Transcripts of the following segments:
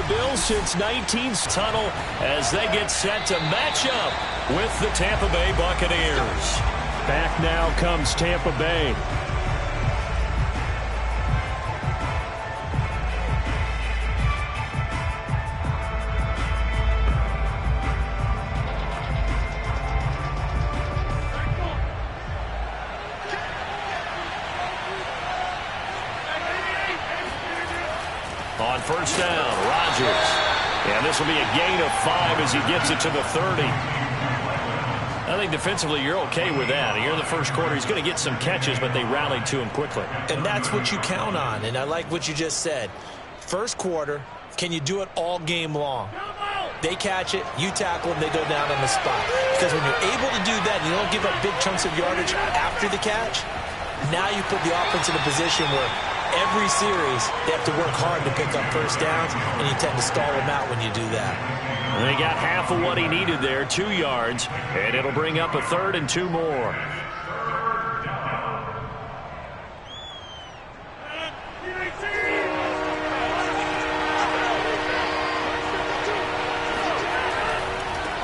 Bills since 19's tunnel as they get set to match up with the Tampa Bay Buccaneers. Back now comes Tampa Bay. On first down, Rodgers. And this will be a gain of 5 as he gets it to the 30. I think defensively you're okay with that. Here in the first quarter, he's going to get some catches, but they rallied to him quickly. And that's what you count on, and I like what you just said. First quarter, can you do it all game long? They catch it, you tackle them, they go down on the spot. Because when you're able to do that, you don't give up big chunks of yardage after the catch, now you put the offense in a position where every series, they have to work hard to pick up first downs, and you tend to stall them out when you do that. And they got half of what he needed there, 2 yards, and it'll bring up a 3rd and 2 more.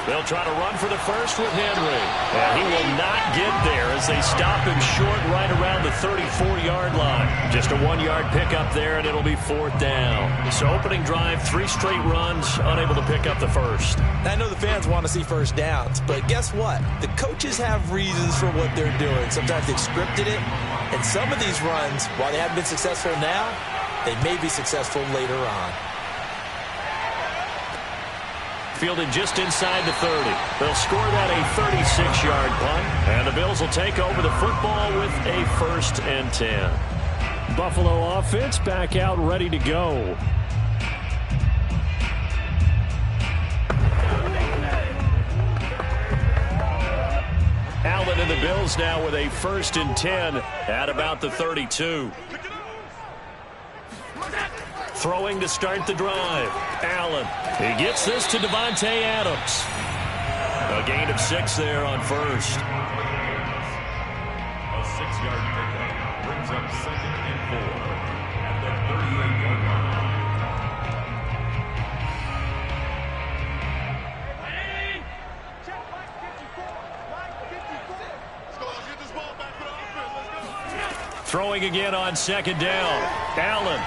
They'll try to run for the first with Henry. And he will not get there as they stop him short right around the 34-yard line. Just a 1-yard pickup there, and it'll be 4th down. So opening drive, 3 straight runs, unable to pick up the first. I know the fans want to see first downs, but guess what? The coaches have reasons for what they're doing. Sometimes they've scripted it, and some of these runs, while they haven't been successful now, they may be successful later on. Fielded just inside the 30. They'll score that a 36-yard punt, and the Bills will take over the football with a 1st and 10. Buffalo offense back out ready to go. Allen and the Bills now with a 1st and 10 at about the 32. Throwing to start the drive. Allen. He gets this to Devontae Adams. A gain of 6 there on first. A 6-yard pickup brings up 2nd and 4 at the 38-yard line. Throwing again on 2nd down. Allen.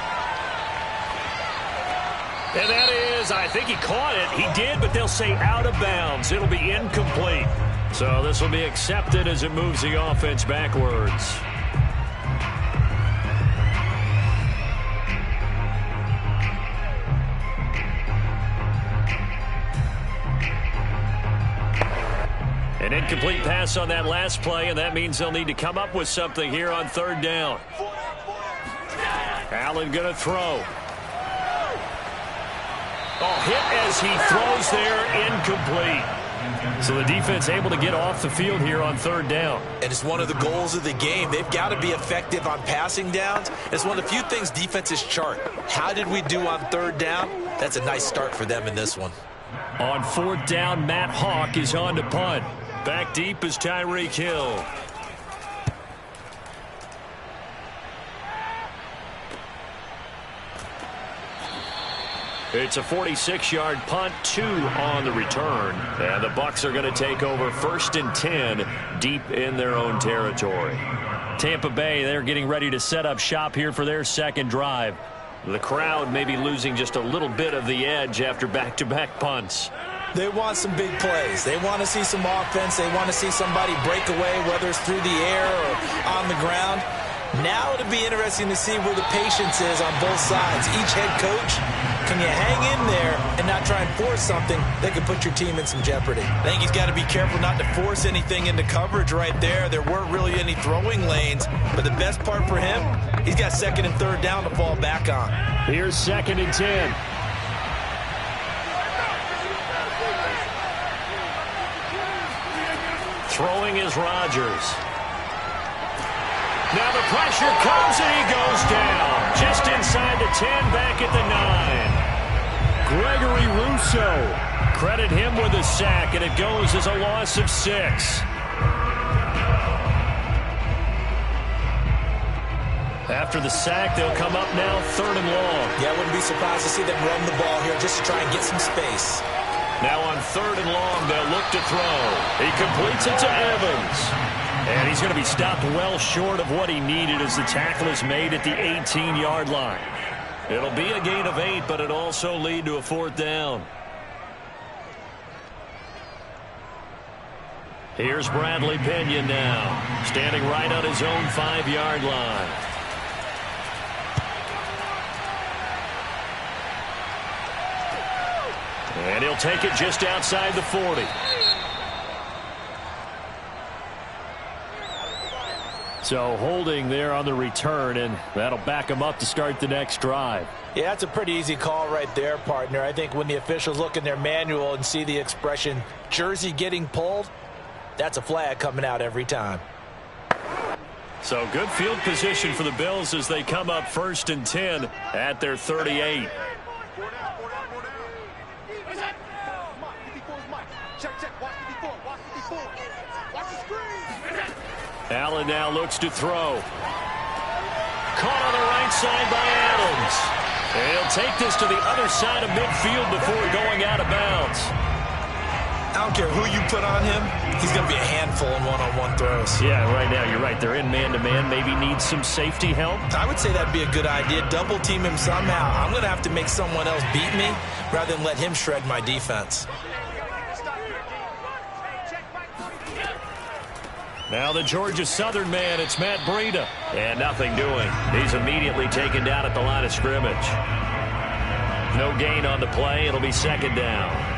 And that is, I think he caught it. He did, but they'll say out of bounds. It'll be incomplete. So this will be accepted as it moves the offense backwards. An incomplete pass on that last play, and that means they'll need to come up with something here on 3rd down. Allen going to throw. Oh, hit as he throws there, incomplete. So the defense able to get off the field here on 3rd down. And it's one of the goals of the game. They've got to be effective on passing downs. It's one of the few things defenses chart. How did we do on 3rd down? That's a nice start for them in this one. On 4th down, Matt Hawk is on to punt. Back deep is Tyreek Hill. It's a 46-yard punt, 2 on the return. And the Bucs are going to take over 1st and 10 deep in their own territory. Tampa Bay, they're getting ready to set up shop here for their 2nd drive. The crowd may be losing just a little bit of the edge after back-to-back punts. They want some big plays. They want to see some offense. They want to see somebody break away, whether it's through the air or on the ground. Now it'll be interesting to see where the patience is on both sides. Each head coach, can you hang in there and not try and force something that could put your team in some jeopardy? I think he's got to be careful not to force anything into coverage right there. There weren't really any throwing lanes, but the best part for him, he's got 2nd and 3rd down to fall back on. Here's 2nd and 10. Throwing is Rodgers. Now the pressure comes and he goes down. Just inside the 10, back at the 9. Gregory Rousseau. Credit him with a sack, and it goes as a loss of 6. After the sack, they'll come up now 3rd and long. Yeah, I wouldn't be surprised to see them run the ball here just to try and get some space. Now on 3rd and long, they'll look to throw. He completes it to Evans. And he's going to be stopped well short of what he needed as the tackle is made at the 18-yard line. It'll be a gain of 8, but it'll also lead to a 4th down. Here's Bradley Pinion now, standing right on his own 5-yard line. And he'll take it just outside the 40. So holding there on the return, and that'll back him up to start the next drive. Yeah, that's a pretty easy call right there, partner. I think when the officials look in their manual and see the expression jersey getting pulled, that's a flag coming out every time. So good field position for the Bills as they come up 1st and 10 at their 38. Allen now looks to throw. Caught on the right side by Adams. And he'll take this to the other side of midfield before going out of bounds. I don't care who you put on him, he's going to be a handful in one-on-one throws. Yeah, right now you're right. They're in man-to-man. Maybe need some safety help. I would say that'd be a good idea. Double team him somehow. I'm going to have to make someone else beat me rather than let him shred my defense. Now the Georgia Southern man, it's Matt Breida. And nothing doing. He's immediately taken down at the line of scrimmage. No gain on the play. It'll be 2nd down.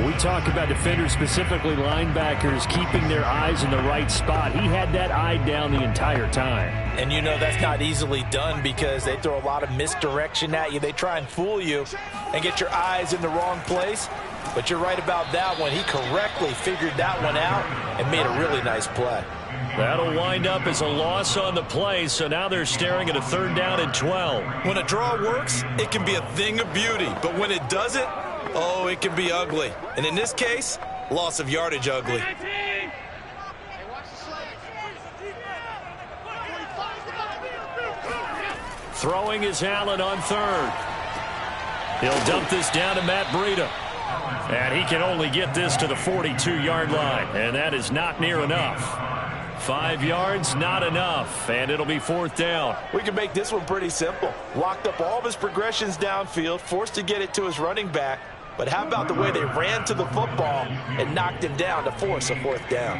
We talk about defenders, specifically linebackers, keeping their eyes in the right spot. He had that eye down the entire time. And you know that's not easily done because they throw a lot of misdirection at you. They try and fool you and get your eyes in the wrong place. But you're right about that one. He correctly figured that one out and made a really nice play. That'll wind up as a loss on the play, so now they're staring at a 3rd down and 12. When a draw works, it can be a thing of beauty. But when it doesn't, oh, it can be ugly. And in this case, loss of yardage ugly. Throwing is Allen on 3rd. He'll dump this down to Matt Breida. And he can only get this to the 42-yard line. And that is not near enough. 5 yards, not enough. And it'll be 4th down. We can make this one pretty simple. Locked up all of his progressions downfield, forced to get it to his running back. But how about the way they ran to the football and knocked him down to force a 4th down?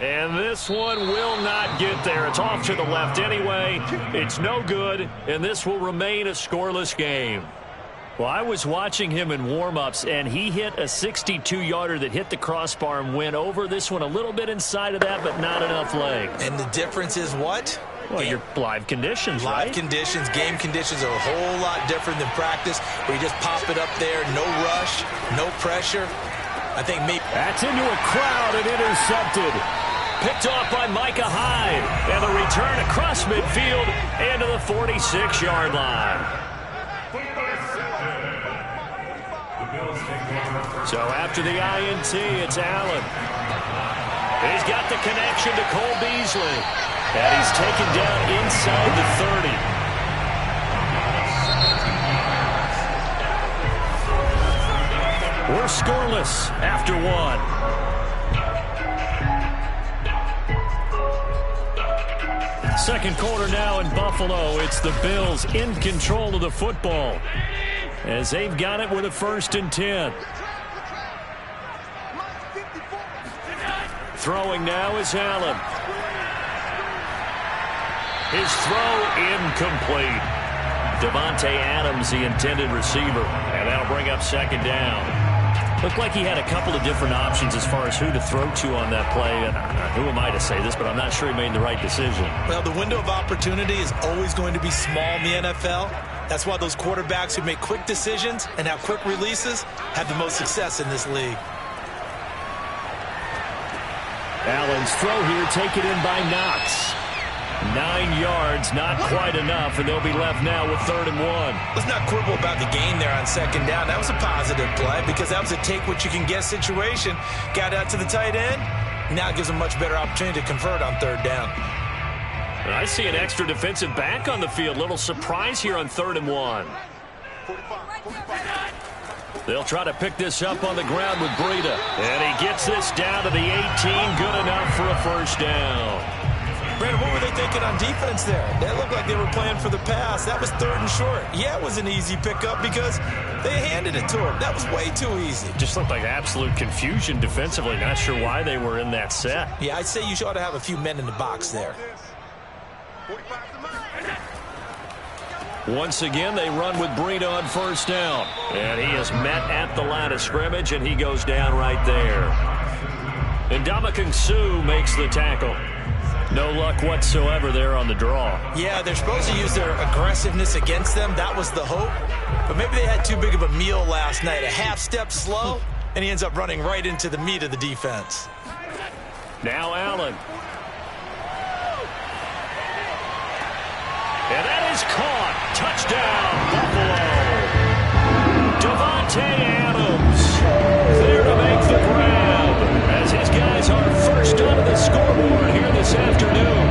And this one will not get there. It's off to the left anyway. It's no good, and this will remain a scoreless game. Well, I was watching him in warm-ups, and he hit a 62-yarder that hit the crossbar and went over. This one a little bit inside of that, but not enough legs. And the difference is what? Well, your live conditions, right? Live conditions, game conditions are a whole lot different than practice, where you just pop it up there, no rush, no pressure. I think maybe... That's into a crowd and intercepted. Picked off by Micah Hyde. And the return across midfield and to the 46-yard line. So after the INT, it's Allen. He's got the connection to Cole Beasley. And he's taken down inside the 30. We're scoreless after one. Second quarter now in Buffalo. It's the Bills in control of the football as they've got it with a 1st and 10. Throwing now is Allen. His throw incomplete. Devontae Adams, the intended receiver, and that'll bring up 2nd down. Looked like he had a couple of different options as far as who to throw to on that play. And who am I to say this, but I'm not sure he made the right decision. Well, the window of opportunity is always going to be small in the NFL. That's why those quarterbacks who make quick decisions and have quick releases have the most success in this league. Allen's throw here taken in by Knox. 9 yards, not quite enough, and they'll be left now with 3rd and 1. Let's not quibble about the gain there on 2nd down. That was a positive play because that was a take-what-you-can-get situation. Got out to the tight end, Now it gives them much better opportunity to convert on third down. And I see an extra defensive back on the field. Little surprise here on 3rd and 1. They'll try to pick this up on the ground with Breida. And he gets this down to the 18. Good enough for a first down. Brandon, what were they thinking on defense there? That looked like they were playing for the pass. That was 3rd and short. Yeah, it was an easy pickup because they handed it to him. That was way too easy. Just looked like absolute confusion defensively. Not sure why they were in that set. Yeah, I'd say you ought to have a few men in the box there. Once again, they run with Breida on first down. And he is met at the line of scrimmage, and he goes down right there. And Ndamukong Suh makes the tackle. No luck whatsoever there on the draw. Yeah, they're supposed to use their aggressiveness against them. That was the hope. But maybe they had too big of a meal last night. A half step slow, and he ends up running right into the meat of the defense. Now Allen. And that is caught. Touchdown, Buffalo. Davante Adams there to make the grab as his guys are first onto the scoreboard here this afternoon.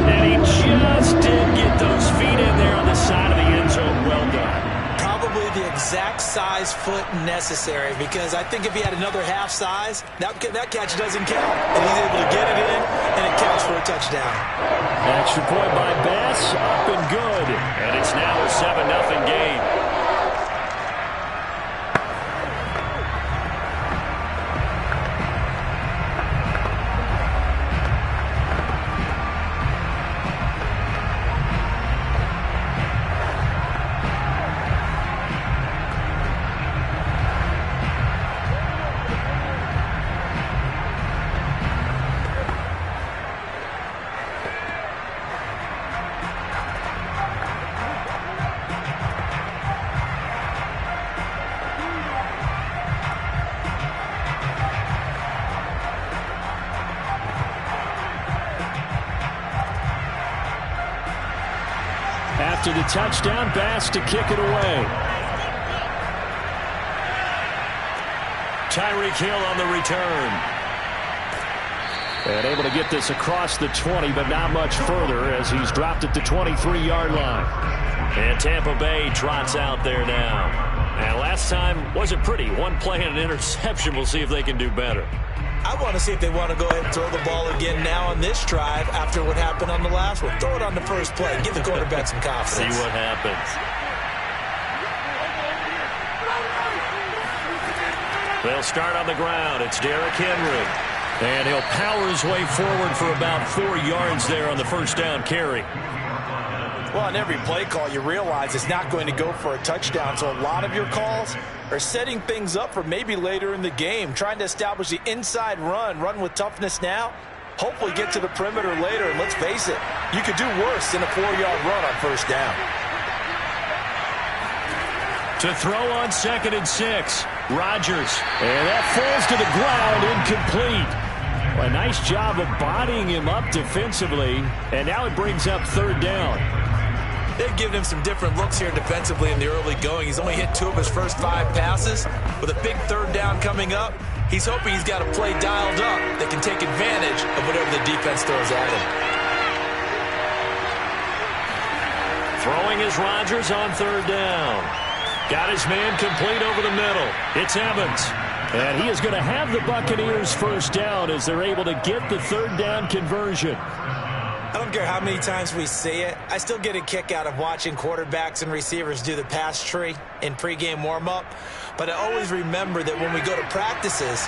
And he just did get those feet in there on the side of the end zone. Well done. Probably the exact size foot necessary, because I think if he had another half size, that catch doesn't count. And he's able to get it in, and it counts for a touchdown. Extra point by Bass, up and good. And it's now a 7-0 game. After the touchdown, Bass to kick it away. Tyreek Hill on the return. And able to get this across the 20, but not much further as he's dropped at the 23-yard line. And Tampa Bay trots out there now. And last time wasn't pretty. One play and an interception. We'll see if they can do better. I want to see if they want to go ahead and throw the ball again now on this drive after what happened on the last one. Throw it on the first play. Give the quarterback some confidence. See what happens. They'll start on the ground. It's Derrick Henry. And he'll power his way forward for about 4 yards there on the first down carry. Well, on every play call, you realize it's not going to go for a touchdown. So a lot of your calls are setting things up for maybe later in the game, trying to establish the inside run with toughness now, hopefully get to the perimeter later. And let's face it, you could do worse than a 4-yard run on first down. To throw on 2nd and 6, Rodgers. And that falls to the ground, incomplete. A nice job of bodying him up defensively, and now it brings up 3rd down. They've given him some different looks here defensively in the early going. He's only hit 2 of his first 5 passes. With a big 3rd down coming up, he's hoping he's got a play dialed up that can take advantage of whatever the defense throws at him. Throwing is Rodgers on 3rd down. Got his man complete over the middle. It's Evans. And he is going to have the Buccaneers first down as they're able to get the 3rd down conversion. I don't care how many times we see it. I still get a kick out of watching quarterbacks and receivers do the pass tree in pregame warm-up. But I always remember that when we go to practices,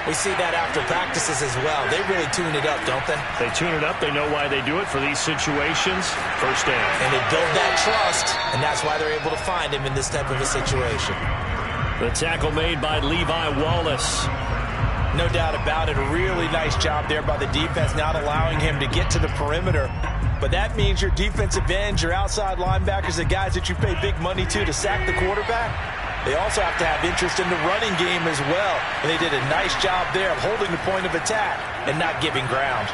we see that after practices as well. They really tune it up, don't they? They tune it up. They know why they do it for these situations. First down. And they build that trust, and that's why they're able to find him in this type of a situation. The tackle made by Levi Wallace. No doubt about it. A really nice job there by the defense, not allowing him to get to the perimeter. But that means your defensive ends, your outside linebackers, the guys that you pay big money to sack the quarterback, they also have to have interest in the running game as well. And they did a nice job there of holding the point of attack and not giving ground.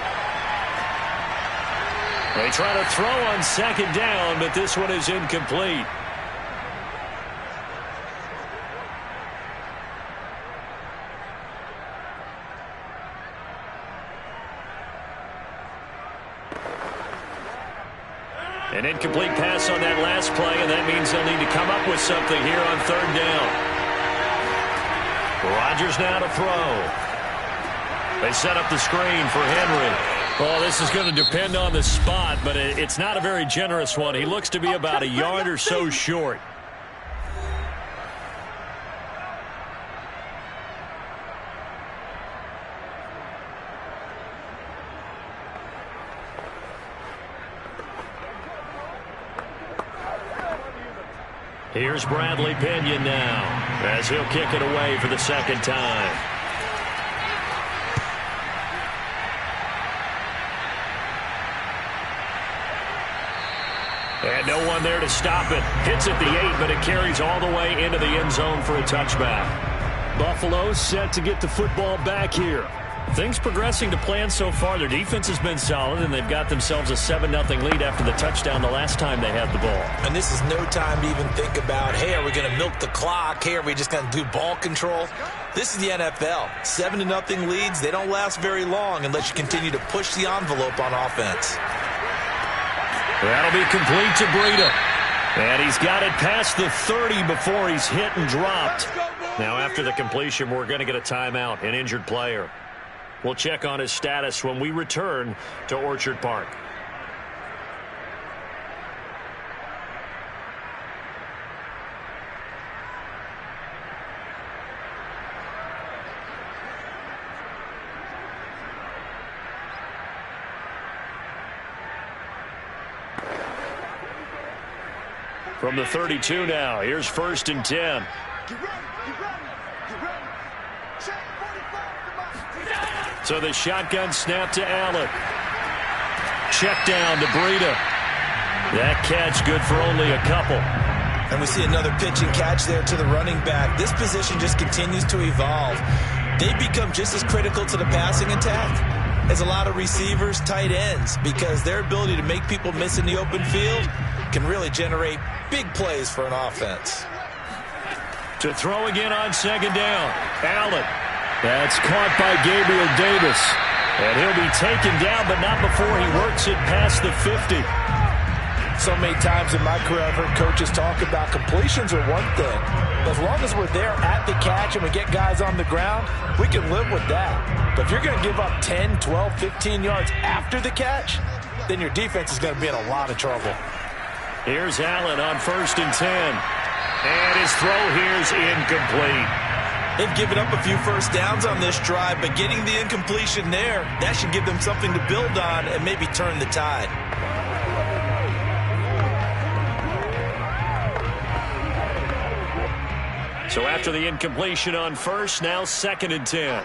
They try to throw on 2nd down, but this one is incomplete. An incomplete pass on that last play, and that means they'll need to come up with something here on third down. Rodgers now to throw. They set up the screen for Henry. Well, this is going to depend on the spot, but it's not a very generous one. He looks to be about a yard or so short. Here's Bradley Pinion now, as he'll kick it away for the second time. And no one there to stop it. Hits at the 8, but it carries all the way into the end zone for a touchback. Buffalo set to get the football back here. Things progressing to plan so far. Their defense has been solid, and they've got themselves a 7-0 lead after the touchdown the last time they had the ball. And this is no time to even think about, hey, are we going to milk the clock? Hey, are we just going to do ball control? This is the NFL. 7-0 leads, they don't last very long unless you continue to push the envelope on offense. That'll be complete to Breida. And he's got it past the 30 before he's hit and dropped. Now, after the completion, we're going to get a timeout, an injured player. We'll check on his status when we return to Orchard Park. From the 32 now, here's 1st and 10. So the shotgun snap to Allen. Check down to Breida. That catch good for only a couple. And we see another pitch and catch there to the running back. This position just continues to evolve. They become just as critical to the passing attack as a lot of receivers, tight ends, because their ability to make people miss in the open field can really generate big plays for an offense. To throw again on 2nd down. Allen. That's caught by Gabriel Davis. And he'll be taken down, but not before he works it past the 50. So many times in my career I've heard coaches talk about completions are one thing. As long as we're there at the catch and we get guys on the ground, we can live with that. But if you're going to give up 10, 12, 15 yards after the catch, then your defense is going to be in a lot of trouble. Here's Allen on 1st and 10. And his throw here's incomplete. They've given up a few first downs on this drive, but getting the incompletion there, that should give them something to build on and maybe turn the tide. So after the incompletion on 1st, now 2nd and 10.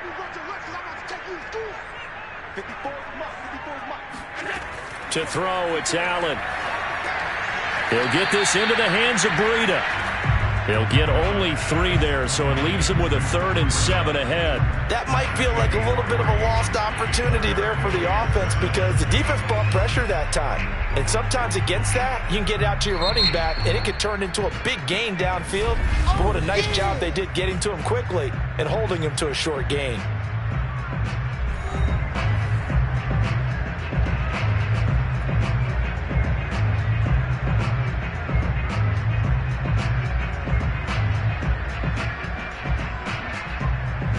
To throw, it's Allen. He'll get this into the hands of Breida. He'll get only 3 there, so it leaves him with a 3rd and 7 ahead. That might feel like a little bit of a lost opportunity there for the offense because the defense brought pressure that time. And sometimes against that, you can get out to your running back, and it could turn into a big gain downfield. But what a nice job they did getting to him quickly and holding him to a short gain.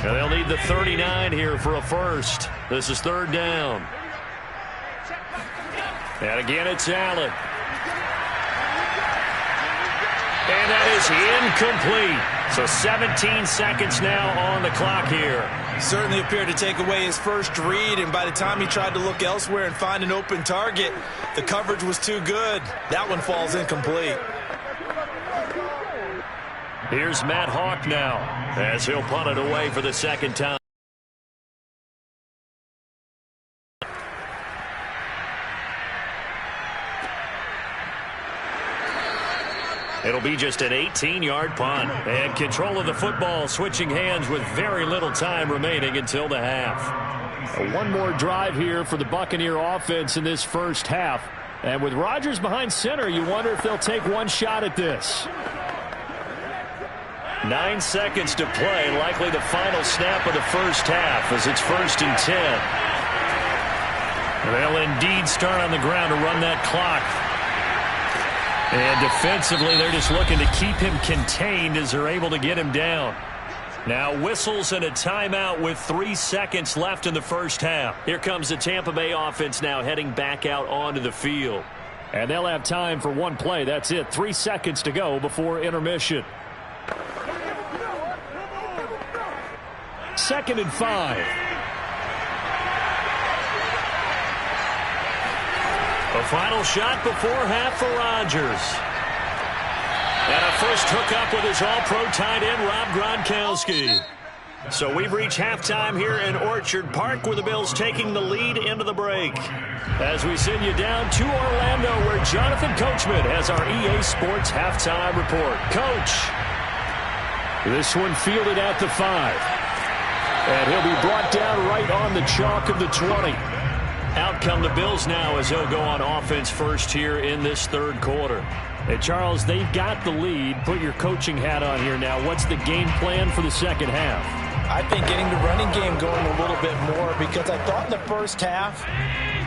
And they'll need the 39 here for a first. This is 3rd down. And again, it's Allen. And that is incomplete. So 17 seconds now on the clock here. Certainly appeared to take away his first read, and by the time he tried to look elsewhere and find an open target, the coverage was too good. That one falls incomplete. Here's Matt Hawk now, as he'll punt it away for the 2nd time. It'll be just an 18-yard punt. And control of the football switching hands with very little time remaining until the half. One more drive here for the Buccaneer offense in this first half. And with Rodgers behind center, you wonder if they'll take one shot at this. 9 seconds to play, likely the final snap of the first half as it's 1st and 10. They'll indeed start on the ground to run that clock. And defensively, they're just looking to keep him contained as they're able to get him down. Now whistles and a timeout with 3 seconds left in the first half. Here comes the Tampa Bay offense now heading back out onto the field. And they'll have time for one play. That's it. 3 seconds to go before intermission. 2nd and 5. A final shot before half for Rodgers. And a first hookup with his all-pro tight end, Rob Gronkowski. So we've reached halftime here in Orchard Park, where the Bills taking the lead into the break. As we send you down to Orlando, where Jonathan Coachman has our EA Sports halftime report. Coach. This one fielded at the 5. And he'll be brought down right on the chalk of the 20. Out come the Bills now as he'll go on offense first here in this third quarter. Hey, Charles, they've got the lead. Put your coaching hat on here now. What's the game plan for the second half? I think getting the running game going a little bit more, because I thought in the first half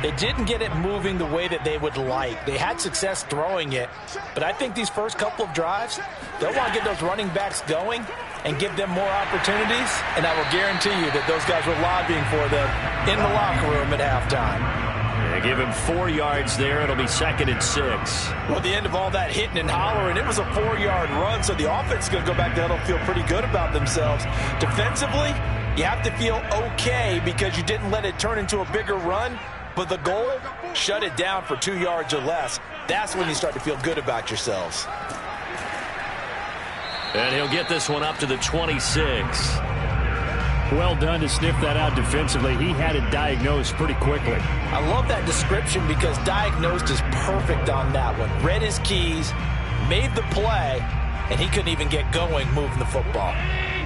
they didn't get it moving the way that they would like. They had success throwing it, but I think these first couple of drives, they'll want to get those running backs going and give them more opportunities, and I will guarantee you that those guys were lobbying for them in the locker room at halftime. They give him 4 yards there. It'll be 2nd and 6. Well, at the end of all that hitting and hollering, it was a 4-yard run, so the offense is going to go back there and feel pretty good about themselves. Defensively, you have to feel okay because you didn't let it turn into a bigger run, but the goal, shut it down for 2 yards or less. That's when you start to feel good about yourselves. And he'll get this one up to the 26. Well done to sniff that out defensively. He had it diagnosed pretty quickly. I love that description because diagnosed is perfect on that one. Read his keys, made the play, and he couldn't even get going moving the football.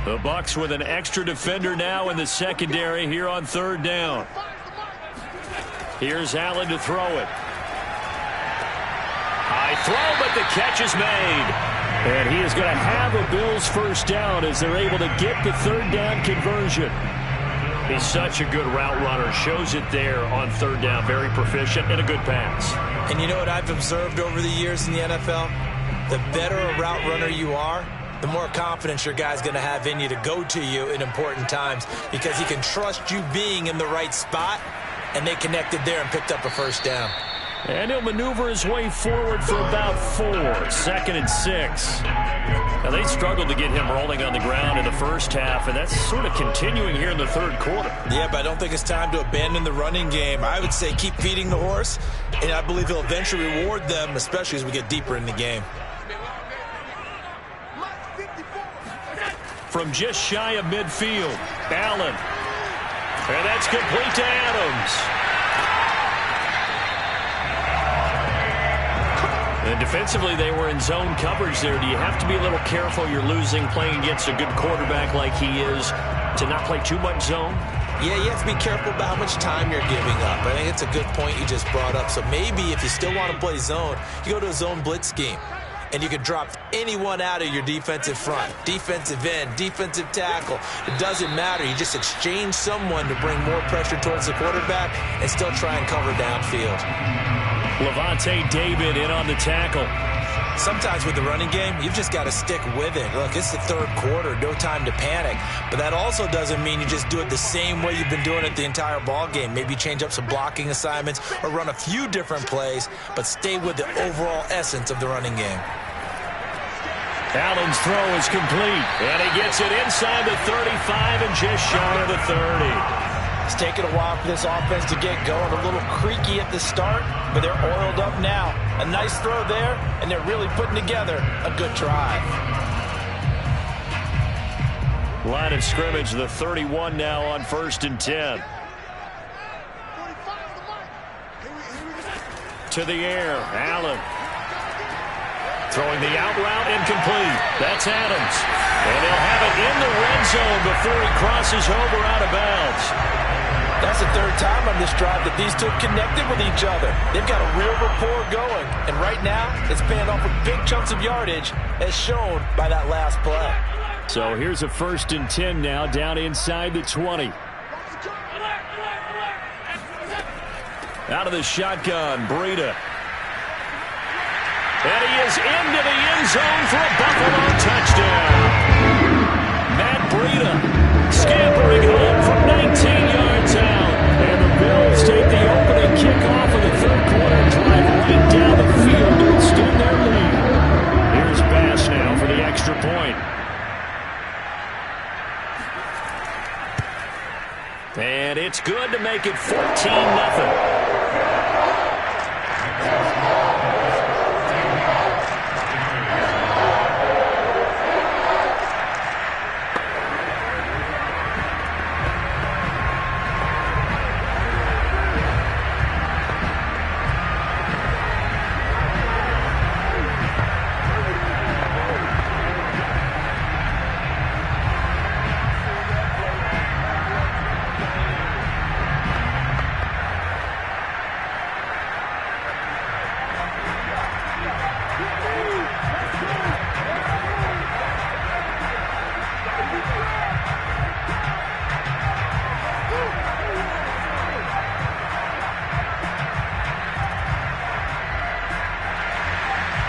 The Bucs with an extra defender now in the secondary here on 3rd down. Here's Allen to throw it. High throw, but the catch is made. And he is going to have a Bills first down as they're able to get the 3rd down conversion. He's such a good route runner. Shows it there on 3rd down. Very proficient and a good pass. And you know what I've observed over the years in the NFL? The better a route runner you are, the more confidence your guy's going to have in you to go to you in important times, because he can trust you being in the right spot, and they connected there and picked up a first down. And he'll maneuver his way forward for about 4. 2nd and 6. Now, they struggled to get him rolling on the ground in the first half, and that's sort of continuing here in the third quarter. Yeah, but I don't think it's time to abandon the running game. I would say keep feeding the horse, and I believe he'll eventually reward them, especially as we get deeper in the game. From just shy of midfield, Allen. And that's complete to Adams. And defensively, they were in zone coverage there. Do you have to be a little careful? You're losing playing against a good quarterback like he is to not play too much zone? Yeah, you have to be careful about how much time you're giving up. I think it's a good point you just brought up. So maybe if you still want to play zone, you go to a zone blitz scheme. And you can drop anyone out of your defensive front, defensive end, defensive tackle. It doesn't matter. You just exchange someone to bring more pressure towards the quarterback and still try and cover downfield. Levante David in on the tackle. Sometimes with the running game, you've just got to stick with it. Look, it's the third quarter, no time to panic. But that also doesn't mean you just do it the same way you've been doing it the entire ball game. Maybe change up some blocking assignments or run a few different plays, but stay with the overall essence of the running game. Allen's throw is complete, and he gets it inside the 35 and just shy of the 30. It's taken a while for this offense to get going. A little creaky at the start, but they're oiled up now. A nice throw there, and they're really putting together a good drive. Line of scrimmage, the 31 now on 1st and 10. To the air, Allen. Throwing the out route incomplete. That's Adams. And they'll have it in the red zone before he crosses over out of bounds. That's the third time on this drive that these two have connected with each other. They've got a real rapport going. And right now, it's paying off with big chunks of yardage, as shown by that last play. So here's a 1st and 10 now, down inside the 20. Out of the shotgun, Breida. And he is into the end zone for a Buffalo touchdown. Matt Breida scampering home from 19 yards out. And the Bills take the opening kickoff of the third quarter and drive right down the field to extend their lead. Here's Bass now for the extra point. And it's good to make it 14-0.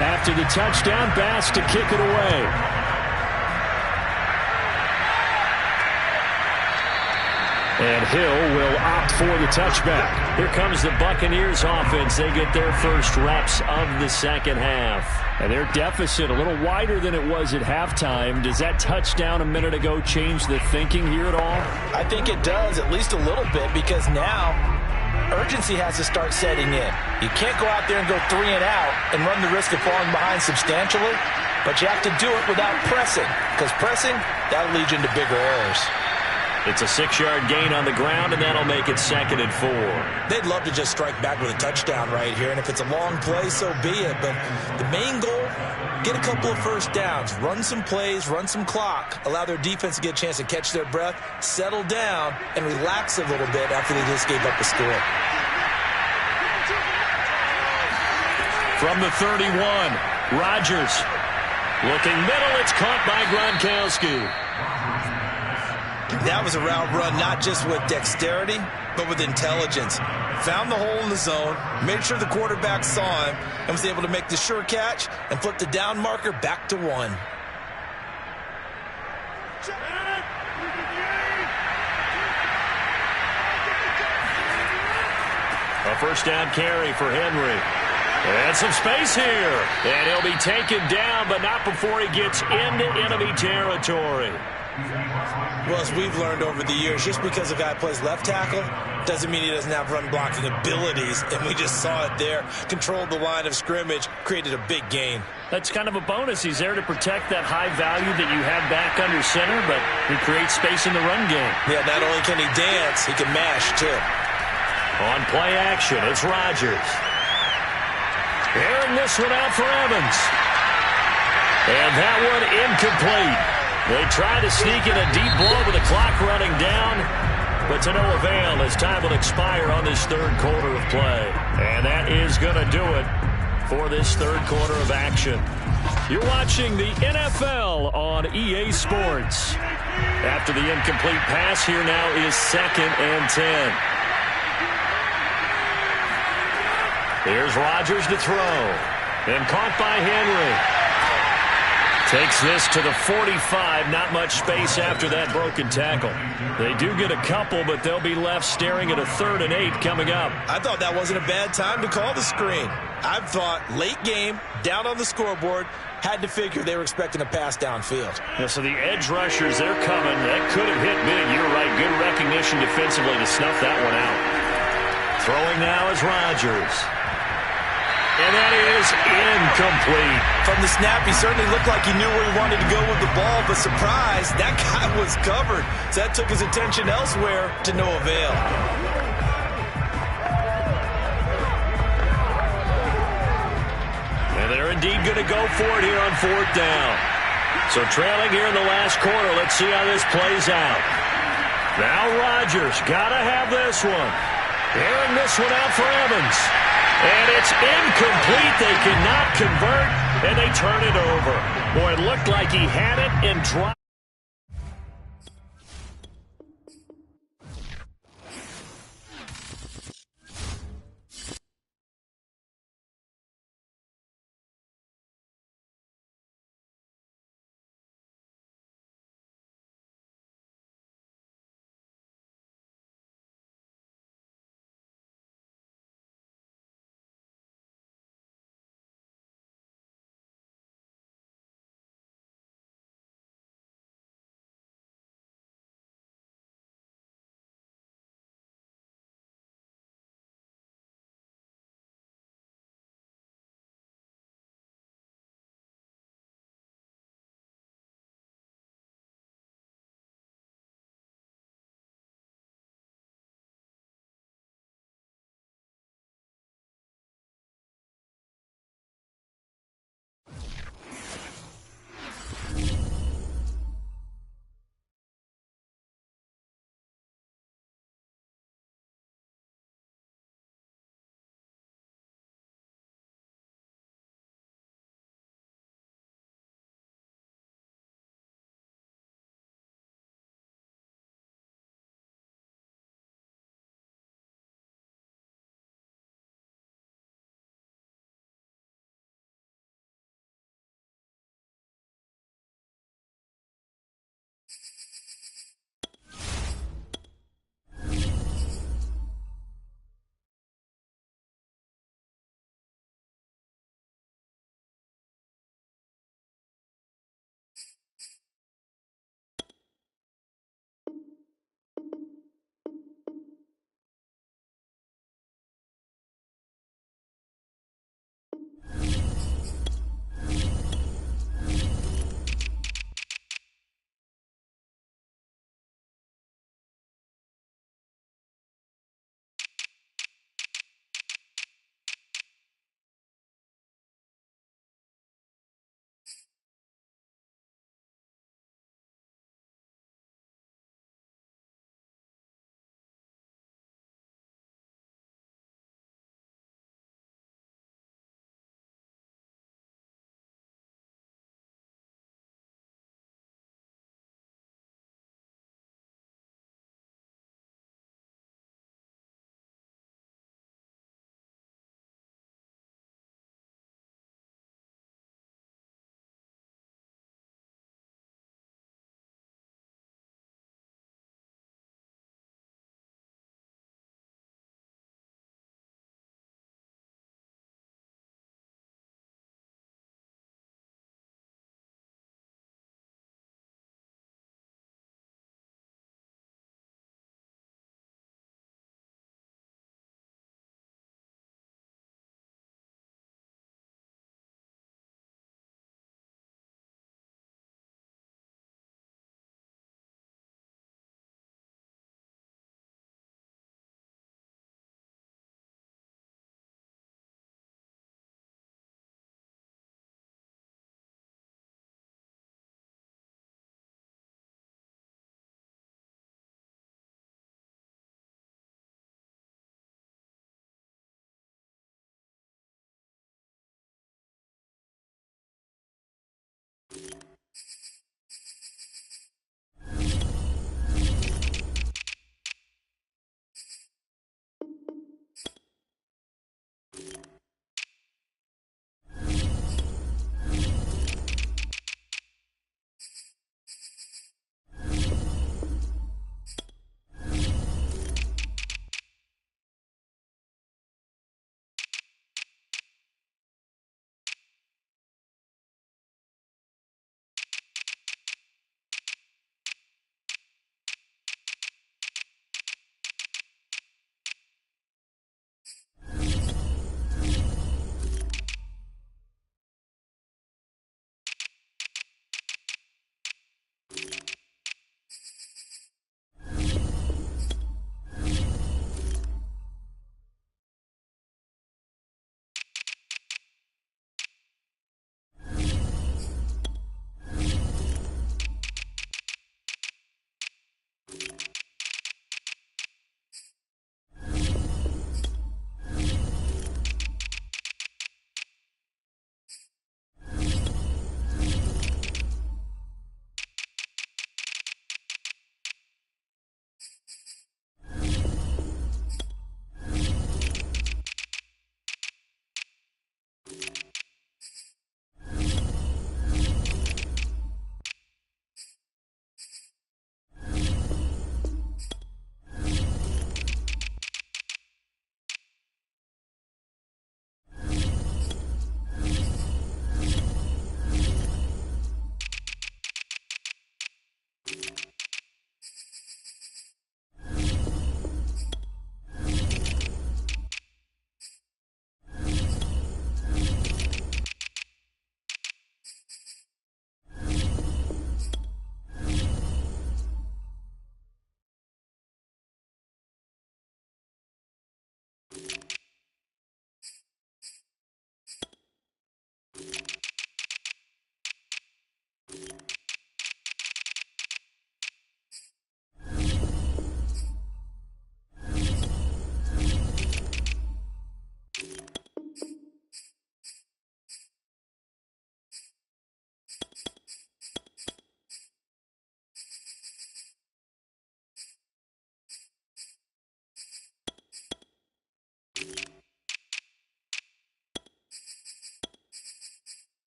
After the touchdown, Bass to kick it away. And Hill will opt for the touchback. Here comes the Buccaneers offense. They get their first reps of the second half. And their deficit a little wider than it was at halftime. Does that touchdown a minute ago change the thinking here at all? I think it does, at least a little bit, because now urgency has to start setting in. You can't go out there and go 3 and out and run the risk of falling behind substantially, but you have to do it without pressing, because pressing, that'll lead you into bigger errors. It's a 6-yard gain on the ground, and that'll make it 2nd and 4. They'd love to just strike back with a touchdown right here, and if it's a long play, so be it. But the main goal, get a couple of first downs, run some plays, run some clock, allow their defense to get a chance to catch their breath, settle down, and relax a little bit after they just gave up a score. From the 31, Rodgers looking middle. It's caught by Gronkowski. That was a route run not just with dexterity, but with intelligence. Found the hole in the zone, made sure the quarterback saw him, and was able to make the sure catch and flip the down marker back to 1. A first down carry for Henry. And some space here. And he'll be taken down, but not before he gets into enemy territory. Well, as we've learned over the years, just because a guy plays left tackle doesn't mean he doesn't have run blocking abilities, and we just saw it there. Controlled the line of scrimmage, created a big gain. That's kind of a bonus. He's there to protect that high value that you have back under center, but he creates space in the run game. Yeah, not only can he dance, he can mash, too. On play action, it's Rodgers. Airing this one out for Evans. And that one incomplete. They try to sneak in a deep ball with the clock running down, but to no avail as time will expire on this third quarter of play. And that is going to do it for this third quarter of action. You're watching the NFL on EA Sports. After the incomplete pass, here now is 2nd and 10. Here's Rodgers to throw. And caught by Henry. Takes this to the 45. Not much space after that broken tackle. They do get a couple, but they'll be left staring at a 3rd and 8 coming up. I thought that wasn't a bad time to call the screen. I thought late game, down on the scoreboard, had to figure they were expecting a pass downfield. Yeah, so the edge rushers, they're coming. That could have hit big. You're right. Good recognition defensively to snuff that one out. Throwing now is Rodgers. And that is incomplete. From the snap, he certainly looked like he knew where he wanted to go with the ball, but surprise, that guy was covered. So that took his attention elsewhere to no avail. And they're indeed going to go for it here on 4th down. So trailing here in the last quarter, let's see how this plays out. Now Rodgers, got to have this one. Airing this one out for Evans. And it's incomplete. They cannot convert, and they turn it over. Boy, it looked like he had it and dropped.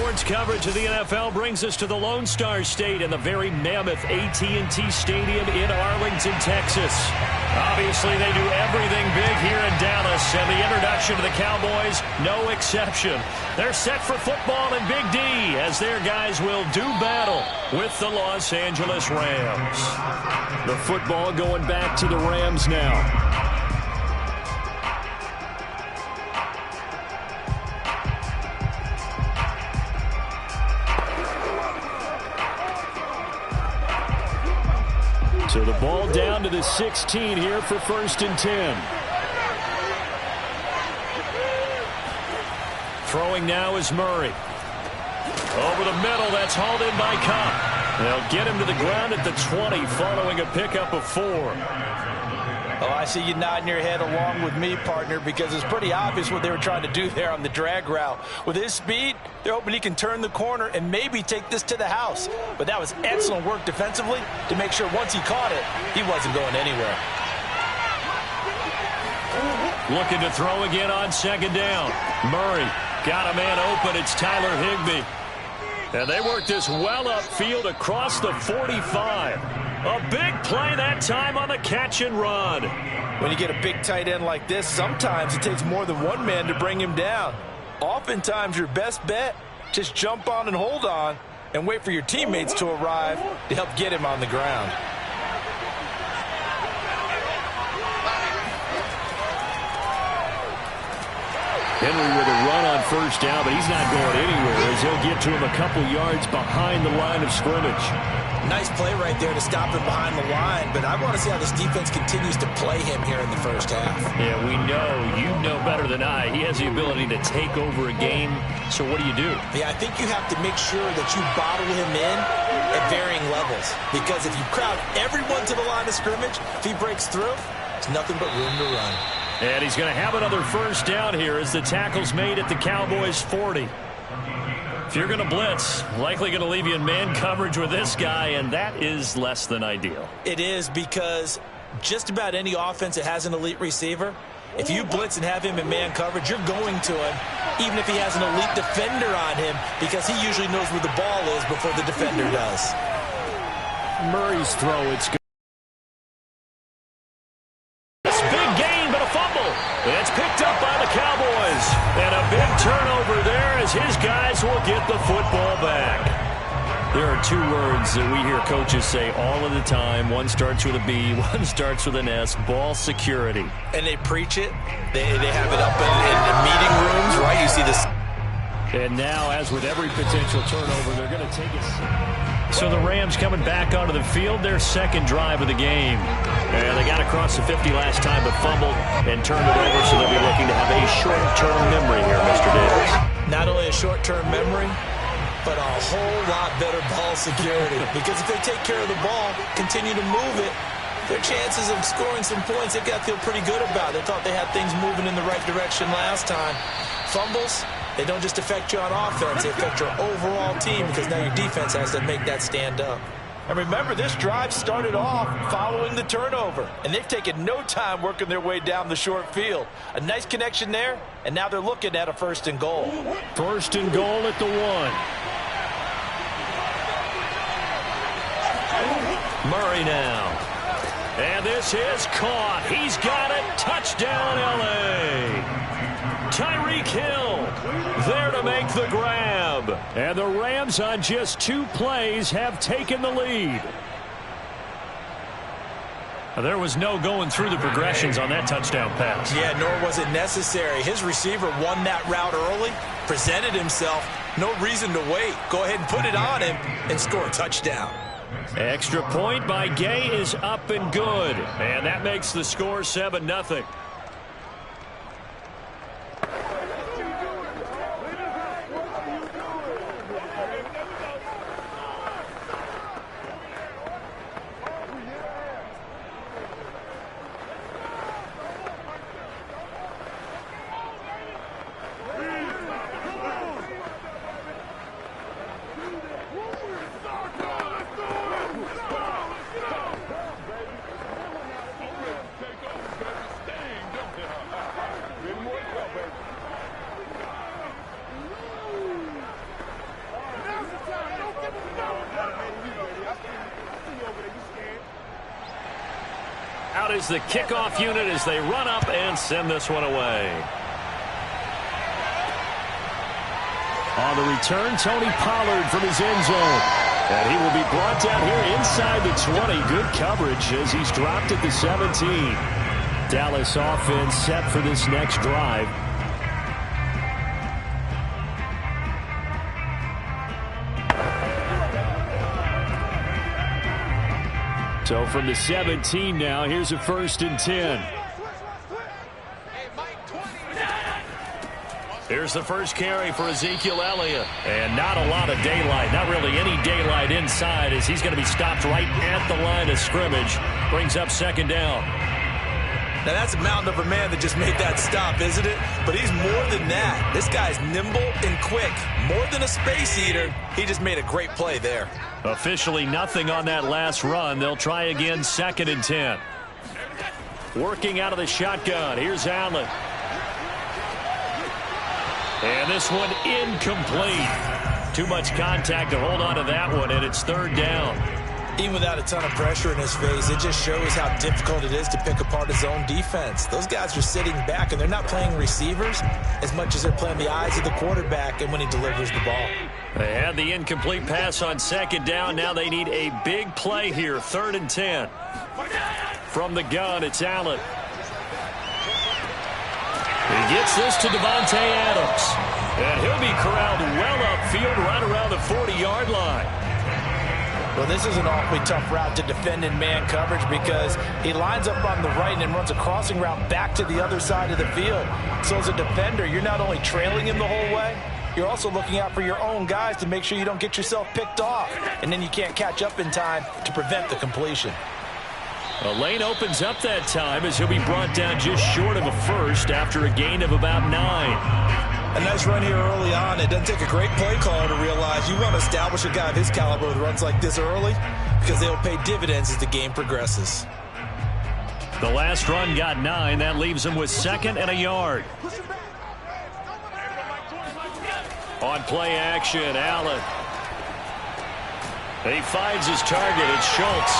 Sports coverage of the NFL brings us to the Lone Star State and the very mammoth AT&T Stadium in Arlington, Texas. Obviously, they do everything big here in Dallas, and the introduction to the Cowboys, no exception. They're set for football in Big D as their guys will do battle with the Los Angeles Rams. The football going back to the Rams now. So the ball down to the 16 here for 1st and 10. Throwing now is Murray. Over the middle, that's hauled in by Cup. They'll get him to the ground at the 20 following a pickup of 4. Oh, I see you nodding your head along with me, partner, because it's pretty obvious what they were trying to do there on the drag route. With his speed, they're hoping he can turn the corner and maybe take this to the house. But that was excellent work defensively to make sure once he caught it, he wasn't going anywhere. Looking to throw again on 2nd down. Murray got a man open. It's Tyler Higbee. And they work this well upfield across the 45. A big play that time on the catch and run. When you get a big tight end like this, sometimes it takes more than one man to bring him down. Oftentimes, your best bet, just jump on and hold on and wait for your teammates to arrive to help get him on the ground. Henry with a run on 1st down, but he's not going anywhere as he'll get to him a couple yards behind the line of scrimmage. Nice play right there to stop him behind the line, but I want to see how this defense continues to play him here in the 1st half. Yeah, we know. You know better than I. He has the ability to take over a game, so what do you do? Yeah, I think you have to make sure that you bottle him in at varying levels, because if you crowd everyone to the line of scrimmage, if he breaks through, it's nothing but room to run. And he's going to have another 1st down here as the tackle's made at the Cowboys' 40. If you're going to blitz, likely going to leave you in man coverage with this guy, and that is less than ideal. It is, because just about any offense that has an elite receiver, if you blitz and have him in man coverage, you're going to him, even if he has an elite defender on him, because he usually knows where the ball is before the defender does. Murray's throw, it's good. Big gain, but a fumble. It's picked up by the Cowboys. And a big turnover there as his guys will get the football back. There are 2 words that we hear coaches say all of the time. One starts with a B, one starts with an S, ball security. And they preach it. They have it up in the meeting rooms, right? You see this. And now, as with every potential turnover, they're going to take it. So the Rams coming back onto the field, their 2nd drive of the game. And they got across the 50 last time, but fumbled and turned it over, so they'll be looking to have a short-term memory here, Mr. Davis. Not only a short-term memory, but a whole lot better ball security. Because if they take care of the ball, continue to move it, their chances of scoring some points, they've got to feel pretty good about it. They thought they had things moving in the right direction last time. Fumbles, they don't just affect you on offense, they affect your overall team, because now your defense has to make that stand up. And remember, this drive started off following the turnover, and they've taken no time working their way down the short field. A nice connection there, and now they're looking at a 1st and goal. 1st and goal at the 1. Murray now. And this is caught. He's got it. Touchdown, L.A. Tyreek Hill there to make the grab. And the Rams on just 2 plays have taken the lead. There was no going through the progressions on that touchdown pass. Yeah, nor was it necessary. His receiver won that route early, presented himself. No reason to wait. Go ahead and put it on him and score a touchdown. Extra point by Gay is up and good. And that makes the score 7-0. Cowboys, the kickoff unit, as they run up and send this one away. On the return, Tony Pollard from his end zone. And he will be brought down here inside the 20. Good coverage as he's dropped at the 17. Dallas offense set for this next drive. So from the 17 now, here's a 1st and 10. Here's the first carry for Ezekiel Elliott. And not a lot of daylight. Not really any daylight inside as he's going to be stopped right at the line of scrimmage. Brings up 2nd down. Now that's a mountain of a man that just made that stop, isn't it? But he's more than that. This guy's nimble and quick. More than a space eater. He just made a great play there. Officially nothing on that last run. They'll try again, 2nd and 10. Working out of the shotgun. Here's Allen. And this one incomplete. Too much contact to hold on to that one, and it's 3rd down. Even without a ton of pressure in his face, it just shows how difficult it is to pick apart his own defense. Those guys are sitting back, and they're not playing receivers as much as they're playing the eyes of the quarterback and when he delivers the ball. They had the incomplete pass on 2nd down. Now they need a big play here, 3rd and 10. From the gun, it's Allen. He gets this to Devontae Adams. And he'll be corralled well upfield right around the 40-yard line. Well, this is an awfully tough route to defend in man coverage because he lines up on the right and then runs a crossing route back to the other side of the field. So as a defender, you're not only trailing him the whole way, you're also looking out for your own guys to make sure you don't get yourself picked off. And then you can't catch up in time to prevent the completion. A lane opens up that time as he'll be brought down just short of a 1st after a gain of about 9. A nice run here early on. It doesn't take a great play caller to realize you want to establish a guy of his caliber with runs like this early because they'll pay dividends as the game progresses. The last run got 9. That leaves him with 2nd and a yard. On play action, Allen. And he finds his target. It's Schultz.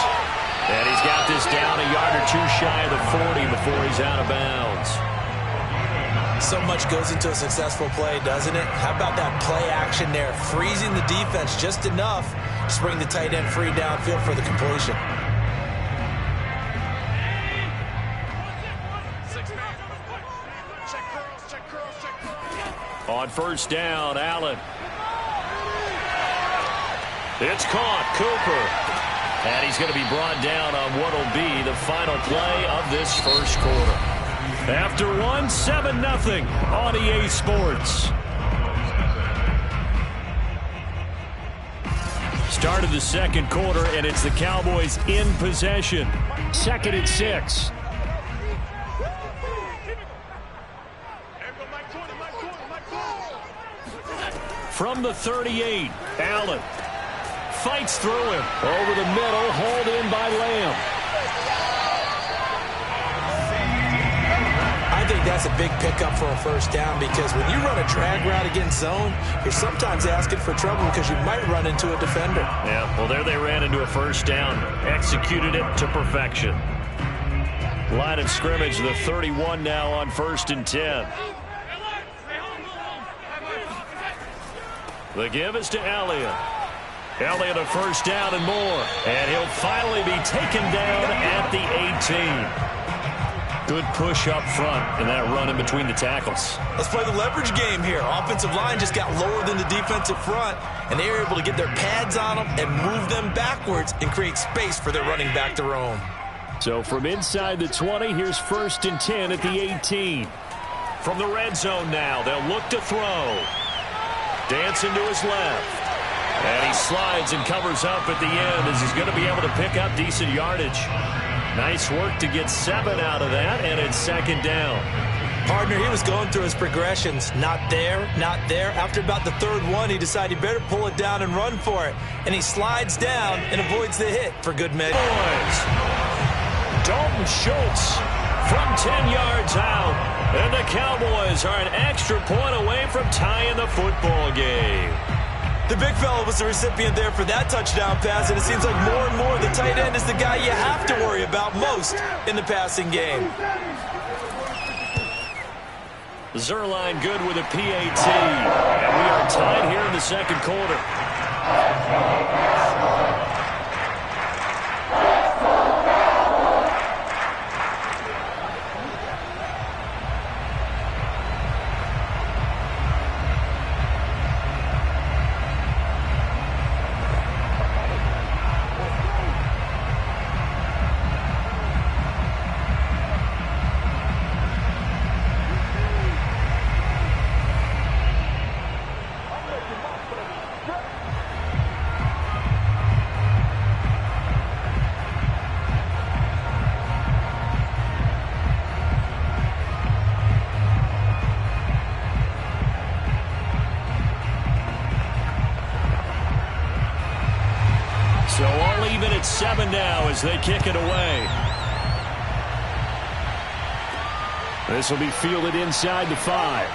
And he's got this down a yard or 2 shy of the 40 before he's out of bounds. So much goes into a successful play, doesn't it? How about that play action there? Freezing the defense just enough to bring the tight end free downfield for the completion. On 1st down, Allen. It's caught, Cooper. And he's going to be brought down on what will be the final play of this 1st quarter. After 7-0 on EA Sports. Start of the 2nd quarter, and it's the Cowboys in possession. 2nd and 6. From the 38, Allen fights through him. Over the middle, hauled in by Lamb. I think that's a big pickup for a 1st down because when you run a drag route against zone, you're sometimes asking for trouble because you might run into a defender. Yeah, well, there they ran into a 1st down. Executed it to perfection. Line of scrimmage, the 31 now on 1st and 10. The give is to Elliott. Elliott a 1st down and more. And he'll finally be taken down at the 18. Good push up front in that run in between the tackles. Let's play the leverage game here. Offensive line just got lower than the defensive front, and they were able to get their pads on them and move them backwards and create space for their running back to roam. So from inside the 20, here's 1st and 10 at the 18. From the red zone now, they'll look to throw. Dancing to his left. And he slides and covers up at the end as he's going to be able to pick up decent yardage. Nice work to get 7 out of that, and it's 2nd down. Partner, he was going through his progressions. Not there, not there. After about the 3rd one, he decided he better pull it down and run for it. And he slides down and avoids the hit for good measure. Dalton Schultz from 10 yards out. And the Cowboys are an extra point away from tying the football game. The big fella was the recipient there for that touchdown pass, and it seems like more and more the tight end is the guy you have to worry about most in the passing game. Zerline good with a PAT. And we are tied here in the second quarter. So all even at 7 now as they kick it away. This will be fielded inside the 5.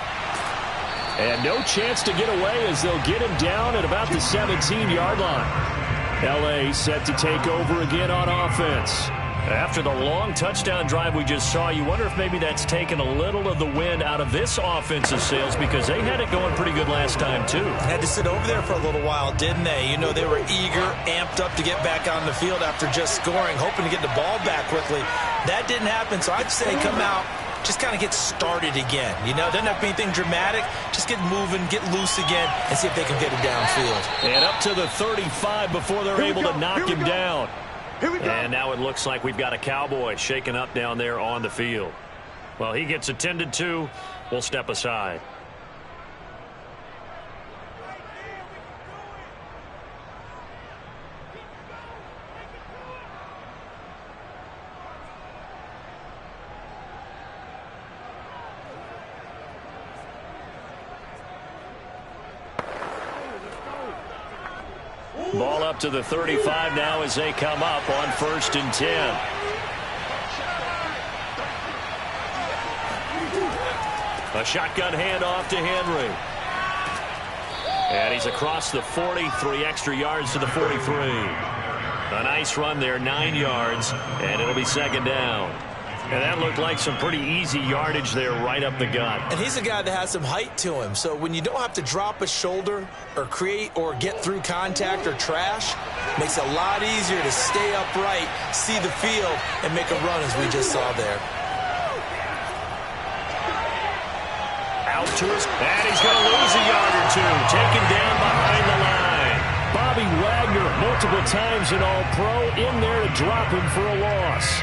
And no chance to get away as they'll get him down at about the 17-yard line. L.A. set to take over again on offense. After the long touchdown drive we just saw, you wonder if maybe that's taken a little of the wind out of this offensive sails because they had it going pretty good last time, too. Had to sit over there for a little while, didn't they? You know, they were eager, amped up to get back on the field after just scoring, hoping to get the ball back quickly. That didn't happen, so I'd say come out, just kind of get started again. You know, doesn't have to be anything dramatic. Just get moving, get loose again, and see if they can get it downfield. And up to the 35 before they're able to knock him down. And now it looks like we've got a Cowboy shaken up down there on the field. Well, he gets attended to. We'll step aside. Ball up to the 35 now as they come up on 1st and 10. A shotgun handoff to Henry. And he's across the 40, 3 extra yards to the 43. A nice run there, 9 yards, and it'll be 2nd down. And that looked like some pretty easy yardage there right up the gut. And he's a guy that has some height to him. So when you don't have to drop a shoulder or create or get through contact or trash, makes it a lot easier to stay upright, see the field, and make a run as we just saw there. Out to his, and he's going to lose a yard or two. Taken down behind the line. Bobby Wagner, multiple times an All-Pro, in there to drop him for a loss.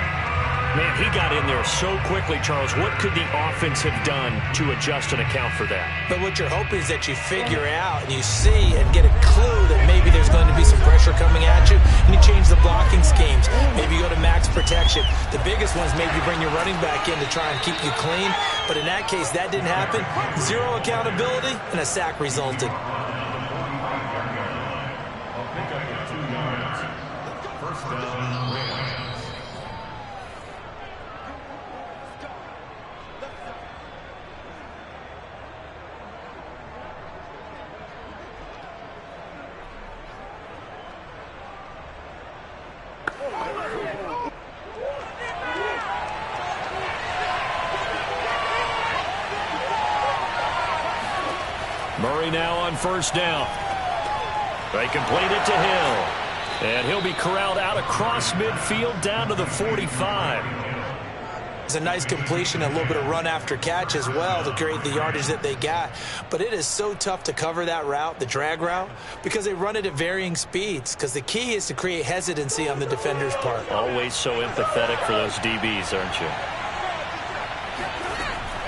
Man, he got in there so quickly, Charles. What could the offense have done to adjust and account for that? But what you're hoping is that you figure out and you see and get a clue that maybe there's going to be some pressure coming at you, and you change the blocking schemes. Maybe you go to max protection. The biggest one is maybe bring your running back in to try and keep you clean. But in that case, that didn't happen. 0 accountability, and a sack resulted. A pickup of 2 yards. 1st down, Rams. Murray now on 1st down. They complete it to Hill. And he'll be corralled out across midfield down to the 45. It's a nice completion, a little bit of run after catch as well to create the yardage that they got. But it is so tough to cover that route, the drag route, because they run it at varying speeds. Because the key is to create hesitancy on the defender's part. Always so empathetic for those DBs, aren't you?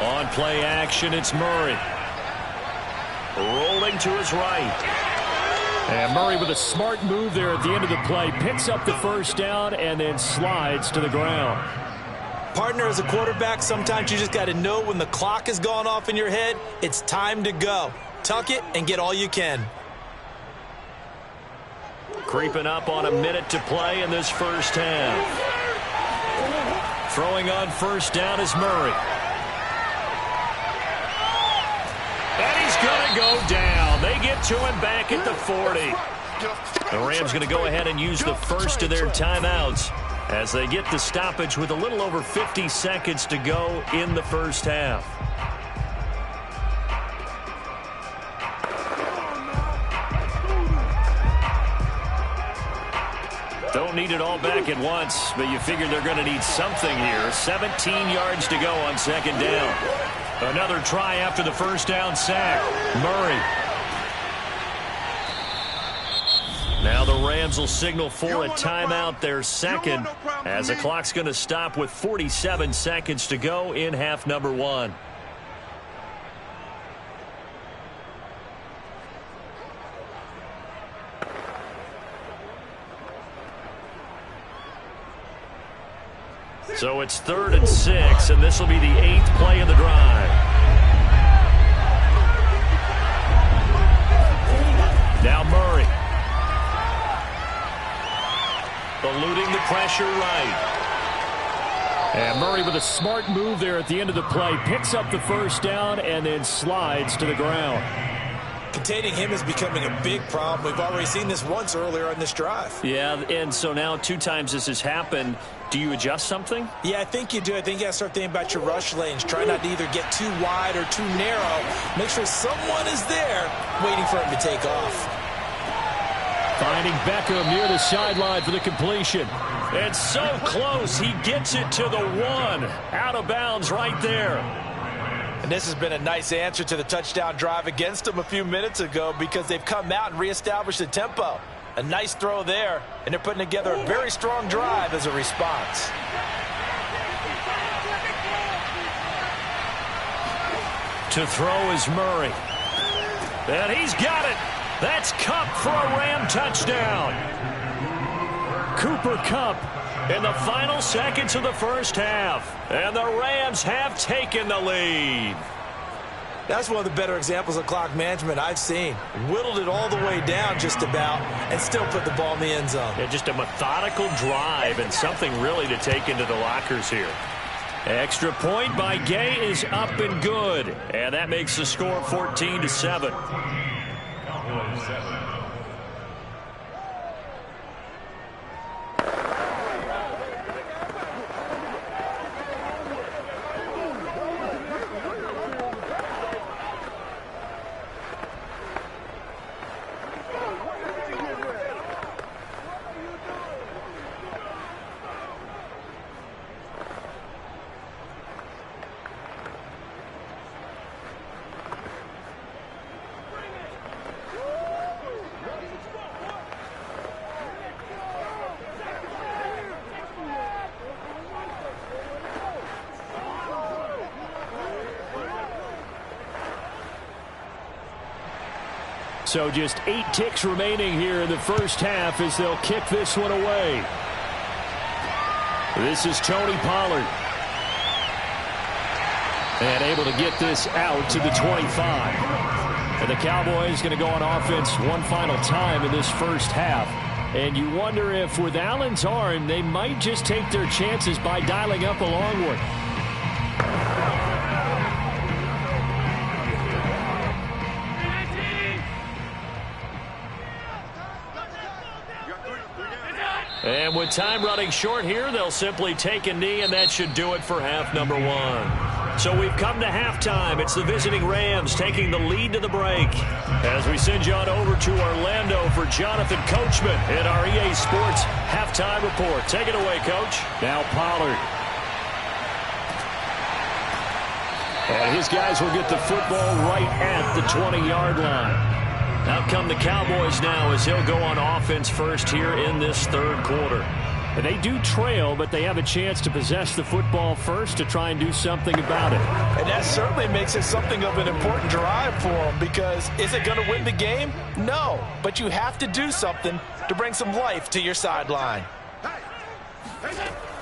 On play action, it's Murray. Rolling to his right. And Murray with a smart move there at the end of the play. Picks up the 1st down and then slides to the ground. Partner, as a quarterback, sometimes you just got to know when the clock has gone off in your head, it's time to go. Tuck it and get all you can. Creeping up on a minute to play in this 1st half. Throwing on 1st down is Murray. And he's going to go down. They get it to him back at the 40. The Rams going to go ahead and use the first of their timeouts as they get the stoppage with a little over 50 seconds to go in the first half. Don't need it all back at once, but you figure they're going to need something here. 17 yards to go on second down. Another try after the first down sack. Murray. Now the Rams will signal for a timeout, their second, as the clock's going to stop with 47 seconds to go in half number one. So it's 3rd and 6, and this will be the 8th play of the drive. Now Murray. Eluding the pressure right. And Murray with a smart move there at the end of the play. Picks up the first down and then slides to the ground. Containing him is becoming a big problem. We've already seen this once earlier on this drive. Yeah, and so now 2 times this has happened. Do you adjust something? Yeah, I think you do. I think you got to start thinking about your rush lanes. Try not to either get too wide or too narrow. Make sure someone is there waiting for him to take off. Finding Beckham near the sideline for the completion. It's so close. He gets it to the 1. Out of bounds right there. And this has been a nice answer to the touchdown drive against them a few minutes ago because they've come out and reestablished the tempo. A nice throw there, and they're putting together a very strong drive as a response. To throw is Murray. And he's got it. That's Kupp for a Ram touchdown. Cooper Kupp in the final seconds of the first half. And the Rams have taken the lead. That's one of the better examples of clock management I've seen. Whittled it all the way down just about and still put the ball in the end zone. Yeah, just a methodical drive and something really to take into the lockers here. Extra point by Gay is up and good. And that makes the score 14-7. Cowboys 7. So just 8 ticks remaining here in the first half as they'll kick this one away. This is Tony Pollard. And able to get this out to the 25. And the Cowboys going to go on offense one final time in this first half. And you wonder if with Allen's arm, they might just take their chances by dialing up a long one. And with time running short here, they'll simply take a knee, and that should do it for half number one. So we've come to halftime. It's the visiting Rams taking the lead to the break. As we send you on over to Orlando for Jonathan Coachman in our EA Sports halftime report. Take it away, Coach. Now Pollard. And his guys will get the football right at the 20-yard line. Out come the Cowboys now as he'll go on offense first here in this third quarter. And they do trail, but they have a chance to possess the football first to try and do something about it. And that certainly makes it something of an important drive for them because is it going to win the game? No, but you have to do something to bring some life to your sideline.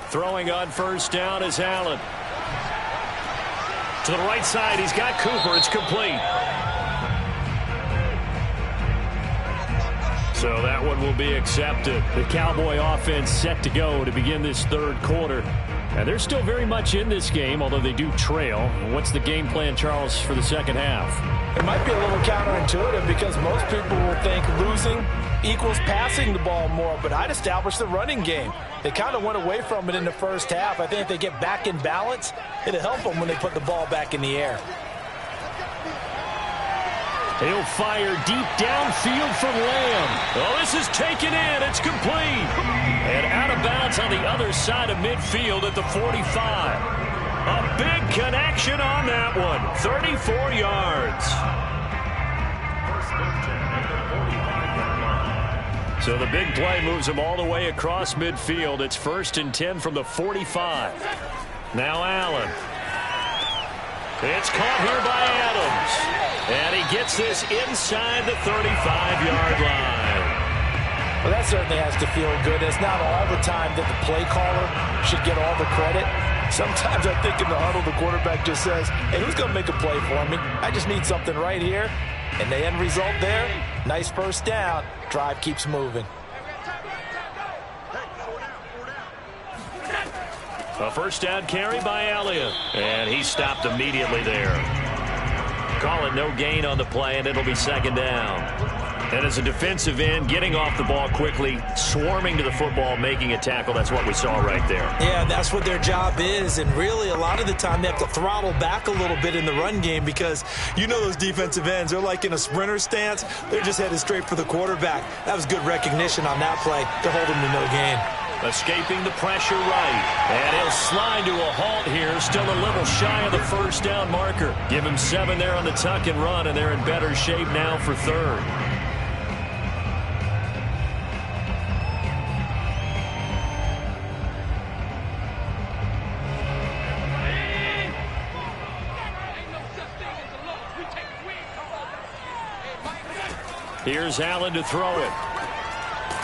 Throwing on first down is Allen. To the right side, he's got Cooper. It's complete. So that one will be accepted. The Cowboy offense set to go to begin this third quarter. And they're still very much in this game, although they do trail. What's the game plan, Charles, for the second half? It might be a little counterintuitive because most people will think losing equals passing the ball more, but I'd establish the running game. They kind of went away from it in the first half. I think if they get back in balance, it'll help them when they put the ball back in the air. He'll fire deep downfield from Lamb. Oh, this is taken in. It's complete. And out of bounds on the other side of midfield at the 45. A big connection on that one. 34 yards. So the big play moves him all the way across midfield. It's 1st and 10 from the 45. Now Allen. It's caught here by Adams. And he gets this inside the 35-yard line. Well, that certainly has to feel good. It's not all the time that the play caller should get all the credit. Sometimes I think in the huddle, the quarterback just says, hey, who's going to make a play for me? I just need something right here. And the end result there, nice first down. Drive keeps moving. A first down carry by Elliott. And he stopped immediately there. Call it no gain on the play, and it'll be 2nd down. And as a defensive end, getting off the ball quickly, swarming to the football, making a tackle, that's what we saw right there. Yeah, that's what their job is, and really a lot of the time they have to throttle back a little bit in the run game because you know those defensive ends, they're like in a sprinter stance. They're just headed straight for the quarterback. That was good recognition on that play to hold them to no gain. Escaping the pressure right. And he'll slide to a halt here. Still a little shy of the first down marker. Give him 7 there on the tuck and run, and they're in better shape now for 3rd. Here's Allen to throw it.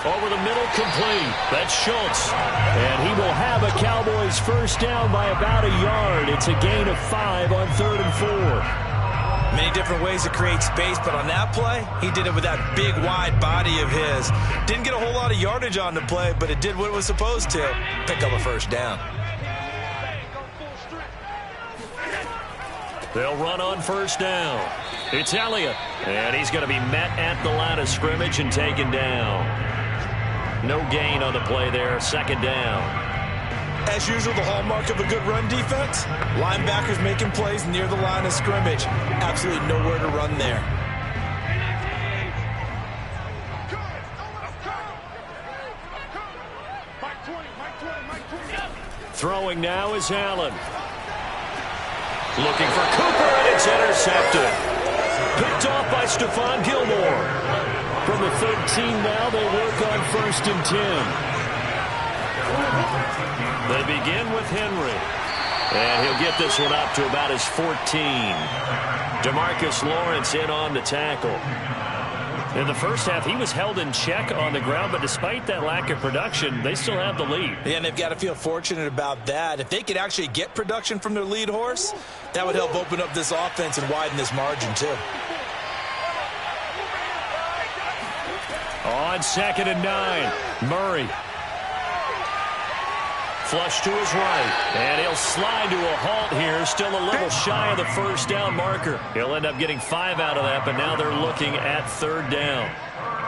Over the middle, complete. That's Schultz. And he will have a Cowboys first down by about a yard. It's a gain of 5 on 3rd and 4. Many different ways to create space, but on that play, he did it with that big, wide body of his. Didn't get a whole lot of yardage on the play, but it did what it was supposed to. Pick up a first down. They'll run on first down. It's Elliott. And he's going to be met at the line of scrimmage and taken down. No gain on the play there. 2nd down. As usual, the hallmark of a good run defense, linebackers making plays near the line of scrimmage. Absolutely nowhere to run there. Throwing now is Allen. Looking for Cooper, and it's intercepted. Picked off by Stephon Gilmore. From the 13 now, they work on 1st and 10. They begin with Henry. And he'll get this one up to about his 14. DeMarcus Lawrence in on the tackle. In the first half, he was held in check on the ground, but despite that lack of production, they still have the lead. Yeah, and they've got to feel fortunate about that. If they could actually get production from their lead horse, that would help open up this offense and widen this margin, too. On 2nd and 9, Murray. Flush to his right, and he'll slide to a halt here. Still a little shy of the first down marker. He'll end up getting 5 out of that, but now they're looking at 3rd down.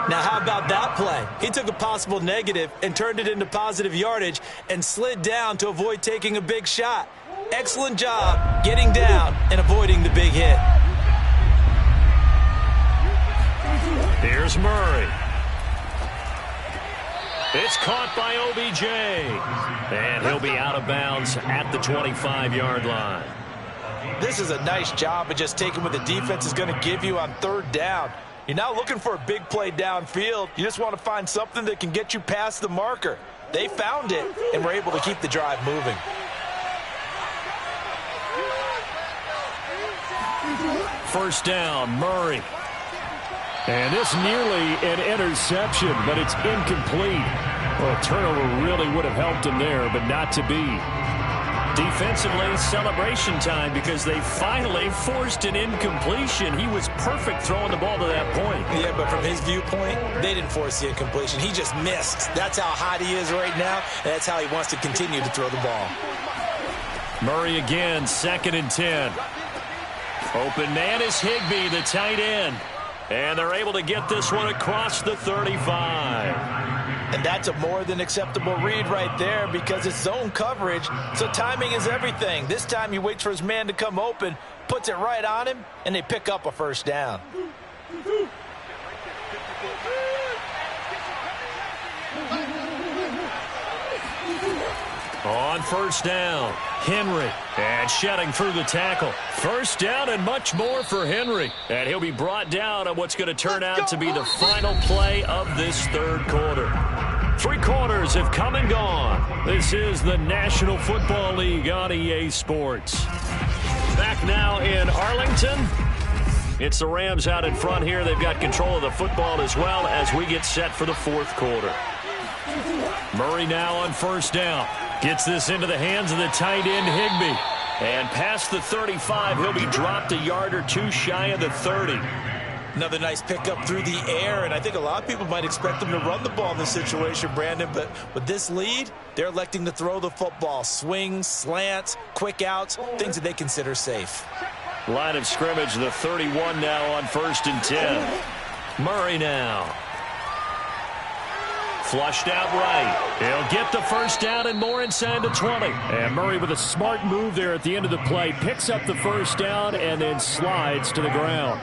Now, how about that play? He took a possible negative and turned it into positive yardage and slid down to avoid taking a big shot. Excellent job getting down and avoiding the big hit. Here's Murray. It's caught by OBJ. And he'll be out of bounds at the 25-yard line. This is a nice job of just taking what the defense is going to give you on 3rd down. You're not looking for a big play downfield. You just want to find something that can get you past the marker. They found it and were able to keep the drive moving. First down, Murray. And this nearly an interception, but it's incomplete. Well, a turnover really would have helped him there, but not to be. Defensively, celebration time because they finally forced an incompletion. He was perfect throwing the ball to that point. Yeah, but from his viewpoint, they didn't force the incompletion. He just missed. That's how hot he is right now, and that's how he wants to continue to throw the ball. Murray again, 2nd and 10. Open man is Higbee, the tight end. And they're able to get this one across the 35. And that's a more than acceptable read right there because it's zone coverage, so timing is everything. This time he waits for his man to come open, puts it right on him, and they pick up a first down. On first down, Henry, and shedding through the tackle. First down and much more for Henry. And he'll be brought down on what's going to turn out to be the final play of this third quarter. 3 quarters have come and gone. This is the National Football League on EA Sports. Back now in Arlington. It's the Rams out in front here. They've got control of the football as well as we get set for the fourth quarter. Murray now on first down. Gets this into the hands of the tight end, Higbee. And past the 35, he'll be dropped a yard or two shy of the 30. Another nice pickup through the air, and I think a lot of people might expect them to run the ball in this situation, Brandon, but with this lead, they're electing to throw the football. Swings, slants, quick outs, things that they consider safe. Line of scrimmage, the 31 now on 1st and 10. Murray now. Flushed out right. He'll get the first down and more inside the 20. And Murray with a smart move there at the end of the play. Picks up the first down and then slides to the ground.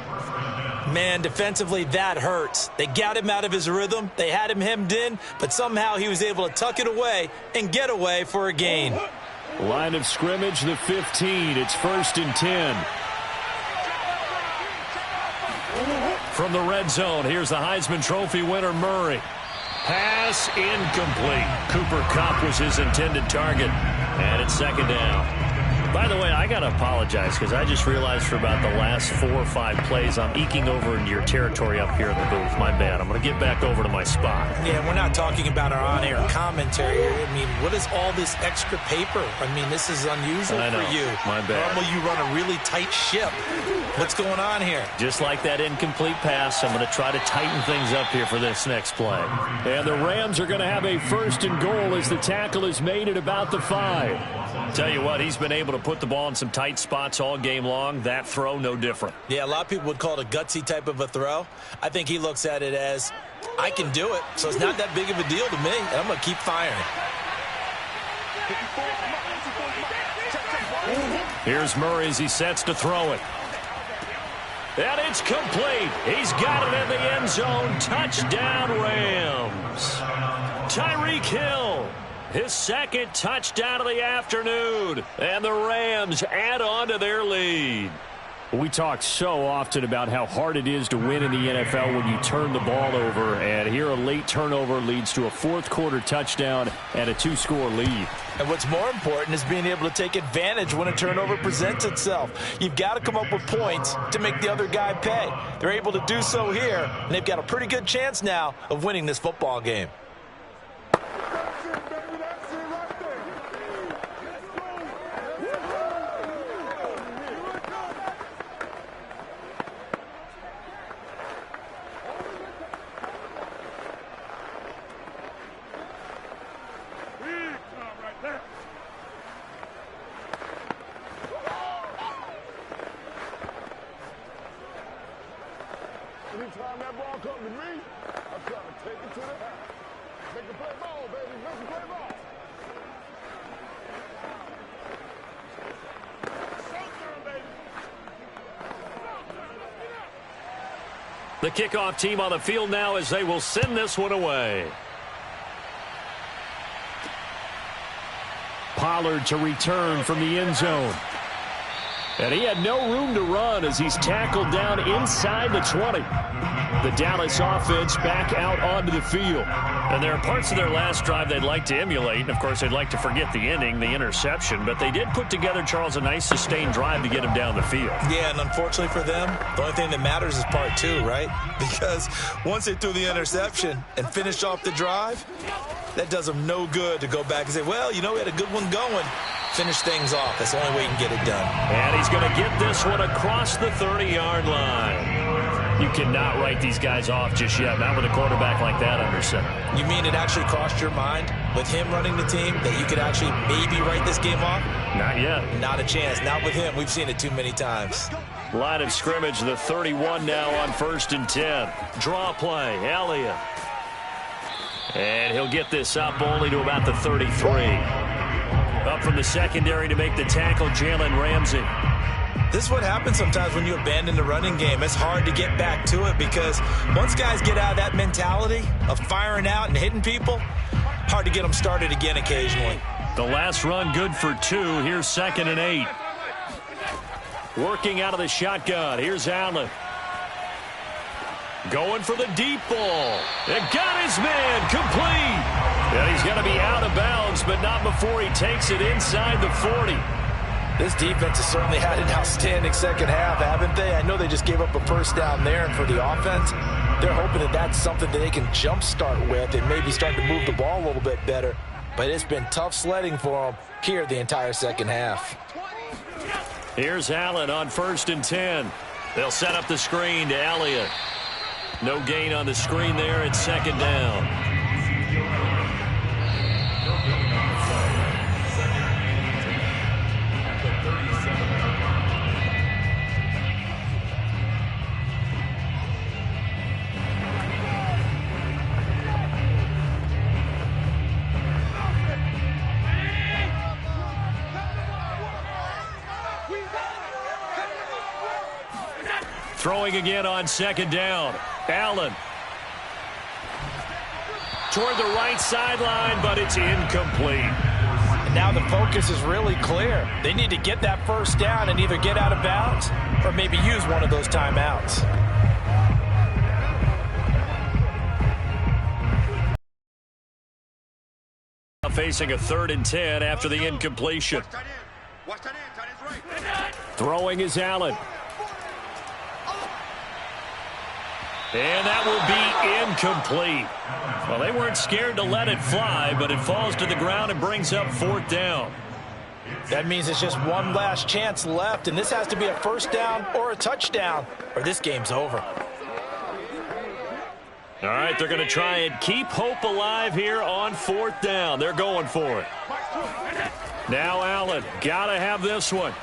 Man, defensively, that hurts. They got him out of his rhythm. They had him hemmed in, but somehow he was able to tuck it away and get away for a gain. Line of scrimmage, the 15. It's 1st and 10. From the red zone, here's the Heisman Trophy winner, Murray. Pass incomplete. Cooper Kupp was his intended target. And it's 2nd down. By the way, I got to apologize because I just realized for about the last 4 or 5 plays, I'm eking over into your territory up here in the booth. My bad. I'm going to get back over to my spot. Yeah, we're not talking about our on-air commentary here. I mean, what is all this extra paper? I mean, this is unusual for you. My bad. Normally you run a really tight ship. What's going on here? Just like that incomplete pass, I'm going to try to tighten things up here for this next play. And the Rams are going to have a 1st and goal as the tackle is made at about the 5. Tell you what, he's been able to put the ball in some tight spots all game long. That throw, no different. Yeah, a lot of people would call it a gutsy type of a throw. I think he looks at it as, I can do it, so it's not that big of a deal to me, and I'm going to keep firing. Here's Murray as he sets to throw it. And it's complete. He's got it in the end zone. Touchdown, Rams. Tyreek Hill, his 2nd touchdown of the afternoon. And the Rams add on to their lead. We talk so often about how hard it is to win in the NFL when you turn the ball over. And here a late turnover leads to a 4th quarter touchdown and a 2-score lead. And what's more important is being able to take advantage when a turnover presents itself. You've got to come up with points to make the other guy pay. They're able to do so here, and they've got a pretty good chance now of winning this football game. Anytime that ball comes to me, I'm trying to take it to the house. Make a play ball, baby. Make a play ball. The kickoff team on the field now as they will send this one away. Pollard to return from the end zone. And he had no room to run as he's tackled down inside the 20. The Dallas offense back out onto the field. And there are parts of their last drive they'd like to emulate. And, of course, they'd like to forget the ending, the interception. But they did put together, Charles, a nice sustained drive to get him down the field. Yeah, and unfortunately for them, the only thing that matters is part 2, right? Because once they threw the interception and finished off the drive, that does them no good to go back and say, well, you know, we had a good one going. Finish things off. That's the only way you can get it done. And he's going to get this one across the 30-yard line. You cannot write these guys off just yet, not with a quarterback like that under center. You mean it actually crossed your mind with him running the team that you could actually maybe write this game off? Not yet. Not a chance. Not with him. We've seen it too many times. Line of scrimmage, the 31 now on 1st and 10. Draw play, Elliott. And he'll get this up only to about the 33. Up from the secondary to make the tackle, Jalen Ramsey. This is what happens sometimes when you abandon the running game. It's hard to get back to it because once guys get out of that mentality of firing out and hitting people, hard to get them started again occasionally. The last run good for 2. Here's 2nd and 8. Working out of the shotgun. Here's Allen. Going for the deep ball. It got his man complete. And he's going to be out of bounds, but not before he takes it inside the 40. This defense has certainly had an outstanding second half, haven't they? I know they just gave up a first down there, and for the offense, they're hoping that that's something that they can jumpstart with and maybe start to move the ball a little bit better. But it's been tough sledding for them here the entire second half. Here's Allen on 1st and 10. They'll set up the screen to Elliott. No gain on the screen there. It's 2nd down. Throwing again on 2nd down. Allen. Toward the right sideline, but it's incomplete. And now the focus is really clear. They need to get that first down and either get out of bounds or maybe use one of those timeouts. Facing a 3rd and 10 after the incompletion. Throwing is Allen. And that will be incomplete. Well, they weren't scared to let it fly, but it falls to the ground and brings up 4th down. That means it's just one last chance left, and this has to be a first down or a touchdown, or this game's over. All right, they're going to try and keep hope alive here on 4th down. They're going for it. Now Allen, got to have this one.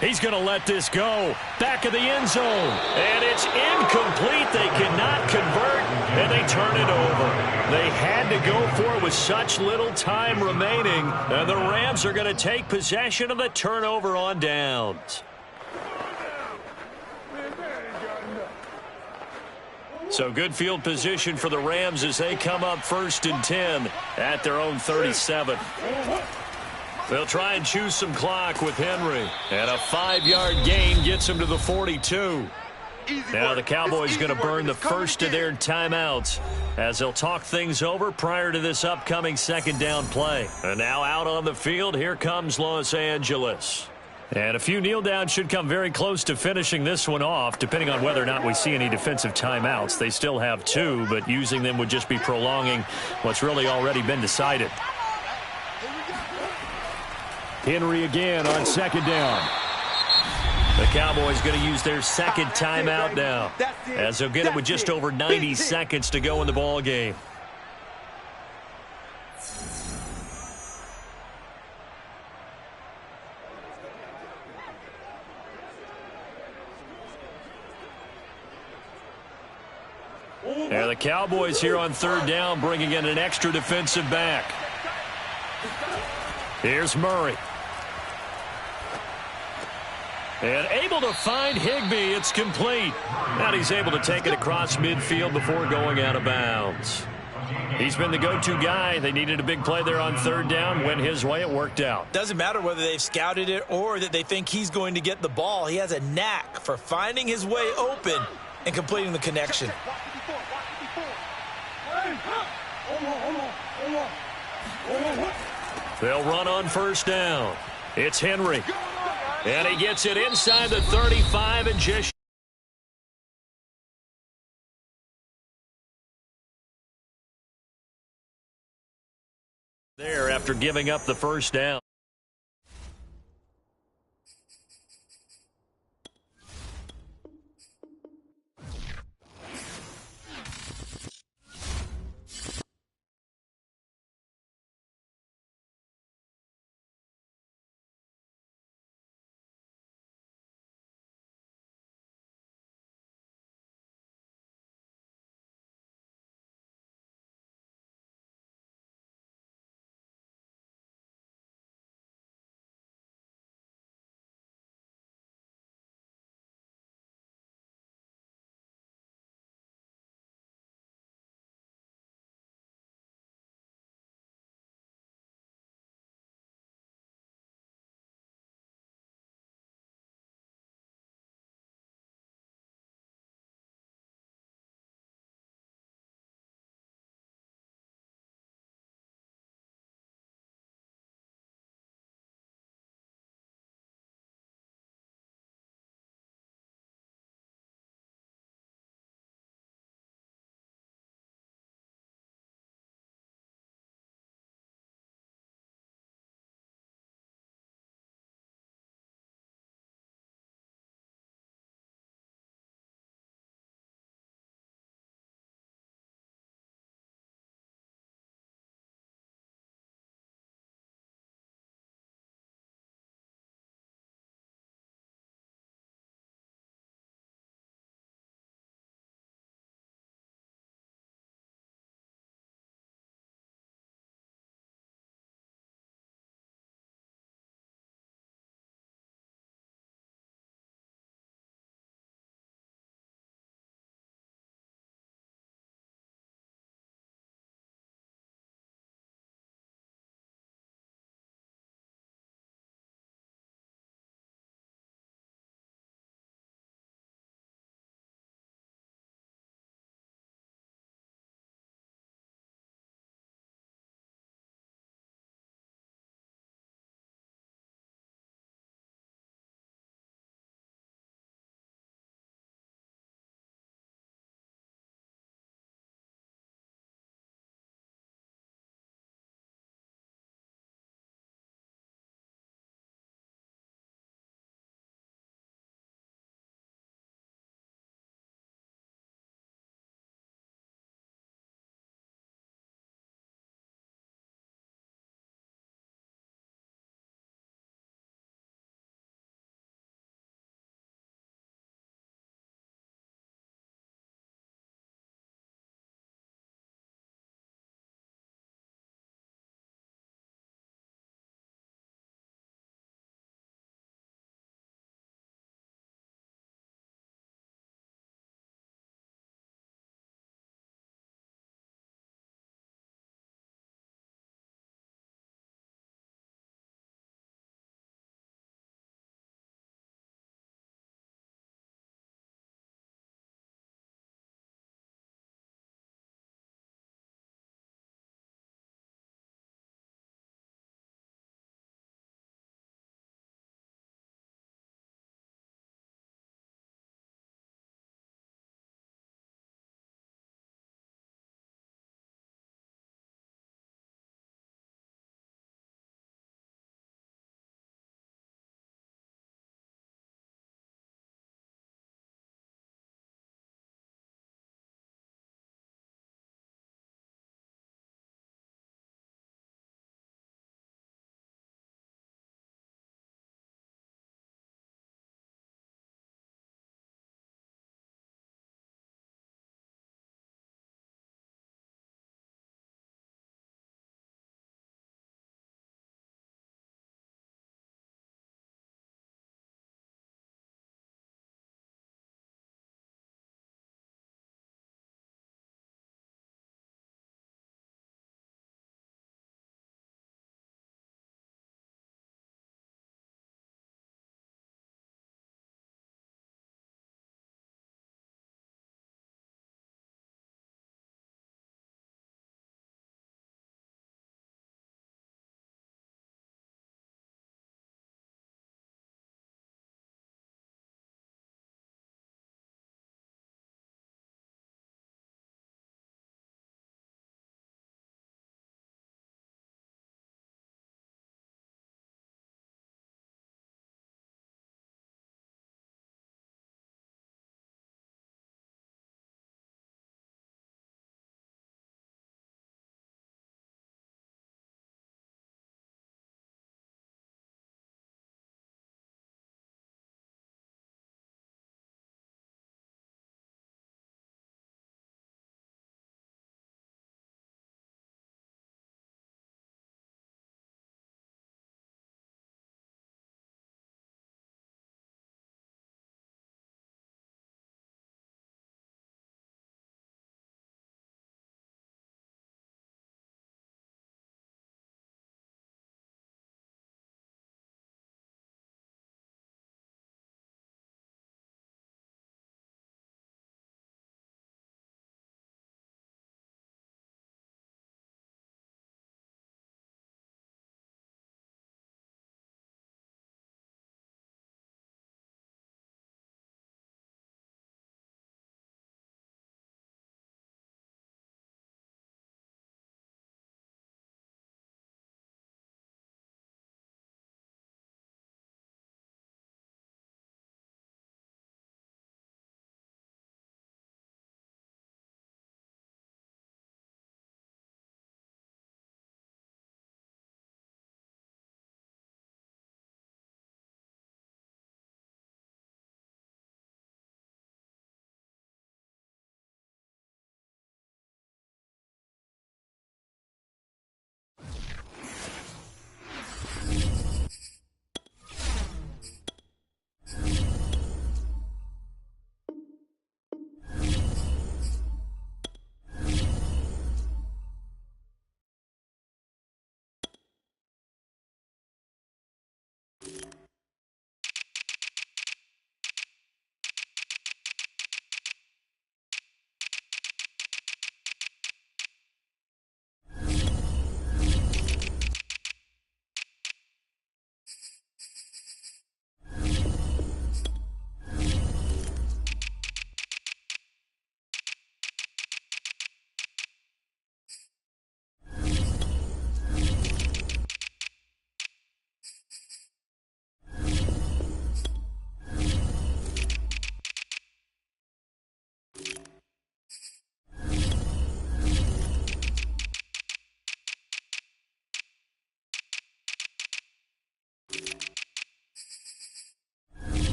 He's going to let this go. Back of the end zone. And it's incomplete. They cannot convert, and they turn it over. They had to go for it with such little time remaining. And the Rams are going to take possession of the turnover on downs. So good field position for the Rams as they come up 1st and 10 at their own 37. They'll try and choose some clock with Henry. And a 5-yard gain gets him to the 42. Now the Cowboys going to burn the first of their timeouts as they'll talk things over prior to this upcoming 2nd down play. And now out on the field, here comes Los Angeles. And a few kneel downs should come very close to finishing this one off, depending on whether or not we see any defensive timeouts. They still have 2, but using them would just be prolonging what's really already been decided. Henry again on 2nd down. The Cowboys going to use their 2nd timeout now, as they'll get it with just over 90 seconds to go in the ball game. And the Cowboys here on 3rd down, bringing in an extra defensive back. Here's Murray. And able to find Higbee. It's complete. And he's able to take it across midfield before going out of bounds. He's been the go-to guy. They needed a big play there on 3rd down. Went his way. It worked out. Doesn't matter whether they've scouted it or that they think he's going to get the ball. He has a knack for finding his way open and completing the connection. They'll run on 1st down. It's Henry. And he gets it inside the 35 and just there after giving up the 1st down.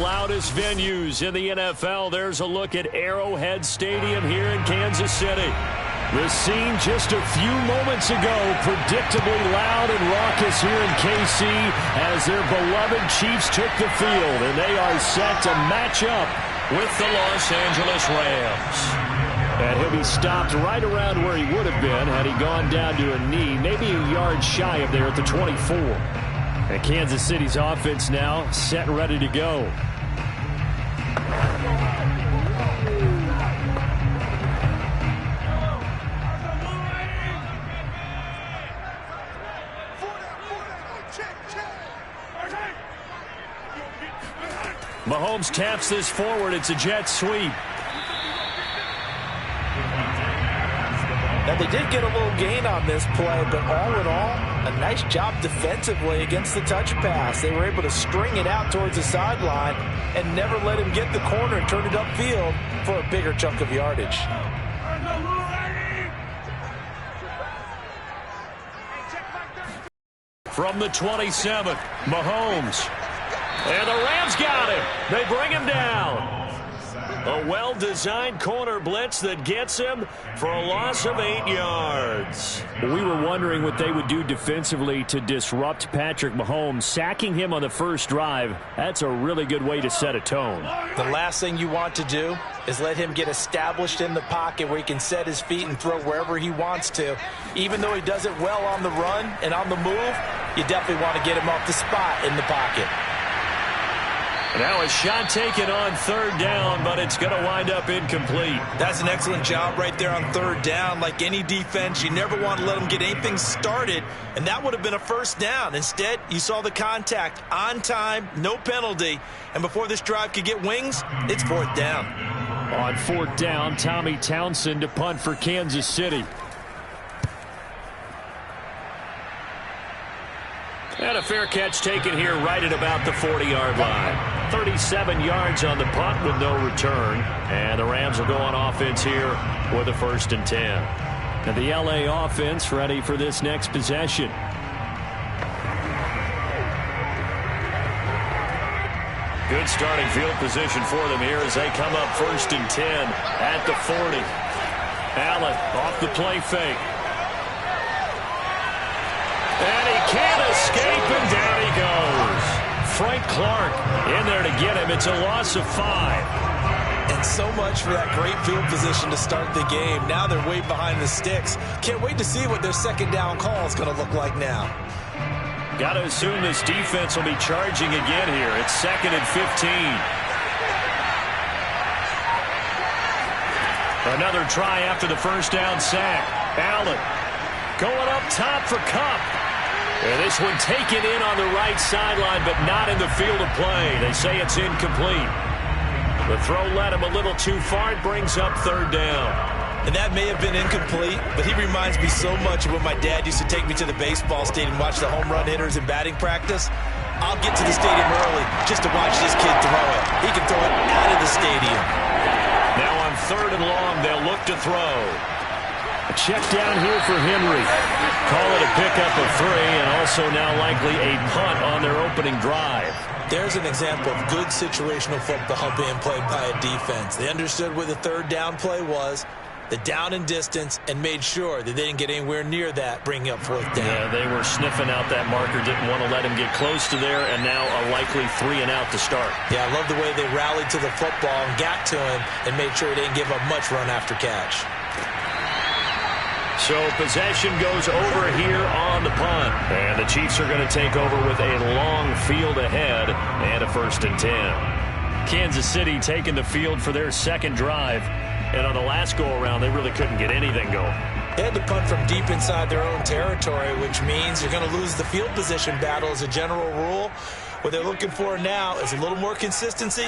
loudest venues in the NFL. There's a look at Arrowhead Stadium here in Kansas City. The scene just a few moments ago, predictably loud and raucous here in KC as their beloved Chiefs took the field, and they are set to match up with the Los Angeles Rams. And he'll be stopped right around where he would have been had he gone down to a knee, maybe a yard shy of there at the 24. And Kansas City's offense now set and ready to go. Mahomes taps this forward. It's a jet sweep. Now, they did get a little gain on this play, but all in all, a nice job defensively against the touch pass. They were able to string it out towards the sideline and never let him get the corner and turn it upfield for a bigger chunk of yardage. From the 27, Mahomes. And the Rams got him. They bring him down. A well-designed corner blitz that gets him for a loss of 8 yards. We were wondering what they would do defensively to disrupt Patrick Mahomes. Sacking him on the first drive, that's a really good way to set a tone. The last thing you want to do is let him get established in the pocket where he can set his feet and throw wherever he wants to. Even though he does it well on the run and on the move, you definitely want to get him off the spot in the pocket. Now a shot taken on third down, but it's going to wind up incomplete. That's an excellent job right there on third down. Like any defense, you never want to let them get anything started, and that would have been a first down. Instead, you saw the contact on time, no penalty, and before this drive could get wings, it's fourth down. On fourth down, Tommy Townsend to punt for Kansas City. And a fair catch taken here right at about the 40-yard line. 37 yards on the punt with no return. And the Rams will go on offense here with a 1st and 10. And the LA offense ready for this next possession. Good starting field position for them here as they come up 1st and 10 at the 40. Allen off the play fake. And he can't escape, and down he goes. Frank Clark in there to get him. It's a loss of 5. And so much for that great field position to start the game. Now they're way behind the sticks. Can't wait to see what their second down call is going to look like now. Got to assume this defense will be charging again here. It's 2nd and 15. Another try after the first down sack. Allen going up top for Kupp. And this one taken in on the right sideline, but not in the field of play. They say it's incomplete. The throw led him a little too far. It brings up 3rd down. And that may have been incomplete, but he reminds me so much of when my dad used to take me to the baseball stadium and watch the home run hitters in batting practice. I'll get to the stadium early just to watch this kid throw it. He can throw it out of the stadium. Now on 3rd and long, they'll look to throw. A check down here for Henry. Call it a pickup of 3, and also now likely a punt on their opening drive. There's an example of good situational football being played by a defense. They understood where the 3rd down play was, the down and distance, and made sure that they didn't get anywhere near that, bringing up 4th down. Yeah, they were sniffing out that marker, didn't want to let him get close to there, and now a likely 3 and out to start. Yeah, I love the way they rallied to the football and got to him and made sure he didn't give up much run after catch. So possession goes over here on the punt. And the Chiefs are going to take over with a long field ahead and a 1st and 10. Kansas City taking the field for their second drive. And on the last go-around, they really couldn't get anything going. They had to punt from deep inside their own territory, which means you're going to lose the field position battle as a general rule. What they're looking for now is a little more consistency,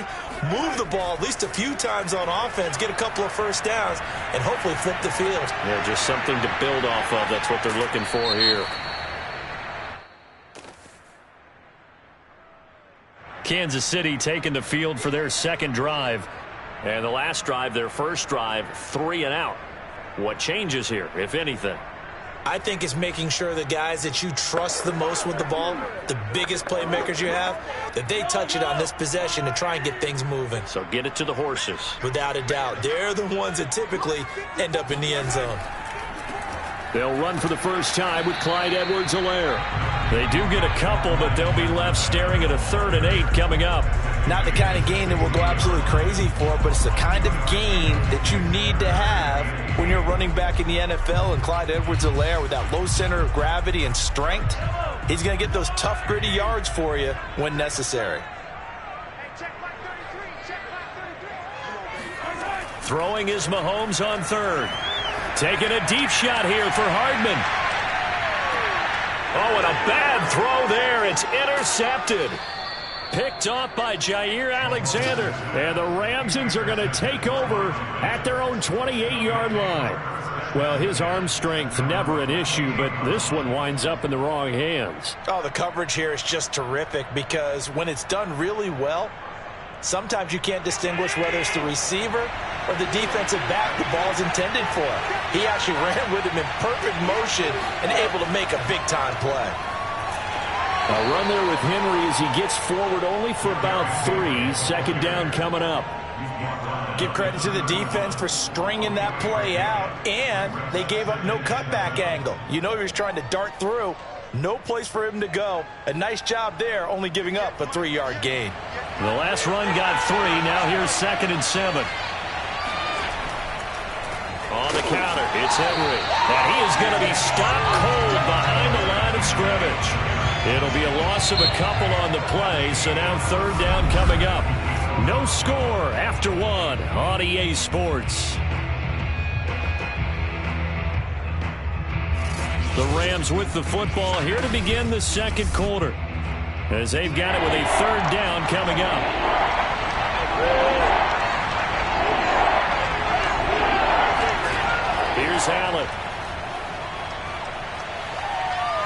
move the ball at least a few times on offense, get a couple of first downs, and hopefully flip the field. Yeah, just something to build off of. That's what they're looking for here. Kansas City taking the field for their second drive. And the last drive, their first drive, 3 and out. What changes here, if anything? I think it's making sure the guys that you trust the most with the ball, the biggest playmakers you have, that they touch it on this possession to try and get things moving. So get it to the horses. Without a doubt. They're the ones that typically end up in the end zone. They'll run for the first time with Clyde Edwards-Helaire. They do get a couple, but they'll be left staring at a 3rd and 8 coming up. Not the kind of game that we'll go absolutely crazy for, but it's the kind of game that you need to have when you're running back in the NFL. And Clyde Edwards-Helaire, with that low center of gravity and strength, he's going to get those tough, gritty yards for you when necessary. Throwing is Mahomes on 3rd. Taking a deep shot here for Hardman. Oh, and a bad throw there. It's intercepted. Picked off by Jair Alexander. And the Ramsons are going to take over at their own 28-yard line. Well, his arm strength never an issue, but this one winds up in the wrong hands. Oh, the coverage here is just terrific because when it's done really well, sometimes you can't distinguish whether it's the receiver or the defensive back the ball's intended for. He actually ran with him in perfect motion and able to make a big-time play. A run there with Henry as he gets forward only for about 3. 2nd down coming up. Give credit to the defense for stringing that play out, and they gave up no cutback angle. You know he was trying to dart through. No place for him to go. A nice job there, only giving up a 3-yard gain. The last run got 3. Now here's 2nd and 7. On the counter, it's Henry. And he is going to be stopped cold behind the line of scrimmage. It'll be a loss of a couple on the play, so now 3rd down coming up. No score after 1 on EA Sports. The Rams with the football here to begin the 2nd quarter, as they've got it with a 3rd down coming up. Here's Allen.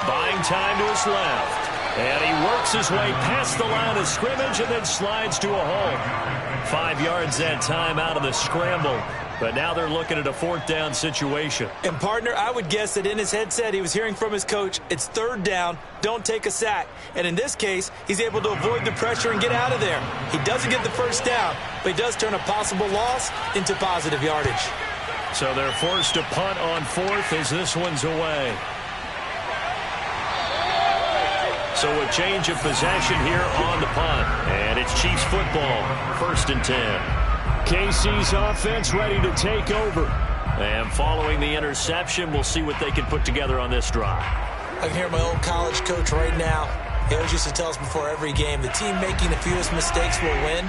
Buying time to his left. And he works his way past the line of scrimmage and then slides to a hole. 5 yards that time out of the scramble. But now they're looking at a 4th down situation. And, partner, I would guess that in his headset he was hearing from his coach, it's 3rd down, don't take a sack. And in this case, he's able to avoid the pressure and get out of there. He doesn't get the 1st down, but he does turn a possible loss into positive yardage. So they're forced to punt on 4th as this one's away. So a change of possession here on the punt. And it's Chiefs football, 1st and 10. KC's offense ready to take over. And following the interception, we'll see what they can put together on this drive. I can hear my old college coach right now. He always used to tell us before every game, the team making the fewest mistakes will win.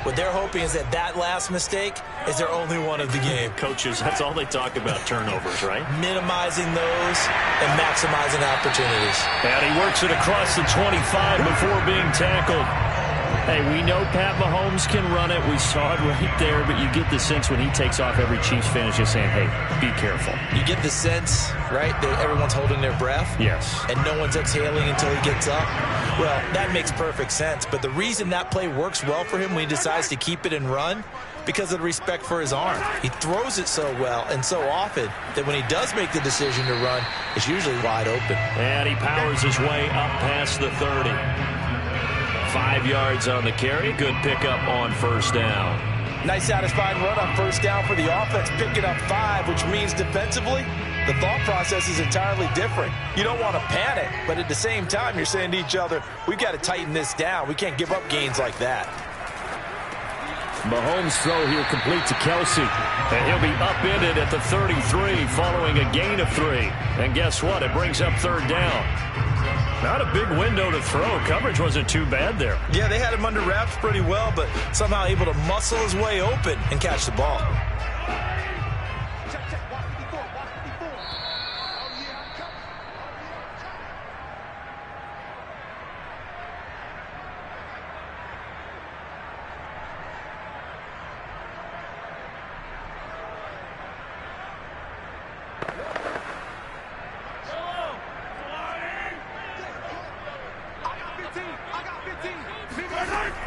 What they're hoping is that last mistake is their only one of the game. Coaches, that's all they talk about, turnovers, right? Minimizing those and maximizing opportunities. And he works it across the 25 before being tackled. Hey, we know Pat Mahomes can run it. We saw it right there, but you get the sense when he takes off, every Chiefs fan is just saying, hey, be careful. You get the sense, right, that everyone's holding their breath? Yes. And no one's exhaling until he gets up? Well, that makes perfect sense. But the reason that play works well for him when he decides to keep it and run, because of the respect for his arm. He throws it so well and so often that when he does make the decision to run, it's usually wide open. And he powers his way up past the 30. 5 yards on the carry. Good pickup on 1st down. Nice satisfying run on 1st down for the offense, picking up 5, which means defensively, the thought process is entirely different. You don't want to panic, but at the same time, you're saying to each other, we've got to tighten this down. We can't give up gains like that. Mahomes' throw here complete to Kelsey. And he'll be upended at the 33 following a gain of 3. And guess what? It brings up 3rd down. Not a big window to throw. Coverage wasn't too bad there. Yeah, they had him under wraps pretty well, but somehow able to muscle his way open and catch the ball.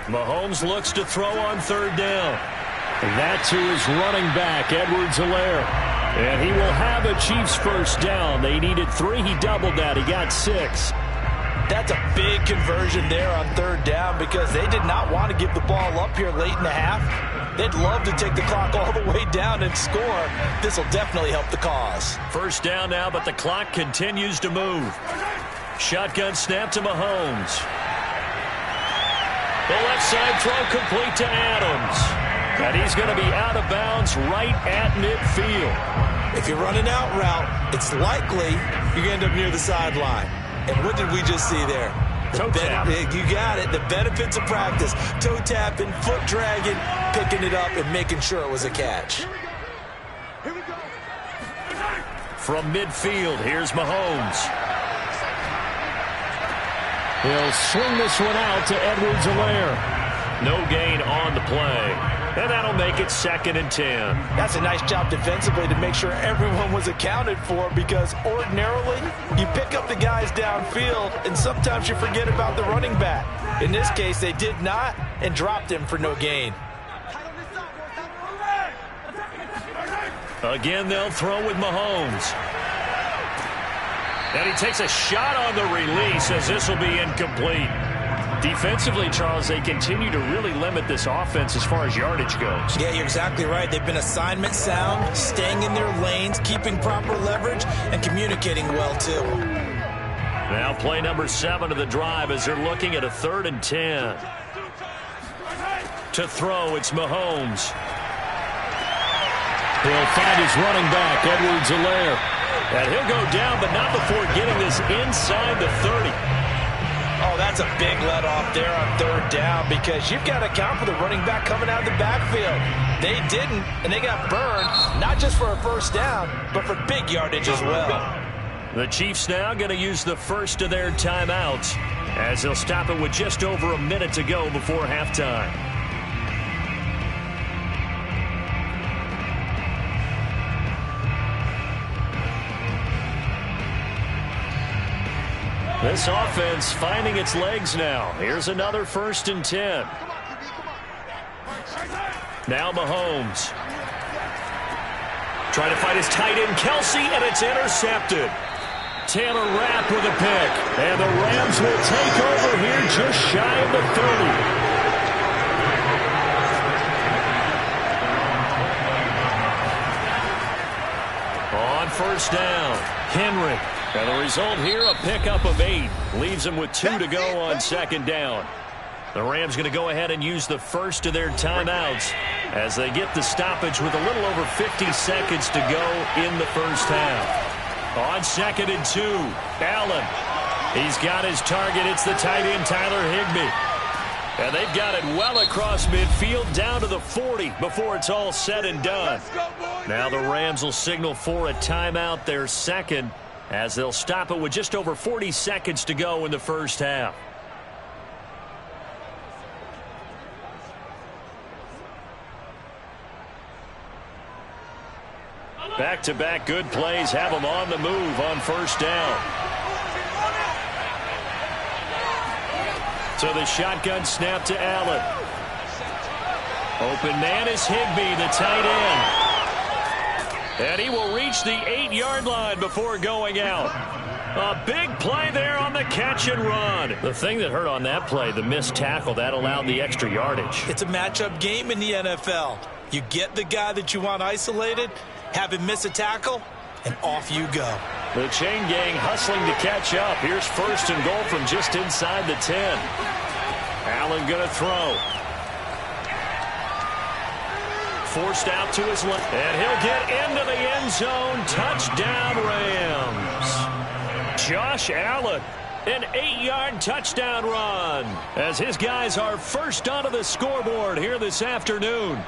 Mahomes looks to throw on 3rd down. And that to his running back, Edwards-Helaire. And he will have a Chiefs first down. They needed 3. He doubled that. He got 6. That's a big conversion there on 3rd down because they did not want to give the ball up here late in the half. They'd love to take the clock all the way down and score. This will definitely help the cause. First down now, but the clock continues to move. Shotgun snap to Mahomes. The left side throw complete to Adams. And he's going to be out of bounds right at midfield. If you're running out route, it's likely you're going to end up near the sideline. And what did we just see there? Toe tap. You got it. The benefits of practice. Toe tapping, foot dragging, picking it up, and making sure it was a catch. Here we go. From midfield, here's Mahomes. He'll swing this one out to Edwards-Helaire. No gain on the play. And that'll make it 2nd and 10. That's a nice job defensively to make sure everyone was accounted for because ordinarily you pick up the guys downfield and sometimes you forget about the running back. In this case, they did not and dropped him for no gain. Again, they'll throw with Mahomes. And he takes a shot on the release as this will be incomplete. Defensively, Charles, they continue to really limit this offense as far as yardage goes. Yeah, you're exactly right. They've been assignment sound, staying in their lanes, keeping proper leverage, and communicating well, too. Now play number 7 of the drive as they're looking at a 3rd and 10. To throw, it's Mahomes. He'll find his running back, Edwards-Helaire. And he'll go down, but not before getting this inside the 30. Oh, that's a big let off there on 3rd down because you've got to account for the running back coming out of the backfield. They didn't, and they got burned, not just for a first down, but for big yardage as well. The Chiefs now going to use the first of their timeouts as they'll stop it with just over a minute to go before halftime. This offense finding its legs now. Here's another 1st and 10. Now Mahomes. Trying to find his tight end, Kelsey, and it's intercepted. Taylor Rapp with a pick. And the Rams will take over here just shy of the 30. On 1st down, Henry. And the result here, a pickup of 8. Leaves them with 2 to go on 2nd down. The Rams going to go ahead and use the first of their timeouts as they get the stoppage with a little over 50 seconds to go in the first half. On 2nd and 2, Allen. He's got his target. It's the tight end, Tyler Higbee. And they've got it well across midfield down to the 40 before it's all said and done. Now the Rams will signal for a timeout, their 2nd, as they'll stop it with just over 40 seconds to go in the first half. Back-to-back good plays have them on the move on 1st down. So the shotgun snap to Allen. Open man is Higbee, the tight end. And he will reach the 8-yard line before going out. A big play there on the catch and run. The thing that hurt on that play, the missed tackle, that allowed the extra yardage. It's a matchup game in the NFL. You get the guy that you want isolated, have him miss a tackle, and off you go. The chain gang hustling to catch up. Here's 1st and goal from just inside the 10. Allen going to throw. Forced out to his left. And he'll get into the end zone. Touchdown, Rams. Josh Allen, an 8-yard touchdown run as his guys are first onto the scoreboard here this afternoon.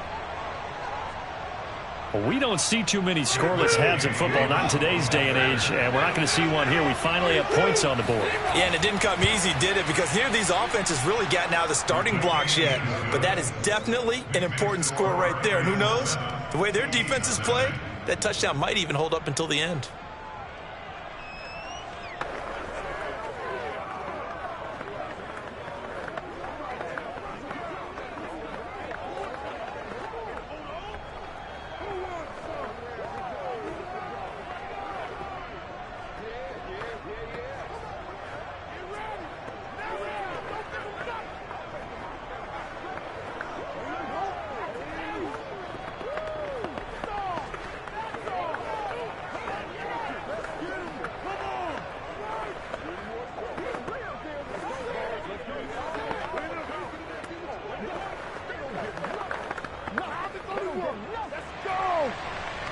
We don't see too many scoreless halves in football, not in today's day and age, and we're not going to see one here. We finally have points on the board. Yeah, and it didn't come easy, did it? Because neither of these offenses really gotten out of the starting blocks yet. But that is definitely an important score right there. And who knows? The way their defense is played, that touchdown might even hold up until the end.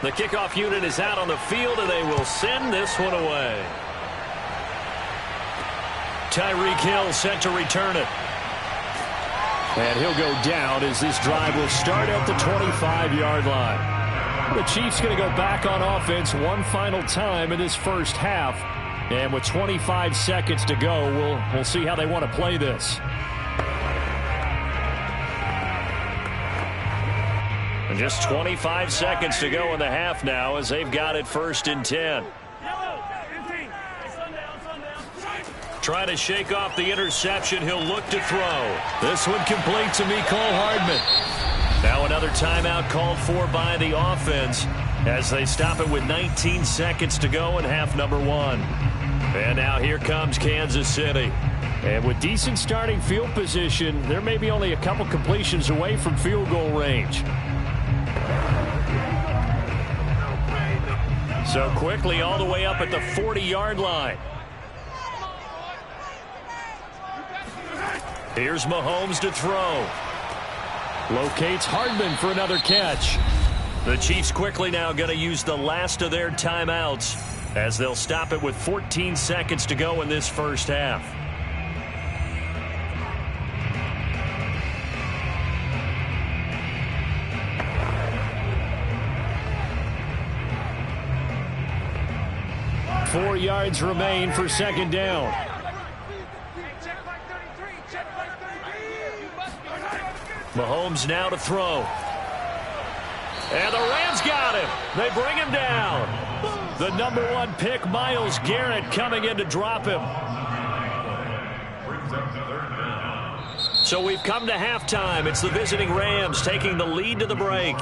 The kickoff unit is out on the field, and they will send this one away. Tyreek Hill set to return it. And he'll go down as this drive will start at the 25-yard line. The Chiefs going to go back on offense one final time in this first half. And with 25 seconds to go, we'll see how they want to play this. And just 25 seconds to go in the half now as they've got it 1st and 10. Trying to shake off the interception. He'll look to throw. This one complete to Mecole Hardman. Now another timeout called for by the offense as they stop it with 19 seconds to go in half number 1. And now here comes Kansas City. And with decent starting field position, they're maybe only a couple completions away from field goal range. So quickly all the way up at the 40-yard line. Here's Mahomes to throw. Locates Hardman for another catch. The Chiefs quickly now going to use the last of their timeouts as they'll stop it with 14 seconds to go in this first half. Four yards remain for second down. Mahomes now to throw. And the Rams got him. They bring him down. The #1 pick, Myles Garrett, coming in to drop him. So we've come to halftime. It's the visiting Rams taking the lead to the break.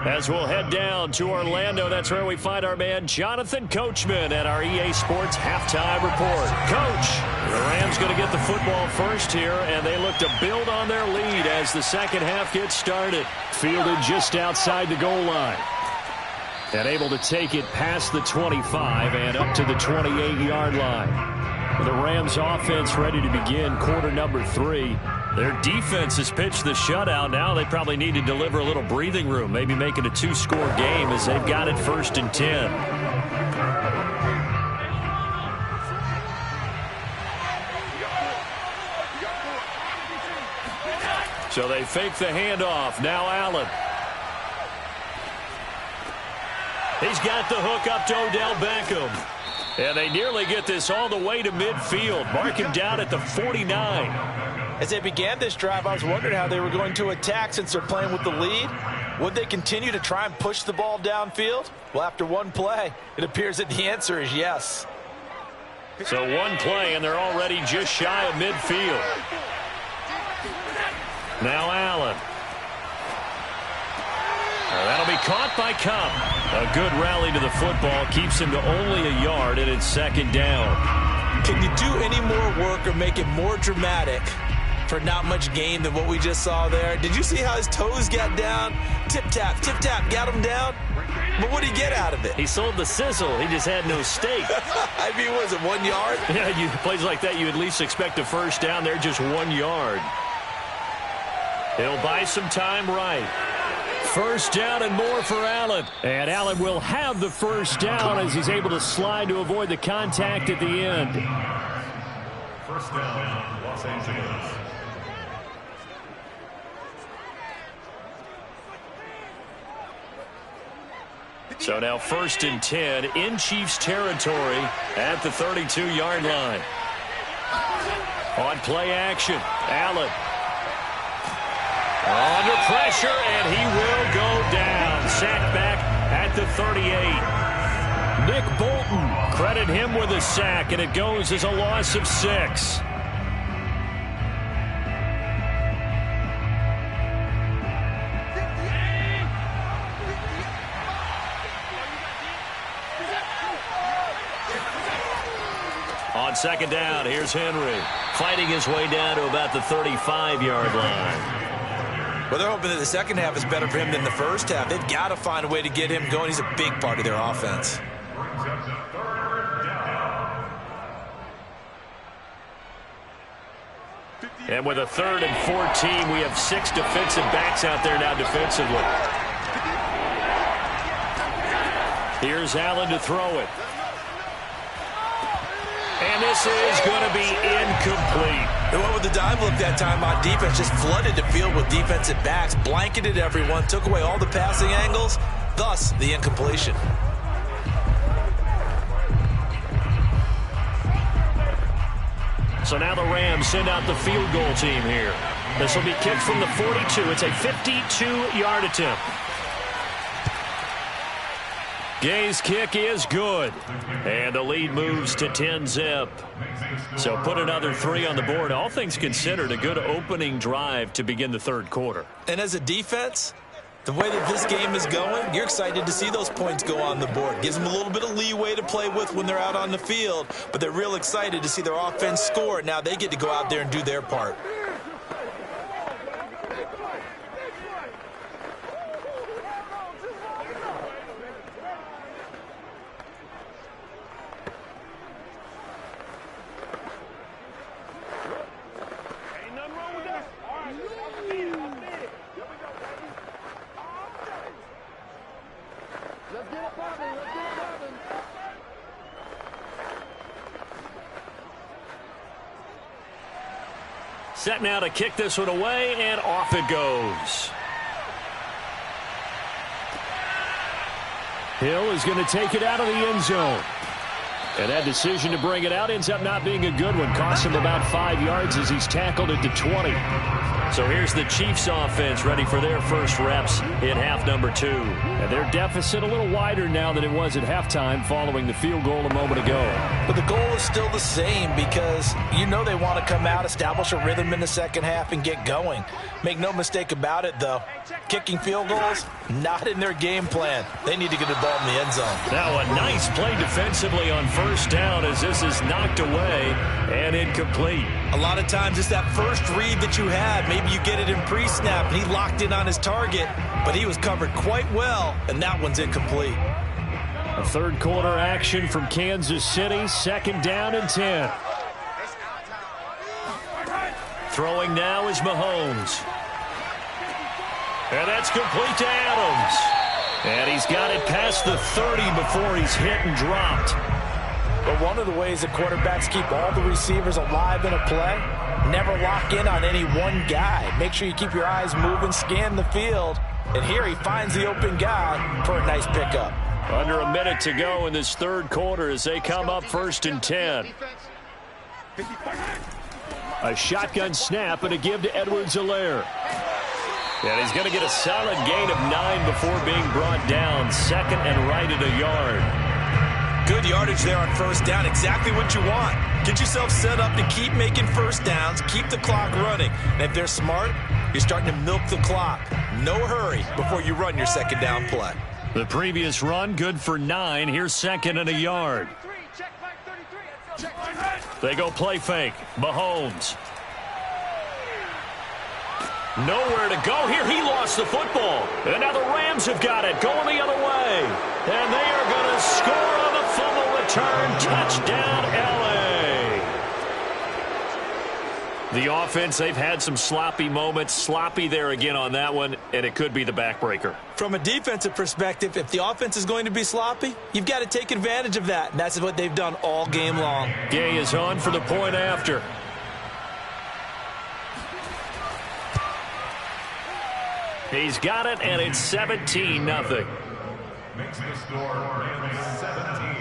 As we'll head down to Orlando, that's where we find our man Jonathan Coachman at our EA Sports Halftime Report. Coach, the Rams going to get the football first here, and they look to build on their lead as the second half gets started. Fielded just outside the goal line. And able to take it past the 25 and up to the 28-yard line. The Rams offense ready to begin quarter number 3. Their defense has pitched the shutout. Now they probably need to deliver a little breathing room, maybe make it a 2-score game as they've got it 1st and 10. So they fake the handoff. Now Allen. He's got the hook up to Odell Beckham. And they nearly get this all the way to midfield. Mark him down at the 49. As they began this drive, I was wondering how they were going to attack since they're playing with the lead. Would they continue to try and push the ball downfield? Well, after one play, it appears that the answer is yes. So one play, and they're already just shy of midfield. Now Allen. That'll be caught by Cup. A good rally to the football keeps him to only a yard, and it's second down. Can you do any more work or make it more dramatic for not much gain than what we just saw there? Did you see how his toes got down? Tip-tap, got him down. But what did he get out of it? He sold the sizzle. He just had no steak. I mean, was it 1 yard? Yeah, plays like that, you at least expect a first down. They're just 1 yard. He'll buy some time right. First down and more for Allen. And Allen will have the first down as he's able to slide to avoid the contact at the end. First down, Los Angeles. So now 1st and 10 in Chiefs territory at the 32-yard line. On play action, Allen. Under pressure, and he will go down. Sacked back at the 38. Nick Bolton, credit him with a sack, and it goes as a loss of 6. On second down, here's Henry. Fighting his way down to about the 35-yard line. Well, they're hoping that the second half is better for him than the first half. They've got to find a way to get him going. He's a big part of their offense. And with a 3rd and 14, we have 6 defensive backs out there now defensively. Here's Allen to throw it. And this is going to be incomplete. They went with the dime look that time on defense, just flooded the field with defensive backs, blanketed everyone, took away all the passing angles, thus the incompletion. So now the Rams send out the field goal team here. This will be kicked from the 42. It's a 52-yard attempt. Gay's kick is good. And the lead moves to 10-zip. So put another 3 on the board. All things considered, a good opening drive to begin the third quarter. And as a defense, the way that this game is going, you're excited to see those points go on the board. Gives them a little bit of leeway to play with when they're out on the field, but they're real excited to see their offense score. Now they get to go out there and do their part. Set now to kick this one away, and off it goes. Hill is going to take it out of the end zone. And that decision to bring it out ends up not being a good one. Costs him about 5 yards as he's tackled it to 20. So here's the Chiefs offense ready for their first reps in half number 2. And their deficit a little wider now than it was at halftime following the field goal a moment ago. But the goal is still the same because you know they want to come out, establish a rhythm in the second half, and get going. Make no mistake about it, though. Kicking field goals, not in their game plan. They need to get the ball in the end zone. Now a nice play defensively on first down as this is knocked away and incomplete. A lot of times it's that first read that you had. Maybe you get it in pre-snap, and he locked in on his target, but he was covered quite well, and that one's incomplete. A third quarter action from Kansas City, 2nd down and 10. Throwing now is Mahomes. And that's complete to Adams. And he's got it past the 30 before he's hit and dropped. But one of the ways that quarterbacks keep all the receivers alive in a play, never lock in on any one guy. Make sure you keep your eyes moving, scan the field. And here he finds the open guy for a nice pickup. Under a minute to go in this third quarter as they come up 1st and 10. A shotgun snap and a give to Edwards-Helaire. And he's going to get a solid gain of 9 before being brought down. 2nd and right at a yard. Good yardage there on first down. Exactly what you want. Get yourself set up to keep making first downs. Keep the clock running. And if they're smart, you're starting to milk the clock. No hurry before you run your second down play. The previous run, good for 9. Here's 2nd and a yard. They go play fake. Mahomes. Nowhere to go here. He lost the football. And now the Rams have got it. Going the other way. And they are going to score on the fumble return. Touchdown, L.A. The offense, they've had some sloppy moments. Sloppy there again on that one, and it could be the backbreaker. From a defensive perspective, if the offense is going to be sloppy, you've got to take advantage of that. And that's what they've done all game long. Gay is on for the point after. He's got it, and it's 17-0. Makes the score Rams 17.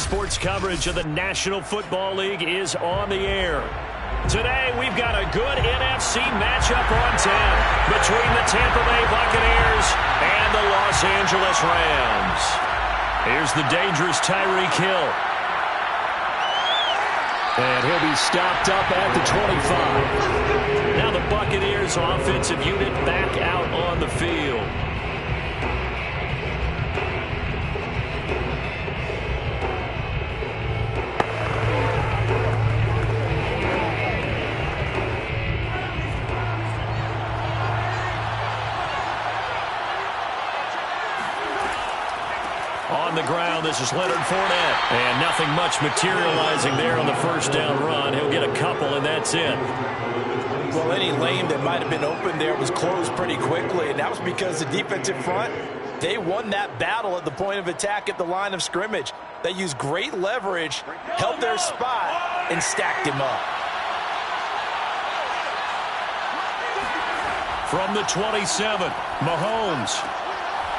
Sports coverage of the National Football League is on the air. Today, we've got a good NFC matchup on tap between the Tampa Bay Buccaneers and the Los Angeles Rams. Here's the dangerous Tyreek Hill. And he'll be stopped up at the 25. Now the Buccaneers offensive unit back out on the field. the ground. This is Leonard Fournette. And nothing much materializing there on the first down run. He'll get a couple, and that's it. Well, any lane that might have been open there was closed pretty quickly, and that was because the defensive front, they won that battle at the point of attack at the line of scrimmage. They used great leverage, held their spot, and stacked him up. From the 27, Mahomes.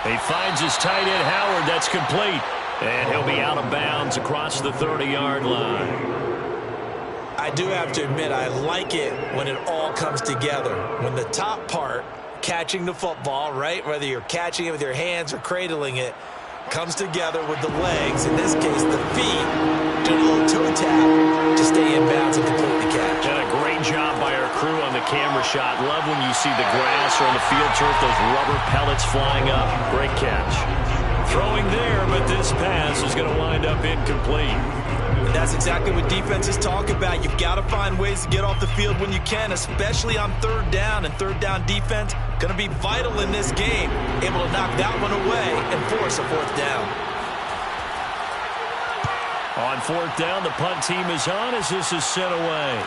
He finds his tight end, Howard. That's complete. And he'll be out of bounds across the 30-yard line. I do have to admit, I like it when it all comes together. When the top part, catching the football, right, whether you're catching it with your hands or cradling it, comes together with the legs, in this case the feet, doing a little toe tap to stay in bounds and complete the catch. And a great job by our crew on the camera shot. Love when you see the grass or on the field turf, those rubber pellets flying up. Great catch. Throwing there, but this pass is going to wind up incomplete. And that's exactly what defenses talk about. You've got to find ways to get off the field when you can, especially on third down. And third down defense going to be vital in this game. Able to knock that one away and force a fourth down. On fourth down, the punt team is on as this is sent away.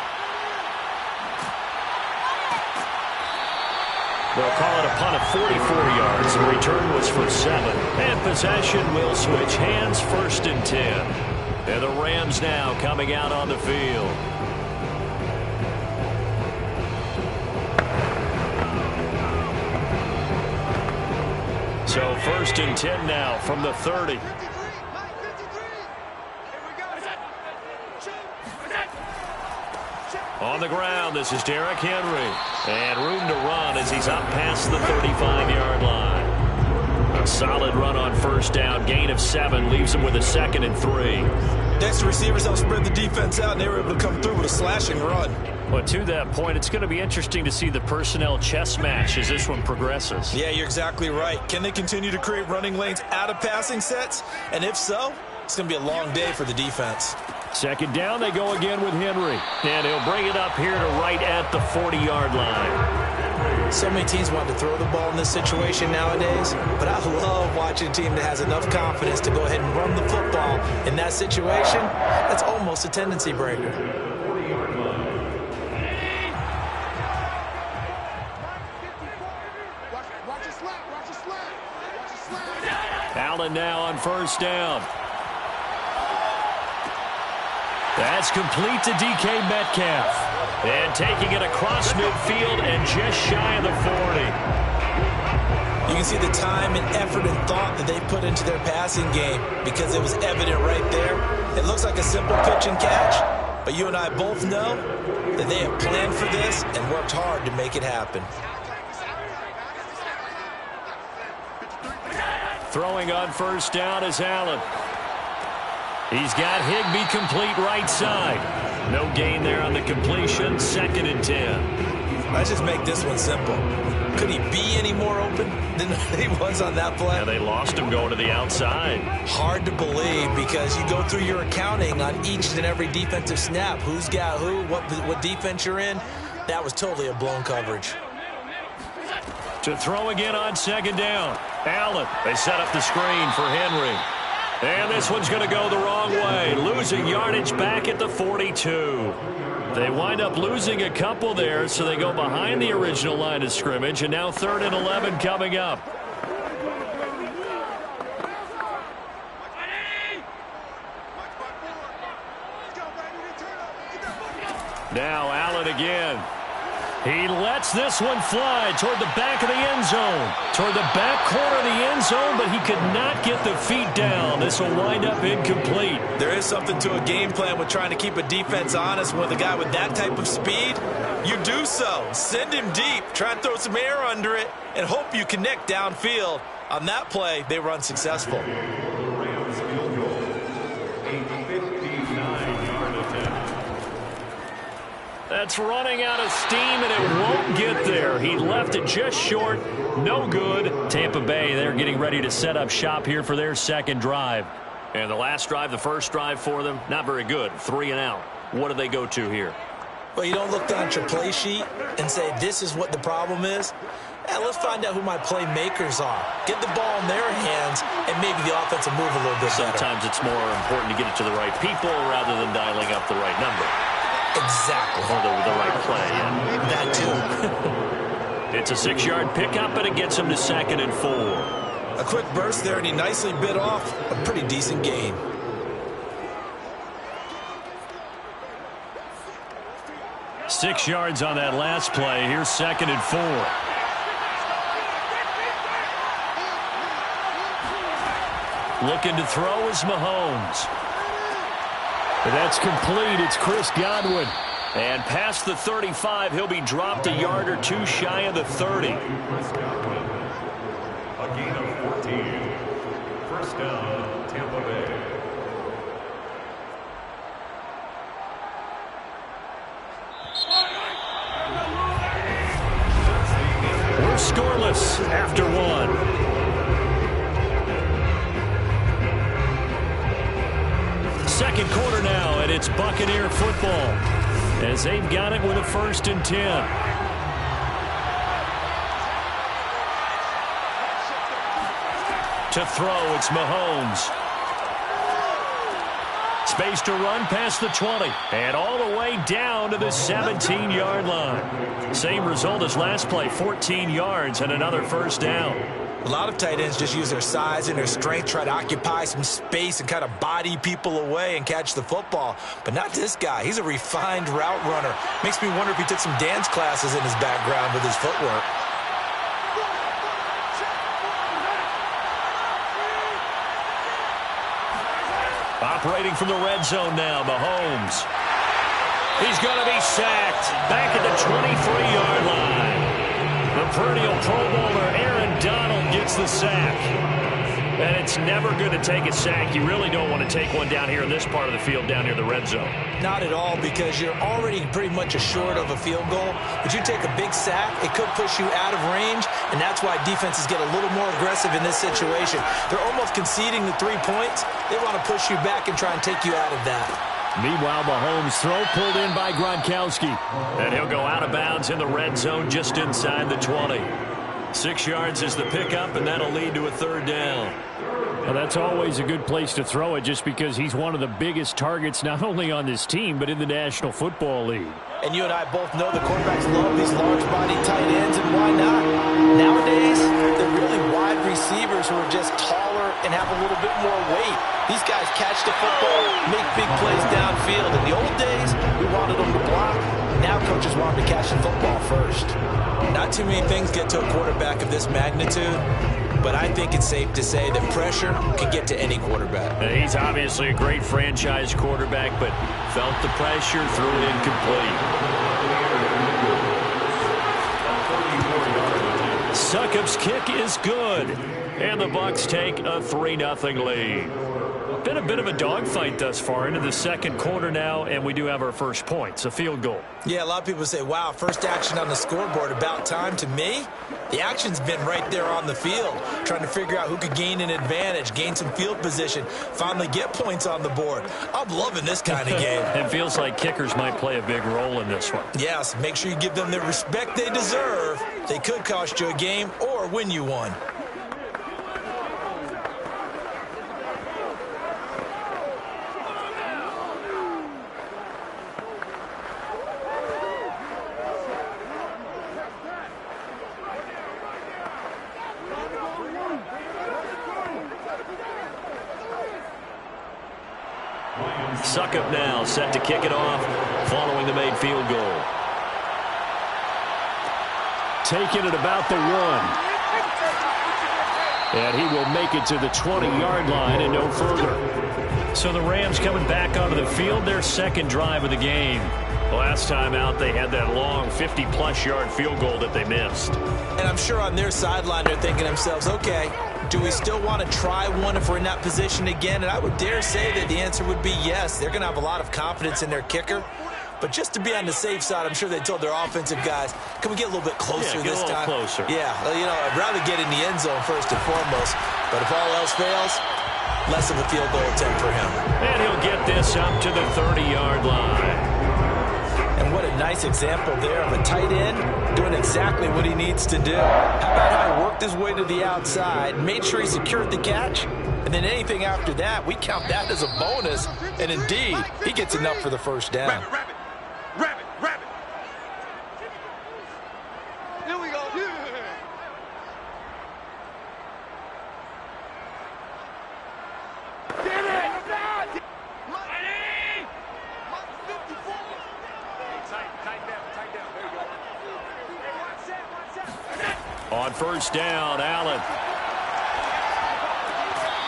They'll call it a punt of 44 yards. The return was for 7. And possession will switch hands, 1st and 10. And the Rams now coming out on the field. So 1st and 10 now from the 30. On the ground, this is Derrick Henry. And room to run as he's up past the 35-yard line. A solid run on first down. Gain of 7 leaves him with a 2nd and 3. Next, receivers help spread the defense out, and they were able to come through with a slashing run. Well, to that point, it's going to be interesting to see the personnel chess match as this one progresses. Yeah, you're exactly right. Can they continue to create running lanes out of passing sets? And if so, it's going to be a long day for the defense. 2nd down, they go again with Henry. And he'll bring it up here to right at the 40-yard line. So many teams want to throw the ball in this situation nowadays, but I love watching a team that has enough confidence to go ahead and run the football in that situation. That's almost a tendency breaker. Allen now on first down. That's complete to DK Metcalf. And taking it across midfield and just shy of the 40. You can see the time and effort and thought that they put into their passing game because it was evident right there. It looks like a simple pitch and catch, but you and I both know that they have planned for this and worked hard to make it happen. Throwing on first down is Allen. He's got Higbee complete right side. No gain there on the completion. 2nd and 10. Let's just make this one simple. Could he be any more open than he was on that play? Yeah, they lost him going to the outside. Hard to believe because you go through your accounting on each and every defensive snap. Who's got who, what defense you're in. That was totally a blown coverage. To throw again on 2nd down. Allen. They set up the screen for Henry. And this one's going to go the wrong way. Losing yardage back at the 42. They wind up losing a couple there, so they go behind the original line of scrimmage. And now 3rd and 11 coming up. Now Allen again. He lets this one fly toward the back of the end zone. Toward the back corner of the end zone, but he could not get the feet down. This will wind up incomplete. There is something to a game plan with trying to keep a defense honest with a guy with that type of speed. You do so. Send him deep. Try and throw some air under it and hope you connect downfield. On that play, they were unsuccessful. That's running out of steam, and it won't get there. He left it just short. No good. Tampa Bay, they're getting ready to set up shop here for their 2nd drive. And the last drive, the first drive for them, not very good. 3 and out. What do they go to here? Well, you don't look down at your play sheet and say this is what the problem is. And let's find out who my playmakers are. Get the ball in their hands, and maybe the offense will move a little bit better. Sometimes it's more important to get it to the right people rather than dialing up the right number. Exactly. Or the right play. Yeah. That too. It's a 6-yard pickup, and it gets him to 2nd and 4. A quick burst there, and he nicely bit off a pretty decent gain. Six yards on that last play. Here's 2nd and 4. Looking to throw is Mahomes. That's complete. It's Chris Godwin. And past the 35, he'll be dropped a yard or two shy of the 30. Chris Godwin. A gain of 14. First down, Tampa Bay. We're scoreless after one. Second quarter now, and it's Buccaneer football as they've got it with a 1st and 10. To throw, it's Mahomes. Space to run past the 20 and all the way down to the 17-yard line. Same result as last play, 14 yards and another first down. A lot of tight ends just use their size and their strength, try to occupy some space and kind of body people away and catch the football. But not this guy. He's a refined route runner. Makes me wonder if he took some dance classes in his background with his footwork. Operating from the red zone now, Mahomes. He's going to be sacked back at the 23-yard line. The perennial Pro Bowler Aaron Donald gets the sack. And it's never good to take a sack. You really don't want to take one down here in this part of the field, down near the red zone. Not at all, because you're already pretty much assured of a field goal. But you take a big sack, it could push you out of range, and that's why defenses get a little more aggressive in this situation. They're almost conceding the 3 points. They want to push you back and try and take you out of that. Meanwhile, Mahomes' throw pulled in by Gronkowski. And he'll go out of bounds in the red zone just inside the 20. 6 yards is the pickup, and that'll lead to a 3rd down. Well, that's always a good place to throw it just because he's one of the biggest targets not only on this team but in the National Football League. And you and I both know the quarterbacks love these large-body tight ends, and why not? Nowadays, they're really wide receivers who are just taller and have a little bit more weight. These guys catch the football, make big plays downfield. In the old days, we wanted them to block. Now coaches want them to catch the football first. Not too many things get to a quarterback of this magnitude, but I think it's safe to say that pressure can get to any quarterback. He's obviously a great franchise quarterback, but felt the pressure, threw it incomplete. Succop's kick is good, and the Bucs take a 3-0 lead. Been a bit of a dogfight thus far into the second quarter now, and we do have our first points, a field goal. Yeah, a lot of people say, wow, first action on the scoreboard, about time. To me, the action's been right there on the field, trying to figure out who could gain an advantage, gain some field position, finally get points on the board. I'm loving this kind of game. It feels like kickers might play a big role in this one. Yes, make sure you give them the respect they deserve. They could cost you a game or win you one. Succop now set to kick it off following the made field goal. Taking it about the 1. And he will make it to the 20-yard line and no further. So the Rams coming back onto the field, their second drive of the game. Last time out, they had that long 50-plus yard field goal that they missed. And I'm sure on their sideline they're thinking to themselves, okay, do we still want to try one if we're in that position again? And I would dare say that the answer would be yes. They're going to have a lot of confidence in their kicker. But just to be on the safe side, I'm sure they told their offensive guys, can we get a little bit closer this time? Closer. Yeah, you know, I'd rather get in the end zone first and foremost. But if all else fails, less of a field goal attempt for him. And he'll get this up to the 30-yard line. And what a nice nice example there of a tight end doing exactly what he needs to do. How about how he worked his way to the outside, made sure he secured the catch, and then anything after that, we count that as a bonus. And indeed, he gets enough for the first down. Rabbit. Here we go. Get it! On first down, Allen.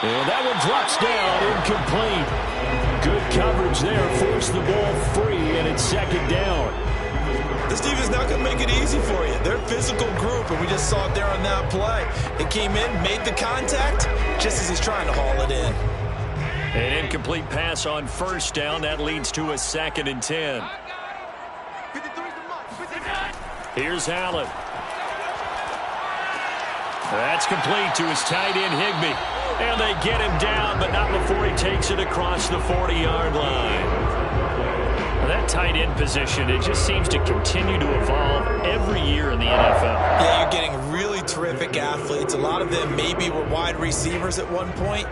And that one drops down, incomplete. Good coverage there, forced the ball free, and it's second down. This defense is not going to make it easy for you. They're a physical group, and we just saw it there on that play. It came in, made the contact, just as he's trying to haul it in. An incomplete pass on first down. That leads to a 2nd and 10. Here's Allen. That's complete to his tight end, Higbee. And they get him down, but not before he takes it across the 40-yard line. That tight end position, it just seems to continue to evolve every year in the NFL. Yeah, you're getting really terrific athletes. A lot of them maybe were wide receivers at one point.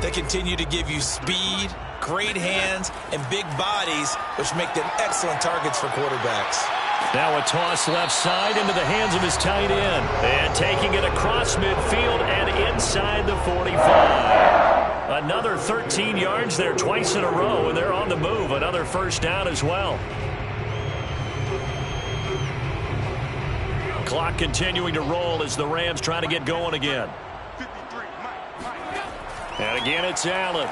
They continue to give you speed, great hands, and big bodies, which make them excellent targets for quarterbacks. Now a toss left side into the hands of his tight end. And taking it across midfield and inside the 45. Another 13 yards there twice in a row, and they're on the move. Another first down as well. Clock continuing to roll as the Rams try to get going again. And again, it's Allen.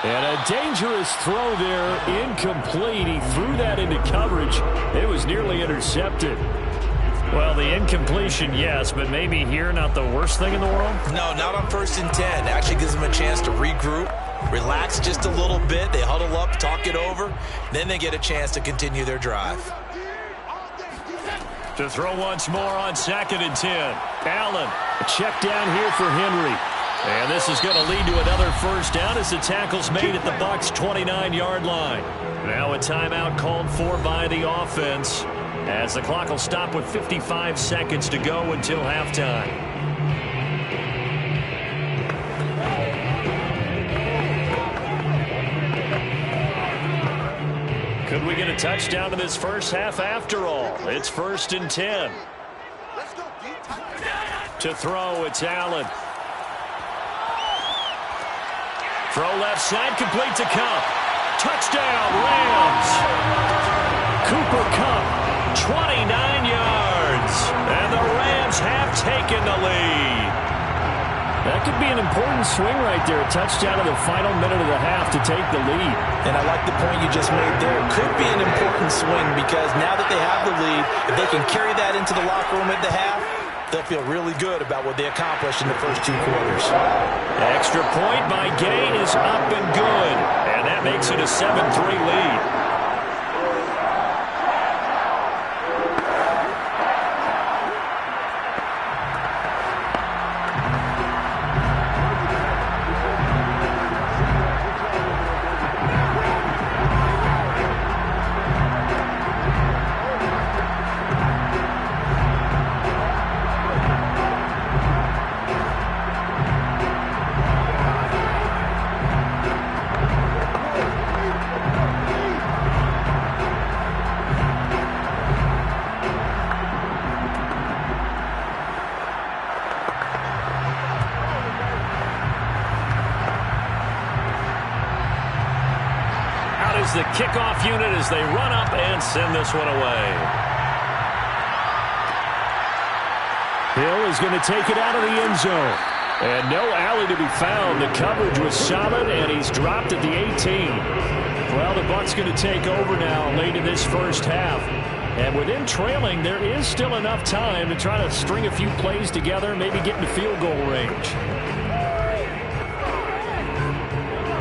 And a dangerous throw there, incomplete. He threw that into coverage. It was nearly intercepted. Well, the incompletion, yes, but maybe here not the worst thing in the world? No, not on 1st and 10. Actually gives them a chance to regroup, relax just a little bit. They huddle up, talk it over. Then they get a chance to continue their drive. To throw once more on 2nd and 10. Allen. A check down here for Henry. And this is going to lead to another first down as the tackle's made at the Bucs' 29-yard line. Now a timeout called for by the offense as the clock will stop with 55 seconds to go until halftime. Could we get a touchdown in this first half after all? It's 1st and 10. To throw, it's Allen. Throw left side, complete to Kupp. Touchdown, Rams. Cooper Kupp, 29 yards. And the Rams have taken the lead. That could be an important swing right there. A touchdown in the final minute of the half to take the lead. And I like the point you just made there. It could be an important swing because now that they have the lead, if they can carry that into the locker room at the half, they'll feel really good about what they accomplished in the first 2 quarters. Extra point by Gay is up and good. And that makes it a 7-3 lead. The kickoff unit as they run up and send this one away. Hill is going to take it out of the end zone. And no alley to be found. The coverage was solid, and he's dropped at the 18. Well, the Bucs going to take over now late in this first half. And with them trailing, there is still enough time to try to string a few plays together, maybe get into field goal range.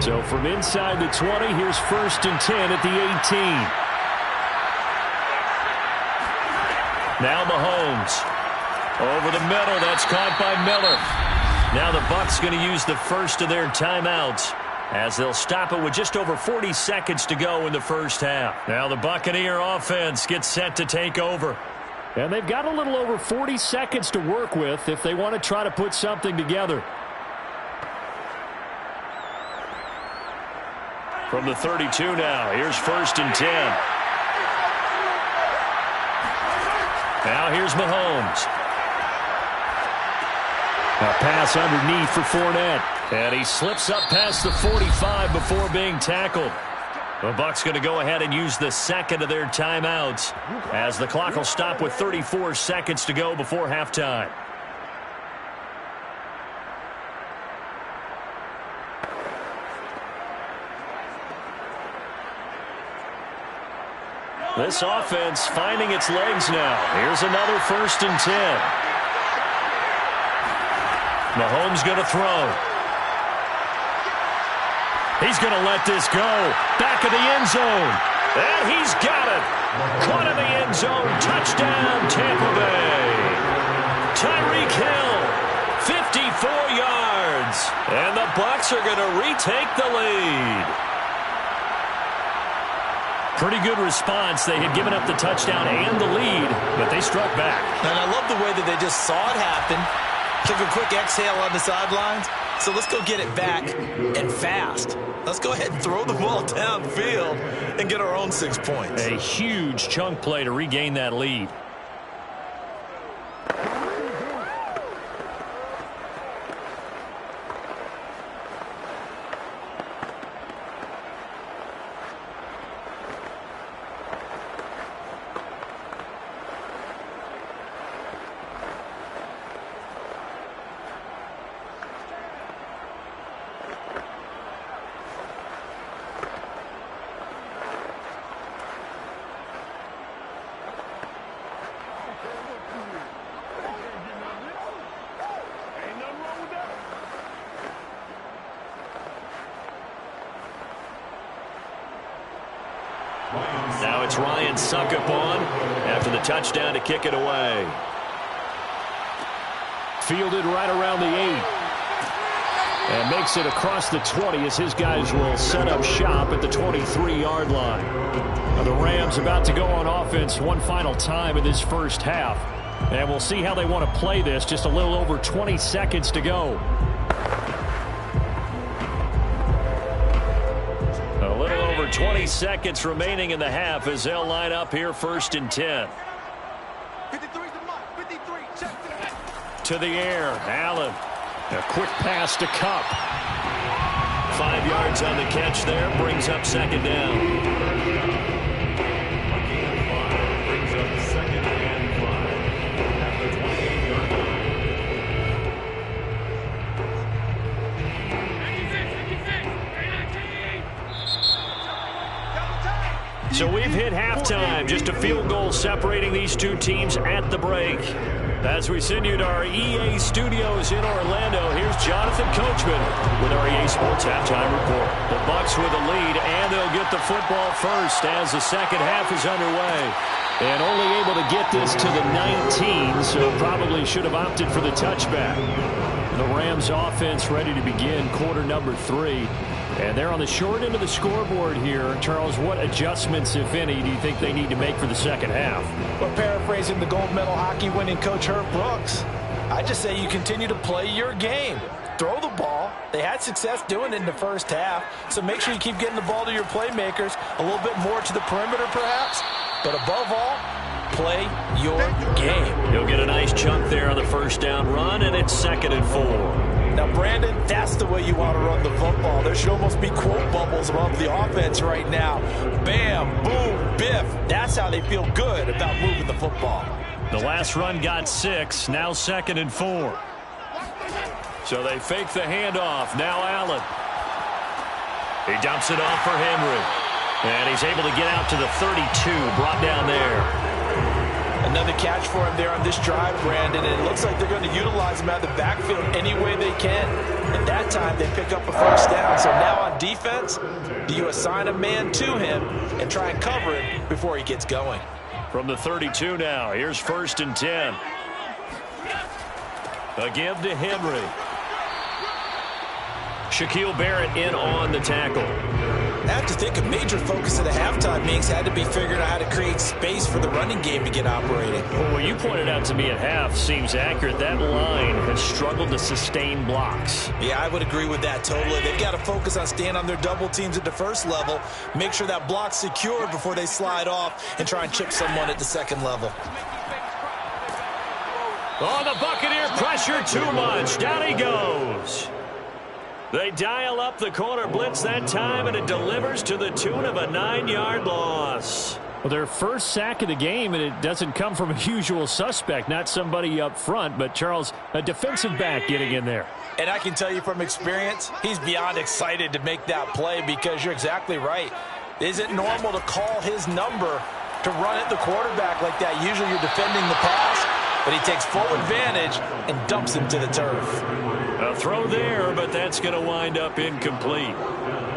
So from inside the 20, here's 1st and 10 at the 18. Now Mahomes. Over the middle, that's caught by Miller. Now the Bucs going to use the first of their timeouts as they'll stop it with just over 40 seconds to go in the first half. Now the Buccaneer offense gets set to take over. And they've got a little over 40 seconds to work with if they want to try to put something together. From the 32 now, here's 1st and 10. Now here's Mahomes. A pass underneath for Fournette. And he slips up past the 45 before being tackled. The Bucs going to go ahead and use the second of their timeouts as the clock will stop with 34 seconds to go before halftime. This offense finding its legs now. Here's another 1st and 10. Mahomes going to throw. He's going to let this go. Back of the end zone. And he's got it. Caught in the end zone. Touchdown, Tampa Bay. Tyreek Hill, 54 yards. And the Bucs are going to retake the lead. Pretty good response. They had given up the touchdown and the lead, but they struck back. And I love the way that they just saw it happen. Took a quick exhale on the sidelines. So let's go get it back and fast. Let's go ahead and throw the ball downfield and get our own 6 points. A huge chunk play to regain that lead. Now it's Ryan Suckup on after the touchdown to kick it away. Fielded right around the 8. And makes it across the 20 as his guys will set up shop at the 23-yard line. Now the Rams about to go on offense one final time in this first half. And we'll see how they want to play this. Just a little over 20 seconds to go. A little over 20 seconds remaining in the half as they'll line up here 1st and 10. 53 check to the air. Allen. A quick pass to Kupp. 5 yards on the catch there. Brings up 2nd down. A gain of 5 brings up 2nd and 5 at the 28-yard line. So we've hit halftime. Just a field goal separating these two teams at the break. As we send you to our EA studios in Orlando, here's Jonathan Coachman with our EA Sports Halftime Report. The Bucs with a lead, and they'll get the football first as the second half is underway. And only able to get this to the 19, so probably should have opted for the touchback. The Rams offense ready to begin quarter number 3. And they're on the short end of the scoreboard here. Charles, what adjustments, if any, do you think they need to make for the second half? Well, paraphrasing the gold medal hockey winning coach Herb Brooks, I just say you continue to play your game. Throw the ball. They had success doing it in the first half, so make sure you keep getting the ball to your playmakers, a little bit more to the perimeter perhaps, but above all, play your game. He'll get a nice chunk there on the first down run, and it's 2nd and 4. Now, Brandon, that's the way you want to run the football. There should almost be quote bubbles above the offense right now. Bam, boom, biff. That's how they feel good about moving the football. The last run got 6, now 2nd and 4. So they fake the handoff. Now Allen. He dumps it off for Henry. And he's able to get out to the 32, brought down there. Another catch for him there on this drive, Brandon, and it looks like they're going to utilize him out of the backfield any way they can. At that time, they pick up a first down. So now on defense, do you assign a man to him and try and cover him before he gets going? From the 32 now, here's 1st and 10. A give to Henry. Shaquille Barrett in on the tackle. I have to think a major focus of the halftime meetings had to be figuring out how to create space for the running game to get operating. Well, what you pointed out to me at half seems accurate. That line has struggled to sustain blocks. Yeah, I would agree with that totally. They've got to focus on staying on their double teams at the first level, make sure that block's secure before they slide off and try and chip someone at the second level. Oh, the Buccaneer pressure too much. Down he goes. They dial up the corner blitz that time, and it delivers to the tune of a 9-yard loss. Well, their first sack of the game, and it doesn't come from a usual suspect, not somebody up front, but Charles, a defensive back getting in there. And I can tell you from experience, he's beyond excited to make that play because you're exactly right. Is it normal to call his number to run at the quarterback like that? Usually you're defending the pass, but he takes full advantage and dumps him to the turf. A throw there, but that's going to wind up incomplete.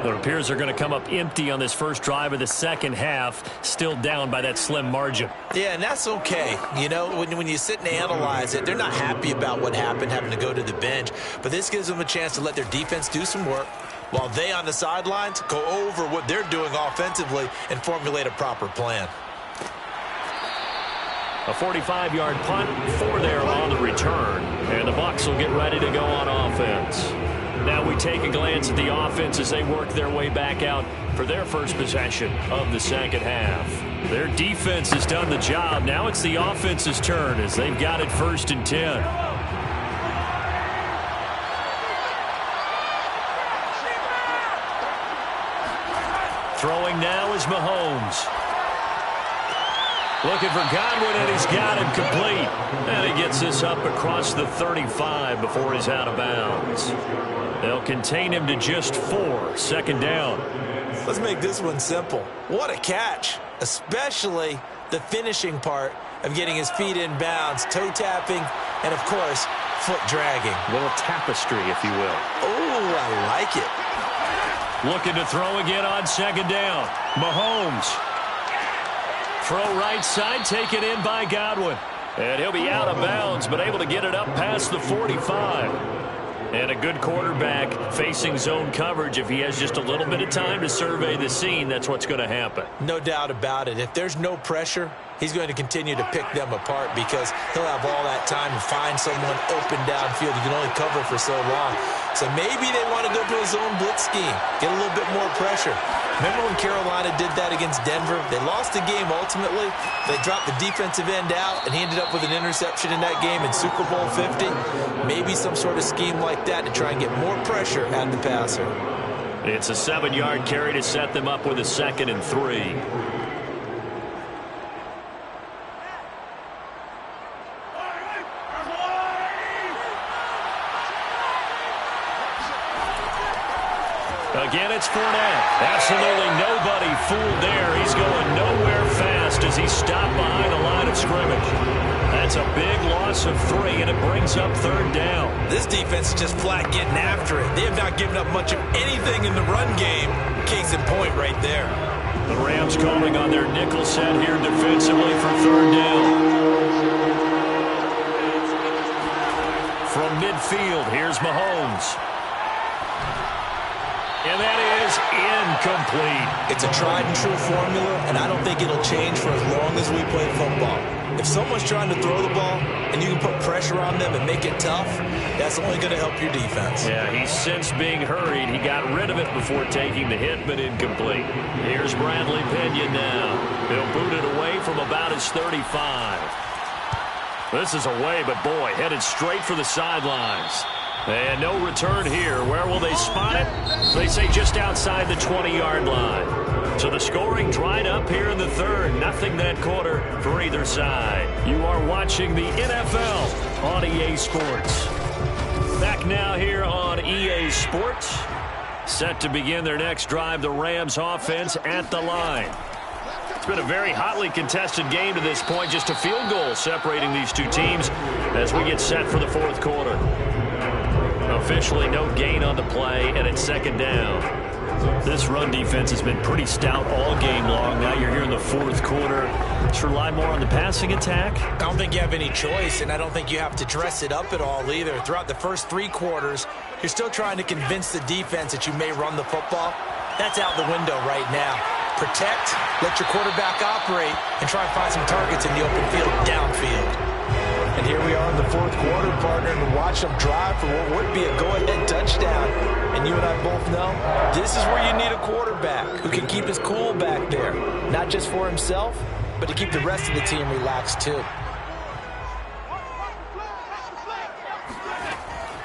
It appears they're going to come up empty on this first drive of the second half, still down by that slim margin. Yeah, and that's okay. You know, when you sit and analyze it, they're not happy about what happened, having to go to the bench. But this gives them a chance to let their defense do some work while they on the sidelines go over what they're doing offensively and formulate a proper plan. A 45-yard punt, 4 there on the return. And the Bucs will get ready to go on offense. Now we take a glance at the offense as they work their way back out for their first possession of the second half. Their defense has done the job. Now it's the offense's turn as they've got it 1st and 10. Throwing now is Mahomes. Looking for Godwin, and he's got him complete. And he gets this up across the 35 before he's out of bounds. They'll contain him to just 4, 2nd down. Let's make this one simple. What a catch, especially the finishing part of getting his feet in bounds, toe tapping, and, of course, foot dragging. A little tapestry, if you will. Oh, I like it. Looking to throw again on 2nd down. Mahomes. Throw right side, taken in by Godwin. And he'll be out of bounds, but able to get it up past the 45. And a good quarterback facing zone coverage. If he has just a little bit of time to survey the scene, that's what's going to happen. No doubt about it. If there's no pressure, he's going to continue to pick them apart because he'll have all that time to find someone open downfield. You can only cover for so long. So maybe they want to go to a zone blitz scheme, get a little bit more pressure. Remember when Carolina did that against Denver? They lost the game ultimately. They dropped the defensive end out, and he ended up with an interception in that game in Super Bowl 50. Maybe some sort of scheme like that to try and get more pressure at the passer. It's a 7-yard carry to set them up with a 2nd and 3. Again, it's Fournette. Absolutely nobody fooled there. He's going nowhere fast as he's stopped behind the line of scrimmage. That's a big loss of 3, and it brings up 3rd down. This defense is just flat getting after it. They have not given up much of anything in the run game. Case in point right there. The Rams calling on their nickel set here defensively for 3rd down. From midfield, here's Mahomes. And that is incomplete. It's a tried and true formula, and I don't think it'll change for as long as we play football. If someone's trying to throw the ball and you can put pressure on them and make it tough, that's only going to help your defense. Yeah, he's since being hurried. He got rid of it before taking the hit, but incomplete. Here's Bradley Pinion now. He'll boot it away from about his 35. This is away, but boy, headed straight for the sidelines. And no return here. Where will they spot it? They say just outside the 20-yard line. So the scoring dried up here in the 3rd. Nothing that quarter for either side. You are watching the NFL on EA Sports. Back now here on EA Sports. Set to begin their next drive, the Rams offense at the line. It's been a very hotly contested game to this point. Just a field goal separating these two teams as we get set for the 4th quarter. Officially no gain on the play, and it's 2nd down. This run defense has been pretty stout all game long. Now you're hearing the the fourth quarter. Let's rely more on the passing attack. I don't think you have any choice, and I don't think you have to dress it up at all either. Throughout the first 3 quarters, you're still trying to convince the defense that you may run the football. That's out the window right now. Protect, let your quarterback operate, and try and find some targets in the open field downfield. And here we are in the fourth quarter, partner, and to watch them drive for what would be a go-ahead touchdown. And you and I both know this is where you need a quarterback who can keep his cool back there, not just for himself, but to keep the rest of the team relaxed too.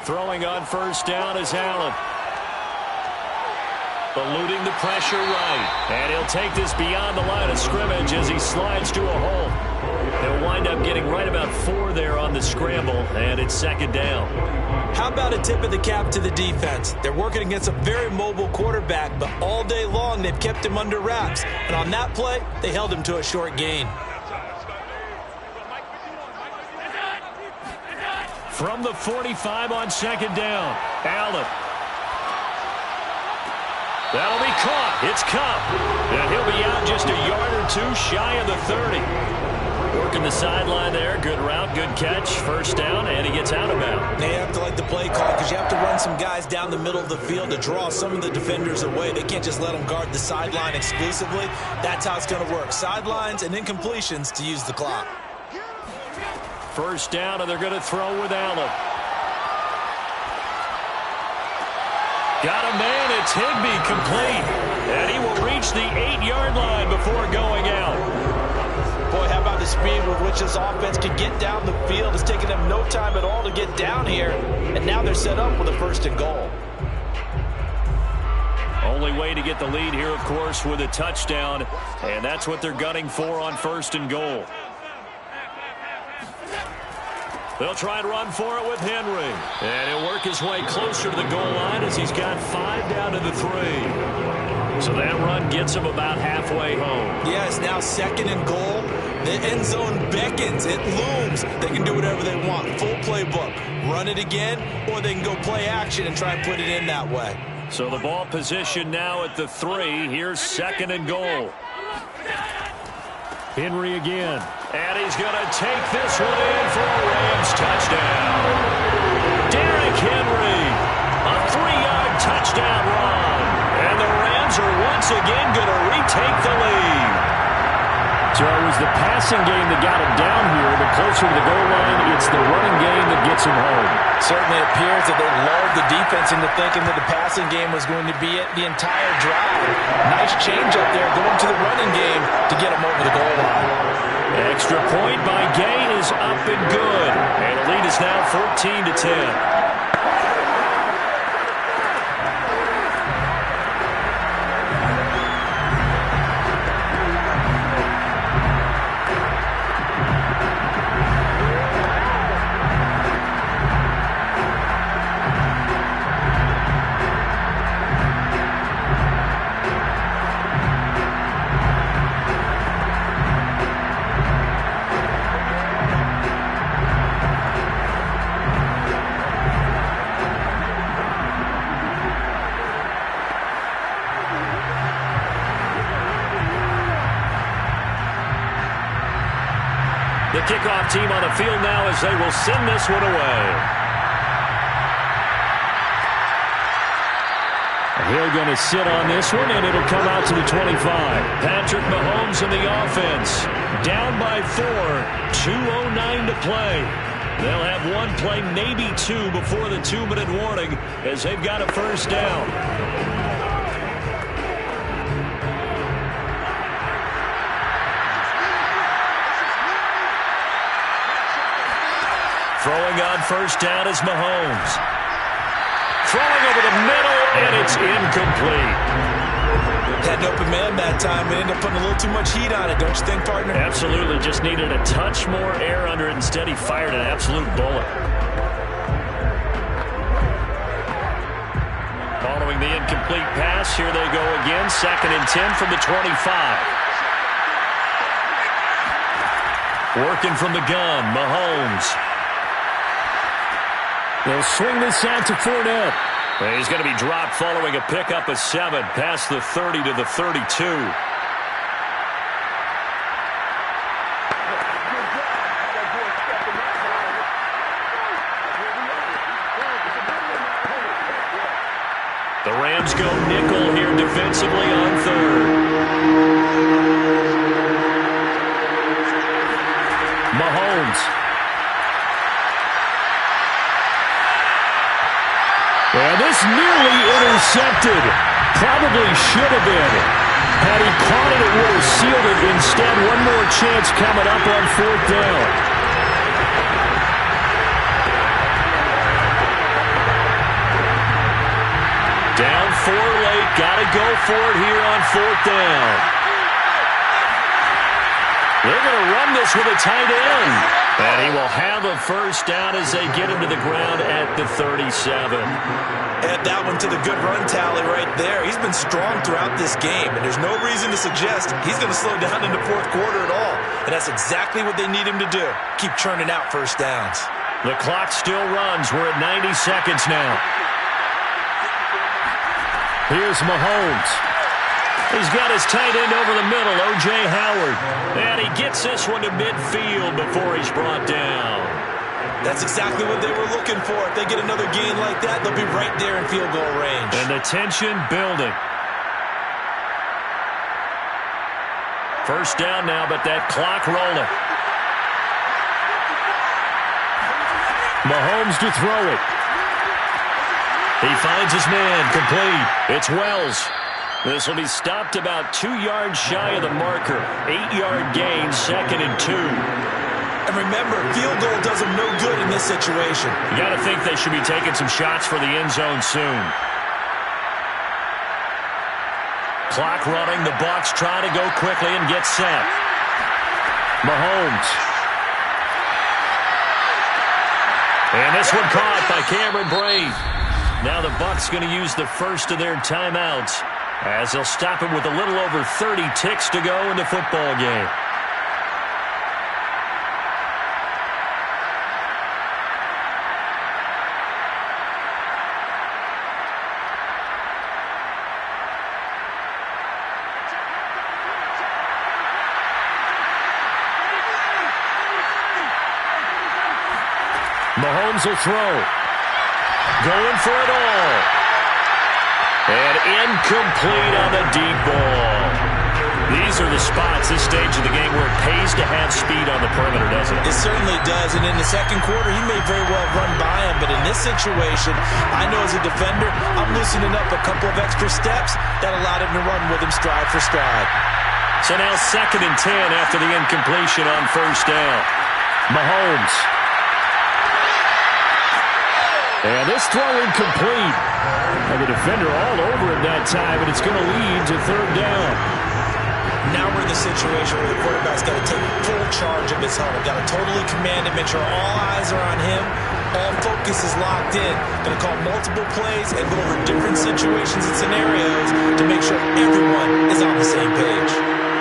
Throwing on first down is Allen. Eluding the pressure right. And he'll take this beyond the line of scrimmage as he slides to a hole. He'll wind up getting right about 4 there on the scramble, and it's second down. How about a tip of the cap to the defense? They're working against a very mobile quarterback, but all day long they've kept him under wraps. And on that play, they held him to a short gain. From the 45 on second down, Allen. That'll be caught. It's Cup. And he'll be out just a yard or 2 shy of the 30. Working the sideline there. Good route, good catch. First down, and he gets out of bounds. They have to like the play call because you have to run some guys down the middle of the field to draw some of the defenders away. They can't just let them guard the sideline exclusively. That's how it's going to work. Sidelines and incompletions to use the clock. First down, and they're going to throw with Allen. Got a man, it's Higbee, complete. And he will reach the 8-yard line before going out. Boy, how about the speed with which this offense can get down the field? It's taken them no time at all to get down here. And now they're set up with a 1st and goal. Only way to get the lead here, of course, with a touchdown. And that's what they're gunning for on 1st and goal. They'll try and run for it with Henry. And he'll work his way closer to the goal line as he's got 5 down to the 3. So that run gets him about halfway home. Yeah, it's now 2nd and goal. The end zone beckons. It looms. They can do whatever they want. Full playbook. Run it again, or they can go play action and try and put it in that way. So the ball position now at the 3. Here's 2nd and goal. Henry again. And he's going to take this one in for a Rams touchdown. Derrick Henry, a 3-yard touchdown run. And the Rams are once again going to retake the lead. So it was the passing game that got him down here, but closer to the goal line, it's the running game that gets him home. Certainly appears that they lulled the defense into thinking that the passing game was going to be it the entire drive. Nice change up there going to the running game to get him over the goal line. Extra point by Gain is up and good. And the lead is now 14-10. The kickoff team on the field now as they will send this one away. Hill going to sit on this one, and it'll come out to the 25. Patrick Mahomes in the offense. Down by 4. 2:09 to play. They'll have 1 play, maybe 2, before the 2-minute warning as they've got a first down. Throwing on first down is Mahomes. Throwing over the middle, and it's incomplete. Had an open man that time. It ended up putting a little too much heat on it, don't you think, partner? Absolutely. Just needed a touch more air under it. Instead, he fired an absolute bullet. Following the incomplete pass, here they go again. 2nd and 10 from the 25. Working from the gun, Mahomes. They'll swing this out to Fournette. And he's going to be dropped following a pickup of 7 past the 30 to the 32. defensively on third. Mahomes. And this nearly intercepted. Probably should have been. Had he caught it, it would have sealed it. Instead, one more chance coming up on fourth down. Down 4 late. Got to go for it here on fourth down. They're going to run this with a tight end. And he will have a first down as they get him to the ground at the 37. Add that one to the good run tally right there. He's been strong throughout this game, and there's no reason to suggest he's going to slow down in the fourth quarter at all. And that's exactly what they need him to do. Keep churning out first downs. The clock still runs. We're at 90 seconds now. Here's Mahomes. He's got his tight end over the middle, O.J. Howard. And he gets this one to midfield before he's brought down. That's exactly what they were looking for. If they get another gain like that, they'll be right there in field goal range. And the tension building. First down now, but that clock rolling. Mahomes to throw it. He finds his man, complete. It's Wells. This will be stopped about 2 yards shy of the marker. 8-yard gain, 2nd and 2. And remember, field goal does them no good in this situation. You got to think they should be taking some shots for the end zone soon. Clock running. The Bucs try to go quickly and get set. Mahomes. And this one caught by Cameron Brate. Now the Bucs going to use the first of their timeouts as they'll stop him with a little over 30 ticks to go in the football game. Mahomes will throw. Going for it all. And incomplete on the deep ball. These are the spots, this stage of the game, where it pays to have speed on the perimeter, doesn't it? It certainly does. And in the second quarter, he may very well run by him. But in this situation, I know as a defender, I'm loosening up a couple of extra steps that allowed him to run with him stride for stride. So now 2nd and 10 after the incompletion on first down. Mahomes. And this throw incomplete. And the defender all over him that time, and it's going to lead to third down. Now we're in the situation where the quarterback's got to take full charge of his helmet. Got to totally command it, make sure all eyes are on him. All focus is locked in. Going to call multiple plays and go over different situations and scenarios to make sure everyone is on the same page.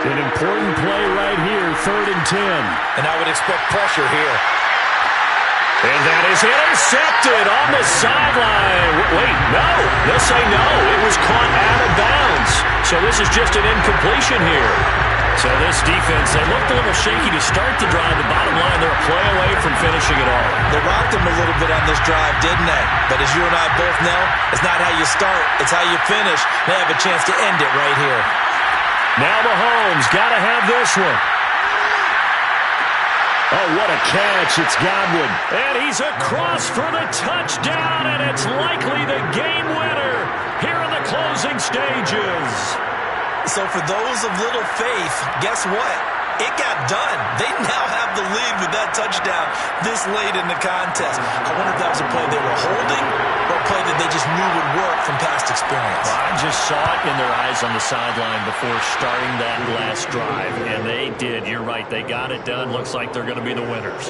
An important play right here, 3rd and 10. And I would expect pressure here. And that is intercepted on the sideline. Wait, no. They'll say no. It was caught out of bounds. So this is just an incompletion here. So this defense, they looked a little shaky to start the drive. The bottom line, they're a play away from finishing it all. They rocked them a little bit on this drive, didn't they? But as you and I both know, it's not how you start. It's how you finish. They have a chance to end it right here. Now Mahomes got to have this one. Oh, what a catch. It's Godwin. And he's across for the touchdown, and it's likely the game winner here in the closing stages. So for those of little faith, guess what? It got done. They now have the lead with that touchdown this late in the contest. I wonder if that was a play they were holding or a play that they just knew would work from past experience. Well, I just saw it in their eyes on the sideline before starting that last drive, and they did. You're right. They got it done. Looks like they're going to be the winners.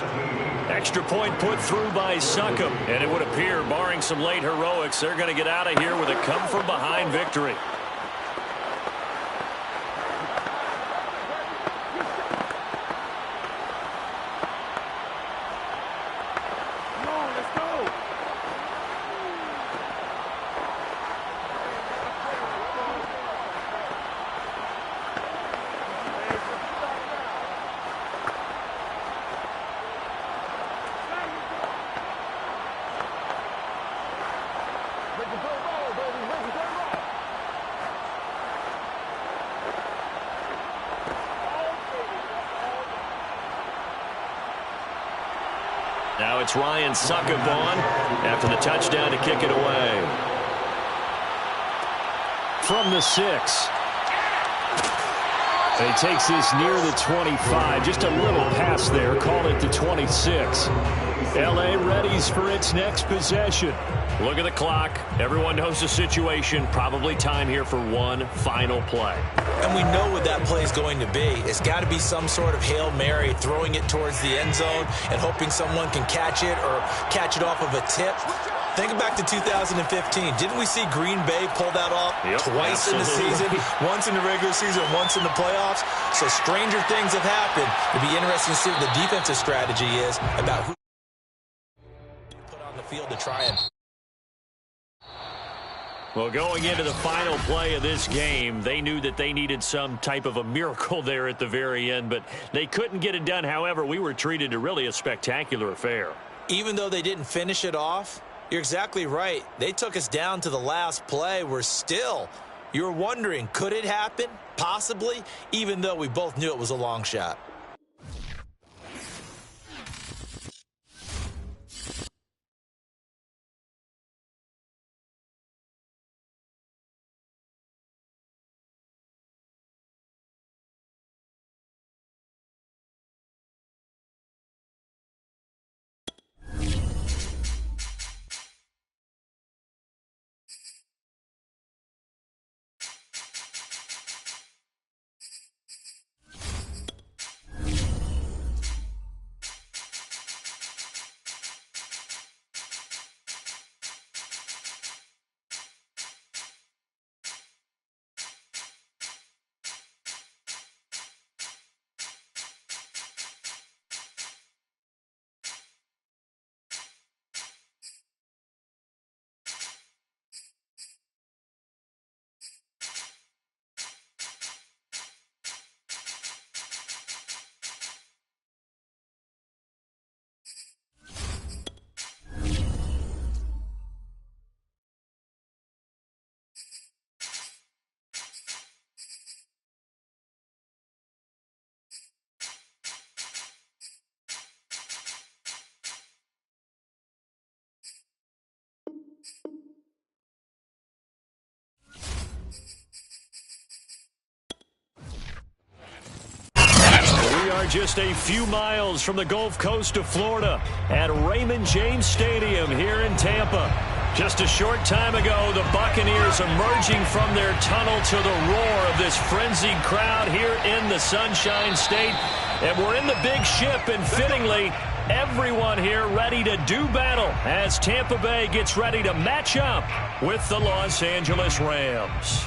Extra point put through by Succop, and it would appear, barring some late heroics, they're going to get out of here with a come-from-behind victory. Now it's Ryan Succop after the touchdown to kick it away. From the 6. He takes this near the 25. Just a little pass there. Call it the 26. L.A. readies for its next possession. Look at the clock. Everyone knows the situation. Probably time here for one final play. And we know what that play is going to be. It's got to be some sort of Hail Mary, throwing it towards the end zone and hoping someone can catch it or catch it off of a tip. Think back to 2015. Didn't we see Green Bay pull that off twice in the season? Once in the regular season, once in the playoffs. So stranger things have happened. It'd be interesting to see what the defensive strategy is about who put on the field to try and... Well, going into the final play of this game, they knew that they needed some type of a miracle there at the very end, but they couldn't get it done. However, we were treated to really a spectacular affair. Even though they didn't finish it off, you're exactly right. They took us down to the last play. You were wondering, could it happen? Possibly, even though we both knew it was a long shot. We are just a few miles from the Gulf Coast of Florida at Raymond James Stadium here in Tampa. Just a short time ago, the Buccaneers emerging from their tunnel to the roar of this frenzied crowd here in the Sunshine State. And we're in the big ship, and fittingly, everyone here ready to do battle as Tampa Bay gets ready to match up with the Los Angeles Rams.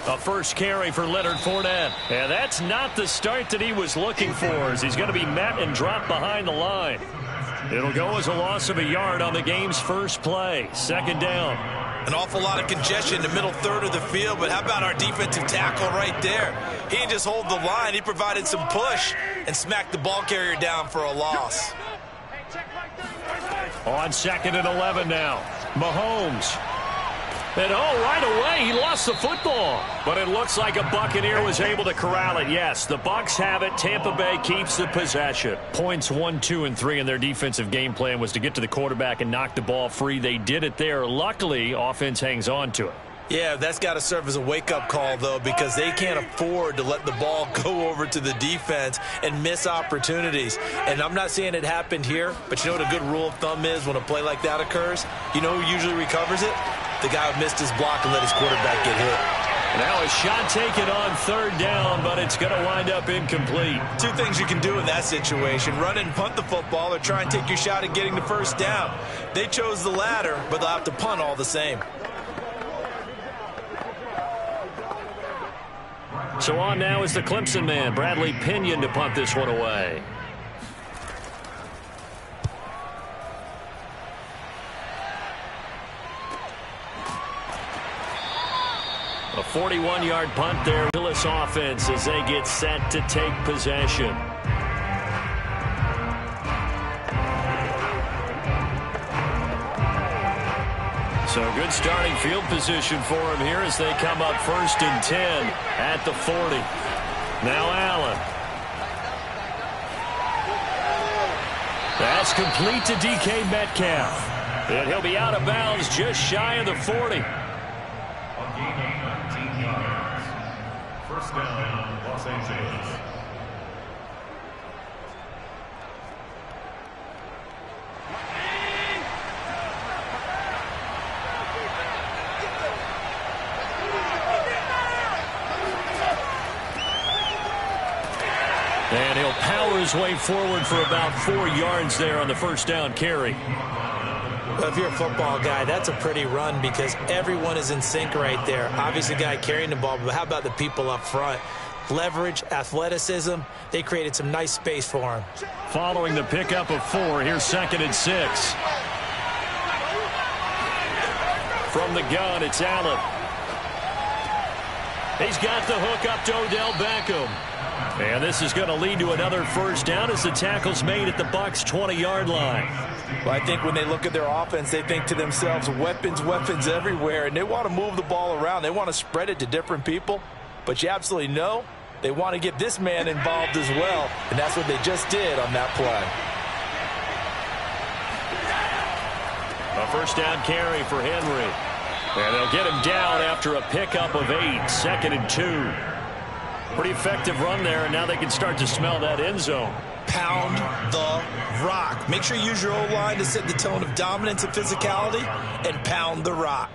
A first carry for Leonard Fournette. And that's not the start that he was looking for, as he's going to be met and dropped behind the line. It'll go as a loss of a yard on the game's first play. Second down. An awful lot of congestion in the middle third of the field, but how about our defensive tackle right there? He didn't just hold the line. He provided some push and smacked the ball carrier down for a loss. On 2nd and 11 now. Mahomes. And right away, he lost the football. But it looks like a Buccaneer was able to corral it. Yes, the Bucs have it. Tampa Bay keeps the possession. Points 1, 2, and 3 in their defensive game plan was to get to the quarterback and knock the ball free. They did it there. Luckily, offense hangs on to it. Yeah, that's got to serve as a wake-up call, though, because they can't afford to let the ball go over to the defense and miss opportunities. And I'm not saying it happened here, but you know what a good rule of thumb is when a play like that occurs? You know who usually recovers it? The guy who missed his block and let his quarterback get hit. Now a shot taken on third down, but it's going to wind up incomplete. Two things you can do in that situation: run and punt the football, or try and take your shot at getting the first down. They chose the latter, but they'll have to punt all the same. So on now is the Clemson man, Bradley Pinion, to punt this one away. A 41-yard punt there. Willis offense as they get set to take possession. So good starting field position for him here as they come up 1st and 10 at the 40. Now Allen. That's complete to DK Metcalf. And he'll be out of bounds just shy of the 40. A gain of 19 yards. First down, Los Angeles. And he'll power his way forward for about 4 yards there on the first down carry. Well, if you're a football guy, that's a pretty run because everyone is in sync right there. Obviously, the guy carrying the ball, but how about the people up front? Leverage, athleticism, they created some nice space for him. Following the pickup of 4, here's 2nd and 6. From the gun, it's Allen. He's got the hook up to Odell Beckham. And this is going to lead to another first down as the tackle's made at the Bucs' 20-yard line. Well, I think when they look at their offense, they think to themselves, weapons, weapons everywhere, and they want to move the ball around. They want to spread it to different people, but you absolutely know they want to get this man involved as well, and that's what they just did on that play. A first down carry for Henry. And they'll get him down after a pickup of 8, 2nd and 2. Pretty effective run there, and now they can start to smell that end zone. Pound the rock. Make sure you use your O-line to set the tone of dominance and physicality, and pound the rock.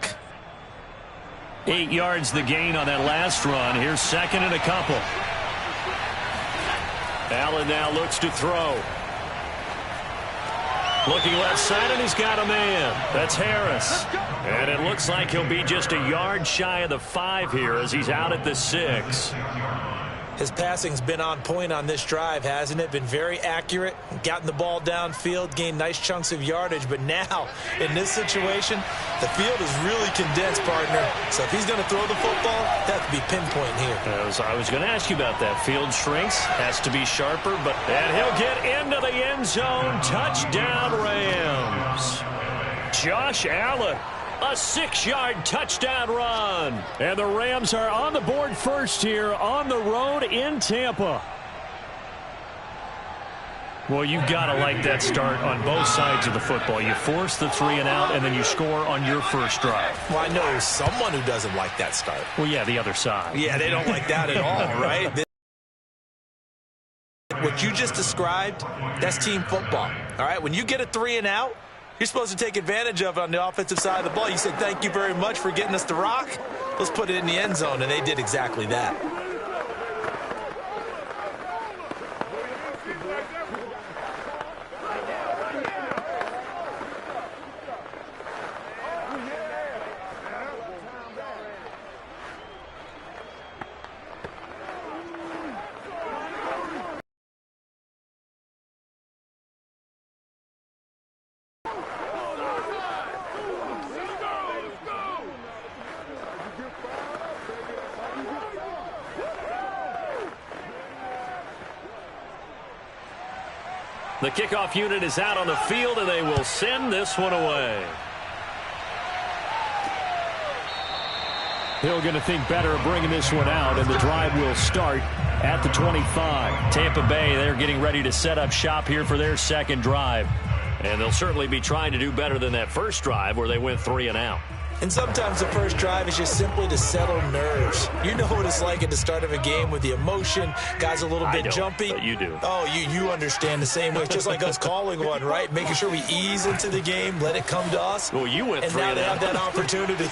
8 yards the gain on that last run. Here's 2nd and a couple. Allen now looks to throw. Looking left side, and he's got a man. That's Harris. And it looks like he'll be just a yard shy of the 5 here as he's out at the 6. His passing's been on point on this drive, hasn't it? Been very accurate, gotten the ball downfield, gained nice chunks of yardage. But now, in this situation, the field is really condensed, partner. So if he's going to throw the football, that could be pinpoint here. I was going to ask you about that. Field shrinks, has to be sharper, and he'll get into the end zone. Touchdown, Rams. Josh Allen. A 6-yard touchdown run. And the Rams are on the board first here on the road in Tampa. Well, you've got to like that start on both sides of the football. You force the 3 and out, and then you score on your first drive. Well, I know someone who doesn't like that start. Well, yeah, the other side. Yeah, they don't like that at all, right? What you just described, that's team football. All right, when you get a 3 and out, you're supposed to take advantage of it on the offensive side of the ball. You said, thank you very much for getting us the rock. Let's put it in the end zone, and they did exactly that. The kickoff unit is out on the field, and they will send this one away. They're going to think better of bringing this one out, and the drive will start at the 25. Tampa Bay, they're getting ready to set up shop here for their second drive. And they'll certainly be trying to do better than that first drive where they went 3 and out. And sometimes the first drive is just simply to settle nerves. You know what it's like at the start of a game with the emotion. Guys a little bit jumpy. But you do. Oh, you understand the same way. It's just like us calling one, right? Making sure we ease into the game, let it come to us. Well, you went 3 and out. And now they have that opportunity.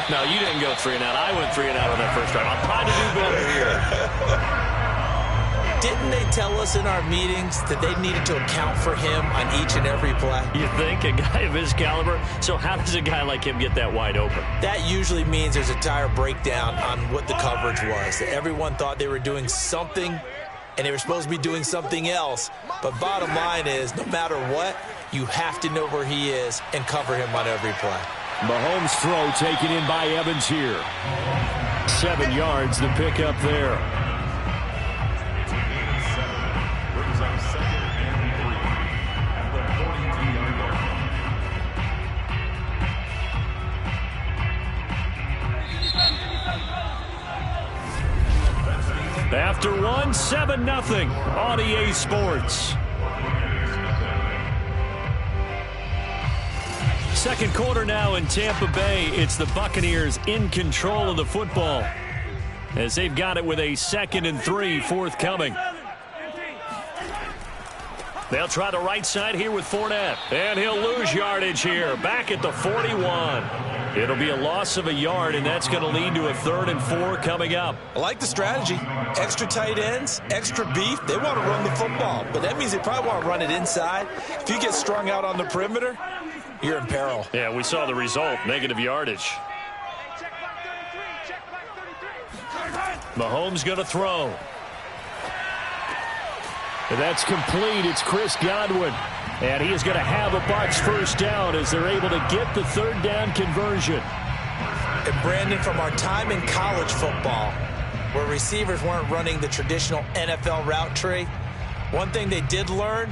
No, you didn't go 3 and out. I went 3 and out on that first drive. I'm trying to do better here. Didn't they tell us in our meetings that they needed to account for him on each and every play? You think? A guy of his caliber? So how does a guy like him get that wide open? That usually means there's a tire breakdown on what the coverage was. That everyone thought they were doing something, and they were supposed to be doing something else. But bottom line is, no matter what, you have to know where he is and cover him on every play. Mahomes' throw taken in by Evans here. 7 yards, the pickup there. 7-0 on EA Sports. Second quarter now in Tampa Bay. It's the Buccaneers in control of the football as they've got it with a 2nd and 3 forthcoming. They'll try the right side here with Fournette. And he'll lose yardage here. Back at the 41. It'll be a loss of a yard, and that's going to lead to a 3rd and 4 coming up. I like the strategy. Extra tight ends, extra beef. They want to run the football, but that means they probably want to run it inside. If you get strung out on the perimeter, you're in peril. Yeah, we saw the result. Negative yardage. Mahomes going to throw. And that's complete. It's Chris Godwin. And he is going to have a Bucs first down as they're able to get the 3rd down conversion. And Brandon, from our time in college football, where receivers weren't running the traditional NFL route tree, one thing they did learn,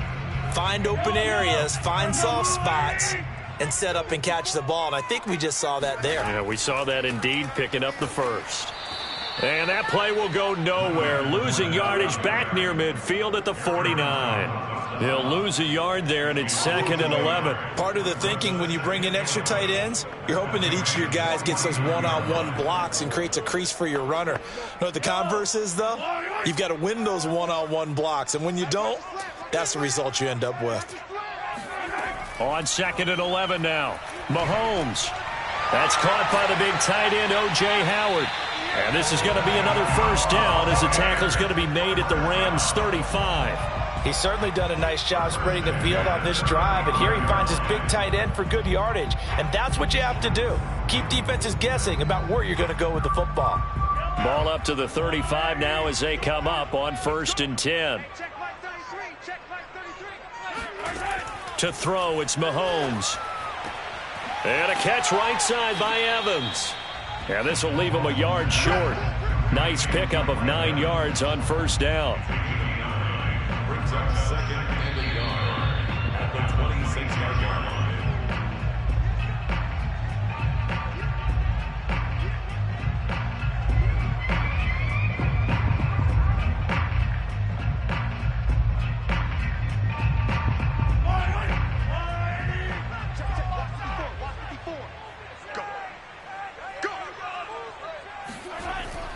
find open areas, find soft spots, and set up and catch the ball. And I think we just saw that there. Yeah, we saw that indeed, picking up the first. And that play will go nowhere. Losing yardage back near midfield at the 49. He'll lose a yard there, and it's 2nd and 11. Part of the thinking when you bring in extra tight ends, you're hoping that each of your guys gets those one-on-one blocks and creates a crease for your runner. You know what the converse is, though? You've got to win those one-on-one blocks, and when you don't, that's the result you end up with. On 2nd and 11 now. Mahomes. That's caught by the big tight end, O.J. Howard. And this is going to be another first down as the tackle's going to be made at the Rams' 35. He's certainly done a nice job spreading the field on this drive, and here he finds his big tight end for good yardage. And that's what you have to do. Keep defenses guessing about where you're going to go with the football. Ball up to the 35 now as they come up on 1st and 10. To throw, it's Mahomes. And a catch right side by Evans. And this will leave him a yard short. Nice pickup of 9 yards on first down. Brings up 2nd and a yard at the 26-yard line.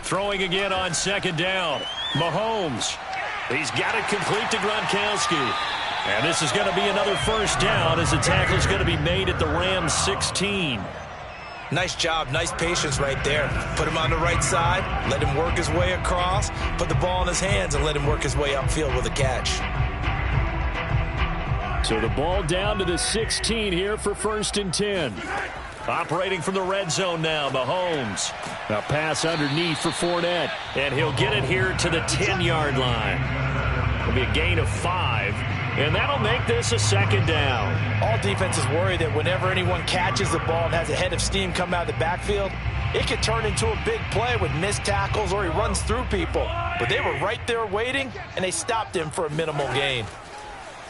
Throwing again on 2nd down. Mahomes. He's got it complete to Gronkowski. And this is going to be another first down as the tackle is going to be made at the Rams' 16. Nice job, nice patience right there. Put him on the right side, let him work his way across, put the ball in his hands, and let him work his way upfield with a catch. So the ball down to the 16 here for 1st and 10. Operating from the red zone now, Mahomes. A pass underneath for Fournette. And he'll get it here to the 10-yard line. It'll be a gain of 5, and that'll make this a 2nd down. All defenses worry that whenever anyone catches the ball and has a head of steam come out of the backfield, it could turn into a big play with missed tackles or he runs through people. But they were right there waiting, and they stopped him for a minimal gain.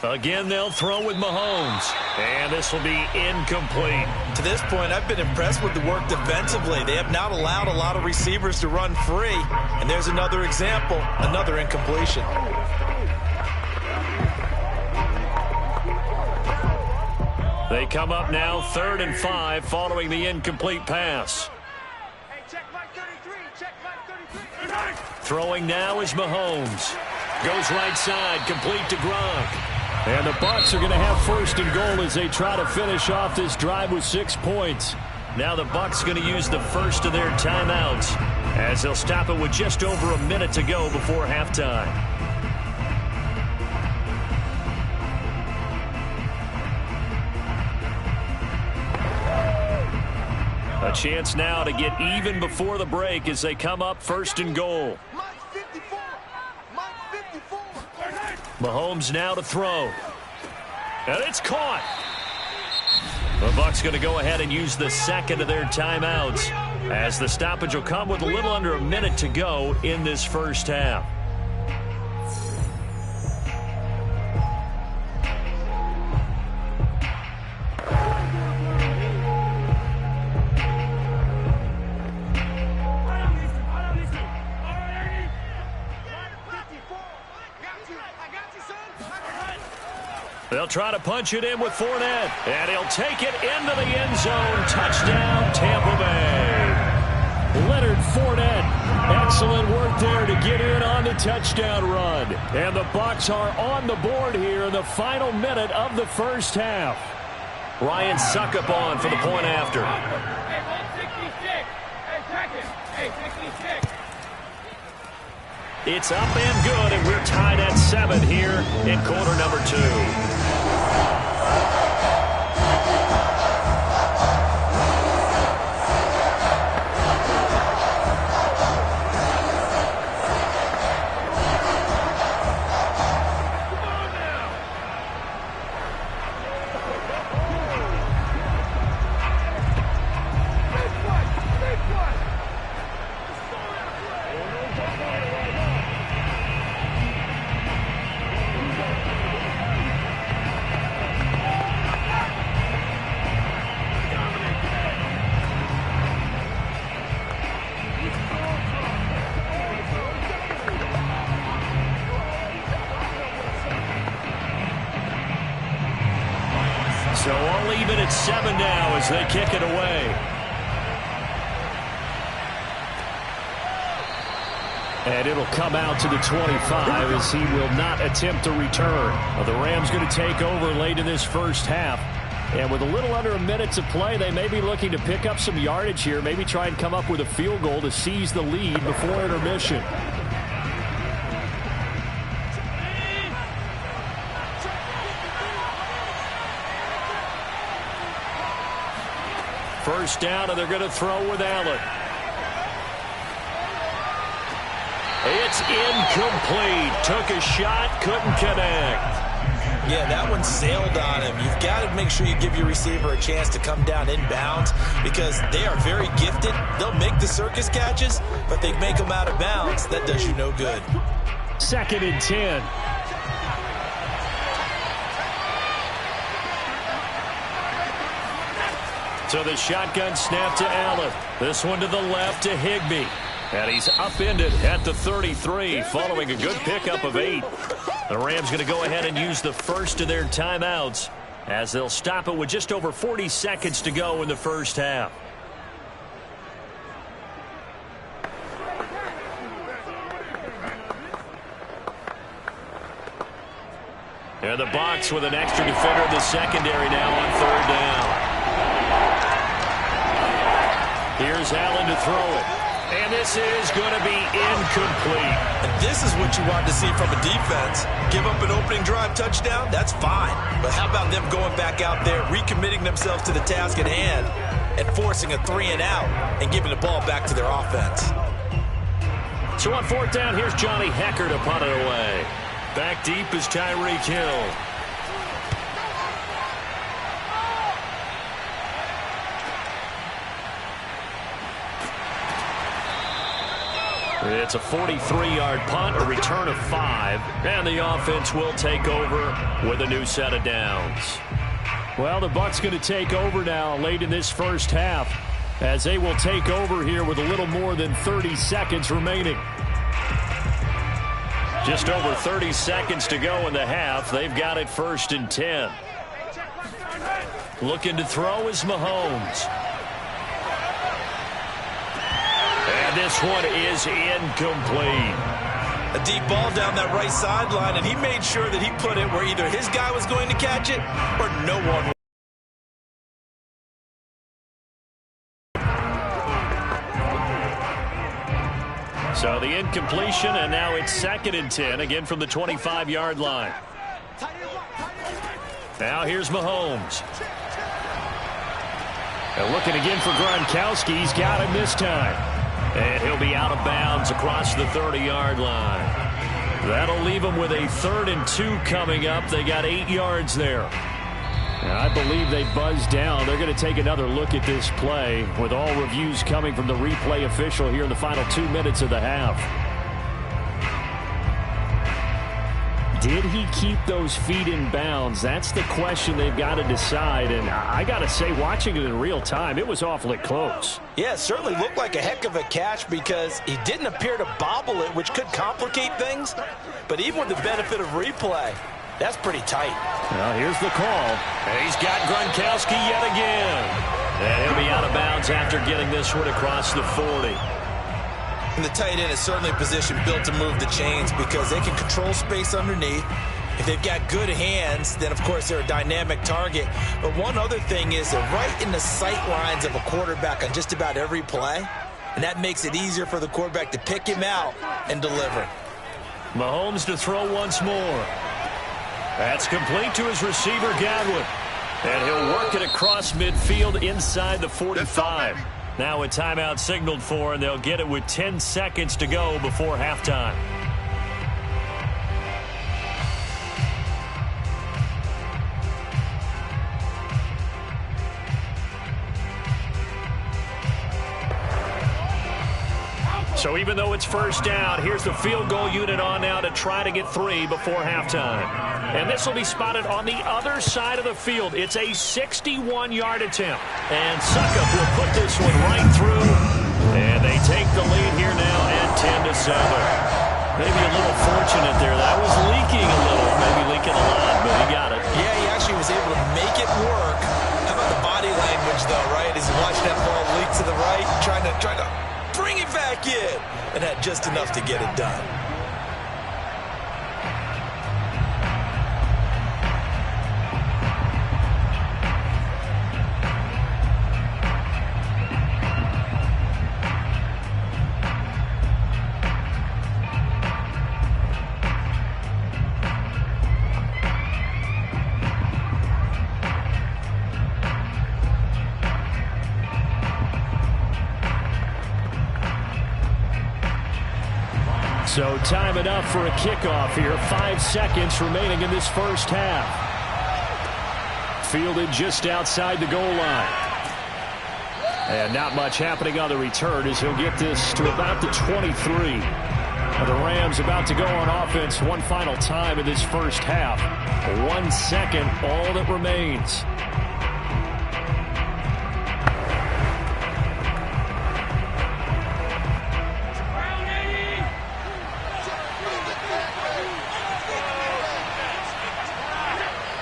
Again, they'll throw with Mahomes. And this will be incomplete. To this point, I've been impressed with the work defensively. They have not allowed a lot of receivers to run free. And there's another example, another incompletion. They come up now 3rd and 5 following the incomplete pass. Throwing now is Mahomes. Goes right side, complete to Gronk. And the Bucs are going to have 1st and goal as they try to finish off this drive with 6 points. Now the Bucs going to use the first of their timeouts as they'll stop it with just over a minute to go before halftime. A chance now to get even before the break as they come up 1st and goal. Mahomes now to throw. And it's caught. The Bucs going to go ahead and use the 2nd of their timeouts as the stoppage will come with a little under a minute to go in this first half. They'll try to punch it in with Fournette, and he'll take it into the end zone. Touchdown, Tampa Bay. Leonard Fournette, excellent work there to get in on the touchdown run. And the Bucs are on the board here in the final minute of the first half. Ryan Suckup on for the point after. It's up and good, and we're tied at 7 here in quarter number 2. So all even at 7 now as they kick it away. And it'll come out to the 25 as he will not attempt to return. The Rams going to take over late in this first half. And with a little under a minute to play, they may be looking to pick up some yardage here, maybe try and come up with a field goal to seize the lead before intermission. First down, and they're going to throw with Allen. It's incomplete. Took a shot, couldn't connect. Yeah, that one sailed on him. You've got to make sure you give your receiver a chance to come down inbounds because they are very gifted. They'll make the circus catches, but they make them out of bounds. That does you no good. 2nd and 10. So the shotgun snap to Allen. This one to the left to Higbee. And he's upended at the 33 following a good pickup of 8. The Rams going to go ahead and use the first of their timeouts as they'll stop it with just over 40 seconds to go in the first half. And the Bucs with an extra defender in the secondary now on 3rd down. Here's Allen to throw it. And this is going to be incomplete. And this is what you want to see from a defense. Give up an opening drive touchdown, that's fine. But how about them going back out there, recommitting themselves to the task at hand, and forcing a 3-and-out and giving the ball back to their offense. So on 4th down, here's Johnny Hecker to punt it away. Back deep is Tyreek Hill. It's a 43-yard punt, a return of 5, and the offense will take over with a new set of downs. Well, the Bucs going to take over now late in this first half as they will take over here with a little more than 30 seconds remaining. Just over 30 seconds to go in the half. They've got it 1st and 10. Looking to throw is Mahomes. And this one is incomplete. A deep ball down that right sideline, and he made sure that he put it where either his guy was going to catch it or no one. So the incompletion, and now it's 2nd and 10, again from the 25-yard line. Now here's Mahomes. And looking again for Gronkowski. He's got him this time. And he'll be out of bounds across the 30-yard line. That'll leave them with a 3rd and 2 coming up. They got 8 yards there. And I believe they buzzed down. They're going to take another look at this play with all reviews coming from the replay official here in the final 2 minutes of the half. Did he keep those feet in bounds? That's the question they've got to decide. And I got to say, watching it in real time, it was awfully close. Yeah, it certainly looked like a heck of a catch because he didn't appear to bobble it, which could complicate things. But even with the benefit of replay, that's pretty tight. Well, here's the call. And he's got Gronkowski yet again. And he'll be out of bounds after getting this one across the 40. And the tight end is certainly a position built to move the chains because they can control space underneath. If they've got good hands, then, of course, they're a dynamic target. But one other thing is they're right in the sight lines of a quarterback on just about every play. And that makes it easier for the quarterback to pick him out and deliver. Mahomes to throw once more. That's complete to his receiver, Godwin. And he'll work it across midfield inside the 45. Now a timeout signaled for, and they'll get it with 10 seconds to go before halftime. So even though it's first down, here's the field goal unit on now to try to get 3 before halftime. And this will be spotted on the other side of the field. It's a 61-yard attempt. And Suckup will put this one right through. And they take the lead here now at 10-7. Maybe a little fortunate there. That was leaking a little, maybe leaking a lot, but he got it. Yeah, he actually was able to make it work. How about the body language, though, right? As he watched that ball leak to the right, trying to bring it back in, and had just enough to get it done. So time enough for a kickoff here. 5 seconds remaining in this first half. Fielded just outside the goal line. And not much happening on the return as he'll get this to about the 23. The Rams about to go on offense one final time in this first half. 1 second, all that remains.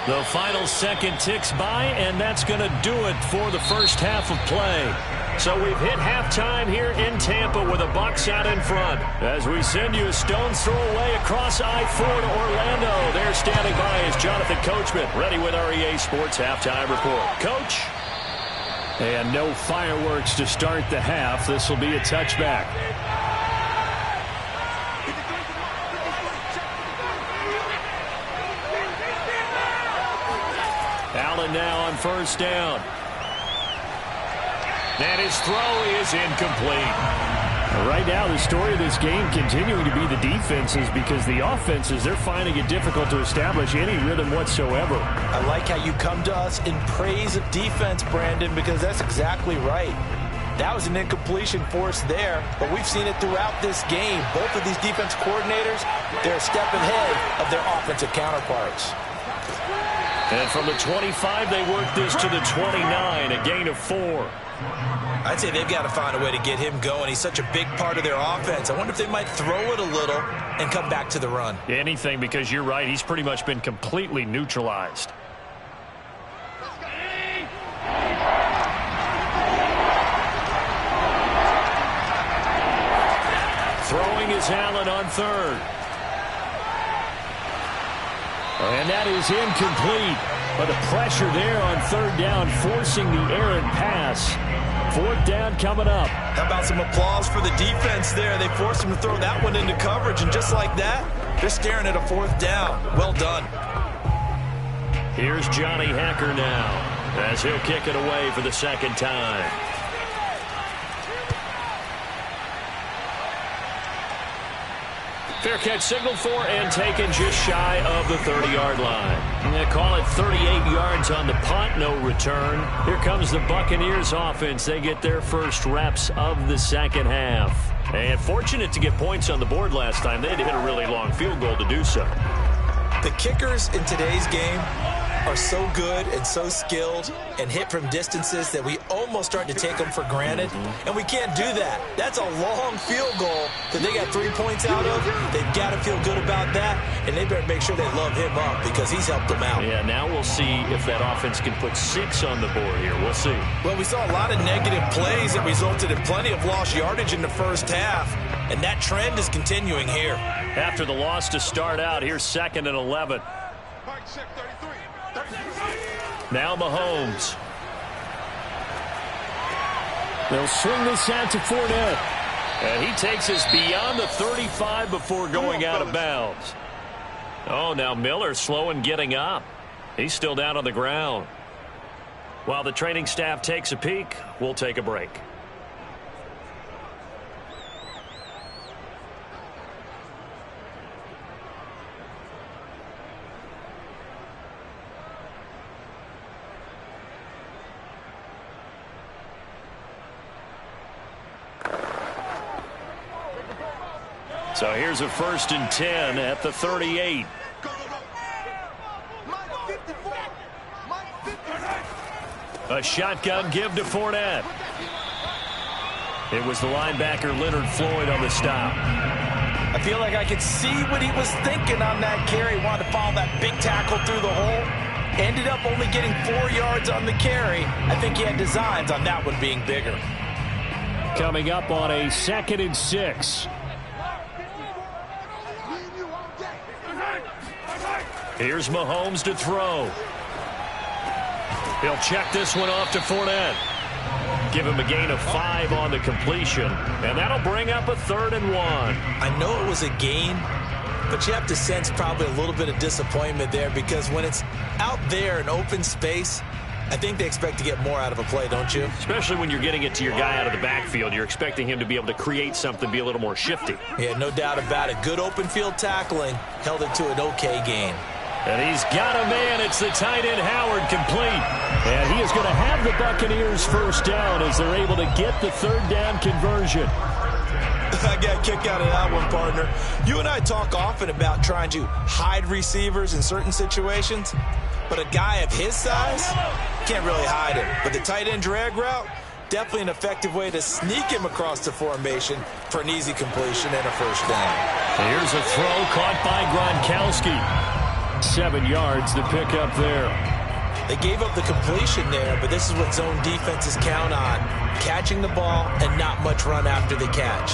The final second ticks by, and that's going to do it for the first half of play. So we've hit halftime here in Tampa with the Bucs out in front. As we send you a stone's throw away across I-4 to Orlando. There standing by is Jonathan Coachman, ready with our EA Sports Halftime Report. Coach? And no fireworks to start the half. This will be a touchback. Allen now on first down. And his throw is incomplete. Right now, the story of this game continuing to be the defenses, because the offenses, they're finding it difficult to establish any rhythm whatsoever. I like how you come to us in praise of defense, Brandon, because that's exactly right. That was an incompletion force there, but we've seen it throughout this game. Both of these defense coordinators, they're a step ahead of their offensive counterparts. And from the 25, they work this to the 29, a gain of 4. I'd say they've got to find a way to get him going. He's such a big part of their offense. I wonder if they might throw it a little and come back to the run. Anything, because you're right. He's pretty much been completely neutralized. Throwing is Allen on third. And that is incomplete. But the pressure there on third down, forcing the errant pass. Fourth down coming up. How about some applause for the defense there? They forced him to throw that one into coverage, and just like that, they're staring at a fourth down. Well done. Here's Johnny Hacker now, as he'll kick it away for the second time. Fair catch signaled for and taken just shy of the 30-yard line. And they call it 38 yards on the punt, no return. Here comes the Buccaneers offense. They get their first reps of the second half. And fortunate to get points on the board last time. They had to hit a really long field goal to do so. The kickers in today's game, are so good and so skilled and hit from distances that we almost start to take them for granted, and we can't do that. That's a long field goal that they got 3 points out of. They've got to feel good about that, and they better make sure they love him up because he's helped them out. Yeah, now we'll see if that offense can put 6 on the board here. We'll see. Well, we saw a lot of negative plays that resulted in plenty of lost yardage in the first half, and that trend is continuing here. After the loss to start out, here's 2nd and 11. Now Mahomes. They'll swing this out to Fournette. And he takes us beyond the 35 before going out of bounds. Oh, now Miller slow in getting up. He's still down on the ground. While the training staff takes a peek, we'll take a break. So here's a 1st and 10 at the 38. A shotgun give to Fournette. It was the linebacker Leonard Floyd on the stop. I feel like I could see what he was thinking on that carry. Wanted to follow that big tackle through the hole. Ended up only getting 4 yards on the carry. I think he had designs on that one being bigger. Coming up on a 2nd and 6. Here's Mahomes to throw. He'll check this one off to Fournette. Give him a gain of 5 on the completion. And that'll bring up a 3rd and 1. I know it was a gain, but you have to sense probably a little bit of disappointment there because when it's out there in open space, I think they expect to get more out of a play, don't you? Especially when you're getting it to your guy out of the backfield. You're expecting him to be able to create something, be a little more shifty. Yeah, no doubt about it. Good open field tackling. Held it to an okay gain. And he's got a man. It's the tight end Howard complete. And he is going to have the Buccaneers first down as they're able to get the 3rd down conversion. I got a kick out of that one, partner. You and I talk often about trying to hide receivers in certain situations, but a guy of his size can't really hide him. But the tight end drag route, definitely an effective way to sneak him across the formation for an easy completion and a first down. Here's a throw caught by Gronkowski. 7 yards to pick up there. They gave up the completion there, but this is what zone defenses count on. Catching the ball and not much run after the catch.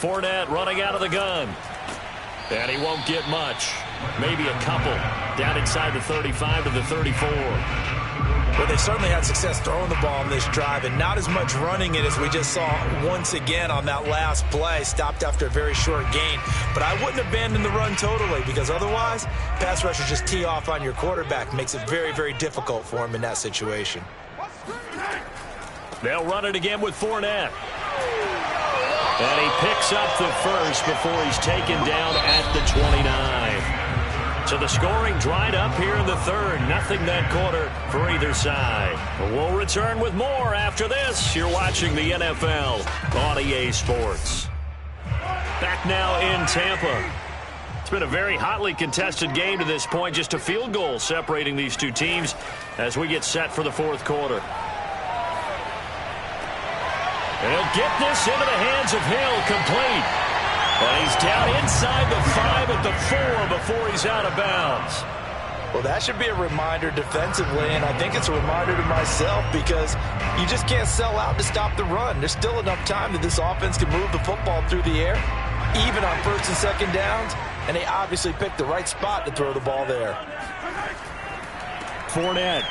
Fournette running out of the gun. And he won't get much. Maybe a couple. Down inside the 35 to the 34. Well, they certainly had success throwing the ball in this drive and not as much running it as we just saw once again on that last play. Stopped after a very short gain. But I wouldn't abandon the run totally because otherwise, pass rushers just tee off on your quarterback. Makes it very, very difficult for him in that situation. They'll run it again with Fournette. And he picks up the first before he's taken down at the 29. So the scoring dried up here in the 3rd. Nothing that quarter for either side. We'll return with more after this. You're watching the NFL on EA Sports. Back now in Tampa. It's been a very hotly contested game to this point. Just a field goal separating these two teams as we get set for the 4th quarter. And he'll get this into the hands of Hill, complete. And he's down inside the 5 at the 4 before he's out of bounds. Well, that should be a reminder defensively, and I think it's a reminder to myself because you just can't sell out to stop the run. There's still enough time that this offense can move the football through the air, even on 1st and 2nd downs, and they obviously picked the right spot to throw the ball there. Fournette.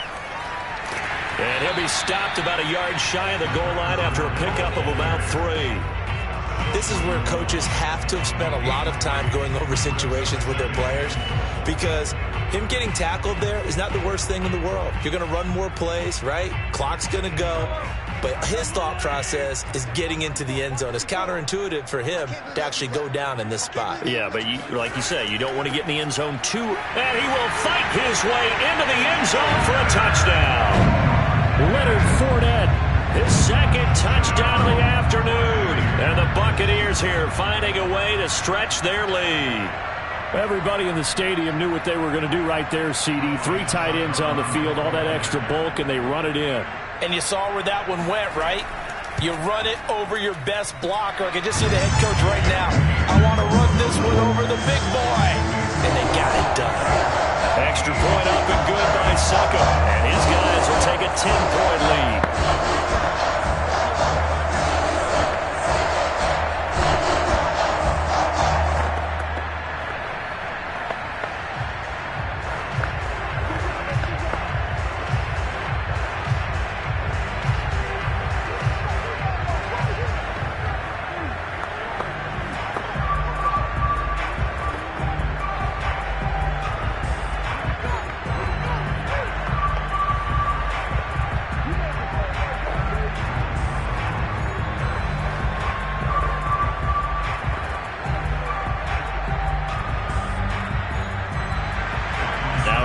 And he'll be stopped about a yard shy of the goal line after a pickup of about 3. This is where coaches have to have spent a lot of time going over situations with their players because him getting tackled there is not the worst thing in the world. You're going to run more plays, right? Clock's going to go. But his thought process is getting into the end zone. It's counterintuitive for him to actually go down in this spot. Yeah, but like you say, you don't want to get in the end zone too. And he will fight his way into the end zone for a touchdown. Leonard Fournette, his second Broncos here finding a way to stretch their lead. Everybody in the stadium knew what they were going to do right there, CD. 3 tight ends on the field, all that extra bulk, and they run it in. And you saw where that one went, right? You run it over your best blocker. I can just see the head coach right now. I want to run this one over the big boy. And they got it done. Extra point up and good by Suckup. And his guys will take a 10-point lead.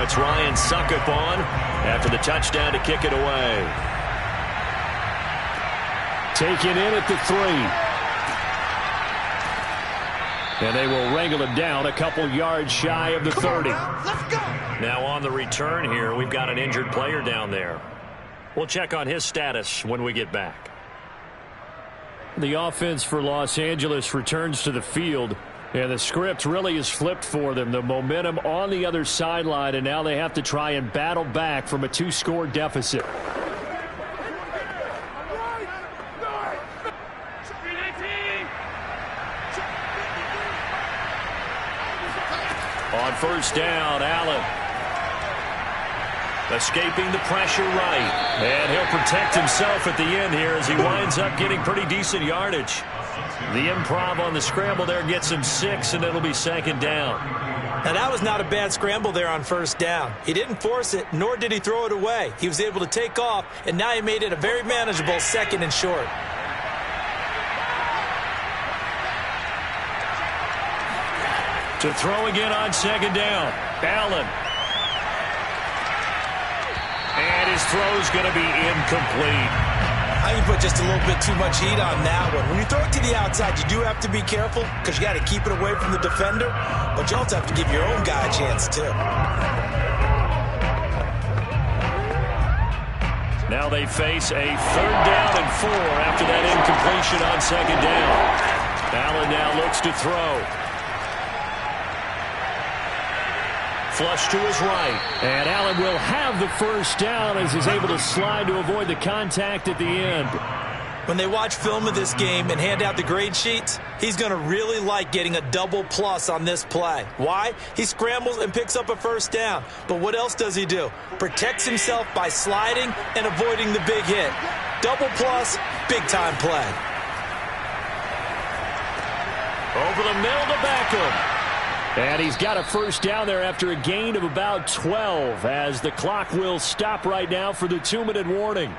It's Ryan Suckup on after the touchdown to kick it away. Taken in at the 3. And they will wrangle him down a couple yards shy of the 30. Let's go. Now on the return here, we've got an injured player down there. We'll check on his status when we get back. The offense for Los Angeles returns to the field. And the script really is flipped for them. The momentum on the other sideline, and now they have to try and battle back from a 2-score deficit. On first down, Allen. Escaping the pressure right. And he'll protect himself at the end here as he winds up getting pretty decent yardage. The improv on the scramble there gets him 6, and it'll be 2nd down. Now, that was not a bad scramble there on first down. He didn't force it, nor did he throw it away. He was able to take off, and now he made it a very manageable 2nd and short. To throw again on 2nd down. Allen. And his throw's going to be incomplete. I think you put just a little bit too much heat on that one. When you throw it to the outside, you do have to be careful because you got to keep it away from the defender, but you also have to give your own guy a chance too. Now they face a 3rd down and 4 after that incompletion on 2nd down. Allen now looks to throw. Flush to his right. And Allen will have the first down as he's able to slide to avoid the contact at the end. When they watch film of this game and hand out the grade sheets, he's going to really like getting a double plus on this play. Why? He scrambles and picks up a first down. But what else does he do? Protects himself by sliding and avoiding the big hit. Double plus, big-time play. Over the middle to Beckham. And he's got a first down there after a gain of about 12 as the clock will stop right now for the 2-minute warning.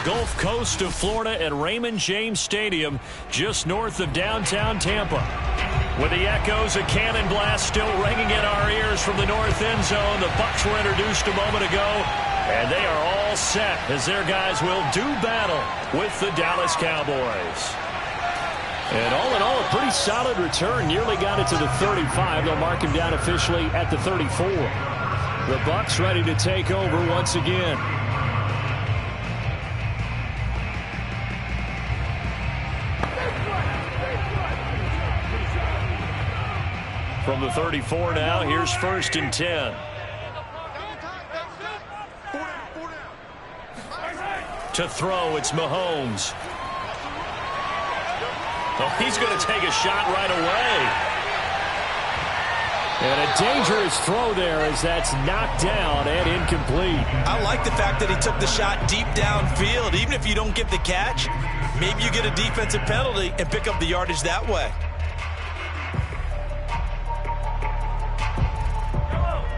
Gulf Coast of Florida at Raymond James Stadium, just north of downtown Tampa. With the echoes of cannon blast still ringing in our ears from the north end zone, the Bucs were introduced a moment ago, and they are all set as their guys will do battle with the Dallas Cowboys. And all in all, a pretty solid return. Nearly got it to the 35. They'll mark him down officially at the 34. The Bucs ready to take over once again. From the 34 now, here's 1st and 10. To throw, it's Mahomes. Oh, he's going to take a shot right away. And a dangerous throw there as that's knocked down and incomplete. I like the fact that he took the shot deep downfield. Even if you don't get the catch, maybe you get a defensive penalty and pick up the yardage that way.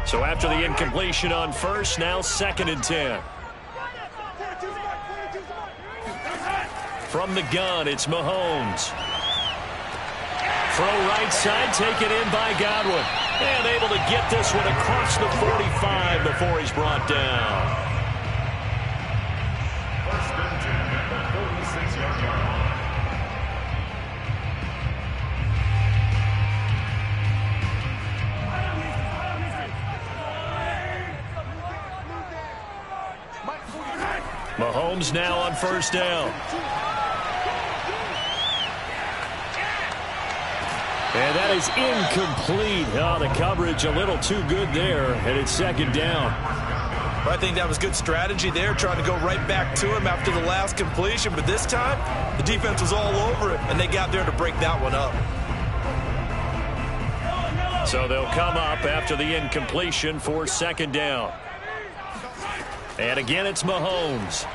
So after the incompletion on 1st, now 2nd and 10. From the gun, it's Mahomes. Throw right side, taken in by Godwin. And able to get this one across the 45 before he's brought down. 1st and 10 at the 46-yard line. Mahomes now on 1st down. And that is incomplete. Oh, the coverage a little too good there, and it's 2nd down. I think that was good strategy there, trying to go right back to him after the last completion. But this time, the defense was all over it, and they got there to break that one up. So they'll come up after the incompletion for 2nd down. And again, it's Mahomes.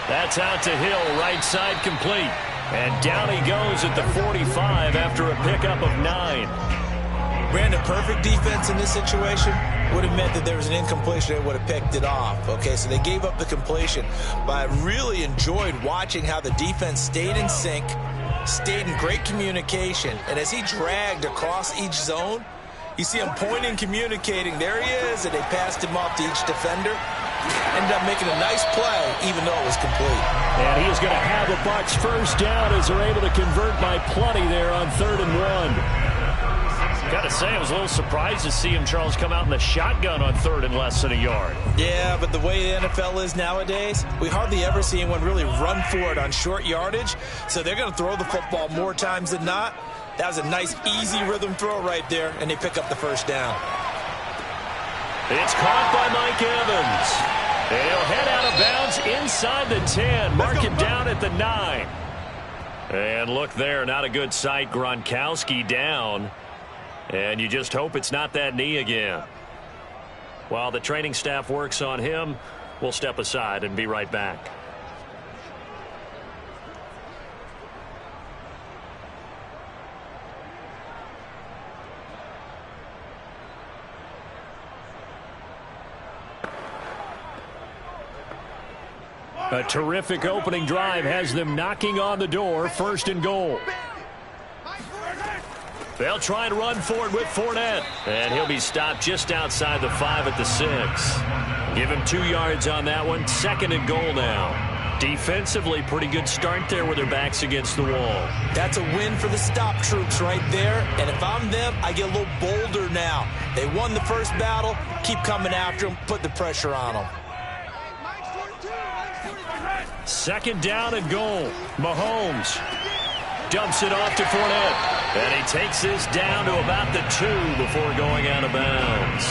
That's out to Hill, right side complete. And down he goes at the 45 after a pickup of 9. Brandon, perfect defense in this situation would have meant that there was an incompletion and would have picked it off. Okay, so they gave up the completion. But I really enjoyed watching how the defense stayed in sync, stayed in great communication. And as he dragged across each zone, you see him pointing, communicating. There he is, and they passed him off to each defender. Ended up making a nice play, even though it was complete. And he is going to have a Bucs 1st down as they're able to convert by plenty there on 3rd and 1. Got to say, I was a little surprised to see him, Charles, come out in the shotgun on 3rd and less than a yard. Yeah, but the way the NFL is nowadays, we hardly ever see anyone really run for it on short yardage. So they're going to throw the football more times than not. That was a nice, easy rhythm throw right there, and they pick up the 1st down. It's caught by Mike Evans. And he'll head out of bounds inside the 10. Mark him down at the 9. And look there, not a good sight. Gronkowski down. And you just hope it's not that knee again. While the training staff works on him, we'll step aside and be right back. A terrific opening drive has them knocking on the door. 1st and goal. They'll try and run forward with Fournette. And he'll be stopped just outside the 5 at the 6. Give him 2 yards on that one. 2nd and goal now. Defensively, pretty good start there with their backs against the wall. That's a win for the stop troops right there. And if I'm them, I get a little bolder now. They won the first battle. Keep coming after them. Put the pressure on them. 2nd down and goal. Mahomes dumps it off to Fournette. And he takes this down to about the 2 before going out of bounds.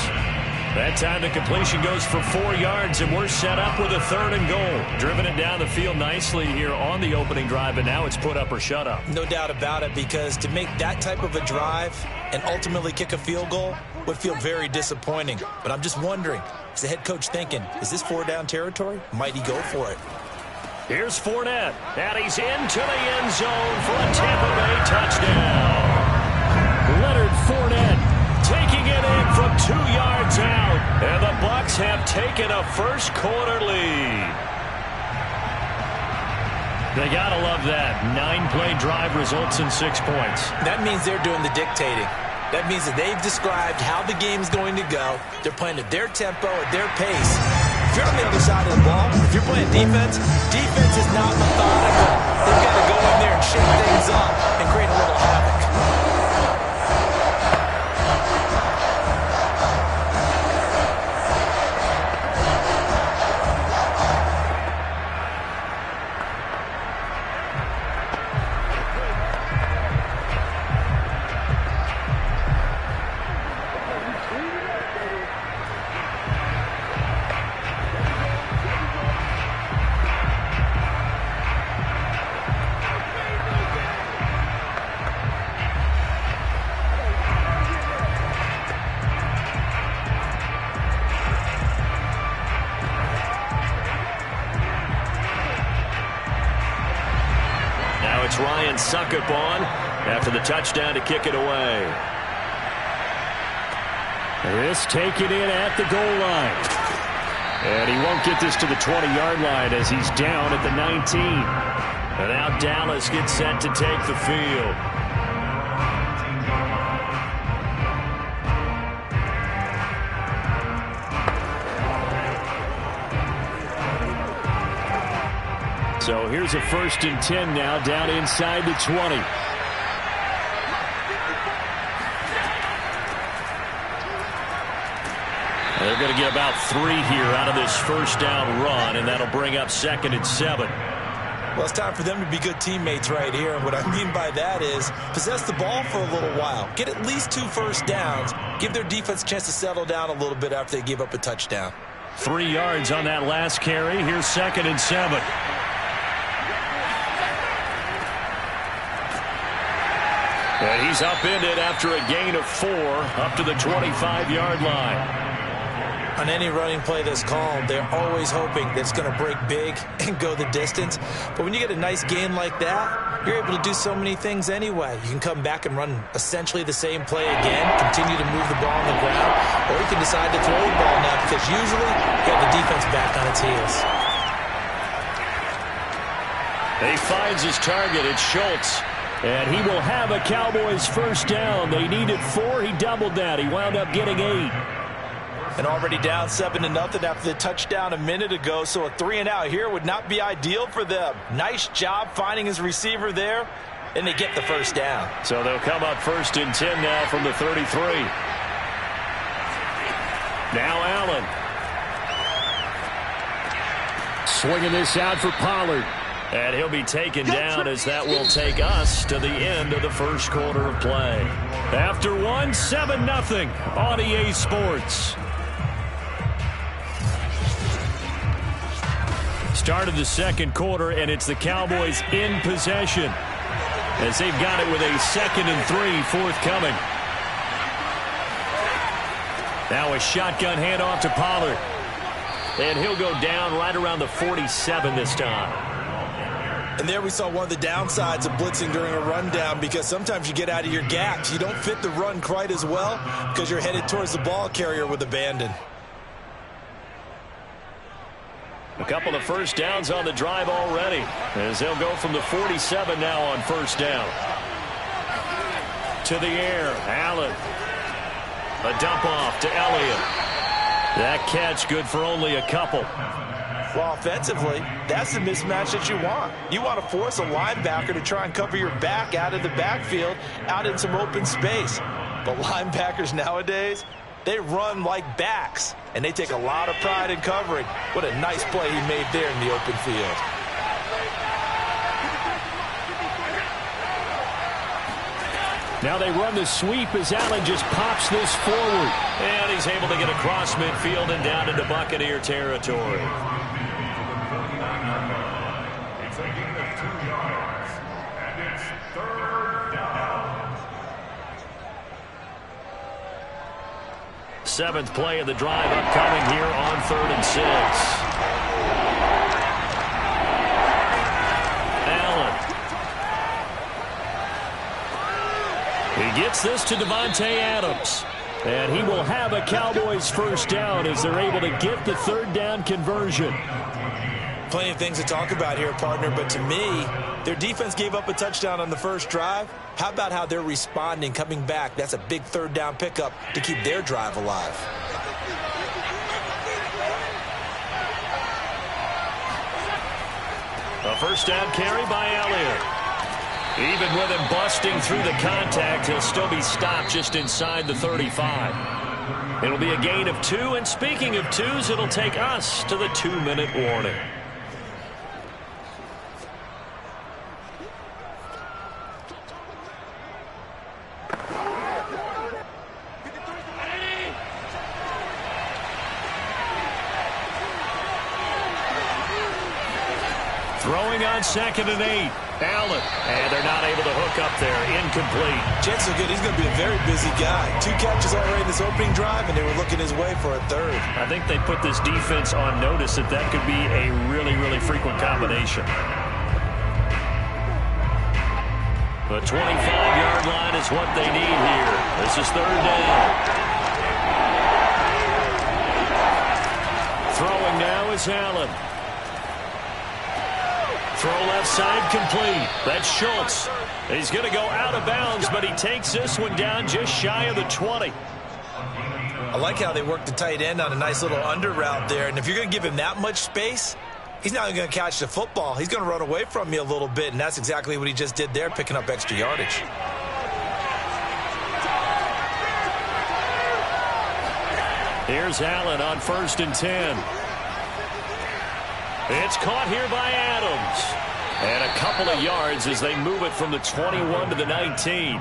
That time the completion goes for 4 yards, and we're set up with a 3rd and goal. Driven it down the field nicely here on the opening drive, and now it's put up or shut up. No doubt about it, because to make that type of a drive and ultimately kick a field goal would feel very disappointing. But I'm just wondering, is the head coach thinking, is this 4-down territory? Might he go for it? Here's Fournette, and he's into the end zone for a Tampa Bay touchdown. Leonard Fournette taking it it in from 2 yards out. And the Bucs have taken a first quarter lead. They got to love that. 9-play drive results in 6 points. That means they're doing the dictating. That means that they've described how the game's going to go. They're playing at their tempo, at their pace. If you're on the other side of the ball, if you're playing defense, defense is not methodical. They've got to go in there and shake things up and create a little havoc. Suck up on after the touchdown to kick it away. This taken in at the goal line. And he won't get this to the 20-yard line as he's down at the 19. And now Dallas gets set to take the field. So here's a 1st and 10 now down inside the 20. They're going to get about 3 here out of this first down run, and that'll bring up 2nd and 7. Well, it's time for them to be good teammates right here. And what I mean by that is possess the ball for a little while. Get at least 2 first downs. Give their defense a chance to settle down a little bit after they give up a touchdown. 3 yards on that last carry. Here's 2nd and 7. And he's upended after a gain of 4 up to the 25-yard line. On any running play that's called, they're always hoping that it's going to break big and go the distance. But when you get a nice gain like that, you're able to do so many things anyway. You can come back and run essentially the same play again, continue to move the ball on the ground, or you can decide to throw the ball now because usually you have the defense back on its heels. He finds his target. It's Schultz. And he will have a Cowboys first down. They needed 4. He doubled that. He wound up getting 8. And already down 7-0 after the touchdown a minute ago. So a 3-and-out here would not be ideal for them. Nice job finding his receiver there. And they get the first down. So they'll come up 1st and 10 now from the 33. Now Allen. Swinging this out for Pollard. And he'll be taken down as that will take us to the end of the first quarter of play. After 1, 7-0 on EA Sports. Start of the second quarter, and it's the Cowboys in possession as they've got it with a 2nd and 3 forthcoming. Now a shotgun handoff to Pollard. And he'll go down right around the 47 this time. And there we saw one of the downsides of blitzing during a rundown because sometimes you get out of your gaps. You don't fit the run quite as well because you're headed towards the ball carrier with abandon. A couple of first downs on the drive already as they'll go from the 47 now on first down. To the air, Allen. A dump off to Elliott. That catch good for only a couple. Well, offensively, that's the mismatch that you want. You want to force a linebacker to try and cover your back out of the backfield, out in some open space. But linebackers nowadays, they run like backs, and they take a lot of pride in covering. What a nice play he made there in the open field. Now they run the sweep as Allen just pops this forward. And he's able to get across midfield and down into Buccaneer territory. It's a gain of 2 yards, and it's 3rd down. 7th play of the drive upcoming here on 3rd and 6. Allen. He gets this to Devontae Adams. And he will have a Cowboys first down as they're able to get the third down conversion. Plenty of things to talk about here, partner, but to me, their defense gave up a touchdown on the first drive. How about how they're responding, coming back? That's a big third down pickup to keep their drive alive. A first down carry by Elliott. Even with him busting through the contact, he'll still be stopped just inside the 35. It'll be a gain of 2, and speaking of 2s, it'll take us to the 2-minute warning. Throwing on 2nd and 8. Allen. And they're not able to hook up there. Incomplete. Jets are good. He's going to be a very busy guy. 2 catches already in this opening drive, and they were looking his way for a third. I think they put this defense on notice that that could be a really, really frequent combination. The 25-yard line is what they need here. This is third down. Throwing now is Allen. Throw left side complete. That's Schultz. He's going to go out of bounds, but he takes this one down just shy of the 20. I like how they work the tight end on a nice little under route there. And if you're going to give him that much space, he's not going to catch the football. He's going to run away from you a little bit, and that's exactly what he just did there, picking up extra yardage. Here's Allen on 1st and 10. It's caught here by Adams. And a couple of yards as they move it from the 21 to the 19.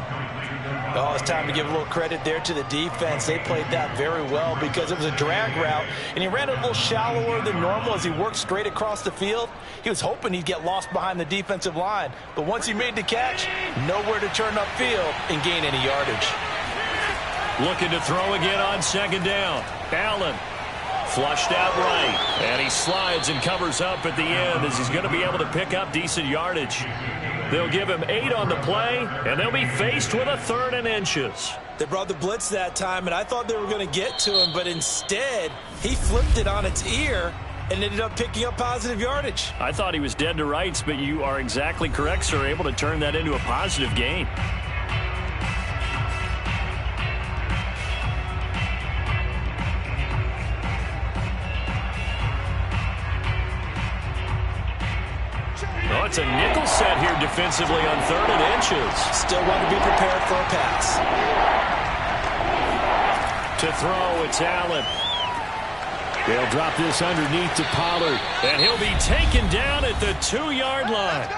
Oh, it's time to give a little credit there to the defense. They played that very well because it was a drag route, and he ran it a little shallower than normal as he worked straight across the field. He was hoping he'd get lost behind the defensive line, but once he made the catch, nowhere to turn upfield and gain any yardage. Looking to throw again on 2nd down. Allen. Flushed out right, and he slides and covers up at the end as he's going to be able to pick up decent yardage. They'll give him 8 on the play, and they'll be faced with a 3rd and inches. They brought the blitz that time, and I thought they were going to get to him, but instead, he flipped it on its ear and ended up picking up positive yardage. I thought he was dead to rights, but you are exactly correct, sir, able to turn that into a positive gain. Oh, it's a nickel set here defensively on 3rd and inches. Still want to be prepared for a pass. To throw, it's Allen. They'll drop this underneath to Pollard. And he'll be taken down at the 2-yard line.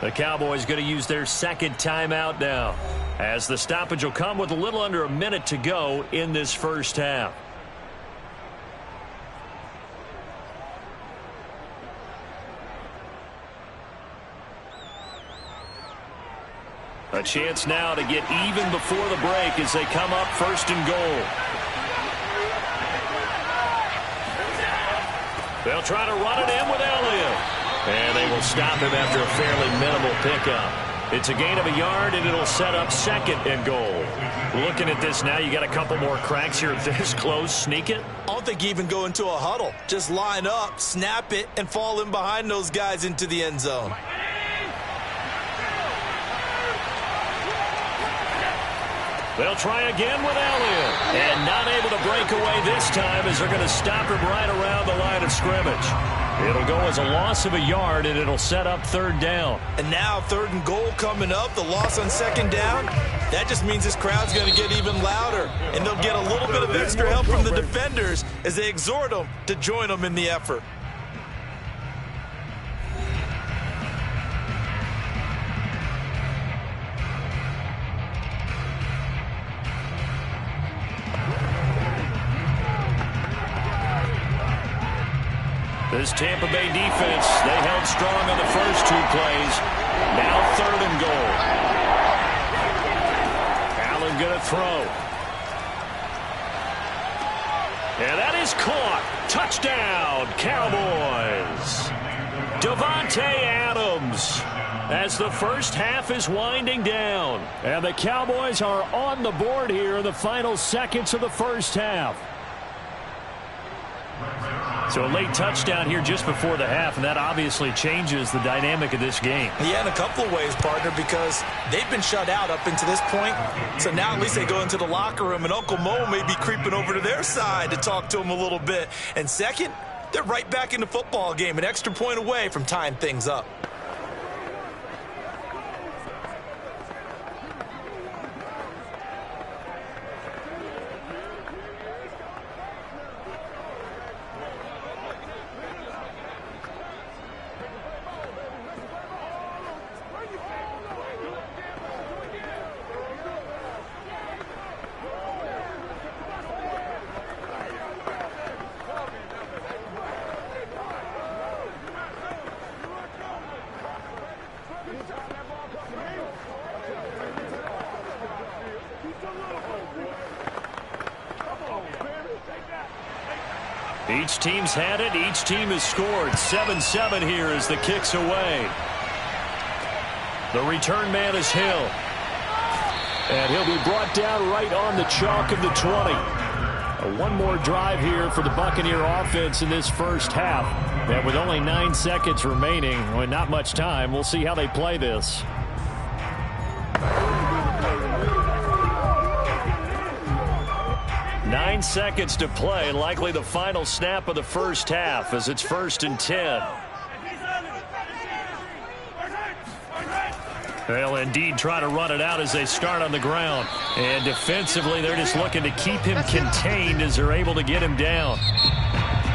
The Cowboys going to use their 2nd timeout now, as the stoppage will come with a little under a minute to go in this first half. A chance now to get even before the break as they come up 1st and goal. They'll try to run it in with Elliott. And they will stop him after a fairly minimal pickup. It's a gain of a yard, and it'll set up 2nd and goal. Looking at this now, you got a couple more cracks here this close. Sneak it? I don't think you even go into a huddle. Just line up, snap it, and fall in behind those guys into the end zone. They'll try again with Elliott. And not able to break away this time as they're going to stop him right around the line of scrimmage. It'll go as a loss of a yard, and it'll set up 3rd down. And now 3rd and goal coming up, the loss on 2nd down. That just means this crowd's going to get even louder. And they'll get a little bit of extra help from the defenders as they exhort them to join them in the effort. This Tampa Bay defense, they held strong on the first 2 plays. Now 3rd and goal. Allen going to throw. And that is caught. Touchdown, Cowboys. Davante Adams. as the first half is winding down. And the Cowboys are on the board here in the final seconds of the first half. So a late touchdown here just before the half, and that obviously changes the dynamic of this game. Yeah, in a couple of ways, partner, because they've been shut out up until this point. So now at least they go into the locker room, and Uncle Mo may be creeping over to their side to talk to them a little bit. And second, they're right back in the football game, an extra point away from tying things up. Each team's had it. Each team has scored. 7-7 here as the kick's away. The return man is Hill. And he'll be brought down right on the chalk of the 20. One more drive here for the Buccaneer offense in this first half. And with only 9 seconds remaining, well, not much time, we'll see how they play this. Nine seconds to play, likely the final snap of the first half as it's 1st and 10. They'll indeed try to run it out as they start on the ground. And defensively, they're just looking to keep him contained as they're able to get him down.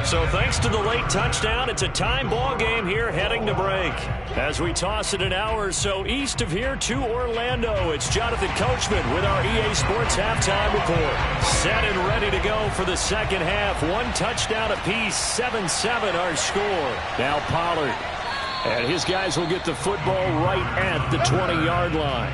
So thanks to the late touchdown, it's a time ball game here heading to break. As we toss it an hour or so east of here to Orlando, it's Jonathan Coachman with our EA Sports Halftime Report. Set and ready to go for the second half. One touchdown apiece, 7-7 our score. Now Pollard. And his guys will get the football right at the 20-yard line.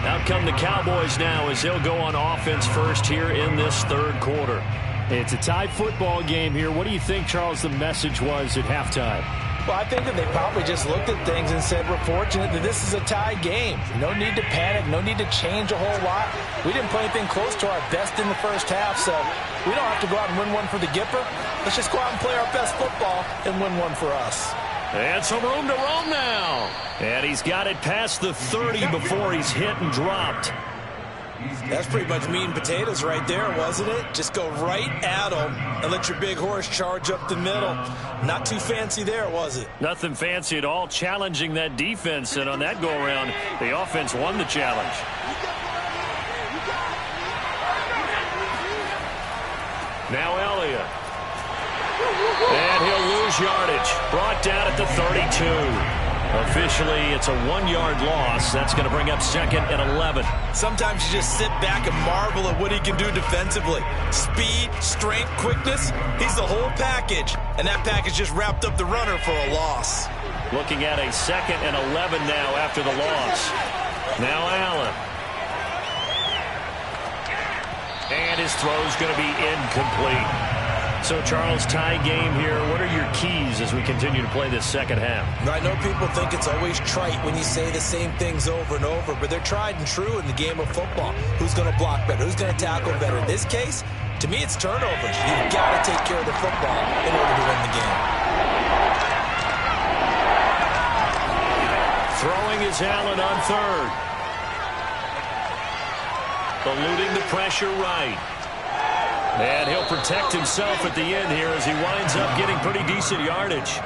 Out come the Cowboys now as they'll go on offense first here in this third quarter. It's a tie football game here. What do you think, Charles, the message was at halftime? Well, I think that they probably just looked at things and said, we're fortunate that this is a tie game. No need to panic. No need to change a whole lot. We didn't play anything close to our best in the first half, so we don't have to go out and win one for the Gipper. Let's just go out and play our best football and win one for us. And some room to roam now. And he's got it past the 30 before he's hit and dropped. That's pretty much meat and potatoes right there, wasn't it? Just go right at him and let your big horse charge up the middle. Not too fancy there, was it? Nothing fancy at all, challenging that defense. And on that go-around, the offense won the challenge. Now Elliott. And he'll lose yardage. Brought down at the 32. Officially, it's a 1-yard loss. That's going to bring up 2nd and 11. Sometimes you just sit back and marvel at what he can do defensively. Speed, strength, quickness, he's the whole package. And that package just wrapped up the runner for a loss. Looking at a 2nd and 11 now after the loss. Now Allen. And his throw's going to be incomplete. So, Charles, tie game here. What are your keys as we continue to play this second half? I know people think it's always trite when you say the same things over and over, but they're tried and true in the game of football. Who's going to block better? Who's going to tackle better? In this case, to me, it's turnovers. You've got to take care of the football in order to win the game. Throwing is Allen on 3rd. Eluding the pressure right. And he'll protect himself at the end here as he winds up getting pretty decent yardage.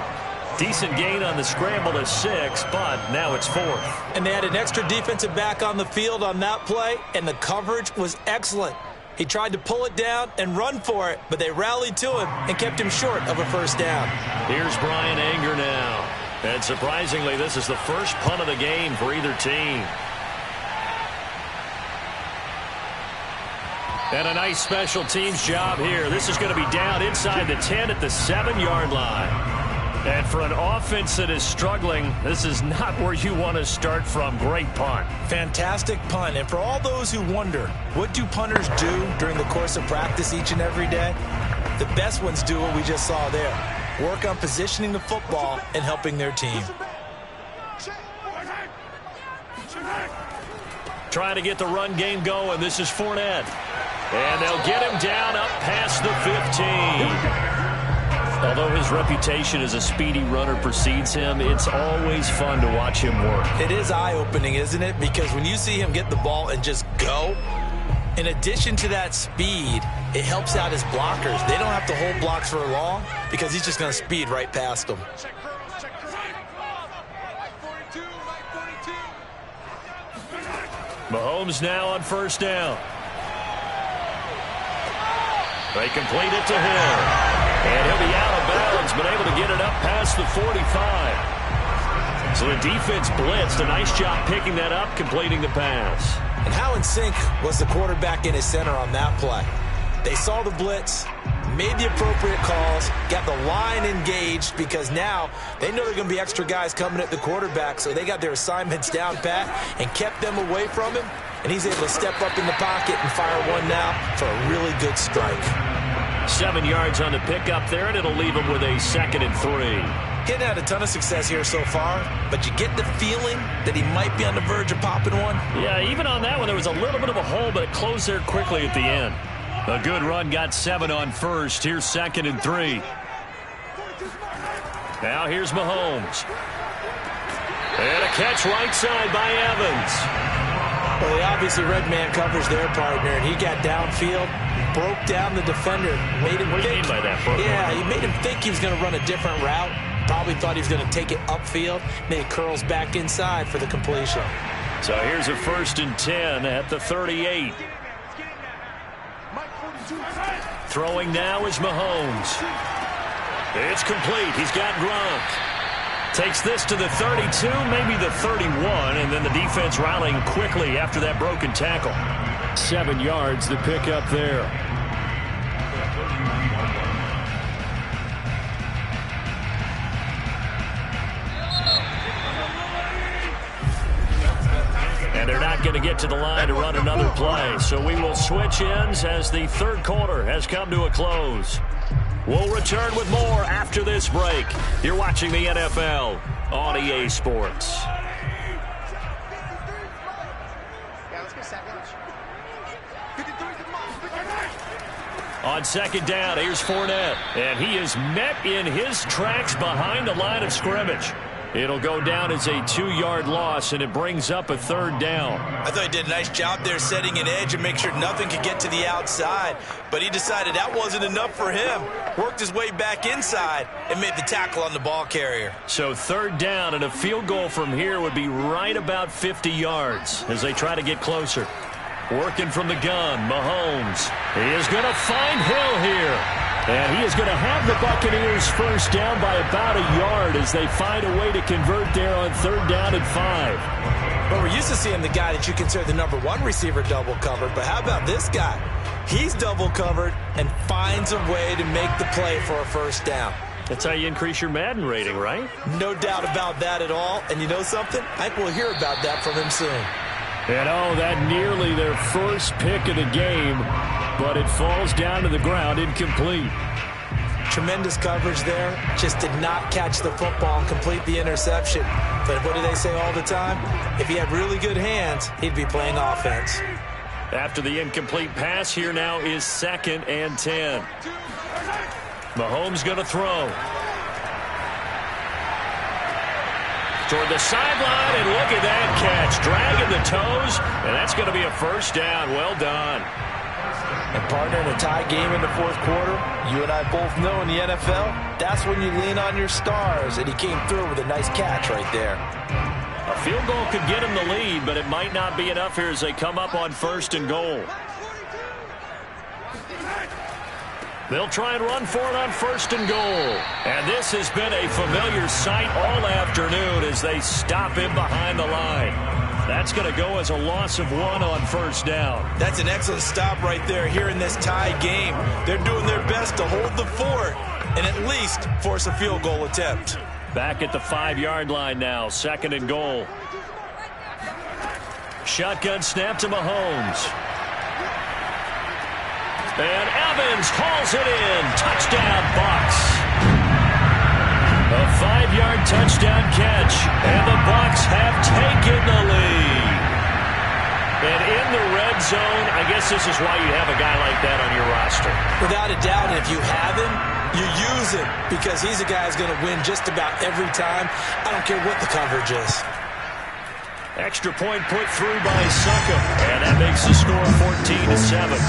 Decent gain on the scramble is 6, but now it's 4th. And they had an extra defensive back on the field on that play, and the coverage was excellent. He tried to pull it down and run for it, but they rallied to him and kept him short of a first down. Here's Brian Anger now. And surprisingly, this is the first punt of the game for either team. And a nice special teams job here. This is going to be down inside the 10 at the 7-yard line. And for an offense that is struggling, this is not where you want to start from. Great punt. Fantastic punt. And for all those who wonder, what do punters do during the course of practice each and every day? The best ones do what we just saw there. Work on positioning the football and helping their team. Trying to get the run game going. This is Fournette. And they'll get him down up past the 15. Although his reputation as a speedy runner precedes him, it's always fun to watch him work. It is eye-opening, isn't it? Because when you see him get the ball and just go, in addition to that speed, it helps out his blockers. They don't have to hold blocks for long because he's just going to speed right past them. Mahomes now on first down. They complete it to him. And he'll be out of bounds, but able to get it up past the 45. So the defense blitzed. A nice job picking that up, completing the pass. And how in sync was the quarterback in his center on that play? They saw the blitz, made the appropriate calls, got the line engaged because now they know there are going to be extra guys coming at the quarterback, so they got their assignments down pat and kept them away from him, and he's able to step up in the pocket and fire one now for a really good strike. 7 yards on the pickup there, and it'll leave him with a 2nd and 3. He hadn't had a ton of success here so far, but you get the feeling that he might be on the verge of popping one. Yeah, even on that one, there was a little bit of a hole, but it closed there quickly at the end. A good run, got 7 on first. Here's 2nd and 3. Now here's Mahomes. And a catch right side by Evans. Well, he obviously read man coverage their partner, and he got downfield, broke down the defender, made him What do you mean by that, bro? Yeah, he made him think he was going to run a different route. Probably thought he was going to take it upfield. Then he curls back inside for the completion. So here's a 1st and 10 at the 38. Throwing now is Mahomes. It's complete. He's got Gronk. Takes this to the 32, maybe the 31, and then the defense rallying quickly after that broken tackle. 7 yards, the pickup there. And they're not going to get to the line to run another play, so we will switch ends as the third quarter has come to a close. We'll return with more after this break. You're watching the NFL on EA Sports. On 2nd down, here's Fournette. And he is met in his tracks behind the line of scrimmage. It'll go down as a 2-yard loss, and it brings up a 3rd down. I thought he did a nice job there setting an edge and make sure nothing could get to the outside. But he decided that wasn't enough for him. Worked his way back inside and made the tackle on the ball carrier. So 3rd down, and a field goal from here would be right about 50 yards as they try to get closer. Working from the gun, Mahomes. He is going to find Hill here. And he is going to have the Buccaneers first down by about a yard as they find a way to convert there on 3rd down and 5. Well, we're used to seeing the guy that you consider the #1 receiver double covered. But how about this guy? He's double covered and finds a way to make the play for a first down. That's how you increase your Madden rating, right? No doubt about that at all. And you know something? I think we'll hear about that from him soon. And oh, that nearly their first pick of the game, but it falls down to the ground incomplete. Tremendous coverage there. Just did not catch the football and complete the interception. But what do they say all the time? If he had really good hands, he'd be playing offense. After the incomplete pass, here now is 2nd and 10. Mahomes going to throw. Toward the sideline, and look at that catch. Dragging the toes, and that's going to be a first down. Well done. And partner, in a tie game in the 4th quarter, you and I both know in the NFL, that's when you lean on your stars, and he came through with a nice catch right there. A field goal could get him the lead, but it might not be enough here as they come up on 1st and goal. They'll try and run for it on 1st and goal. And this has been a familiar sight all afternoon as they stop him behind the line. That's going to go as a loss of 1 on 1st down. That's an excellent stop right there here in this tie game. They're doing their best to hold the fort and at least force a field goal attempt. Back at the 5-yard line now, 2nd and goal. Shotgun snap to Mahomes. And Evans hauls it in. Touchdown, Bucs. A 5-yard touchdown catch, and the Bucs have taken the lead. And in the red zone, I guess this is why you have a guy like that on your roster. Without a doubt, and if you have him, you use him because he's a guy who's going to win just about every time. I don't care what the coverage is. Extra point put through by Succop, and that makes the score 14-7.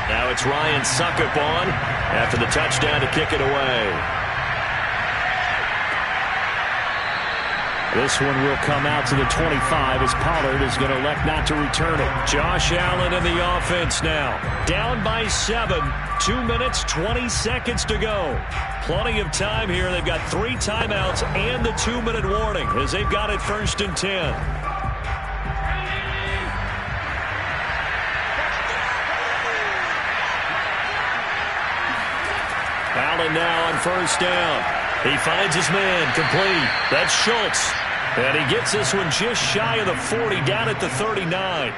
Now it's Ryan Succop on after the touchdown to kick it away. This one will come out to the 25 as Pollard is going to elect not to return it. Josh Allen in the offense now. Down by 7. 2 minutes, 20 seconds to go. Plenty of time here. They've got 3 timeouts and the 2-minute warning as they've got it 1st and 10. Allen now on 1st down. He finds his man complete. That's Schultz. And he gets this one just shy of the 40, down at the 39.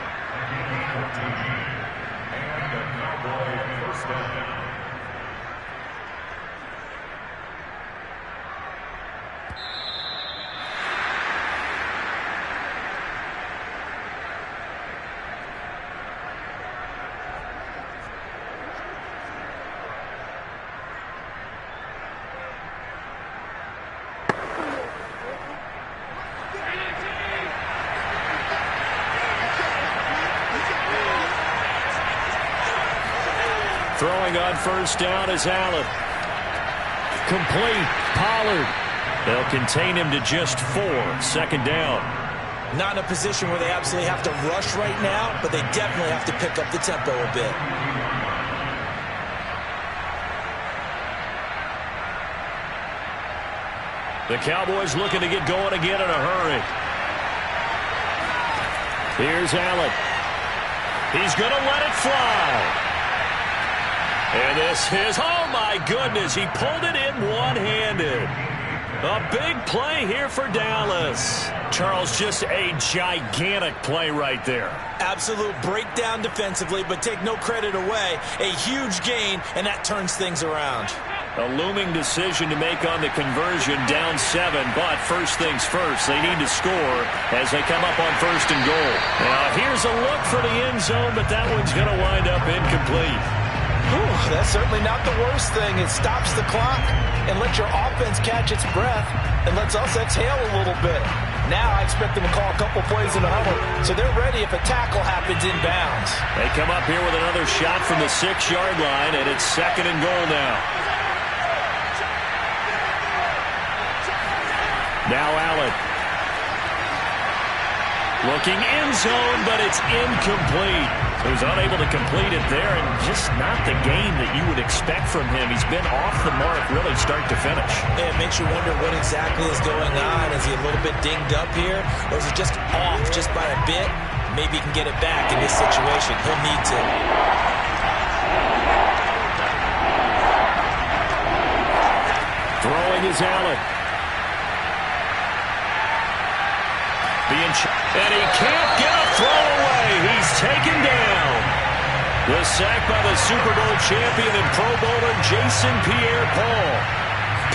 Throwing on 1st down is Allen. Complete. Pollard. They'll contain him to just 4. 2nd down. Not in a position where they absolutely have to rush right now, but they definitely have to pick up the tempo a bit. The Cowboys looking to get going again in a hurry. Here's Allen. He's going to let it fly. And this is, oh my goodness, he pulled it in one-handed. A big play here for Dallas. Charles, just a gigantic play right there. Absolute breakdown defensively, but take no credit away. A huge gain, and that turns things around. A looming decision to make on the conversion, down 7, but first things first, they need to score as they come up on 1st and goal. Now here's a look for the end zone, but that one's going to wind up incomplete. Whew, that's certainly not the worst thing. It stops the clock and lets your offense catch its breath and lets us exhale a little bit. Now I expect them to call a couple plays in the huddle, so they're ready if a tackle happens inbounds. They come up here with another shot from the 6-yard line, and it's 2nd and goal now. Now Allen. Looking end zone, but it's incomplete. He was unable to complete it there, and just not the game that you would expect from him. He's been off the mark really start to finish. Yeah, it makes you wonder what exactly is going on. Is he a little bit dinged up here, or is he just off just by a bit? Maybe he can get it back in this situation. He'll need to. Throwing is Allen. And he can't get a throw away. He's taken down. The sack by the Super Bowl champion and Pro Bowler Jason Pierre-Paul.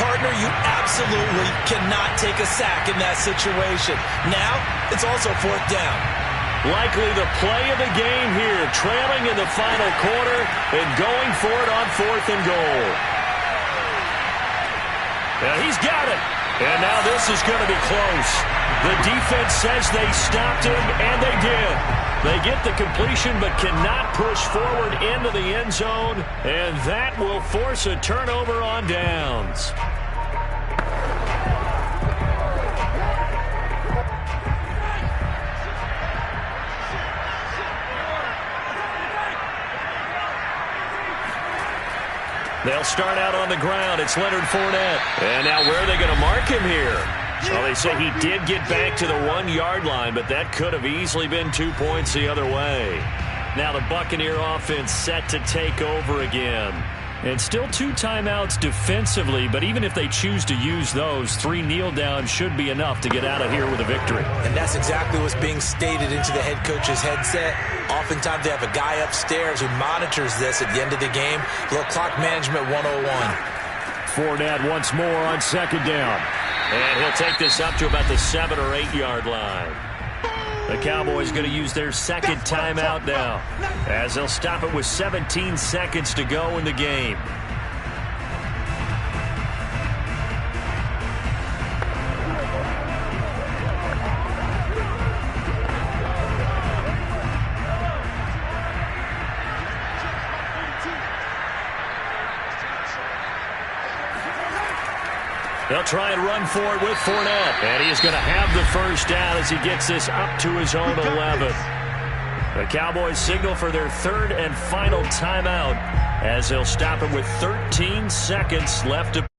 Partner, you absolutely cannot take a sack in that situation. Now, it's also 4th down. Likely the play of the game here, trailing in the final quarter and going for it on 4th and goal. And he's got it. And now this is going to be close. The defense says they stopped him, and they did. They get the completion but cannot push forward into the end zone, and that will force a turnover on downs. They'll start out on the ground. It's Leonard Fournette. And now where are they going to mark him here? Well, they say he did get back to the 1-yard line, but that could have easily been 2 points the other way. Now the Buccaneer offense set to take over again. And still 2 timeouts defensively, but even if they choose to use those, 3 kneel downs should be enough to get out of here with a victory. And that's exactly what's being stated into the head coach's headset. Oftentimes they have a guy upstairs who monitors this at the end of the game. A little clock management 101. Fournette once more on second down. And he'll take this up to about the 7 or 8 yard line. The Cowboys going to use their second timeout now, as they'll stop it with 17 seconds to go in the game. They'll try and run for it with Fournette. And he is going to have the first down as he gets this up to his own 11. The Cowboys signal for their third and final timeout as they'll stop it with 13 seconds left to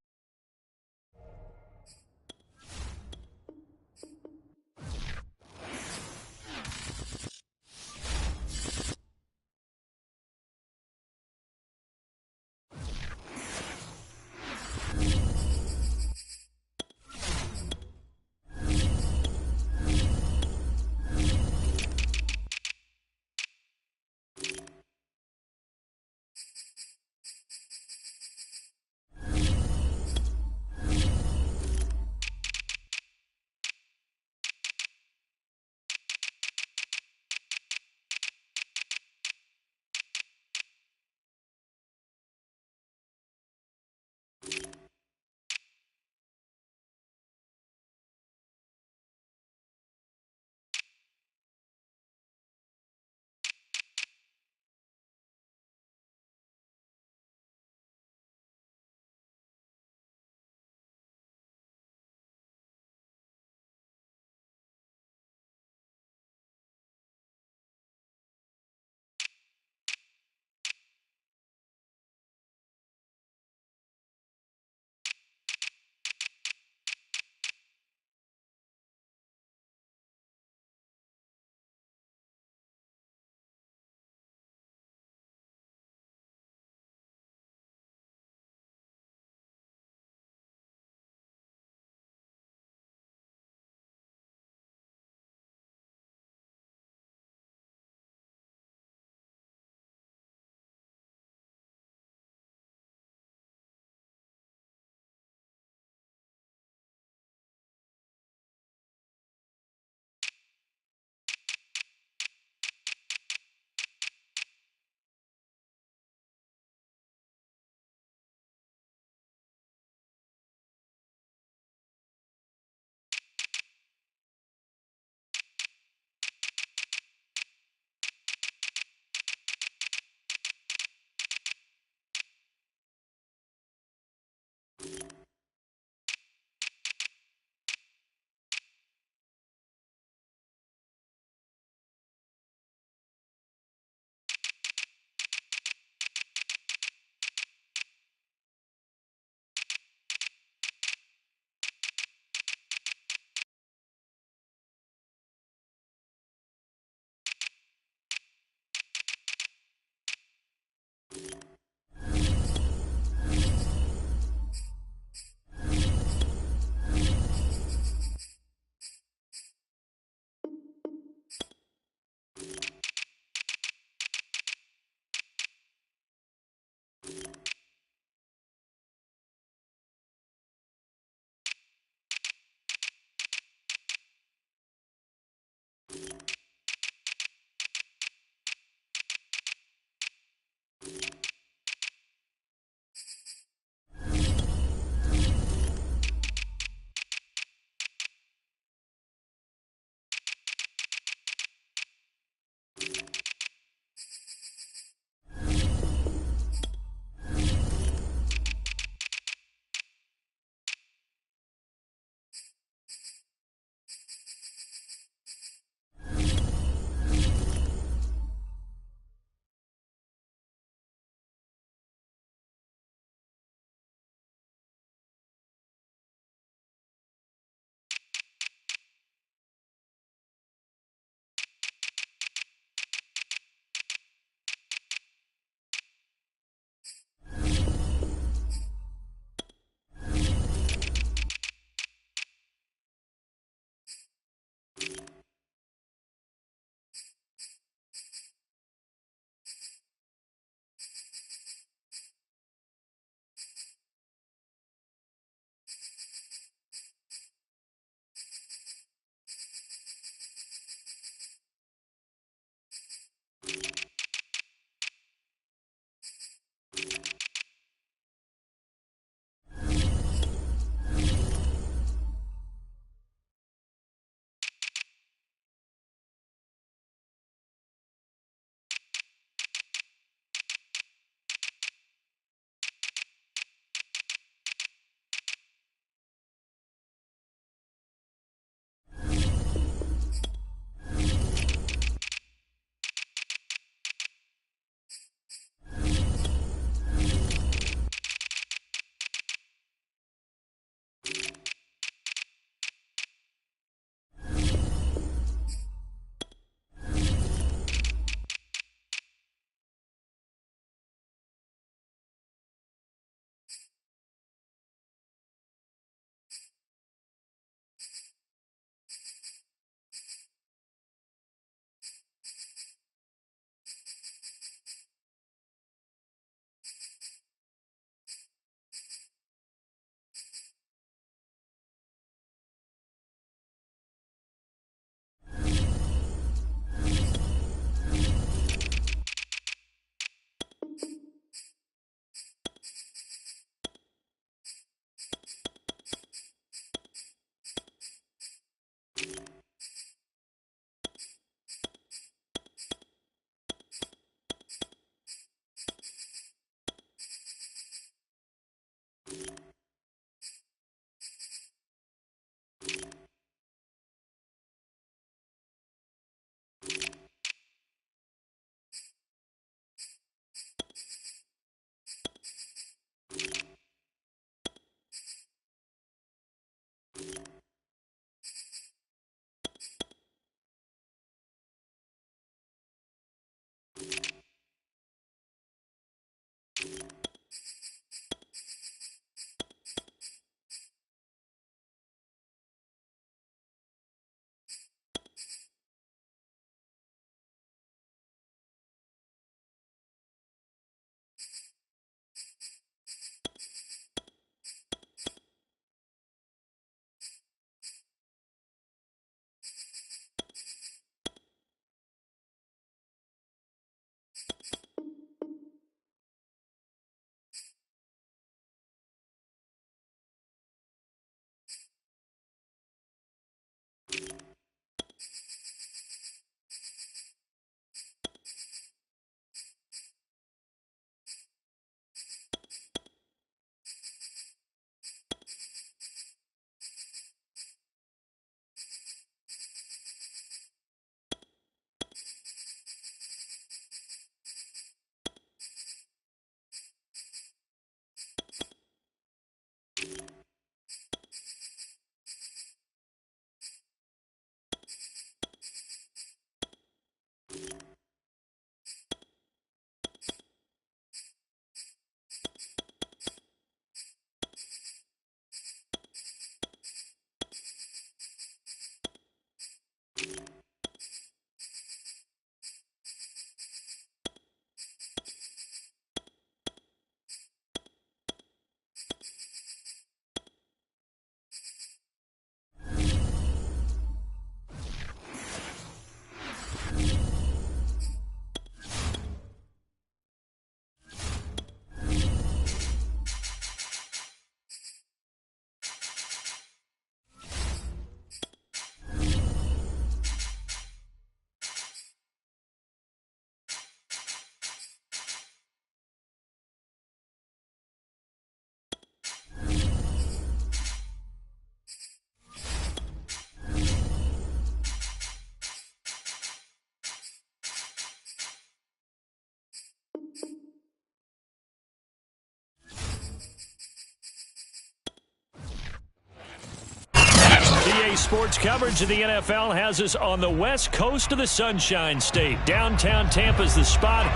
Today's sports coverage of the NFL has us on the west coast of the Sunshine State. Downtown Tampa's the spot,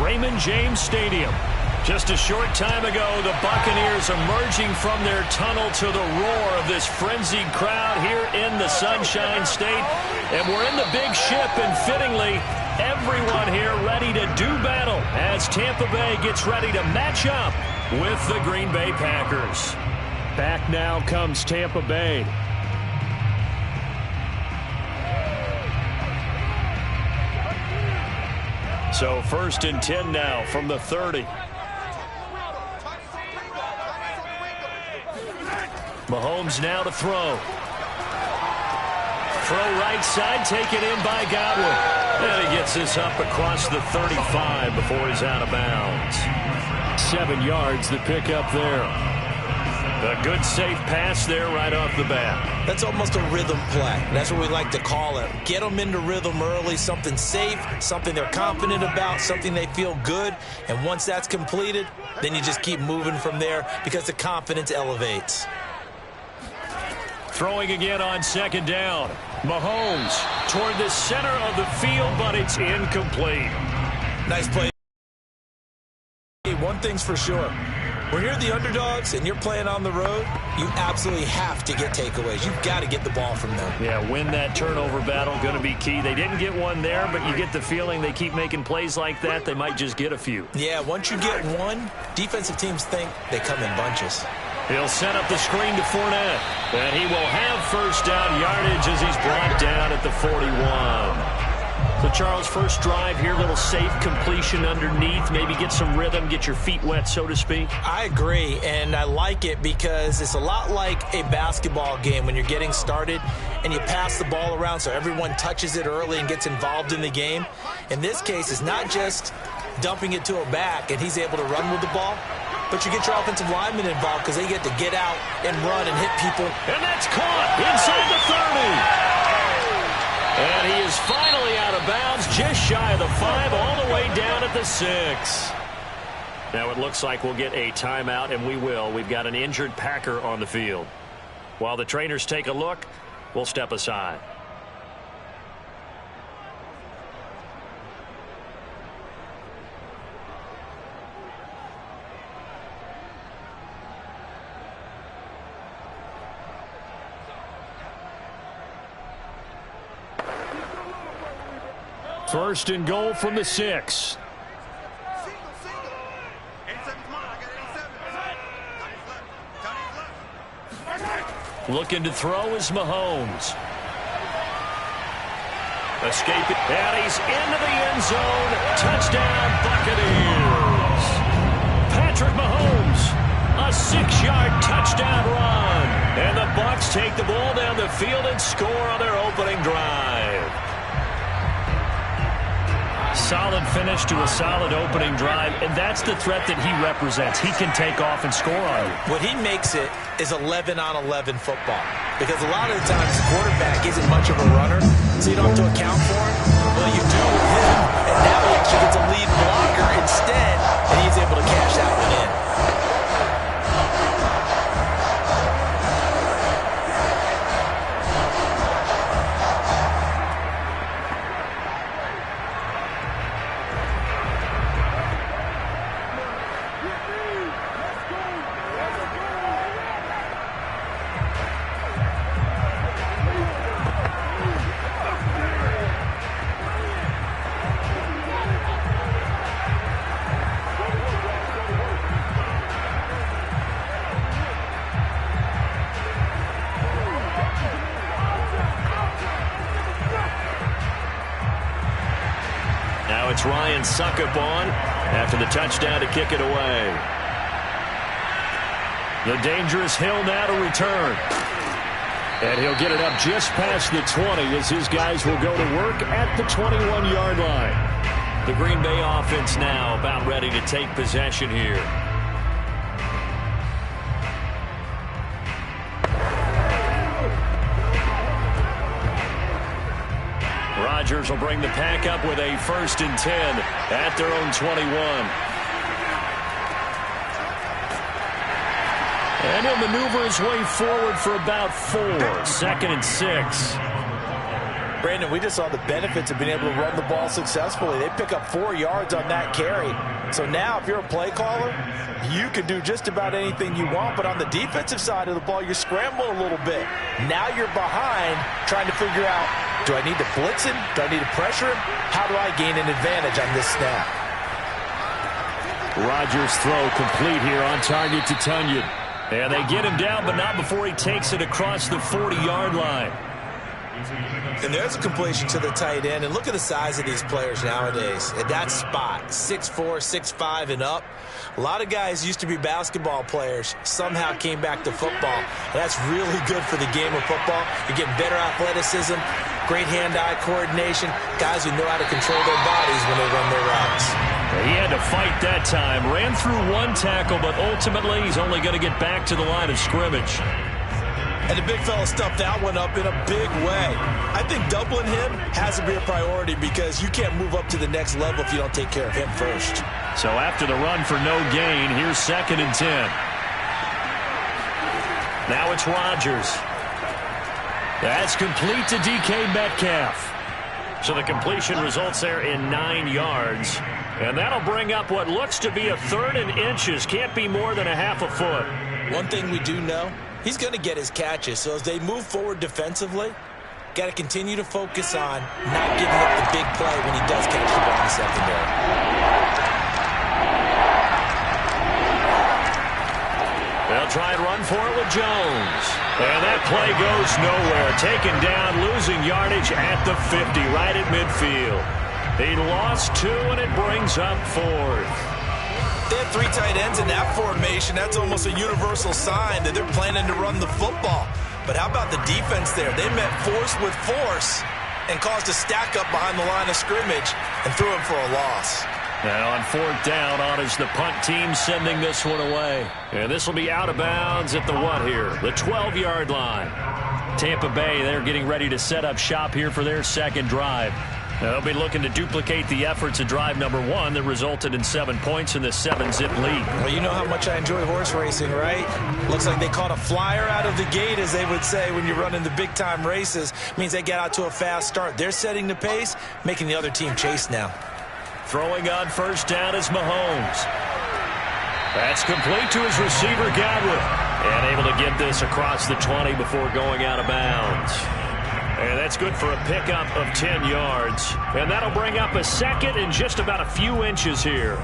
Raymond James Stadium. Just a short time ago, the Buccaneers emerging from their tunnel to the roar of this frenzied crowd here in the Sunshine State. And we're in the big ship, and fittingly, everyone here ready to do battle as Tampa Bay gets ready to match up with the Green Bay Packers. Back now comes Tampa Bay. So 1st and 10 now from the 30. Mahomes now to throw. Throw right side, taken in by Godwin. And he gets this up across the 35 before he's out of bounds. 7 yards, the pickup there. A good, safe pass there right off the bat. That's almost a rhythm play. That's what we like to call it. Get them into rhythm early, something safe, something they're confident about, something they feel good. And once that's completed, then you just keep moving from there because the confidence elevates. Throwing again on 2nd down. Mahomes toward the center of the field, but it's incomplete. Nice play. One thing's for sure. When you're the underdogs and you're playing on the road, you absolutely have to get takeaways. You've got to get the ball from them. Yeah, win that turnover battle, going to be key. They didn't get one there, but you get the feeling they keep making plays like that, they might just get a few. Yeah, once you get one, defensive teams think they come in bunches. He'll set up the screen to Fournette, and he will have 1st down yardage as he's brought down at the 41. So, Charles, first drive here, little safe completion underneath, maybe get some rhythm, get your feet wet, so to speak. I agree, and I like it because it's a lot like a basketball game when you're getting started and you pass the ball around so everyone touches it early and gets involved in the game. In this case, it's not just dumping it to a back and he's able to run with the ball, but you get your offensive linemen involved because they get to get out and run and hit people. And that's caught inside the 30. And he is finally out of bounds, just shy of the 5, all the way down at the 6. Now it looks like we'll get a timeout, and we will. We've got an injured Packer on the field. While the trainers take a look, we'll step aside. First and goal from the 6. Looking to throw is Mahomes. Escaping, and he's into the end zone. Touchdown, Buccaneers. Patrick Mahomes, a 6-yard touchdown run. And the Bucs take the ball down the field and score on their opening drive. Solid finish to a solid opening drive, and that's the threat that he represents. He can take off and score on you. What he makes it is 11-on-11 football, because a lot of the times the quarterback isn't much of a runner, so you don't have to account for him. Well, you do with him, and now he actually gets a lead blocker instead, and he's able to cash that one in. It's Ryan Suckup on after the touchdown to kick it away. The dangerous Hill now to return. And he'll get it up just past the 20 as his guys will go to work at the 21-yard line. The Green Bay offense now about ready to take possession here. Rodgers will bring the pack up with a 1st and 10 at their own 21. And he'll maneuver his way forward for about 4. 2nd and 6. Brandon, we just saw the benefits of being able to run the ball successfully. They pick up 4 yards on that carry. So now if you're a play caller, you can do just about anything you want. But on the defensive side of the ball, you're scrambling a little bit. Now you're behind trying to figure out, do I need to blitz him? Do I need to pressure him? How do I gain an advantage on this snap? Rodgers' throw complete here on target to Tunyon. And they get him down, but not before he takes it across the 40-yard line. And there's a completion to the tight end. And look at the size of these players nowadays. At that spot, 6'4", 6'5", and up. A lot of guys used to be basketball players, somehow came back to football. That's really good for the game of football. You're getting better athleticism, great hand-eye coordination, guys who know how to control their bodies when they run their routes. He had to fight that time. Ran through 1 tackle, but ultimately he's only going to get back to the line of scrimmage. And the big fella stuffed that one up in a big way. I think doubling him has to be a priority because you can't move up to the next level if you don't take care of him first. So after the run for no gain, here's 2nd and 10. Now it's Rodgers. That's complete to DK Metcalf. So the completion results there in 9 yards. And that'll bring up what looks to be a 3rd and inches. Can't be more than a half a foot. One thing we do know, he's going to get his catches. So as they move forward defensively, got to continue to focus on not giving up the big play when he does catch the ball in the secondary. They'll try and run for it with Jones. And that play goes nowhere. Taken down, losing yardage at the 50, right at midfield. He lost 2, and it brings up 4th. They had 3 tight ends in that formation. That's almost a universal sign that they're planning to run the football. But how about the defense there? They met force with force and caused a stack up behind the line of scrimmage and threw him for a loss. And on 4th down, on is the punt team sending this one away. And this will be out of bounds at the what here? The 12-yard line. Tampa Bay, they're getting ready to set up shop here for their 2nd drive. They'll be looking to duplicate the efforts of drive number 1 that resulted in 7 points in the 7-zip lead. Well, you know how much I enjoy horse racing, right? Looks like they caught a flyer out of the gate, as they would say when you're running the big-time races. Means they get out to a fast start. They're setting the pace, making the other team chase now. Throwing on 1st down is Mahomes. That's complete to his receiver, Godwin. And able to get this across the 20 before going out of bounds. And that's good for a pickup of 10 yards. And that'll bring up a 2nd and just about a few inches here.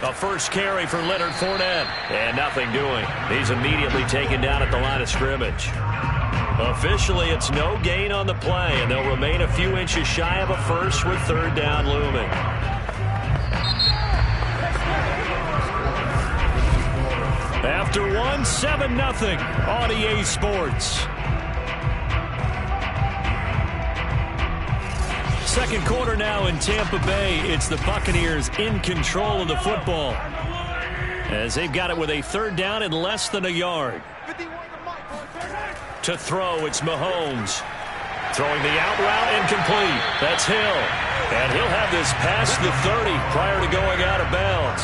A first carry for Leonard Fournette. And nothing doing. He's immediately taken down at the line of scrimmage. Officially, it's no gain on the play, and they'll remain a few inches shy of a first with 3rd down looming. After 1, 7-0 on EA Sports. 2nd quarter now in Tampa Bay. It's the Buccaneers in control of the football, as they've got it with a 3rd down and less than a yard. To throw, it's Mahomes. Throwing the out route, incomplete. That's Hill. And he'll have this past the 30 prior to going out of bounds.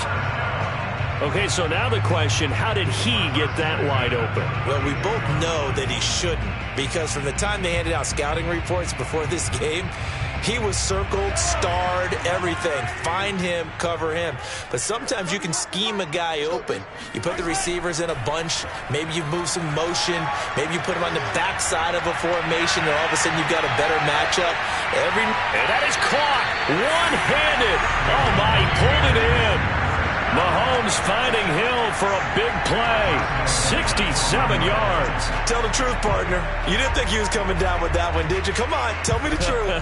Okay, so now the question, how did he get that wide open? Well, we both know that he shouldn't, because from the time they handed out scouting reports before this game, he was circled, starred, everything. Find him, cover him. But sometimes you can scheme a guy open. You put the receivers in a bunch. Maybe you move some motion. Maybe you put him on the backside of a formation, and all of a sudden you've got a better matchup. And that is caught one-handed. Oh, my, he pulled it in. Mahomes finding Hill for a big play. 67 yards. Tell the truth, partner. You didn't think he was coming down with that one, did you? Come on, tell me the truth.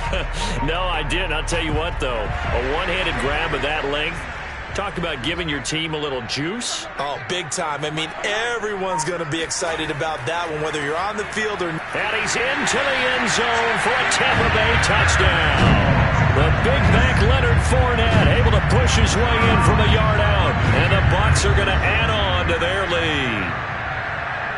No, I didn't. I'll tell you what, though. A one-handed grab of that length. Talk about giving your team a little juice. Oh, big time. I mean, everyone's going to be excited about that one, whether you're on the field or not. And he's into the end zone for a Tampa Bay touchdown. The big back Leonard Fournette able to push his way in from a yard out. And the Bucs are going to add on to their lead.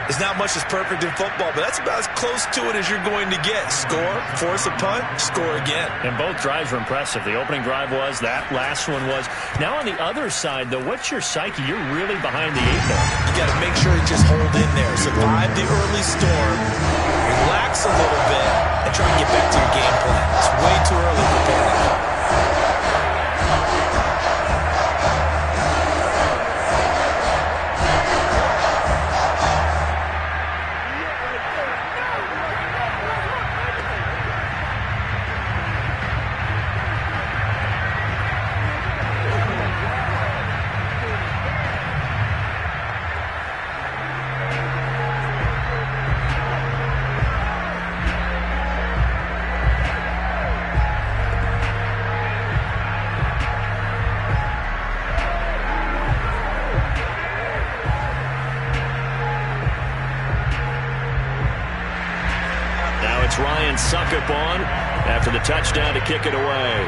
There's not much that's perfect in football, but that's about as close to it as you're going to get. Score, force a punt, score again. And both drives were impressive. The opening drive was, that last one was. Now on the other side, though, what's your psyche? You're really behind the 8 ball. You got to make sure you just hold in there. Survive the early storm, relax a little bit, and try and get back to your game plan. It's way too early for panic. Suck up on after the touchdown to kick it away.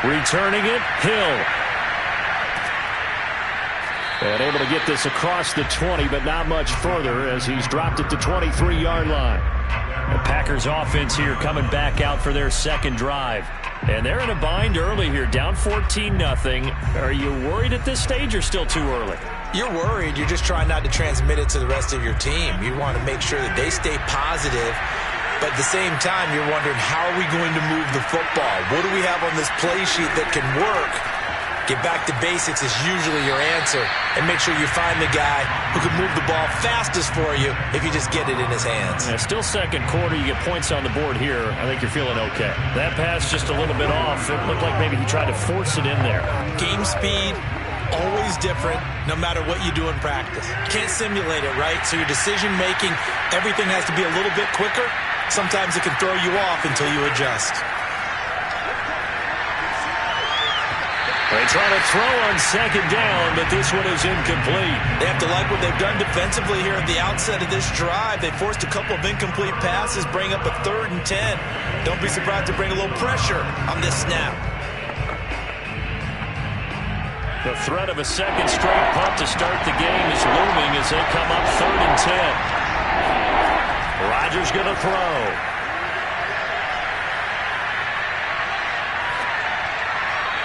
Returning it, Hill. And able to get this across the 20, but not much further as he's dropped it to 23-yard line. The Packers offense here coming back out for their second drive. And they're in a bind early here, down 14-0. Are you worried at this stage or still too early? You're worried. You're just trying not to transmit it to the rest of your team. You want to make sure that they stay positive, but at the same time, you're wondering, how are we going to move the football? What do we have on this play sheet that can work? Get back to basics is usually your answer, and make sure you find the guy who can move the ball fastest for you if you just get it in his hands. Yeah, still second quarter. You get points on the board here. I think you're feeling okay. That pass just a little bit off. It looked like maybe he tried to force it in there. Game speed, always different, no matter what you do in practice. Can't simulate it, right? So your decision-making, everything has to be a little bit quicker. Sometimes it can throw you off until you adjust. They try to throw on second down, but this one is incomplete. They have to like what they've done defensively here at the outset of this drive. They forced a couple of incomplete passes, bring up a 3rd and 10. Don't be surprised to bring a little pressure on this snap. The threat of a second straight punt to start the game is looming as they come up 3rd and 10. Rodgers going to throw.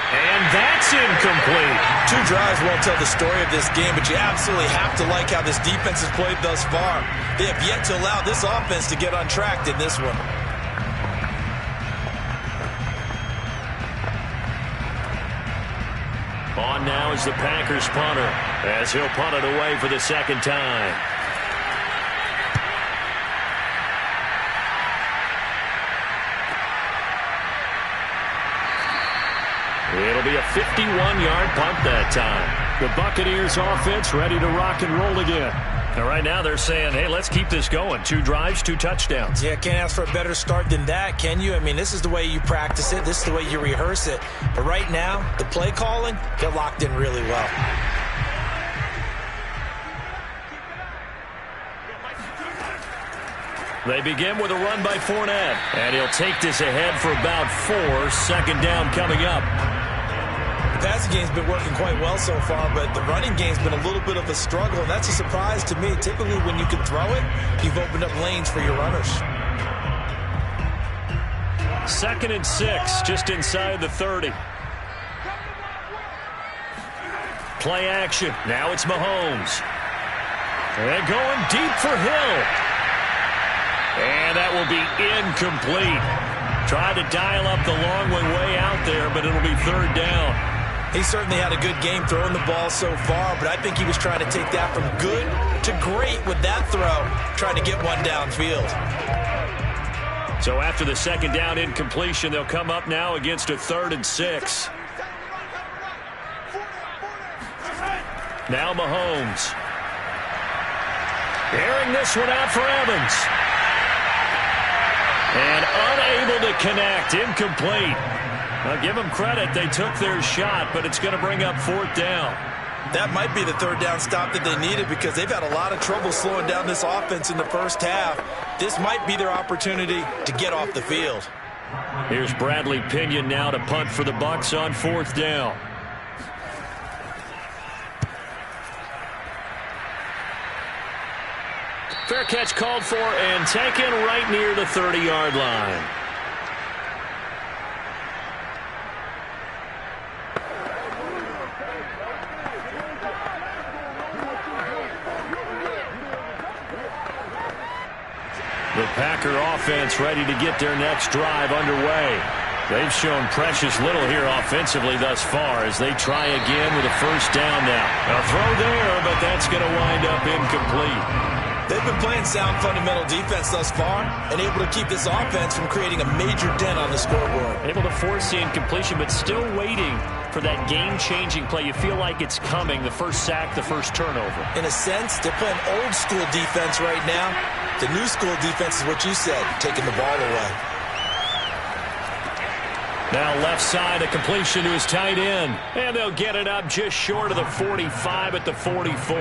And that's incomplete. 2 drives won't tell the story of this game, but you absolutely have to like how this defense has played thus far. They have yet to allow this offense to get untracked in this one. On now is the Packers punter as he'll punt it away for the second time. It'll be a 51-yard punt that time. The Buccaneers offense ready to rock and roll again. And right now they're saying, hey, let's keep this going. 2 drives, 2 touchdowns. Yeah, can't ask for a better start than that, can you? I mean, this is the way you practice it. This is the way you rehearse it. But right now, the play calling, they're locked in really well. They begin with a run by Fournette. And he'll take this ahead for about 4. Second down coming up. The passing game's been working quite well so far, but the running game's been a little bit of a struggle, and that's a surprise to me. Typically, when you can throw it, you've opened up lanes for your runners. 2nd and 6, just inside the 30. Play action. Now it's Mahomes. And going deep for Hill. And that will be incomplete. Tried to dial up the long one way out there, but it'll be 3rd down. He certainly had a good game throwing the ball so far, but I think he was trying to take that from good to great with that throw, trying to get one downfield. So after the second down incompletion, they'll come up now against a 3rd and 6. Now Mahomes. Airing this one out for Evans. And unable to connect. Incomplete. Now give them credit. They took their shot, but it's going to bring up 4th down. That might be the 3rd down stop that they needed because they've had a lot of trouble slowing down this offense in the first half. This might be their opportunity to get off the field. Here's Bradley Pinion now to punt for the Bucs on 4th down. Fair catch called for and taken right near the 30-yard line. The Packer offense ready to get their next drive underway. They've shown precious little here offensively thus far as they try again with a first down now. A throw there, but that's going to wind up incomplete. They've been playing sound fundamental defense thus far and able to keep this offense from creating a major dent on the scoreboard. Able to force the incompletion, but still waiting for that game-changing play. You feel like it's coming, the first sack, the first turnover. In a sense, they're playing old-school defense right now. The new-school defense is what you said, taking the ball away. Now left side, a completion to his tight end. And they'll get it up just short of the 45 at the 44.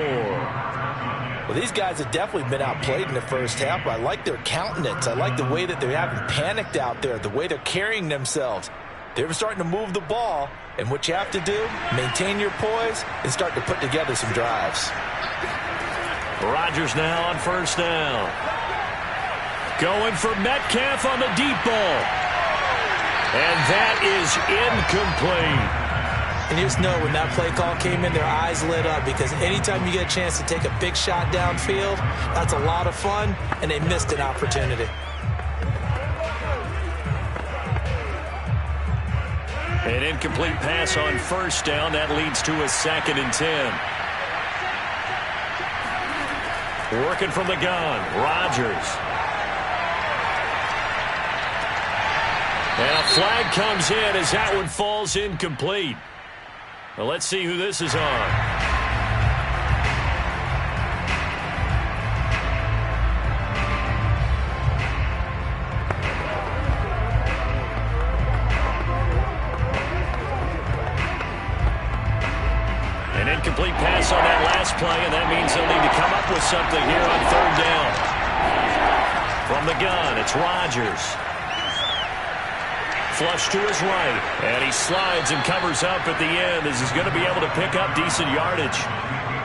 Well, these guys have definitely been outplayed in the first half. I like their countenance. I like the way that they haven't panicked out there, the way they're carrying themselves. They're starting to move the ball, and what you have to do, maintain your poise and start to put together some drives. Rodgers now on first down. Going for Metcalf on the deep ball. And that is incomplete. And you just know when that play call came in, their eyes lit up because anytime you get a chance to take a big shot downfield, that's a lot of fun, and they missed an opportunity. An incomplete pass on first down. That leads to a 2nd and 10. Working from the gun, Rodgers. And a flag comes in as that one falls incomplete. Well, let's see who this is on. An incomplete pass on that last play, and that means they'll need to come up with something here on third down. From the gun, it's Rodgers. Flush to his right, and he slides and covers up at the end as he's going to be able to pick up decent yardage.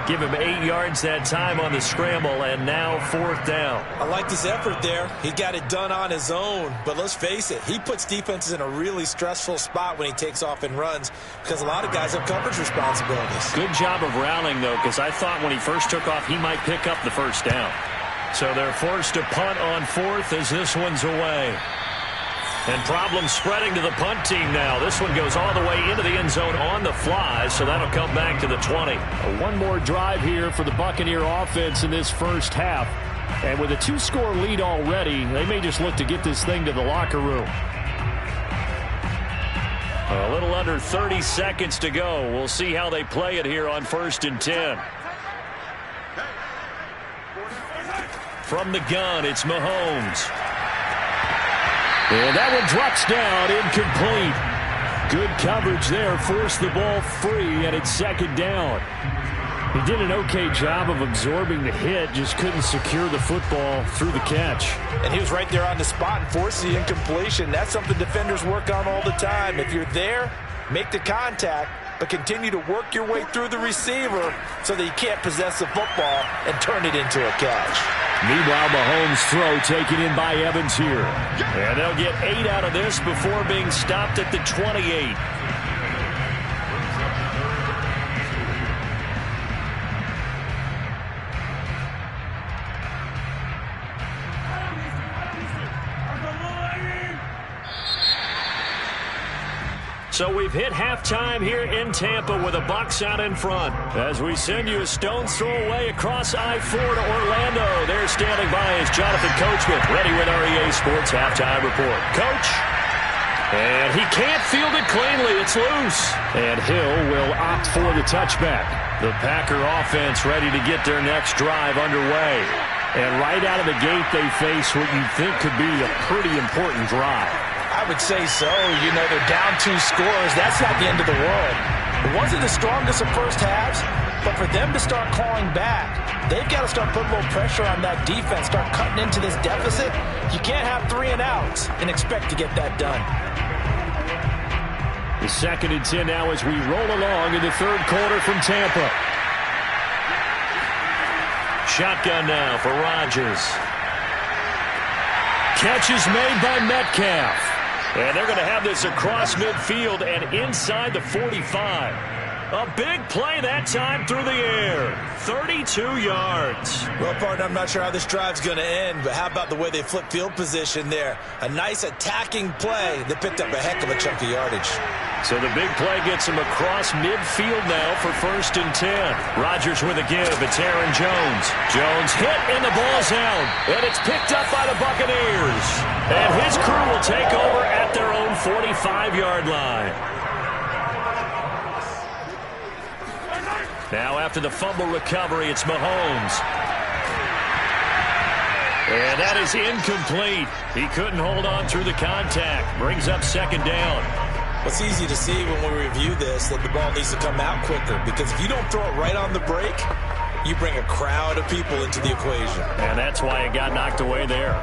Give him 8 yards that time on the scramble, and now 4th down. I like this effort there. He got it done on his own, but let's face it, he puts defenses in a really stressful spot when he takes off and runs because a lot of guys have coverage responsibilities. Good job of rallying, though, because I thought when he first took off, he might pick up the first down. So they're forced to punt on 4th as this one's away. And problems spreading to the punt team now. This one goes all the way into the end zone on the fly, so that'll come back to the 20. One more drive here for the Buccaneer offense in this first half. And with a 2-score lead already, they may just look to get this thing to the locker room. A little under 30 seconds to go. We'll see how they play it here on 1st and 10. From the gun, it's Mahomes. And that one drops down, incomplete. Good coverage there, forced the ball free, and it's 2nd down. He did an okay job of absorbing the hit, just couldn't secure the football through the catch. And he was right there on the spot and forced the incompletion. That's something defenders work on all the time. If you're there, make the contact, but continue to work your way through the receiver so that you can't possess the football and turn it into a catch. Meanwhile, Mahomes' throw taken in by Evans here. And they'll get 8 out of this before being stopped at the 28. So we've hit halftime here in Tampa with the Bucs out in front. As we send you a stone's throw away across I-4 to Orlando. There standing by is Jonathan Coachman, ready with our EA Sports Halftime Report. Coach. And he can't field it cleanly. It's loose. And Hill will opt for the touchback. The Packer offense ready to get their next drive underway. And right out of the gate, they face what you think could be a pretty important drive. I would say so. You know, they're down 2 scores. That's not the end of the world. It wasn't the strongest of first halves, but for them to start clawing back, they've got to start putting a little pressure on that defense, start cutting into this deficit. You can't have 3 and outs and expect to get that done. The 2nd and 10 now as we roll along in the 3rd quarter from Tampa. Shotgun now for Rodgers. Catch is made by Metcalf. And they're going to have this across midfield and inside the 45. A big play that time through the air. 32 yards. Well, partner, I'm not sure how this drive's going to end, but how about the way they flip field position there? A nice attacking play. They picked up a heck of a chunk of yardage. So the big play gets him across midfield now for 1st and 10. Rodgers with a give. It's Aaron Jones. Jones hit and the ball's out. And it's picked up by the Buccaneers. And his crew will take over at their own 45-yard line. Now after the fumble recovery, it's Mahomes. And that is incomplete. He couldn't hold on through the contact. Brings up 2nd down. It's easy to see when we review this that the ball needs to come out quicker, because if you don't throw it right on the break, you bring a crowd of people into the equation. And that's why it got knocked away there.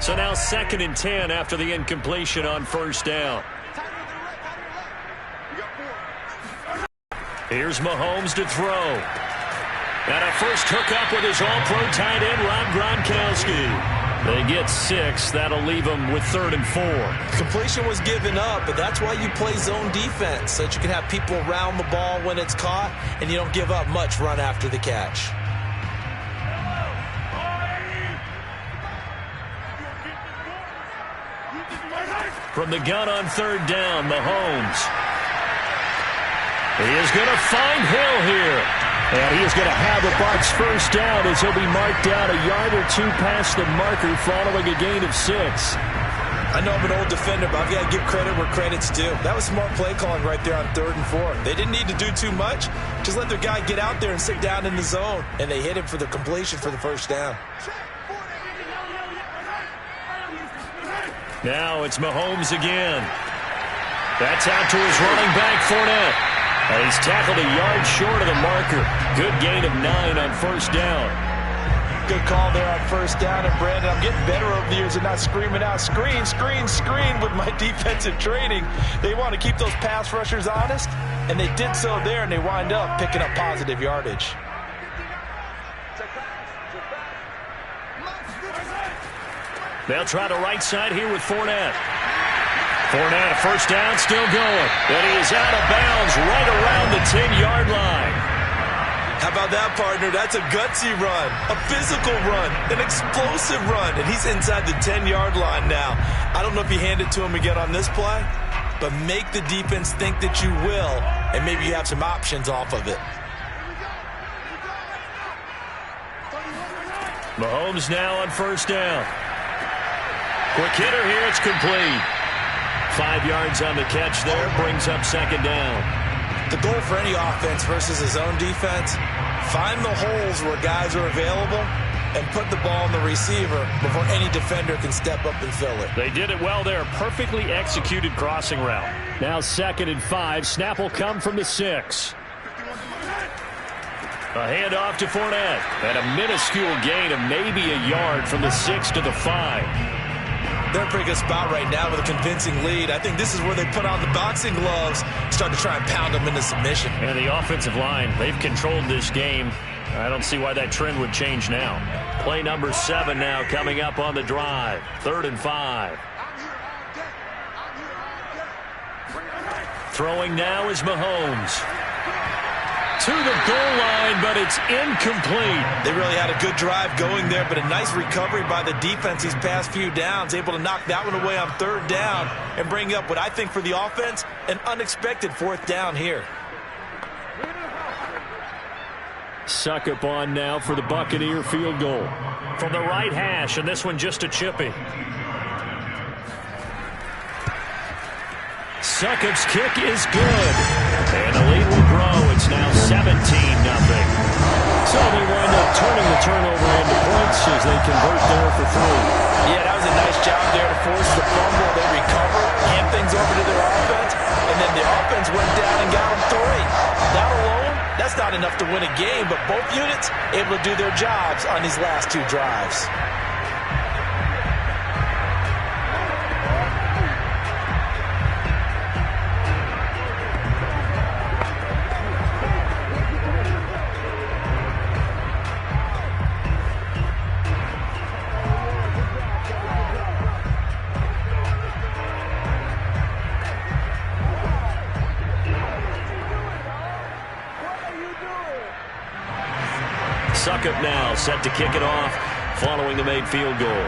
So now 2nd and 10 after the incompletion on 1st down. Here's Mahomes to throw. And a first hookup with his all-pro tight end, Rob Gronkowski. They get 6. That'll leave them with 3rd and 4. Completion was given up, but that's why you play zone defense, so that you can have people around the ball when it's caught, and you don't give up much run after the catch. From the gun on 3rd down, Mahomes. He is going to find Hill here. And he is going to have the Bucs 1st down as he'll be marked down a yard or 2 past the marker following a gain of 6. I know I'm an old defender, but I've got to give credit where credit's due. That was smart play calling right there on 3rd and 4. They didn't need to do too much. Just let their guy get out there and sit down in the zone. And they hit him for the completion for the 1st down. Now it's Mahomes again. That's out to his running back, Fournette. And he's tackled a yard short of the marker. Good gain of 9 on 1st down. Good call there on 1st down. And, Brandon, I'm getting better over the years and not screaming out, screen, screen, screen with my defensive training. They want to keep those pass rushers honest, and they did so there, and they wind up picking up positive yardage. They'll try the right side here with Fournette. Fournette, 1st down, still going. And he is out of bounds right around the 10-yard line. How about that, partner? That's a gutsy run, a physical run, an explosive run, and he's inside the 10-yard line now. I don't know if you hand it to him again on this play, but make the defense think that you will, and maybe you have some options off of it. Mahomes now on 1st down. Quick hitter here, it's complete. 5 yards on the catch there, brings up 2nd down. The goal for any offense versus a zone defense, find the holes where guys are available and put the ball in the receiver before any defender can step up and fill it. They did it well there. Perfectly executed crossing route. Now 2nd and 5. Snap will come from the 6. A handoff to Fournette. And a minuscule gain of maybe a yard from the 6 to the 5. They're in a pretty good spot right now with a convincing lead. I think this is where they put on the boxing gloves, start to try and pound them into submission. And the offensive line, they've controlled this game. I don't see why that trend would change now. Play number 7 now coming up on the drive. 3rd and 5. Throwing now is Mahomes. To the goal line, but it's incomplete. They really had a good drive going there, but a nice recovery by the defense these past few downs, able to knock that one away on 3rd down and bring up what I think for the offense, an unexpected 4th down here. Suck up on now for the Buccaneer field goal. From the right hash, and this one just a chippy. Suckup's kick is good. And the lead will grow. It's now 17-0. So they wind up turning the turnover into points as they convert there for 3. Yeah, that was a nice job there to force the fumble. They recover, hand things over to their offense, and then the offense went down and got them 3. That alone, that's not enough to win a game, but both units able to do their jobs on these last 2 drives. walk-up now, set to kick it off following the made field goal.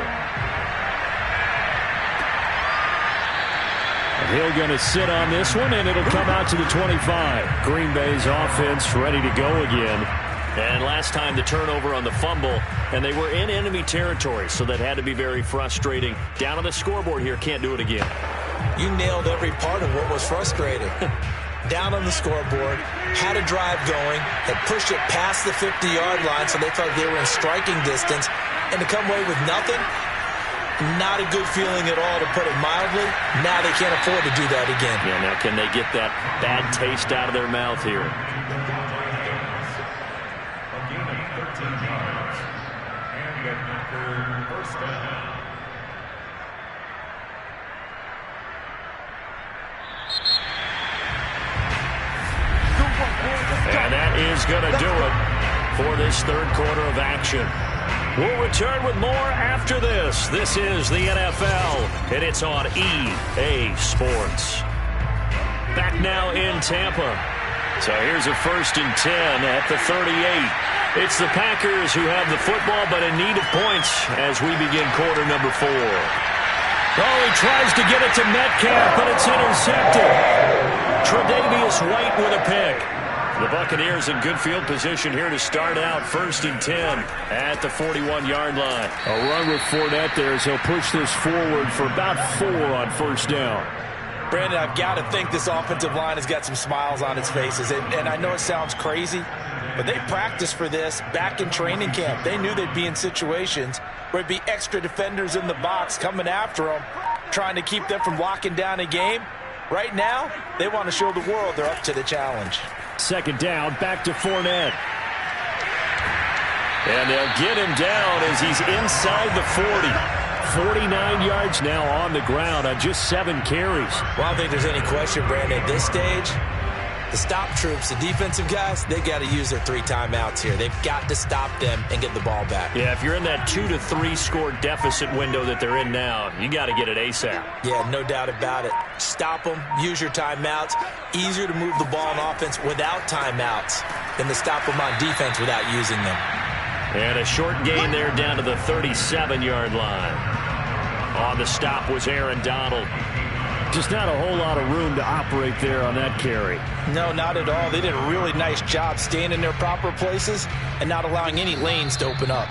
Hill going to sit on this one, and it'll come out to the 25. Green Bay's offense ready to go again. And last time the turnover on the fumble, and they were in enemy territory, so that had to be very frustrating. Down on the scoreboard here, can't do it again. You nailed every part of what was frustrating. Down on the scoreboard, had a drive going, had pushed it past the 50-yard line so they felt they were in striking distance, and to come away with nothing, not a good feeling at all, to put it mildly. Now they can't afford to do that again. Yeah, now can they get that bad taste out of their mouth here? A gain of 13 yards. And the Packer first down. And that is going to do it for this third quarter of action. We'll return with more after this. This is the NFL, and it's on EA Sports. Back now in Tampa. So here's a 1st and 10 at the 38. It's the Packers who have the football, but in need of points as we begin quarter number 4. Oh, he tries to get it to Metcalf, but it's intercepted. Tre'Davious White with a pick. The Buccaneers in good field position here to start out 1st and 10 at the 41-yard line. A run with Fournette there as he'll push this forward for about 4 on 1st down. Brandon, I've got to think this offensive line has got some smiles on its faces. And I know it sounds crazy, but they practiced for this back in training camp. They knew they'd be in situations where it'd be extra defenders in the box coming after them, trying to keep them from locking down a game. Right now, they want to show the world they're up to the challenge. 2nd down, back to Fournette. And they'll get him down as he's inside the 40. 49 yards now on the ground on just 7 carries. Well, I don't think there's any question, Brandon, at this stage, the stop troops, the defensive guys, they got to use their 3 timeouts here. They've got to stop them and get the ball back. Yeah, if you're in that 2 to 3 score deficit window that they're in now, you got to get it ASAP. Yeah, no doubt about it. Stop them, use your timeouts. Easier to move the ball on offense without timeouts than to stop them on defense without using them. And a short gain there down to the 37-yard line. On the stop was Aaron Donald. Just not a whole lot of room to operate there on that carry. No, not at all. They did a really nice job staying in their proper places and not allowing any lanes to open up.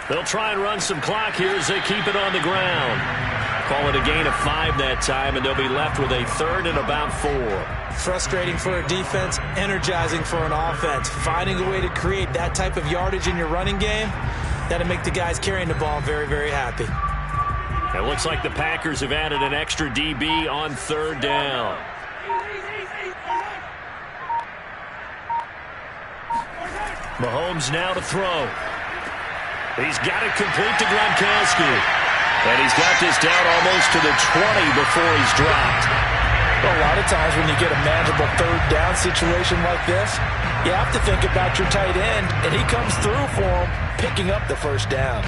They'll try and run some clock here as they keep it on the ground. Call it a gain of 5 that time, and they'll be left with a 3rd and about 4. Frustrating for a defense, energizing for an offense. Finding a way to create that type of yardage in your running game, that'll make the guys carrying the ball very, very happy. It looks like the Packers have added an extra DB on 3rd down. Mahomes now to throw. He's got it complete to Gronkowski. And he's got this down almost to the 20 before he's dropped. Well, a lot of times when you get a manageable 3rd down situation like this, you have to think about your tight end, and he comes through for him, picking up the 1st down.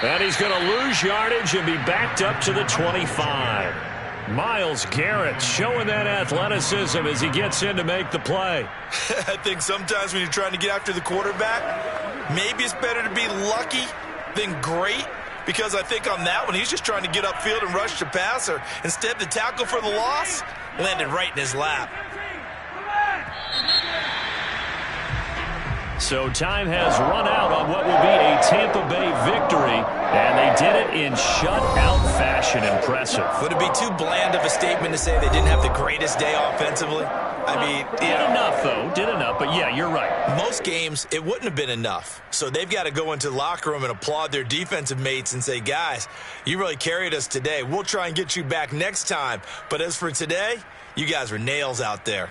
And he's going to lose yardage and be backed up to the 25. Myles Garrett showing that athleticism as he gets in to make the play. I think sometimes when you're trying to get after the quarterback, maybe it's better to be lucky than great, because I think on that one, he's just trying to get upfield and rush the passer. Instead, the tackle for the loss landed right in his lap. So time has run out on what will be a Tampa Bay victory, and they did it in shutout fashion. Impressive. Would it be too bland of a statement to say they didn't have the greatest day offensively? I mean, did enough, though. Did enough, but yeah, you're right. Most games, it wouldn't have been enough. So they've got to go into the locker room and applaud their defensive mates and say, guys, you really carried us today. We'll try and get you back next time. But as for today, you guys were nails out there.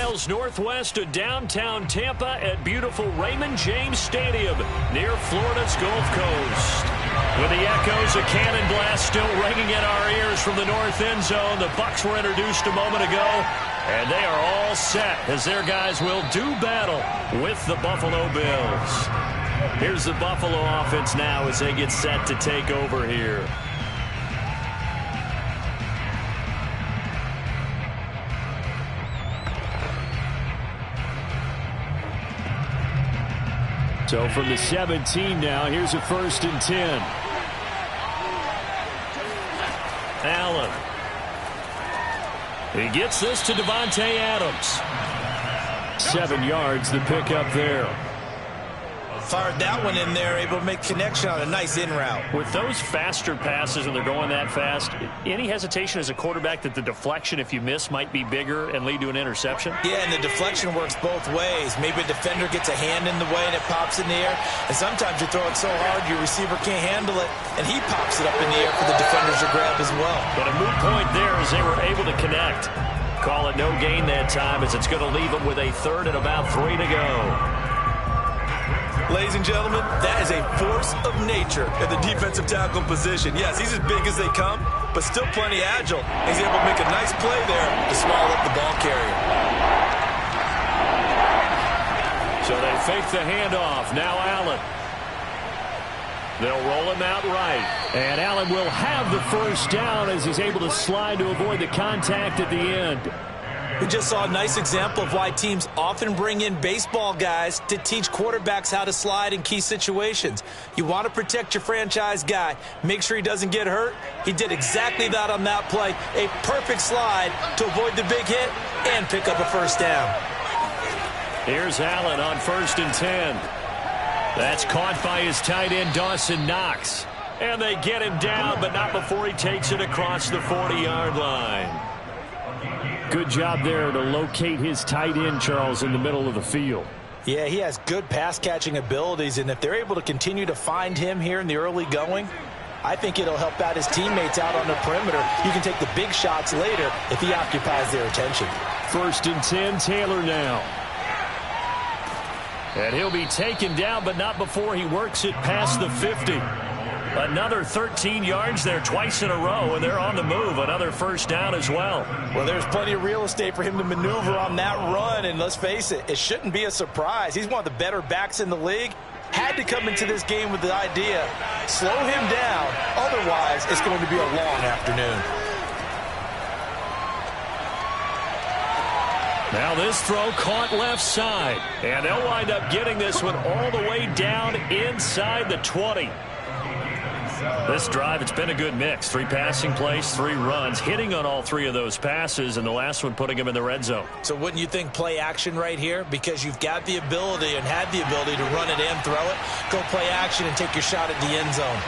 miles northwest of downtown Tampa at beautiful Raymond James Stadium near Florida's Gulf Coast. With the echoes of cannon blast still ringing in our ears from the north end zone, the Bucs were introduced a moment ago, and they are all set as their guys will do battle with the Buffalo Bills. Here's the Buffalo offense now as they get set to take over here. So from the 17 now, here's a 1st and 10. Allen. He gets this to Devontae Adams. 7 yards, the pickup there. Fired that one in there, able to make connection on a nice in route. With those faster passes when they're going that fast, any hesitation as a quarterback that the deflection, if you miss, might be bigger and lead to an interception? Yeah, and the deflection works both ways. Maybe a defender gets a hand in the way and it pops in the air. And sometimes you throw it so hard your receiver can't handle it, and he pops it up in the air for the defenders to grab as well. But a moot point there as they were able to connect. Call it no gain that time as it's going to leave them with a 3rd and about 3 to go. Ladies and gentlemen, that is a force of nature at the defensive tackle position. Yes, he's as big as they come, but still plenty agile. He's able to make a nice play there to swallow up the ball carrier. So they fake the handoff. Now Allen. They'll roll him out right. And Allen will have the 1st down as he's able to slide to avoid the contact at the end. We just saw a nice example of why teams often bring in baseball guys to teach quarterbacks how to slide in key situations. You want to protect your franchise guy. Make sure he doesn't get hurt. He did exactly that on that play. A perfect slide to avoid the big hit and pick up a 1st down. Here's Allen on 1st and 10. That's caught by his tight end, Dawson Knox. And they get him down, but not before he takes it across the 40-yard line. Good job there to locate his tight end, Charles, in the middle of the field. Yeah, he has good pass-catching abilities, and if they're able to continue to find him here in the early going, I think it'll help out his teammates out on the perimeter. You can take the big shots later if he occupies their attention. 1st and 10, Taylor now. And he'll be taken down, but not before he works it past the 50. Another 13 yards there twice in a row, and they're on the move. Another 1st down as well. Well, there's plenty of real estate for him to maneuver on that run, and let's face it, it shouldn't be a surprise. He's one of the better backs in the league. Had to come into this game with the idea, slow him down, otherwise it's going to be a long afternoon. Now this throw caught left side, and they'll wind up getting this one all the way down inside the 20. This drive, it's been a good mix. 3 passing plays, 3 runs, hitting on all 3 of those passes, and the last one putting him in the red zone. So wouldn't you think play action right here? Because you've got the ability and had the ability to run it and throw it. Go play action and take your shot at the end zone.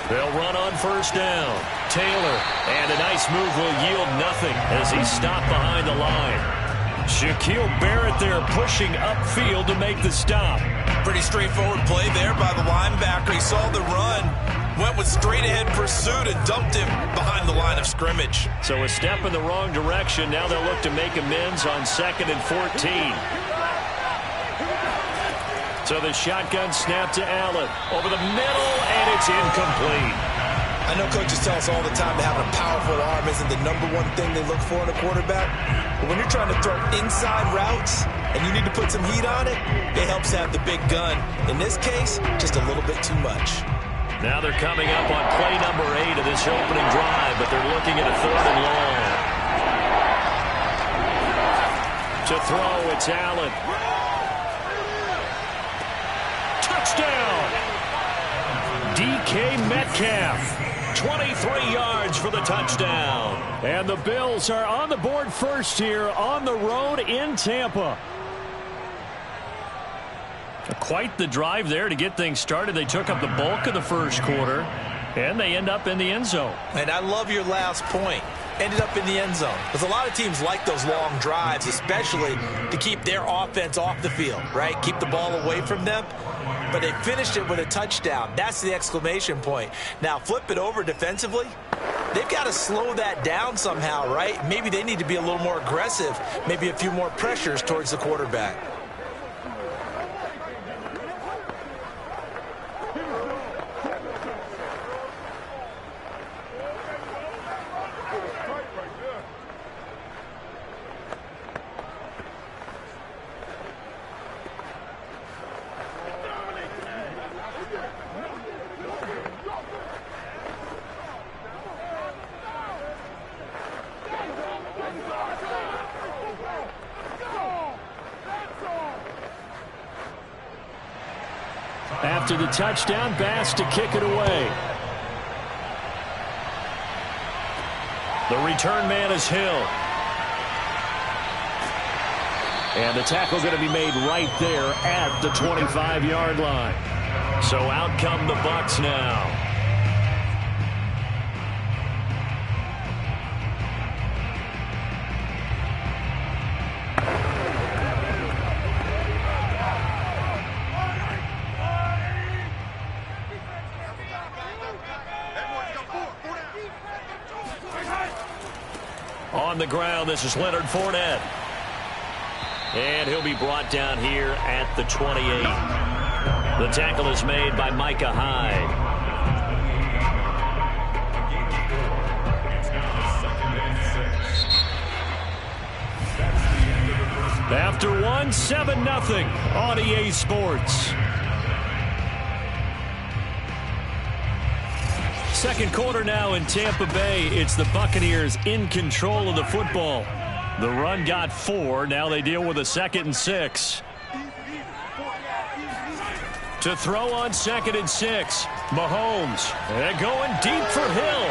They'll run on 1st down. Taylor, and a nice move will yield nothing as he's stopped behind the line. Shaquille Barrett there pushing upfield to make the stop. Pretty straightforward play there by the linebacker. He saw the run, went with straight-ahead pursuit, and dumped him behind the line of scrimmage. So a step in the wrong direction. Now they'll look to make amends on 2nd and 14. So the shotgun snap to Allen. Over the middle, and it's incomplete. I know coaches tell us all the time that having a powerful arm isn't the #1 thing they look for in a quarterback. But when you're trying to throw inside routes and you need to put some heat on it, it helps have the big gun. In this case, just a little bit too much. Now they're coming up on play number 8 of this opening drive, but they're looking at a 3rd and long. To throw, it's Allen. Touchdown! DK Metcalf. 23 yards for the touchdown. And the Bills are on the board first here on the road in Tampa. Quite the drive there to get things started. They took up the bulk of the first quarter, and they end up in the end zone. And I love your last point. Ended up in the end zone. Because a lot of teams like those long drives, especially to keep their offense off the field, right? Keep the ball away from them. But they finished it with a touchdown. That's the exclamation point. Now flip it over defensively. they've got to slow that down somehow, right? Maybe they need to be a little more aggressive, maybe a few more pressures towards the quarterback. After the touchdown, Bass to kick it away. The return man is Hill. And the tackle going to be made right there at the 25-yard line. So out come the Bucs now. On the ground, this is Leonard Fournette. And he'll be brought down here at the 28. The tackle is made by Micah Hyde. After one, 7-0 on EA Sports. Second quarter now in Tampa Bay. It's the Buccaneers in control of the football. The run got 4. Now they deal with a 2nd and 6. To throw on 2nd and 6. Mahomes. And going deep for Hill.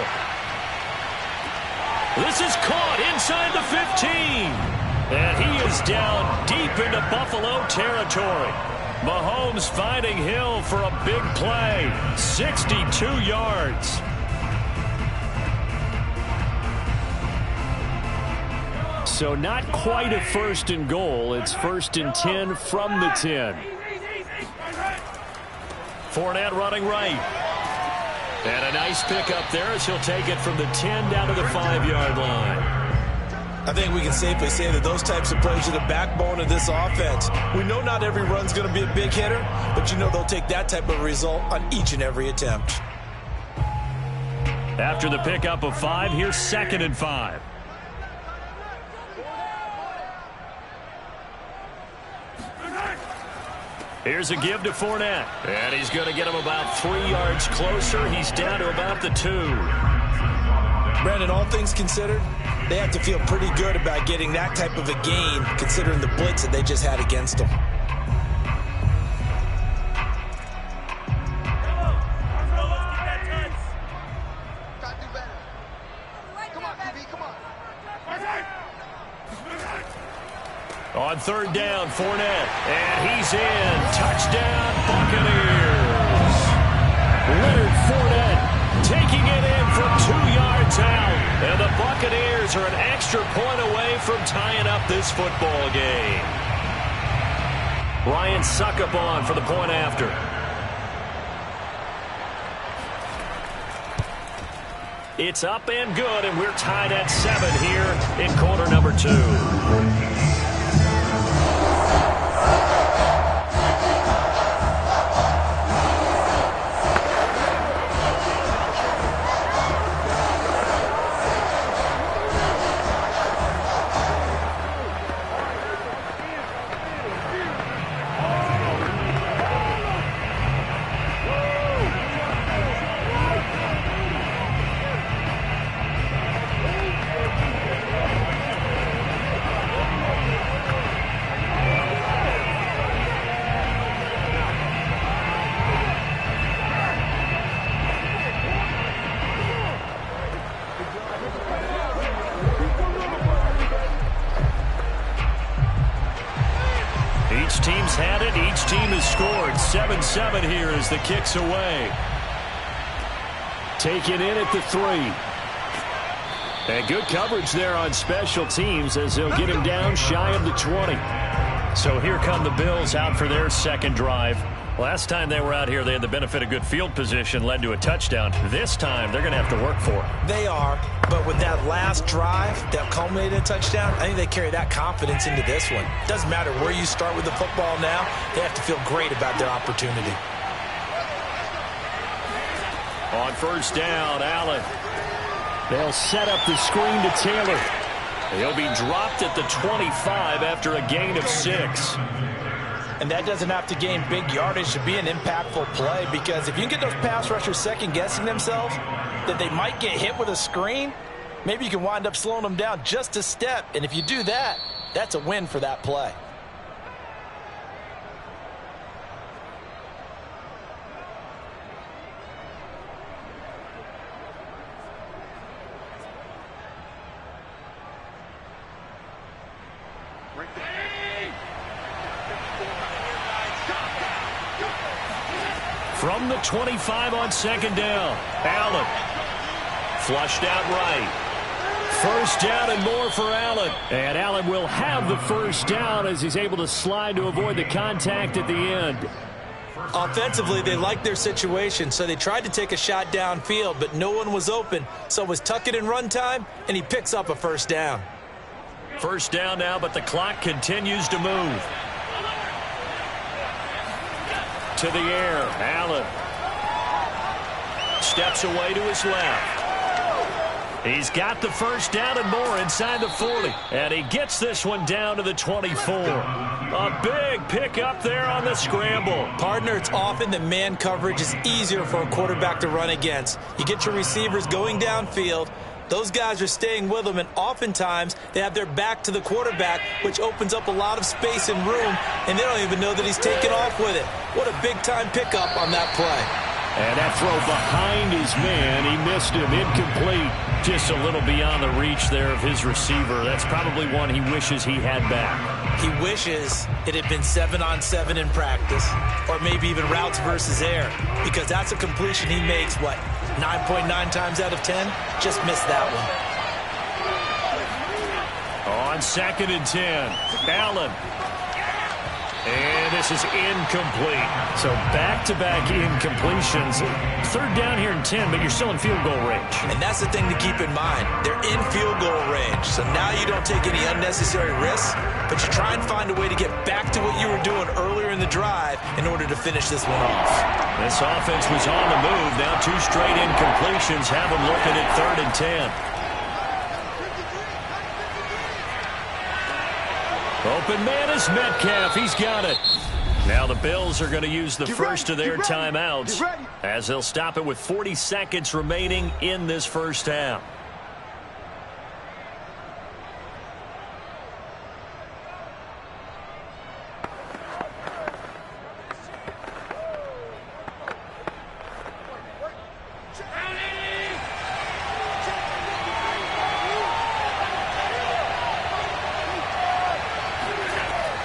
This is caught inside the 15. And he is down deep into Buffalo territory. Mahomes finding Hill for a big play. 62 yards. So not quite a 1st and goal. It's 1st and 10 from the 10. Fournette running right. And a nice pickup there as he'll take it from the 10 down to the 5-yard line. I think we can safely say that those types of plays are the backbone of this offense. We know not every run's going to be a big hitter, but you know they'll take that type of result on each and every attempt. After the pickup of 5, here's 2nd and 5. Here's a give to Fournette. And he's going to get him about 3 yards closer. He's down to about the 2. Brandon, all things considered, they have to feel pretty good about getting that type of a gain, considering the blitz that they just had against them. On 3rd down, Fournette. And he's in. Touchdown, Buccaneers. Leonard Fournette taking it in from 2 yards out. And the Buccaneers are an extra point away from tying up this football game. Ryan Suckup on for the point after. It's up and good, and we're tied at 7 here in quarter number 2. Each team's had it. Each team has scored. 7-7 here as the kick's away. Taken in at the 3. And good coverage there on special teams as they'll get him down shy of the 20. So here come the Bills out for their second drive. Last time they were out here, they had the benefit of good field position, led to a touchdown. This time, they're going to have to work for it. They are, but with that last drive that culminated in a touchdown, I think they carry that confidence into this one. Doesn't matter where you start with the football now, they have to feel great about their opportunity. On first down, Allen. They'll set up the screen to Taylor. He'll be dropped at the 25 after a gain of 6. And that doesn't have to gain big yardage to be an impactful play, because if you can get those pass rushers second-guessing themselves that they might get hit with a screen, maybe you can wind up slowing them down just a step. And if you do that, that's a win for that play. From the 25 on second down, Allen. Flushed out right. First down and more for Allen. And Allen will have the first down as he's able to slide to avoid the contact at the end. Offensively, they liked their situation, so they tried to take a shot downfield, but no one was open. So it was tuck it in run time, and he picks up a first down. First down now, but the clock continues to move. To the air, Allen. Steps away to his left. He's got the first down and more inside the 40. And he gets this one down to the 24. A big pickup there on the scramble. Partner, it's often that man coverage is easier for a quarterback to run against. You get your receivers going downfield. Those guys are staying with them, and oftentimes they have their back to the quarterback, which opens up a lot of space and room, and they don't even know that he's taken off with it. What a big-time pickup on that play. And that throw behind his man, he missed him, incomplete. Just a little beyond the reach there of his receiver. That's probably one he wishes he had back. He wishes it had been 7-on-7 in practice, or maybe even routes versus air, because that's a completion he makes, 9.9 times out of 10? Just missed that one. On second and 10, Allen. And this is incomplete. So back-to-back incompletions. Third down here in 10, but you're still in field goal range. And that's the thing to keep in mind. They're in field goal range. So now you don't take any unnecessary risks, but you try and find a way to get back to what you were doing earlier in the drive in order to finish this one off. This offense was on the move. Now 2 straight incompletions have them looking at third and 10. Open man is Metcalf. He's got it. Now the Bills are going to use the first of their timeouts as they'll stop it with 40 seconds remaining in this first half.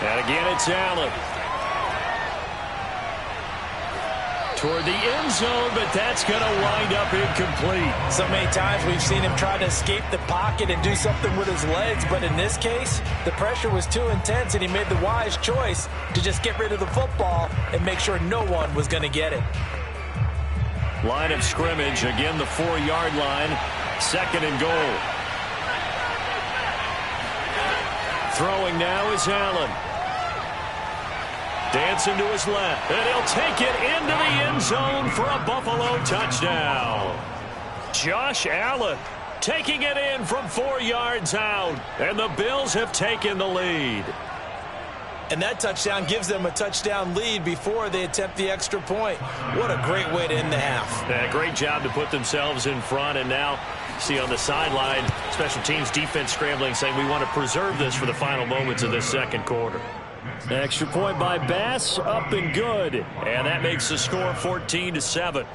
And again, it's Allen. Toward the end zone, but that's going to wind up incomplete. So many times we've seen him try to escape the pocket and do something with his legs, but in this case, the pressure was too intense, and he made the wise choice to just get rid of the football and make sure no one was going to get it. Line of scrimmage, again the 4-yard line, second and goal. Throwing now is Allen. Dancing to his left, and he'll take it into the end zone for a Buffalo touchdown. Josh Allen taking it in from 4 yards out, and the Bills have taken the lead. And that touchdown gives them a touchdown lead before they attempt the extra point. What a great way to end the half. Yeah, great job to put themselves in front, and now see on the sideline, special teams defense scrambling, saying we want to preserve this for the final moments of this second quarter. Extra point by Bass, up and good. And that makes the score 14-7.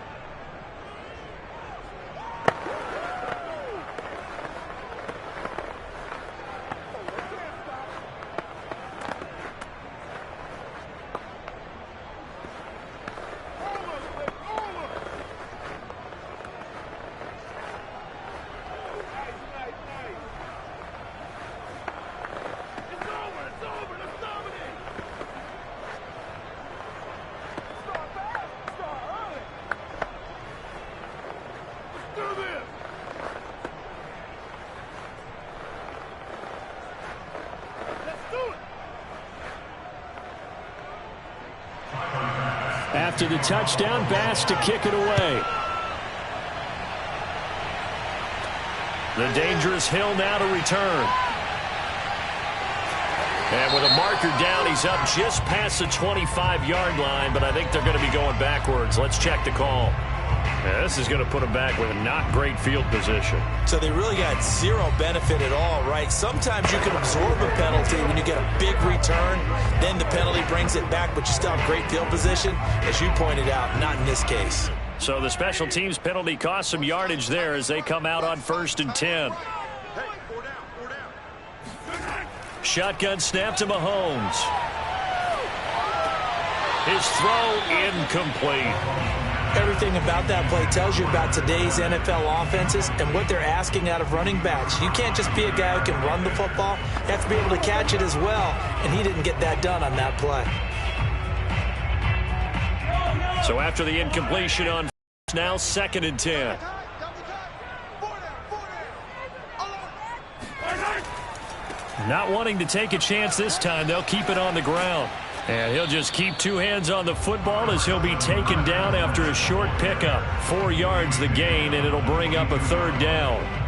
After the touchdown, Bass to kick it away. The dangerous Hill now to return. And with a marker down, he's up just past the 25-yard line, but I think they're going to be going backwards. Let's check the call. Yeah, this is going to put him back with a not great field position. So they really got zero benefit at all, right? Sometimes you can absorb a penalty when you get a big return. Then the penalty brings it back, but you still have great field position. As you pointed out, not in this case. So the special teams penalty cost some yardage there as they come out on 1st and 10. Shotgun snap to Mahomes. His throw incomplete. Everything about that play tells you about today's NFL offenses and what they're asking out of running backs. You can't just be a guy who can run the football. You have to be able to catch it as well, and he didn't get that done on that play. So after the incompletion on now 2nd and 10. Not wanting to take a chance this time, they'll keep it on the ground. And he'll just keep two hands on the football as he'll be taken down after a short pickup. 4 yards the gain, and it'll bring up a 3rd down.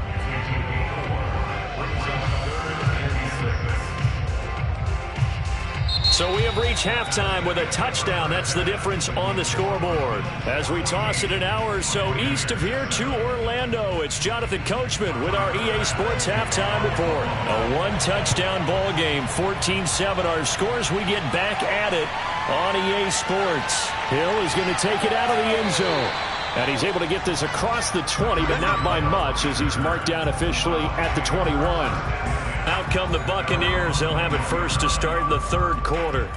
So we have reached halftime with a touchdown. That's the difference on the scoreboard. As we toss it an hour or so east of here to Orlando, it's Jonathan Coachman with our EA Sports Halftime Report. A one-touchdown ball game, 14-7 our scores. We get back at it on EA Sports. Hill is going to take it out of the end zone. And he's able to get this across the 20, but not by much as he's marked down officially at the 21. Out come the Buccaneers. They'll have it first to start in the 3rd quarter.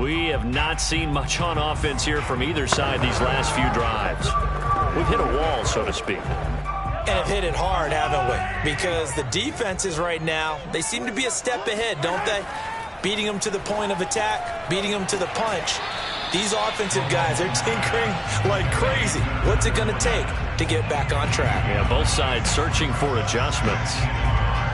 We have not seen much on offense here from either side these last few drives. We've hit a wall, so to speak. And have hit it hard, haven't we? Because the defenses right now, they seem to be a step ahead, don't they? Beating them to the point of attack, beating them to the punch. These offensive guys are tinkering like crazy. What's it going to take to get back on track? Yeah, both sides searching for adjustments.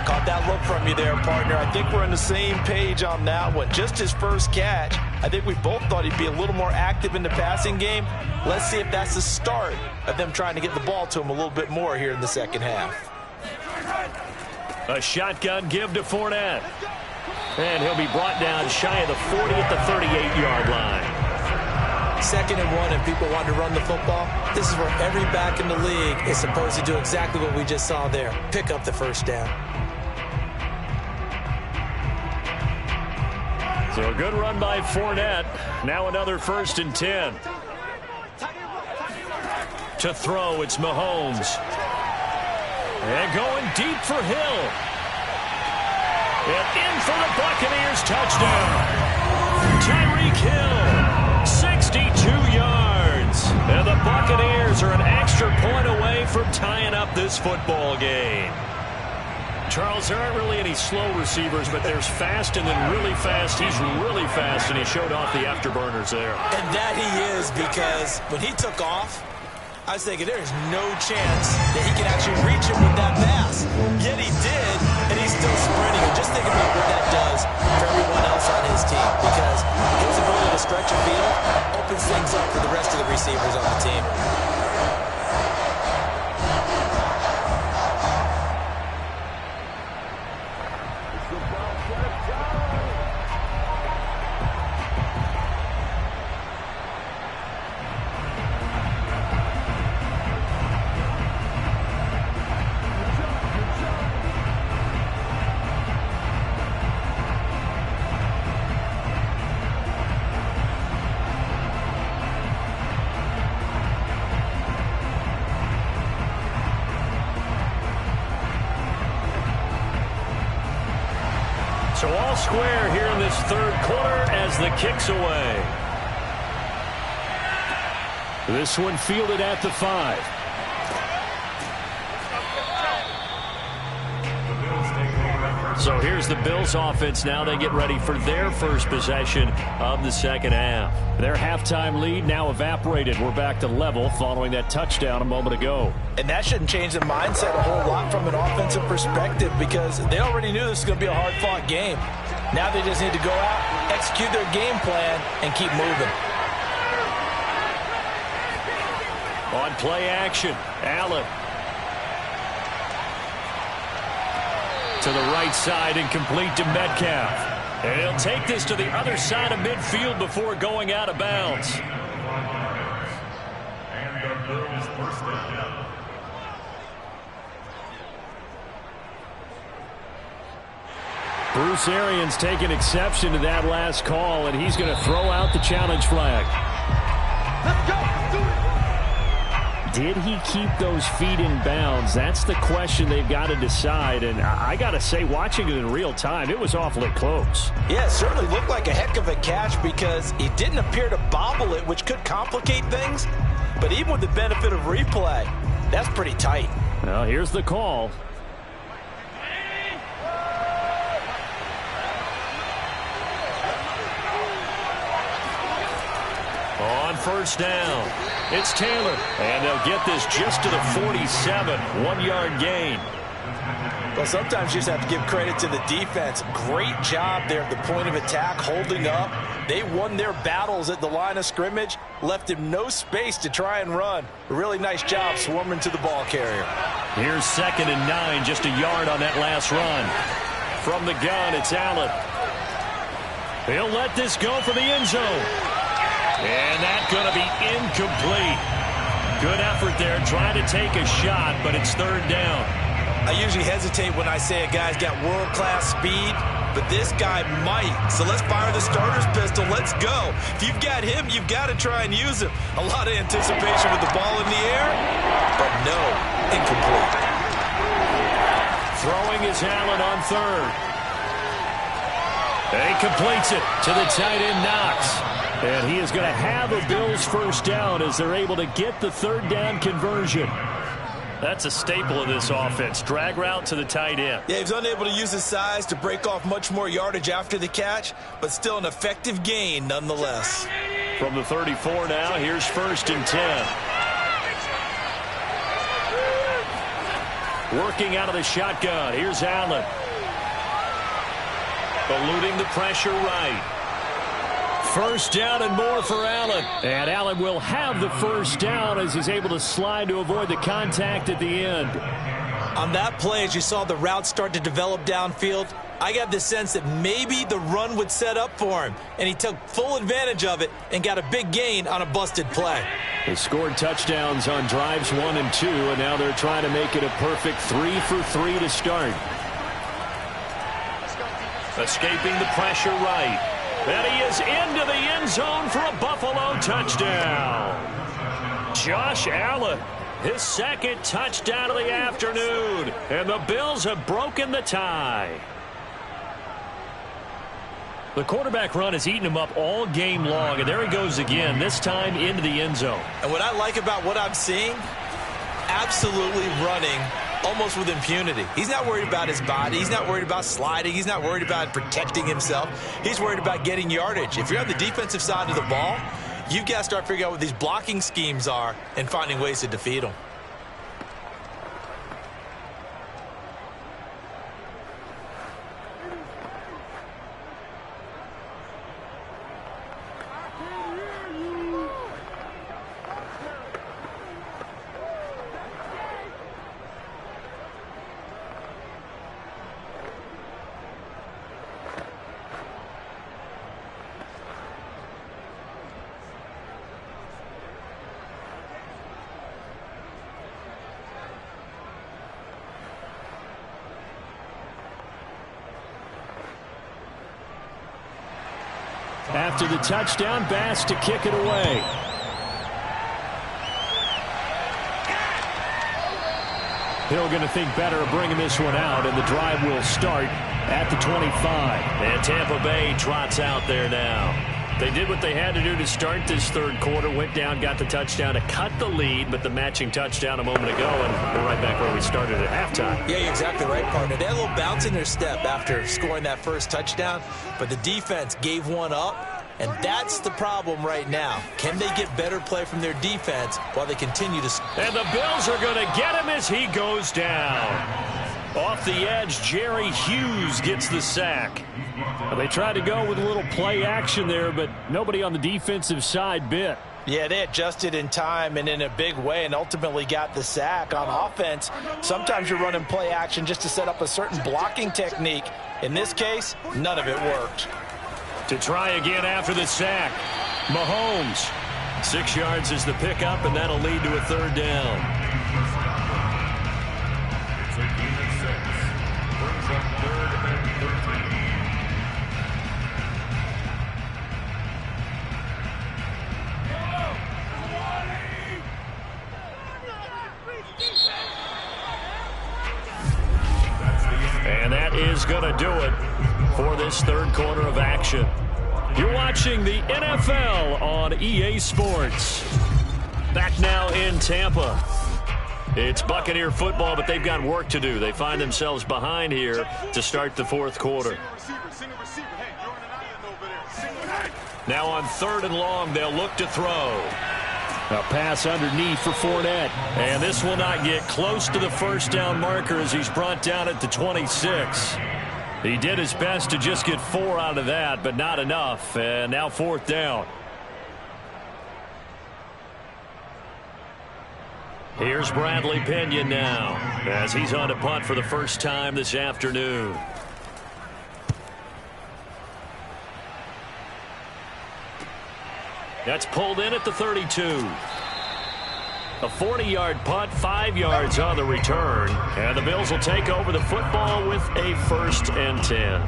Caught that look from you there, partner. I think we're on the same page on that one. Just his first catch. I think we both thought he'd be a little more active in the passing game. Let's see if that's the start of them trying to get the ball to him a little bit more here in the 2nd half. A shotgun give to Fournette. And he'll be brought down shy of the 40 at the 38-yard line. 2nd and 1 and people want to run the football. This is where every back in the league is supposed to do exactly what we just saw there. Pick up the 1st down. So a good run by Fournette. Now another 1st and 10. To throw, it's Mahomes. And going deep for Hill. And in for the Buccaneers touchdown. Tyreek Hill, 62 yards. And the Buccaneers are an extra point away from tying up this football game. Charles, there aren't really any slow receivers, but there's fast and then really fast. He's really fast, and he showed off the afterburners there. And that he is, because when he took off, I was thinking there's no chance that he can actually reach him with that pass. Yet he did, and he's still sprinting. And just think about what that does for everyone else on his team, because his ability to stretch a field opens things up for the rest of the receivers on the team. So all square here in this 3rd quarter as the kick's away. This one fielded at the 5. So here's the Bills offense now. They get ready for their first possession of the 2nd half. Their halftime lead now evaporated. We're back to level following that touchdown a moment ago. And that shouldn't change the mindset a whole lot from an offensive perspective, because they already knew this was going to be a hard-fought game. Now they just need to go out, execute their game plan, and keep moving. On play action, Allen. To the right side and complete to Metcalf. And he'll take this to the other side of midfield before going out of bounds. And the Bills first down. Bruce Arians taking exception to that last call, and he's going to throw out the challenge flag. Let's go. Let's do it. Did he keep those feet in bounds? That's the question they've got to decide. And I got to say, watching it in real time, it was awfully close. Yeah, it certainly looked like a heck of a catch because he didn't appear to bobble it, which could complicate things. But even with the benefit of replay, that's pretty tight. Well, here's the call. On first down, it's Taylor. And they'll get this just to the 47, 1-yard gain. Well, sometimes you just have to give credit to the defense. Great job there at the point of attack, holding up. They won their battles at the line of scrimmage, left him no space to try and run. A really nice job swarming to the ball carrier. Here's 2nd and 9, just a yard on that last run. From the gun, it's Allen. He'll let this go for the end zone. And that's going to be incomplete. Good effort there, trying to take a shot, but it's 3rd down. I usually hesitate when I say a guy's got world-class speed, but this guy might. So let's fire the starter's pistol. Let's go. If you've got him, you've got to try and use him. A lot of anticipation with the ball in the air, but no, incomplete. Throwing is Allen on 3rd. And he completes it to the tight end, Knox. And he is going to have a Bills first down as they're able to get the 3rd down conversion. That's a staple of this offense. Drag route to the tight end. Yeah, he was unable to use his size to break off much more yardage after the catch, but still an effective gain nonetheless. From the 34 now, here's 1st and 10. Working out of the shotgun. Here's Allen. Eluding the pressure right. 1st down and more for Allen. And Allen will have the 1st down as he's able to slide to avoid the contact at the end. On that play, as you saw the route start to develop downfield, I got the sense that maybe the run would set up for him. And he took full advantage of it and got a big gain on a busted play. They scored touchdowns on drives 1 and 2, and now they're trying to make it a perfect 3 for 3 to start. Escaping the pressure right. And he is into the end zone for a Buffalo touchdown. Josh Allen, his 2nd touchdown of the afternoon. And the Bills have broken the tie. The quarterback run has eaten him up all game long. And there he goes again, this time into the end zone. And what I like about what I'm seeing, absolutely running almost with impunity. He's not worried about his body. He's not worried about sliding. He's not worried about protecting himself. He's worried about getting yardage. If you're on the defensive side of the ball, you've got to start figuring out what these blocking schemes are and finding ways to defeat them. After the touchdown, Bass to kick it away. Hill going to think better of bringing this one out, and the drive will start at the 25. And Tampa Bay trots out there now. They did what they had to do to start this 3rd quarter, went down, got the touchdown to cut the lead, but the matching touchdown a moment ago, and we're right back where we started at halftime. Yeah, you're exactly right, partner. They had a little bounce in their step after scoring that 1st touchdown, but the defense gave one up, and that's the problem right now. Can they get better play from their defense while they continue to... And the Bills are going to get him as he goes down. Off the edge, Jerry Hughes gets the sack. Well, they tried to go with a little play action there, but nobody on the defensive side bit. Yeah, they adjusted in time and in a big way and ultimately got the sack. On offense, sometimes you're running play action just to set up a certain blocking technique. In this case, none of it worked. To try again after the sack, Mahomes. 6 yards is the pickup, and that'll lead to a third down. It's a gain of 6. Brings up 3rd and 13. And that is going to do it for this third quarter of action. You're watching the NFL on EA Sports. Back now in Tampa. It's Buccaneer football, but they've got work to do. They find themselves behind here to start the fourth quarter. Now on 3rd and long, they'll look to throw. A pass underneath for Fournette. And this will not get close to the first down marker as he's brought down at the 26. He did his best to just get 4 out of that, but not enough. And now 4th down. Here's Bradley Pinion now as he's on to punt for the first time this afternoon. That's pulled in at the 32. A 40-yard punt, 5 yards on the return. And the Bills will take over the football with a 1st and 10.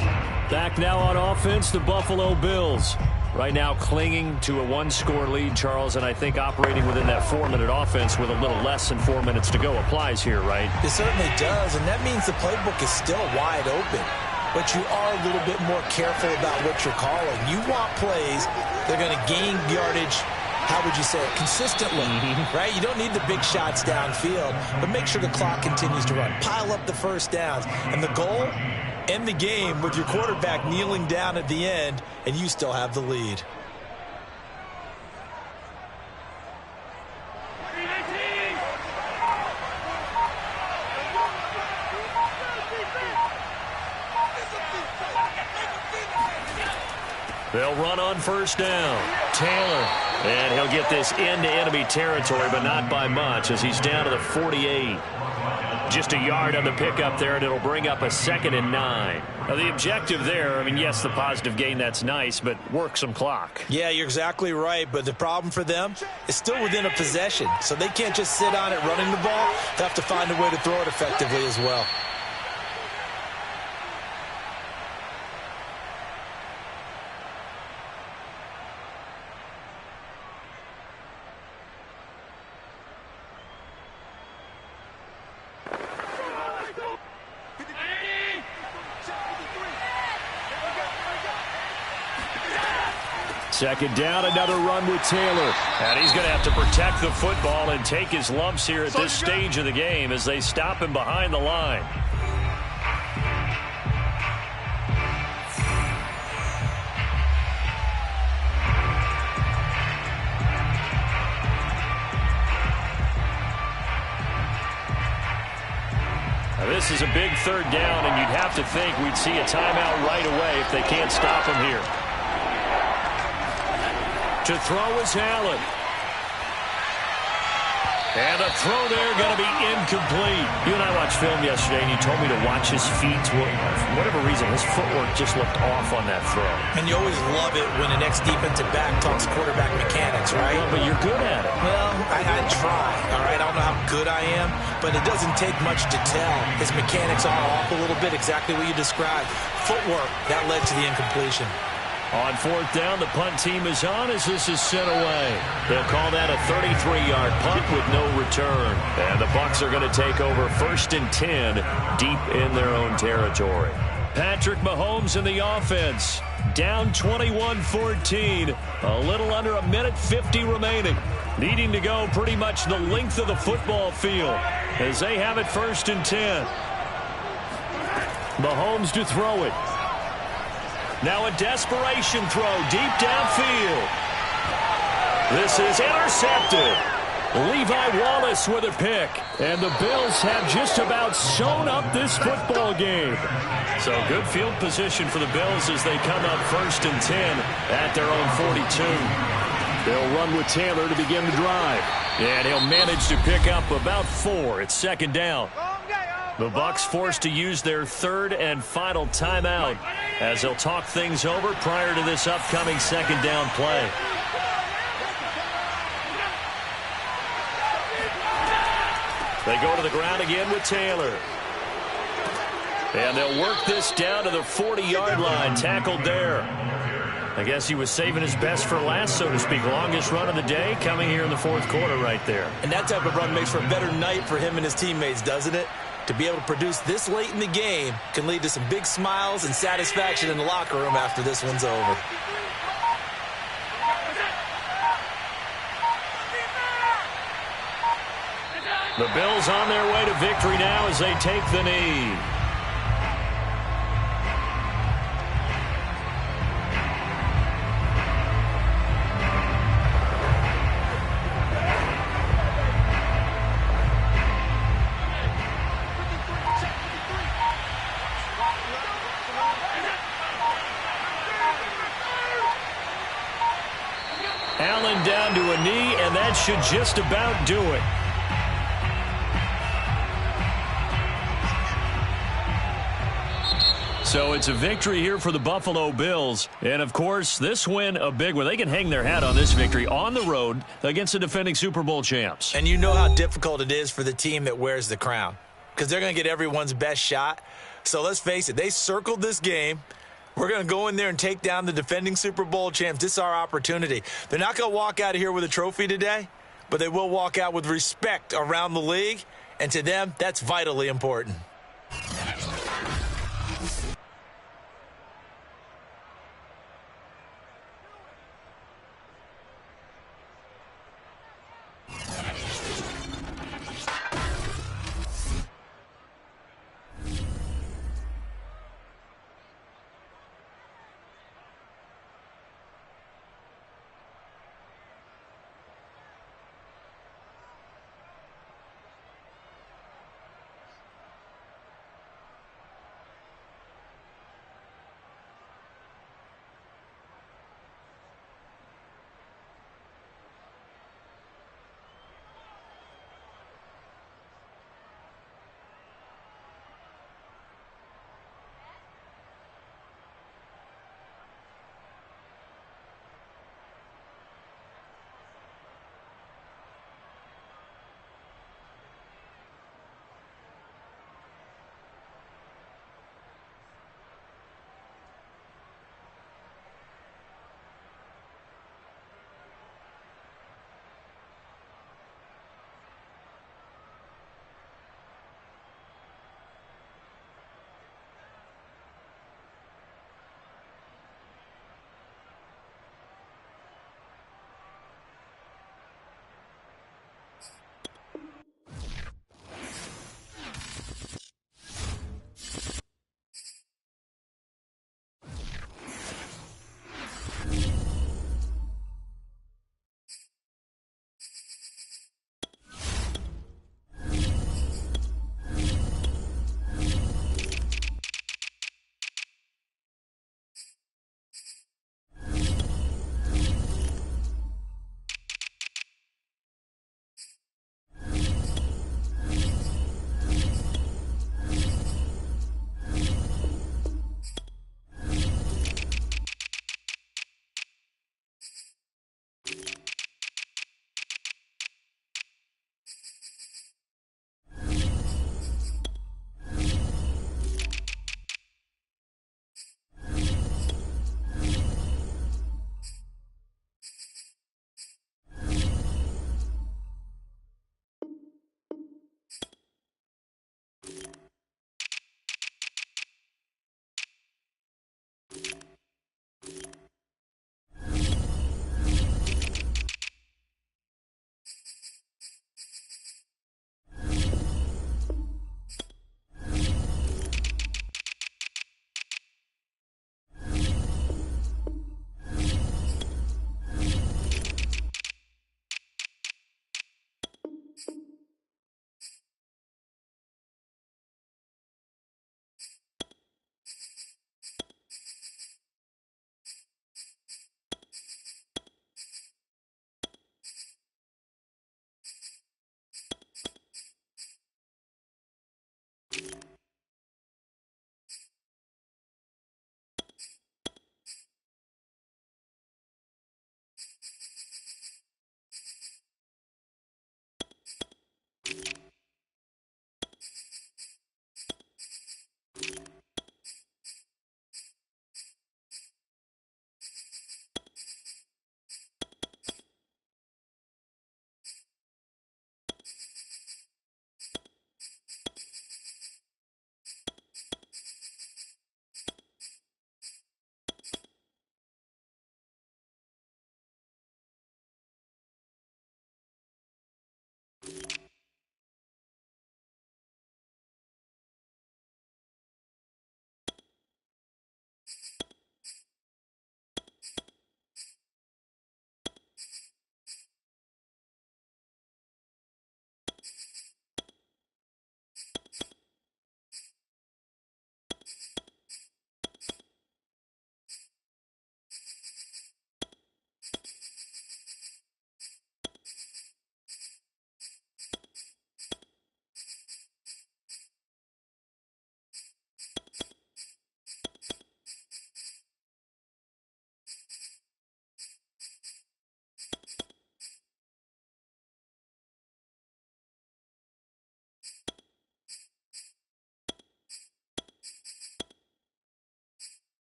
Back now on offense, the Buffalo Bills. Right now clinging to a 1-score lead, Charles, and I think operating within that 4-minute offense with a little less than 4 minutes to go applies here, right? It certainly does, and that means the playbook is still wide open. But you are a little bit more careful about what you're calling. You want plays that are going to gain yardage, how would you say it, consistently, right? You don't need the big shots downfield, but make sure the clock continues to run. Pile up the first downs. And the goal, end the game with your quarterback kneeling down at the end, and you still have the lead. They'll run on 1st down. Taylor. And he'll get this into enemy territory, but not by much as he's down to the 48. Just a yard on the pickup there, and it'll bring up a 2nd and 9. Now, the objective there, I mean, yes, the positive gain, that's nice, but work some clock. Yeah, you're exactly right, but the problem for them is still within a possession. So they can't just sit on it running the ball. They have to find a way to throw it effectively as well. Second down, another run with Taylor. And he's going to have to protect the football and take his lumps here at this stage of the game as they stop him behind the line. Now this is a big 3rd down, and you'd have to think we'd see a timeout right away if they can't stop him here. To throw is Allen. And a throw there going to be incomplete. You and I watched film yesterday, and you told me to watch his feet. For whatever reason, his footwork just looked off on that throw. And you always love it when an ex-defensive back talks quarterback mechanics, right? Well, but you're good at it. Well, I try, all right? I don't know how good I am, but it doesn't take much to tell. His mechanics are off a little bit, exactly what you described. Footwork, that led to the incompletion. On 4th down, the punt team is on as this is sent away. They'll call that a 33-yard punt with no return. And the Bucs are going to take over 1st and 10 deep in their own territory. Patrick Mahomes in the offense. Down 21-14. A little under a minute 50 remaining. Needing to go pretty much the length of the football field as they have it 1st and 10. Mahomes to throw it. Now a desperation throw deep downfield. This is intercepted. Levi Wallace with a pick. And the Bills have just about sewn up this football game. So good field position for the Bills as they come up 1st and 10 at their own 42. They'll run with Taylor to begin the drive. And he'll manage to pick up about 4. It's second down. The Bucs forced to use their third and final timeout as they'll talk things over prior to this upcoming second down play. They go to the ground again with Taylor. And they'll work this down to the 40-yard line, tackled there. I guess he was saving his best for last, so to speak. Longest run of the day coming here in the fourth quarter right there. And that type of run makes for a better night for him and his teammates, doesn't it? To be able to produce this late in the game can lead to some big smiles and satisfaction in the locker room after this one's over. The Bills on their way to victory now as they take the knee. Allen down to a knee, and that should just about do it. So it's a victory here for the Buffalo Bills. And, of course, this win, a big one. They can hang their hat on this victory on the road against the defending Super Bowl champs. And you know how difficult it is for the team that wears the crown, because they're going to get everyone's best shot. So let's face it, they circled this game. We're going to go in there and take down the defending Super Bowl champs. This is our opportunity. They're not going to walk out of here with a trophy today, but they will walk out with respect around the league. And to them, that's vitally important.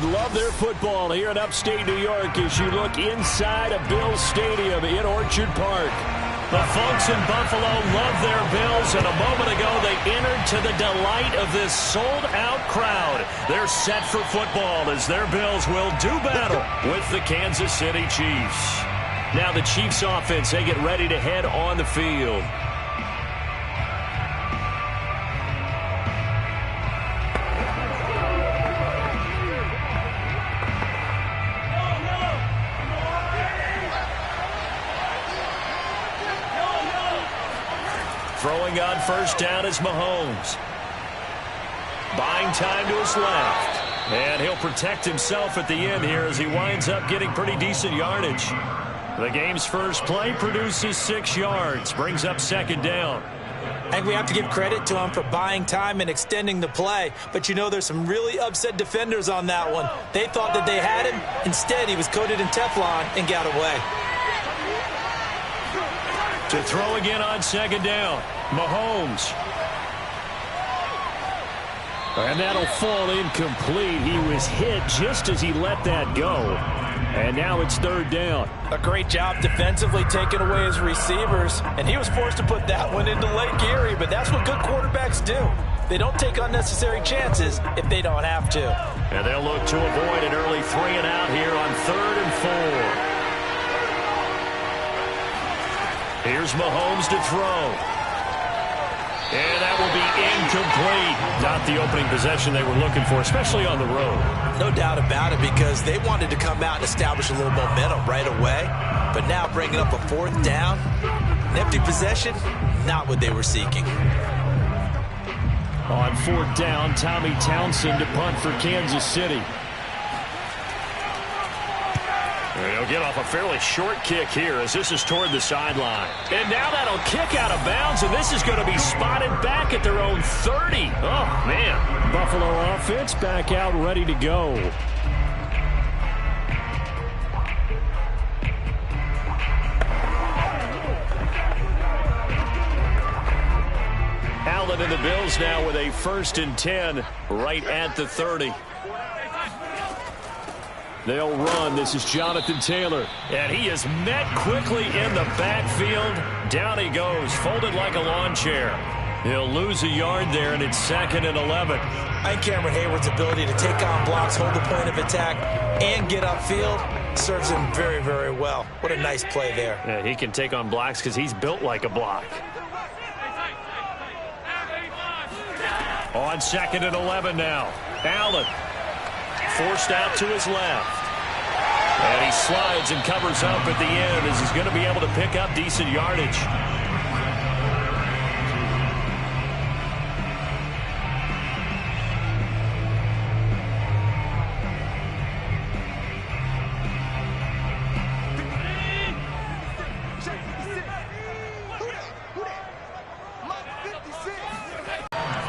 love their football here in upstate New York as you look inside of Bills Stadium in Orchard Park. The folks in Buffalo love their Bills, and a moment ago they entered to the delight of this sold-out crowd. They're set for football as their Bills will do battle with the Kansas City Chiefs. Now the Chiefs offense, they get ready to head on the field. Throwing on first down is Mahomes. Buying time to his left. And he'll protect himself at the end here as he winds up getting pretty decent yardage. The game's first play produces 6 yards. Brings up second down. I think we have to give credit to him for buying time and extending the play. But you know there's some really upset defenders on that one. They thought that they had him. Instead, he was coated in Teflon and got away. To throw again on second down, Mahomes. And that'll fall incomplete. He was hit just as he let that go. And now it's third down. A great job defensively taking away his receivers. And he was forced to put that one into Lake Erie. But that's what good quarterbacks do. They don't take unnecessary chances if they don't have to. And they'll look to avoid an early 3-and-out here on 3rd and 4. Here's Mahomes to throw. And that will be incomplete. Not the opening possession they were looking for, especially on the road. No doubt about it, because they wanted to come out and establish a little momentum right away. But now bringing up a 4th down, an empty possession, not what they were seeking. On 4th down, Tommy Townsend to punt for Kansas City. He'll get off a fairly short kick here as this is toward the sideline. And now that'll kick out of bounds, and this is going to be spotted back at their own 30. Oh, man. Buffalo offense back out ready to go. Allen and the Bills now with a 1st and 10 right at the 30. They'll run. This is Jonathan Taylor. And he is met quickly in the backfield. Down he goes, folded like a lawn chair. He'll lose a yard there, and it's 2nd and 11. I think Cameron Hayward's ability to take on blocks, hold the point of attack, and get upfield serves him very, very well. What a nice play there. Yeah, he can take on blocks because he's built like a block. On 2nd and 11 now. Allen. Forced out to his left. And he slides and covers up at the end as he's going to be able to pick up decent yardage.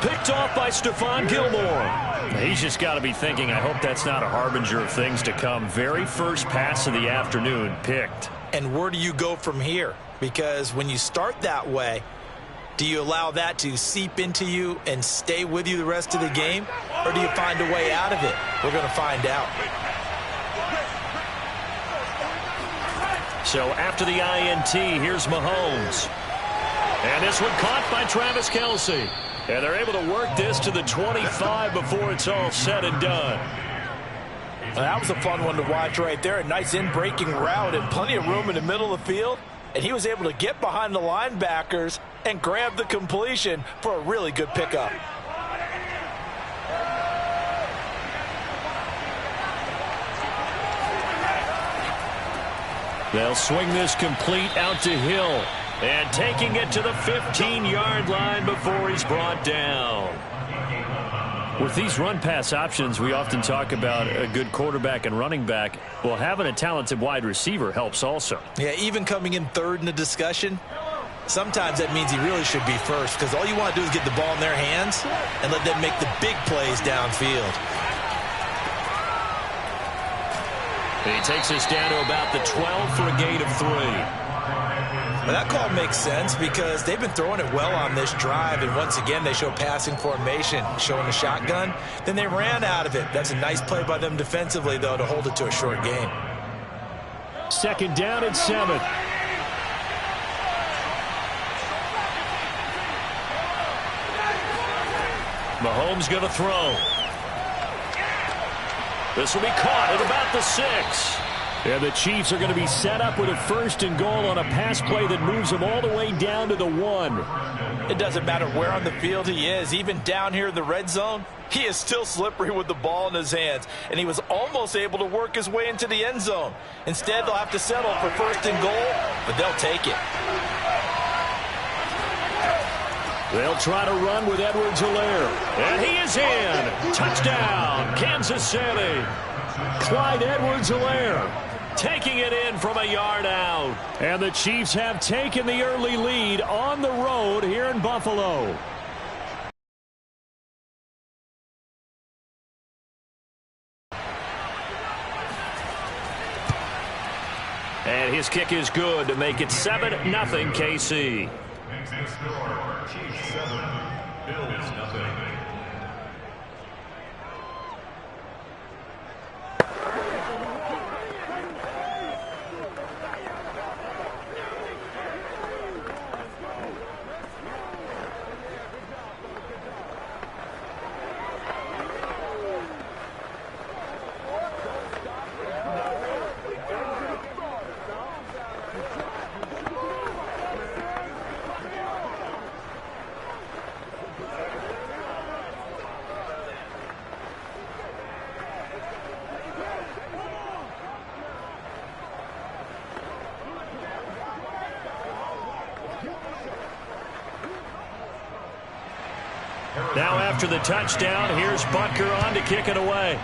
Picked off by Stephon Gilmore. He's just got to be thinking, I hope that's not a harbinger of things to come. Very first pass of the afternoon picked. And where do you go from here? Because when you start that way, do you allow that to seep into you and stay with you the rest of the game? Or do you find a way out of it? We're going to find out. So after the INT, here's Mahomes. And this one caught by Travis Kelce. And they're able to work this to the 25 before it's all said and done. That was a fun one to watch right there. A nice in-breaking route and plenty of room in the middle of the field. And he was able to get behind the linebackers and grab the completion for a really good pickup. They'll swing this complete out to Hill. And taking it to the 15-yard line before he's brought down. With these run-pass options, we often talk about a good quarterback and running back. Well, having a talented wide receiver helps also. Yeah, even coming in 3rd in the discussion, sometimes that means he really should be first, because all you want to do is get the ball in their hands and let them make the big plays downfield. He takes us down to about the 12 for a gain of 3. Well, that call makes sense because they've been throwing it well on this drive, and once again they show passing formation, showing the shotgun. Then they ran out of it. That's a nice play by them defensively, though, to hold it to a short gain. Second down and 7. Mahomes going to throw. This will be caught at about the 6. And the Chiefs are going to be set up with a 1st and goal on a pass play that moves them all the way down to the 1. It doesn't matter where on the field he is. Even down here in the red zone, he is still slippery with the ball in his hands. And he was almost able to work his way into the end zone. Instead, they'll have to settle for 1st and goal, but they'll take it. They'll try to run with Edwards-Helaire. And he is in. Touchdown, Kansas City. Clyde Edwards-Helaire taking it in from a yard out. And the Chiefs have taken the early lead on the road here in Buffalo. And his kick is good to make it 7-0 KC. Exit score, Chiefs 7, Bills 0. Now after the touchdown, here's Butker on to kick it away.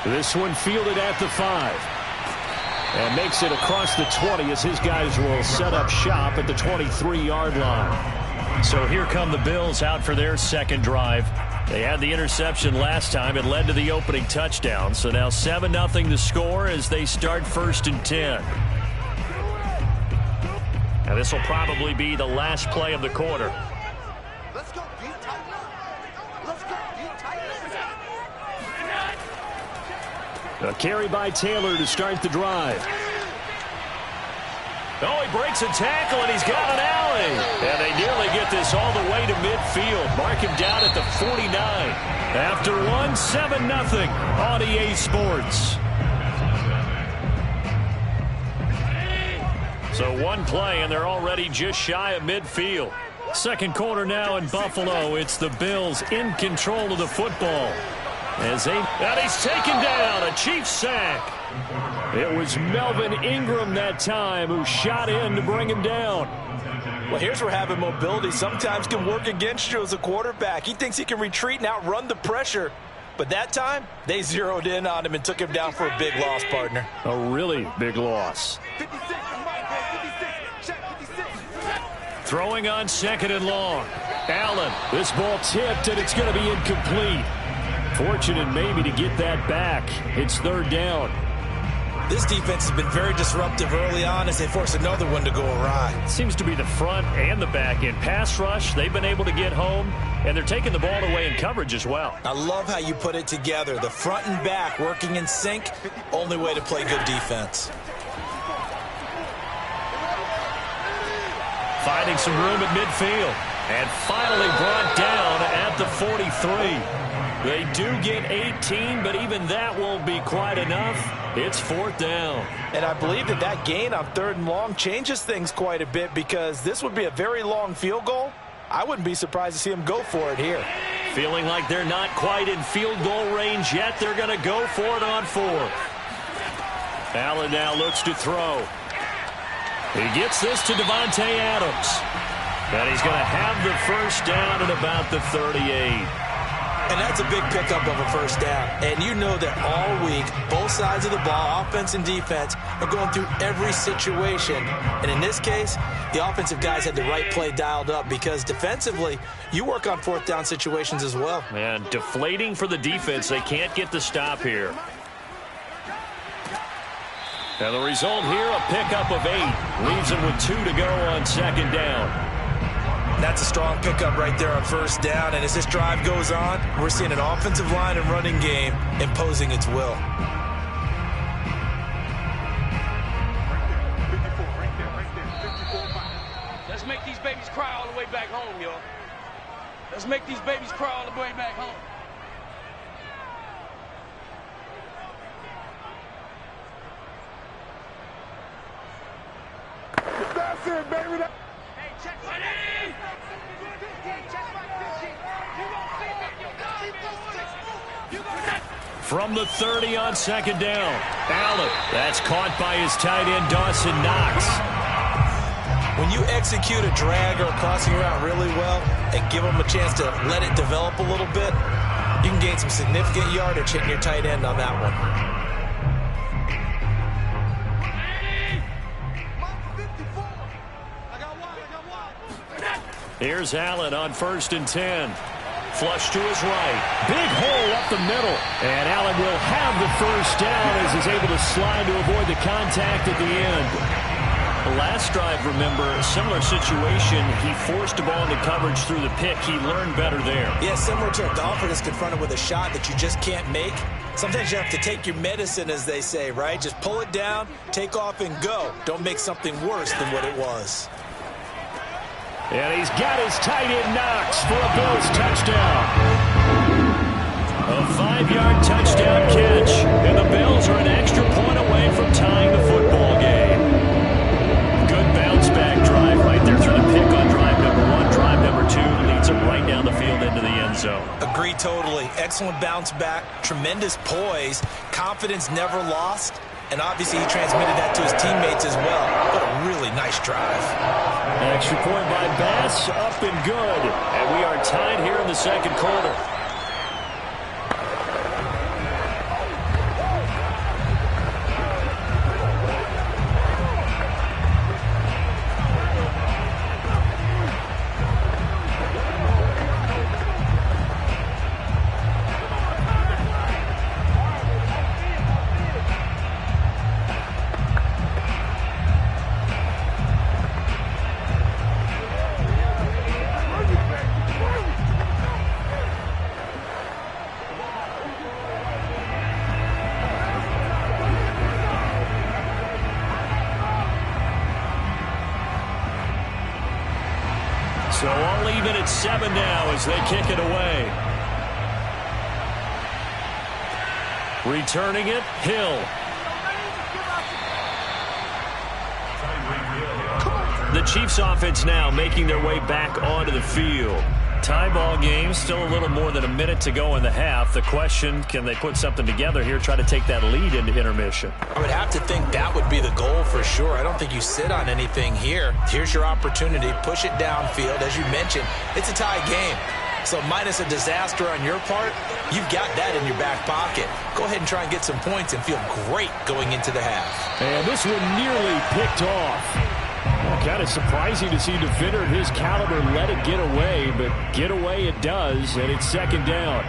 This one fielded at the 5. And makes it across the 20 as his guys will set up shop at the 23-yard line. So here come the Bills out for their second drive. They had the interception last time. It led to the opening touchdown. So now 7-0 the score as they start 1st and 10. Now this will probably be the last play of the quarter. Let's go, deep tight. Let's go, deep tight. A carry by Taylor to start the drive. Oh, he breaks a tackle, and he's got an alley. And they nearly get this all the way to midfield. Mark him down at the 49. After one, 7-0 on EA Sports. So one play, and they're already just shy of midfield. Second quarter now in Buffalo. It's the Bills in control of the football. And he's taken down, a Chiefs sack. It was Melvin Ingram that time who shot in to bring him down. Well, here's where having mobility sometimes can work against you as a quarterback. He thinks he can retreat and outrun the pressure. But that time, they zeroed in on him and took him down for a big loss, partner. A really big loss. 56, check 56. Throwing on 2nd and long. Allen. This ball tipped, and it's going to be incomplete. Fortunate maybe to get that back. It's 3rd down. This defense has been very disruptive early on as they force another one to go awry. Seems to be the front and the back end. Pass rush, they've been able to get home, and they're taking the ball away in coverage as well. I love how you put it together. The front and back working in sync. Only way to play good defense. Finding some room at midfield. And finally brought down at the 43. They do get 18, but even that won't be quite enough. It's 4th down. And I believe that gain on 3rd and long changes things quite a bit because this would be a very long field goal. I wouldn't be surprised to see him go for it here. Feeling like they're not quite in field goal range yet. They're going to go for it on 4th. Allen now looks to throw. He gets this to Devontae Adams. And he's going to have the 1st down at about the 38. And that's a big pickup of a first down. And you know that all week, both sides of the ball, offense and defense, are going through every situation. And in this case, the offensive guys had the right play dialed up because defensively, you work on fourth down situations as well. Man, deflating for the defense. They can't get the stop here. And the result here, a pickup of 8. Leaves them with 2 to go on second down. That's a strong pickup right there on first down. And as this drive goes on, we're seeing an offensive line and running game imposing its will. Let's make these babies cry all the way back home, y'all. Let's make these babies cry all the way back home. That's it, baby. Hey, check my 50. Check my 50. You gonna see me? You gonna From the 30 on second down. Allen. That's caught by his tight end, Dawson Knox. When you execute a drag or a crossing route really well and give them a chance to let it develop a little bit, you can gain some significant yardage hitting your tight end on that one. Here's Allen on 1st and 10. Flush to his right. Big hole up the middle. And Allen will have the first down as he's able to slide to avoid the contact at the end. The last drive, remember, similar situation. He forced the ball into coverage through the pick. He learned better there. Yeah, similar to a golfer that's confronted with a shot that you just can't make. Sometimes you have to take your medicine, as they say, right? Just pull it down, take off, and go. Don't make something worse than what it was. And he's got his tight end Knox for a Bills touchdown. A 5-yard touchdown catch. And the Bills are an extra point away from tying the football game. Good bounce back drive right there through the pick on drive number 1. Drive number 2 leads them right down the field into the end zone. Agree totally. Excellent bounce back. Tremendous poise. Confidence never lost. And obviously he transmitted that to his teammates as well. What a really nice drive. Extra point by Bass, up and good. And we are tied here in the second quarter. So all even at 7 now as they kick it away. Returning it, Hill. The Chiefs offense now making their way back onto the field. Tie ball game, still a little more than a minute to go in the half. The question, can they put something together here, try to take that lead into intermission? I would have to think that would be the goal for sure. I don't think you sit on anything here. Here's your opportunity. Push it downfield. As you mentioned, it's a tie game. So minus a disaster on your part, you've got that in your back pocket. Go ahead and try and get some points and feel great going into the half. And this one nearly picked off. Kind of surprising to see a defender of his caliber let it get away, but get away it does, and it's second down.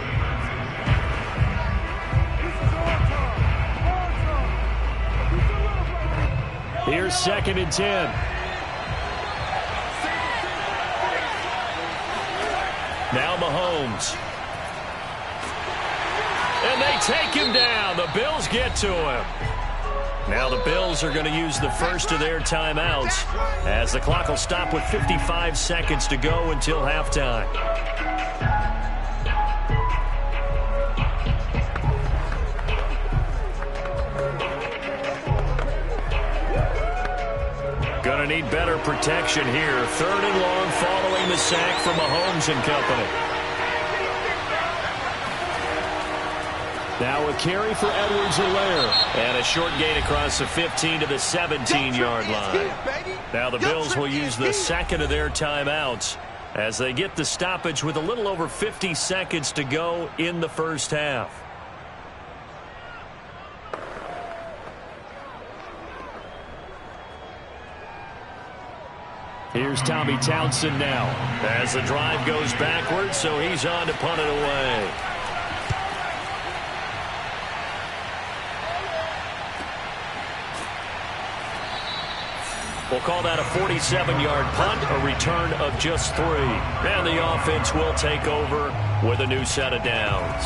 Here's 2nd and 10. Now Mahomes. And they take him down. The Bills get to him. Now the Bills are going to use the first of their timeouts as the clock will stop with 55 seconds to go until halftime. Going to need better protection here. 3rd and long following the sack from Mahomes and company. Now a carry for Edwards-Helaire. And a short gain across the 15 to the 17-yard line. Now the Bills will use the second of their timeouts as they get the stoppage with a little over 50 seconds to go in the first half. Here's Tommy Townsend now. As the drive goes backwards, so he's on to punt it away. We'll call that a 47-yard punt, a return of just 3. And the offense will take over with a new set of downs.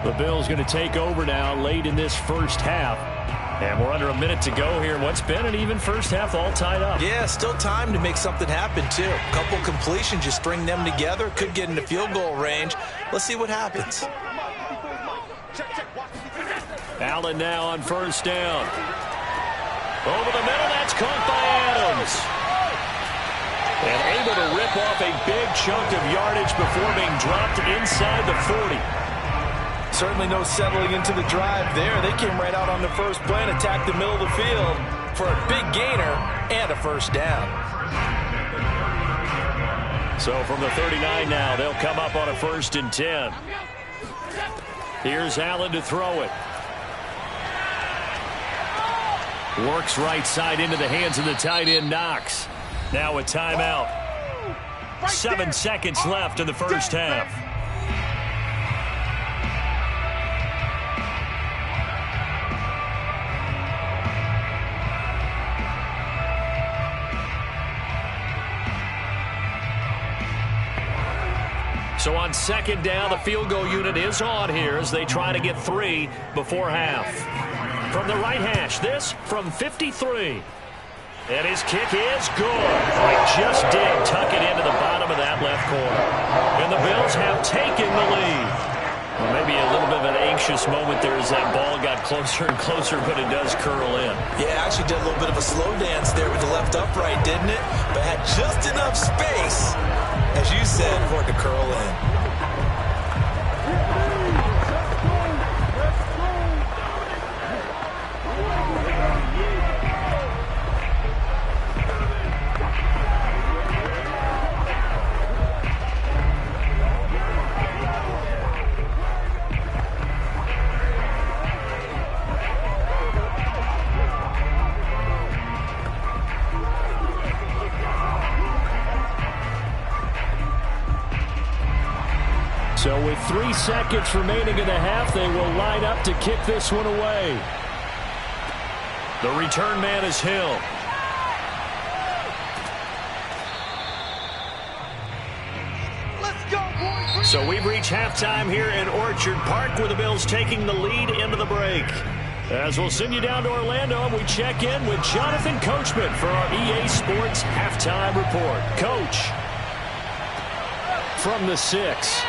The Bills going to take over now late in this first half. And we're under a minute to go here in what's been an even first half, all tied up. Yeah, still time to make something happen, too. A couple completions, you string them together, could get into field goal range. Let's see what happens. Allen now on first down. Over the middle, that's caught by Adams. And able to rip off a big chunk of yardage before being dropped inside the 40. Certainly no settling into the drive there. They came right out on the first play and attacked the middle of the field for a big gainer and a first down. So from the 39 now, they'll come up on a 1st and 10. Here's Allen to throw it. Works right side into the hands of the tight end, Knox. Now a timeout. 7 seconds left in the first half. So on 2nd down, the field goal unit is on here as they try to get 3 before half. From the right hash, this from 53. And his kick is good. He just did tuck it into the bottom of that left corner. And the Bills have taken the lead. Well, maybe a little bit of an anxious moment there as that ball got closer and closer, but it does curl in. Yeah, actually did a little bit of a slow dance there with the left upright, didn't it? But had just enough space, as you said, for it to curl in. So with 3 seconds remaining in the half, they will line up to kick this one away. The return man is Hill. Let's go, boys. So we've reached halftime here in Orchard Park with the Bills taking the lead into the break. As we'll send you down to Orlando, and we check in with Jonathan Coachman for our EA Sports Halftime Report. Coach. From the 6.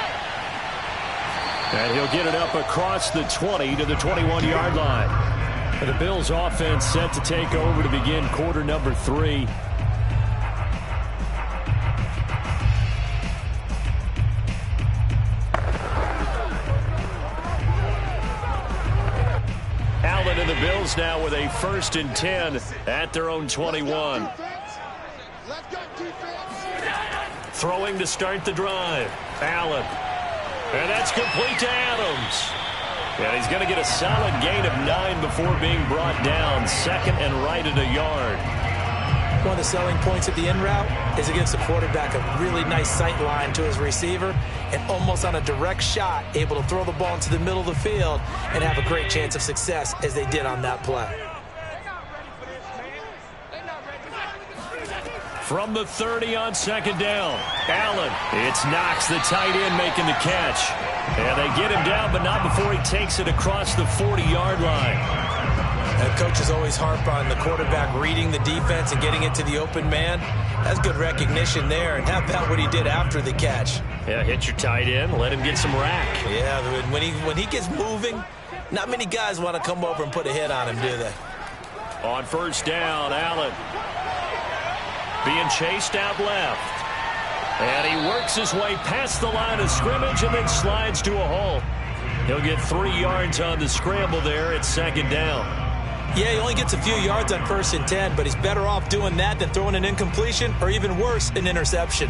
And he'll get it up across the 20 to the 21-yard line. And the Bills offense set to take over to begin quarter number 3. Allen and the Bills now with a 1st and 10 at their own 21. Throwing to start the drive. Allen. And that's complete to Adams. And he's going to get a solid gain of 9 before being brought down. 2nd and right at a yard. One of the selling points of the in route is it gives the quarterback a really nice sight line to his receiver and almost on a direct shot able to throw the ball into the middle of the field and have a great chance of success as they did on that play. From the 30 on 2nd down. Allen. It's Knox, the tight end, making the catch. And they get him down, but not before he takes it across the 40-yard line. And coaches always harp on the quarterback reading the defense and getting it to the open man. That's good recognition there. And how about what he did after the catch? Yeah, hit your tight end, let him get some rack. Yeah, when he gets moving, not many guys want to come over and put a hit on him, do they? On 1st down, Allen. Being chased out left. And he works his way past the line of scrimmage and then slides to a hole. He'll get 3 yards on the scramble there at 2nd down. Yeah, he only gets a few yards on 1st and 10, but he's better off doing that than throwing an incompletion or even worse, an interception.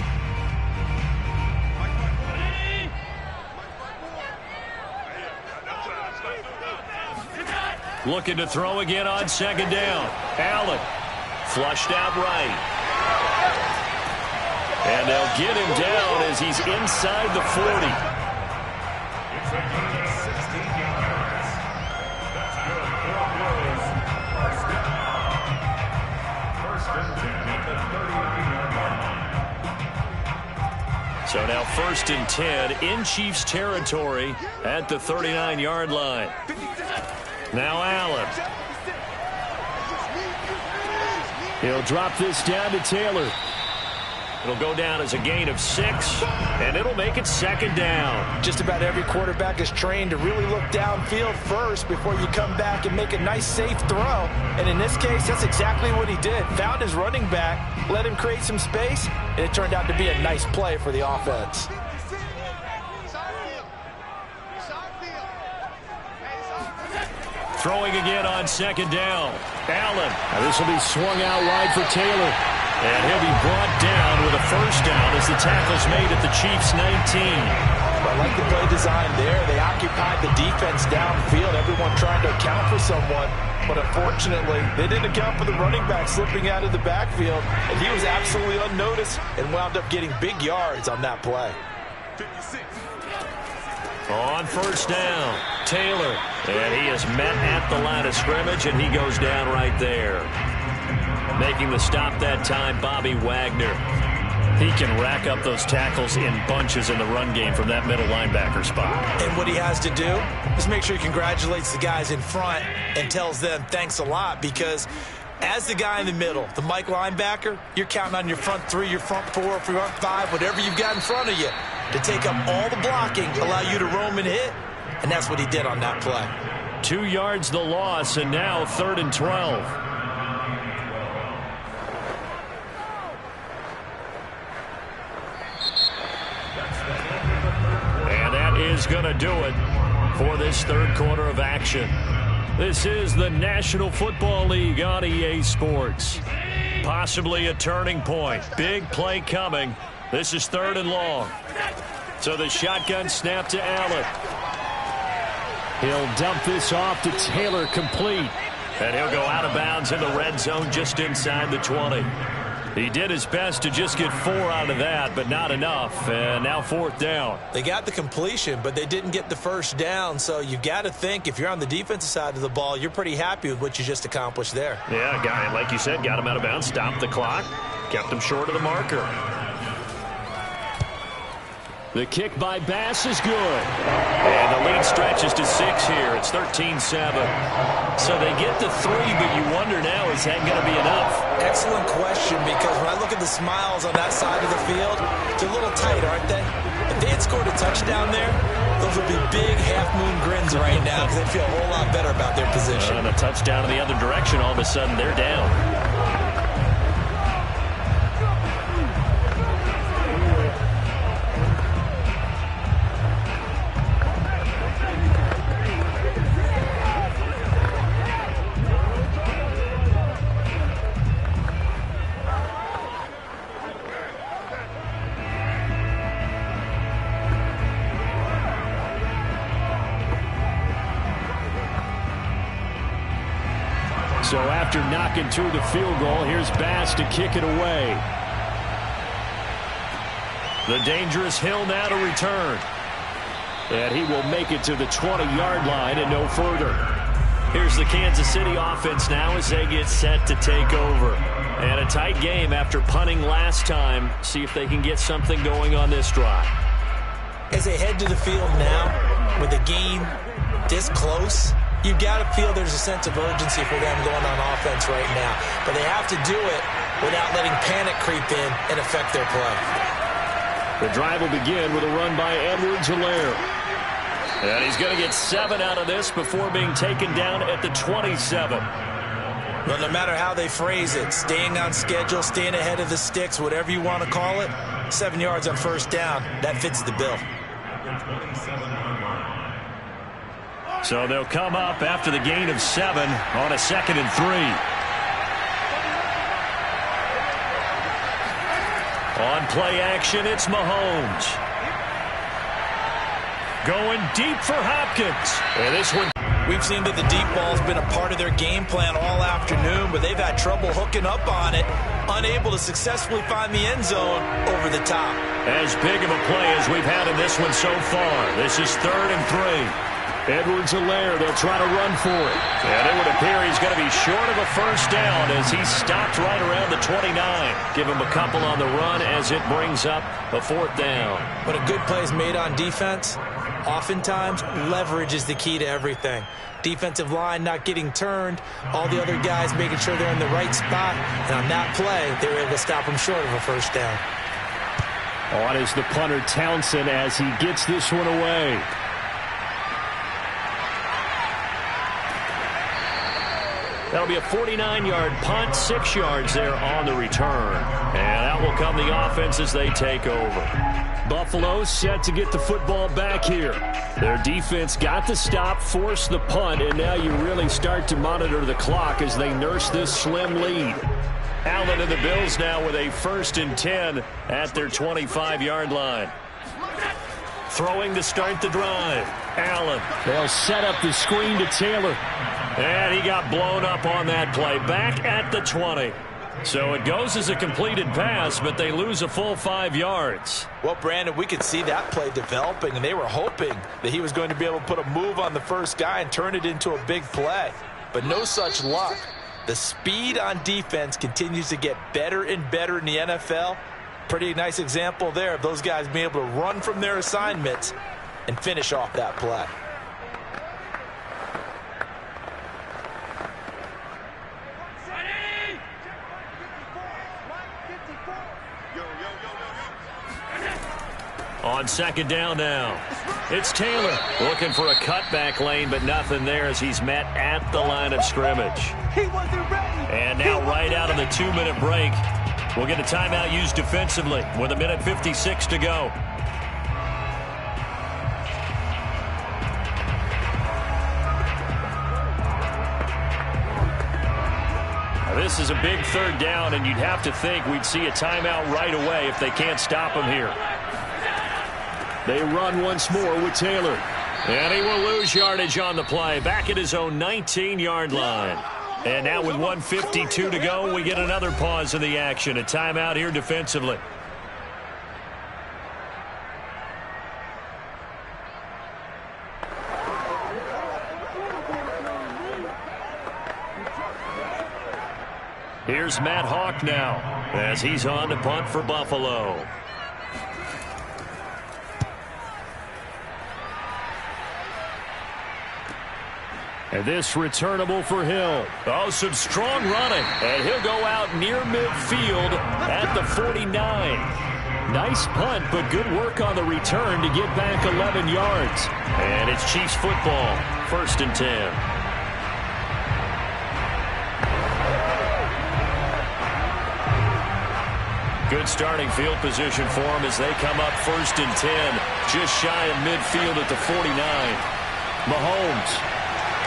Looking to throw again on second down. Allen flushed out right. And they'll get him down as he's inside the 40. It's a gain of 16 yards. That's good. 4 plays. First down. First and 10 at the 39-yard line. So now 1st and 10 in Chiefs territory at the 39-yard line. Now Allen. He'll drop this down to Taylor. It'll go down as a gain of 6, and it'll make it 2nd down. Just about every quarterback is trained to really look downfield first before you come back and make a nice, safe throw. And in this case, that's exactly what he did. Found his running back, let him create some space, and it turned out to be a nice play for the offense. Throwing again on 2nd down. Allen. Now this will be swung out wide for Taylor. And he'll be brought down with a 1st down as the tackle's made at the Chiefs' 19. I like the play design there. They occupied the defense downfield, everyone trying to account for someone. But unfortunately, they didn't account for the running back slipping out of the backfield. And he was absolutely unnoticed and wound up getting big yards on that play. 56. On 1st down, Taylor. And he is met at the line of scrimmage, and he goes down right there. Making the stop that time, Bobby Wagner. He can rack up those tackles in bunches in the run game from that middle linebacker spot. And what he has to do is make sure he congratulates the guys in front and tells them thanks a lot, because as the guy in the middle, the Mike linebacker, you're counting on your front 3, your front 4, front 5, whatever you've got in front of you to take up all the blocking, allow you to roam and hit, and that's what he did on that play. 2 yards the loss, and now 3rd and 12. Is going to do it for this 3rd quarter of action. This is the National Football League on EA Sports. Possibly a turning point. Big play coming. This is 3rd and long. So the shotgun snap to Allen. He'll dump this off to Taylor, complete. And he'll go out of bounds in the red zone just inside the 20. He did his best to just get 4 out of that, but not enough. And now 4th down. They got the completion, but they didn't get the 1st down. So you got to think, if you're on the defensive side of the ball, you're pretty happy with what you just accomplished there. Yeah, guy, like you said, got him out of bounds, stopped the clock, kept him short of the marker. The kick by Bass is good. And the lead stretches to 6 here. It's 13-7. So they get to 3, but you wonder now, is that going to be enough? Excellent question, because when I look at the smiles on that side of the field, they're a little tight, aren't they? If they had scored a touchdown there, those would be big half-moon grins right now, because they feel a whole lot better about their position. And a touchdown in the other direction, all of a sudden they're down. So after knocking through the field goal, here's Bass to kick it away. The dangerous Hill now to return. And he will make it to the 20-yard line and no further. Here's the Kansas City offense now as they get set to take over. And a tight game after punting last time. See if they can get something going on this drive. As they head to the field now, with the game this close, you've got to feel there's a sense of urgency for them going on offense right now. But they have to do it without letting panic creep in and affect their play. The drive will begin with a run by Edwards-Helaire. And he's going to get 7 out of this before being taken down at the 27. Well, no matter how they phrase it, staying on schedule, staying ahead of the sticks, whatever you want to call it, 7 yards on 1st down, that fits the bill. So they'll come up after the gain of 7 on a 2nd and 3. On play action, it's Mahomes. Going deep for Hopkins. And this one We've seen that the deep ball's been a part of their game plan all afternoon, but they've had trouble hooking up on it, unable to successfully find the end zone over the top. As big of a play as we've had in this one so far. This is 3rd and 3. Edwards-Helaire, they'll try to run for it. And it would appear he's going to be short of a first down as he stopped right around the 29. Give him a couple on the run as it brings up a 4th down. But a good play is made on defense. Oftentimes, leverage is the key to everything. Defensive line not getting turned, all the other guys making sure they're in the right spot, and on that play, they were able to stop them short of a first down. On is the punter Townsend as he gets this one away. That'll be a 49-yard punt, 6 yards there on the return. And out will come the offense as they take over. Buffalo set to get the football back here. Their defense got the stop, forced the punt, and now you really start to monitor the clock as they nurse this slim lead. Allen and the Bills now with a 1st and 10 at their 25-yard line. Throwing to start the drive. Allen. They'll set up the screen to Taylor. And he got blown up on that play. Back at the 20. So it goes as a completed pass, but they lose a full 5 yards. Well, Brandon, we could see that play developing, and they were hoping that he was going to be able to put a move on the first guy and turn it into a big play. But no such luck. The speed on defense continues to get better and better in the NFL. Pretty nice example there of those guys being able to run from their assignments and finish off that play. On 2nd down now, it's Taylor looking for a cutback lane, but nothing there as he's met at the line of scrimmage. And now right out of the 2-minute break, we'll get a timeout used defensively with 1:56 to go. This is a big 3rd down, and you'd have to think we'd see a timeout right away if they can't stop him here. They run once more with Taylor. And he will lose yardage on the play. Back at his own 19-yard line. And now with 1:52 to go, we get another pause in the action. A timeout here defensively. Here's Matt Hawk now as he's on to punt for Buffalo. And this returnable for Hill. Oh, some strong running. And he'll go out near midfield at the 49. Nice punt, but good work on the return to get back 11 yards. And it's Chiefs football, 1st and 10. Good starting field position for them as they come up 1st and 10. Just shy of midfield at the 49. Mahomes.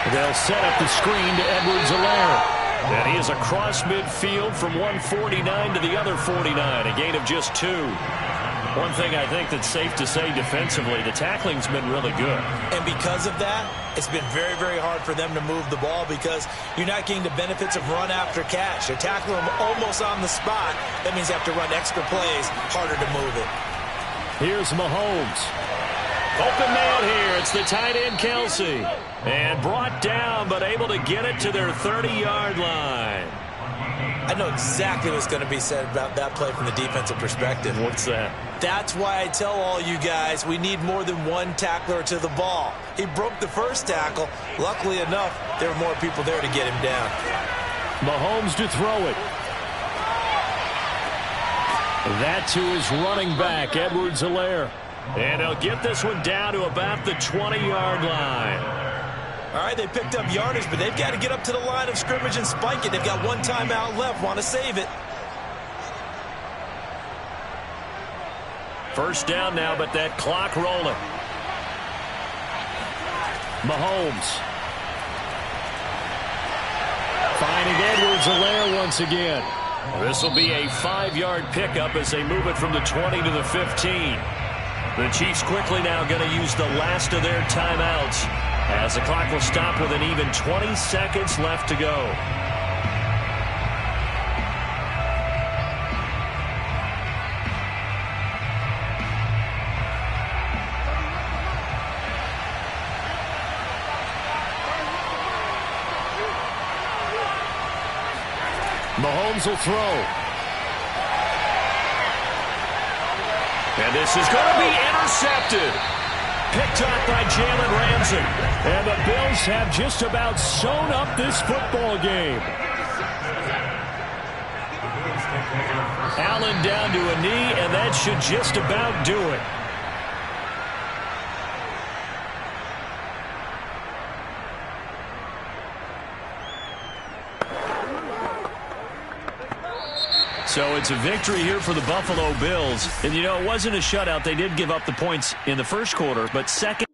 They'll set up the screen to Edwards-Helaire. And he is across midfield from 149 to the other 49, a gain of just 2. One thing I think that's safe to say defensively, the tackling's been really good. And because of that, it's been very, very hard for them to move the ball because you're not getting the benefits of run after catch. You're tackling them almost on the spot. That means you have to run extra plays, harder to move it. Here's Mahomes. Open man here. It's the tight end, Kelsey. And brought down, but able to get it to their 30-yard line. I know exactly what's going to be said about that play from the defensive perspective. What's that? That's why I tell all you guys we need more than one tackler to the ball. He broke the first tackle. Luckily enough, there were more people there to get him down. Mahomes to throw it. That to his running back, Edwards-Helaire. And they'll get this one down to about the 20-yard line. All right, they picked up yardage, but they've got to get up to the line of scrimmage and spike it. They've got one timeout left, want to save it. First down now, but that clock rolling. Mahomes. Finding Edwards-Helaire once again. This will be a 5-yard pickup as they move it from the 20 to the 15. The Chiefs quickly now going to use the last of their timeouts as the clock will stop with an even 20 seconds left to go. Mahomes will throw. And this is going to be intercepted. Picked up by Jalen Ramsey. And the Bills have just about sewn up this football game. Allen down to a knee, and that should just about do it. So it's a victory here for the Buffalo Bills. And, you know, it wasn't a shutout. They did give up the points in the first quarter, but second.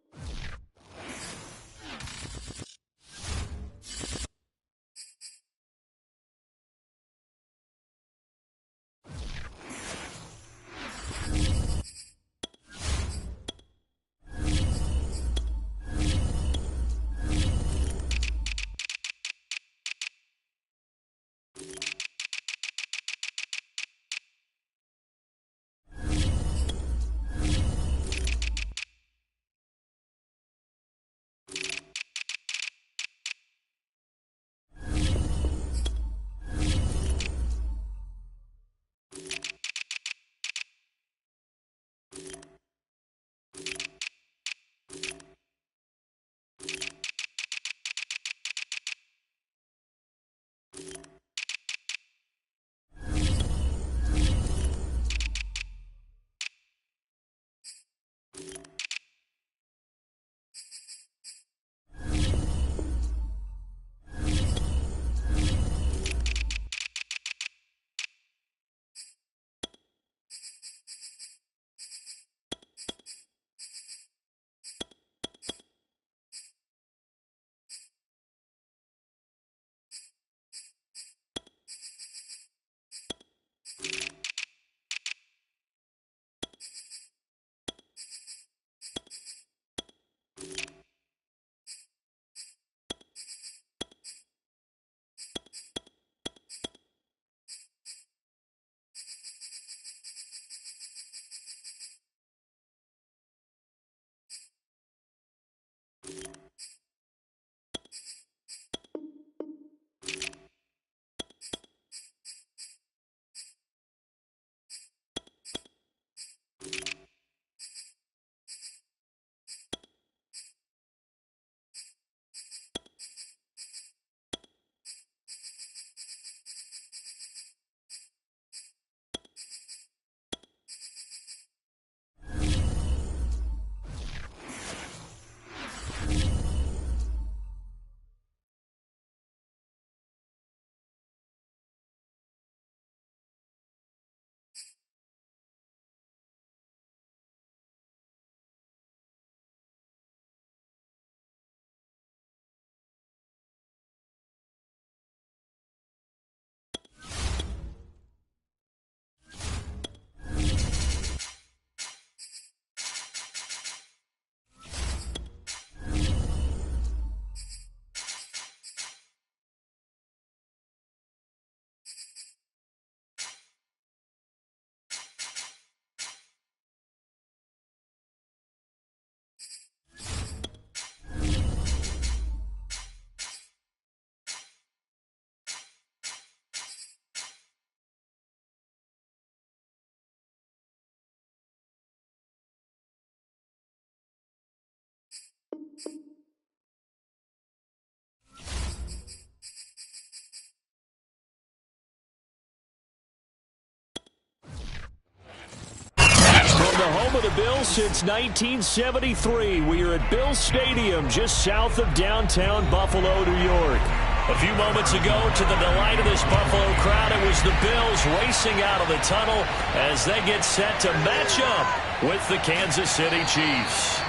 From the home of the Bills since 1973, we are at Bills Stadium just south of downtown Buffalo, New York. A few moments ago, to the delight of this Buffalo crowd, it was the Bills racing out of the tunnel as they get set to match up with the Kansas City Chiefs.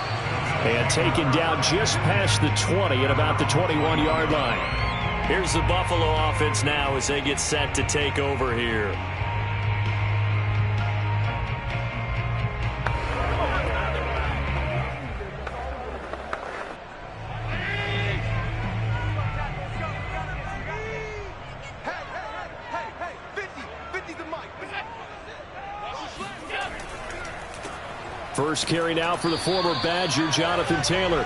And taken down just past the 20 at about the 21-yard line. Here's the Buffalo offense now as they get set to take over here. First carry now for the former Badger, Jonathan Taylor.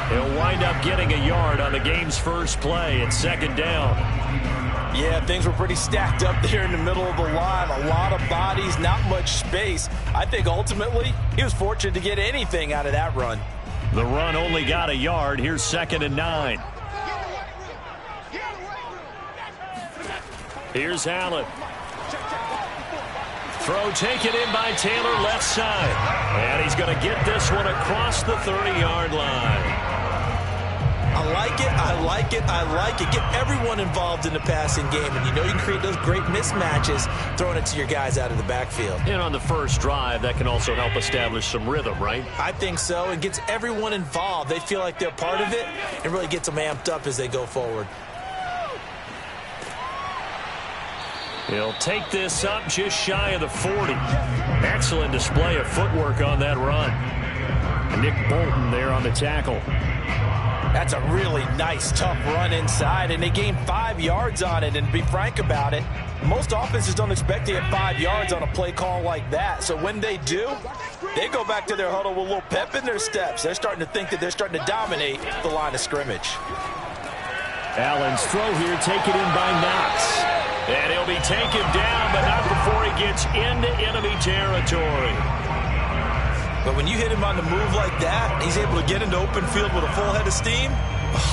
He'll wind up getting a yard on the game's first play. It's second down. Yeah, things were pretty stacked up there in the middle of the line. A lot of bodies, not much space. I think ultimately he was fortunate to get anything out of that run. The run only got a yard. Here's 2nd and 9. Here's Allen. Throw taken in by Taylor, left side. And he's going to get this one across the 30-yard line. I like it, I like it, I like it. Get everyone involved in the passing game, and you know you can create those great mismatches throwing it to your guys out of the backfield. And on the first drive, that can also help establish some rhythm, right? I think so. It gets everyone involved. They feel like they're part of it. It really gets them amped up as they go forward. He'll take this up just shy of the 40. Excellent display of footwork on that run. Nick Bolton there on the tackle. That's a really nice, tough run inside, and they gained 5 yards on it. And to be frank about it, most offenses don't expect to get 5 yards on a play call like that. So when they do, they go back to their huddle with a little pep in their steps. They're starting to think that they're starting to dominate the line of scrimmage. Allen's throw here taken in by Knox. And he'll be taken down, but not before he gets into enemy territory. But when you hit him on the move like that, he's able to get into open field with a full head of steam.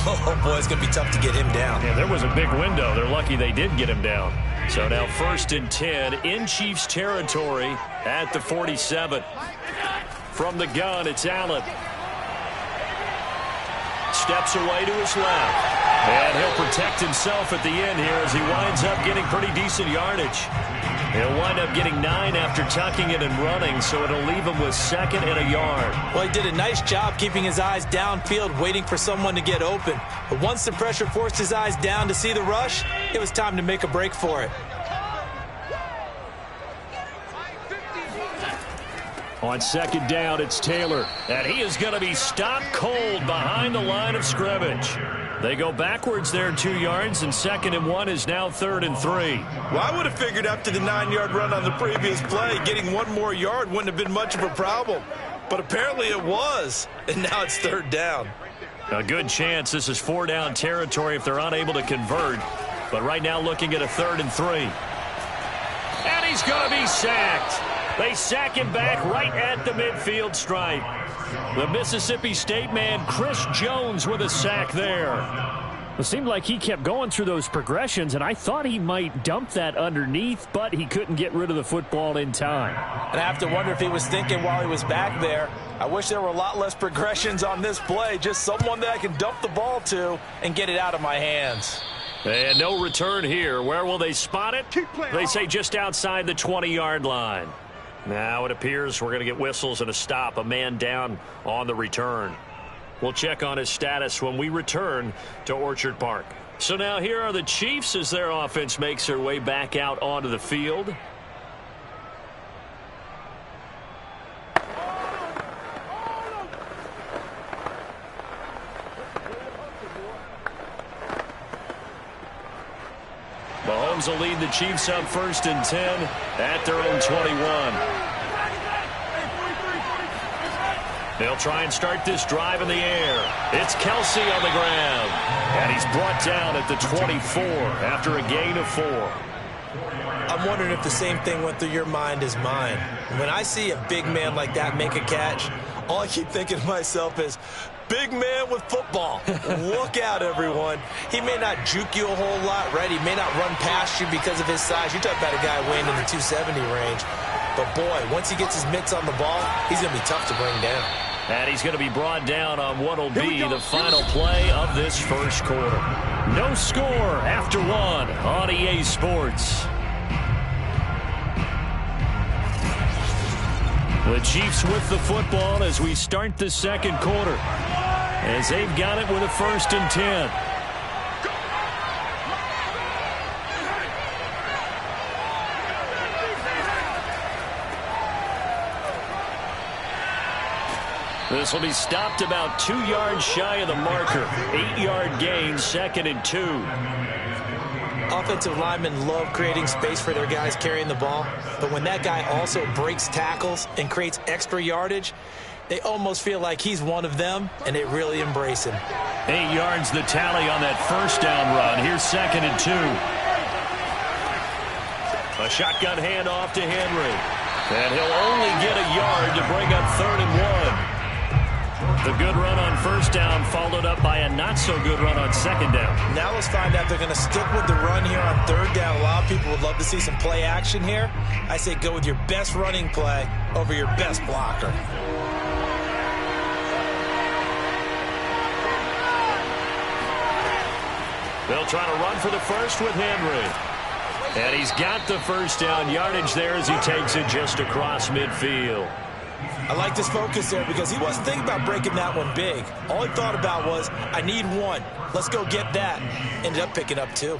Oh, boy, it's going to be tough to get him down. Yeah, there was a big window. They're lucky they did get him down. So now 1st and 10 in Chiefs territory at the 47. From the gun, it's Allen. Steps away to his left. And he'll protect himself at the end here as he winds up getting pretty decent yardage. He'll wind up getting 9 after tucking it and running, so it'll leave him with 2nd and a yard. Well, he did a nice job keeping his eyes downfield, waiting for someone to get open. But once the pressure forced his eyes down to see the rush, it was time to make a break for it. On 2nd down, it's Taylor. And he is going to be stopped cold behind the line of scrimmage. They go backwards there 2 yards, and 2nd and 1 is now 3rd and 3. Well, I would have figured after the 9-yard run on the previous play, getting 1 more yard wouldn't have been much of a problem. But apparently it was, and now it's 3rd down. A good chance this is 4-down territory if they're unable to convert. But right now looking at a 3rd and 3. And he's going to be sacked. They sack him back right at the midfield stripe. The Mississippi State man, Chris Jones, with a sack there. It seemed like he kept going through those progressions, and I thought he might dump that underneath, but he couldn't get rid of the football in time. And I have to wonder if he was thinking while he was back there, I wish there were a lot less progressions on this play, just someone that I can dump the ball to and get it out of my hands. And no return here. Where will they spot it? They say just outside the 20-yard line. Now it appears we're going to get whistles and a stop. A man down on the return. We'll check on his status when we return to Orchard Park. So now here are the Chiefs as their offense makes their way back out onto the field. Mahomes will lead the Chiefs up 1st and 10 at their own 21. They'll try and start this drive in the air. It's Kelsey on the ground. And he's brought down at the 24 after a gain of 4. I'm wondering if the same thing went through your mind as mine. When I see a big man like that make a catch, all I keep thinking to myself is, big man with football. Look out, everyone. He may not juke you a whole lot, right? He may not run past you because of his size. You're talking about a guy weighing in the 270 range. But, boy, once he gets his mitts on the ball, he's going to be tough to bring down. And he's going to be brought down on what will be the final play of this first quarter. No score after 1 on EA Sports. The Chiefs with the football as we start the second quarter. As they've got it with a 1st and 10. This will be stopped about 2 yards shy of the marker. 8-yard gain, 2nd and 2. Offensive linemen love creating space for their guys carrying the ball, but when that guy also breaks tackles and creates extra yardage, they almost feel like he's one of them, and they really embrace him. 8 yards the tally on that first down run. Here's 2nd and 2. A shotgun handoff to Henry. And he'll only get a yard to bring up 3rd and 1. The good run on first down followed up by a not-so-good run on 2nd down. Now let's find out if they're going to stick with the run here on 3rd down. A lot of people would love to see some play action here. I say go with your best running play over your best blocker. They'll try to run for the first with Henry. And he's got the first down yardage there as he takes it just across midfield. I like this focus there because he wasn't thinking about breaking that one big. All he thought about was, I need one. Let's go get that. Ended up picking up 2.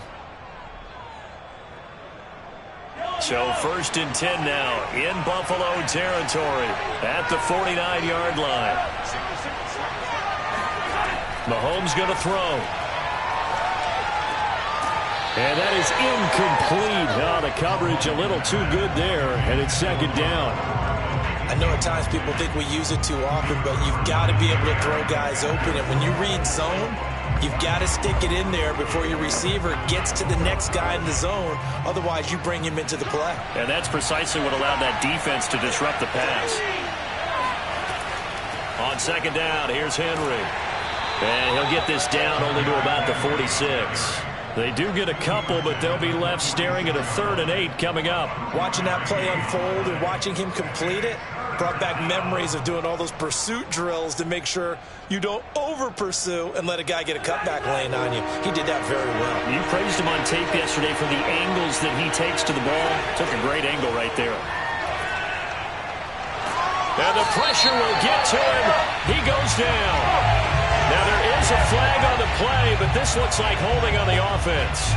So 1st and 10 now in Buffalo territory at the 49-yard line. Mahomes going to throw. And that is incomplete. Oh, the coverage a little too good there, and it's 2nd down. I know at times people think we use it too often, but you've got to be able to throw guys open. And when you read zone, you've got to stick it in there before your receiver gets to the next guy in the zone. Otherwise, you bring him into the play. And that's precisely what allowed that defense to disrupt the pass. On 2nd down, here's Henry. And he'll get this down only to about the 46. They do get a couple, but they'll be left staring at a 3rd and 8 coming up. Watching that play unfold and watching him complete it brought back memories of doing all those pursuit drills to make sure you don't over-pursue and let a guy get a cutback lane on you. He did that very well. You praised him on tape yesterday for the angles that he takes to the ball. Took a great angle right there. And the pressure will get to him. He goes down. Now, there is a flag on the play, but this looks like holding on the offense.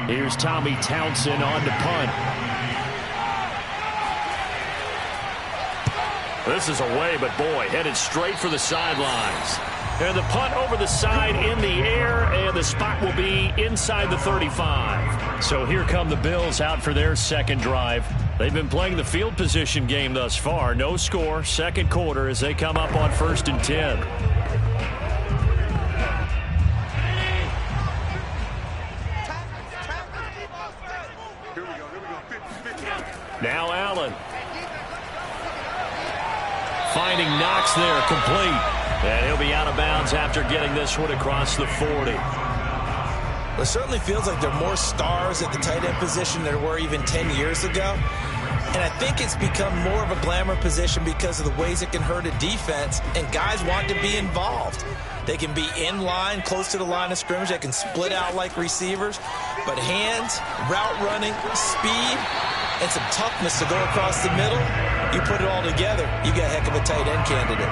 Here's Tommy Townsend on to punt. This is away, but boy, headed straight for the sidelines. And the punt over the side in the air, and the spot will be inside the 35. So here come the Bills out for their 2nd drive. They've been playing the field position game thus far. No score, 2nd quarter as they come up on 1st and 10. Now Allen. Finding Knox there, complete. And he'll be out of bounds after getting this one across the 40. It certainly feels like there are more stars at the tight end position than there were even 10 years ago. And I think it's become more of a glamour position because of the ways it can hurt a defense, and guys want to be involved. They can be in line, close to the line of scrimmage. They can split out like receivers. But hands, route running, speed, and some toughness to go across the middle, you put it all together, you got a heck of a tight end candidate.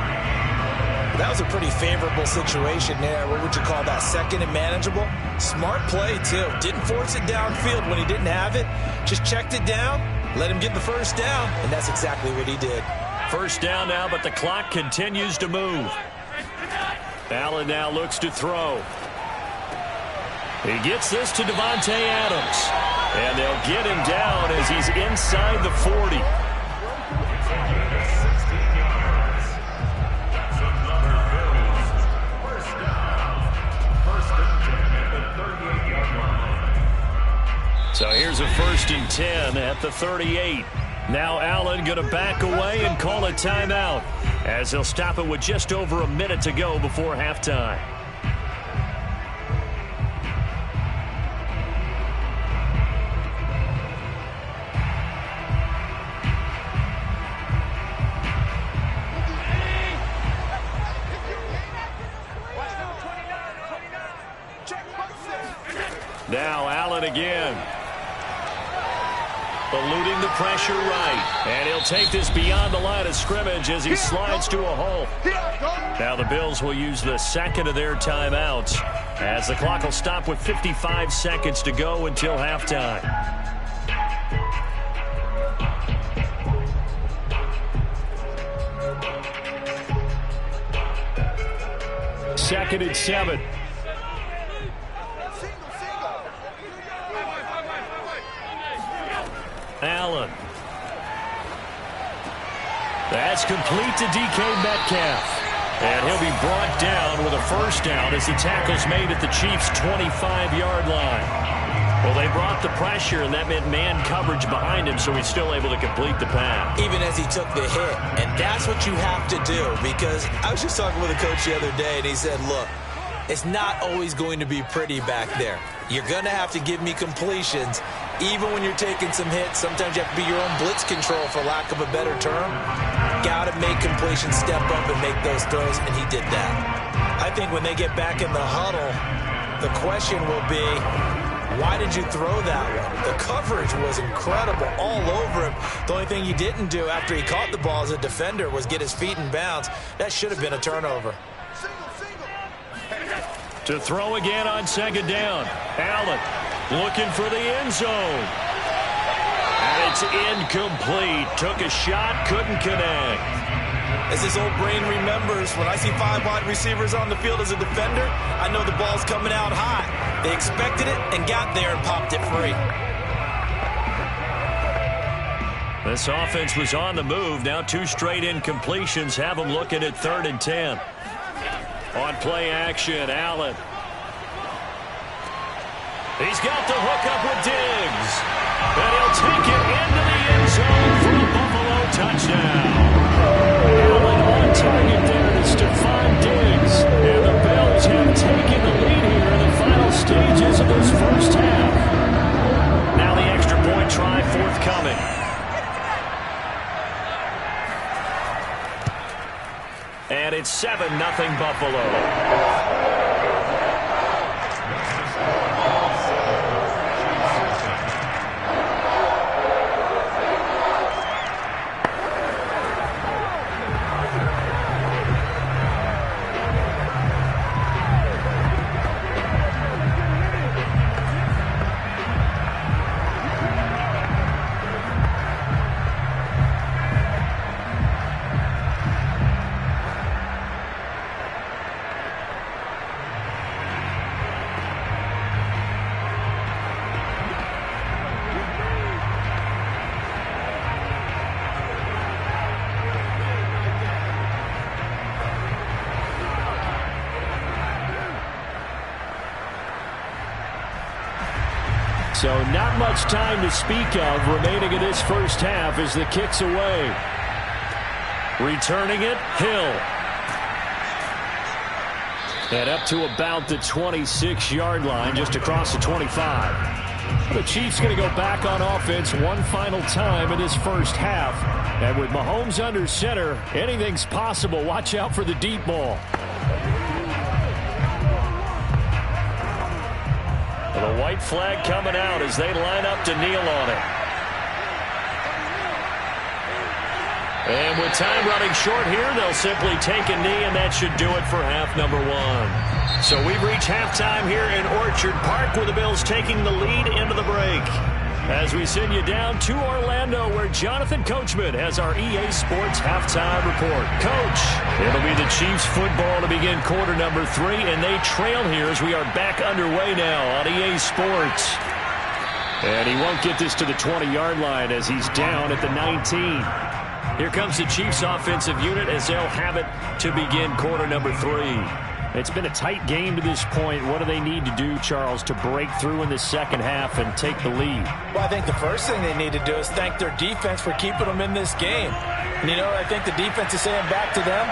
That was a pretty favorable situation there. What would you call that? 2nd and manageable? Smart play, too. Didn't force it downfield when he didn't have it. Just checked it down, let him get the first down, and that's exactly what he did. First down now, but the clock continues to move. Allen now looks to throw. He gets this to Devontae Adams. And they'll get him down as he's inside the 40. So here's a 1st and 10 at the 38. Now Allen going to back away and call a timeout as he'll stop it with just over a minute to go before halftime. Now Allen again. eluding the pressure right. And he'll take this beyond the line of scrimmage as he slides to a hole. Now the Bills will use the second of their timeouts as the clock will stop with 55 seconds to go until halftime. Second and 7. Allen. That's complete to DK Metcalf. And he'll be brought down with a first down as the tackle's made at the Chiefs' 25-yard line. Well, they brought the pressure, and that meant man coverage behind him, so he's still able to complete the pass. Even as he took the hit. And that's what you have to do, because I was just talking with a coach the other day, and he said, look, it's not always going to be pretty back there. You're going to have to give me completions. Even when you're taking some hits, sometimes you have to be your own blitz control, for lack of a better term. Got to make completions, step up and make those throws, and he did that. I think when they get back in the huddle, the question will be, why did you throw that one? The coverage was incredible all over him. The only thing he didn't do after he caught the ball as a defender was get his feet in bounds. That should have been a turnover. To throw again on second down. Allen looking for the end zone. And it's incomplete. Took a shot, couldn't connect. As his old brain remembers, when I see 5 wide receivers on the field as a defender, I know the ball's coming out hot. They expected it and got there and popped it free. This offense was on the move. Now 2 straight incompletions have them looking at 3rd and 10. On play action, Allen. He's got the hook up with Diggs. And he'll take it into the end zone for a Buffalo touchdown. Allen on target there to Stephon Diggs. And the Bills have taken the lead here in the final stages of this first half. Now the extra point try forthcoming. And it's 7-0 Buffalo. So not much time to speak of remaining in this first half as the kick's away. Returning it, Hill. And up to about the 26-yard line, just across the 25. The Chiefs going to go back on offense one final time in this first half. And with Mahomes under center, anything's possible. Watch out for the deep ball. The white flag coming out as they line up to kneel on it. And with time running short here, they'll simply take a knee, and that should do it for half number 1. So we've reached halftime here in Orchard Park with the Bills taking the lead into the break. As we send you down to Orlando, where Jonathan Coachman has our EA Sports halftime report. Coach, it'll be the Chiefs football to begin quarter number 3, and they trail here as we are back underway now on EA Sports. And he won't get this to the 20-yard line as he's down at the 19. Here comes the Chiefs offensive unit as they'll have it to begin quarter number 3. It's been a tight game to this point. What do they need to do, Charles, to break through in the second half and take the lead? Well, I think the first thing they need to do is thank their defense for keeping them in this game. And, you know, I think the defense is saying back to them,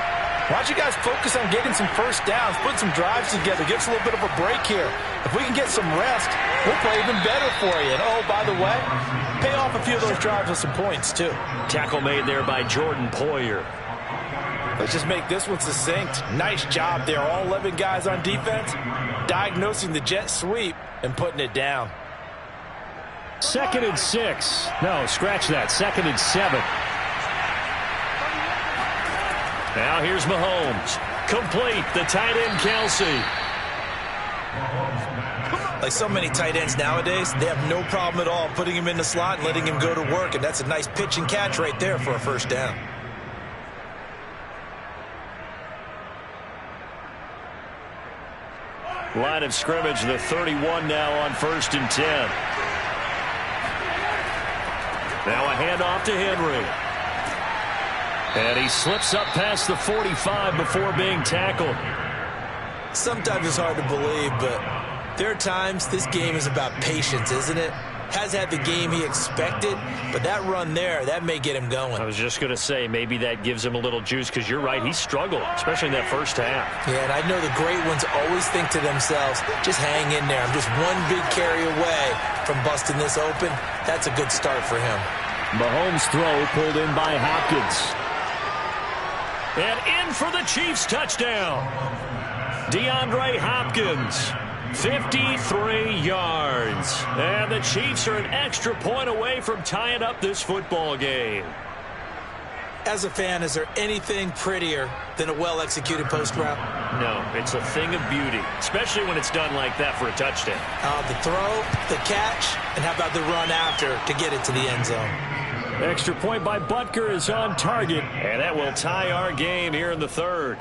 why don't you guys focus on getting some first downs, put some drives together, give us a little bit of a break here. If we can get some rest, we'll play even better for you. And, oh, by the way, pay off a few of those drives with some points, too. Tackle made there by Jordan Poyer. Let's just make this one succinct. Nice job there. All 11 guys on defense diagnosing the jet sweep and putting it down. 2nd and 6. No, scratch that. 2nd and 7. Now here's Mahomes. Complete. The tight end, Kelsey. Like so many tight ends nowadays, they have no problem at all putting him in the slot and letting him go to work, and that's a nice pitch and catch right there for a first down. Line of scrimmage, the 31 now on 1st and 10. Now a handoff to Henry. And he slips up past the 45 before being tackled. Sometimes it's hard to believe, but there are times this game is about patience, isn't it? Has had the game he expected, but that run there, that may get him going. I was just going to say, maybe that gives him a little juice, because you're right, he struggled, especially in that first half. Yeah, and I know the great ones always think to themselves, just hang in there. I'm just one big carry away from busting this open. That's a good start for him. Mahomes' throw pulled in by Hopkins. And in for the Chiefs touchdown. DeAndre Hopkins. 53 yards. And the Chiefs are an extra point away from tying up this football game. As a fan, is there anything prettier than a well-executed post route? No, it's a thing of beauty, especially when it's done like that for a touchdown. The throw, the catch, and how about the run after to get it to the end zone? Extra point by Butker is on target. And that will tie our game here in the 3rd.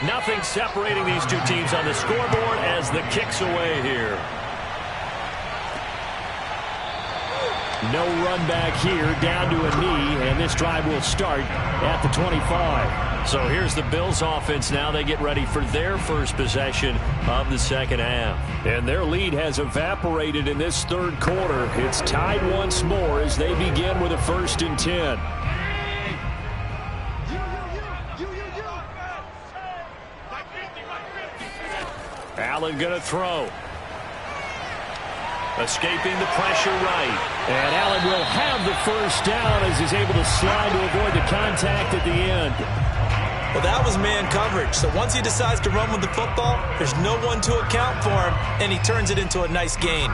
Nothing separating these two teams on the scoreboard as the kick's away here. No run back here, down to a knee, and this drive will start at the 25. So here's the Bills offense now. They get ready for their first possession of the second half. And their lead has evaporated in this 3rd quarter. It's tied once more as they begin with a 1st and 10. Allen going to throw. Escaping the pressure right. And Allen will have the first down as he's able to slide to avoid the contact at the end. Well, that was man coverage. So once he decides to run with the football, there's no one to account for him, and he turns it into a nice gain.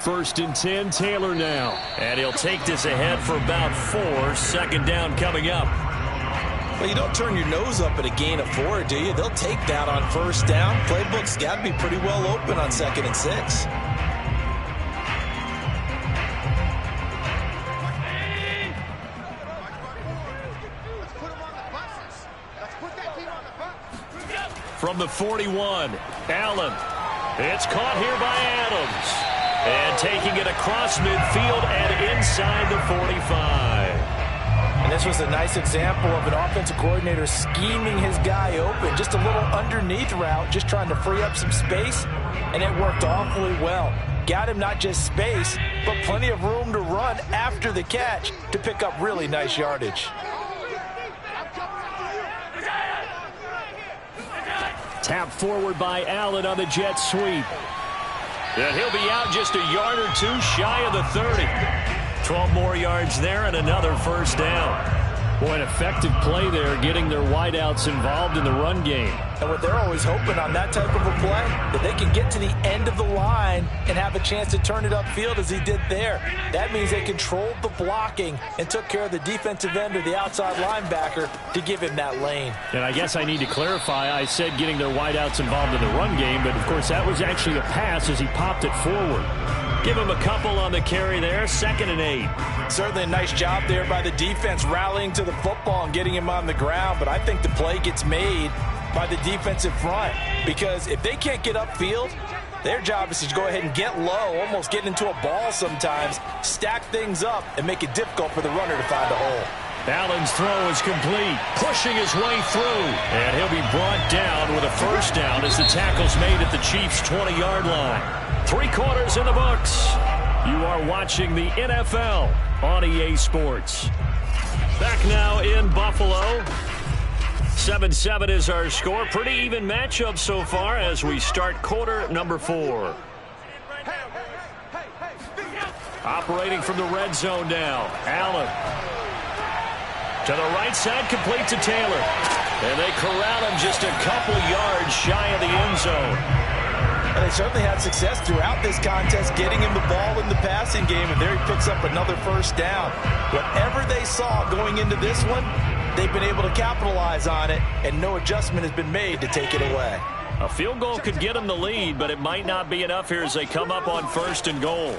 First and 10, Taylor now. And he'll take this ahead for about 4. 2nd down coming up. Well, you don't turn your nose up at a gain of 4, do you? They'll take that on 1st down. Playbook's got to be pretty well open on 2nd and 6. From the 41, Allen. It's caught here by Adams. And taking it across midfield and inside the 45. And this was a nice example of an offensive coordinator scheming his guy open. Just a little underneath route, just trying to free up some space, and it worked awfully well. Got him not just space, but plenty of room to run after the catch to pick up really nice yardage. Tap forward by Allen on the jet sweep. And he'll be out just a yard or 2 shy of the 30. 12 more yards there and another 1st down. Boy, an effective play there, getting their wideouts involved in the run game. And what they're always hoping on that type of a play, that they can get to the end of the line and have a chance to turn it upfield as he did there. That means they controlled the blocking and took care of the defensive end or the outside linebacker to give him that lane. And I guess I need to clarify, I said getting their wideouts involved in the run game, but of course that was actually a pass as he popped it forward. Give him a couple on the carry there. 2nd and 8. Certainly a nice job there by the defense rallying to the football and getting him on the ground, but I think the play gets made by the defensive front because if they can't get upfield, their job is to go ahead and get low, almost get into a ball sometimes, stack things up, and make it difficult for the runner to find a hole. Allen's throw is complete, pushing his way through, and he'll be brought down with a first down as the tackle's made at the Chiefs' 20-yard line. 3 quarters in the books. You are watching the NFL on EA Sports. Back now in Buffalo. 7-7 is our score. Pretty even matchup so far as we start quarter number 4. Operating from the red zone now. Allen. To the right side, complete to Taylor. And they corral him just a couple yards shy of the end zone. And they certainly had success throughout this contest getting him the ball in the passing game, and there he picks up another first down. Whatever they saw going into this one, they've been able to capitalize on it, and no adjustment has been made to take it away. A field goal could get them the lead, but it might not be enough here as they come up on 1st and goal.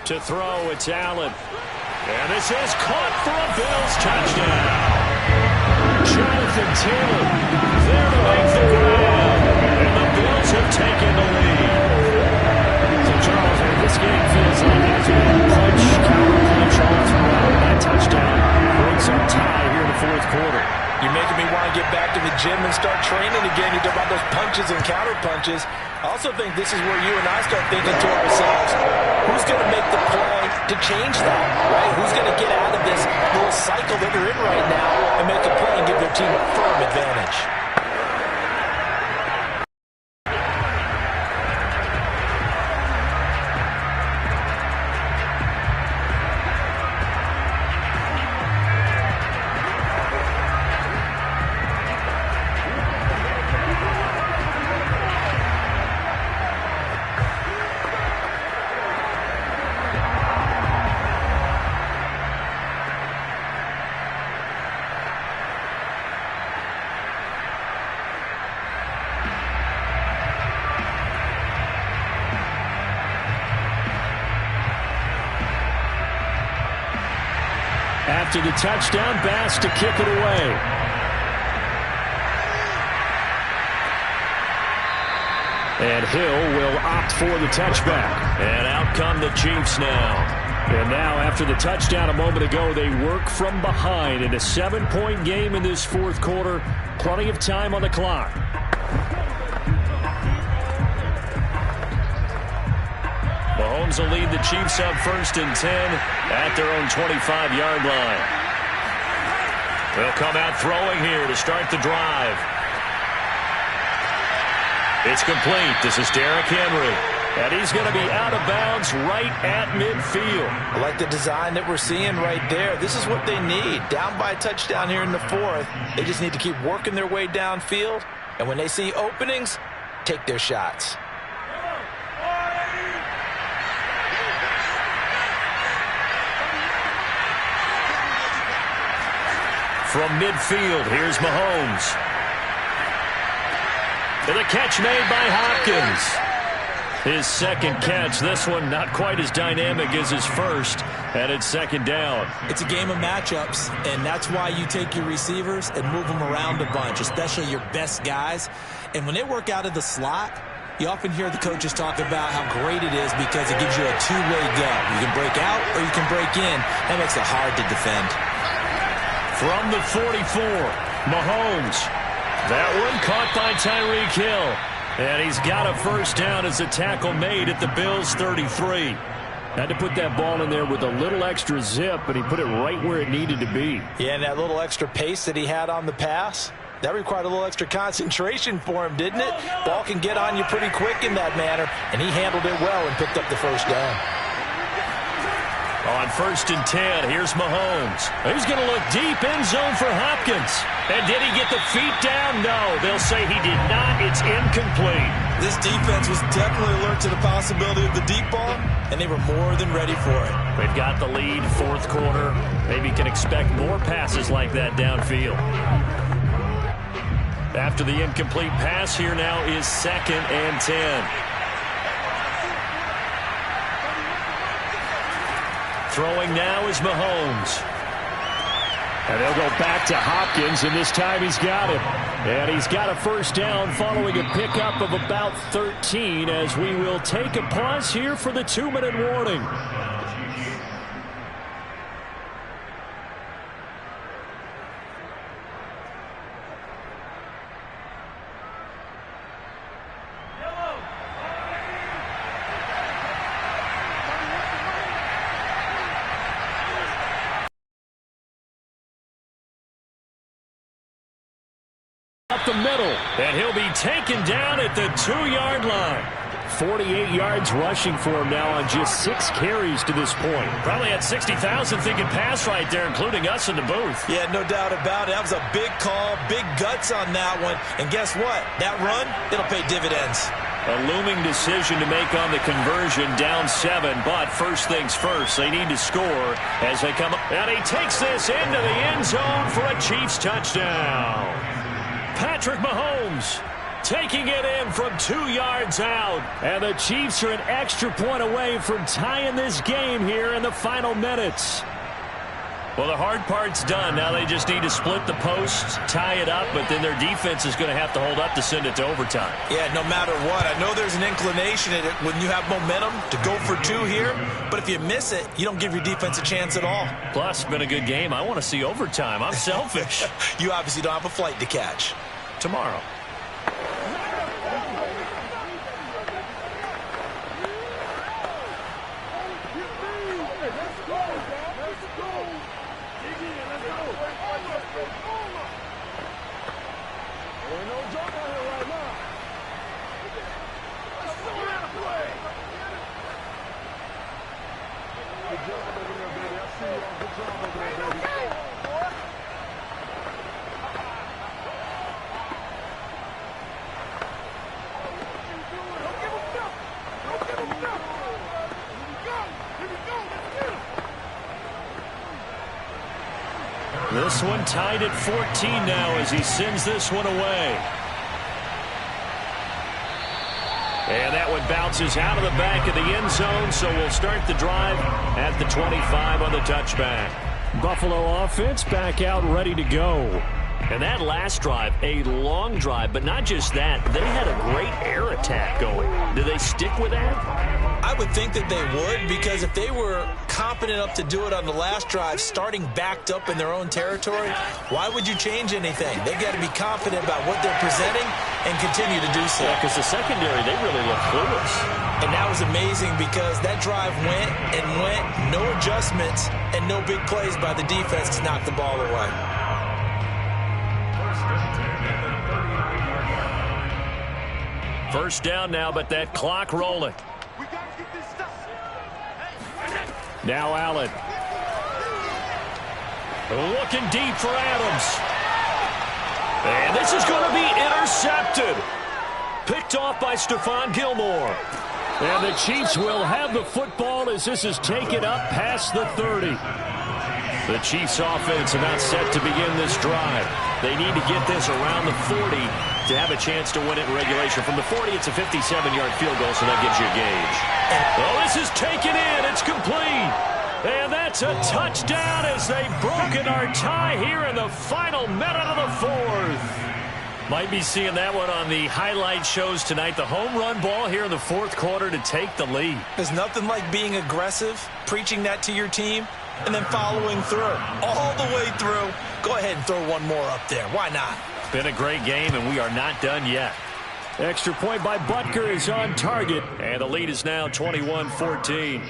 To throw, it's Allen. And this is caught for a Bills touchdown. Jonathan Taylor there to make the grab. And the Bills have taken the lead. So, Charles, this game feels like it has been punch, counter punch all throughout. That touchdown breaks our tie here in the 4th quarter. You're making me want to get back to the gym and start training again. You talk about those punches and counter punches. I also think this is where you and I start thinking to ourselves, who's going to make the play to change that, right? Who's going to get out of this little cycle that they're in right now and make a play and give their team a firm advantage? After the touchdown, Bass to kick it away. And Hill will opt for the touchback. And out come the Chiefs now. And now, after the touchdown a moment ago, they work from behind in a 7-point game in this 4th quarter. Plenty of time on the clock. Mahomes will lead the Chiefs up 1st and 10 at their own 25-yard line. They'll come out throwing here to start the drive. It's complete. This is Derrick Henry. And he's going to be out of bounds right at midfield. I like the design that we're seeing right there. This is what they need. Down by a touchdown here in the 4th. They just need to keep working their way downfield. And when they see openings, take their shots. From midfield, here's Mahomes. And the catch made by Hopkins. His second catch, this one not quite as dynamic as his first, and it's 2nd down. It's a game of matchups, and that's why you take your receivers and move them around a bunch, especially your best guys. And when they work out of the slot, you often hear the coaches talk about how great it is because it gives you a two-way go. You can break out or you can break in. That makes it hard to defend. From the 44, Mahomes. That one caught by Tyreek Hill. And he's got a first down as a tackle made at the Bills' 33. Had to put that ball in there with a little extra zip, but he put it right where it needed to be. Yeah, and that little extra pace that he had on the pass, that required a little extra concentration for him, didn't it? Ball can get on you pretty quick in that manner, and he handled it well and picked up the first down. On 1st and 10, here's Mahomes. He's going to look deep end zone for Hopkins. And did he get the feet down? No, they'll say he did not. It's incomplete. This defense was definitely alert to the possibility of the deep ball, and they were more than ready for it. They've got the lead, 4th quarter. Maybe can expect more passes like that downfield. After the incomplete pass, here now is 2nd and 10. Throwing now is Mahomes. And they'll go back to Hopkins, and this time he's got it. And he's got a first down following a pickup of about 13 as we will take a pause here for the 2-minute warning. Up the middle, And he'll be taken down at the 2-yard line. 48 yards rushing for him now on just 6 carries to this point. Probably had 60,000 thinking pass right there, including us in the booth. Yeah, no doubt about it. That was a big call, big guts on that one. And guess what? That run, it'll pay dividends. A looming decision to make on the conversion, down 7. But first things first, they need to score as they come up. And he takes this into the end zone for a Chiefs touchdown. Patrick Mahomes taking it in from 2 yards out. And the Chiefs are an extra point away from tying this game here in the final minutes. Well, the hard part's done. Now they just need to split the posts, tie it up, but then their defense is going to have to hold up to send it to overtime. Yeah, no matter what. I know there's an inclination in it when you have momentum to go for 2 here, but if you miss it, you don't give your defense a chance at all. Plus, it's been a good game. I want to see overtime. I'm selfish. You obviously don't have a flight to catch. Tomorrow. This one tied at 14 now as he sends this one away. And that one bounces out of the back of the end zone, so we'll start the drive at the 25 on the touchback. Buffalo offense back out ready to go. And that last drive, a long drive, but not just that. They had a great air attack going. Do they stick with that? I would think that they would, because if they were competent enough to do it on the last drive, starting backed up in their own territory, why would you change anything? They've got to be confident about what they're presenting and continue to do so. Yeah, because the secondary, they really look clueless. And that was amazing because that drive went and went, no adjustments, and no big plays by the defense to knock the ball away. First down now, but that clock rolling. Now Allen. Looking deep for Adams. And this is going to be intercepted. Picked off by Stephon Gilmore. And the Chiefs will have the football as this is taken up past the 30. The Chiefs offense about set to begin this drive. They need to get this around the 40 to have a chance to win it in regulation. From the 40, it's a 57-yard field goal, so that gives you a gauge. Well, this is taken in. It's complete. And that's a touchdown as they've broken our tie here in the final minute of the 4th. Might be seeing that one on the highlight shows tonight. The home run ball here in the 4th quarter to take the lead. There's nothing like being aggressive, preaching that to your team, and then following through. All the way through. Go ahead and throw one more up there. Why not? Been a great game, and we are not done yet. Extra point by Butker is on target. And the lead is now 21-14.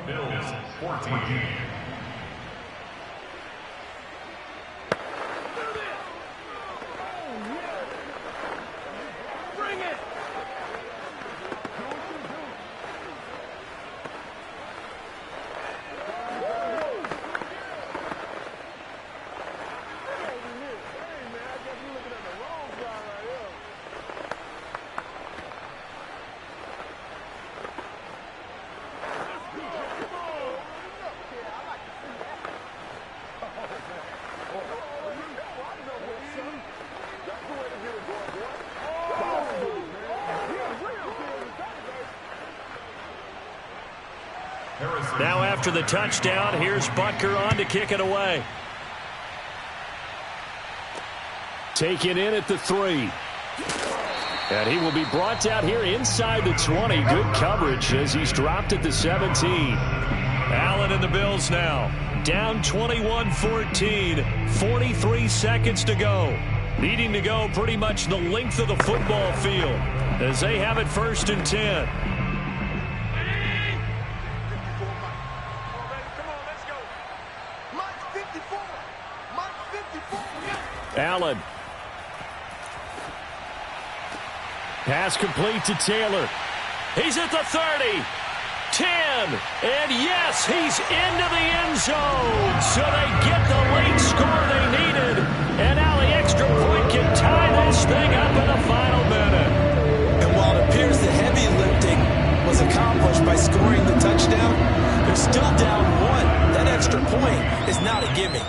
Bills 14. Now after the touchdown, here's Butker on to kick it away. Taken in at the 3. And he will be brought out here inside the 20. Good coverage as he's dropped at the 17. Allen and the Bills now. Down 21-14. 43 seconds to go. Needing to go pretty much the length of the football field as they have it 1st and 10. Allen. Pass complete to Taylor. He's at the 30. 10. And yes, he's into the end zone. So they get the late score they needed. And now the extra point can tie this thing up in the final minute. And while it appears the heavy lifting was accomplished by scoring the touchdown, they're still down 1. That extra point is not a gimme.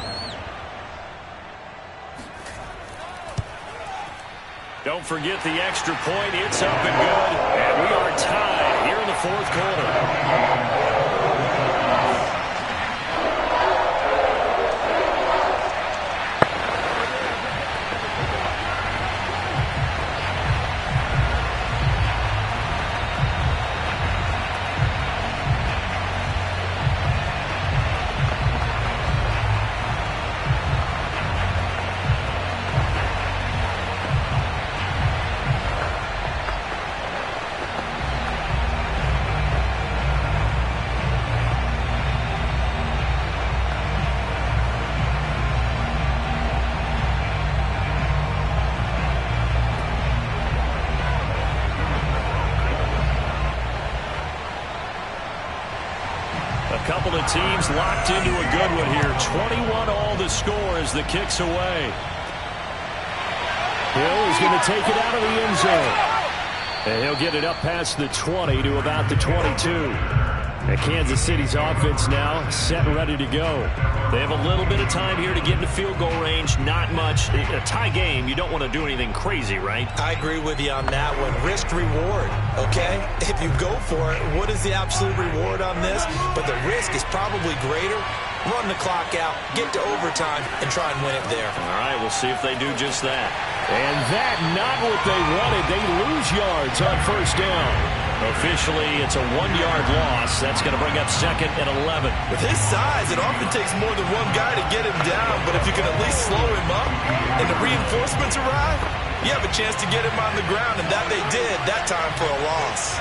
Don't forget the extra point. It's up and good. And we are tied here in the 4th quarter. Couple of teams locked into a good one here. 21 all the score as the kick's away. Hill is going to take it out of the end zone. And he'll get it up past the 20 to about the 22. And Kansas City's offense now set and ready to go. They have a little bit of time here to get into field goal range. Not much. A tie game, you don't want to do anything crazy, right? I agree with you on that one. Risk reward, okay? If you go for it, what is the absolute reward on this? But the risk is probably greater. Run the clock out, get to overtime, and try and win it there. All right, we'll see if they do just that. And that, not what they wanted. They lose yards on 1st down. Officially, it's a 1-yard loss. That's going to bring up 2nd and 11. With his size, it often takes more than one guy to get him down, but if you can at least slow him up and the reinforcements arrive, you have a chance to get him on the ground, and that they did that time for a loss.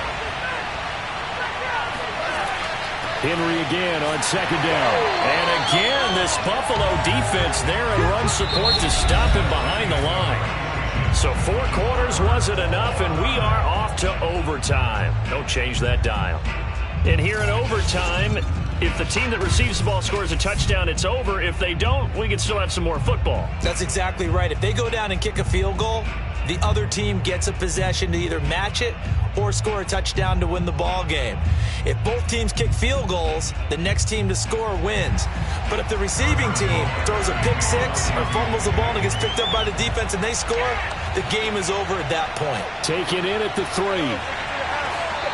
Henry again on 2nd down. And again, this Buffalo defense there in run support to stop him behind the line. So 4 quarters wasn't enough, and we are off to overtime. Don't change that dial. And here in overtime, if the team that receives the ball scores a touchdown, it's over. If they don't, we can still have some more football. That's exactly right. If they go down and kick a field goal, the other team gets a possession to either match it or score a touchdown to win the ball game. If both teams kick field goals, the next team to score wins. But if the receiving team throws a pick six or fumbles the ball and it gets picked up by the defense and they score, the game is over at that point. Taken in at the 3.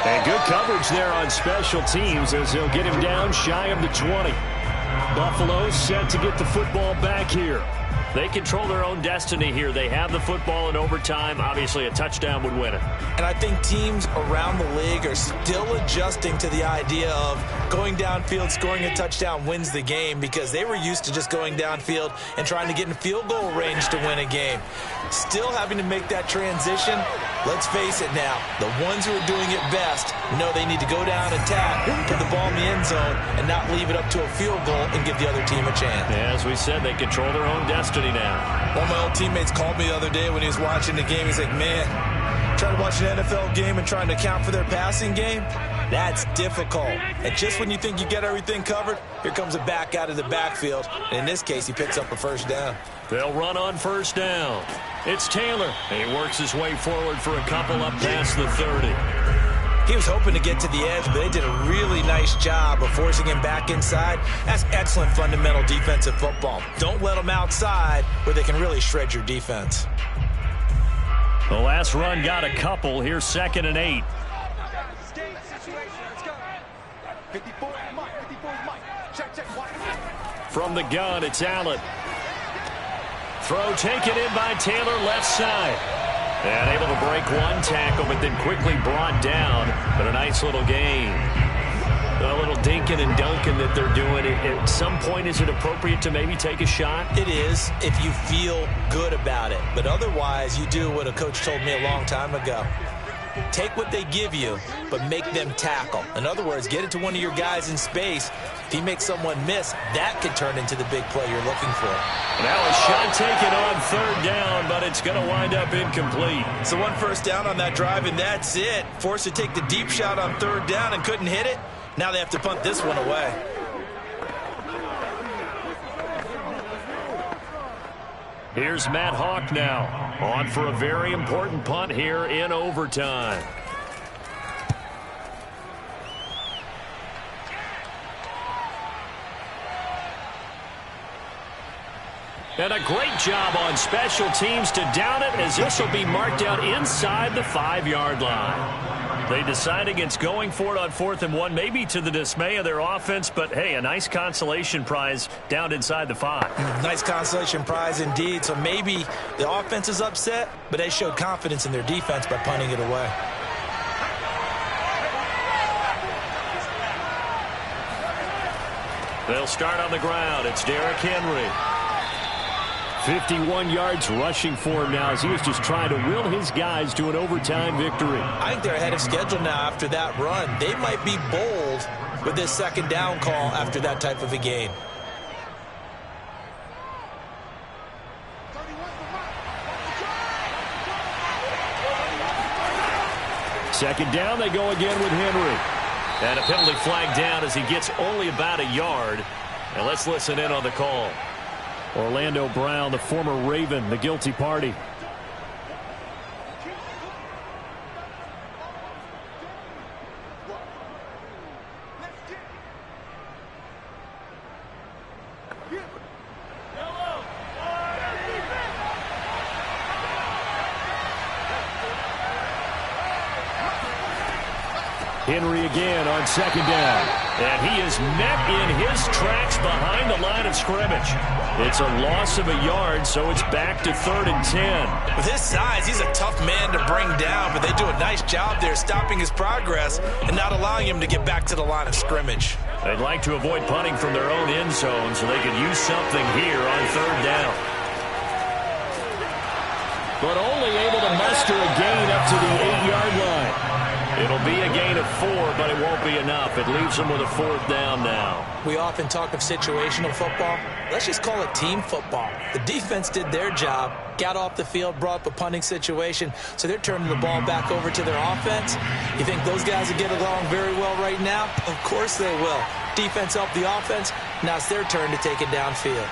And good coverage there on special teams as they'll get him down shy of the 20. Buffalo set to get the football back here. They control their own destiny here. They have the football in overtime. Obviously, a touchdown would win it. And I think teams around the league are still adjusting to the idea of going downfield, scoring a touchdown wins the game, because they were used to just going downfield and trying to get in field goal range to win a game. Still having to make that transition. Let's face it now, the ones who are doing it best know they need to go down and tap, put the ball in the end zone, and not leave it up to a field goal and give the other team a chance. As we said, they control their own destiny now. One of my old teammates called me the other day when he was watching the game. He's like, man, trying to watch an NFL game and trying to account for their passing game, that's difficult. And just when you think you get everything covered, here comes a back out of the backfield. And in this case, he picks up a first down. They'll run on first down. It's Taylor. And he works his way forward for a couple up past the 30. He was hoping to get to the edge, but they did a really nice job of forcing him back inside. That's excellent fundamental defensive football. Don't let them outside where they can really shred your defense. The last run got a couple. Here's 2nd and 8. 54, From the gun, it's Allen. Throw taken in by Taylor, left side. And able to break one tackle, but then quickly brought down. But a nice little gain. A little dinking and dunking that they're doing. At some point, is it appropriate to maybe take a shot? It is if you feel good about it. But otherwise, you do what a coach told me a long time ago. Take what they give you, but make them tackle. In other words, get it to one of your guys in space. If he makes someone miss, that could turn into the big play you're looking for. Now a shot taken on third down, but it's going to wind up incomplete. So one first down on that drive, and that's it. Forced to take the deep shot on third down and couldn't hit it. Now they have to punt this one away. Here's Matt Hawk now, on for a very important punt here in overtime. And a great job on special teams to down it, as this will be marked out inside the 5-yard line. They decide against going for it on 4th and 1, maybe to the dismay of their offense, but hey, a nice consolation prize down inside the 5. Nice consolation prize indeed. So maybe the offense is upset, but they showed confidence in their defense by punting it away. They'll start on the ground. It's Derrick Henry. 51 yards rushing for him now as he was just trying to will his guys to an overtime victory. I think they're ahead of schedule now after that run. They might be bold with this second down call after that type of a game. Second down, they go again with Henry. And a penalty flag down as he gets only about a yard. And let's listen in on the call. Orlando Brown, the former Raven, the guilty party. Henry again on second down. And he is met in his tracks behind the line of scrimmage. It's a loss of a yard, so it's back to 3rd and 10. With his size, he's a tough man to bring down, but they do a nice job there stopping his progress and not allowing him to get back to the line of scrimmage. They'd like to avoid punting from their own end zone so they could use something here on 3rd down. But only able to muster a gain up to the 8-yard line. It'll be a gain of 4, but it won't be enough. It leaves them with a 4th down now. We often talk of situational football. Let's just call it team football. The defense did their job, got off the field, brought up a punting situation, so they're turning the ball back over to their offense. You think those guys will get along very well right now? Of course they will. Defense helped the offense. Now it's their turn to take it downfield.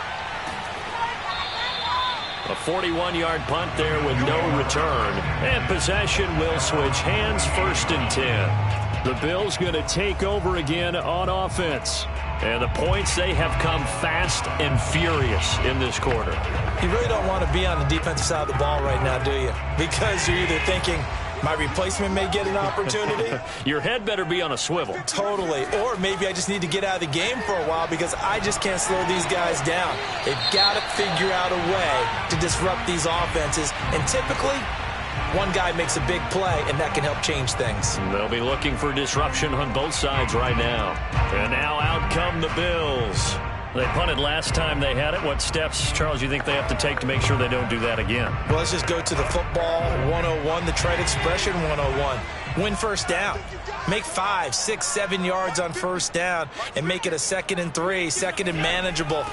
A 41-yard punt there with no return. And possession will switch hands, 1st and 10. The Bills going to take over again on offense. And the points, they have come fast and furious in this quarter. You really don't want to be on the defensive side of the ball right now, do you? Because you're either thinking, my replacement may get an opportunity. Your head better be on a swivel. Totally. Or maybe I just need to get out of the game for a while because I just can't slow these guys down. They've got to figure out a way to disrupt these offenses. And typically, one guy makes a big play, and that can help change things. They'll be looking for disruption on both sides right now. And now out come the Bills. They punted last time they had it. What steps, Charles, you think they have to take to make sure they don't do that again? Well, let's just go to the football 101, the trade expression 101. Win first down. Make 5, 6, 7 yards on first down and make it a 2nd and 3, 2nd and manageable.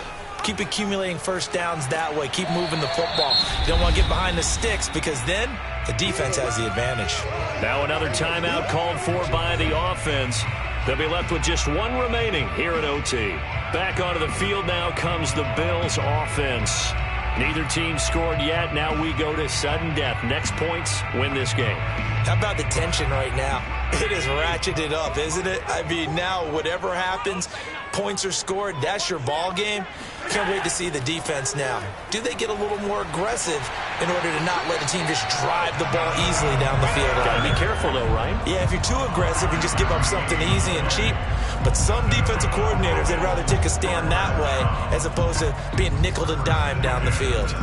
Keep accumulating first downs that way. Keep moving the football. You don't want to get behind the sticks because then the defense has the advantage. Now another timeout called for by the offense. They'll be left with just one remaining here at OT. Back onto the field now comes the Bills offense. Neither team scored yet. Now we go to sudden death. Next points win this game. How about the tension right now? It is ratcheted up, isn't it? I mean, now whatever happens, points are scored, that's your ball game. Can't wait to see the defense now. Do they get a little more aggressive in order to not let a team just drive the ball easily down the field? Gotta be careful, though, right? Yeah, if you're too aggressive, you just give up something easy and cheap. But some defensive coordinators, they'd rather take a stand that way as opposed to being nickeled and dimed down the field.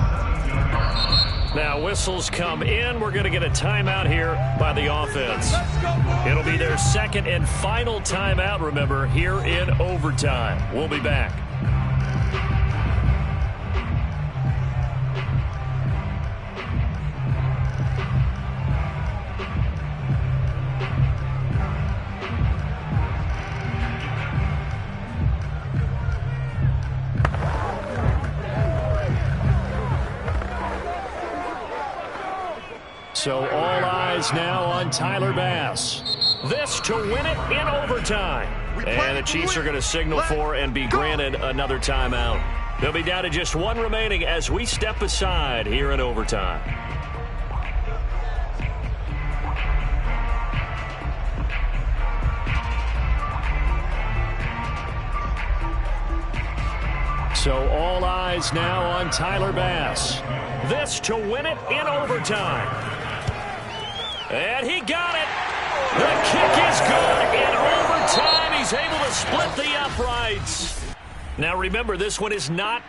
Now whistles come in. We're going to get a timeout here by the offense. It'll be their second and final timeout, remember, here in overtime. We'll be back. So all eyes now on Tyler Bass. This to win it in overtime. And the Chiefs are going to signal for and be granted another timeout. They'll be down to just one remaining as we step aside here in overtime. So all eyes now on Tyler Bass. This to win it in overtime. And he got it. The kick is good. In overtime, he's able to split the uprights. Now remember, this one is not...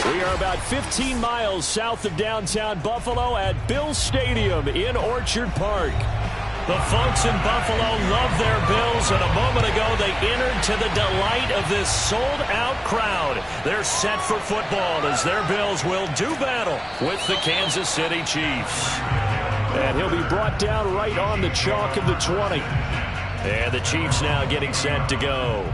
We are about 15 miles south of downtown Buffalo at Bills Stadium in Orchard Park. The folks in Buffalo love their Bills, and a moment ago they entered to the delight of this sold-out crowd. They're set for football as their Bills will do battle with the Kansas City Chiefs. And he'll be brought down right on the chalk of the 20. And the Chiefs now getting set to go.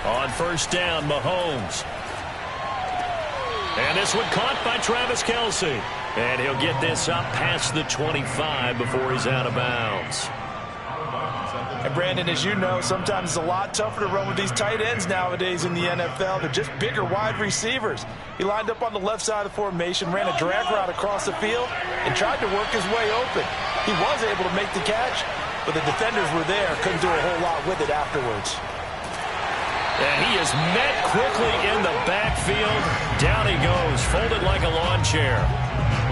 On first down, Mahomes. And this one caught by Travis Kelce. And he'll get this up past the 25 before he's out of bounds. And Brandon, as you know, sometimes it's a lot tougher to run with these tight ends nowadays in the NFL. They're just bigger wide receivers. He lined up on the left side of the formation, ran a drag route across the field, and tried to work his way open. He was able to make the catch, but the defenders were there, couldn't do a whole lot with it afterwards. And he is met quickly in the backfield. Down he goes, folded like a lawn chair.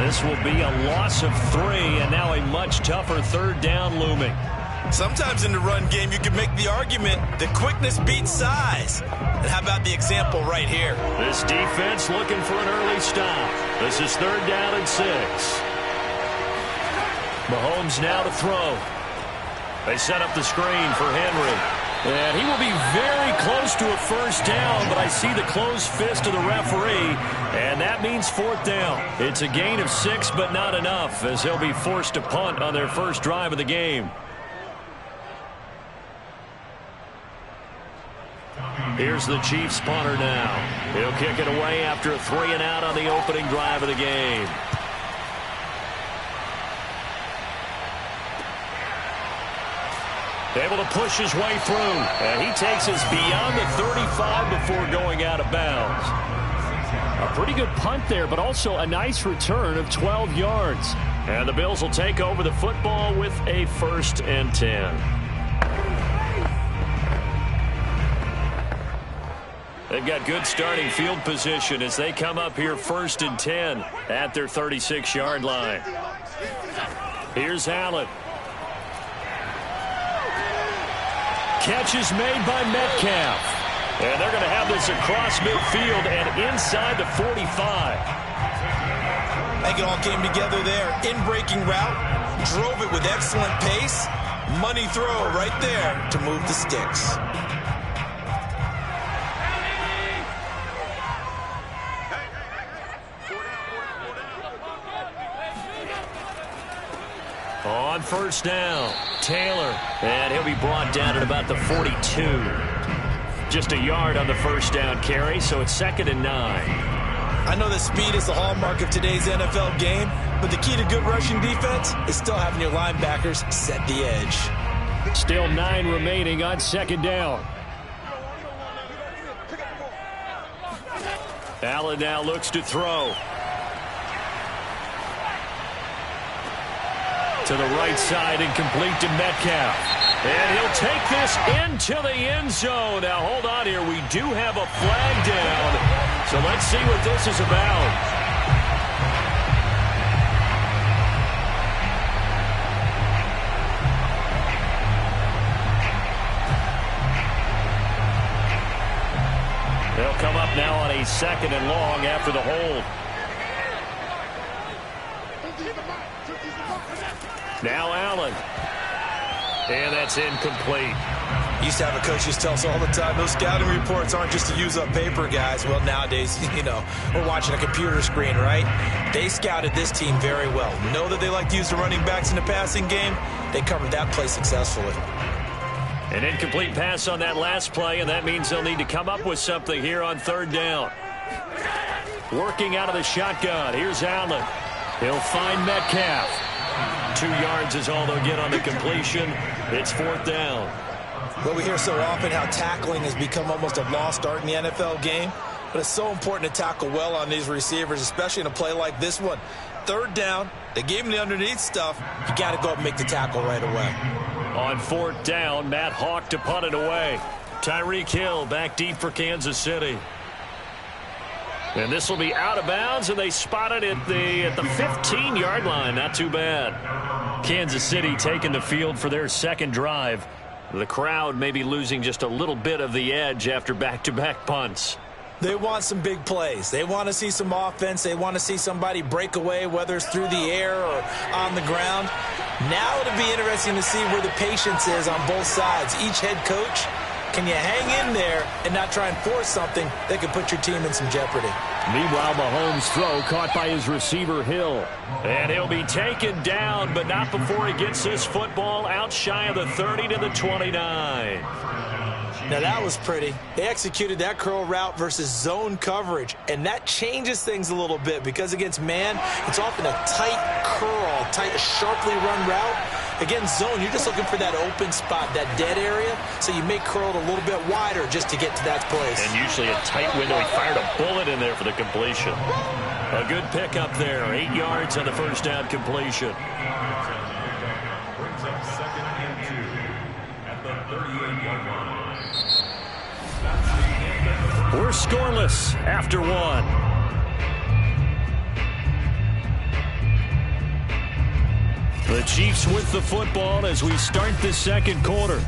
This will be a loss of 3, and now a much tougher third down looming. Sometimes in the run game, you can make the argument that quickness beats size. And how about the example right here? This defense looking for an early stop. This is third down and 6. Mahomes now to throw. They set up the screen for Henry. And he will be very close to a first down, but I see the closed fist of the referee, and that means fourth down. It's a gain of 6, but not enough, as they'll be forced to punt on their first drive of the game. Here's the Chiefs punter now. He'll kick it away after a 3-and-out on the opening drive of the game. Able to push his way through. And he takes us beyond the 35 before going out of bounds. A pretty good punt there, but also a nice return of 12 yards. And the Bills will take over the football with a 1st and 10. They've got good starting field position as they come up here 1st and 10 at their 36-yard line. Here's Allen. Catch is made by Metcalf. And they're going to have this across midfield and inside the 45. I think it all came together there. In-breaking route, drove it with excellent pace. Money throw right there to move the sticks. On 1st down, Taylor. And he'll be brought down at about the 42. Just a yard on the 1st down carry, so it's 2nd and 9. I know that speed is the hallmark of today's NFL game, but the key to good rushing defense is still having your linebackers set the edge. Still 9 remaining on 2nd down. Allen now looks to throw. To the right side and complete to Metcalf. And he'll take this into the end zone. Now, hold on here. We do have a flag down. So let's see what this is about. They'll come up now on a 2nd and long after the hold. Now Allen. And that's incomplete. Used to have a coach used to tell us all the time, those scouting reports aren't just to use up paper, guys. Well, nowadays, we're watching a computer screen, right? They scouted this team very well. Know that they like to use the running backs in the passing game. They covered that play successfully. An incomplete pass on that last play, and that means they'll need to come up with something here on 3rd down. Working out of the shotgun. Here's Allen. He'll find Metcalf. 2 yards is all they'll get on the completion. It's 4th down. Well, we hear so often how tackling has become almost a lost art in the NFL game. But it's so important to tackle well on these receivers, especially in a play like this one. 3rd down, they gave him the underneath stuff. You got to go up and make the tackle right away. On 4th down, Matt Hawk to punt it away. Tyreek Hill back deep for Kansas City. And this will be out of bounds, and they spot it at the 15-yard line. Not too bad. Kansas City taking the field for their 2nd drive. The crowd may be losing just a little bit of the edge after back-to-back punts. They want some big plays. They want to see some offense. They want to see somebody break away, whether it's through the air or on the ground. Now it'll be interesting to see where the patience is on both sides. Each head coach, can you hang in there and not try and force something that could put your team in some jeopardy? Meanwhile, Mahomes' throw caught by his receiver, Hill. And he'll be taken down, but not before he gets this football out shy of the 30 to the 29. Now that was pretty. They executed that curl route versus zone coverage, and that changes things a little bit because against man, it's often a tight curl, sharply run route. Against zone, you're just looking for that open spot, that dead area, so you make curl a little bit wider just to get to that place. And usually a tight window. He fired a bullet in there for the completion. A good pickup there. 8 yards on the 1st down completion. Brings up 2nd and 2 at the 38-yard line. We're scoreless after 1. The Chiefs with the football as we start the 2nd quarter.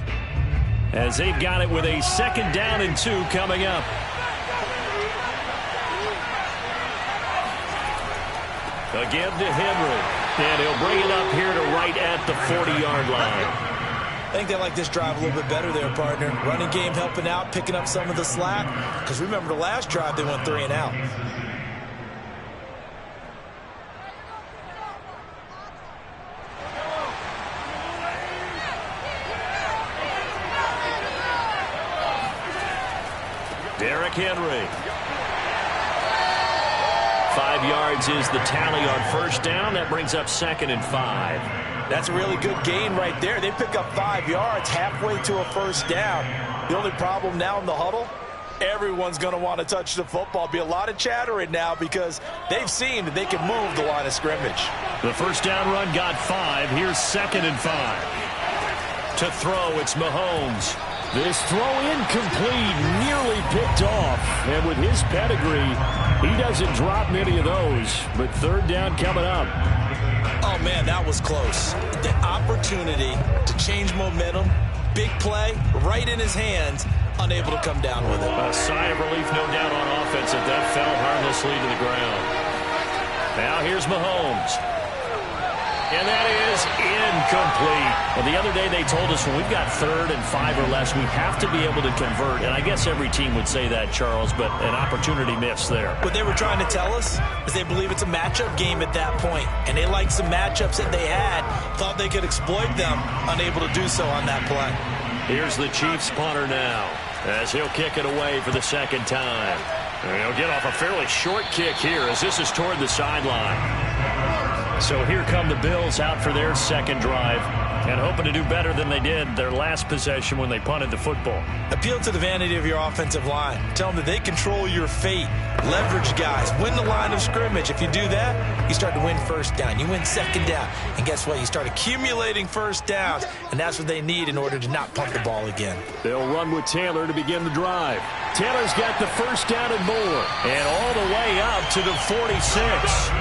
As they've got it with a 2nd down and 2 coming up. Again to Henry. And he'll bring it up here to right at the 40-yard line. I think they like this drive a little bit better there, partner. Running game helping out, picking up some of the slack. Because remember the last drive, they went 3 and out. Derrick Henry. 5 yards is the tally on first down. That brings up 2nd and 5. That's a really good gain right there. They pick up 5 yards halfway to a first down. The only problem now in the huddle, everyone's going to want to touch the football. Be a lot of chattering now because they've seen that they can move the line of scrimmage. The first down run got 5. Here's 2nd and 5. To throw, it's Mahomes. This throw incomplete, nearly picked off. And with his pedigree, he doesn't drop many of those. But third down coming up. Oh, man, that was close. The opportunity to change momentum, big play, right in his hands, unable to come down with it. A sigh of relief, no doubt, on offense if that fell harmlessly to the ground. Now here's Mahomes. And that is incomplete. Well, the other day they told us when we've got 3rd and 5 or less, we have to be able to convert. And I guess every team would say that, Charles, but an opportunity missed there. What they were trying to tell us is they believe it's a matchup game at that point. And they liked some matchups that they had, thought they could exploit them, unable to do so on that play. Here's the Chiefs punter now, as he'll kick it away for the 2nd time. And he'll get off a fairly short kick here as this is toward the sideline. So here come the Bills out for their 2nd drive and hoping to do better than they did their last possession when they punted the football. Appeal to the vanity of your offensive line. Tell them that they control your fate. Leverage guys. Win the line of scrimmage. If you do that, you start to win first down. You win 2nd down. And guess what? You start accumulating first downs. And that's what they need in order to not punt the ball again. They'll run with Taylor to begin the drive. Taylor's got the first down and more. And all the way up to the 46.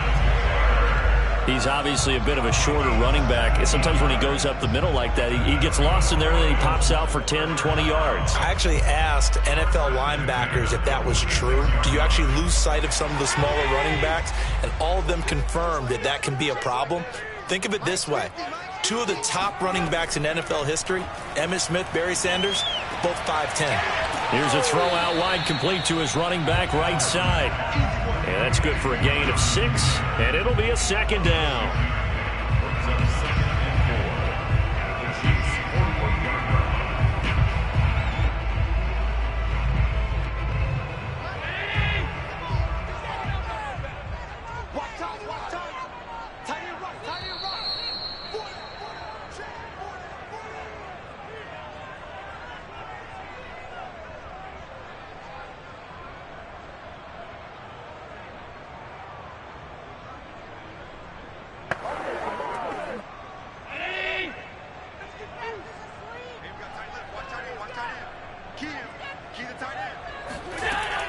He's obviously a bit of a shorter running back. Sometimes when he goes up the middle like that, he gets lost in there and then he pops out for 10, 20 yards. I actually asked NFL linebackers if that was true. Do you actually lose sight of some of the smaller running backs? And all of them confirmed that that can be a problem. Think of it this way. 2 of the top running backs in NFL history, Emmitt Smith, Barry Sanders, both 5'10". Here's a throw out wide, complete to his running back right side. And that's good for a gain of 6, and it'll be a 2nd down.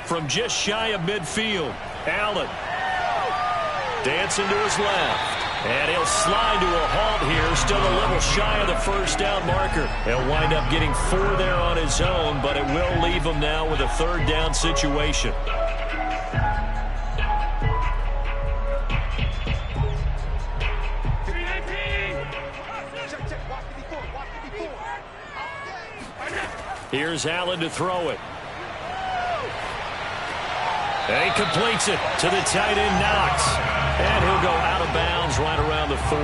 From just shy of midfield, Allen dancing to his left. And he'll slide to a halt here, still a little shy of the first down marker. He'll wind up getting 4 there on his own, but it will leave him now with a 3rd down situation. Here's Allen to throw it. And he completes it to the tight end, Knox. And he'll go out of bounds right around the 40.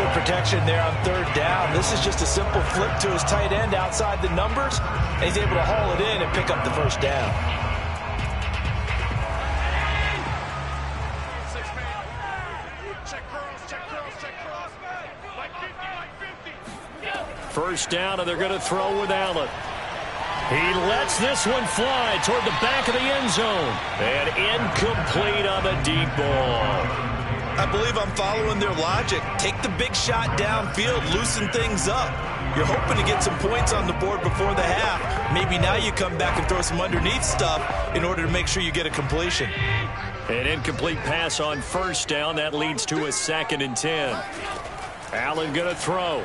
Good protection there on 3rd down. This is just a simple flip to his tight end outside the numbers. And he's able to haul it in and pick up the first down. First down, and they're going to throw with Allen. He lets this one fly toward the back of the end zone. And incomplete on the deep ball. I believe I'm following their logic. Take the big shot downfield, loosen things up. You're hoping to get some points on the board before the half. Maybe now you come back and throw some underneath stuff in order to make sure you get a completion. An incomplete pass on first down. That leads to a 2nd and 10. Allen going to throw.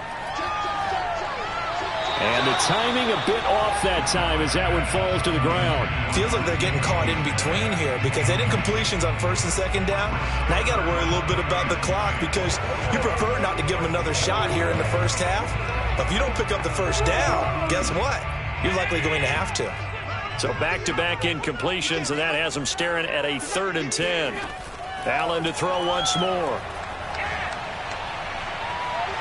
And the timing a bit off that time as that one falls to the ground. Feels like they're getting caught in between here because they did incompletions on 1st and 2nd down. Now you got to worry a little bit about the clock because you prefer not to give them another shot here in the first half. But if you don't pick up the first down, guess what? You're likely going to have to. So back-to-back incompletions, and that has them staring at a 3rd and 10. Allen to throw once more.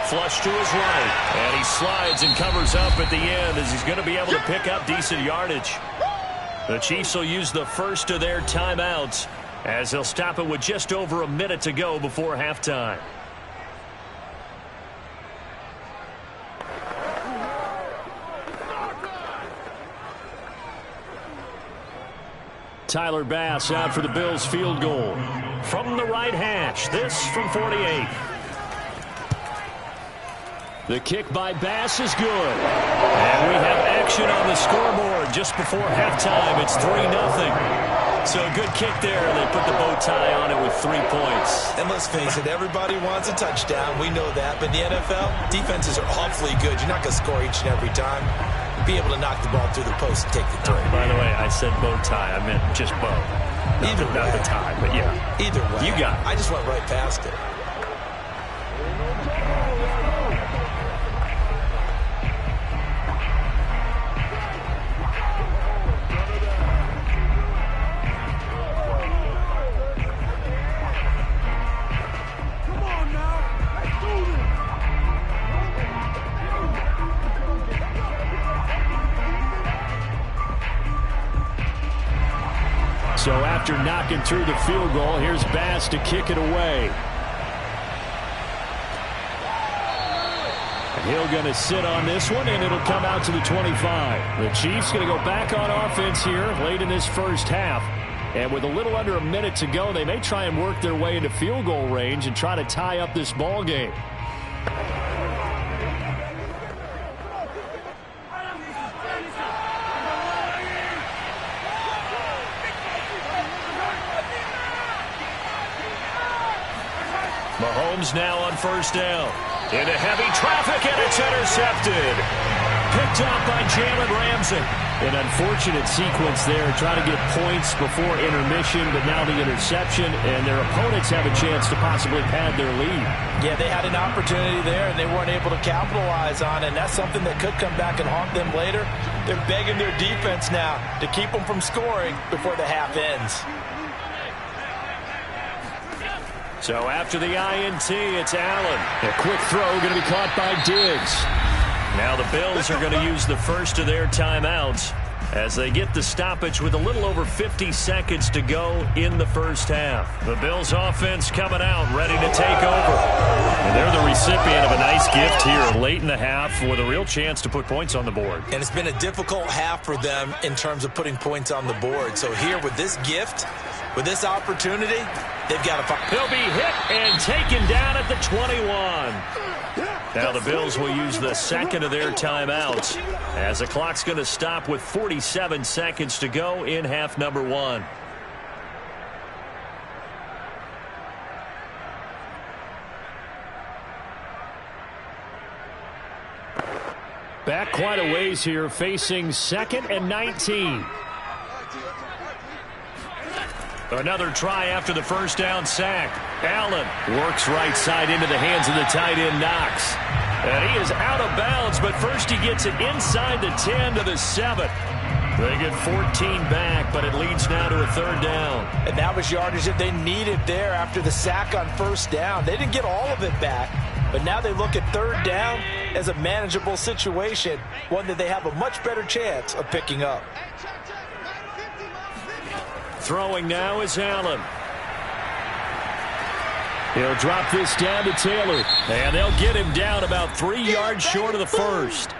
Flush to his right. And he slides and covers up at the end as he's going to be able to pick up decent yardage. The Chiefs will use the first of their timeouts as they'll stop it with just over a minute to go before halftime. Tyler Bass out for the Bills field goal. From the right hash, this from 48. The kick by Bass is good. And we have action on the scoreboard just before halftime. It's 3-0. So a good kick there. They put the bow tie on it with 3 points. And let's face it, everybody wants a touchdown. We know that. But in the NFL, defenses are awfully good. You're not going to score each and every time. Be able to knock the ball through the post and take the throw. By the way, I said bow tie. I meant just bow. Either way. Not the tie, but yeah. Either way. You got it. I just went right past it. So after knocking through the field goal, here's Bass to kick it away. And he'll going to sit on this one, and it'll come out to the 25. The Chiefs going to go back on offense here late in this first half. And with a little under a minute to go, they may try and work their way into field goal range and try to tie up this ball game. Mahomes now on first down. Into heavy traffic, and it's intercepted. Picked up by Jalen Ramsey. An unfortunate sequence there, trying to get points before intermission, but now the interception, and their opponents have a chance to possibly pad their lead. Yeah, they had an opportunity there, and they weren't able to capitalize on it, and that's something that could come back and haunt them later. They're begging their defense now to keep them from scoring before the half ends. So after the INT, it's Allen. A quick throw going to be caught by Diggs. Now the Bills are going to use the first of their timeouts as they get the stoppage with a little over 50 seconds to go in the first half. The Bills offense coming out, ready to take over. And they're the recipient of a nice gift here late in the half with a real chance to put points on the board. And it's been a difficult half for them in terms of putting points on the board. So here with this gift, with this opportunity, they've got to find. He'll be hit and taken down at the 21. Now the Bills will use the second of their timeouts as the clock's going to stop with 47 seconds to go in half number one. Back quite a ways here, facing 2nd and 19. Another try after the first down sack. Allen works right side into the hands of the tight end Knox. And he is out of bounds, but first he gets it inside the 10 to the 7. They get 14 back, but it leads now to a third down. And that was yardage that they needed there after the sack on first down. They didn't get all of it back, but now they look at third down as a manageable situation, one that they have a much better chance of picking up. Throwing now is Allen. He'll drop this down to Taylor. And they'll get him down about 3 yards short of the first.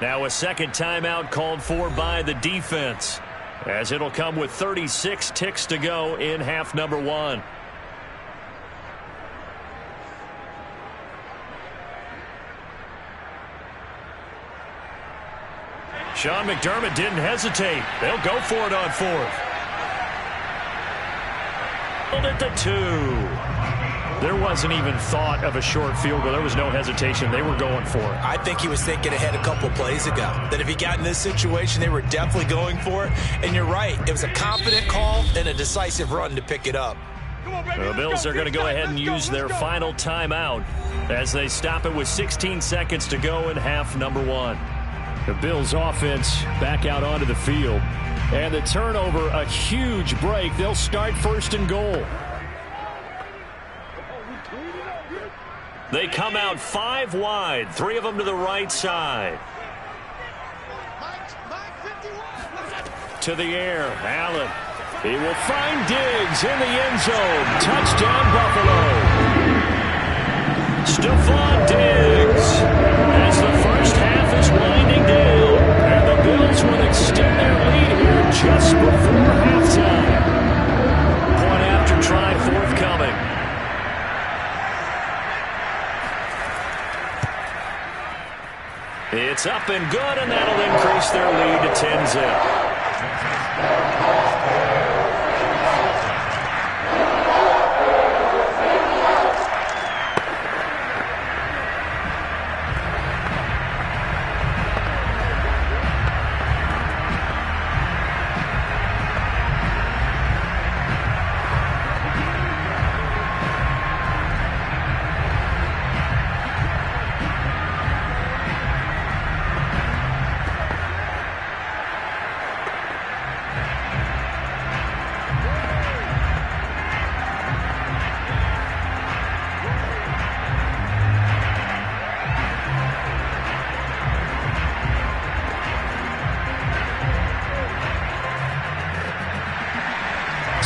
Now a second timeout called for by the defense, as it'll come with 36 ticks to go in half number one. Sean McDermott didn't hesitate. They'll go for it on fourth. At the 2. There wasn't even thought of a short field goal. There was no hesitation. They were going for it. I think he was thinking ahead a couple plays ago, that if he got in this situation, they were definitely going for it. And you're right. It was a confident call and a decisive run to pick it up. The Bills are going to go ahead and use their final timeout as they stop it with 16 seconds to go in half number one. The Bills offense back out onto the field. And the turnover, a huge break. They'll start first and goal. They come out 5 wide, 3 of them to the right side. To the air, Allen. He will find Diggs in the end zone. Touchdown, Buffalo. Stephon Diggs as the first half is winding down. And the Bills will extend their lead here just before halftime. Point after try forthcoming. It's up and good, and that'll increase their lead to 10-zip.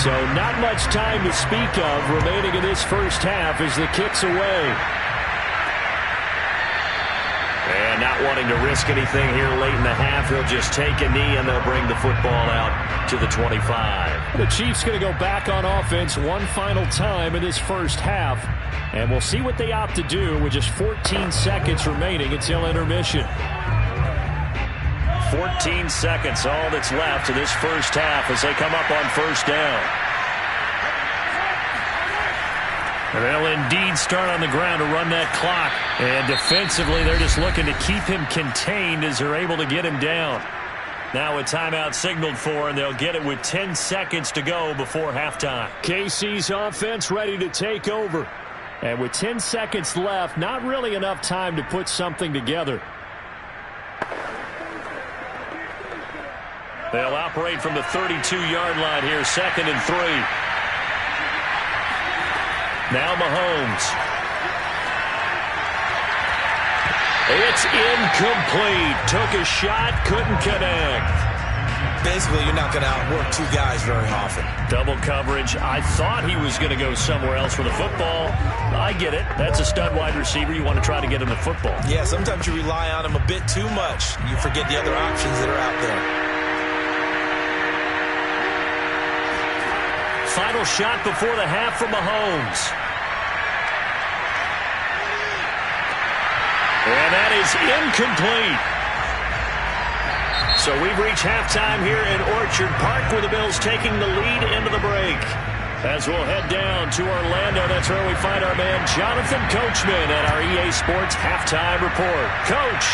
So not much time to speak of remaining in this first half as the kick's away. And not wanting to risk anything here late in the half, he'll just take a knee and they'll bring the football out to the 25. The Chiefs going to go back on offense one final time in this first half. And we'll see what they opt to do with just 14 seconds remaining until intermission. 14 seconds, all that's left of this first half as they come up on first down. And they'll indeed start on the ground to run that clock. And defensively, they're just looking to keep him contained as they're able to get him down. Now a timeout signaled for, and they'll get it with 10 seconds to go before halftime. KC's offense ready to take over. And with 10 seconds left, not really enough time to put something together. They'll operate from the 32-yard line here, 2nd and 3. Now Mahomes. It's incomplete. Took a shot, couldn't connect. Basically, you're not going to outwork 2 guys very often. Double coverage. I thought he was going to go somewhere else for the football. I get it. That's a stud wide receiver. You want to try to get him the football. Yeah, sometimes you rely on him a bit too much. You forget the other options that are out there. Final shot before the half from Mahomes. And that is incomplete. So we've reached halftime here in Orchard Park with the Bills taking the lead into the break. As we'll head down to Orlando, that's where we find our man Jonathan Coachman at our EA Sports Halftime Report. Coach.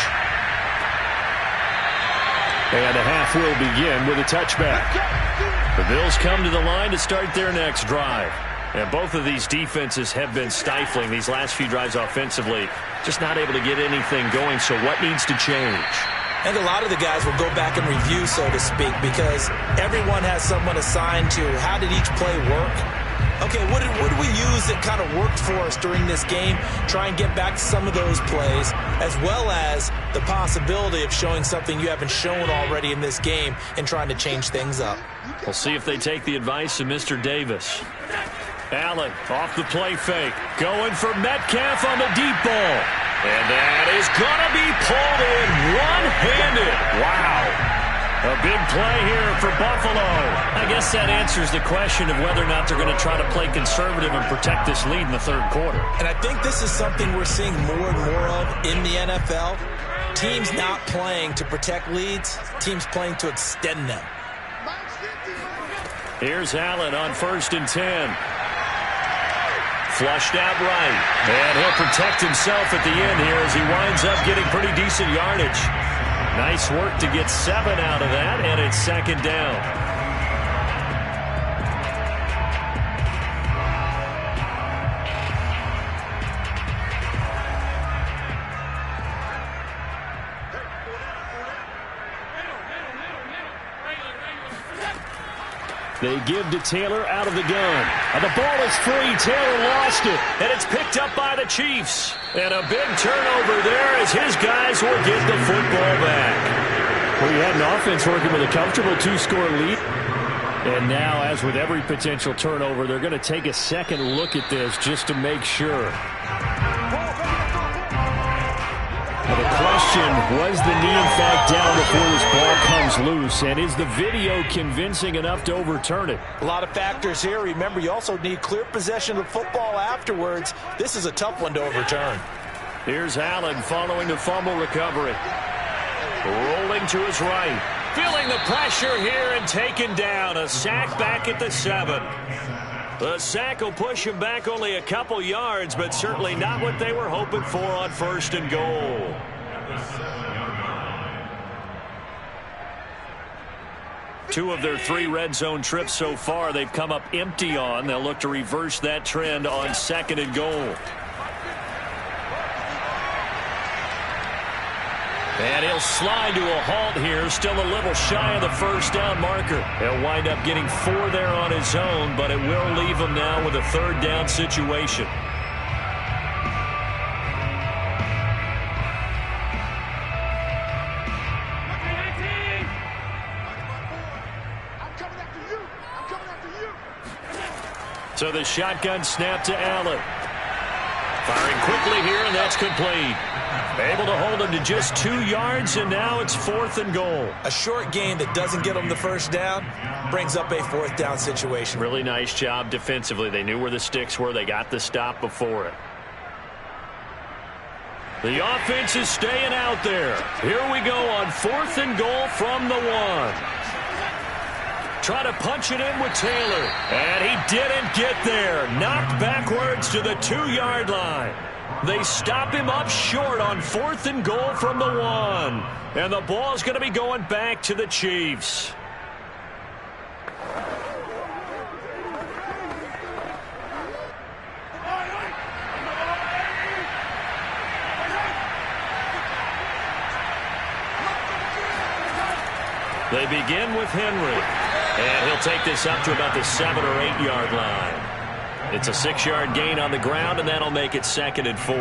And the half will begin with a touchback. The Bills come to the line to start their next drive. And both of these defenses have been stifling these last few drives offensively. Just not able to get anything going, so what needs to change? I think a lot of the guys will go back and review, so to speak, because everyone has someone assigned to how did each play work. Okay, what did we use that kind of worked for us during this game? Try and get back to some of those plays, as well as the possibility of showing something you haven't shown already in this game and trying to change things up. We'll see if they take the advice of Mr. Davis. Allen off the play fake. Going for Metcalf on the deep ball. And that is going to be pulled in one-handed. Wow. A big play here for Buffalo. I guess that answers the question of whether or not they're going to try to play conservative and protect this lead in the third quarter. And I think this is something we're seeing more and more of in the NFL. Teams not playing to protect leads, teams playing to extend them. Here's Allen on 1st and 10. Flushed out right. And he'll protect himself at the end here as he winds up getting pretty decent yardage. Nice work to get 7 out of that, and it's 2nd down. They give to Taylor out of the gun. And the ball is free. Taylor lost it. And it's picked up by the Chiefs. And a big turnover there as his guys will get the football back. Well, you had an offense working with a comfortable 2-score lead. And now, as with every potential turnover, they're going to take a second look at this just to make sure. Now the question, was the knee in fact down before this ball comes loose? And is the video convincing enough to overturn it? A lot of factors here. Remember, you also need clear possession of the football afterwards. This is a tough one to overturn. Here's Allen following the fumble recovery. Rolling to his right. Feeling the pressure here and taken down. A sack back at the 7. The sack will push him back only a couple yards, but certainly not what they were hoping for on 1st and goal. Two of their 3 red zone trips so far they've come up empty on. They'll look to reverse that trend on 2nd and goal. And he'll slide to a halt here, still a little shy of the 1st down marker. He'll wind up getting 4 there on his own, but it will leave him now with a 3rd down situation. So the shotgun snap to Allen. Firing quickly here, and that's complete. Able to hold him to just 2 yards, and now it's 4th and goal. A short gain that doesn't get them the 1st down brings up a 4th down situation. Really nice job defensively. They knew where the sticks were. They got the stop before it. The offense is staying out there. Here we go on 4th and goal from the 1. Try to punch it in with Taylor. And he didn't get there. Knocked backwards to the 2-yard line. They stop him up short on 4th and goal from the 1. And the ball's going to be going back to the Chiefs. They begin with Henry. And he'll take this up to about the 7 or 8 yard line. It's a 6-yard gain on the ground, and that'll make it 2nd and 4.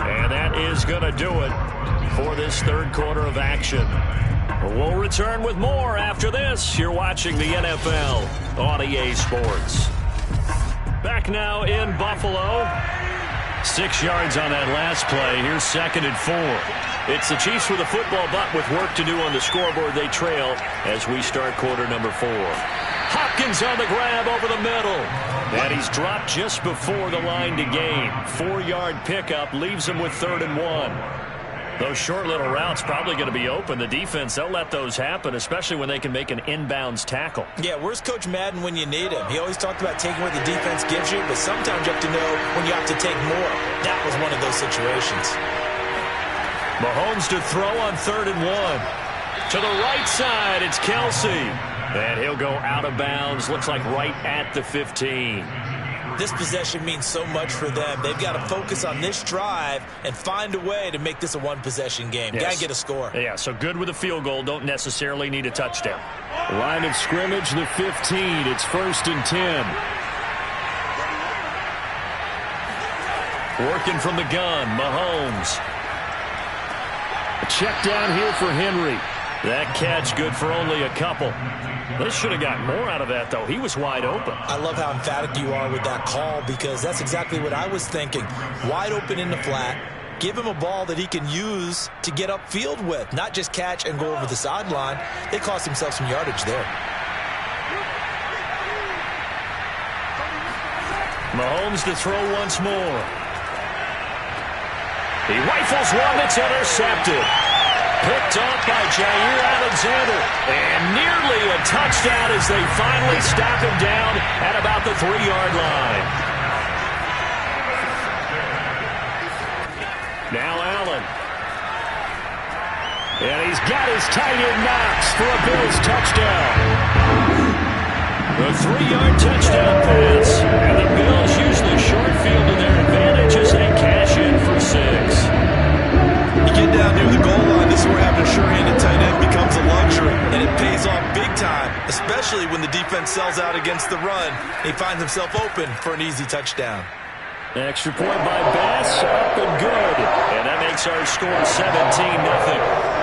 And that is going to do it for this 3rd quarter of action. We'll return with more after this. You're watching the NFL on EA Sports. Back now in Buffalo. 6 yards on that last play. Here's 2nd and 4. It's the Chiefs with a football, but with work to do on the scoreboard. They trail as we start quarter number 4. Hopkins on the grab over the middle. And he's dropped just before the line to gain. 4-yard pickup leaves him with 3rd and 1. Those short little routes probably going to be open. The defense, they'll let those happen, especially when they can make an inbounds tackle. Yeah, where's Coach Madden when you need him? He always talked about taking what the defense gives you, but sometimes you have to know when you have to take more. That was one of those situations. Mahomes to throw on 3rd and 1. To the right side, it's Kelsey. And he'll go out of bounds. Looks like right at the 15. This possession means so much for them. They've got to focus on this drive and find a way to make this a one-possession game. Yes. Got to get a score. Yeah, so good with a field goal. Don't necessarily need a touchdown. Line of scrimmage, the 15. It's 1st and 10. Working from the gun, Mahomes. A check down here for Henry. That catch good for only a couple. They should have got more out of that, though. He was wide open. I love how emphatic you are with that call because that's exactly what I was thinking. Wide open in the flat. Give him a ball that he can use to get upfield with, not just catch and go over the sideline. They cost themselves some yardage there. Mahomes to throw once more. He rifles one that's intercepted. Picked off by Jair Alexander. And nearly a touchdown as they finally stop him down at about the 3-yard line. Now Allen. And he's got his tight end Knox for a Bills touchdown. A 3-yard touchdown pass. And the Bills use the short field to their advantage as they cash in for 6. where having a sure-handed tight end becomes a luxury, and it pays off big time, especially when the defense sells out against the run. He finds himself open for an easy touchdown. Extra point by Bass, up and good. And that makes our score 17-0.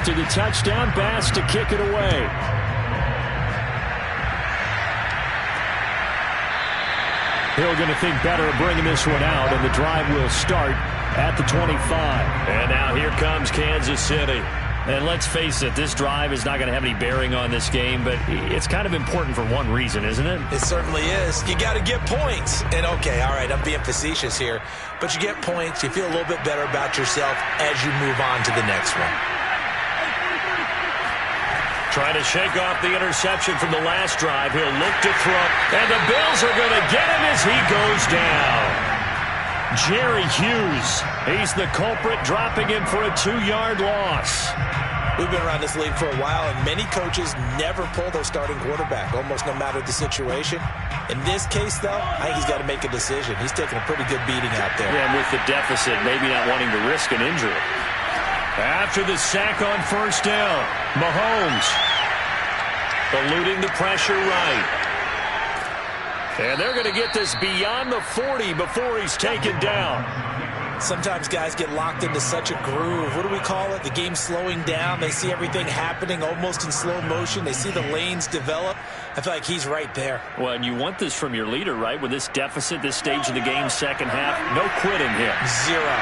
After the touchdown, Bass to kick it away. Hill going to think better of bringing this one out, and the drive will start at the 25. And now here comes Kansas City. And let's face it, this drive is not going to have any bearing on this game, but it's kind of important for one reason, isn't it? It certainly is. You got to get points. And, okay, all right, I'm being facetious here, but you get points. You feel a little bit better about yourself as you move on to the next one. Trying to shake off the interception from the last drive. He'll look to throw, and the Bills are going to get him as he goes down. Jerry Hughes, he's the culprit, dropping him for a 2-yard loss. We've been around this league for a while, and many coaches never pull their starting quarterback, almost no matter the situation. In this case, though, I think he's got to make a decision. He's taking a pretty good beating out there. Yeah, and with the deficit, maybe not wanting to risk an injury. After the sack on first down, Mahomes eluding the pressure right. And they're going to get this beyond the 40 before he's taken down. Sometimes guys get locked into such a groove. What do we call it? The game's slowing down. They see everything happening almost in slow motion. They see the lanes develop. I feel like he's right there. Well, and you want this from your leader, right? With this deficit, this stage of the game, second half, no quitting here. Zero.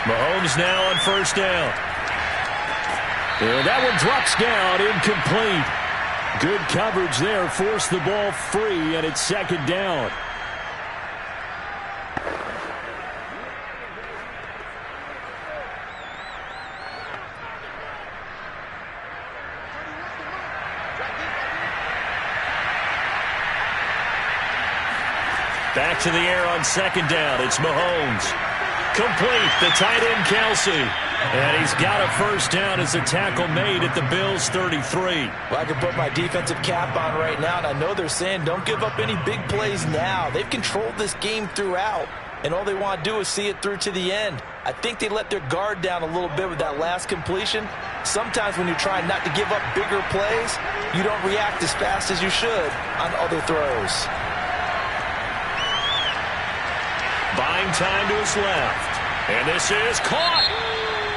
Mahomes now on first down. And that one drops down, incomplete. Good coverage there, forced the ball free, and it's second down. Back to the air on second down. It's Mahomes. Complete, the tight end Kelsey. And he's got a first down as a tackle made at the Bills' 33. Well, I can put my defensive cap on right now, and I know they're saying don't give up any big plays now. They've controlled this game throughout, and all they want to do is see it through to the end. I think they let their guard down a little bit with that last completion. Sometimes when you're trying not to give up bigger plays, you don't react as fast as you should on other throws. Buying time to his left. And this is caught.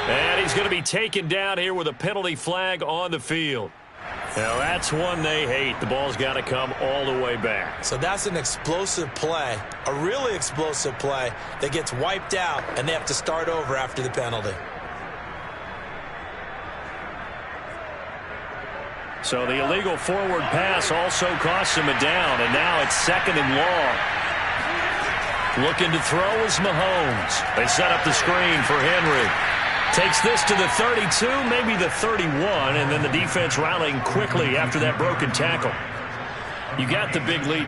And he's going to be taken down here with a penalty flag on the field. Now, that's one they hate. The ball's got to come all the way back. So that's an explosive play, a really explosive play that gets wiped out, and they have to start over after the penalty. So the illegal forward pass also costs him a down, and now it's second and long. Looking to throw is Mahomes. They set up the screen for Henry. Takes this to the 32, maybe the 31, and then the defense rallying quickly after that broken tackle. You got the big lead.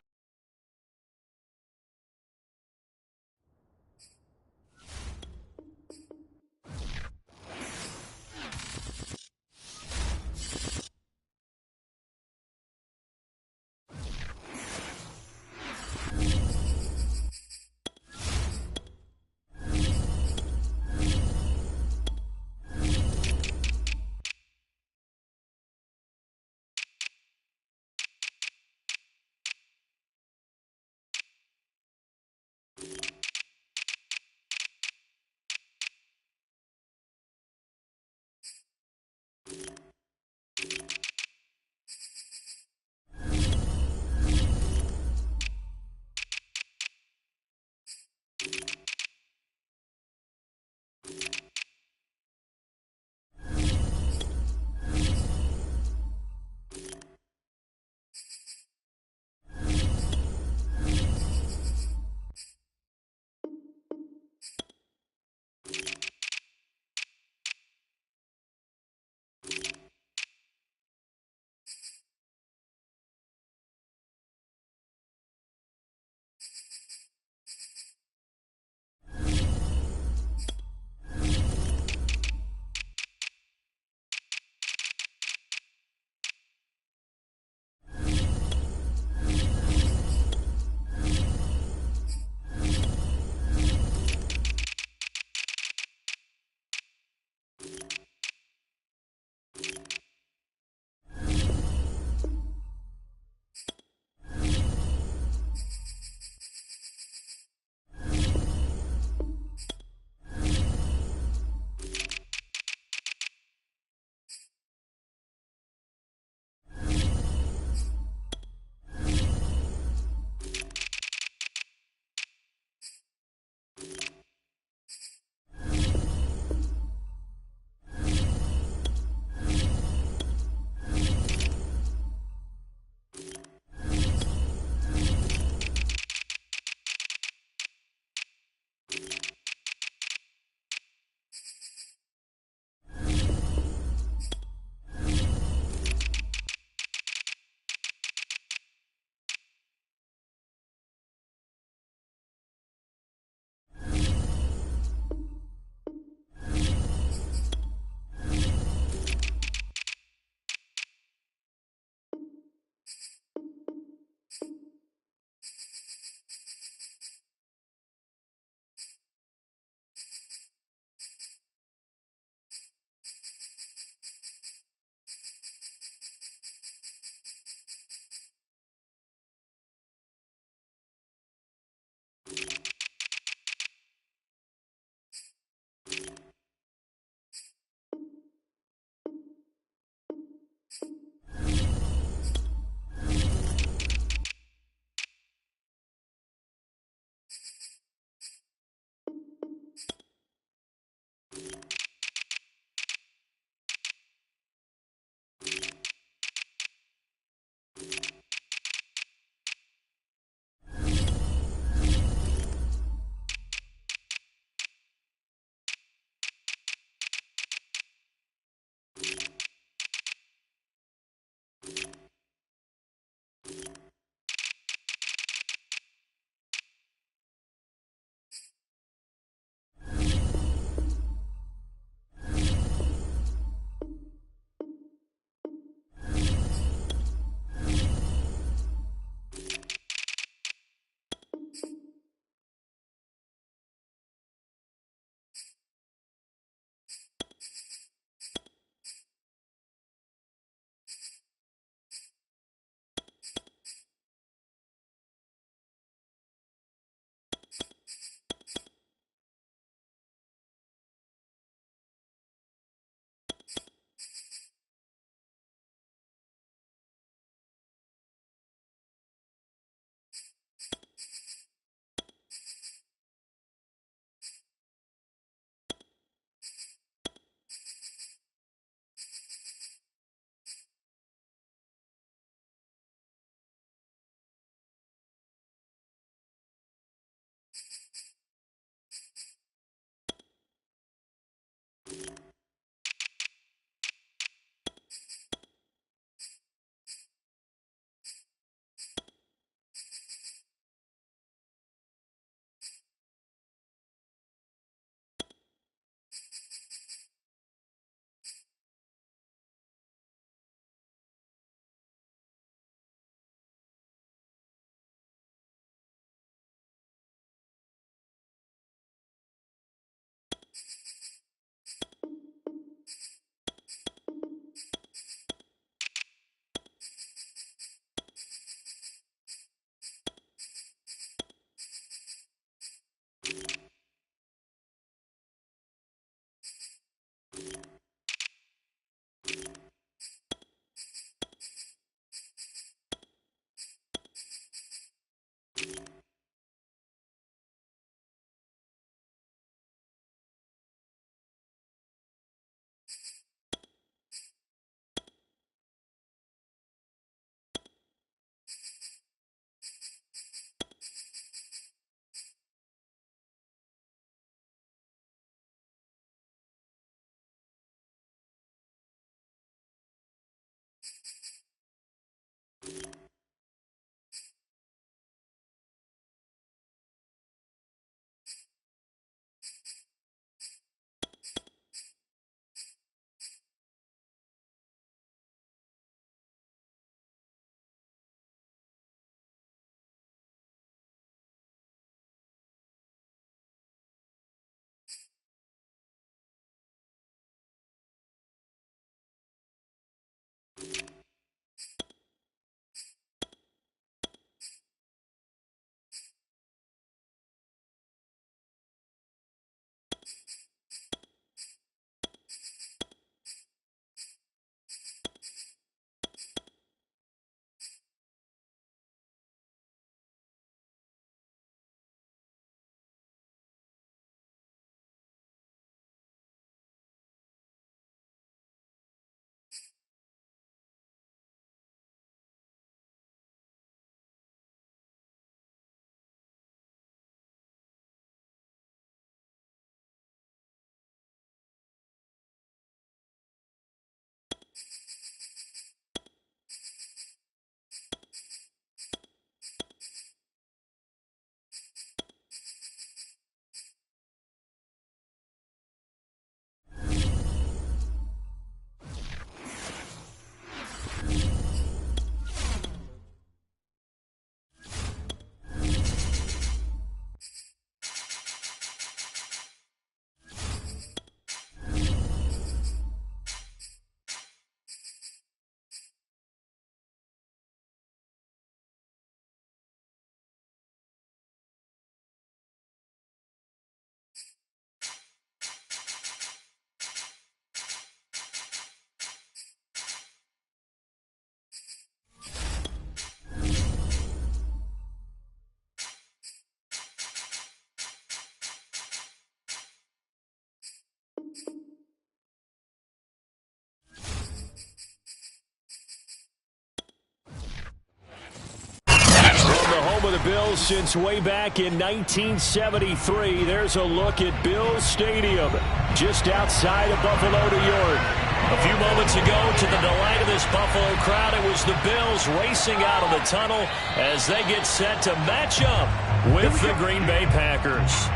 with the Bills since way back in 1973. There's a look at Bills Stadium, just outside of Buffalo, New York. A few moments ago, to the delight of this Buffalo crowd, it was the Bills racing out of the tunnel as they get set to match up with the Green Bay Packers.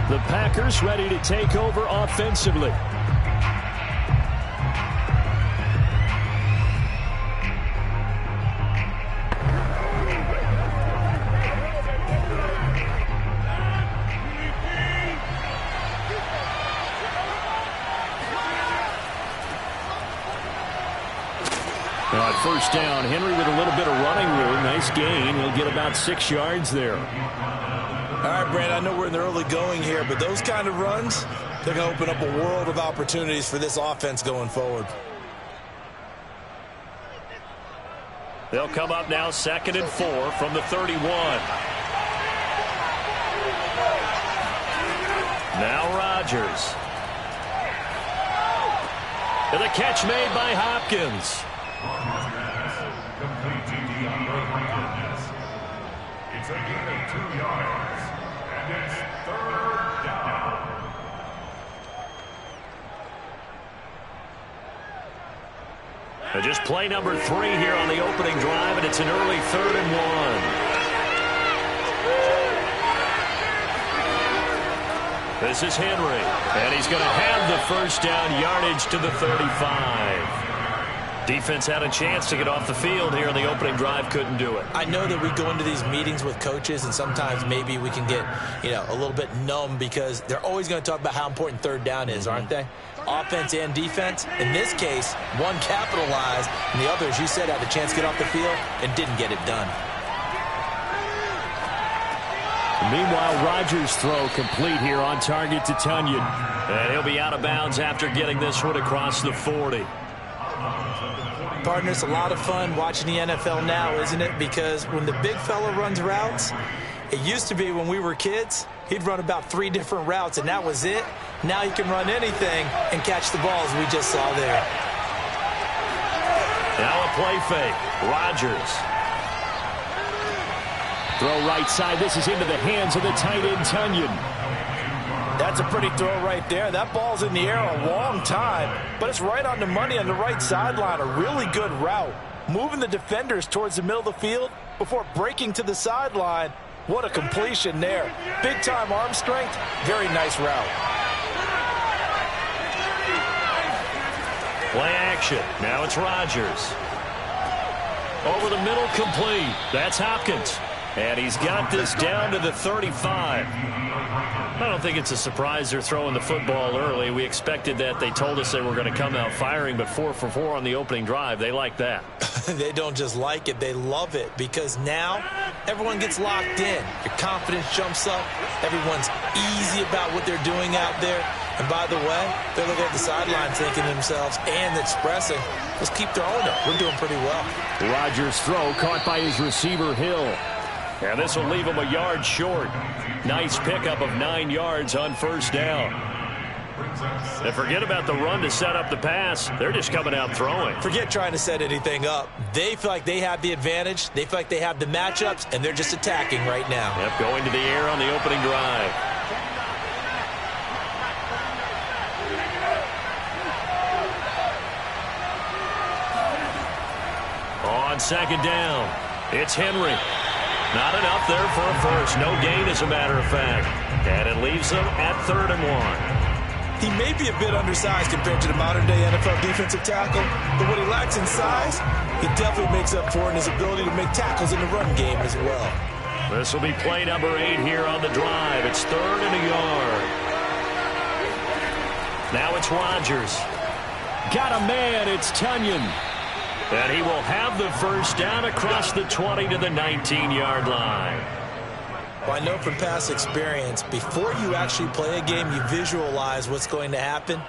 The Packers ready to take over offensively. First down, Henry with a little bit of running room. Nice gain. He'll get about 6 yards there. All right, Brad, I know we're in the early going here, but those kind of runs, they're going to open up a world of opportunities for this offense going forward. They'll come up now 2nd and 4 from the 31. Now Rodgers. And the catch made by Hopkins. Complete to DeAndre Hopkins. It's a gain of 2 yards, and it's 3rd down. Just play number 3 here on the opening drive, and it's an early 3rd and 1. This is Henry, and he's going to have the first down yardage to the 35. Defense had a chance to get off the field here in the opening drive, couldn't do it. I know that we go into these meetings with coaches, and sometimes maybe we can get, a little bit numb because they're always going to talk about how important 3rd down is, aren't they? Offense and defense. In this case, one capitalized, and the other, as you said, had the chance to get off the field and didn't get it done. Meanwhile, Rodgers' throw complete here on target to Tunyon. And he'll be out of bounds after getting this one across the 40. Partner, it's a lot of fun watching the NFL now, isn't it? Because when the big fella runs routes, it used to be when we were kids, he'd run about 3 different routes, and that was it. Now he can run anything and catch the balls we just saw there. Now a play fake. Rodgers. Throw right side. This is into the hands of the tight end, Tunyon. That's a pretty throw right there. That ball's in the air a long time, but it's right on the money on the right sideline. A really good route. Moving the defenders towards the middle of the field before breaking to the sideline. What a completion there. Big-time arm strength. Very nice route. Play action. Now it's Rodgers. Over the middle, complete. That's Hopkins. And he's got this down to the 35. I don't think it's a surprise they're throwing the football early. We expected that. They told us they were going to come out firing, but 4 for 4 on the opening drive. They like that. They don't just like it, they love it, because now everyone gets locked in. Your confidence jumps up. Everyone's easy about what they're doing out there. And by the way, they're looking at the sideline thinking to themselves and expressing, let's keep throwing it. We're doing pretty well. Rodgers' throw caught by his receiver, Hill. And this will leave him a yard short. Nice pickup of 9 yards on first down. And forget about the run to set up the pass. They're just coming out throwing. Forget trying to set anything up. They feel like they have the advantage. They feel like they have the matchups, and they're just attacking right now. Yep, going to the air on the opening drive. On second down, it's Henry. Not enough there for a first. No gain, as a matter of fact. And it leaves them at 3rd and 1. He may be a bit undersized compared to the modern-day NFL defensive tackle, but what he lacks in size, he definitely makes up for in his ability to make tackles in the run game as well. This will be play number 8 here on the drive. It's 3rd and a yard. Now it's Rodgers. Got a man. It's Tunyon. And he will have the first down across the 20 to the 19-yard line. Well, I know from past experience, before you actually play a game, you visualize what's going to happen.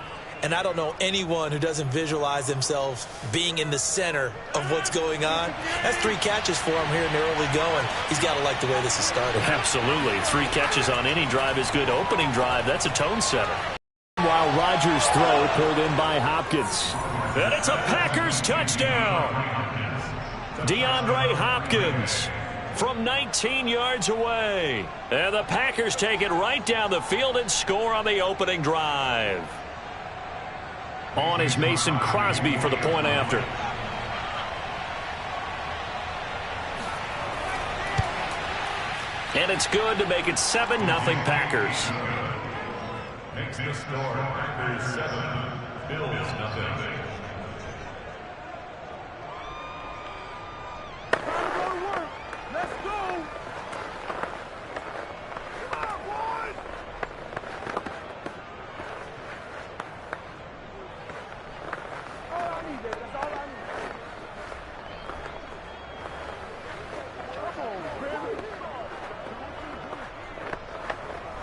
And I don't know anyone who doesn't visualize themselves being in the center of what's going on. That's 3 catches for him here in the early going. He's got to like the way this is started. Absolutely. 3 catches on any drive is good. Opening drive, that's a tone setter. While Rodgers' throw pulled in by Hopkins. And it's a Packers touchdown. DeAndre Hopkins from 19 yards away. And the Packers take it right down the field and score on the opening drive. On is Mason Crosby for the point after. And it's good to make it 7-0 Packers. Makes the score Packers 7, Bills nothing. Let's go! Come on, boys! All I need, baby. That's all I need. Come on, baby.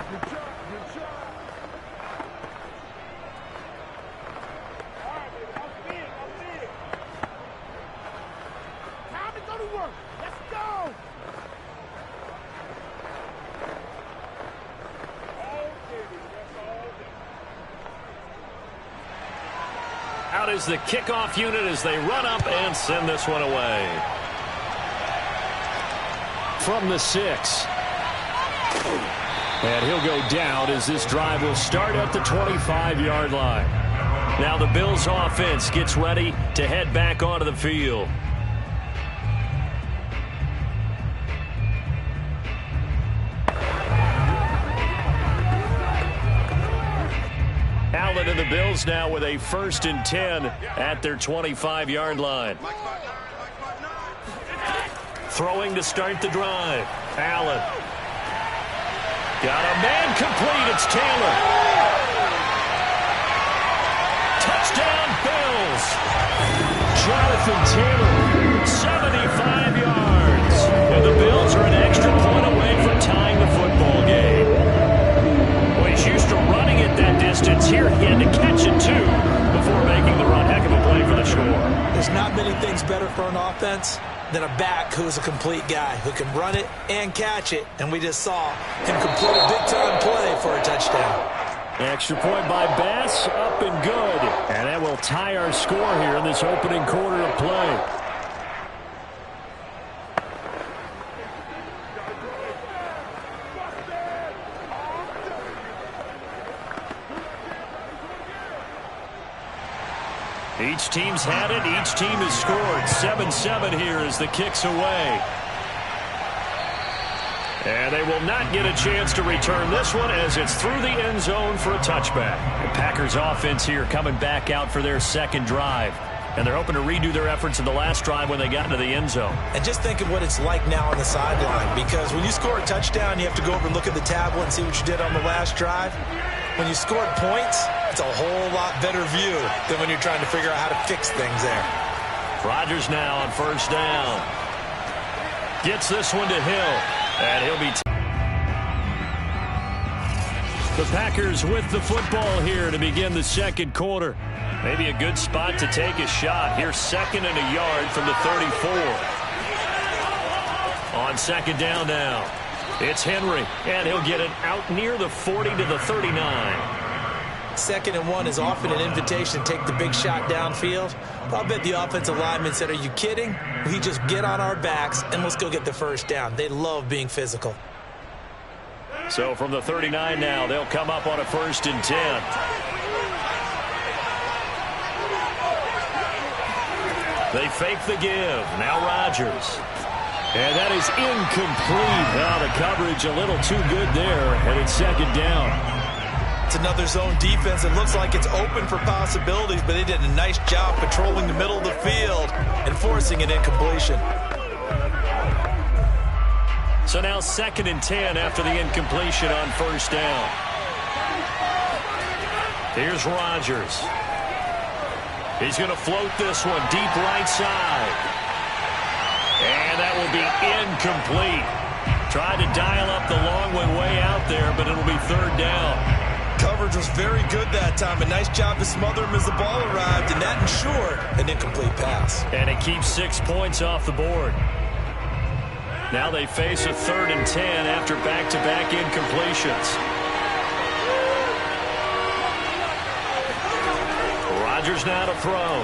Good job, good job. All right, baby. I'm big. Time to go to work. Let's go! Out is the kickoff unit as they run up and send this one away. From the 6. And he'll go down as this drive will start at the 25-yard line. Now the Bills offense gets ready to head back onto the field. Allen and the Bills now with a 1st and 10 at their 25-yard line. Throwing to start the drive. Allen. Got a man complete. It's Taylor. Touchdown Bills. Jonathan Taylor, 75 yards. And the Bills are an extra point away from tying the football game. Well, he's used to running it that distance. Here he had to catch it, too, before making the run. Heck of a play for the score. There's not many things better for an offense than a back who's a complete guy who can run it and catch it. And we just saw him complete a big-time play for a touchdown. extra point by Bass, up and good. And that will tie our score here in this opening quarter of play. Each team's had it. Each team has scored. 7-7 here as the kick's away. And they will not get a chance to return this one as it's through the end zone for a touchback. The Packers offense here coming back out for their second drive. And they're hoping to redo their efforts in the last drive when they got into the end zone. And just think of what it's like now on the sideline, because when you score a touchdown, you have to go over and look at the tablet and see what you did on the last drive. When you scored points, it's a whole lot better view than when you're trying to figure out how to fix things there. Rodgers now on first down. Gets this one to Hill, and he'll be... The Packers with the football here to begin the second quarter. Maybe a good spot to take a shot. Here's 2nd and a yard from the 34. On second down now. It's Henry, and he'll get it out near the 40 to the 39. 2nd and 1 is often an invitation to take the big shot downfield. But I'll bet the offensive lineman said, are you kidding? We just get on our backs, and let's go get the first down. They love being physical. So from the 39 now, they'll come up on a 1st and 10. They fake the give. Now Rodgers. And that is incomplete. Now the coverage a little too good there, and it's second down. It's another zone defense. It looks like it's open for possibilities, but they did a nice job patrolling the middle of the field and forcing an incompletion. So now 2nd and 10 after the incompletion on first down. Here's Rodgers. He's going to float this one deep right side. And that will be incomplete. Tried to dial up the long one way out there, but it'll be 3rd down. Coverage was very good that time. A nice job to smother him as the ball arrived, and that ensured an incomplete pass. And it keeps 6 points off the board. Now they face a 3rd and 10 after back-to-back incompletions. Rodgers now to throw.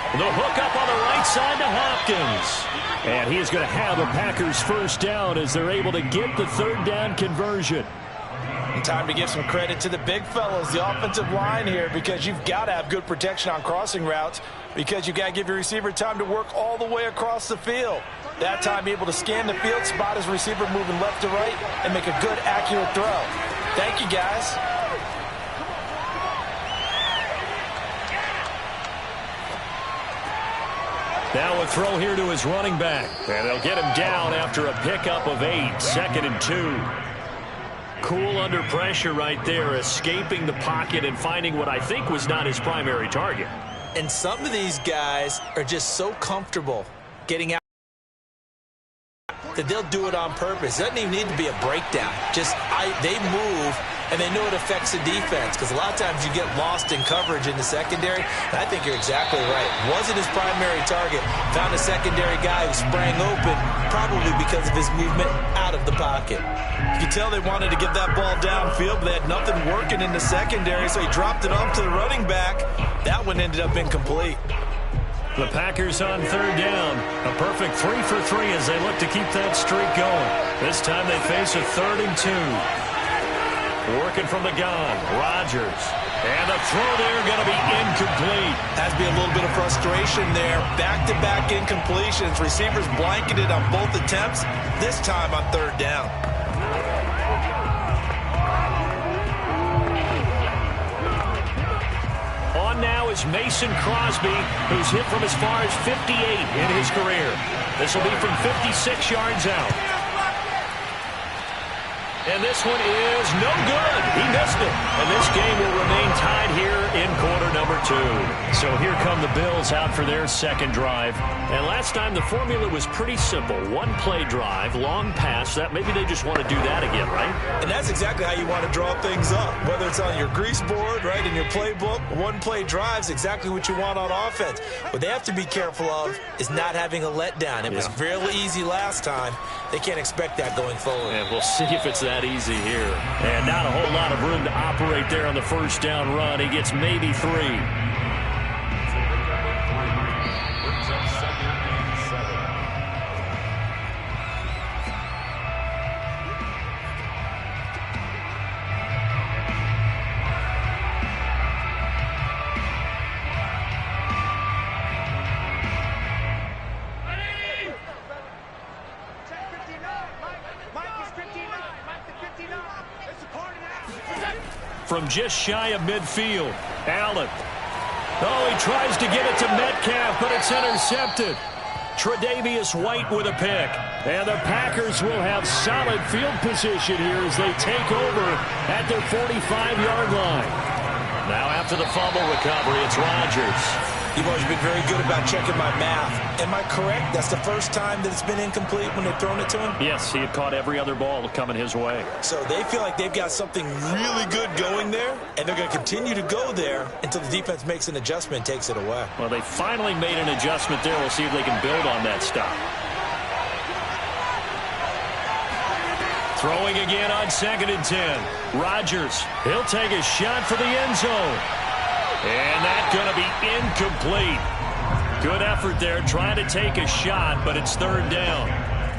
The hook up on the right side to Hop. Hopkins. And he is going to have a Packers first down as they're able to get the third down conversion. And time to give some credit to the big fellas, the offensive line here, because you've got to have good protection on crossing routes, because you've got to give your receiver time to work all the way across the field. That time, able to scan the field, spot his receiver moving left to right, and make a good, accurate throw. Thank you, guys. Now a throw here to his running back. And they'll get him down after a pickup of 8, 2nd and 2. Cool under pressure right there, escaping the pocket and finding what I think was not his primary target. And some of these guys are just so comfortable getting out that they'll do it on purpose. It doesn't even need to be a breakdown. They move, and they know it affects the defense, because a lot of times you get lost in coverage in the secondary, and I think you're exactly right. Wasn't his primary target. Found a secondary guy who sprang open, probably because of his movement out of the pocket. You can tell they wanted to get that ball downfield, but they had nothing working in the secondary, so he dropped it off to the running back. That one ended up incomplete. The Packers on third down. A perfect 3 for 3 as they look to keep that streak going. This time they face a 3rd and 2. Working from the gun, Rodgers. And the throw there going to be incomplete. Has to be a little bit of frustration there. Back-to-back incompletions. Receivers blanketed on both attempts, this time on third down. On now is Mason Crosby, who's hit from as far as 58 in his career. This will be from 56 yards out. And this one is no good. He missed it. And this game will remain tied here in quarter number 2. So here come the Bills out for their second drive. And last time the formula was pretty simple. One play drive, long pass. That maybe they just want to do that again, right? And that's exactly how you want to draw things up. Whether it's on your grease board, right, in your playbook, one play drive's exactly what you want on offense. What they have to be careful of is not having a letdown. It was fairly easy last time. They can't expect that going forward. And we'll see if it's that easy here. And not a whole lot of room to operate there on the first down run. He gets maybe 3. From just shy of midfield, Allen. Oh, he tries to get it to Metcalf, but it's intercepted. Tre'Davious White with a pick. And the Packers will have solid field position here as they take over at their 45-yard line. Now after the fumble recovery, it's Rodgers. You've always been very good about checking my math. Am I correct? That's the first time that it's been incomplete when they've thrown it to him? Yes, he had caught every other ball coming his way. So they feel like they've got something really good going there, and they're going to continue to go there until the defense makes an adjustment and takes it away. Well, they finally made an adjustment there. We'll see if they can build on that stuff. Throwing again on 2nd and 10. Rodgers, he'll take a shot for the end zone. And that's going to be incomplete. Good effort there, trying to take a shot, but it's third down.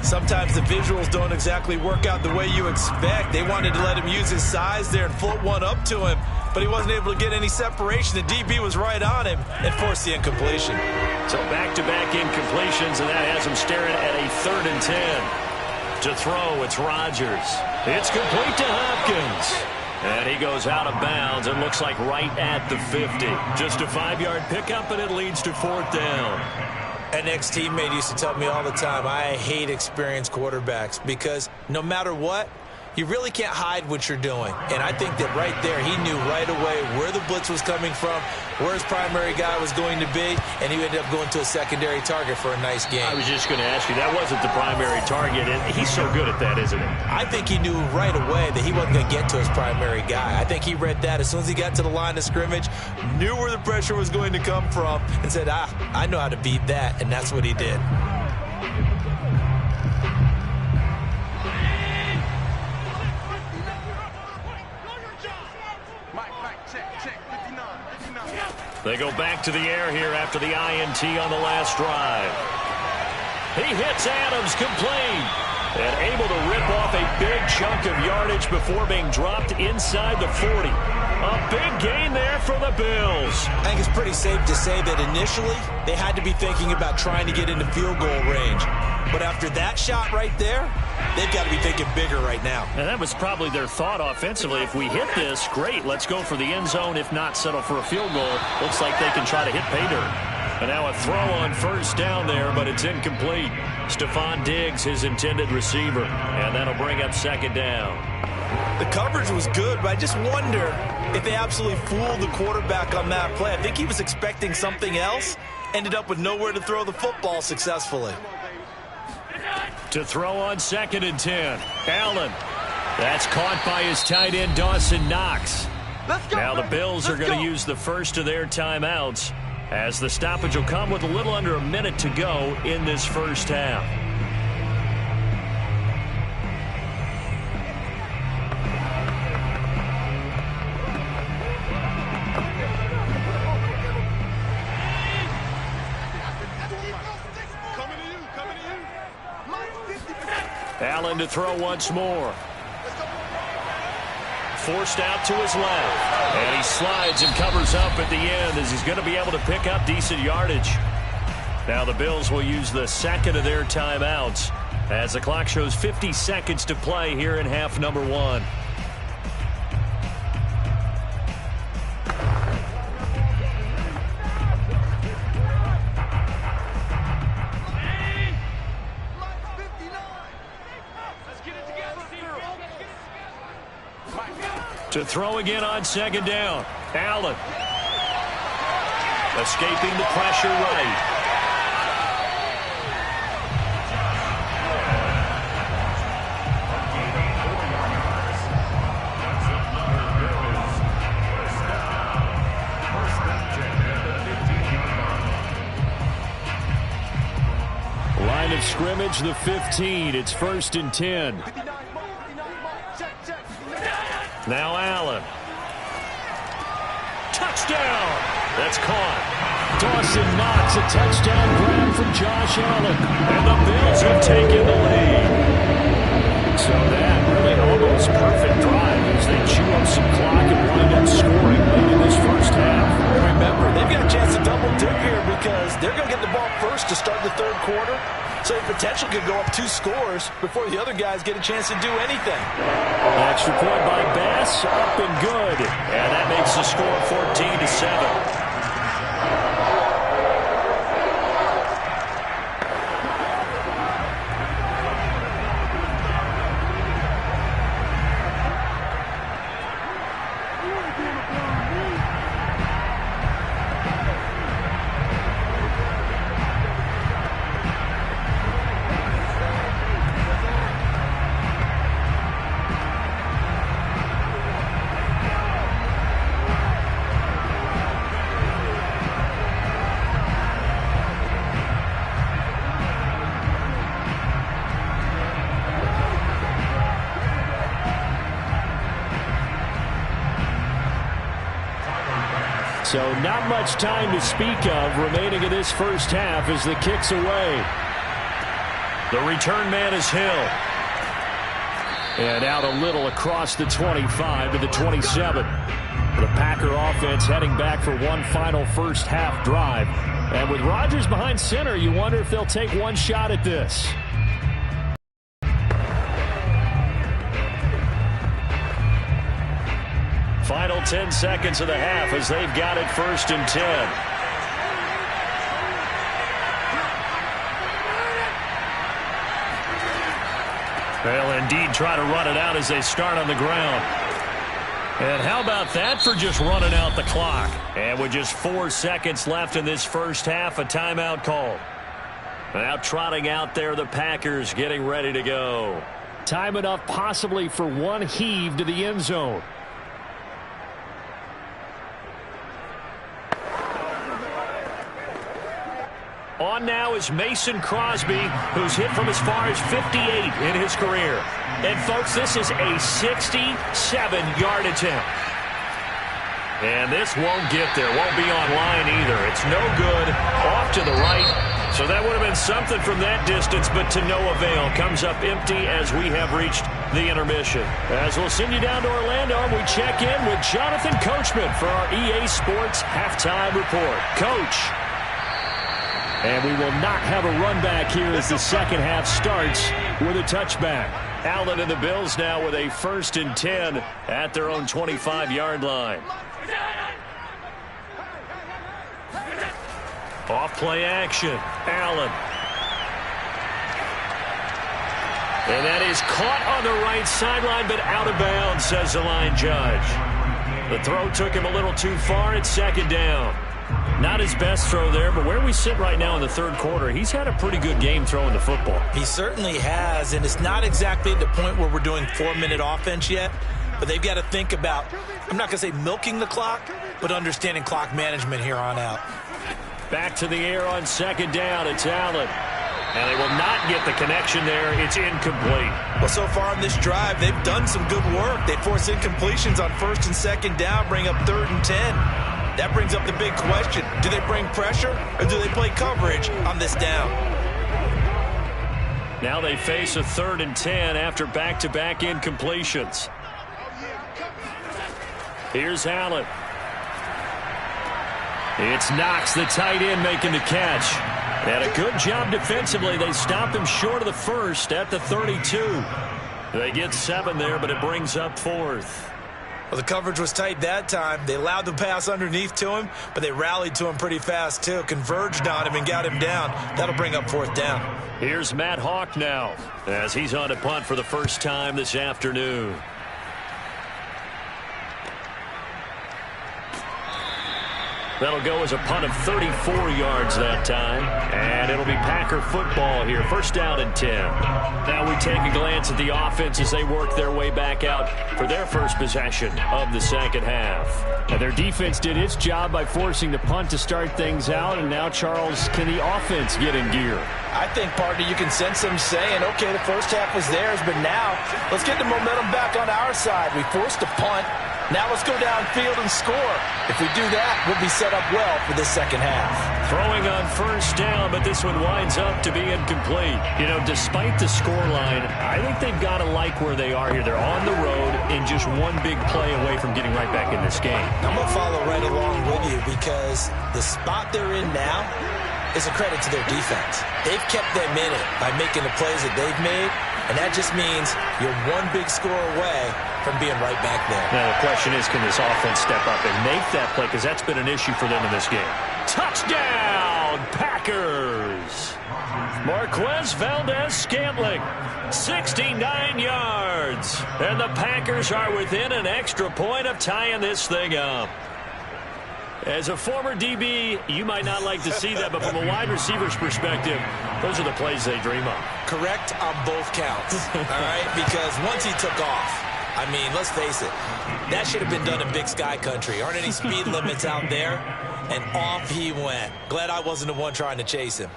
Sometimes the visuals don't exactly work out the way you expect. They wanted to let him use his size there and float one up to him, but he wasn't able to get any separation. The DB was right on him and forced the incompletion. So back-to-back incompletions, and that has him staring at a 3rd and 10. To throw, it's Rodgers. It's complete to Hopkins. And he goes out of bounds. It looks like right at the 50. Just a 5-yard pickup, and it leads to 4th down. An ex-teammate used to tell me all the time, I hate experienced quarterbacks because no matter what, you really can't hide what you're doing. And I think that right there, he knew right away where the blitz was coming from, where his primary guy was going to be, and he ended up going to a secondary target for a nice game. I was just going to ask you, that wasn't the primary target, and he's so good at that, isn't he? I think he knew right away that he wasn't going to get to his primary guy. I think he read that as soon as he got to the line of scrimmage, knew where the pressure was going to come from, and said, I know how to beat that, and that's what he did. They go back to the air here after the INT on the last drive. He hits Adams complete. And able to rip off a big chunk of yardage before being dropped inside the 40. A big gain there for the Bills. I think it's pretty safe to say that initially they had to be thinking about trying to get into field goal range. But after that shot right there, they've got to be thinking bigger right now. And that was probably their thought offensively. If we hit this, great, let's go for the end zone. If not, settle for a field goal. Looks like they can try to hit pay dirt. And now a throw on first down there, but it's incomplete. Stephon Diggs, his intended receiver. And that'll bring up second down. The coverage was good, but I just wonder if they absolutely fooled the quarterback on that play. I think he was expecting something else. Ended up with nowhere to throw the football successfully. To throw on second and 10. Allen. That's caught by his tight end, Dawson Knox. Now the Bills are going to use the first of their timeouts, as the stoppage will come with a little under a minute to go in this first half. Allen to throw once more. Forced out to his left. And he slides and covers up at the end as he's going to be able to pick up decent yardage. Now the Bills will use the second of their timeouts as the clock shows 50 seconds to play here in half number 1. To throw again on second down. Allen. Escaping the pressure right. Line of scrimmage, the 15. It's first and 10. Now Allen. Touchdown. That's caught. Dawson Knox, a touchdown grab from Josh Allen. And the Bills have taken the lead. So that really almost perfect drive as they chew up some clock and wind up scoring late in this first half. Remember, they've got a chance to double dip here because they're going to get the ball first to start the third quarter. So the potential could go up 2 scores before the other guys get a chance to do anything. Extra point by Bass, up and good. And that makes the score 14-7. So not much time to speak of remaining in this first half as the kick's away. The return man is Hill. And out a little across the 25 to the 27. The Packer offense heading back for one final first half drive. And with Rodgers behind center, you wonder if they'll take one shot at this. Final 10 seconds of the half as they've got it first and 10. They'll indeed try to run it out as they start on the ground. And how about that for just running out the clock? And with just 4 seconds left in this first half, a timeout call. Now trotting out there, the Packers getting ready to go. Time enough possibly for one heave to the end zone. On now is Mason Crosby, who's hit from as far as 58 in his career. And, folks, this is a 67-yard attempt. And this won't get there, won't be on line either. It's no good. Off to the right, So that would have been something from that distance, but to no avail. Comes up empty as we have reached the intermission. As we'll send you down to Orlando, we check in with Jonathan Coachman for our EA Sports Halftime Report. Coach. And we will not have a run back here as the second half starts with a touchback. Allen and the Bills now with a 1st and 10 at their own 25-yard line. Off play action. Allen. And that is caught on the right sideline, but out of bounds, says the line judge. The throw took him a little too far. It's 2nd down. Not his best throw there, but where we sit right now in the 3rd quarter, he's had a pretty good game throwing the football. He certainly has, and it's not exactly at the point where we're doing 4-minute offense yet, but they've got to think about, I'm not going to say milking the clock, but understanding clock management here on out. Back to the air on 2nd down. It's Allen. And they will not get the connection there. It's incomplete. Well, so far on this drive, they've done some good work. They force incompletions on 1st and 2nd down, bring up 3rd and 10. That brings up the big question. Do they bring pressure or do they play coverage on this down? Now they face a 3rd and 10 after back-to-back incompletions. Here's Allen. It's Knox, the tight end, making the catch. And a good job defensively. They stop him short of the 1st at the 32. They get 7 there, but it brings up 4th. Well, the coverage was tight that time. They allowed the pass underneath to him, but they rallied to him pretty fast, too. Converged on him and got him down. That'll bring up 4th down. Here's Matt Hawk now as he's on a punt for the first time this afternoon. That'll go as a punt of 34 yards that time. And it'll be Packer football here. 1st down and 10. Now we take a glance at the offense as they work their way back out for their first possession of the second half. And their defense did its job by forcing the punt to start things out. And now, Charles, can the offense get in gear? I think, partner, you can sense them saying, okay, the first half was theirs, but now let's get the momentum back on our side. We forced a punt. Now let's go downfield and score. If we do that, we'll be set up well for this second half. Throwing on 1st down, but this one winds up to be incomplete. You know, despite the scoreline, I think they've got to like where they are here. They're on the road and just one big play away from getting right back in this game. I'm going to follow right along with you because the spot they're in now is a credit to their defense. They've kept them in it by making the plays that they've made, and that just means you're one big score away from being right back there. Now the question is, can this offense step up and make that play? Because that's been an issue for them in this game. Touchdown, Packers! Marquez Valdez-Scantling, 69 yards. And the Packers are within an extra point of tying this thing up. As a former DB, you might not like to see that, but from a wide receiver's perspective, those are the plays they dream of. Correct on both counts, all right? Because once he took off, I mean, let's face it, that should have been done in Big Sky Country. Aren't any speed limits out there? And off he went. Glad I wasn't the one trying to chase him.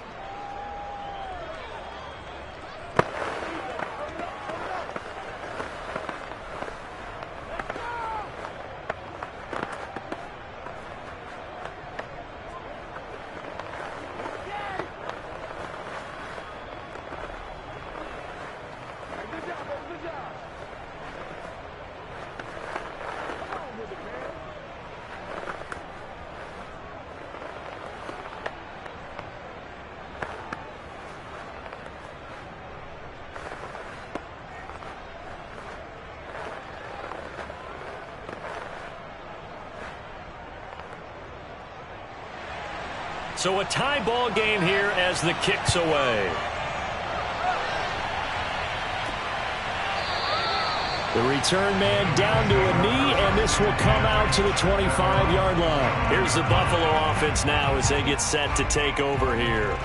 So a tie ball game here as the kick's away. The return man down to a knee, and this will come out to the 25-yard line. Here's the Buffalo offense now as they get set to take over here.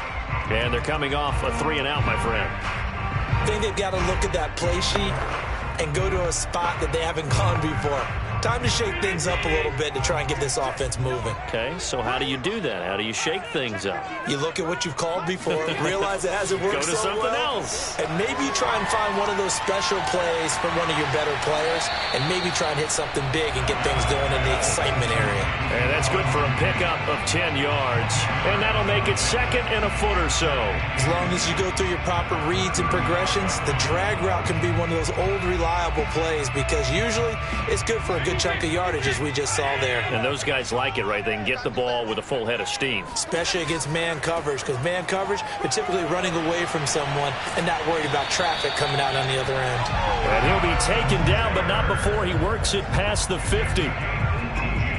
And they're coming off a 3-and-out, my friend. I think they've got to look at that play sheet and go to a spot that they haven't gone before. Time to shake things up a little bit to try and get this offense moving. Okay, so how do you do that? How do you shake things up? You look at what you've called before, realize it hasn't worked Go to so something well, else. and maybe try and find one of those special plays from one of your better players, and maybe try and hit something big and get things going in the excitement area. And that's good for a pickup of 10 yards. And that'll make it 2nd and a foot or so. As long as you go through your proper reads and progressions, the drag route can be one of those old reliable plays because usually it's good for a good chunk of yardage, as we just saw there. And those guys like it, right? They can get the ball with a full head of steam. Especially against man coverage, because man coverage, they're typically running away from someone and not worried about traffic coming out on the other end. And he'll be taken down, but not before he works it past the 50.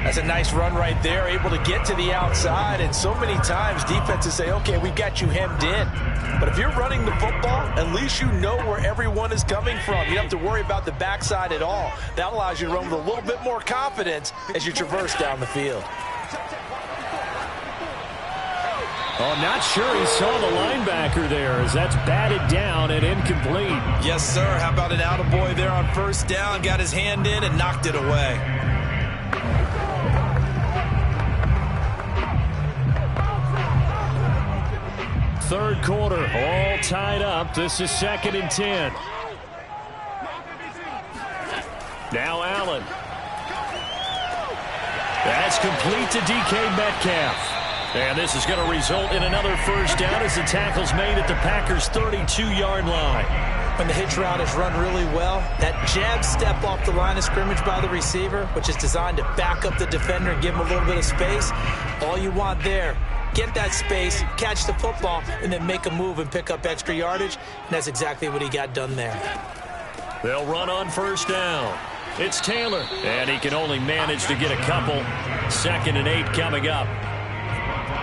That's a nice run right there, able to get to the outside, and so many times defenses say, okay, we've got you hemmed in. But if you're running the football, at least you know where everyone is coming from. You don't have to worry about the backside at all. That allows you to run with a little bit more confidence as you traverse down the field. Oh, not sure he saw the linebacker there as that's batted down and incomplete. Yes, sir. How about an attaboy there on first down? Got his hand in and knocked it away. Third quarter, all tied up. This is 2nd and 10. Now Allen. That's complete to DK Metcalf. And this is going to result in another first down as the tackle's made at the Packers' 32-yard line. When the hitch route is run really well, that jab step off the line of scrimmage by the receiver, which is designed to back up the defender and give him a little bit of space, all you want there, get that space, catch the football, and then make a move and pick up extra yardage, and that's exactly what he got done there. They'll run on first down. It's Taylor, and he can only manage to get a couple. 2nd and 8 coming up.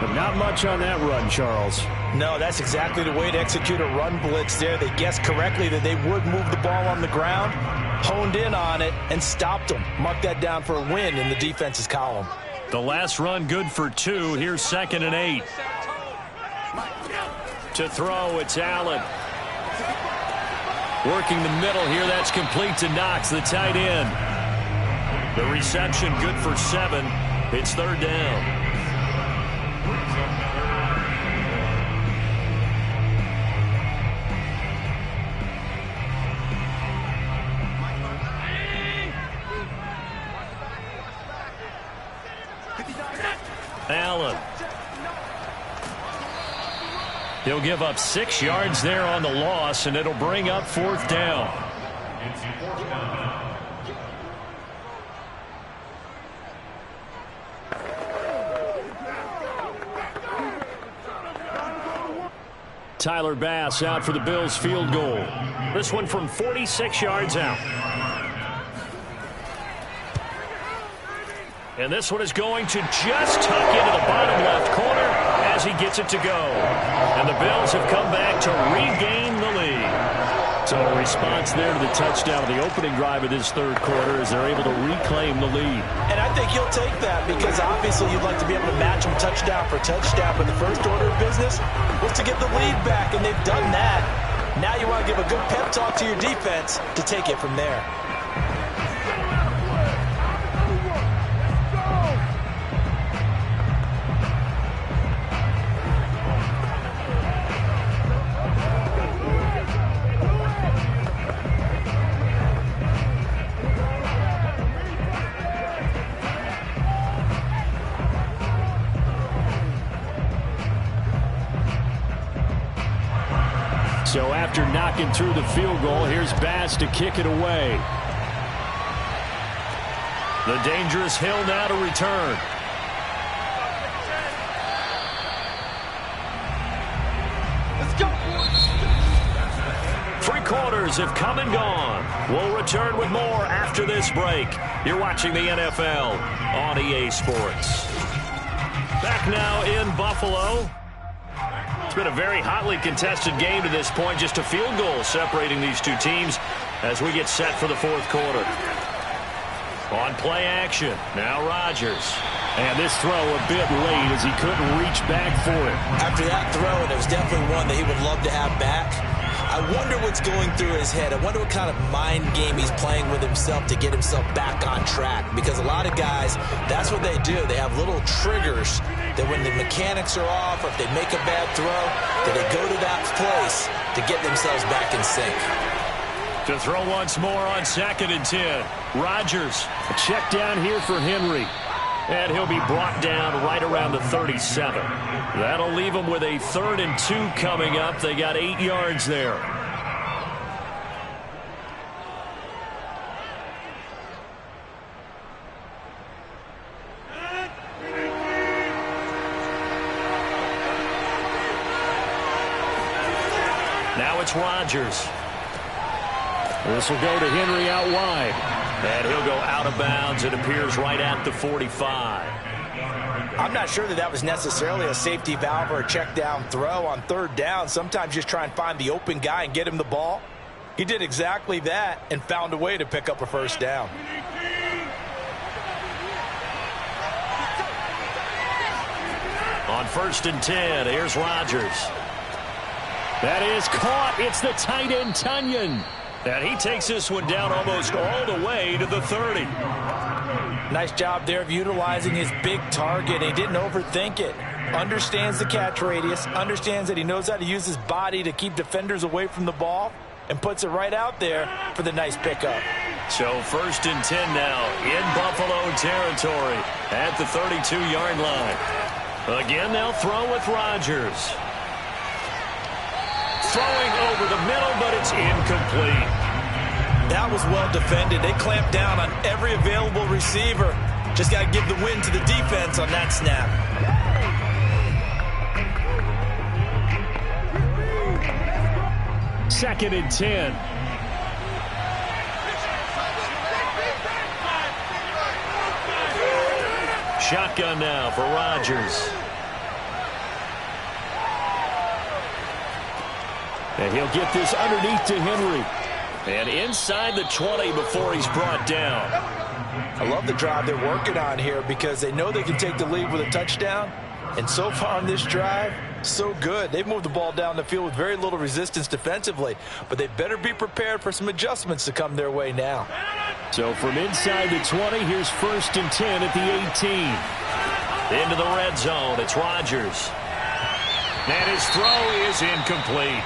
But not much on that run, Charles. No, that's exactly the way to execute a run blitz there. They guessed correctly that they would move the ball on the ground, honed in on it, and stopped them. Mark that down for a win in the defense's column. The last run good for 2. Here's 2nd and 8. To throw, it's Allen. Working the middle here, that's complete to Knox, the tight end. The reception good for 7. It's 3rd down. Allen. He'll give up 6 yards there on the loss, and it'll bring up 4th down. Tyler Bass out for the Bills field goal. This one from 46 yards out. And this one is going to just tuck into the bottom left corner as he gets it to go. And the Bills have come back to regain the lead. So a response there to the touchdown of the opening drive of this third quarter as they're able to reclaim the lead. And I think you'll take that because obviously you'd like to be able to match them touchdown for touchdown. But the first order of business was to get the lead back, and they've done that. Now you want to give a good pep talk to your defense to take it from there. So after knocking through the field goal, here's Bass to kick it away. The dangerous Hill now to return. Let's go. 3 quarters have come and gone. We'll return with more after this break. You're watching the NFL on EA Sports. Back now in Buffalo. It's been a very hotly contested game to this point. Just a field goal separating these two teams as we get set for the fourth quarter. On play action, now Rodgers. And this throw a bit late as he couldn't reach back for it. After that throw, and it was definitely one that he would love to have back, I wonder what's going through his head. I wonder what kind of mind game he's playing with himself to get himself back on track. Because a lot of guys, that's what they do. They have little triggers that when the mechanics are off or if they make a bad throw, that they go to that place to get themselves back in sync. To throw once more on 2nd and 10. Rodgers. A check down here for Henry. And he'll be brought down right around the 37. That'll leave them with a 3rd and 2 coming up. They got 8 yards there. Now it's Rodgers. This will go to Henry out wide. And he'll go out of bounds. It appears right at the 45. I'm not sure that was necessarily a safety valve or a check down throw on 3rd down. Sometimes just try and find the open guy and get him the ball. He did exactly that and found a way to pick up a 1st down. On 1st and 10, here's Rodgers. That is caught. It's the tight end, Tunyon. And he takes this one down almost all the way to the 30. Nice job there of utilizing his big target. He didn't overthink it. Understands the catch radius. Understands that he knows how to use his body to keep defenders away from the ball. And puts it right out there for the nice pickup. So 1st and 10 now in Buffalo territory at the 32-yard line. Again, they'll throw with Rodgers. Throwing over the middle, but it's incomplete. That was well defended. They clamped down on every available receiver. Just got to give the win to the defense on that snap. Second and 10. Shotgun now for Rodgers. And he'll get this underneath to Henry. And inside the 20 before he's brought down. I love the drive they're working on here because they know they can take the lead with a touchdown. And so far on this drive, so good. They've moved the ball down the field with very little resistance defensively. But they better be prepared for some adjustments to come their way now. So from inside the 20, here's 1st and 10 at the 18. Into the red zone, it's Rodgers. And his throw is incomplete.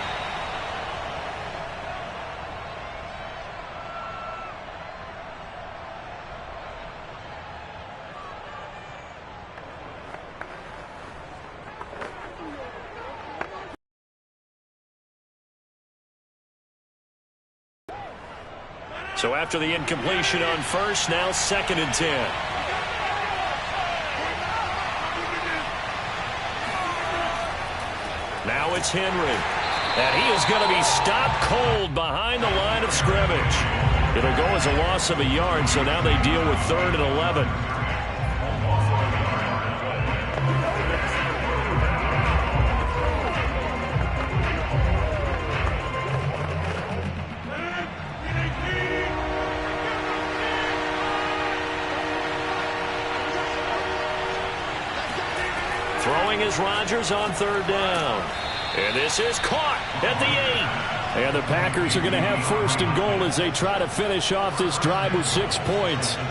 So after the incompletion on 1st, now 2nd and 10. Now it's Henry. And he is going to be stopped cold behind the line of scrimmage. It'll go as a loss of a yard, so now they deal with 3rd and 11. Throwing is Rodgers on 3rd down. And this is caught at the 8. And the Packers are going to have 1st and goal as they try to finish off this drive with 6 points. All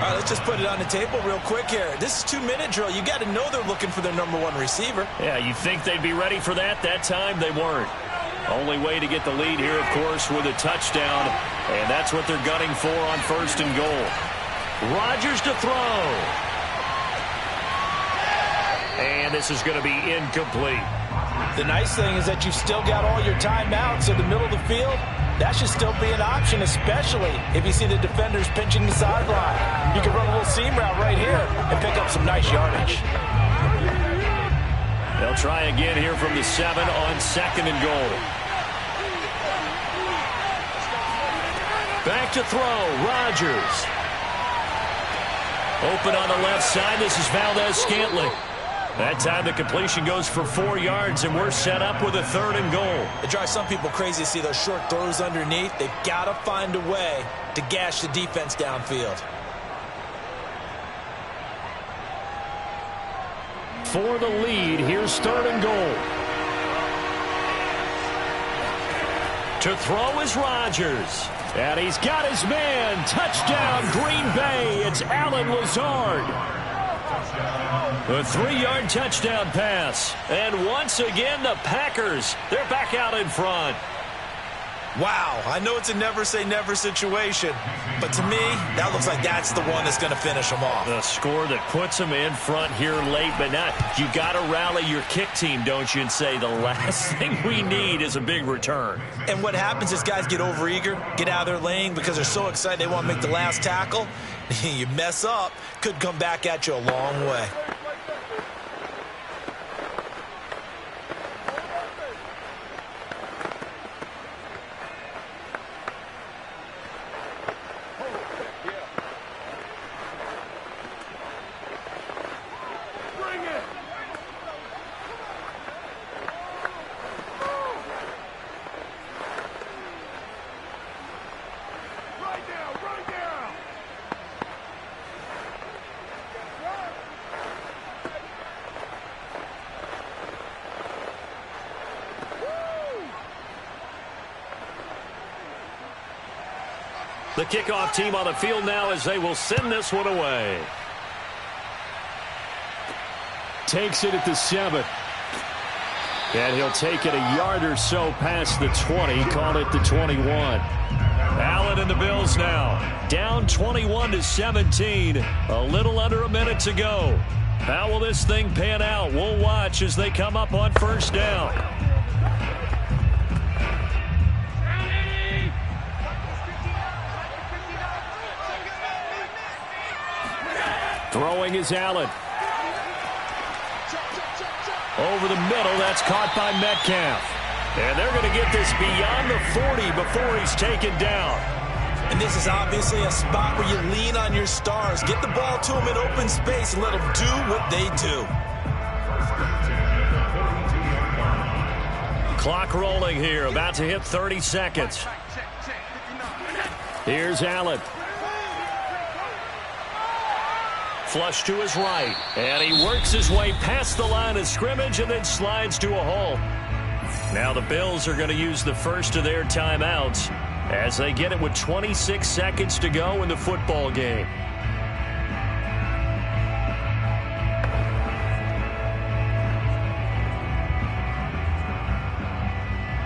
right, let's just put it on the table real quick here. This is 2-minute drill. You got to know they're looking for their #1 receiver. Yeah, you think they'd be ready for that? That time they weren't. Only way to get the lead here, of course, with a touchdown. And that's what they're gunning for on 1st and goal. Rodgers to throw. And this is going to be incomplete. The nice thing is that you've still got all your timeouts in the middle of the field. That should still be an option, especially if you see the defenders pinching the sideline. You can run a little seam route right here and pick up some nice yardage. They'll try again here from the 7 on 2nd and goal. Back to throw, Rodgers. Open on the left side, this is Valdez-Scantling. That time the completion goes for 4 yards, and we're set up with a 3rd and goal. It drives some people crazy to see those short throws underneath. They've got to find a way to gash the defense downfield. For the lead, here's 3rd and goal. To throw is Rodgers. And he's got his man. Touchdown, Green Bay. It's Allen Lazard. A 3-yard touchdown pass. And once again, the Packers, they're back out in front. Wow, I know it's a never-say-never situation, but to me, that looks like that's the one that's going to finish them off. The score that puts them in front here late, but not. You got to rally your kick team, don't you, and say the last thing we need is a big return. And what happens is guys get overeager, get out of their lane because they're so excited they want to make the last tackle. You mess up, could come back at you a long way. The kickoff team on the field now as they will send this one away. Takes it at the 7. And he'll take it a yard or so past the 20. Call it the 21. Allen and the Bills now. Down 21-17. A little under a minute to go. How will this thing pan out? We'll watch as they come up on first down. Throwing is Allen. Over the middle, that's caught by Metcalf. And they're going to get this beyond the 40 before he's taken down. And this is obviously a spot where you lean on your stars. Get the ball to them in open space and let them do what they do. Clock rolling here, about to hit 30 seconds. Here's Allen. Flush to his right, and he works his way past the line of scrimmage and then slides to a halt. Now the Bills are going to use the first of their timeouts as they get it with 26 seconds to go in the football game.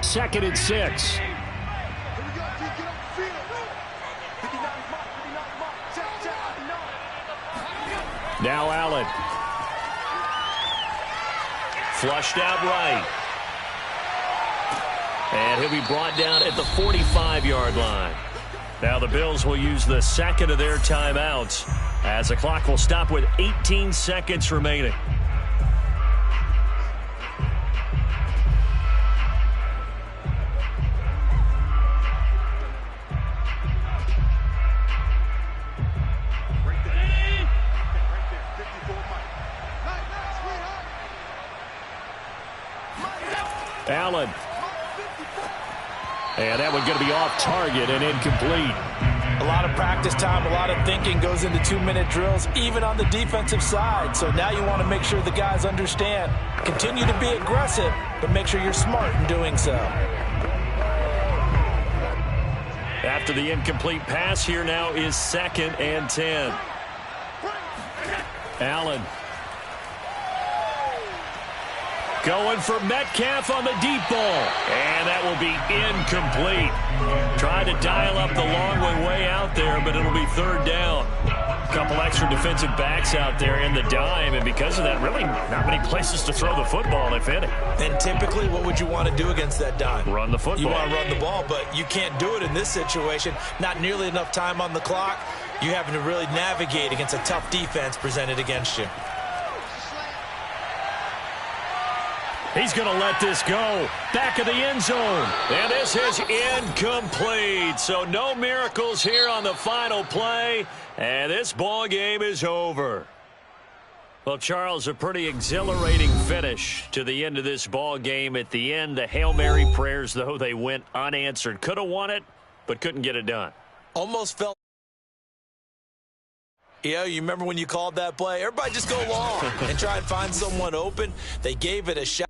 Second and 6. Now Allen. Flushed out right. And he'll be brought down at the 45-yard line. Now the Bills will use the second of their timeouts as the clock will stop with 18 seconds remaining. Allen. And that one's going to be off target and incomplete. A lot of practice time, a lot of thinking goes into 2-minute drills, even on the defensive side. So now you want to make sure the guys understand. Continue to be aggressive, but make sure you're smart in doing so. After the incomplete pass, here now is 2nd and 10. Allen. Going for Metcalf on the deep ball. And that will be incomplete. Tried to dial up the long way out there, but it'll be 3rd down. A couple extra defensive backs out there in the dime, and because of that, really not many places to throw the football, if any. And typically, what would you want to do against that dime? Run the football. You want to run the ball, but you can't do it in this situation. Not nearly enough time on the clock. You're having to really navigate against a tough defense presented against you. He's going to let this go. Back of the end zone. And this is incomplete. So no miracles here on the final play. And this ball game is over. Well, Charles, a pretty exhilarating finish to the end of this ball game. At the end, the Hail Mary prayers, though, they went unanswered. Could have won it, but couldn't get it done. Almost felt. Yeah, you remember when you called that play? Everybody just go long and try and find someone open. They gave it a shot.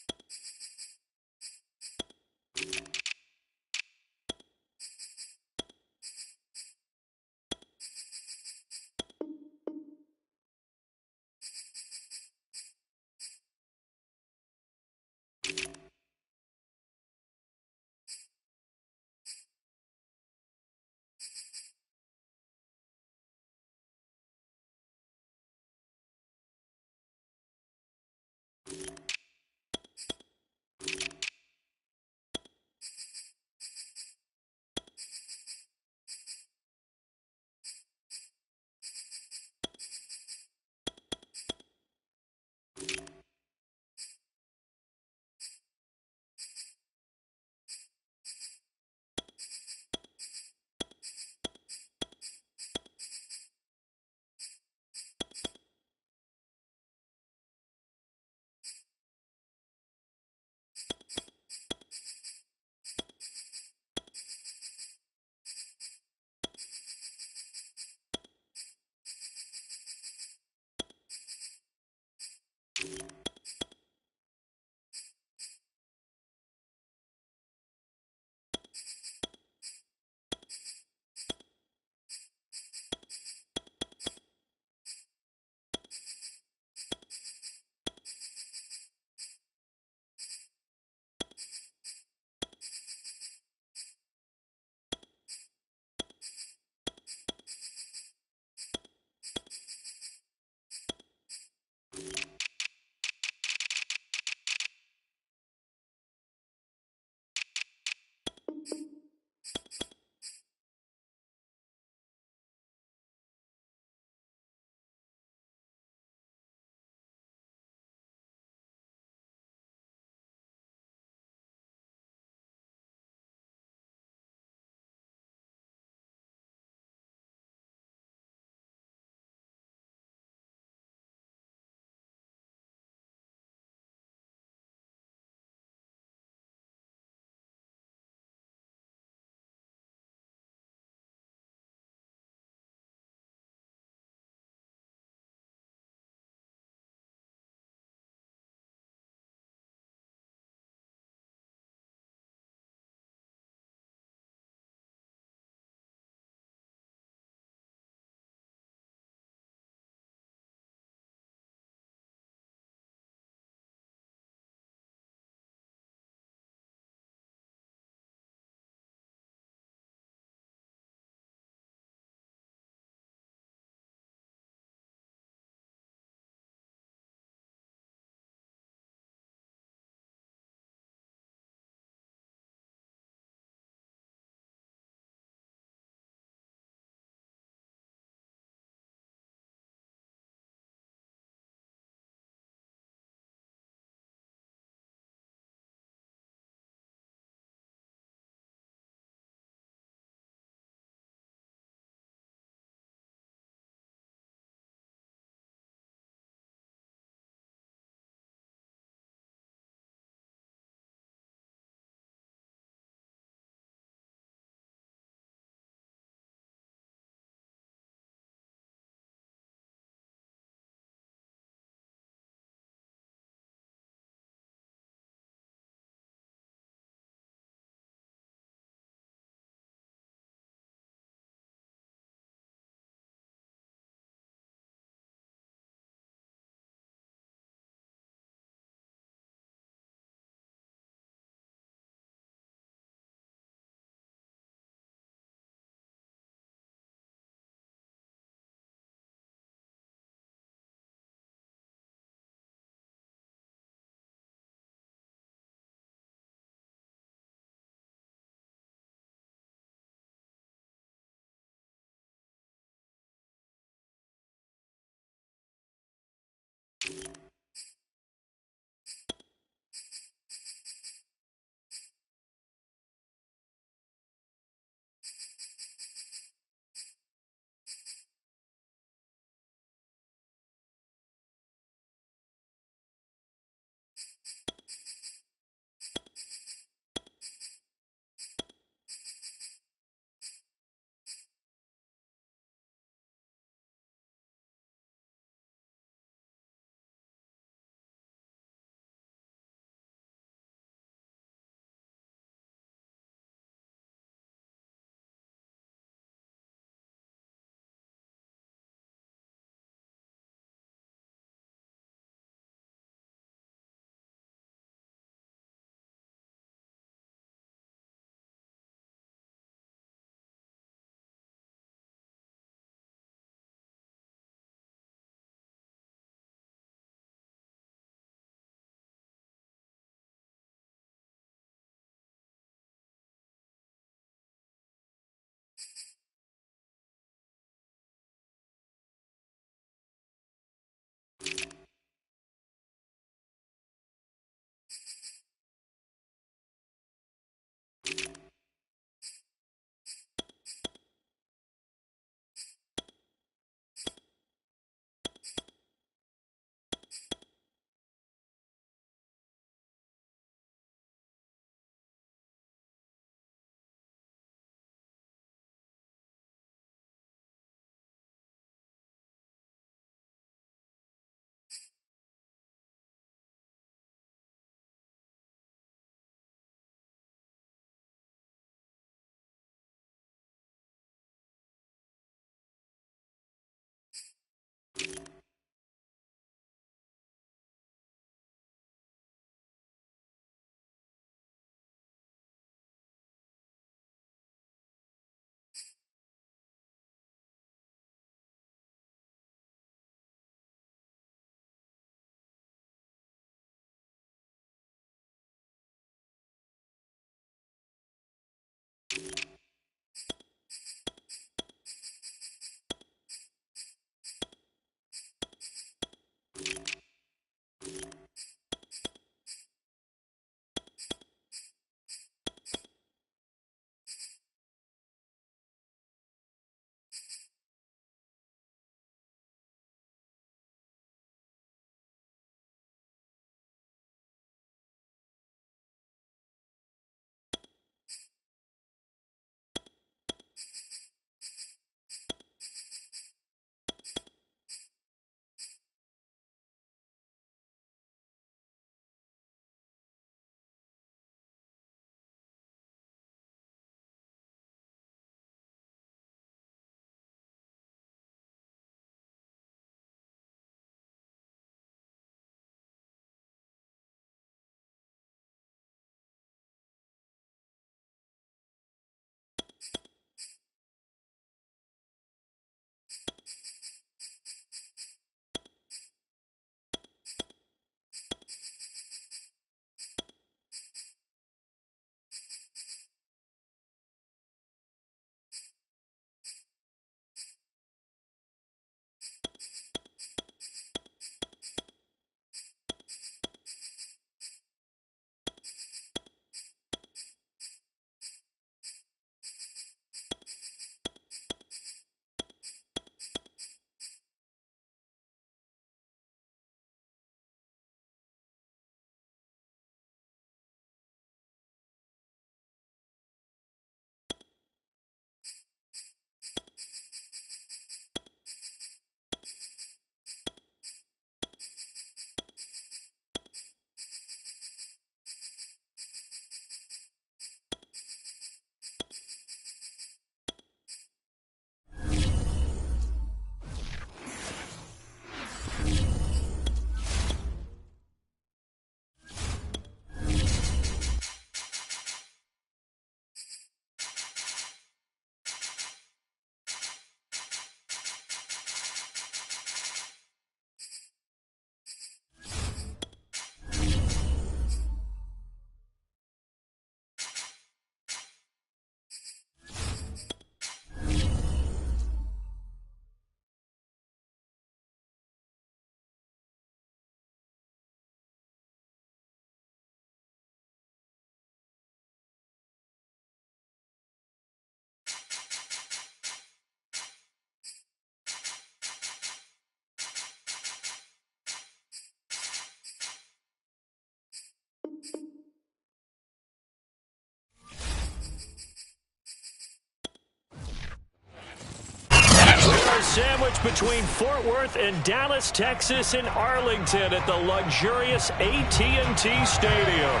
sandwiched between Fort Worth and Dallas, Texas, and Arlington at the luxurious AT&T Stadium.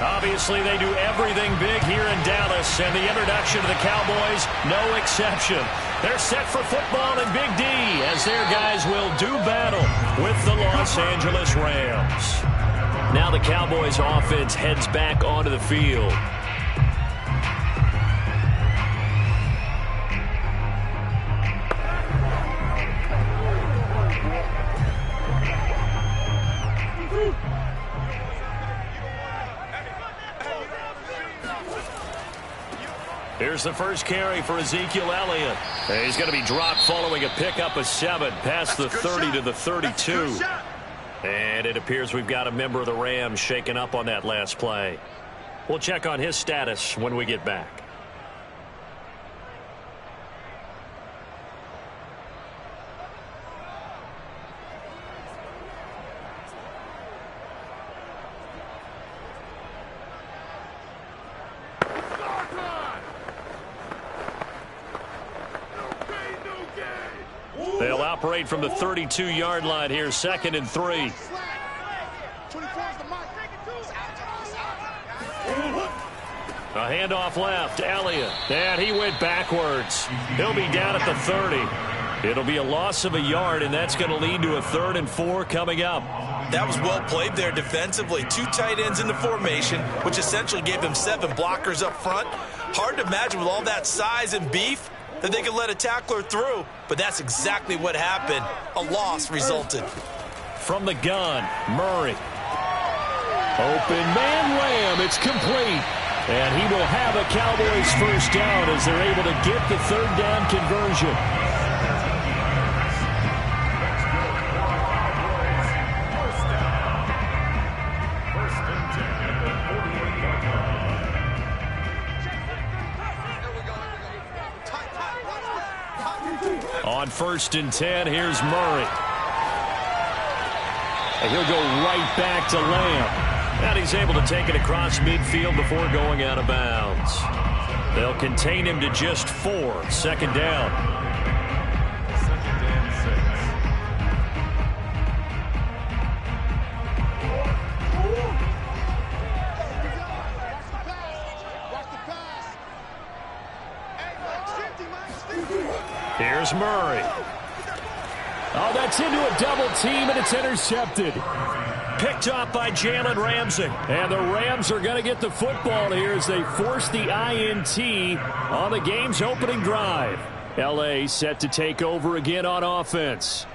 Obviously, they do everything big here in Dallas, and the introduction of the Cowboys, no exception. They're set for football in Big D as their guys will do battle with the Los Angeles Rams. Now the Cowboys offense heads back onto the field. Here's the first carry for Ezekiel Elliott. He's going to be dropped following a pickup of 7 past the 30 to the 32. And it appears we've got a member of the Rams shaken up on that last play. We'll check on his status when we get back. They'll operate from the 32-yard line here, 2nd and 3. A handoff left, Elliott, and he went backwards. He'll be down at the 30. It'll be a loss of a yard, and that's going to lead to a 3rd and 4 coming up. That was well played there defensively. 2 tight ends in the formation, which essentially gave them 7 blockers up front. Hard to imagine with all that size and beef that they could let a tackler through, but that's exactly what happened. A loss resulted. From the gun, Murray. Open man Lamb, it's complete. And he will have a Cowboys first down as they're able to get the 3rd down conversion. On 1st and 10, here's Murray. And he'll go right back to Lamb. And he's able to take it across midfield before going out of bounds. They'll contain him to just 4. 2nd down. Here's Murray. Oh, that's into a double team, and it's intercepted. Picked up by Jalen Ramsey. And the Rams are going to get the football here as they force the INT on the game's opening drive. L.A. set to take over again on offense.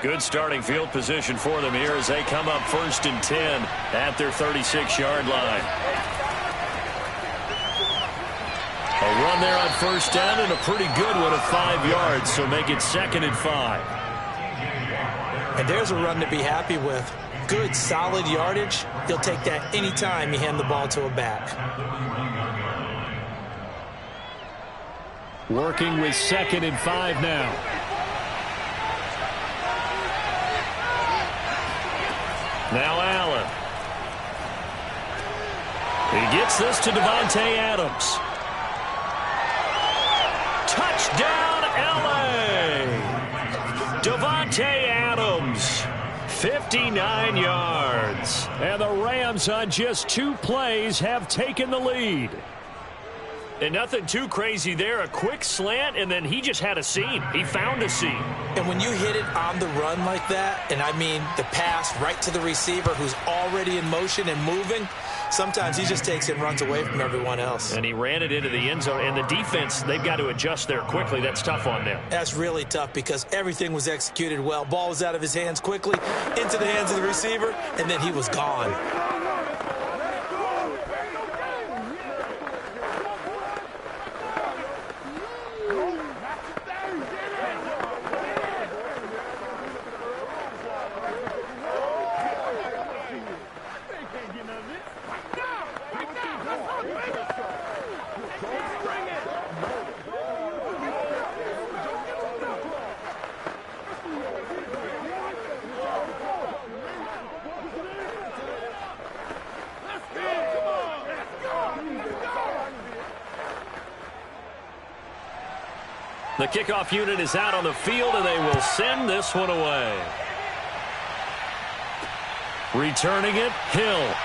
Good starting field position for them here as they come up 1st and 10 at their 36-yard line. A run there on 1st down and a pretty good one of 5 yards, so make it 2nd and 5. And there's a run to be happy with. Good, solid yardage. He'll take that anytime you hand the ball to a back. Working with 2nd and 5 now. Now Allen. He gets this to Devontae Adams. Touchdown, L.A. Devontae Adams, 59 yards. And the Rams on just 2 plays have taken the lead. And nothing too crazy there. A quick slant, and then he just had a seam. He found a seam. And when you hit it on the run like that, and I mean the pass right to the receiver who's already in motion and moving, sometimes he just takes it and runs away from everyone else. And he ran it into the end zone. And the defense, they've got to adjust there quickly. That's tough on them. That's really tough because everything was executed well. Ball was out of his hands quickly, into the hands of the receiver, and then he was gone. The kickoff unit is out on the field, and they will send this one away. Returning it, Hill.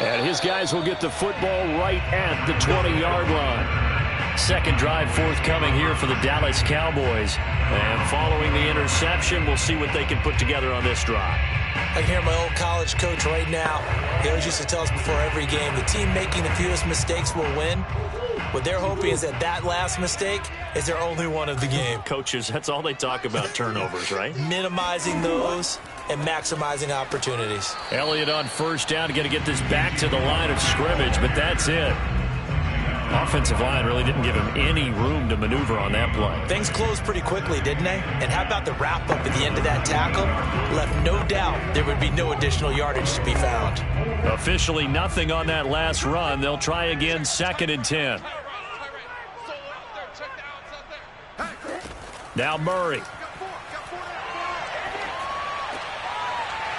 And his guys will get the football right at the 20-yard line. Second drive forthcoming here for the Dallas Cowboys. And following the interception, we'll see what they can put together on this drive. I can hear my old college coach right now. He always used to tell us before every game, the team making the fewest mistakes will win. What they're hoping is that last mistake is their only one of the game. Coaches, that's all they talk about, turnovers, right? Minimizing those and maximizing opportunities. Elliott on first down, going to get this back to the line of scrimmage, but that's it. Offensive line really didn't give him any room to maneuver on that play. Things closed pretty quickly, didn't they? And how about the wrap-up at the end of that tackle? Left no doubt there would be no additional yardage to be found. Officially nothing on that last run. They'll try again, 2nd and 10. Now Murray.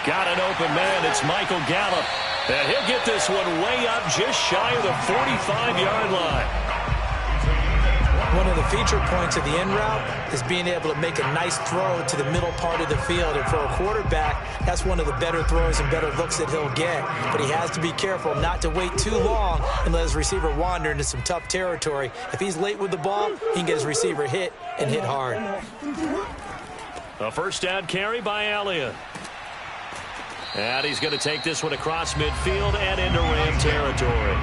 Got an open man. It's Michael Gallup. And he'll get this one way up just shy of the 45-yard line. One of the feature points of the end route is being able to make a nice throw to the middle part of the field. And for a quarterback, that's one of the better throws and better looks that he'll get. But he has to be careful not to wait too long and let his receiver wander into some tough territory. If he's late with the ball, he can get his receiver hit and hit hard. A first down carry by Elliott. And he's going to take this one across midfield and into Ram territory.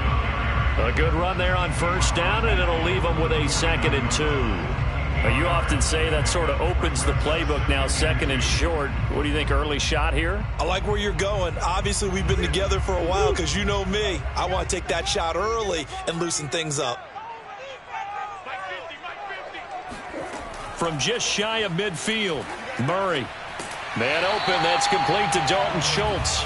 A good run there on first down, and it'll leave him with a 2nd and 2. Now, you often say that sort of opens the playbook now, 2nd and short. What do you think, early shot here? I like where you're going. Obviously, we've been together for a while because you know me. I want to take that shot early and loosen things up. From just shy of midfield, Murray. Man open, that's complete to Dalton Schultz.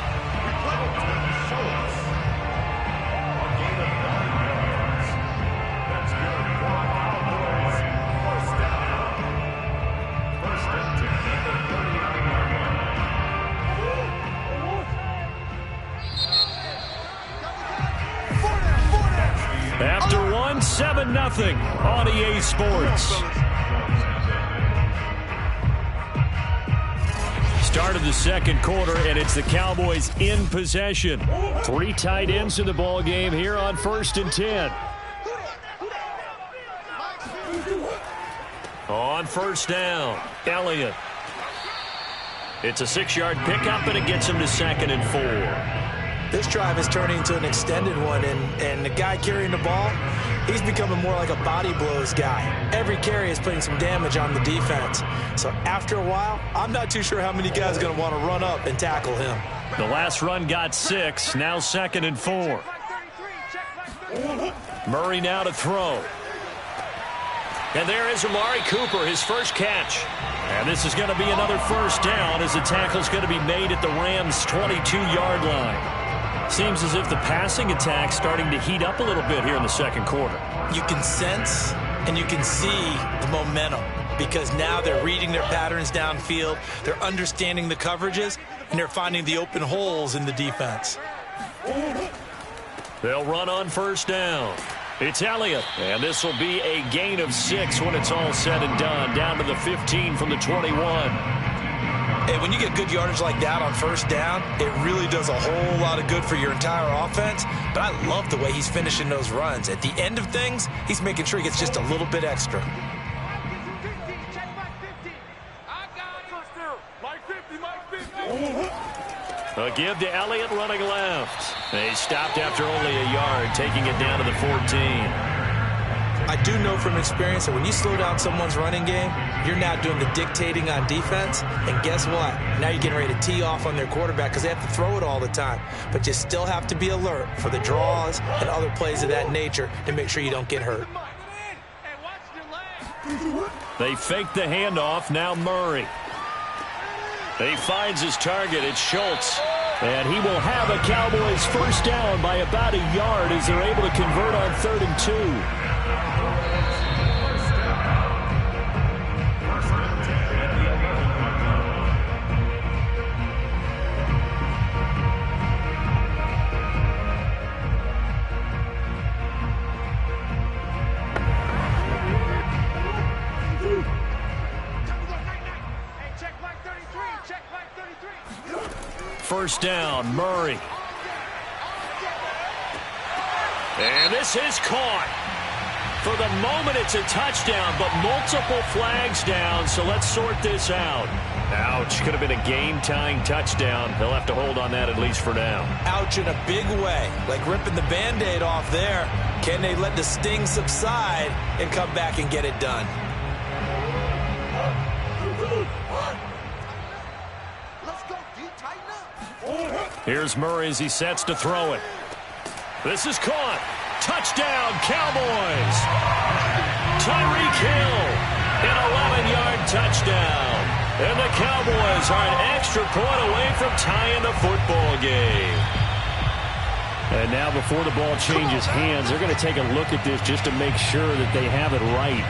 After one, 7-0 on EA Sports. Start of the second quarter, and it's the Cowboys in possession. 3 tight ends in the ball game here on 1st and 10. On first down, Elliott. It's a 6-yard pickup, and it gets him to 2nd and 4. This drive is turning into an extended one, and the guy carrying the ball, he's becoming more like a body blows guy. Every carry is putting some damage on the defense. So after a while, I'm not too sure how many guys are going to want to run up and tackle him. The last run got 6, now 2nd and 4. Murray now to throw. And there is Amari Cooper, his first catch. And this is going to be another first down as the tackle's going to be made at the Rams' 22-yard line. Seems as if the passing attack's starting to heat up a little bit here in the second quarter. You can sense and you can see the momentum because now they're reading their patterns downfield, they're understanding the coverages, and they're finding the open holes in the defense. They'll run on first down. It's Elliott, and this will be a gain of 6 when it's all said and done, down to the 15 from the 21. Hey, when you get good yardage like that on first down, it really does a whole lot of good for your entire offense. But I love the way he's finishing those runs. At the end of things, he's making sure he gets just a little bit extra. A give to Elliott running left. They stopped after only a yard, taking it down to the 14. I do know from experience that when you slow down someone's running game, you're now doing the dictating on defense. And guess what? Now you're getting ready to tee off on their quarterback because they have to throw it all the time. But you still have to be alert for the draws and other plays of that nature to make sure you don't get hurt. They fake the handoff. Now Murray. He finds his target. It's Schultz. And he will have a Cowboys first down by about a yard as they're able to convert on 3rd and 2. first down. Murray. And this is caught. For the moment, it's a touchdown, but multiple flags down, so let's sort this out. Ouch. Could have been a game-tying touchdown. They'll have to hold on that at least for now. Ouch in a big way, like ripping the Band-Aid off there. Can they let the sting subside and come back and get it done? Here's Murray as he sets to throw it. This is caught. Touchdown, Cowboys. Tyreek Hill, an 11-yard touchdown. And the Cowboys are an extra point away from tying the football game. And now before the ball changes hands, they're going to take a look at this just to make sure that they have it right.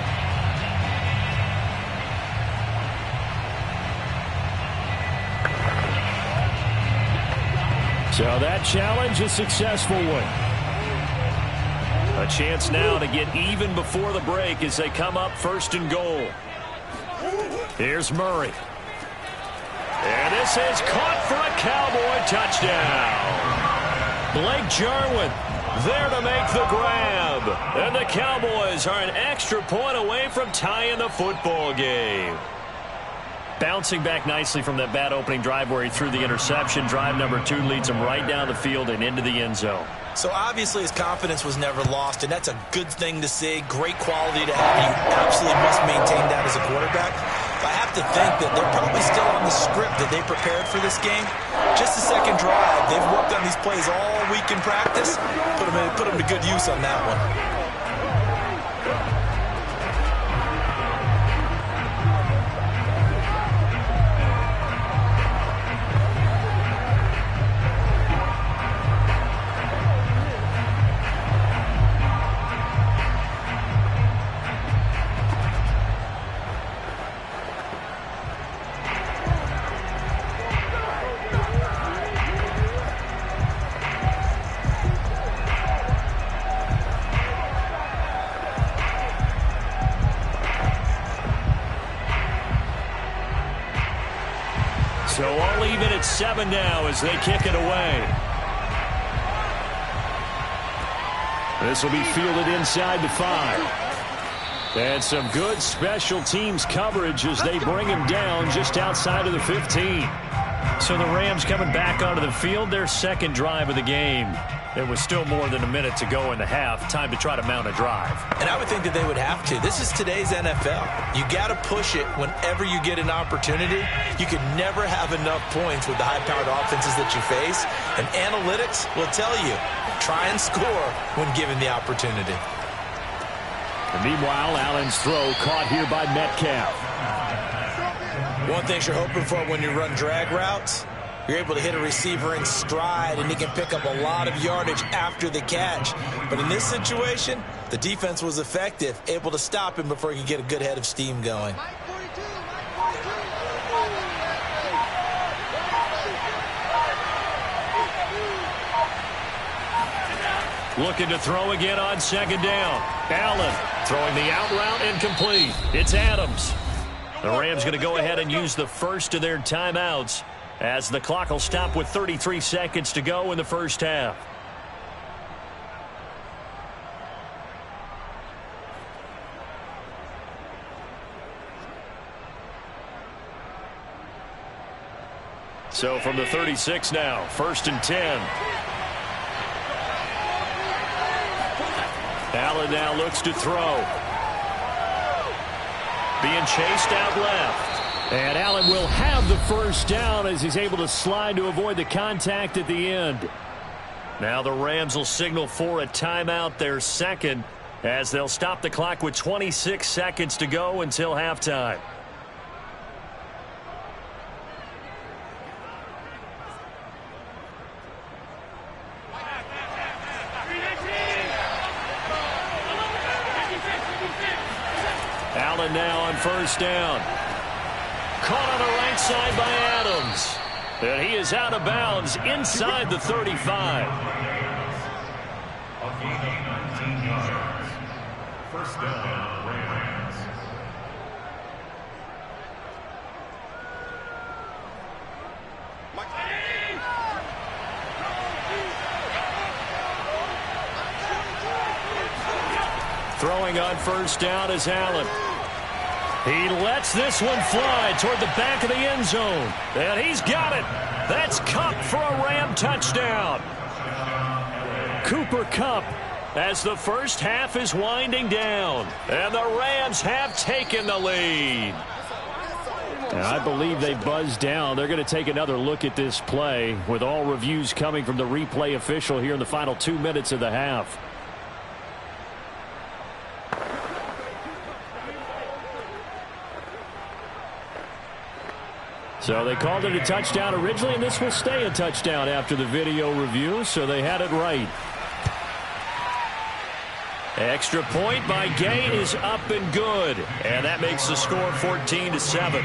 So that challenge, a successful one. A chance now to get even before the break as they come up first and goal. Here's Murray. And this is caught for a Cowboy touchdown. Blake Jarwin there to make the grab. And the Cowboys are an extra point away from tying the football game. Bouncing back nicely from that bad opening drive where he threw the interception. Drive number 2 leads him right down the field and into the end zone. So obviously his confidence was never lost, and that's a good thing to see. Great quality to have. You absolutely must maintain that as a quarterback. But I have to think that they're probably still on the script that they prepared for this game. Just the second drive. They've worked on these plays all week in practice. Put them to good use on that one. So all even at 7 now as they kick it away. This will be fielded inside the 5. And some good special teams coverage as they bring him down just outside of the 15. So the Rams coming back onto the field, their second drive of the game. There was still more than a minute to go in the half. Time to try to mount a drive. And I would think that they would have to. This is today's NFL. You got to push it whenever you get an opportunity. You can never have enough points with the high-powered offenses that you face. And analytics will tell you, try and score when given the opportunity. And meanwhile, Allen's throw caught here by Metcalf. One thing you're hoping for when you run drag routes, you're able to hit a receiver in stride, and he can pick up a lot of yardage after the catch. But in this situation, the defense was effective, able to stop him before he could get a good head of steam going. Looking to throw again on second down. Allen throwing the out route incomplete. It's Adams. The Rams going to go ahead and use the first of their timeouts as the clock will stop with 33 seconds to go in the first half. So from the 36 now, 1st and 10. Allen now looks to throw. Being chased out left. And Allen will have the first down as he's able to slide to avoid the contact at the end. Now the Rams will signal for a timeout, their second, as they'll stop the clock with 26 seconds to go until halftime. Allen now on first down. Caught on the right side by Adams. And he is out of bounds inside the 35. A gain of 19 yards. First down, Rams. Throwing on first down is Allen. He lets this one fly toward the back of the end zone. And he's got it. That's Kupp for a Ram touchdown. Cooper Kupp as the first half is winding down. And the Rams have taken the lead. And I believe they buzzed down. They're going to take another look at this play with all reviews coming from the replay official here in the final 2 minutes of the half. So they called it a touchdown originally, and this will stay a touchdown after the video review, so they had it right. Extra point by Gain is up and good, and that makes the score 14-7.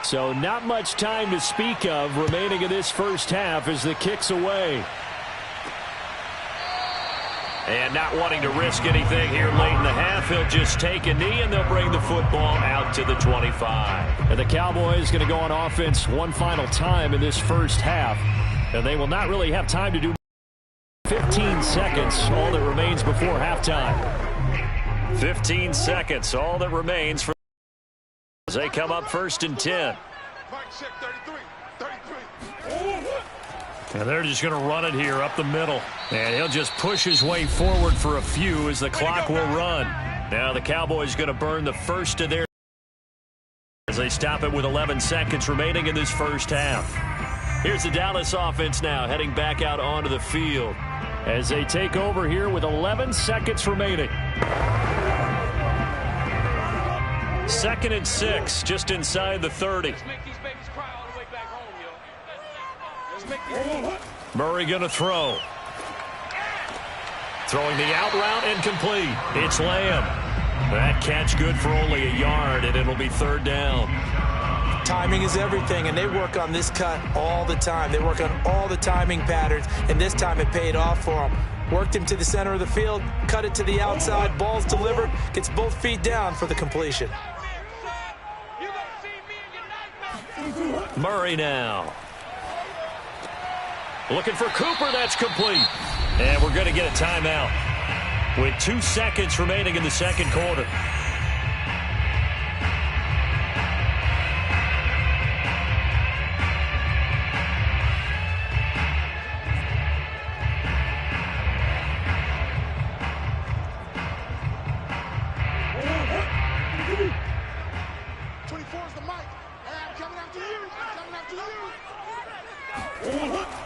So not much time to speak of remaining in this first half as the kick's away. And not wanting to risk anything here late in the half, he'll just take a knee and they'll bring the football out to the 25. And the Cowboys going to go on offense one final time in this first half. And they will not really have time to do 15 seconds, all that remains before halftime. 15 seconds, all that remains for as they come up first and 10. And they're just going to run it here up the middle. And he'll just push his way forward for a few as the clock will run. Now the Cowboys going to burn the first of their as they stop it with 11 seconds remaining in this first half. Here's the Dallas offense now heading back out onto the field as they take over here with 11 seconds remaining. 2nd and 6, just inside the 30. Murray going to throw. Throwing the out route incomplete. It's Lamb. That catch good for only a yard, and it'll be 3rd down. Timing is everything, and they work on this cut all the time. They work on all the timing patterns, and this time it paid off for them. Worked him to the center of the field, cut it to the outside, ball's delivered, gets both feet down for the completion. Murray now. Looking for Cooper, that's complete. And we're going to get a timeout with 2 seconds remaining in the second quarter.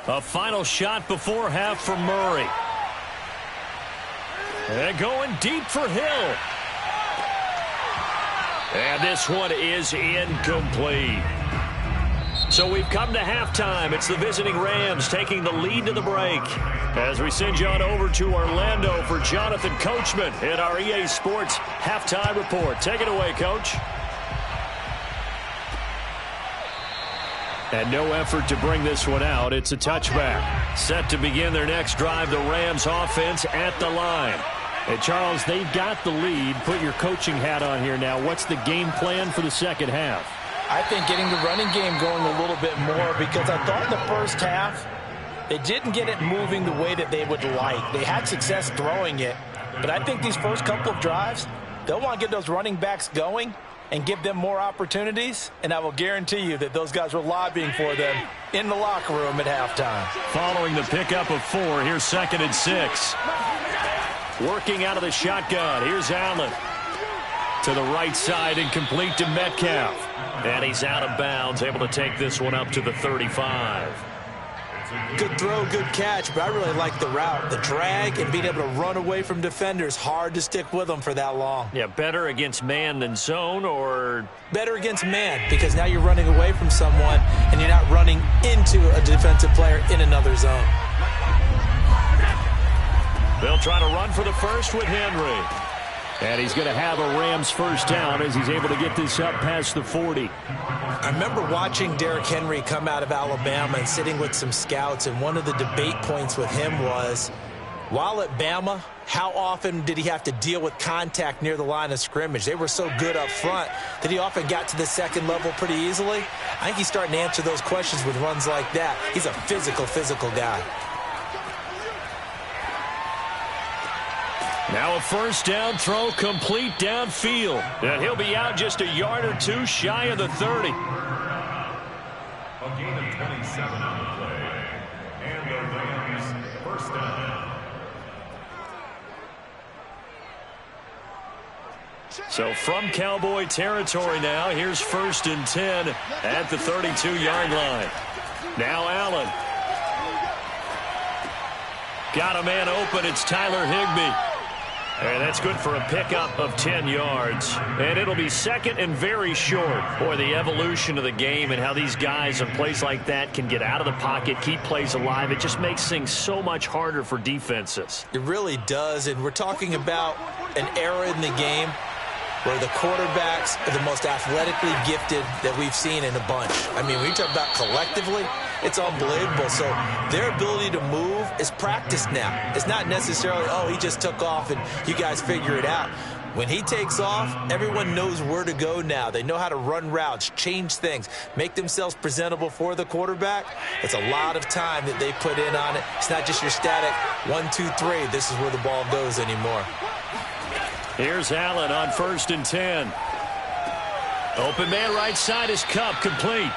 A final shot before half for Murray. And going deep for Hill. And this one is incomplete. So we've come to halftime. It's the visiting Rams taking the lead to the break. As we send you on over to Orlando for Jonathan Coachman in our EA Sports Halftime Report. Take it away, Coach. And no effort to bring this one out. It's a touchback. Set to begin their next drive, the Rams offense at the line. And Charles, they've got the lead. Put your coaching hat on here now. What's the game plan for the second half? I think getting the running game going a little bit more, because I thought in the first half they didn't get it moving the way that they would like. They had success throwing it. But I think these first couple of drives, they'll want to get those running backs going and give them more opportunities, and I will guarantee you that those guys were lobbying for them in the locker room at halftime. Following the pickup of 4, here's 2nd and 6. Working out of the shotgun, here's Allen. To the right side and complete to Metcalf. And he's out of bounds, able to take this one up to the 35. Good throw, good catch, but I really like the route. The drag and being able to run away from defenders, hard to stick with them for that long. Yeah, better against man than zone, or? Better against man, because now you're running away from someone and you're not running into a defensive player in another zone. They'll try to run for the first with Henry. And he's going to have a Rams first down as he's able to get this up past the 40. I remember watching Derrick Henry come out of Alabama and sitting with some scouts, and one of the debate points with him was, while at Bama, how often did he have to deal with contact near the line of scrimmage? They were so good up front that he often got to the second level pretty easily. I think he's starting to answer those questions with runs like that. He's a physical guy. Now a first down throw complete downfield. And he'll be out just a yard or two shy of the 30. A gain of 27 on the play. And the Rams first down. So from Cowboy territory now, here's 1st and 10 at the 32-yard line. Now Allen. Got a man open. It's Tyler Higbee. And that's good for a pickup of 10 yards. And it'll be second and very short. Boy, the evolution of the game and how these guys in plays like that can get out of the pocket, keep plays alive. It just makes things so much harder for defenses. It really does, and we're talking about an era in the game where the quarterbacks are the most athletically gifted that we've seen in a bunch. I mean, when you talk about collectively, it's unbelievable. So their ability to move is practiced now. It's not necessarily, oh, he just took off and you guys figure it out. When he takes off, everyone knows where to go now. They know how to run routes, change things, make themselves presentable for the quarterback. It's a lot of time that they put in on it. It's not just your static 1, 2, 3. This is where the ball goes anymore. Here's Allen on 1st and 10. Open man right side is Cup, complete.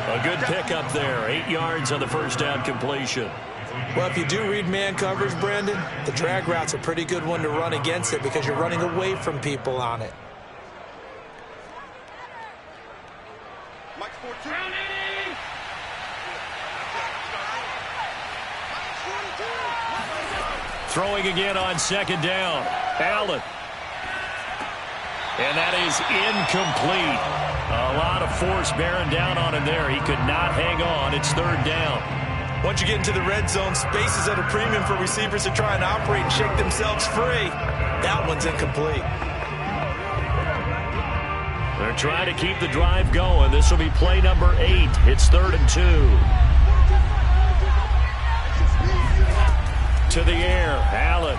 A good pickup there. 8 yards on the first down completion. Well, if you do read man coverage, Brandon, the drag route's a pretty good one to run against it because you're running away from people on it. Throwing again on 2nd down. Allen. And that is incomplete. A lot of force bearing down on him there. He could not hang on. It's 3rd down. Once you get into the red zone, space is at a premium for receivers to try and operate and shake themselves free. That one's incomplete. They're trying to keep the drive going. This will be play number 8. It's 3rd and 2. To the air, Allen.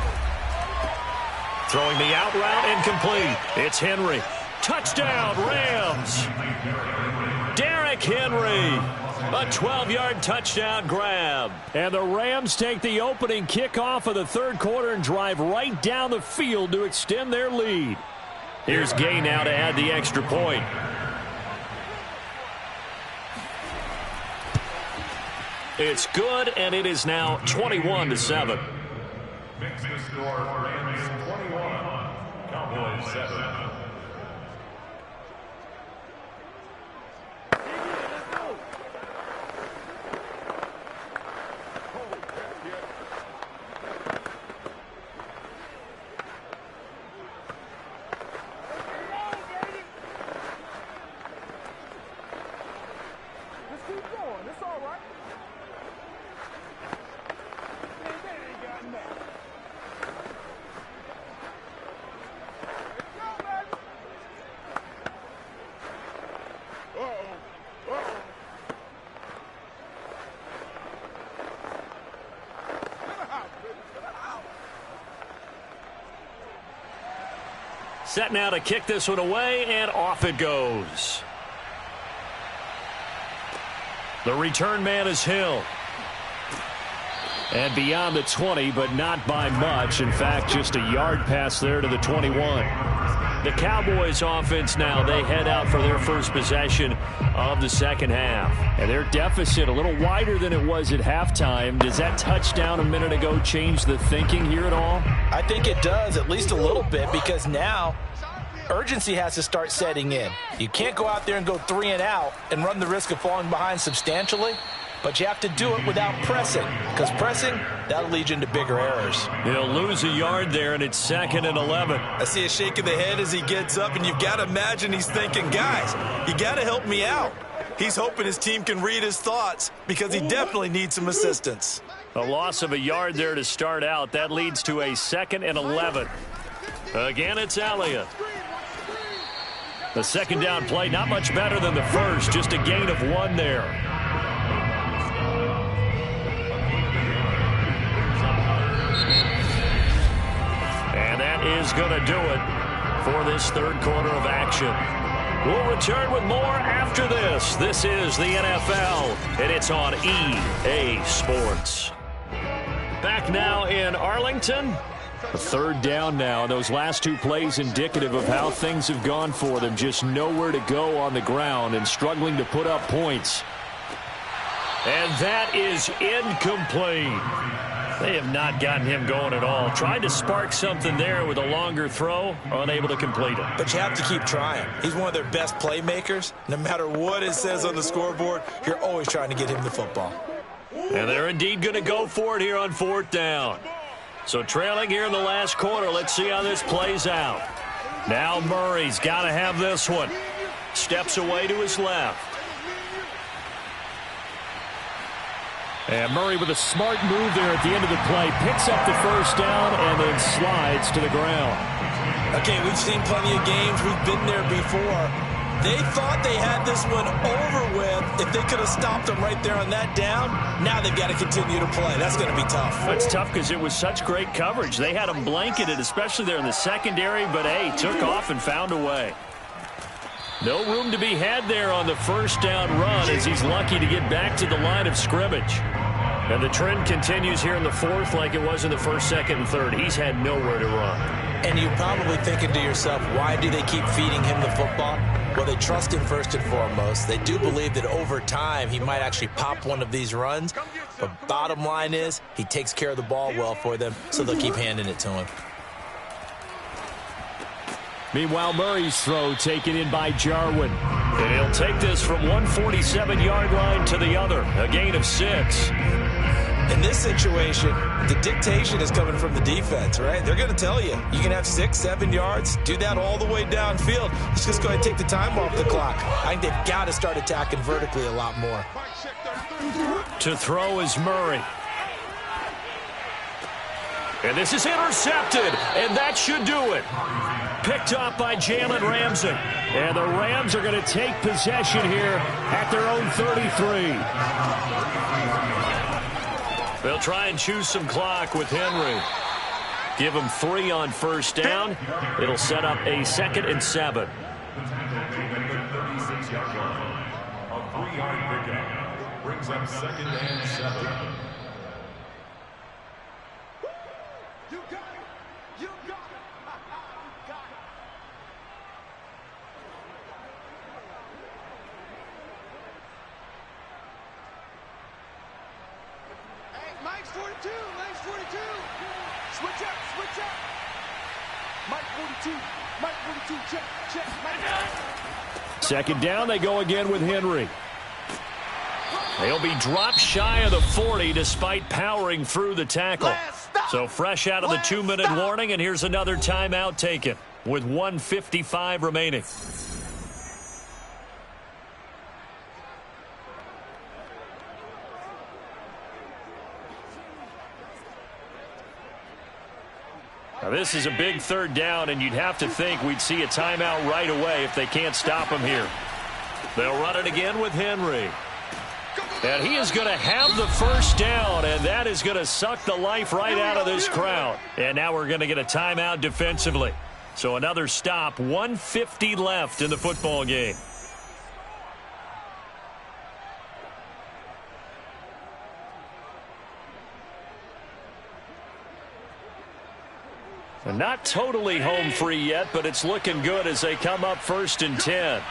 Throwing the out route, incomplete. It's Henry. Touchdown, Rams. Derrick Henry. A 12-yard touchdown grab. And the Rams take the opening kickoff of the 3rd quarter and drive right down the field to extend their lead. Here's Gay now to add the extra point. It's good, and it is now 21-7. Makes the score Rams 21, Cowboys 7. Set now to kick this one away, and off it goes. The return man is Hill. And beyond the 20, but not by much. In fact, just a yard pass there to the 21. The Cowboys offense now, they head out for their first possession of the second half. And their deficit a little wider than it was at halftime. Does that touchdown a minute ago change the thinking here at all? I think it does, at least a little bit, because now urgency has to start setting in. You can't go out there and go 3 and out and run the risk of falling behind substantially. But you have to do it without pressing, because pressing, that'll lead you into bigger errors. He'll lose a yard there, and it's 2nd and 11. I see a shake of the head as he gets up, and you've got to imagine he's thinking, guys, you got to help me out. He's hoping his team can read his thoughts because he definitely needs some assistance. A loss of a yard there to start out. That leads to a 2nd and 11. Again, it's Elliott. The second down play, not much better than the first, just a gain of 1 there. And that is going to do it for this third quarter of action. We'll return with more after this. This is the NFL, and it's on EA Sports. Back now in Arlington. A third down now. Those last 2 plays indicative of how things have gone for them. Just nowhere to go on the ground and struggling to put up points. And that is incomplete. They have not gotten him going at all. Tried to spark something there with a longer throw, unable to complete it. But you have to keep trying. He's one of their best playmakers. No matter what it says on the scoreboard, you're always trying to get him the football. And they're indeed going to go for it here on 4th down. So trailing here in the last quarter, let's see how this plays out. Now Murray's got to have this one. Steps away to his left. And Murray with a smart move there at the end of the play. Picks up the first down and then slides to the ground. Okay, we've seen plenty of games. We've been there before. They thought they had this one over with. If they could have stopped them right there on that down, now they've got to continue to play. That's going to be tough. It's tough because it was such great coverage. They had them blanketed, especially there in the secondary, but, hey, took off and found a way. No room to be had there on the first down run as he's lucky to get back to the line of scrimmage. And the trend continues here in the 4th like it was in the 1st, 2nd, and 3rd. He's had nowhere to run. And you're probably thinking to yourself, why do they keep feeding him the football? Well, they trust him first and foremost. They do believe that over time he might actually pop one of these runs. But bottom line is he takes care of the ball well for them, so they'll keep handing it to him. Meanwhile, Murray's throw taken in by Jarwin. And he'll take this from 147-yard line to the other, a gain of 6. In this situation, the dictation is coming from the defense, right? They're going to tell you, you can have 6, 7 yards, do that all the way downfield. Let's just go ahead and take the time off the clock. I think they've got to start attacking vertically a lot more. To throw is Murray. And this is intercepted, and that should do it. Picked up by Jalen Ramsey. And the Rams are going to take possession here at their own 33. They'll try and choose some clock with Henry. Give him 3 on first down. It'll set up a 2nd and 7. A 3-yard pickup brings up 2nd and 7. You got it. You got it. You got it. Hey, Mike's 42. Mike's 42. Switch up. Switch up. Mike 42. Mike 42. Check. Check. Mike. Second down, they go again with Henry. They'll be dropped shy of the 40 despite powering through the tackle. So fresh out of the 2-minute warning, and here's another timeout taken with 1:55 remaining. Now this is a big third down, and you'd have to think we'd see a timeout right away if they can't stop him here. They'll run it again with Henry. And he is going to have the first down, and that is going to suck the life right out of this crowd. And now we're going to get a timeout defensively. So another stop, 1:50 left in the football game. And not totally home free yet, but it's looking good as they come up 1st and 10.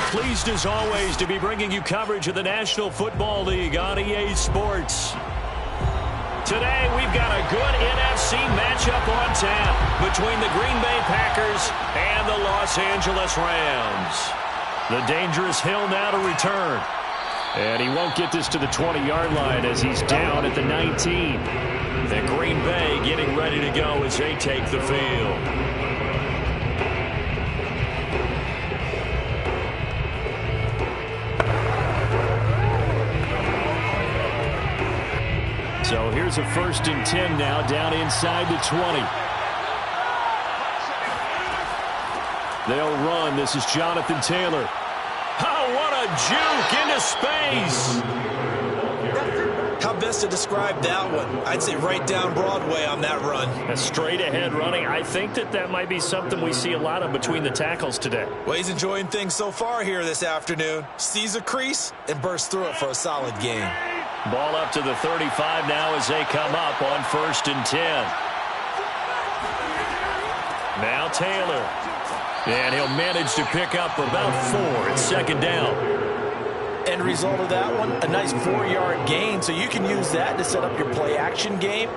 Pleased as always to be bringing you coverage of the National Football League on EA Sports. Today we've got a good NFC matchup on tap between the Green Bay Packers and the Los Angeles Rams. The dangerous Hill now to return. And he won't get this to the 20-yard line as he's down at the 19. And Green Bay getting ready to go as they take the field. So here's a 1st and 10 now down inside the 20. They'll run. This is Jonathan Taylor. Oh, what a juke into space. How best to describe that one? I'd say right down Broadway on that run. A straight ahead running. I think that might be something we see a lot of between the tackles today. Well, he's enjoying things so far here this afternoon. Sees a crease and bursts through it for a solid gain. Ball up to the 35 now as they come up on 1st and 10. Now Taylor. And he'll manage to pick up about 4. It's 2nd down. End result of that one, a nice 4-yard gain. So you can use that to set up your play-action game,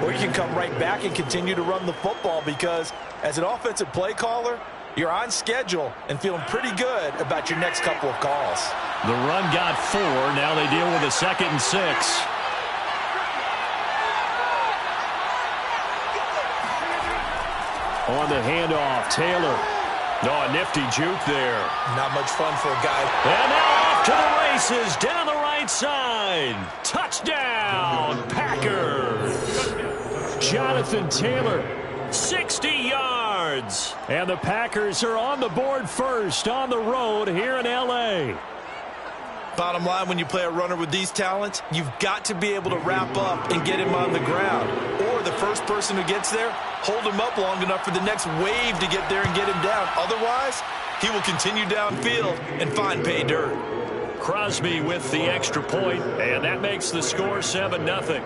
or you can come right back and continue to run the football because as an offensive play caller, you're on schedule and feeling pretty good about your next couple of calls. The run got 4. Now they deal with a 2nd and 6. On the handoff, Taylor. Oh, a nifty juke there. Not much fun for a guy. And now off to the races down the right side. Touchdown, Packers. Jonathan Taylor, 60 yards. And the Packers are on the board first on the road here in L.A. Bottom line, when you play a runner with these talents, you've got to be able to wrap up and get him on the ground. Or the first person who gets there, hold him up long enough for the next wave to get there and get him down. Otherwise, he will continue downfield and find pay dirt. Crosby with the extra point, and that makes the score 7-0.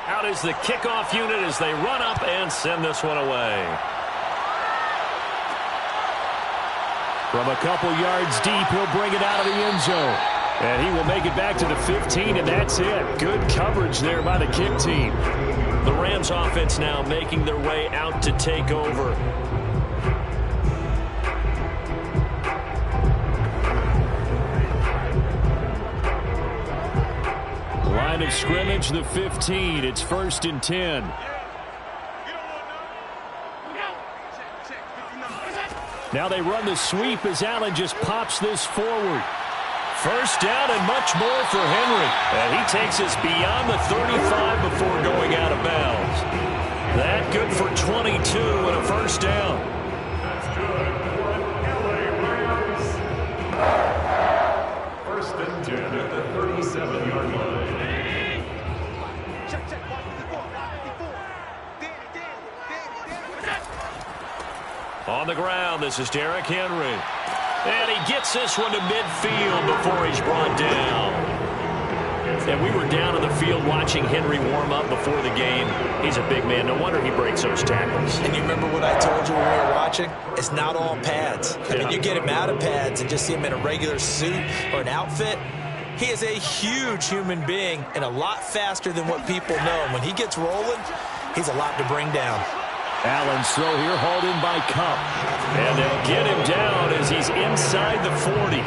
Out is the kickoff unit as they run up and send this one away. From a couple yards deep, he'll bring it out of the end zone. And he will make it back to the 15, and that's it. Good coverage there by the kick team. The Rams offense now making their way out to take over. Line of scrimmage, the 15. It's 1st and 10. Now they run the sweep as Allen just pops this forward. 1st down and much more for Henry. And he takes us beyond the 35 before going out of bounds. That good for 22 and a 1st down. That's good for an LA Rams. 1st and 10 at the 37-yard line. On the ground, this is Derrick Henry. And he gets this one to midfield before he's brought down. And we were down on the field watching Henry warm up before the game. He's a big man. No wonder he breaks those tackles. And you remember what I told you when we were watching? It's not all pads. I mean, you get him out of pads and just see him in a regular suit or an outfit. He is a huge human being and a lot faster than what people know. And when he gets rolling, he's a lot to bring down. Allen's throw here hauled in by Cup. And they'll get him down as he's inside the 40.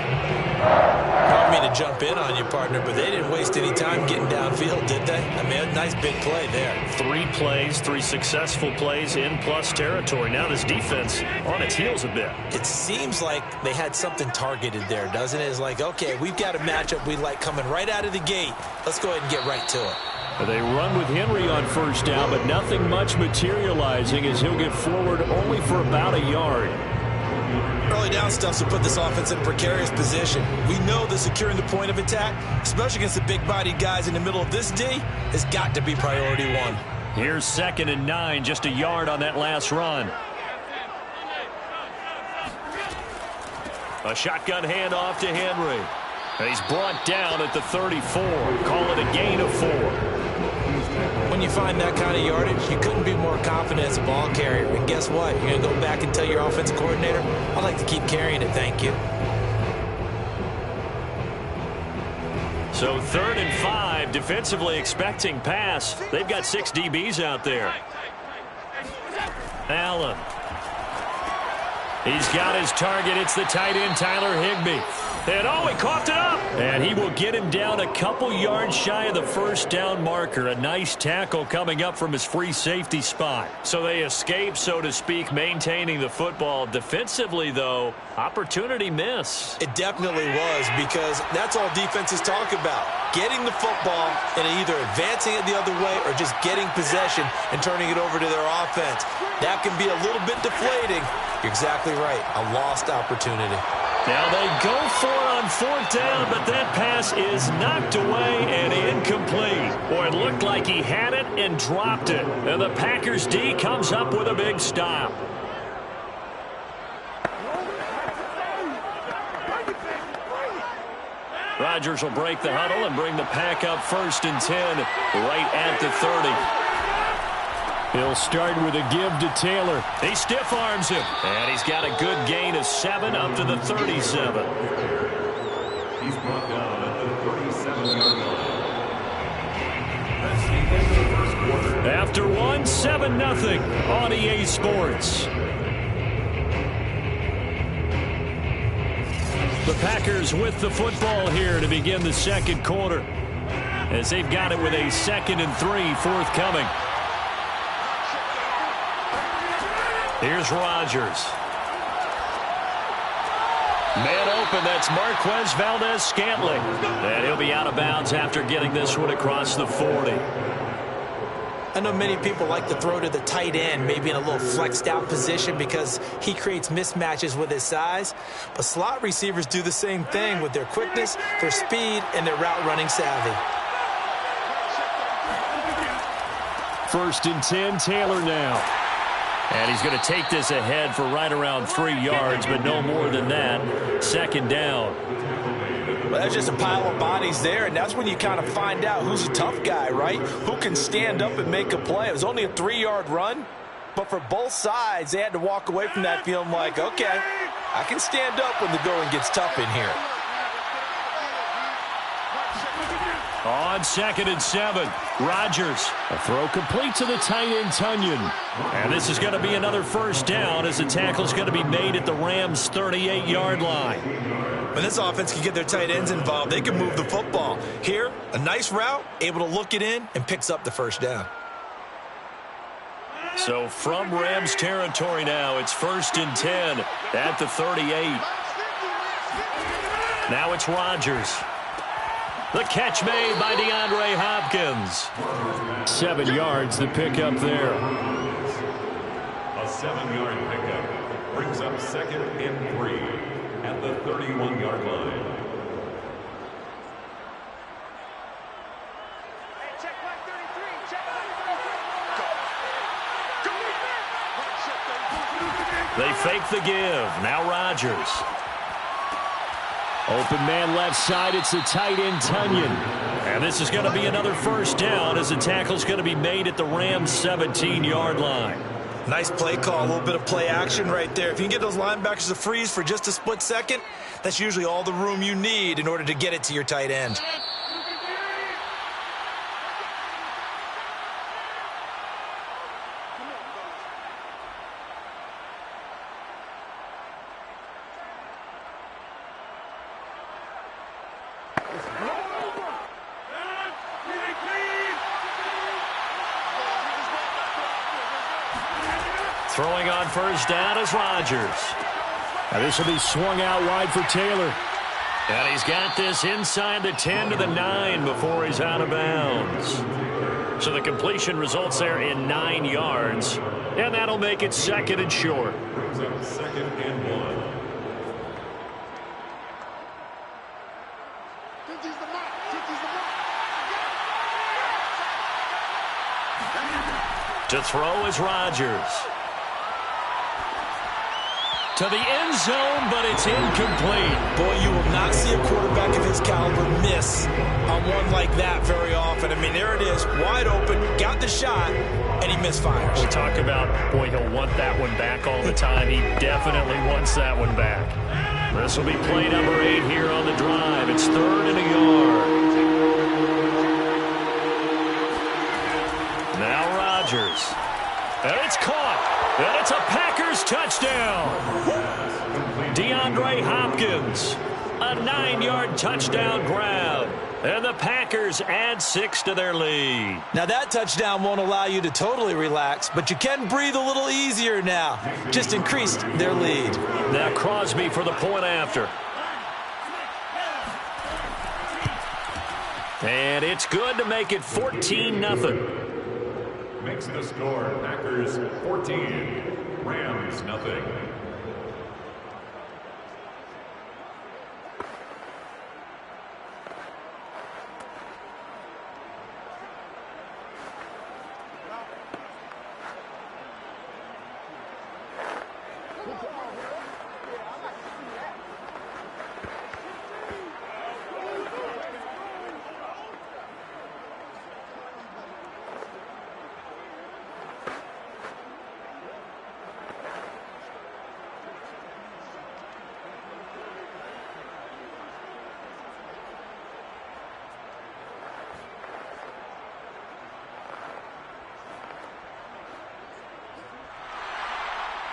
I don't mean to jump in on you, partner, but they didn't waste any time getting downfield, did they? I mean, a nice big play there. 3 plays, 3 successful plays in plus territory. Now this defense on its heels a bit. It seems like they had something targeted there, doesn't it? It's like, okay, we've got a matchup we like coming right out of the gate. Let's go ahead and get right to it. They run with Henry on first down, but nothing much materializing as he'll get forward only for about a yard. Early down stuff to put this offense in a precarious position. We know that securing the point of attack, especially against the big-bodied guys in the middle of this D, has got to be priority one. Here's 2nd and 9, just a yard on that last run. A shotgun handoff to Henry. And he's brought down at the 34. Call it a gain of 4. When you find that kind of yardage, you couldn't be more confident as a ball carrier. And guess what? You're going to go back and tell your offensive coordinator, I'd like to keep carrying it, thank you. So 3rd and 5, defensively expecting pass. They've got 6 DBs out there. Allen. He's got his target. It's the tight end, Tyler Higbee. And he coughed it up. And he will get him down a couple yards shy of the first down marker. A nice tackle coming up from his free safety spot. So they escape, so to speak, maintaining the football. Defensively, though, opportunity miss. It definitely was, because that's all defenses talk about. Getting the football and either advancing it the other way or just getting possession and turning it over to their offense. That can be a little bit deflating. You're exactly right. A lost opportunity. Now they go for it on 4th down, but that pass is knocked away and incomplete. Boy, it looked like he had it and dropped it. And the Packers D comes up with a big stop. Rodgers will break the huddle and bring the pack up 1st and 10 right at the 30. He'll start with a give to Taylor. He stiff arms him. And he's got a good gain of 7 up to the 37. He's brought down at the 37-yard line. After 1, 7-0 on EA Sports. The Packers with the football here to begin the 2nd quarter, as they've got it with a 2nd and 3 forthcoming. Here's Rodgers. Man open, that's Marquez Valdez-Scantling. And he'll be out of bounds after getting this one across the 40. I know many people like to throw to the tight end, maybe in a little flexed out position because he creates mismatches with his size. But slot receivers do the same thing with their quickness, their speed, and their route running savvy. 1st and 10, Taylor now. And he's going to take this ahead for right around 3 yards, but no more than that. 2nd down. Well, that's just a pile of bodies there, and that's when you kind of find out who's a tough guy, right? Who can stand up and make a play. It was only a 3-yard run, but for both sides, they had to walk away from that feeling like, okay, I can stand up when the going gets tough in here. On 2nd and 7, Rodgers. A throw complete to the tight end, Tunyon. And this is going to be another 1st down as the tackle's going to be made at the Rams' 38-yard line. When this offense can get their tight ends involved, they can move the football. Here, a nice route, able to look it in, and picks up the 1st down. So from Rams territory now, it's 1st and 10 at the 38. Now it's Rodgers. The catch made by DeAndre Hopkins. 7 yards, the pickup there. A 7-yard pickup brings up 2nd and 3 at the 31-yard line. They fake the give. Now Rodgers. Open man left side, it's the tight end, Tunyon. And this is going to be another 1st down as the tackle's going to be made at the Rams' 17-yard line. Nice play call, a little bit of play action right there. If you can get those linebackers to freeze for just a split second, that's usually all the room you need in order to get it to your tight end. Throwing on first down is Rodgers. Now this will be swung out wide for Taylor. And he's got this inside the 10 to the 9 before he's out of bounds. So the completion results there in 9 yards. And that'll make it 2nd and short. Brings up 2nd and 1. To throw is Rodgers. To the end zone, but it's incomplete. Boy, you will not see a quarterback of his caliber miss on one like that very often. I mean, there it is, wide open, got the shot, and he misfires. We talk about, boy, he'll want that one back all the time. He definitely wants that one back. This will be play number 8 here on the drive. It's 3rd and a yard. Now Rodgers. And it's caught. And it's a Packers touchdown. DeAndre Hopkins. A 9-yard touchdown grab. And the Packers add 6 to their lead. Now that touchdown won't allow you to totally relax, but you can breathe a little easier now. Just increased their lead. Now Crosby for the point after. And it's good to make it 14-0. Makes the score Packers 14, Rams nothing.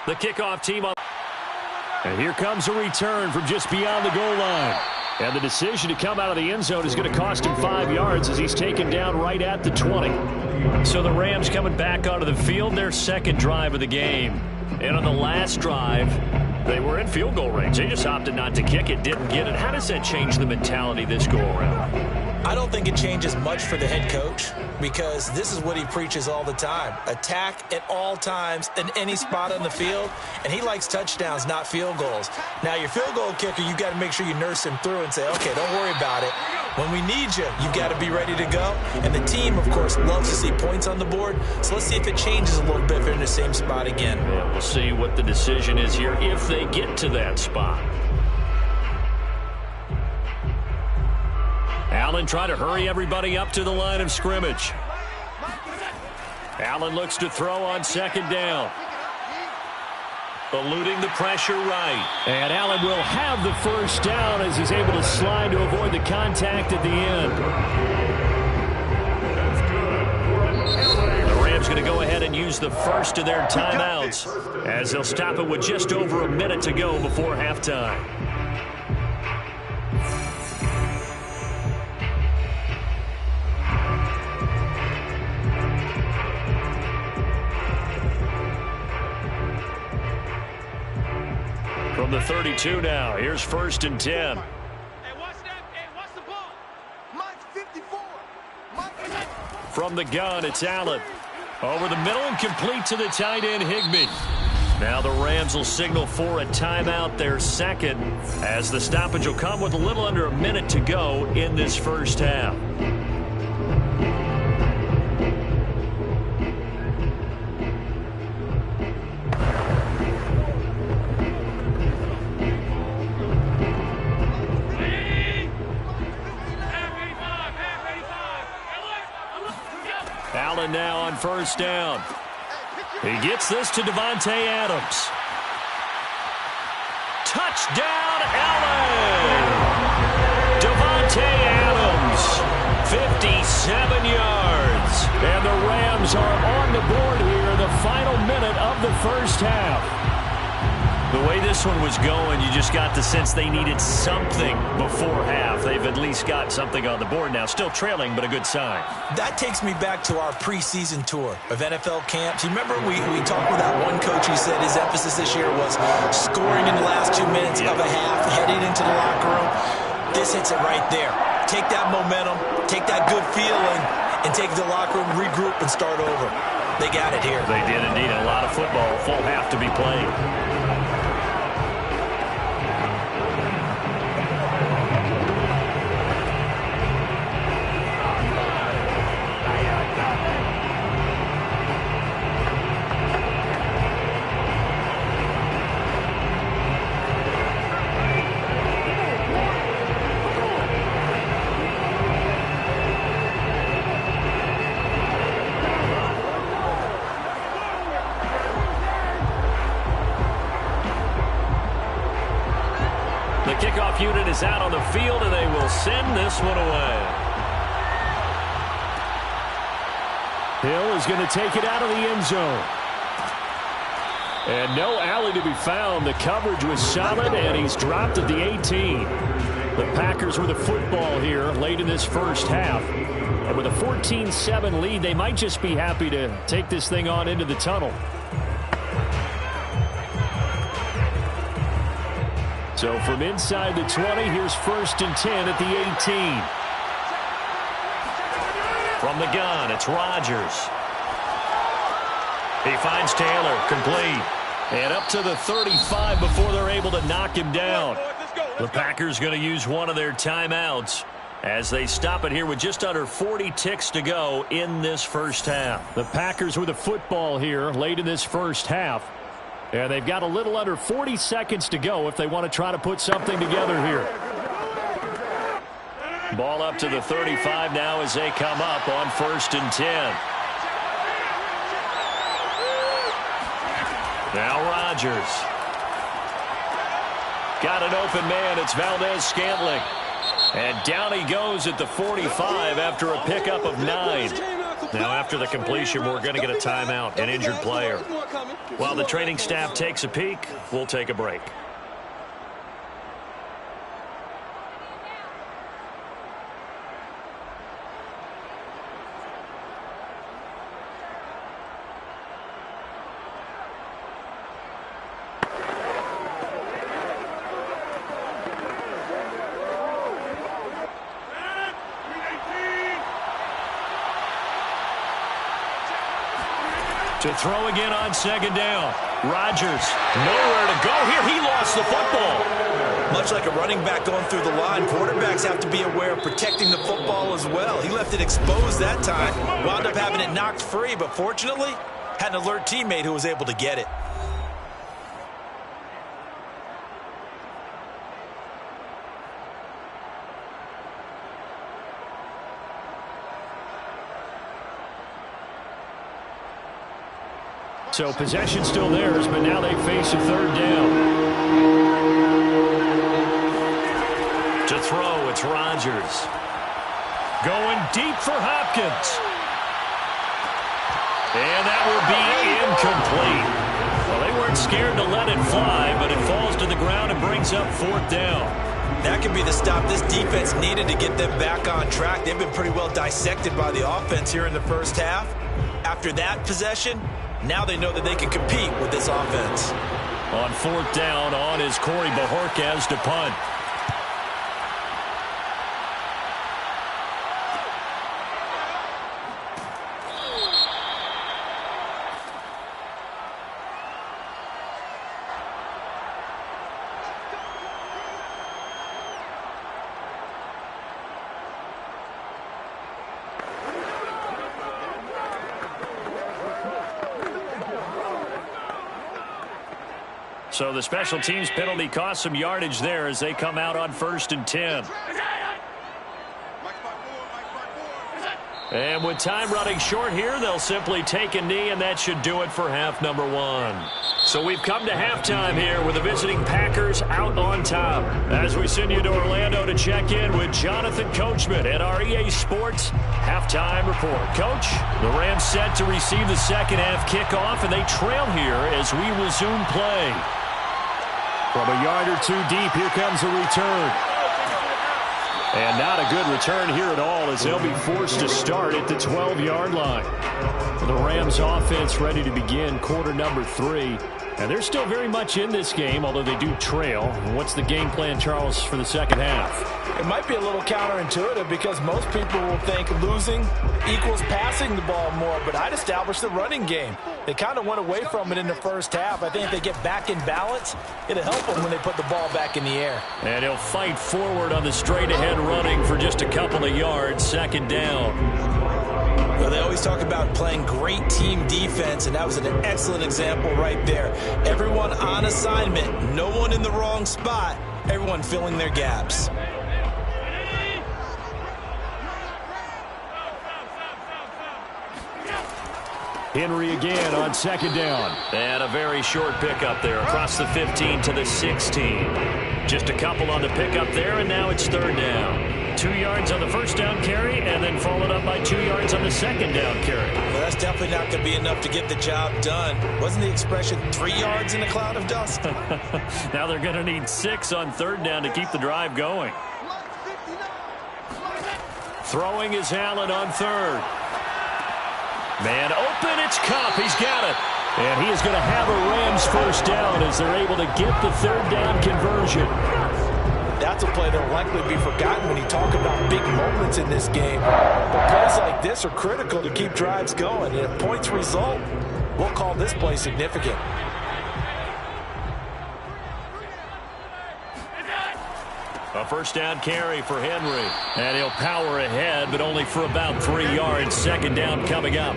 The kickoff team on. And here comes a return from just beyond the goal line. And the decision to come out of the end zone is going to cost him 5 yards as he's taken down right at the 20. So the Rams coming back onto the field, their 2nd drive of the game. And on the last drive, they were in field goal range. They just opted not to kick it, didn't get it. How does that change the mentality this go-around? I don't think it changes much for the head coach because this is what he preaches all the time. Attack at all times in any spot on the field, and he likes touchdowns, not field goals. Now, your field goal kicker, you've got to make sure you nurse him through and say, okay, don't worry about it. When we need you, you've got to be ready to go. And the team, of course, loves to see points on the board. So let's see if it changes a little bit if they're in the same spot again. Yeah, we'll see what the decision is here if they get to that spot. Allen trying to hurry everybody up to the line of scrimmage. Allen looks to throw on 2nd down. Eluding the pressure right. And Allen will have the first down as he's able to slide to avoid the contact at the end. The Rams going to go ahead and use the first of their timeouts as they'll stop it with just over a minute to go before halftime. From the 32 now, here's 1st and 10. Hey, watch that. Hey, watch the ball. Mike's 54. From the gun, it's Allen. Over the middle and complete to the tight end, Higbee. Now the Rams will signal for a timeout, their 2nd, as the stoppage will come with a little under a minute to go in this first half. Allen now on 1st down. He gets this to Davante Adams. Touchdown, Allen! Davante Adams, 57 yards. And the Rams are on the board here in the final minute of the first half. The way this one was going, you just got the sense they needed something before half. They've at least got something on the board now. Still trailing, but a good sign. That takes me back to our preseason tour of NFL camps. You remember we talked with that one coach who said his emphasis this year was scoring in the last 2 minutes of a half, heading into the locker room. This hits it right there. Take that momentum, take that good feeling, and take it to the locker room, regroup, and start over. They got it here. They did indeed. A lot of football, full half to be played. The kickoff unit is out on the field, and they will send this one away. Hill is going to take it out of the end zone. And no alley to be found. The coverage was solid, and he's dropped at the 18. The Packers with a football here late in this first half. And with a 14-7 lead, they might just be happy to take this thing on into the tunnel. So from inside the 20, here's 1st and 10 at the 18. From the gun, it's Rodgers. He finds Taylor, complete. And up to the 35 before they're able to knock him down. The Packers going to use one of their timeouts as they stop it here with just under 40 ticks to go in this first half. The Packers with a football here late in this first half. And they've got a little under 40 seconds to go if they want to try to put something together here. Ball up to the 35 now as they come up on 1st and 10. Now Rodgers. Got an open man. It's Valdez-Scantling. And down he goes at the 45 after a pickup of 9. Now, after the completion, we're going to get a timeout, an injured player. While the training staff takes a peek, we'll take a break. To throw again on 2nd down. Rodgers, nowhere to go here. He lost the football. Much like a running back going through the line, quarterbacks have to be aware of protecting the football as well. He left it exposed that time, wound up having it knocked free, but fortunately, had an alert teammate who was able to get it. So possession still theirs, but now they face a 3rd down. To throw, it's Rodgers. Going deep for Hopkins. And that will be incomplete. Well, they weren't scared to let it fly, but it falls to the ground and brings up 4th down. That could be the stop this defense needed to get them back on track. They've been pretty well dissected by the offense here in the first half. After that possession, now they know that they can compete with this offense. On 4th down, on is Corey Bajorquez to punt. So the special teams penalty cost some yardage there as they come out on 1st and 10. And with time running short here, they'll simply take a knee, and that should do it for half number 1. So we've come to halftime here with the visiting Packers out on top. As we send you to Orlando to check in with Jonathan Coachman at our EA Sports halftime report. Coach, the Rams set to receive the second half kickoff, and they trail here as we resume play. From a yard or two deep, here comes a return. And not a good return here at all, as they'll be forced to start at the 12-yard line. The Rams offense ready to begin quarter number 3. And they're still very much in this game, although they do trail. What's the game plan, Charles, for the second half? It might be a little counterintuitive because most people will think losing equals passing the ball more, but I'd establish the running game. They kind of went away from it in the first half. I think if they get back in balance, it'll help them when they put the ball back in the air. And he'll fight forward on the straight-ahead running for just a couple of yards, second down. Well, they always talk about playing great team defense, and that was an excellent example right there. Everyone on assignment, no one in the wrong spot, everyone filling their gaps. Henry again on second down. And a very short pickup there across the 15 to the 16. Just a couple on the pickup there, and now it's third down. 2 yards on the first down carry, and then followed up by 2 yards on the second down carry. Well, that's definitely not going to be enough to get the job done. Wasn't the expression 3 yards in a cloud of dust? Now they're going to need 6 on third down to keep the drive going. Throwing is Allen on third. Man open, it's Kupp. He's got it. And he is going to have a Rams first down as they're able to get the third down conversion. That's a play that will likely be forgotten when you talk about big moments in this game. But plays like this are critical to keep drives going. And if points result, we'll call this play significant. A first down carry for Henry. And he'll power ahead, but only for about 3 yards. Second down coming up.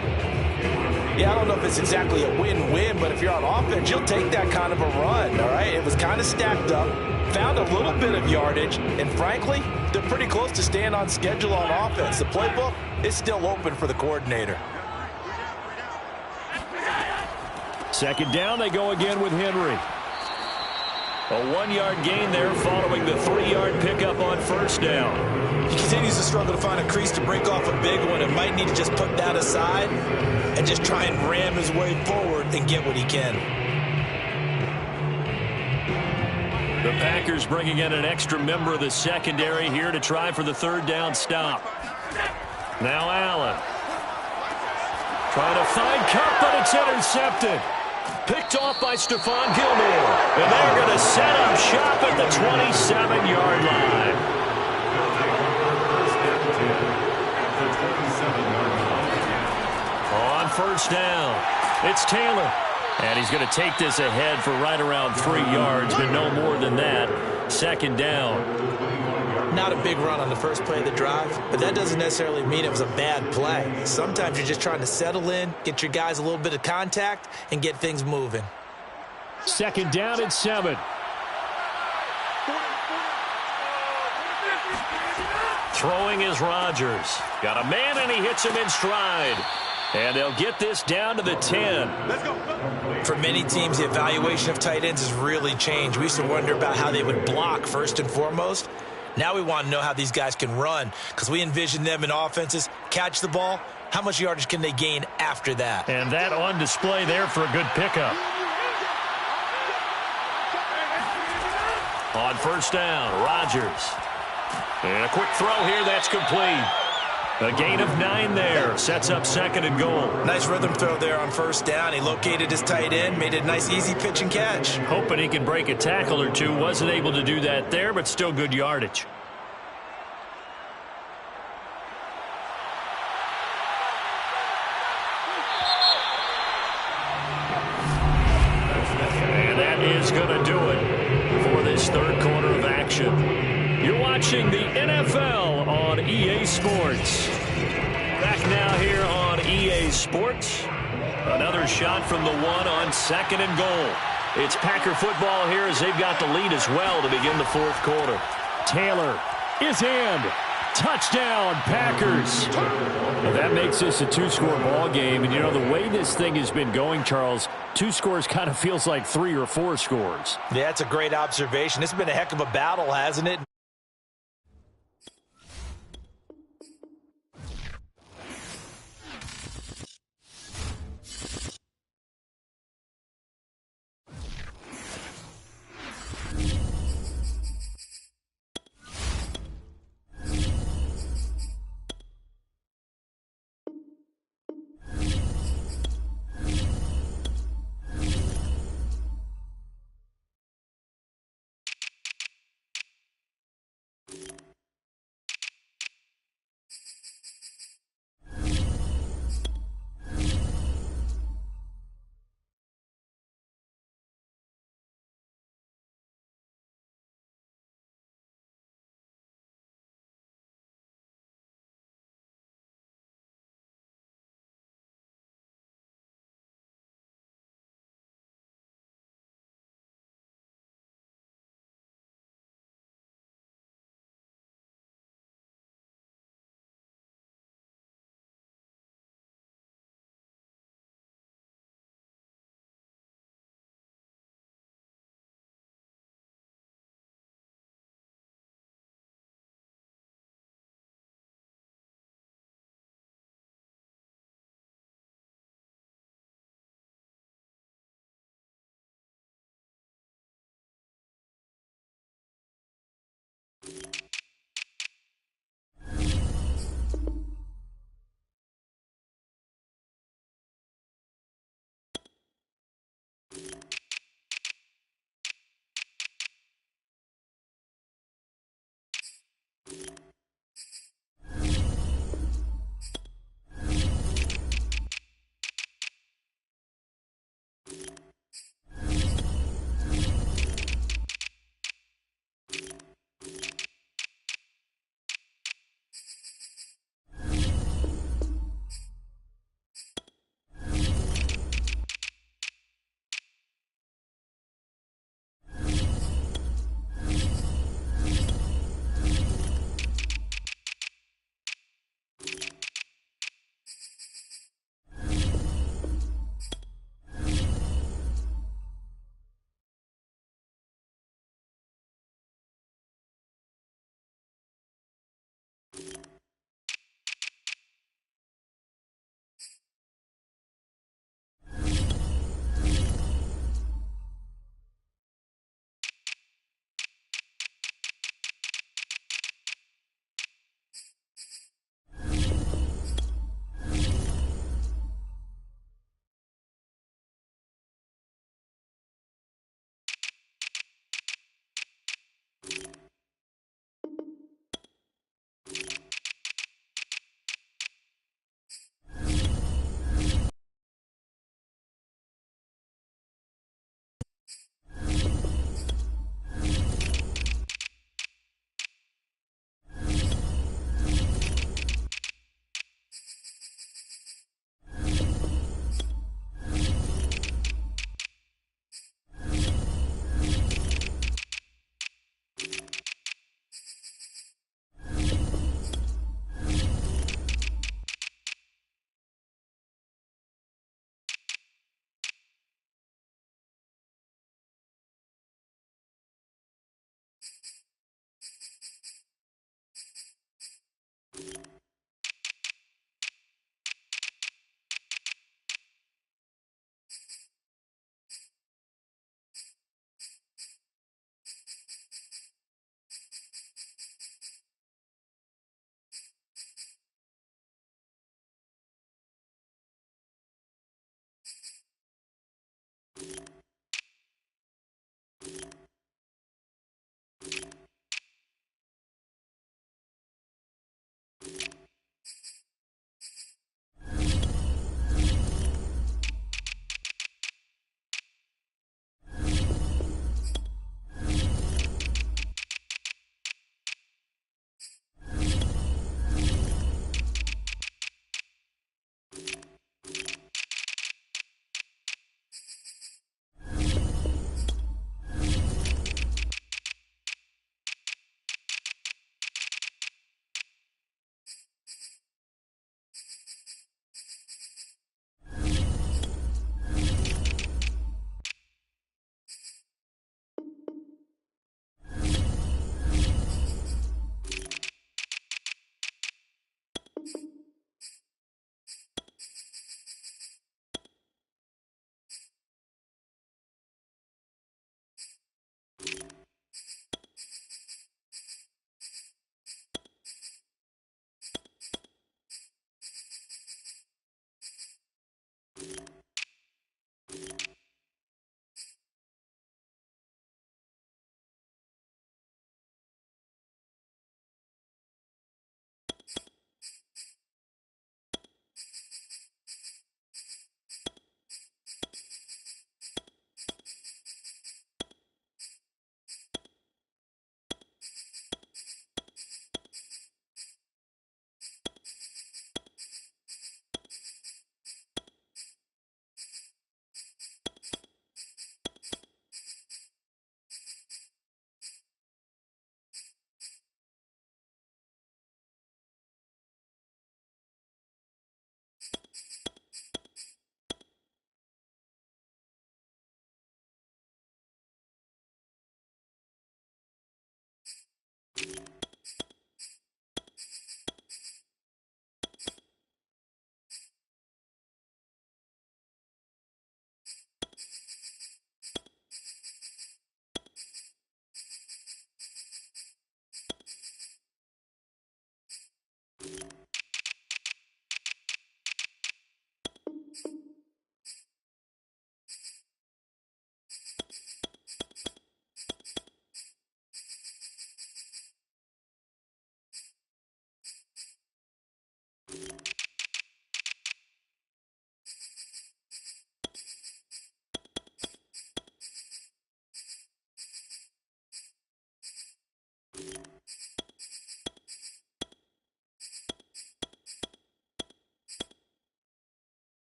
Yeah, I don't know if it's exactly a win-win, but if you're on offense, you'll take that kind of a run, all right? It was kind of stacked up, found a little bit of yardage, and frankly, they're pretty close to staying on schedule on offense. The playbook is still open for the coordinator. Second down, they go again with Henry. A 1-yard gain there following the 3-yard pickup on first down. He continues to struggle to find a crease to break off a big one and might need to just put that aside and just try and ram his way forward and get what he can. The Packers bringing in an extra member of the secondary here to try for the third down stop. Now Allen. Trying to find Kupp, but it's intercepted. Picked off by Stephon Gilmore. And they're going to set up shop at the 27-yard line. On first down, it's Taylor. And he's going to take this ahead for right around 3 yards, but no more than that. Second down. Not a big run on the first play of the drive, but that doesn't necessarily mean it was a bad play. Sometimes you're just trying to settle in, get your guys a little bit of contact, and get things moving. Second down and 7. Throwing is Rodgers. Got a man, and he hits him in stride. And they'll get this down to the 10. Let's go. For many teams, the evaluation of tight ends has really changed. We used to wonder about how they would block first and foremost. Now we want to know how these guys can run, because we envision them in offenses, catch the ball, how much yardage can they gain after that? And that on display there for a good pickup. On first down, Rodgers. And a quick throw here, that's complete. A gain of 9 there, sets up second and goal. Nice rhythm throw there on first down. He located his tight end, made it a nice easy pitch and catch. Hoping he can break a tackle or two. Wasn't able to do that there, but still good yardage. And that is going to do it for this third quarter of action. You're watching the NFL on EA Sports. Back now here on EA Sports. Another shot from the 1 on second and goal. It's Packer football here as they've got the lead as well to begin the fourth quarter. Taylor is in. Touchdown, Packers. Well, that makes this a 2-score ball game. And, you know, the way this thing has been going, Charles, 2 scores kind of feels like 3 or 4 scores. Yeah, that's a great observation. It's been a heck of a battle, hasn't it?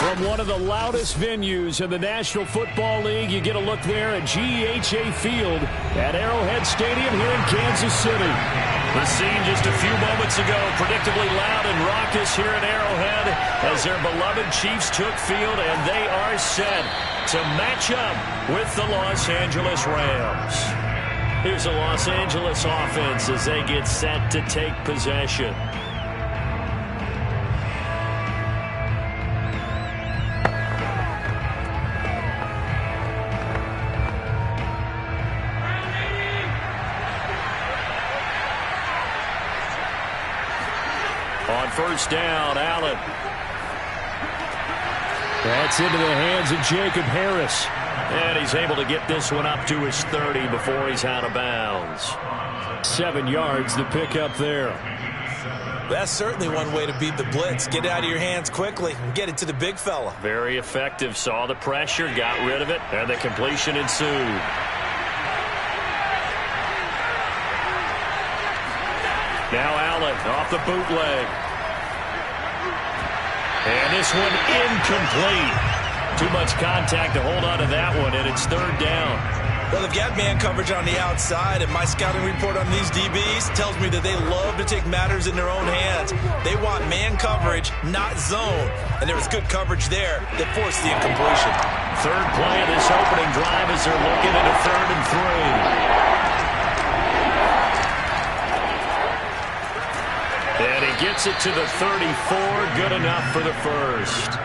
From one of the loudest venues in the National Football League, you get a look there at GEHA Field at Arrowhead Stadium here in Kansas City. The scene just a few moments ago, predictably loud and raucous here at Arrowhead as their beloved Chiefs took field, and they are set to match up with the Los Angeles Rams. Here's the Los Angeles offense as they get set to take possession. On first down, Allen. That's into the hands of Jacob Harris. And he's able to get this one up to his 30 before he's out of bounds. 7 yards to pick up there. That's certainly one way to beat the blitz. Get it out of your hands quickly and get it to the big fella. Very effective. Saw the pressure, got rid of it, and the completion ensued. Now Allen off the bootleg. And this one incomplete. Too much contact to hold on to that one, and it's third down. Well, they've got man coverage on the outside, and my scouting report on these DBs tells me that they love to take matters in their own hands. They want man coverage, not zone. And there was good coverage there that forced the incompletion. Third play of this opening drive as they're looking at a 3rd and 3. And he gets it to the 34. Good enough for the first.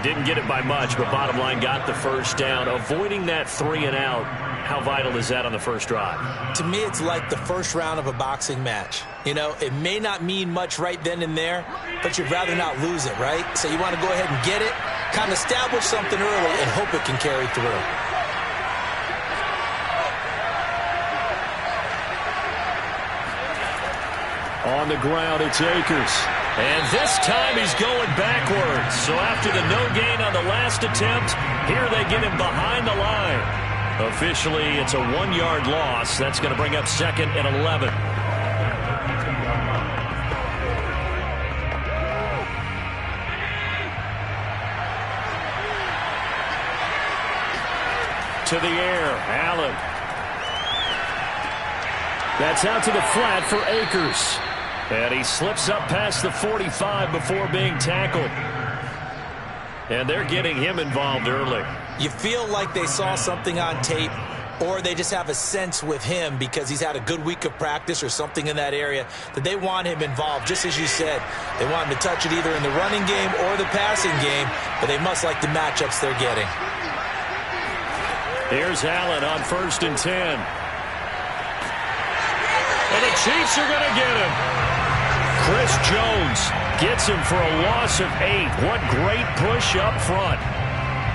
Didn't get it by much, but bottom line got the first down. Avoiding that 3 and out, how vital is that on the first drive? To me, it's like the first round of a boxing match. You know, it may not mean much right then and there, but you'd rather not lose it, right? So you want to go ahead and get it, kind of establish something early, and hope it can carry through. On the ground, it's Akers. And this time he's going backwards. So after the no gain on the last attempt, here they get him behind the line. Officially, it's a 1-yard loss. That's going to bring up 2nd and 11. To the air, Allen. That's out to the flat for Akers. And he slips up past the 45 before being tackled. And they're getting him involved early. You feel like they saw something on tape, or they just have a sense with him because he's had a good week of practice or something in that area that they want him involved. Just as you said, they want him to touch it either in the running game or the passing game, but they must like the matchups they're getting. Here's Allen on 1st and 10. And the Chiefs are going to get him. Chris Jones gets him for a loss of 8. What great push up front.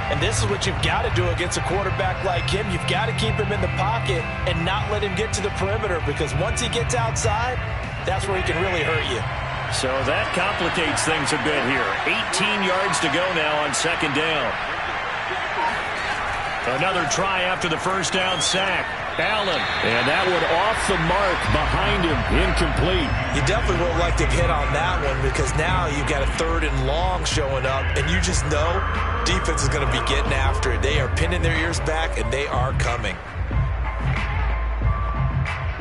And this is what you've got to do against a quarterback like him. You've got to keep him in the pocket and not let him get to the perimeter, because once he gets outside, that's where he can really hurt you. So that complicates things a bit here. 18 yards to go now on 2nd down. Another try after the first down sack. Allen, and that one off the mark behind him, incomplete. You definitely would like to hit on that one, because now you've got a 3rd and long showing up, and you just know defense is going to be getting after it. They are pinning their ears back, and they are coming.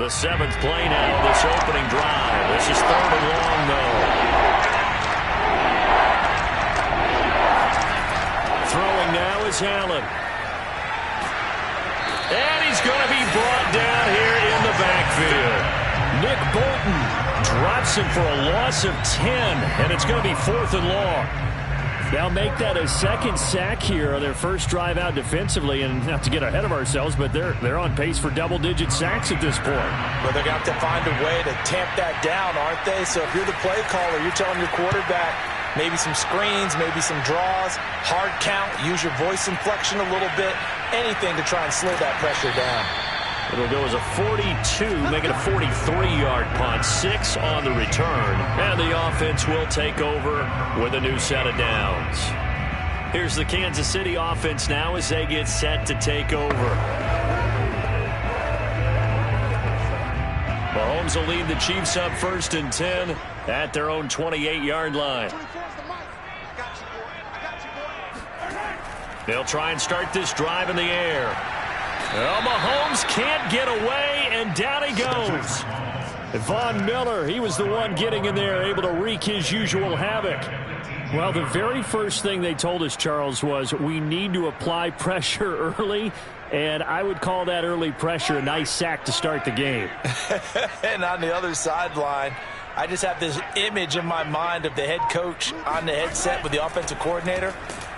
The 7th play now, this opening drive. This is 3rd and long, though. Throwing now is Allen. And he's going to be brought down here in the backfield. Nick Bolton drops him for a loss of 10, and it's going to be 4th and long. They'll make that a 2nd sack here on their first drive out defensively, and not to get ahead of ourselves, but they're on pace for double-digit sacks at this point. But they're going to have to find a way to tamp that down, aren't they? So if you're the play caller, you're telling your quarterback maybe some screens, maybe some draws, hard count, use your voice inflection a little bit, anything to try and slow that pressure down. It'll go as a 42, make it a 43-yard punt, 6 on the return, and the offense will take over with a new set of downs. Here's the Kansas City offense now as they get set to take over. Mahomes will lead the Chiefs up 1st and 10 at their own 28-yard line. They'll try and start this drive in the air. Well, Mahomes can't get away, and down he goes. Von Miller, he was the one getting in there, able to wreak his usual havoc. Well, the very first thing they told us, Charles, was we need to apply pressure early, and I would call that early pressure a nice sack to start the game. And on the other sideline, I just have this image in my mind of the head coach on the headset with the offensive coordinator,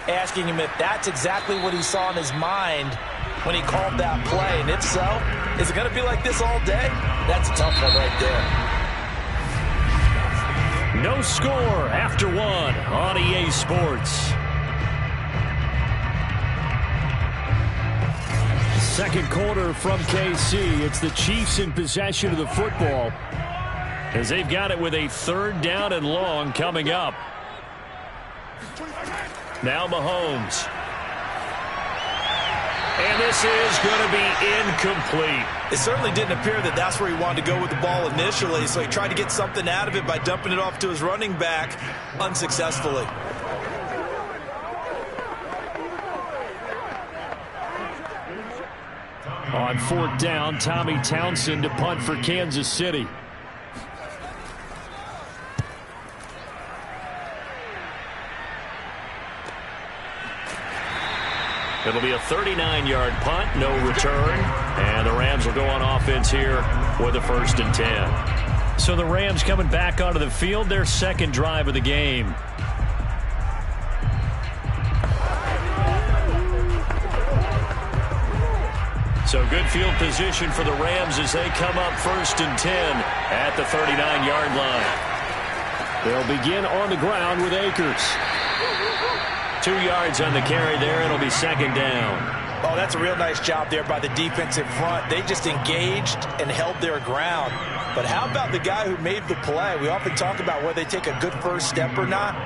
asking him if that's exactly what he saw in his mind when he called that play. And if so, is it going to be like this all day? That's a tough one right there. No score after 1 on EA Sports. Second quarter from KC. It's the Chiefs in possession of the football, as they've got it with a 3rd down and long coming up. Now Mahomes. And this is going to be incomplete. It certainly didn't appear that that's where he wanted to go with the ball initially, so he tried to get something out of it by dumping it off to his running back unsuccessfully. On 4th down, Tommy Townsend to punt for Kansas City. It'll be a 39-yard punt, no return, and the Rams will go on offense here with a 1st and 10. So the Rams coming back onto the field, their 2nd drive of the game. So good field position for the Rams as they come up 1st and 10 at the 39-yard line. They'll begin on the ground with Akers. 2 yards on the carry there. It'll be 2nd down. Oh, that's a real nice job there by the defensive front. They just engaged and held their ground. But how about the guy who made the play? We often talk about whether they take a good first step or not.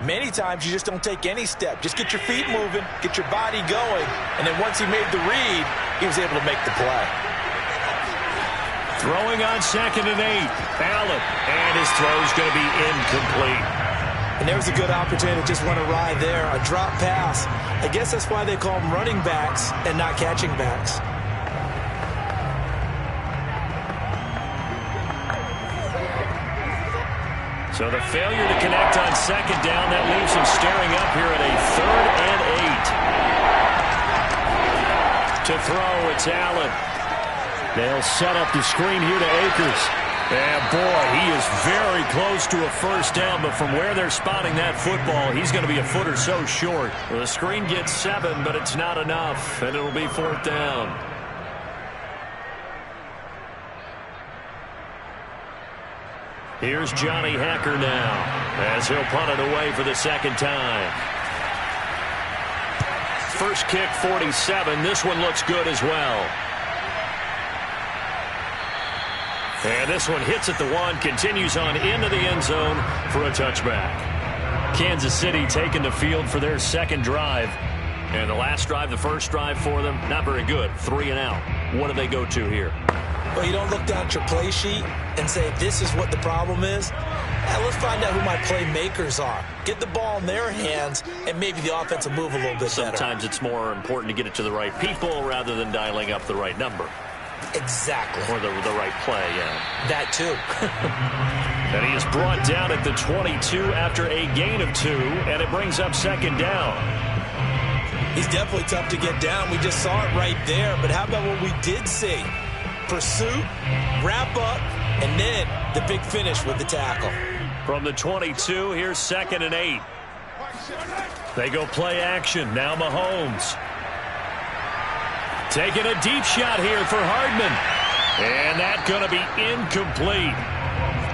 Many times you just don't take any step. Just get your feet moving, get your body going, and then once he made the read, he was able to make the play. Throwing on 2nd and 8. Allen, and his throw's going to be incomplete. And there was a good opportunity to just went awry there. A drop pass. I guess that's why they call them running backs and not catching backs. So the failure to connect on 2nd down, that leaves him staring up here at a 3rd and 8. To throw it's Allen. They'll set up the screen here to Akers. And, boy, he is very close to a first down, but from where they're spotting that football, he's going to be a foot or so short. Well, the screen gets 7, but it's not enough, and it'll be 4th down. Here's Johnny Hacker now, as he'll punt it away for the second time. First kick, 47. This one looks good as well. And this one hits at the 1, continues on into the end zone for a touchback. Kansas City taking the field for their second drive. And the last drive, the first drive for them, not very good. 3 and out. What do they go to here? Well, you don't look down at your play sheet and say, this is what the problem is. Let's find out who my playmakers are. Get the ball in their hands, and maybe the offense will move a little bit better. Sometimes it's more important to get it to the right people rather than dialing up the right number. Exactly. Or the right play, yeah. That too. And he is brought down at the 22 after a gain of 2, and it brings up second down. He's definitely tough to get down. We just saw it right there. But how about what we did see? Pursuit, wrap up, and then the big finish with the tackle. From the 22, here's 2nd and 8. They go play action. Now Mahomes. Taking a deep shot here for Hardman. And that's going to be incomplete.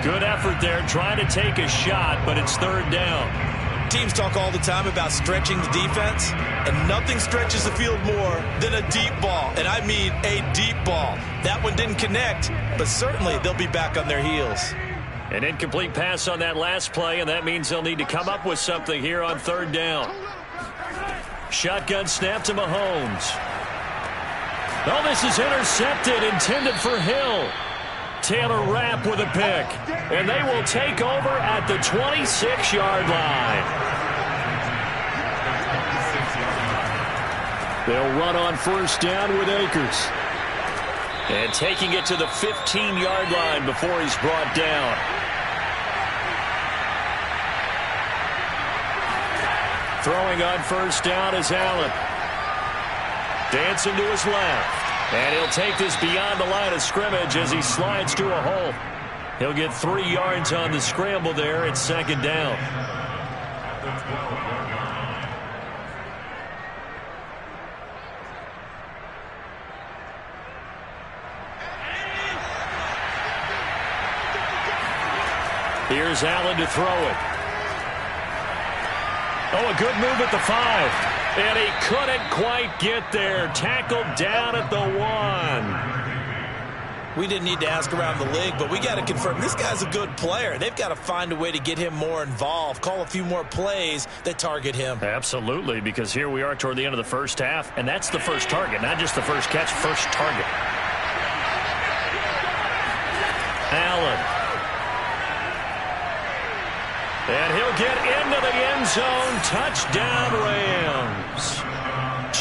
Good effort there trying to take a shot, but it's 3rd down. Teams talk all the time about stretching the defense, and nothing stretches the field more than a deep ball. And I mean a deep ball. That one didn't connect, but certainly they'll be back on their heels. An incomplete pass on that last play, and that means they'll need to come up with something here on 3rd down. Shotgun snap to Mahomes. Oh, this is intercepted, intended for Hill. Taylor Rapp with a pick, and they will take over at the 26-yard line. They'll run on 1st down with Akers. And taking it to the 15-yard line before he's brought down. Throwing on 1st down is Allen. Dancing to his left. And he'll take this beyond the line of scrimmage as he slides to a hole. He'll get 3 yards on the scramble there. It's 2nd down. Here's Allen to throw it. Oh, a good move at the 5. And he couldn't quite get there. Tackled down at the 1. We didn't need to ask around the league, but we got to confirm this guy's a good player. They've got to find a way to get him more involved, call a few more plays that target him. Absolutely, because here we are toward the end of the first half, and that's the first target, not just the first catch, first target. Allen. And he'll get into the end zone. Touchdown, Rams.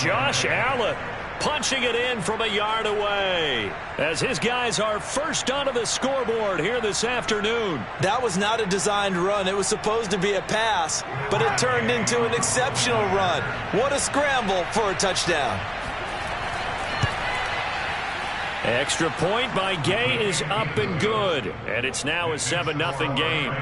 Josh Allen punching it in from a yard away as his guys are first onto the scoreboard here this afternoon. That was not a designed run. It was supposed to be a pass, but it turned into an exceptional run. What a scramble for a touchdown. Extra point by Gay is up and good, and it's now a 7-0 game.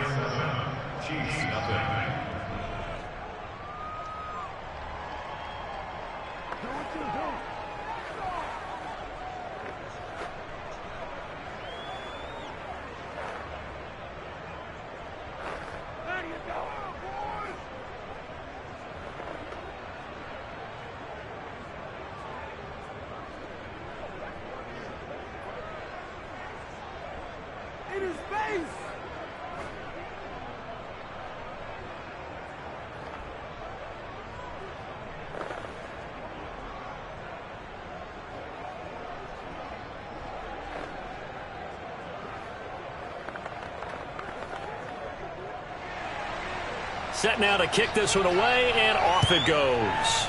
Set now to kick this one away, and off it goes.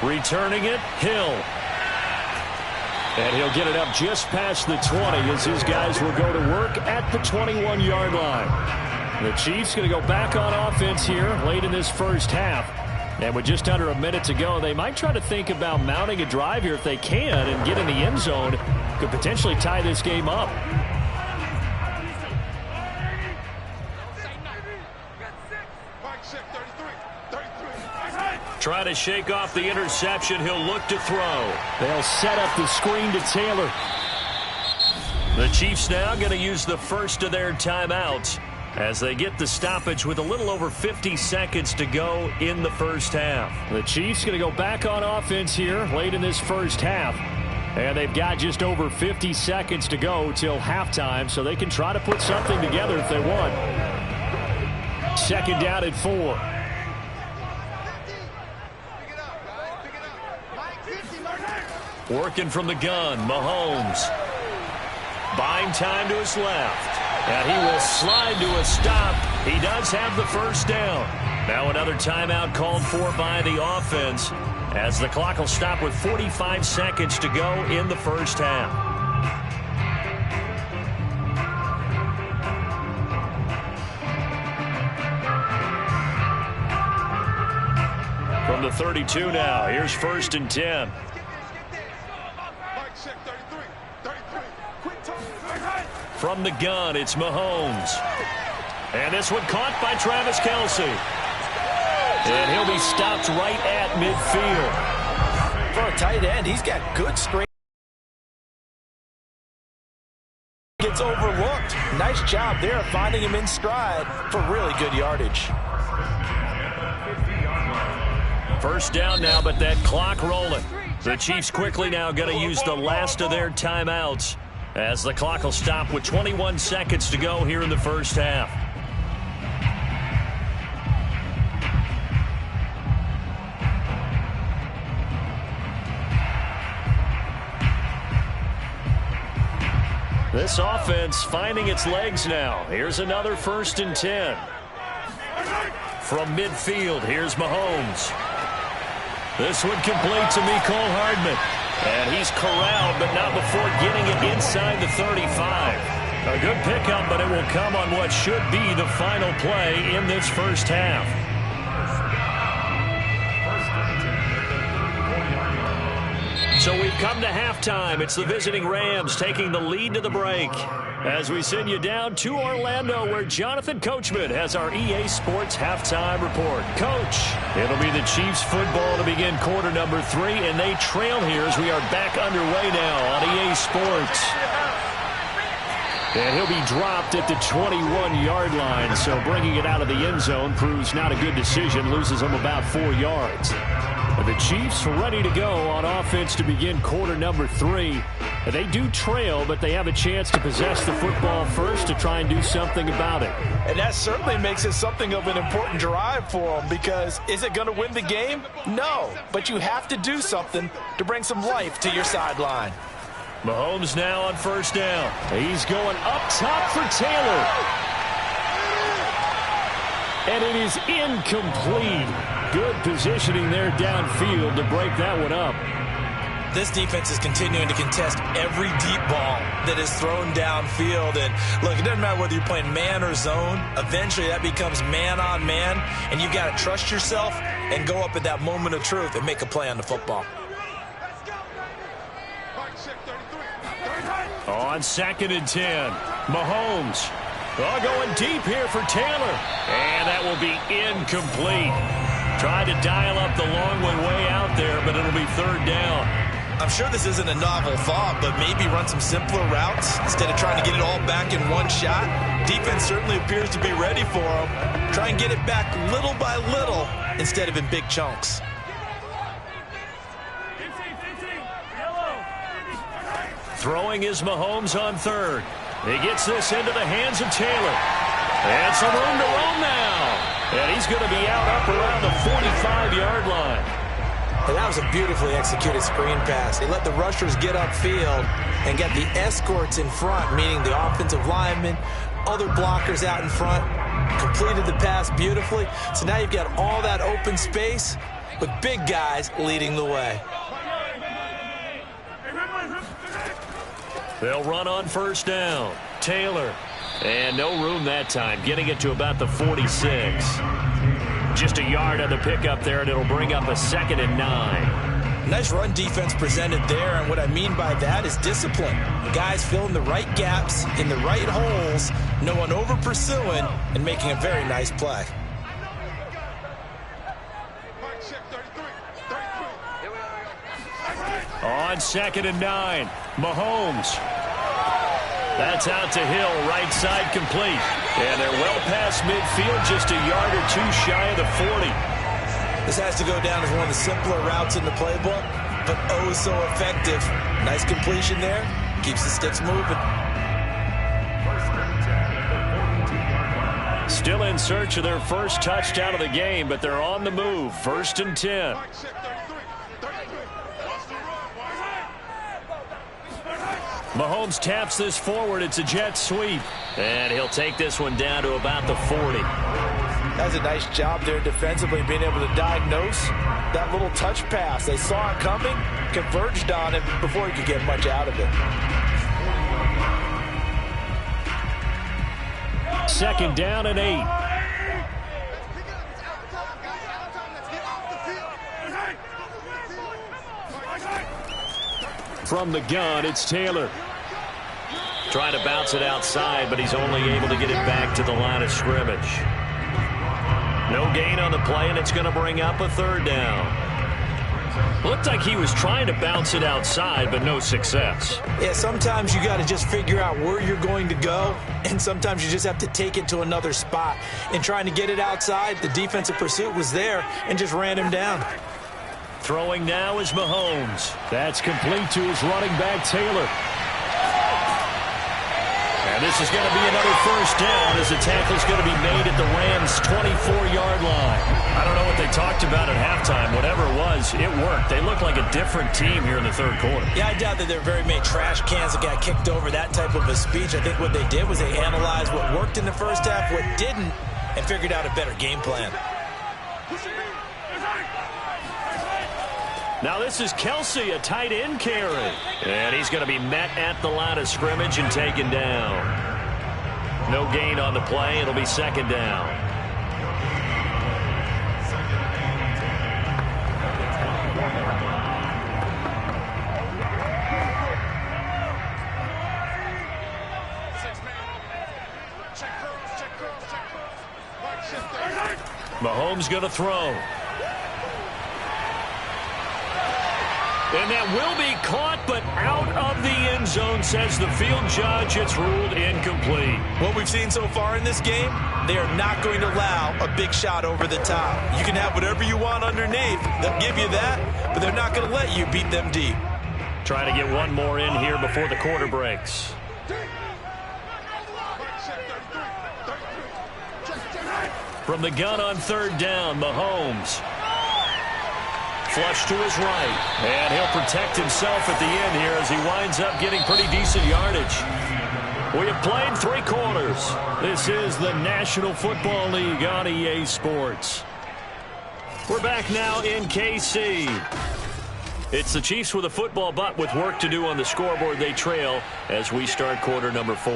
Returning it, Hill. And he'll get it up just past the 20 as his guys will go to work at the 21-yard line. The Chiefs going to go back on offense here late in this first half. And with just under a minute to go, they might try to think about mounting a drive here if they can and get in the end zone. Could potentially tie this game up. Try to shake off the interception. He'll look to throw. They'll set up the screen to Taylor. The Chiefs now going to use the first of their timeouts as they get the stoppage with a little over 50 seconds to go in the first half. The Chiefs going to go back on offense here late in this first half. And they've got just over 50 seconds to go till halftime, so they can try to put something together if they want. Second down at 4. Working from the gun, Mahomes. Buying time to his left. And he will slide to a stop. He does have the first down. Now another timeout called for by the offense as the clock will stop with 45 seconds to go in the first half. From the 32 now, here's 1st and 10. From the gun, it's Mahomes. And this one caught by Travis Kelce. And he'll be stopped right at midfield. For a tight end, he's got good strength. Gets overlooked. Nice job there finding him in stride for really good yardage. First down now, but that clock rolling. The Chiefs quickly now going to use the last of their timeouts as the clock will stop with 21 seconds to go here in the first half. This offense finding its legs now. Here's another 1st and 10. From midfield, here's Mahomes. This one complete to Mecole Hardman. And he's corralled, but not before getting it inside the 35. A good pickup, but it will come on what should be the final play in this first half. So we've come to halftime. It's the visiting Rams taking the lead to the break. As we send you down to Orlando, where Jonathan Coachman has our EA Sports halftime report. Coach, it'll be the Chiefs football to begin quarter number 3, and they trail here as we are back underway now on EA Sports. And he'll be dropped at the 21-yard line, so bringing it out of the end zone proves not a good decision, loses him about 4 yards. And the Chiefs ready to go on offense to begin quarter number 3. And they do trail, but they have a chance to possess the football first to try and do something about it. And that certainly makes it something of an important drive for them, because is it going to win the game? No, but you have to do something to bring some life to your sideline. Mahomes now on first down. He's going up top for Taylor. And it is incomplete. Good positioning there downfield to break that one up. This defense is continuing to contest every deep ball that is thrown downfield. And look, it doesn't matter whether you're playing man or zone. Eventually that becomes man on man, and you've got to trust yourself and go up at that moment of truth and make a play on the football. On 2nd and 10, Mahomes. Going deep here for Taylor. And that will be incomplete. Tried to dial up the long one way out there, but it'll be 3rd down. I'm sure this isn't a novel thought, but maybe run some simpler routes instead of trying to get it all back in one shot. Defense certainly appears to be ready for them. Try and get it back little by little instead of in big chunks. Throwing is Mahomes on 3rd. He gets this into the hands of Taylor. And some room to roam now. And he's going to be out up around the 45-yard line. And that was a beautifully executed screen pass. They let the rushers get upfield and get the escorts in front, meaning the offensive linemen, other blockers out in front, completed the pass beautifully. So now you've got all that open space with big guys leading the way. They'll run on first down. Taylor. And no room that time, getting it to about the 46. Just a yard on the pickup there, and it'll bring up a 2nd and 9. Nice run defense presented there, and what I mean by that is discipline. The guys filling the right gaps in the right holes, no one over pursuing, and making a very nice play. On 2nd and 9, Mahomes. That's out to Hill, right side complete. And they're well past midfield, just a yard or two shy of the 40. This has to go down as one of the simpler routes in the playbook, but oh so effective. Nice completion there. Keeps the sticks moving. Still in search of their first touchdown of the game, but they're on the move. 1st and 10. Mahomes taps this forward. It's a jet sweep. And he'll take this one down to about the 40. That's a nice job there defensively, being able to diagnose that little touch pass. They saw it coming, converged on it before he could get much out of it. 2nd down and 8. From the gun, it's Taylor. Trying to bounce it outside, but he's only able to get it back to the line of scrimmage. No gain on the play, and it's going to bring up a 3rd down. Looked like he was trying to bounce it outside, but no success. Yeah, sometimes you got to just figure out where you're going to go, and sometimes you just have to take it to another spot. In trying to get it outside, the defensive pursuit was there and just ran him down. Throwing now is Mahomes. That's complete to his running back, Taylor. And this is going to be another 1st down as the tackle's going to be made at the Rams' 24-yard line. I don't know what they talked about at halftime. Whatever it was, it worked. They look like a different team here in the 3rd quarter. Yeah, I doubt that there are very many trash cans that got kicked over, that type of a speech. I think what they did was they analyzed what worked in the first half, what didn't, and figured out a better game plan. Now this is Kelsey, a tight end carry. And he's going to be met at the line of scrimmage and taken down. No gain on the play. It'll be 2nd down. Mahomes going to throw. And that will be caught, but out of the end zone, says the field judge. It's ruled incomplete. What we've seen so far in this game, they are not going to allow a big shot over the top. You can have whatever you want underneath. They'll give you that, but they're not going to let you beat them deep. Trying to get one more in here before the quarter breaks. From the gun on 3rd down, Mahomes. Flush to his right, and he'll protect himself at the end here as he winds up getting pretty decent yardage. We have played 3 quarters. This is the National Football League on EA Sports. We're back now in KC. It's the Chiefs with a football, but with work to do on the scoreboard. They trail as we start quarter number 4.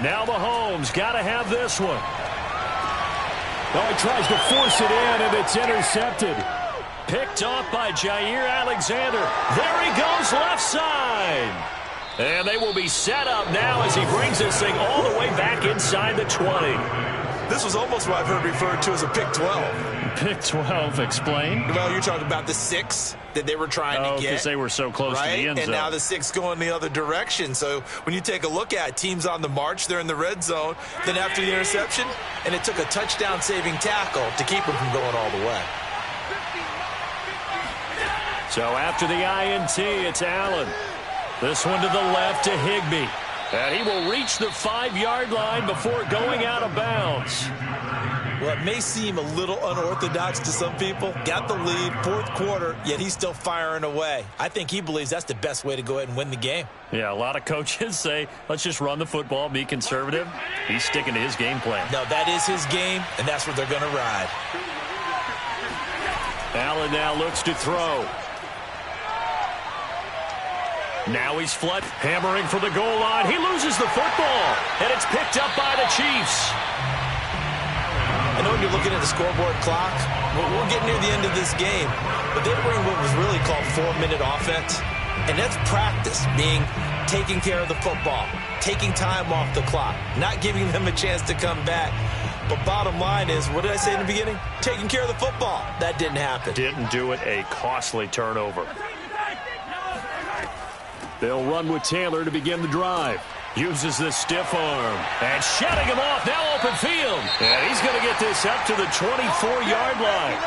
Now Mahomes got to have this one. Oh, he tries to force it in, and it's intercepted. Picked off by Jair Alexander. There he goes, left side. And they will be set up now as he brings this thing all the way back inside the 20. This was almost what I've heard referred to as a pick 12. Pick 12, explain. Well, you're talking about the 6 that they were trying to get. Because they were so close to the end zone. And now the 6 going the other direction. So when you take a look at teams on the march, they're in the red zone. Then after the interception, and it took a touchdown-saving tackle to keep them from going all the way. So after the INT, it's Allen. This one to the left to Higbee. And he will reach the 5-yard line before going out of bounds. Well, it may seem a little unorthodox to some people. Got the lead, 4th quarter, yet he's still firing away. I think he believes that's the best way to go ahead and win the game. Yeah, a lot of coaches say, let's just run the football, be conservative. He's sticking to his game plan. No, that is his game, and that's what they're going to ride. Allen now looks to throw. Now he's flat, hammering for the goal line. He loses the football, and it's picked up by the Chiefs. I know when you're looking at the scoreboard clock, we're getting near the end of this game, but they were in what was really called 4-minute offense, and that's practice, being taking care of the football, taking time off the clock, not giving them a chance to come back. But bottom line is, what did I say in the beginning? Taking care of the football. That didn't happen. Didn't do it. A costly turnover. They'll run with Taylor to begin the drive. Uses the stiff arm. And shutting him off. Now open field. And he's going to get this up to the 24-yard line.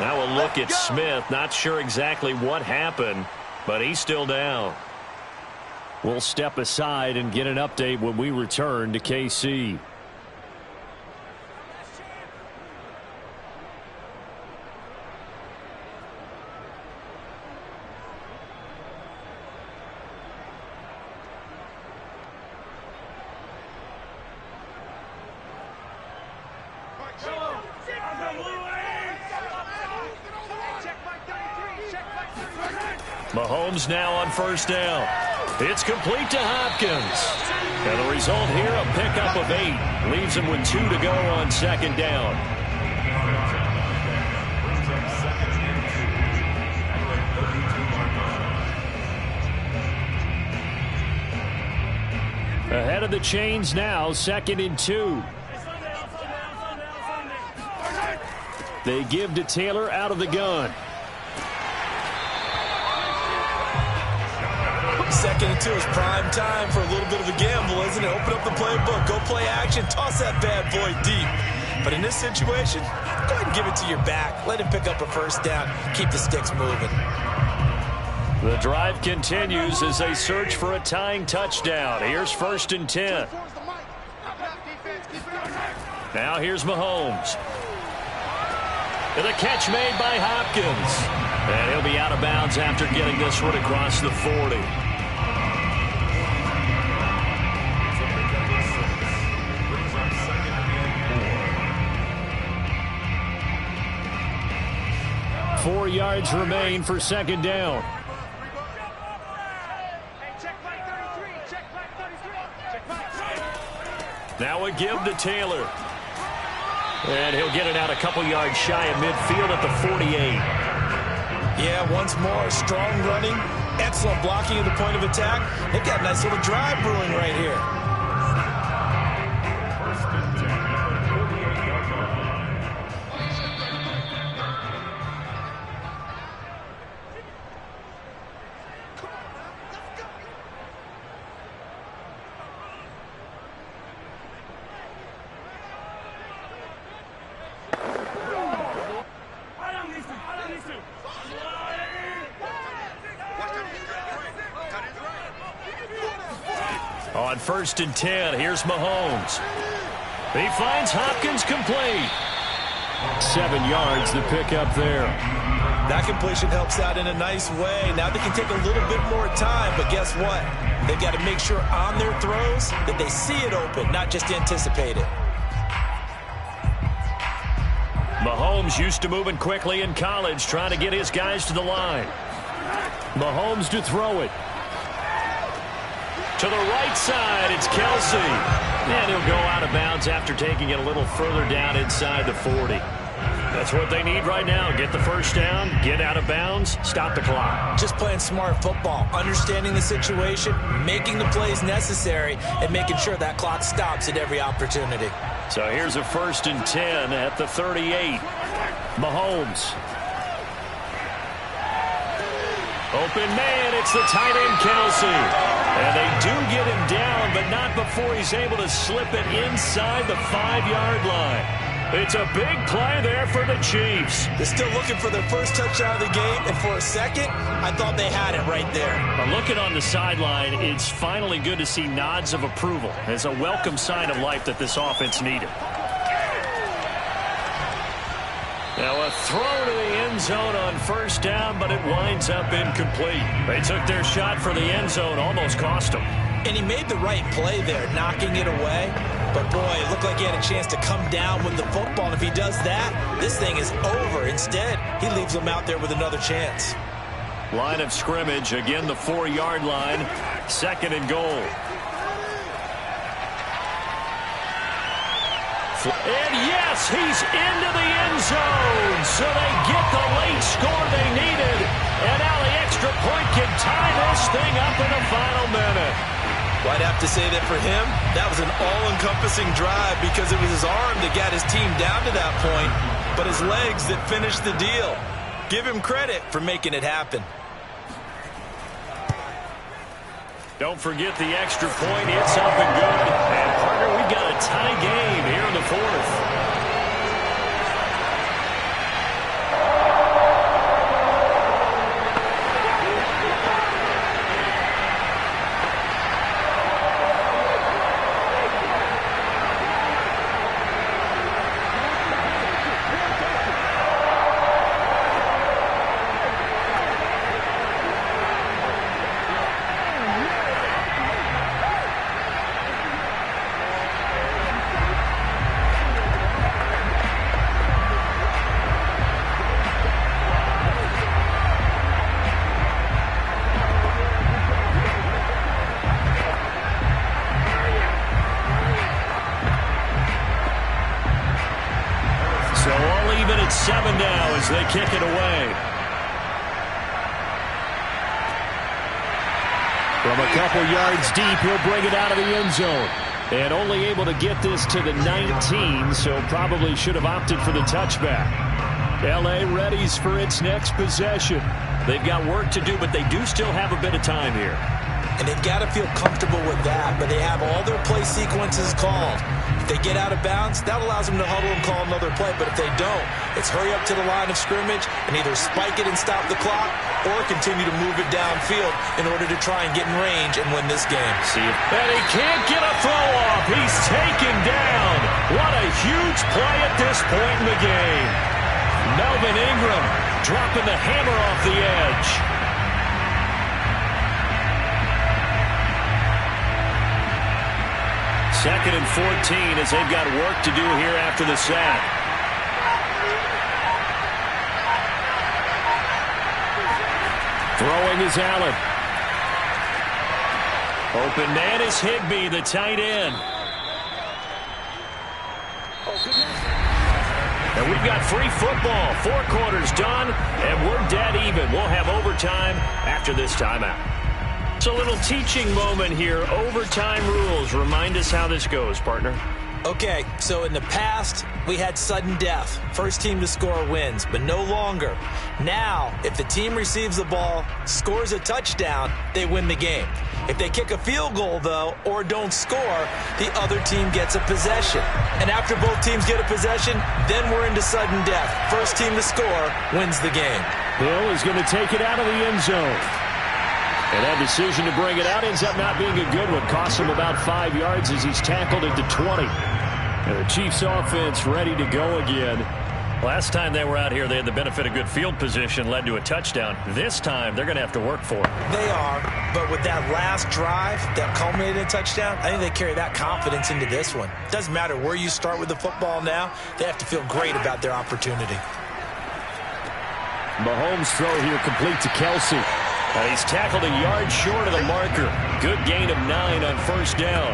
Now a look at Smith. Not sure exactly what happened, but he's still down. We'll step aside and get an update when we return to KC. Mahomes now on first down. It's complete to Hopkins. And the result here, a pickup of 8. Leaves him with 2 to go on second down. Ahead of the chains now, 2nd and 2. They give to Taylor out of the gun. 2nd and 2 is prime time for a little bit of a gamble, isn't it? Open up the playbook, go play action, toss that bad boy deep. But in this situation, go ahead and give it to your back. Let him pick up a first down. Keep the sticks moving. The drive continues as they search for a tying touchdown. Here's 1st and 10. Now here's Mahomes. And the catch made by Hopkins. And he'll be out of bounds after getting this one across the 40. Four yards remain for 2nd down. Now a give to Taylor. And he'll get it out a couple yards shy of midfield at the 48. Yeah, once more, strong running, excellent blocking at the point of attack. They've got a nice little drive brewing right here. On 1st and 10, here's Mahomes. He finds Hopkins complete. 7 yards the pickup there. That completion helps out in a nice way. Now they can take a little bit more time, but guess what? They've got to make sure on their throws that they see it open, not just anticipate it. Mahomes used to moving quickly in college, trying to get his guys to the line. Mahomes to throw it. To the right side, it's Kelsey. And he'll go out of bounds after taking it a little further down inside the 40. That's what they need right now. Get the first down, get out of bounds, stop the clock. Just playing smart football, understanding the situation, making the plays necessary, and making sure that clock stops at every opportunity. So here's a 1st and 10 at the 38. Mahomes. Open man, it's the tight end Kelsey. And they do get him down, but not before he's able to slip it inside the 5-yard line. It's a big play there for the Chiefs. They're still looking for their first touchdown of the game, and for a second, I thought they had it right there. Looking on the sideline, it's finally good to see nods of approval. It's a welcome sign of life that this offense needed. Now a throw to the end zone on first down, but it winds up incomplete. They took their shot for the end zone, almost cost them. And he made the right play there, knocking it away. But boy, it looked like he had a chance to come down with the football. And if he does that, this thing is over. Instead, he leaves him out there with another chance. Line of scrimmage, again the 4-yard line, 2nd and goal. And yes, he's into the end zone. So they get the late score they needed. And now the extra point can tie this thing up in the final minute. Well, I'd have to say that for him, that was an all-encompassing drive because it was his arm that got his team down to that point, but his legs that finished the deal. Give him credit for making it happen. Don't forget the extra point. It's up and good. And, partner, we've got a tie game here in the fourth. So all even at 7 now as they kick it away. From a couple yards deep, he'll bring it out of the end zone. And only able to get this to the 19, so probably should have opted for the touchback. L.A. readies for its next possession. They've got work to do, but they do still have a bit of time here. And they've got to feel comfortable with that, but they have all their play sequences called. If they get out of bounds, that allows them to huddle and call another play. But if they don't, it's hurry up to the line of scrimmage and either spike it and stop the clock or continue to move it downfield in order to try and get in range and win this game. And he can't get a throw off. He's taken down. What a huge play at this point in the game. Melvin Ingram dropping the hammer off the edge. Second and 14 as they've got work to do here after the sack. Throwing is Allen. Open man is Higbee, the tight end. And we've got free football. 4 quarters done, and we're dead even. We'll have overtime after this timeout. It's a little teaching moment here. Overtime rules. Remind us how this goes, partner. Okay, so in the past, we had sudden death. First team to score wins, but no longer. Now, if the team receives the ball, scores a touchdown, they win the game. If they kick a field goal, though, or don't score, the other team gets a possession. And after both teams get a possession, then we're into sudden death. First team to score wins the game. Hill is going to take it out of the end zone. And that decision to bring it out ends up not being a good one. Costs him about 5 yards as he's tackled at the 20. And the Chiefs offense ready to go again. Last time they were out here, they had the benefit of good field position, led to a touchdown. This time, they're going to have to work for it. They are, but with that last drive that culminated in a touchdown, I think they carry that confidence into this one. Doesn't matter where you start with the football now, they have to feel great about their opportunity. Mahomes' throw here complete to Kelsey. And he's tackled a yard short of the marker. Good gain of 9 on first down.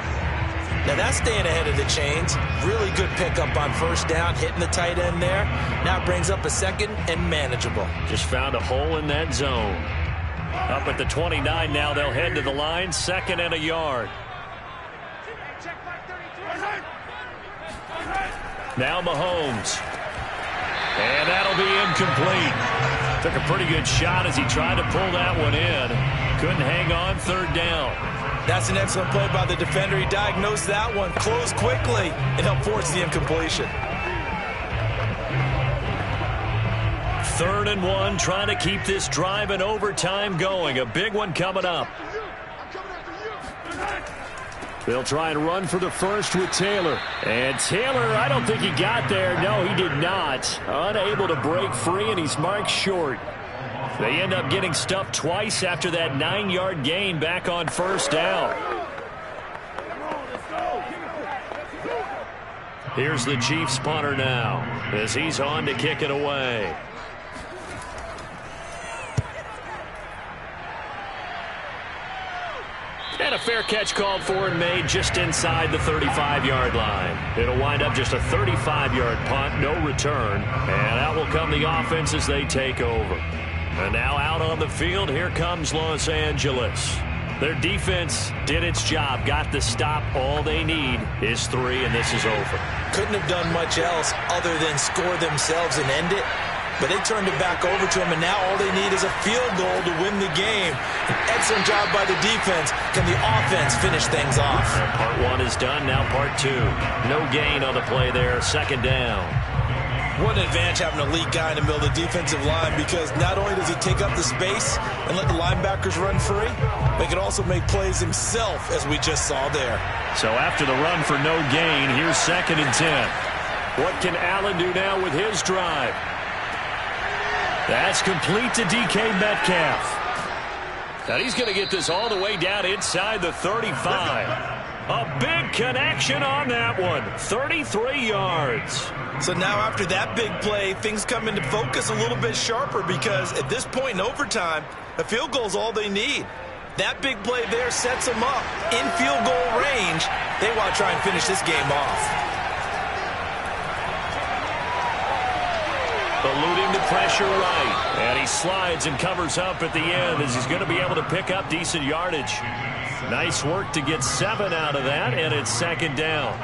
Now that's staying ahead of the chains. Really good pickup on first down, hitting the tight end there. Now brings up a second and manageable. Just found a hole in that zone. Up at the 29 now, they'll head to the line. Second and a yard. Now Mahomes. And that'll be incomplete. Took a pretty good shot as he tried to pull that one in. Couldn't hang on, third down. That's an excellent play by the defender. He diagnosed that one, closed quickly, and helped force the incompletion. 3rd and 1, trying to keep this drive in overtime going. A big one coming up. They'll try and run for the first with Taylor. And Taylor, I don't think he got there. No, he did not. Unable to break free, and he's marked short. They end up getting stuffed twice after that 9-yard gain back on first down. Here's the Chiefs punter now as he's on to kick it away. And a fair catch called for and made just inside the 35-yard line. It'll wind up just a 35-yard punt, no return. And out will come the offense as they take over. And now out on the field, here comes Los Angeles. Their defense did its job, got the stop. All they need is 3, and this is over. Couldn't have done much else other than score themselves and end it. But they turned it back over to him, and now all they need is a field goal to win the game. An excellent job by the defense. Can the offense finish things off? Part 1 is done, now part 2. No gain on the play there, second down. What an advantage having an elite guy in the middle of the defensive line, because not only does he take up the space and let the linebackers run free, but he can also make plays himself, as we just saw there. So after the run for no gain, here's 2nd and 10. What can Allen do now with his drive? That's complete to DK Metcalf. Now he's going to get this all the way down inside the 35. A big connection on that one. 33 yards. So now after that big play, things come into focus a little bit sharper, because at this point in overtime, a field goal is all they need. That big play there sets them up in field goal range. They want to try and finish this game off. Eluding the pressure right. And he slides and covers up at the end as he's going to be able to pick up decent yardage. Nice work to get 7 out of that, and it's 2nd down.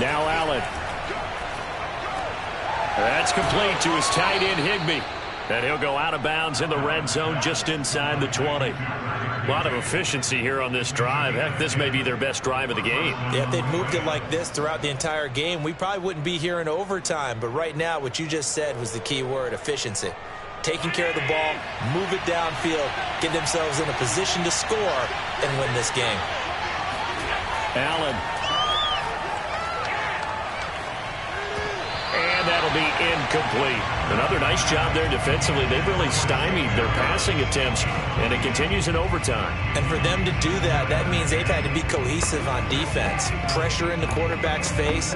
Now Allen. That's complete to his tight end, Higbee. And he'll go out of bounds in the red zone just inside the 20. A lot of efficiency here on this drive. Heck, this may be their best drive of the game. Yeah, if they'd moved it like this throughout the entire game, we probably wouldn't be here in overtime. But right now, what you just said was the key word, efficiency. Taking care of the ball, move it downfield, get themselves in a position to score and win this game. Allen. And that'll be incomplete. Another nice job there defensively. They've really stymied their passing attempts, and it continues in overtime. And for them to do that, that means they've had to be cohesive on defense. Pressure in the quarterback's face,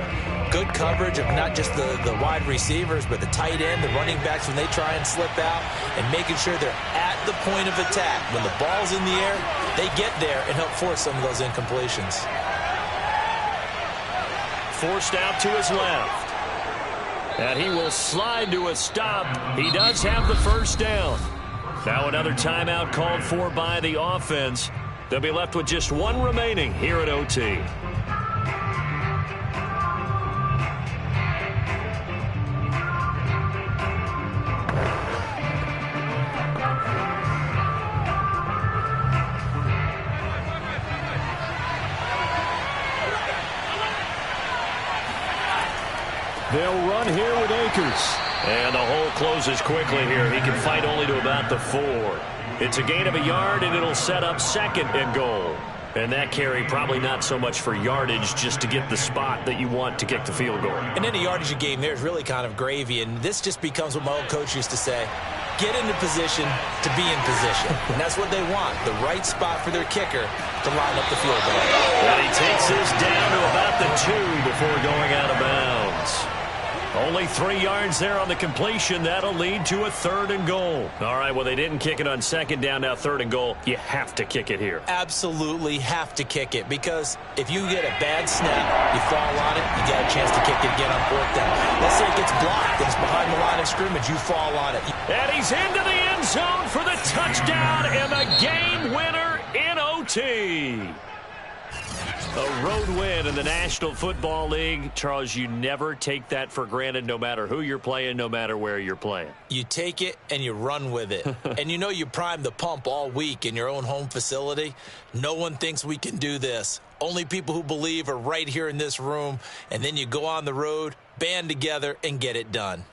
good coverage of not just the wide receivers, but the tight end, the running backs when they try and slip out, and making sure they're at the point of attack. When the ball's in the air, they get there and help force some of those incompletions. Forced out to his left. And he will slide to a stop. He does have the first down. Now another timeout called for by the offense. They'll be left with just 1 remaining here at OT. They'll run here with Akers. And the hole closes quickly here. He can fight only to about the 4. It's a gain of a yard, and it'll set up 2nd and goal. And that carry probably not so much for yardage, just to get the spot that you want to kick the field goal. And in a yardage game, there's really kind of gravy. And this just becomes what my old coach used to say. Get into position to be in position. And that's what they want, the right spot for their kicker to line up the field goal. And he takes this down to about the 2 before going out of bounds. Only 3 yards there on the completion. That'll lead to a 3rd and goal. All right, well, they didn't kick it on 2nd down, now 3rd and goal. You have to kick it here. Absolutely have to kick it, because if you get a bad snap, you fall on it, you got a chance to kick it again on 4th down. Let's say it gets blocked and it's behind the line of scrimmage, you fall on it. And he's into the end zone for the touchdown and the game winner in OT. A road win in the National Football League. Charles, you never take that for granted, no matter who you're playing, no matter where you're playing. You take it and you run with it. And you know you primed the pump all week in your own home facility. No one thinks we can do this. Only people who believe are right here in this room. And then you go on the road, band together, and get it done.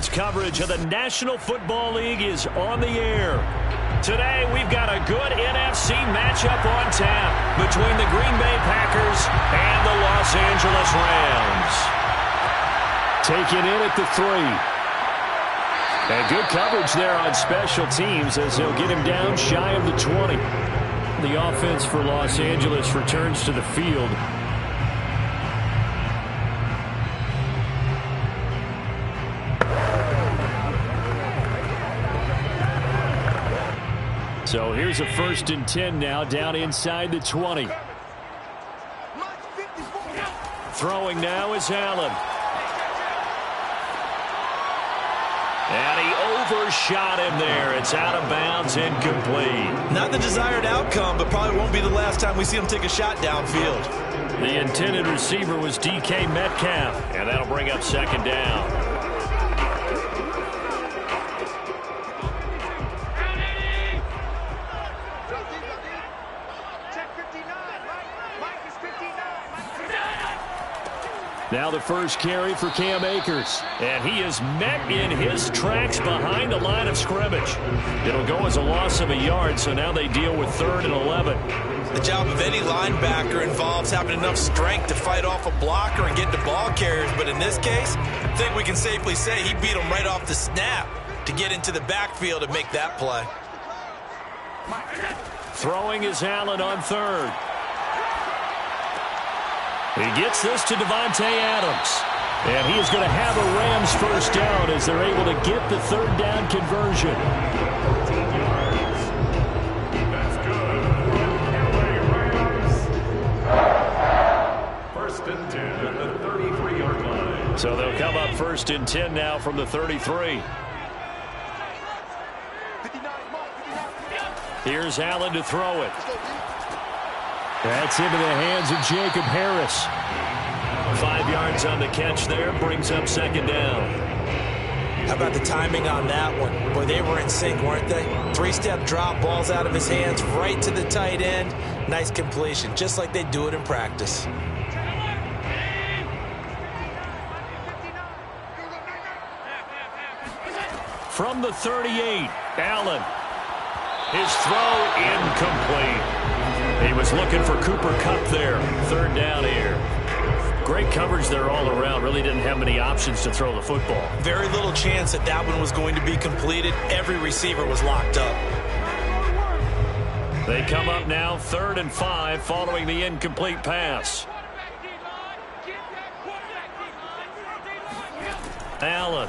Sports coverage of the National Football League is on the air. Today, we've got a good NFC matchup on tap between the Green Bay Packers and the Los Angeles Rams. Taken in at the 3. And good coverage there on special teams as they'll get him down shy of the 20. The offense for Los Angeles returns to the field. So here's a 1st and 10 now, down inside the 20. Throwing now is Allen. And he overshot him there. It's out of bounds, incomplete. Not the desired outcome, but probably won't be the last time we see him take a shot downfield. The intended receiver was DK Metcalf, and that'll bring up 2nd down. Now the first carry for Cam Akers. And he is met in his tracks behind the line of scrimmage. It'll go as a loss of a yard, so now they deal with 3rd and 11. The job of any linebacker involves having enough strength to fight off a blocker and get to ball carriers. But in this case, I think we can safely say he beat him right off the snap to get into the backfield and make that play. Throwing is Allen on 3rd. He gets this to Devontae Adams. And he is going to have a Rams 1st down as they're able to get the 3rd down conversion. That's good. Rams. 1st and 10 at the 33-yard line. So they'll come up 1st and 10 now from the 33. Here's Allen to throw it. That's into the hands of Jacob Harris. 5 yards on the catch there, brings up 2nd down. How about the timing on that one? Boy, they were in sync, weren't they? 3-step drop, balls out of his hands, right to the tight end. Nice completion, just like they do it in practice. From the 38, Allen. His throw incomplete. He was looking for Cooper Kupp there. 3rd down here. Great coverage there all around. Really didn't have many options to throw the football. Very little chance that that one was going to be completed. Every receiver was locked up. They come up now 3rd and 5 following the incomplete pass. Allen.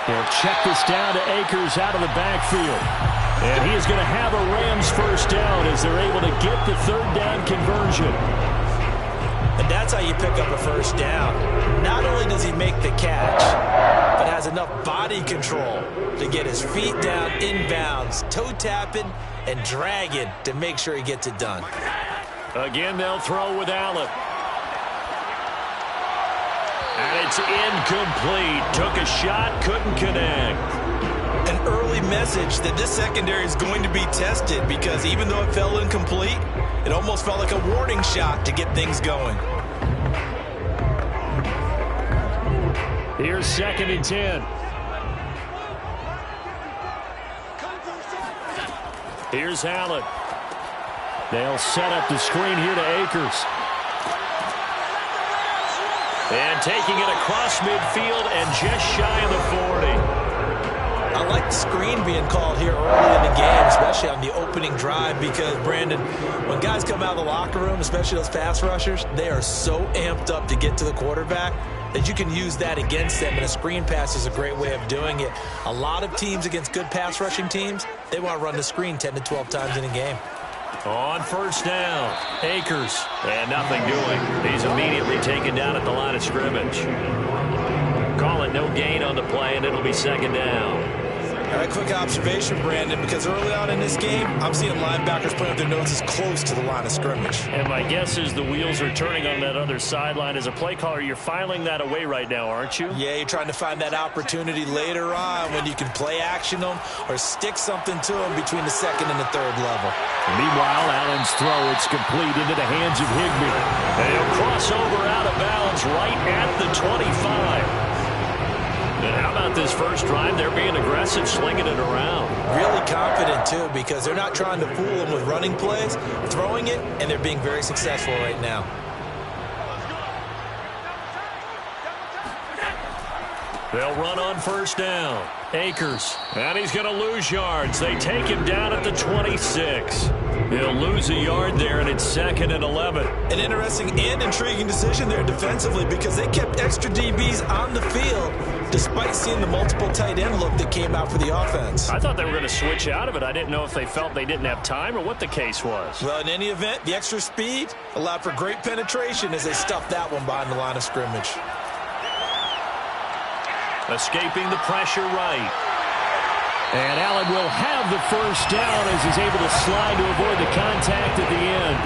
They'll check this down to Akers out of the backfield. And he is going to have a Rams 1st down as they're able to get the 3rd down conversion. And that's how you pick up a 1st down. Not only does he make the catch, but has enough body control to get his feet down inbounds, toe tapping and dragging to make sure he gets it done. Again, they'll throw with Allen. And it's incomplete. Took a shot, couldn't connect. An early message that this secondary is going to be tested because even though it fell incomplete, it almost felt like a warning shot to get things going. Here's 2nd and 10. Here's Allen. They'll set up the screen here to Akers. And taking it across midfield and just shy of the 40. I like the screen being called here early in the game, especially on the opening drive, because, Brandon, when guys come out of the locker room, especially those pass rushers, they are so amped up to get to the quarterback that you can use that against them, and a screen pass is a great way of doing it. A lot of teams against good pass rushing teams, they want to run the screen 10 to 12 times in a game. On 1st down, Akers, and nothing doing. He's immediately taken down at the line of scrimmage. Call it no gain on the play, and it'll be 2nd down. All right, quick observation, Brandon, because early on in this game, I'm seeing linebackers putting up their noses close to the line of scrimmage. And my guess is the wheels are turning on that other sideline. As a play caller, you're filing that away right now, aren't you? Yeah, you're trying to find that opportunity later on when you can play action them or stick something to them between the second and the third level. Meanwhile, Allen's throw, it's complete into the hands of Higbee. And he'll cross over out of bounds right at the 25. And how about this first drive? They're being aggressive, slinging it around. Really confident, too, because they're not trying to fool them with running plays, throwing it, and they're being very successful right now. They'll run on first down. Akers. And he's going to lose yards. They take him down at the 26. He'll lose a yard there, and it's 2nd and 11. An interesting and intriguing decision there defensively because they kept extra DBs on the field despite seeing the multiple tight end look that came out for the offense. I thought they were going to switch out of it. I didn't know if they felt they didn't have time or what the case was. Well, in any event, the extra speed allowed for great penetration as they stuffed that one behind the line of scrimmage. Escaping the pressure right. And Allen will have the first down as he's able to slide to avoid the contact at the end.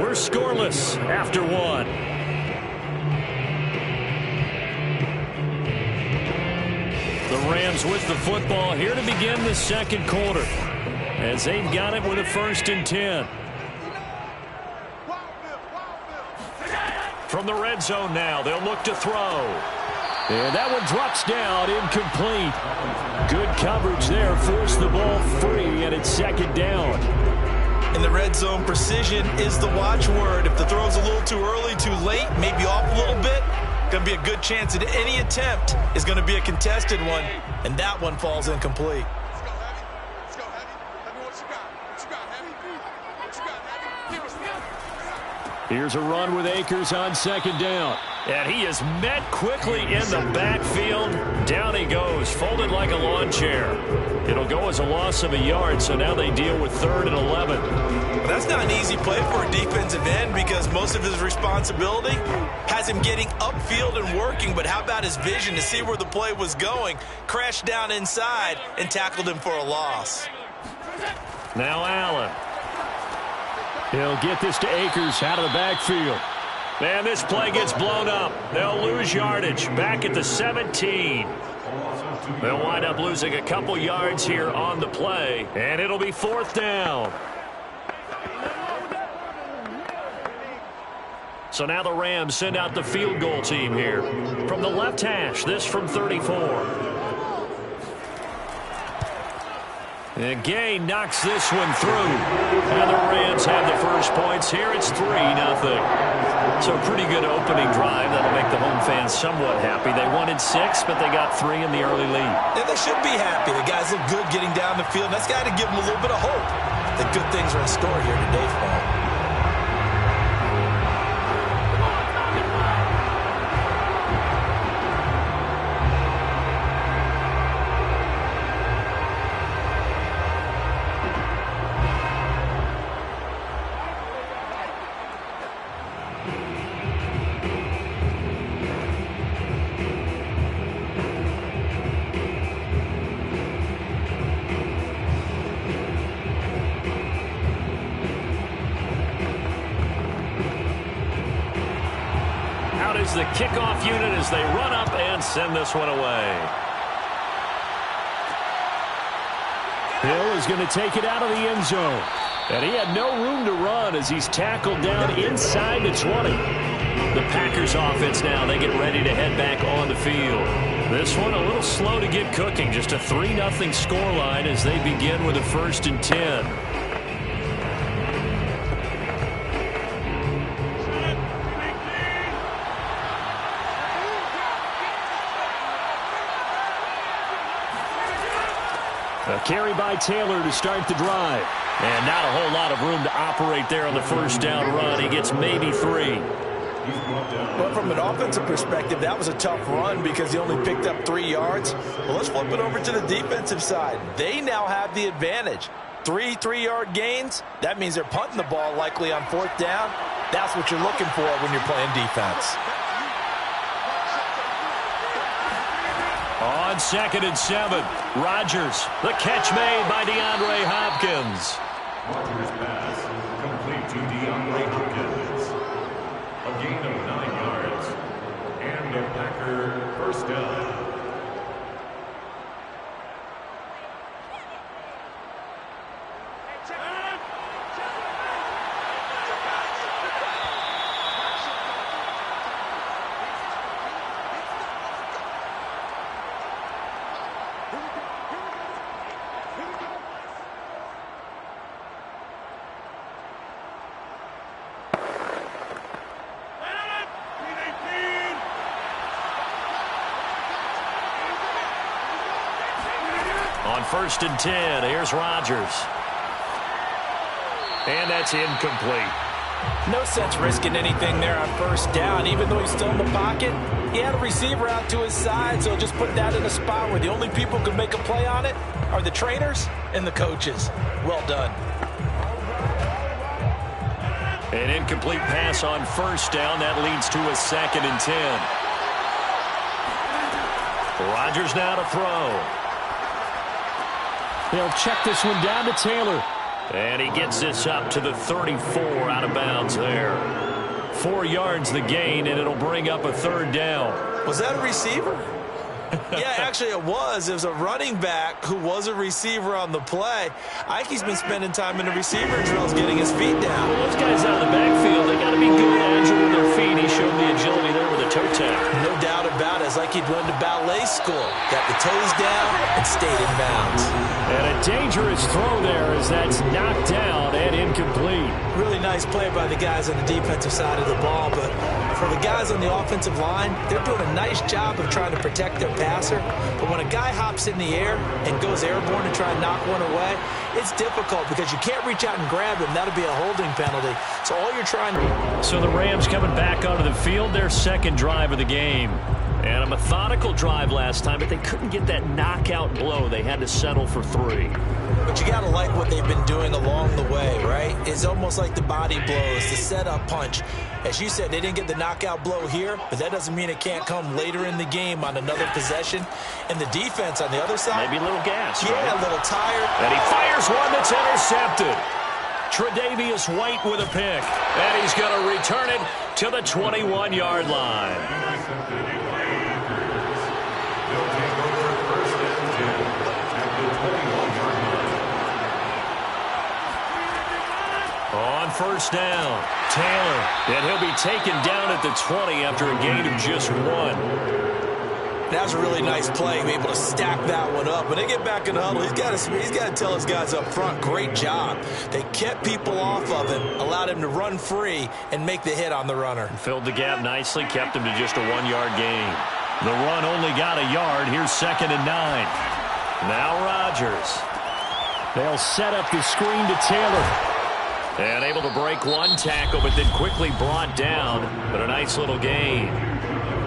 We're scoreless after one. The Rams with the football here to begin the second quarter as they've got it with a 1st and 10. From the red zone now, they'll look to throw. And that one drops down, incomplete. Good coverage there, forced the ball free, and it's 2nd down. In the red zone, precision is the watchword. If the throw's a little too early, too late, maybe off a little bit, going to be a good chance that any attempt is going to be a contested one, and that one falls incomplete. Here's a run with Akers on 2nd down. And he is met quickly in the backfield. Down he goes, folded like a lawn chair. It'll go as a loss of a yard, so now they deal with 3rd and 11. Well, that's not an easy play for a defensive end because most of his responsibility has him getting upfield and working, but how about his vision to see where the play was going, crashed down inside, and tackled him for a loss. Now Allen. He'll get this to Akers out of the backfield. And this play gets blown up. They'll lose yardage back at the 17. They'll wind up losing a couple yards here on the play, and it'll be 4th down. So now the Rams send out the field goal team here. From the left hash, this from 34. And Gay knocks this one through. And the Rams have the first points here. It's 3-0. So a pretty good opening drive. That'll make the home fans somewhat happy. They wanted 6, but they got 3 in the early lead. Yeah, they should be happy. The guys look good getting down the field. That's got to give them a little bit of hope that good things are in store here today for them. The kickoff unit as they run up and send this one away. Hill is going to take it out of the end zone. And he had no room to run as he's tackled down inside the 20. The Packers offense now, they get ready to head back on the field. This one a little slow to get cooking. Just a 3-0 scoreline as they begin with a 1st and 10. A carry by Taylor to start the drive. And not a whole lot of room to operate there on the first down run. He gets maybe 3. But from an offensive perspective, that was a tough run because he only picked up 3 yards. Well, let's flip it over to the defensive side. They now have the advantage. 3 3-yard gains. That means they're punting the ball likely on 4th down. That's what you're looking for when you're playing defense. On 2nd and 7, Rodgers. The catch made by DeAndre Hopkins. Rodgers' pass complete to DeAndre Hopkins. A gain of 9 yards. And a Packer first down. On 1st and 10, here's Rodgers. And that's incomplete. No sense risking anything there on 1st down. Even though he's still in the pocket, he had a receiver out to his side, so just put that in a spot where the only people who can make a play on it are the trainers and the coaches. Well done. An incomplete pass on 1st down. That leads to a 2nd and 10. Rodgers now to throw. They'll check this one down to Taylor. And he gets this up to the 34 out of bounds there. 4 yards the gain, and it'll bring up a 3rd down. Was that a receiver? Yeah, actually it was. It was a running back who was a receiver on the play. Ike's been spending time in the receiver drills getting his feet down. Well, those guys out of the backfield, they got to be good agile with their feet. He showed the agility there with a toe tap. No doubt about it. It's like he'd run to ballet school. Got the toes down and stayed in bounds. And a dangerous throw there as that's knocked down and incomplete. Really nice play by the guys on the defensive side of the ball, but for the guys on the offensive line, they're doing a nice job of trying to protect their passer. But when a guy hops in the air and goes airborne to try and knock one away, it's difficult because you can't reach out and grab him. That'll be a holding penalty. So all you're trying to... So the Rams coming back onto the field, their 2nd drive of the game. And a methodical drive last time, but they couldn't get that knockout blow. They had to settle for 3. But you got to like what they've been doing along the way, right? It's almost like the body blows, the setup punch. As you said, they didn't get the knockout blow here, but that doesn't mean it can't come later in the game on another possession. And the defense on the other side... Maybe a little gas. Yeah, right? A little tired. And he fires one that's intercepted. Tre'Davious White with a pick. And he's going to return it to the 21-yard line. On 1st down, Taylor, and he'll be taken down at the 20 after a gain of just 1. That was a really nice play, be able to stack that one up. When they get back in the huddle, he's got to tell his guys up front, great job. They kept people off of him, allowed him to run free and make the hit on the runner. Filled the gap nicely, kept him to just a 1-yard gain. The run only got a yard. Here's 2nd and 9. Now Rodgers. They'll set up the screen to Taylor. And able to break one tackle, but then quickly brought down. But a nice little gain.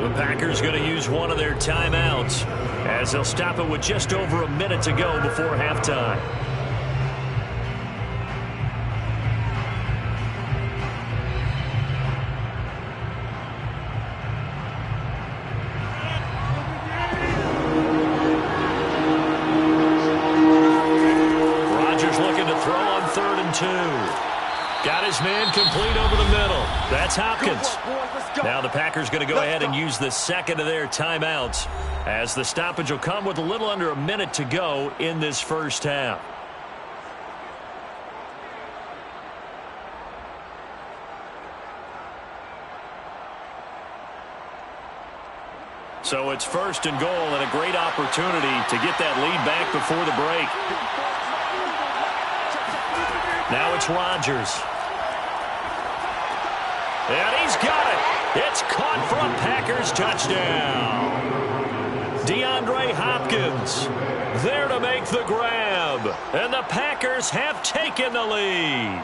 The Packers going to use one of their timeouts as they'll stop it with just over a minute to go before halftime. Rodgers looking to throw on 3rd and 2. Got his man complete over the middle. That's Hopkins. Now the Packers going to go ahead and use the 2nd of their timeouts as the stoppage will come with a little under a minute to go in this 1st half. So it's 1st and goal and a great opportunity to get that lead back before the break. Now it's Rodgers. And he's got it. It's caught for a Packers touchdown. DeAndre Hopkins there to make the grab. And the Packers have taken the lead.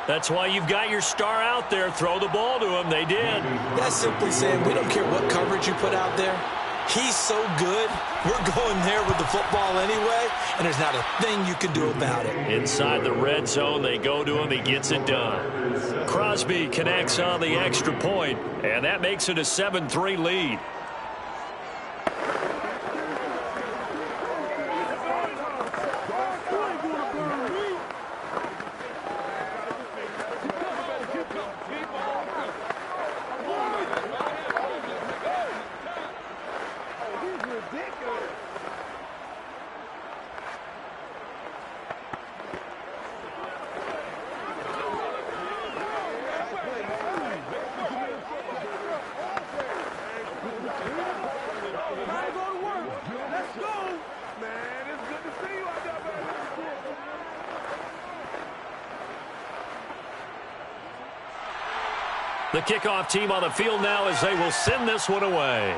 That's why you've got your star out there. Throw the ball to him. They did. That's simply saying we don't care what coverage you put out there. He's so good. We're going there with the football anyway, and there's not a thing you can do about it. Inside the red zone, they go to him. He gets it done. Crosby connects on the extra point, and that makes it a 7-3 lead. The kickoff team on the field now as they will send this one away.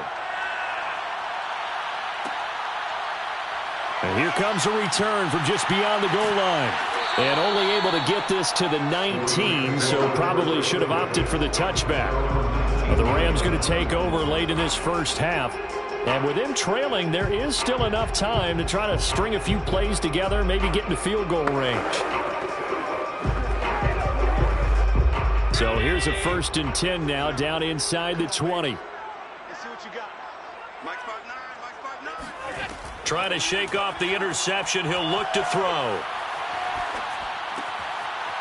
And here comes a return from just beyond the goal line. And only able to get this to the 19, so probably should have opted for the touchback. Well, the Rams going to take over late in this first half. And with them trailing, there is still enough time to try to string a few plays together, maybe get into field goal range. So here's a 1st and 10 now, down inside the 20. Let's see what you got. Mike's part 9, Mike's part 9. Trying to shake off the interception. He'll look to throw.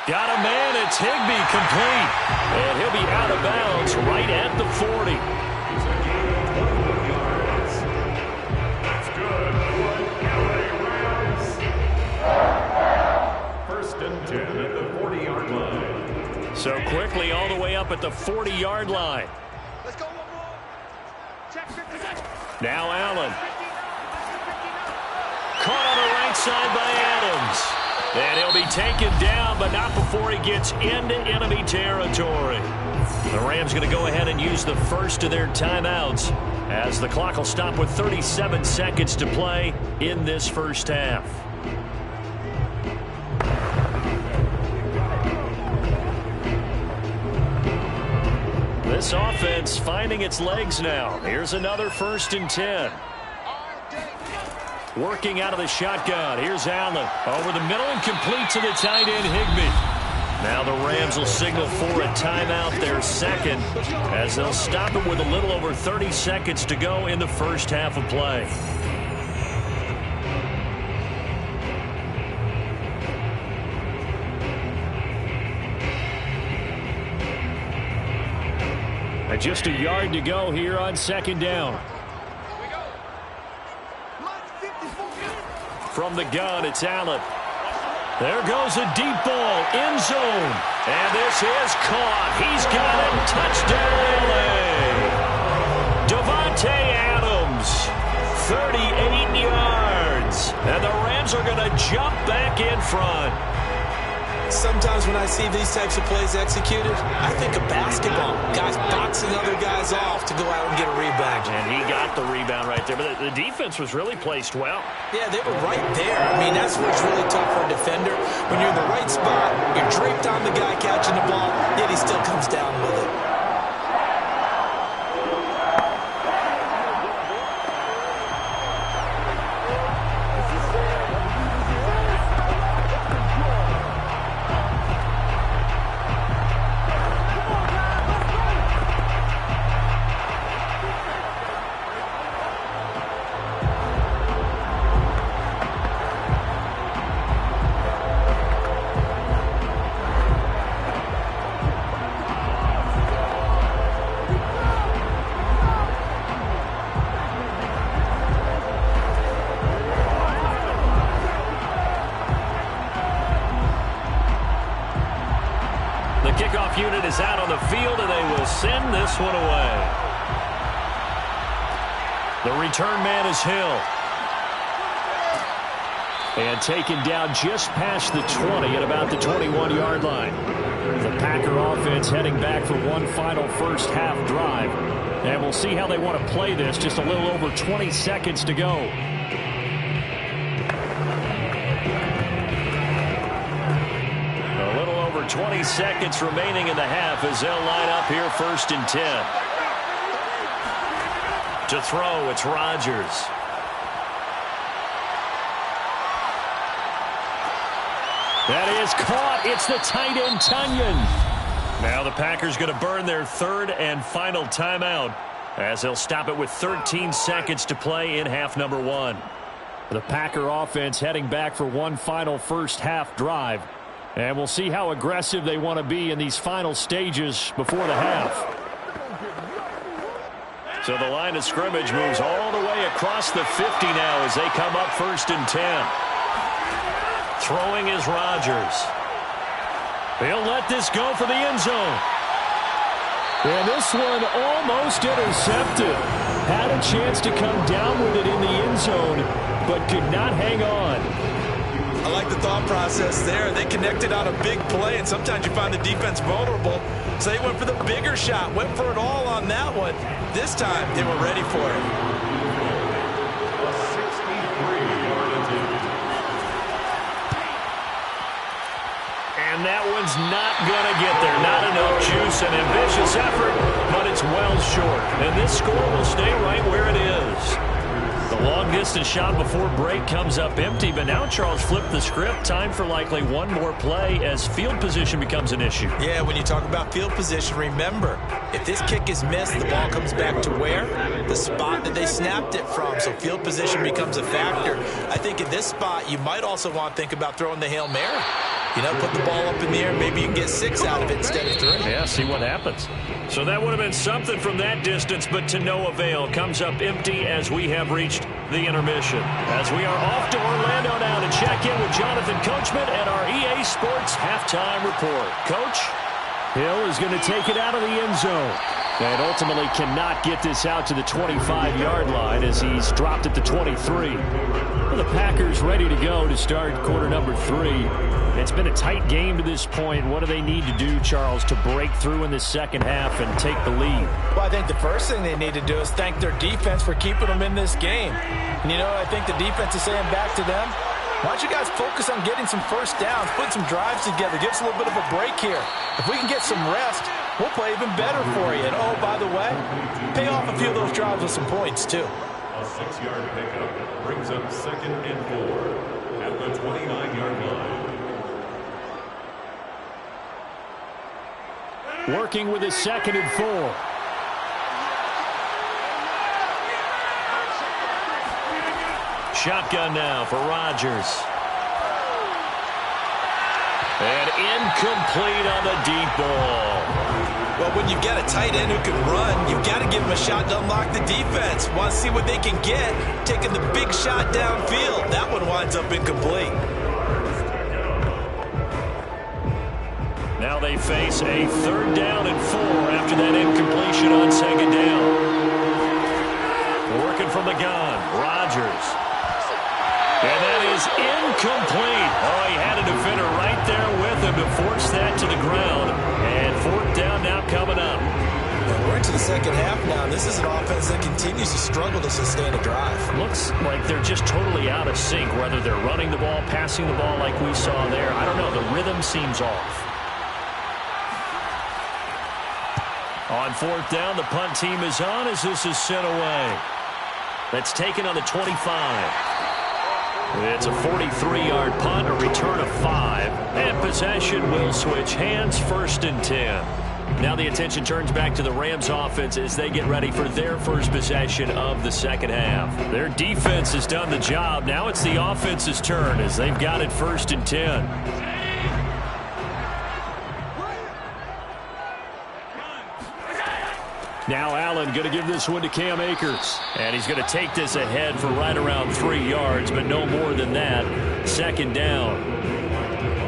Got a man. It's Higbee, complete. And he'll be out of bounds right at the 40. That's good for LA Rams. 1st and 10 at the 40-yard line. So quickly all the way up at the 40-yard line. Let's go, one. Check 59. Now Allen. Caught on the right side by Adams. And he'll be taken down, but not before he gets into enemy territory. The Rams going to go ahead and use the first of their timeouts as the clock will stop with 37 seconds to play in this first half. This offense finding its legs now. Here's another 1st and 10. Working out of the shotgun. Here's Allen. Over the middle and complete to the tight end, Higbee. Now the Rams will signal for a timeout, their second, as they'll stop it with a little over 30 seconds to go in the first half of play. Just a yard to go here on 2nd down. From the gun, it's Allen. There goes a deep ball, end zone. And this is caught. He's got it. Touchdown, LA. Davante Adams, 38 yards. And the Rams are going to jump back in front. Sometimes when I see these types of plays executed, I think of basketball. Guys boxing other guys off to go out and get a rebound. And he got the rebound right there. But the defense was really placed well. Yeah, they were right there. I mean, that's what's really tough for a defender. When you're in the right spot, you're draped on the guy catching the ball, yet he still comes down with it. Unit is out on the field, and they will send this one away. The return man is Hill. And taken down just past the 20 at about the 21-yard line. The Packer offense heading back for one final first half drive. And we'll see how they want to play this. Just a little over 20 seconds to go. 20 seconds remaining in the half as they'll line up here 1st and 10. To throw, it's Rodgers. That is caught. It's the tight end, Tunyon. Now the Packers going to burn their third and final timeout as they'll stop it with 13 seconds to play in half number 1. The Packer offense heading back for one final first half drive. And we'll see how aggressive they want to be in these final stages before the half. So the line of scrimmage moves all the way across the 50 now as they come up 1st and 10. Throwing is Rodgers. He'll let this go for the end zone. And this one almost intercepted. Had a chance to come down with it in the end zone, but could not hang on. I like the thought process there. They connected on a big play, and sometimes you find the defense vulnerable. So they went for the bigger shot, went for it all on that one. This time, they were ready for it. A 63-yard attempt. And that one's not going to get there. Not enough juice. An ambitious effort, but it's well short. And this score will stay right where it is. The long-distance shot before break comes up empty, but now Charles flipped the script. Time for likely one more play as field position becomes an issue. Yeah, when you talk about field position, remember, if this kick is missed, the ball comes back to where? The spot that they snapped it from. So field position becomes a factor. I think in this spot, you might also want to think about throwing the Hail Mary. You know, put the ball up in the air. Maybe you can get 6 out of it instead of 3. Yeah, see what happens. So that would have been something from that distance, but to no avail. Comes up empty as we have reached the intermission. As we are off to Orlando now to check in with Jonathan Coachman and our EA Sports halftime report. Coach? Hill is going to take it out of the end zone. And ultimately cannot get this out to the 25-yard line as he's dropped at the 23. Well, the Packers ready to go to start quarter number 3. It's been a tight game to this point. What do they need to do, Charles, to break through in the second half and take the lead? Well, I think the first thing they need to do is thank their defense for keeping them in this game. And, you know, I think the defense is saying back to them, why don't you guys focus on getting some first downs, put some drives together, give us a little bit of a break here. If we can get some rest, we'll play even better for you. And, oh, by the way, pay off a few of those drives with some points, too. A 6-yard pickup brings up 2nd and 4 at the 29-yard line. Working with his 2nd and 4. Shotgun now for Rodgers. And incomplete on the deep ball. Well, when you've got a tight end who can run, you've got to give him a shot to unlock the defense. Want to see what they can get, taking the big shot downfield. That one winds up incomplete. Now they face a 3rd down and 4 after that incompletion on 2nd down. Working from the gun, Rodgers. And that is incomplete. Oh, he had a defender right there with him to force that to the ground. And 4th down now coming up. Well, we're into the second half now. This is an offense that continues to struggle to sustain a drive. Looks like they're just totally out of sync, whether they're running the ball, passing the ball like we saw there. I don't know. The rhythm seems off. On 4th down, the punt team is on as this is sent away. That's taken on the 25. It's a 43-yard punt, a return of 5. And possession will switch hands, 1st and 10. Now the attention turns back to the Rams offense as they get ready for their first possession of the second half. Their defense has done the job. Now it's the offense's turn as they've got it 1st and 10. Now Allen going to give this one to Cam Akers. And he's going to take this ahead for right around 3 yards, but no more than that. 2nd down.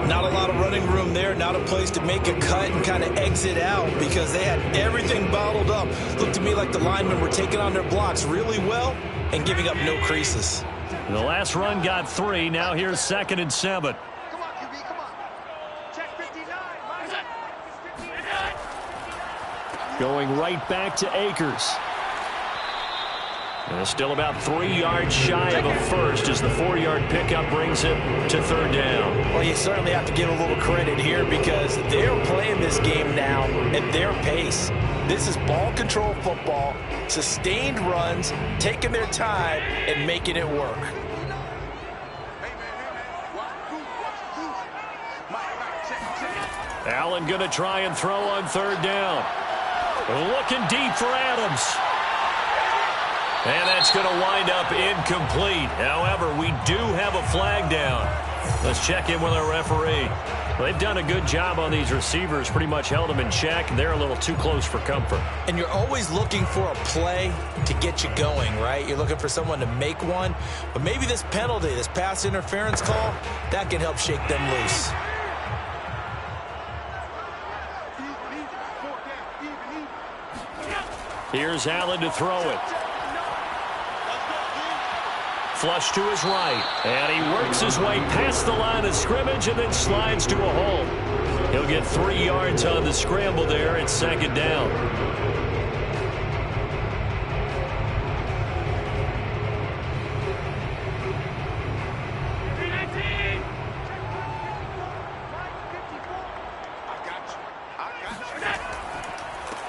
Not a lot of running room there, not a place to make a cut and kind of exit out because they had everything bottled up. Looked to me like the linemen were taking on their blocks really well and giving up no creases. The last run got 3. Now here's 2nd and 7. Come on, QB, come on. Check 59. Going right back to Akers. Still about 3 yards shy of a first as the 4-yard pickup brings it to third down. Well, you certainly have to give a little credit here because they're playing this game now at their pace. This is ball control football, sustained runs, taking their time and making it work. Allen going to try and throw on third down. Looking deep for Adams. And that's going to wind up incomplete. However, we do have a flag down. Let's check in with our referee. They've done a good job on these receivers, pretty much held them in check. They're a little too close for comfort. And you're always looking for a play to get you going, right? You're looking for someone to make one. But maybe this penalty, this pass interference call, that can help shake them loose. Here's Allen to throw it. Flush to his right. And he works his way past the line of scrimmage and then slides to a hole. He'll get 3 yards on the scramble there. It's second down.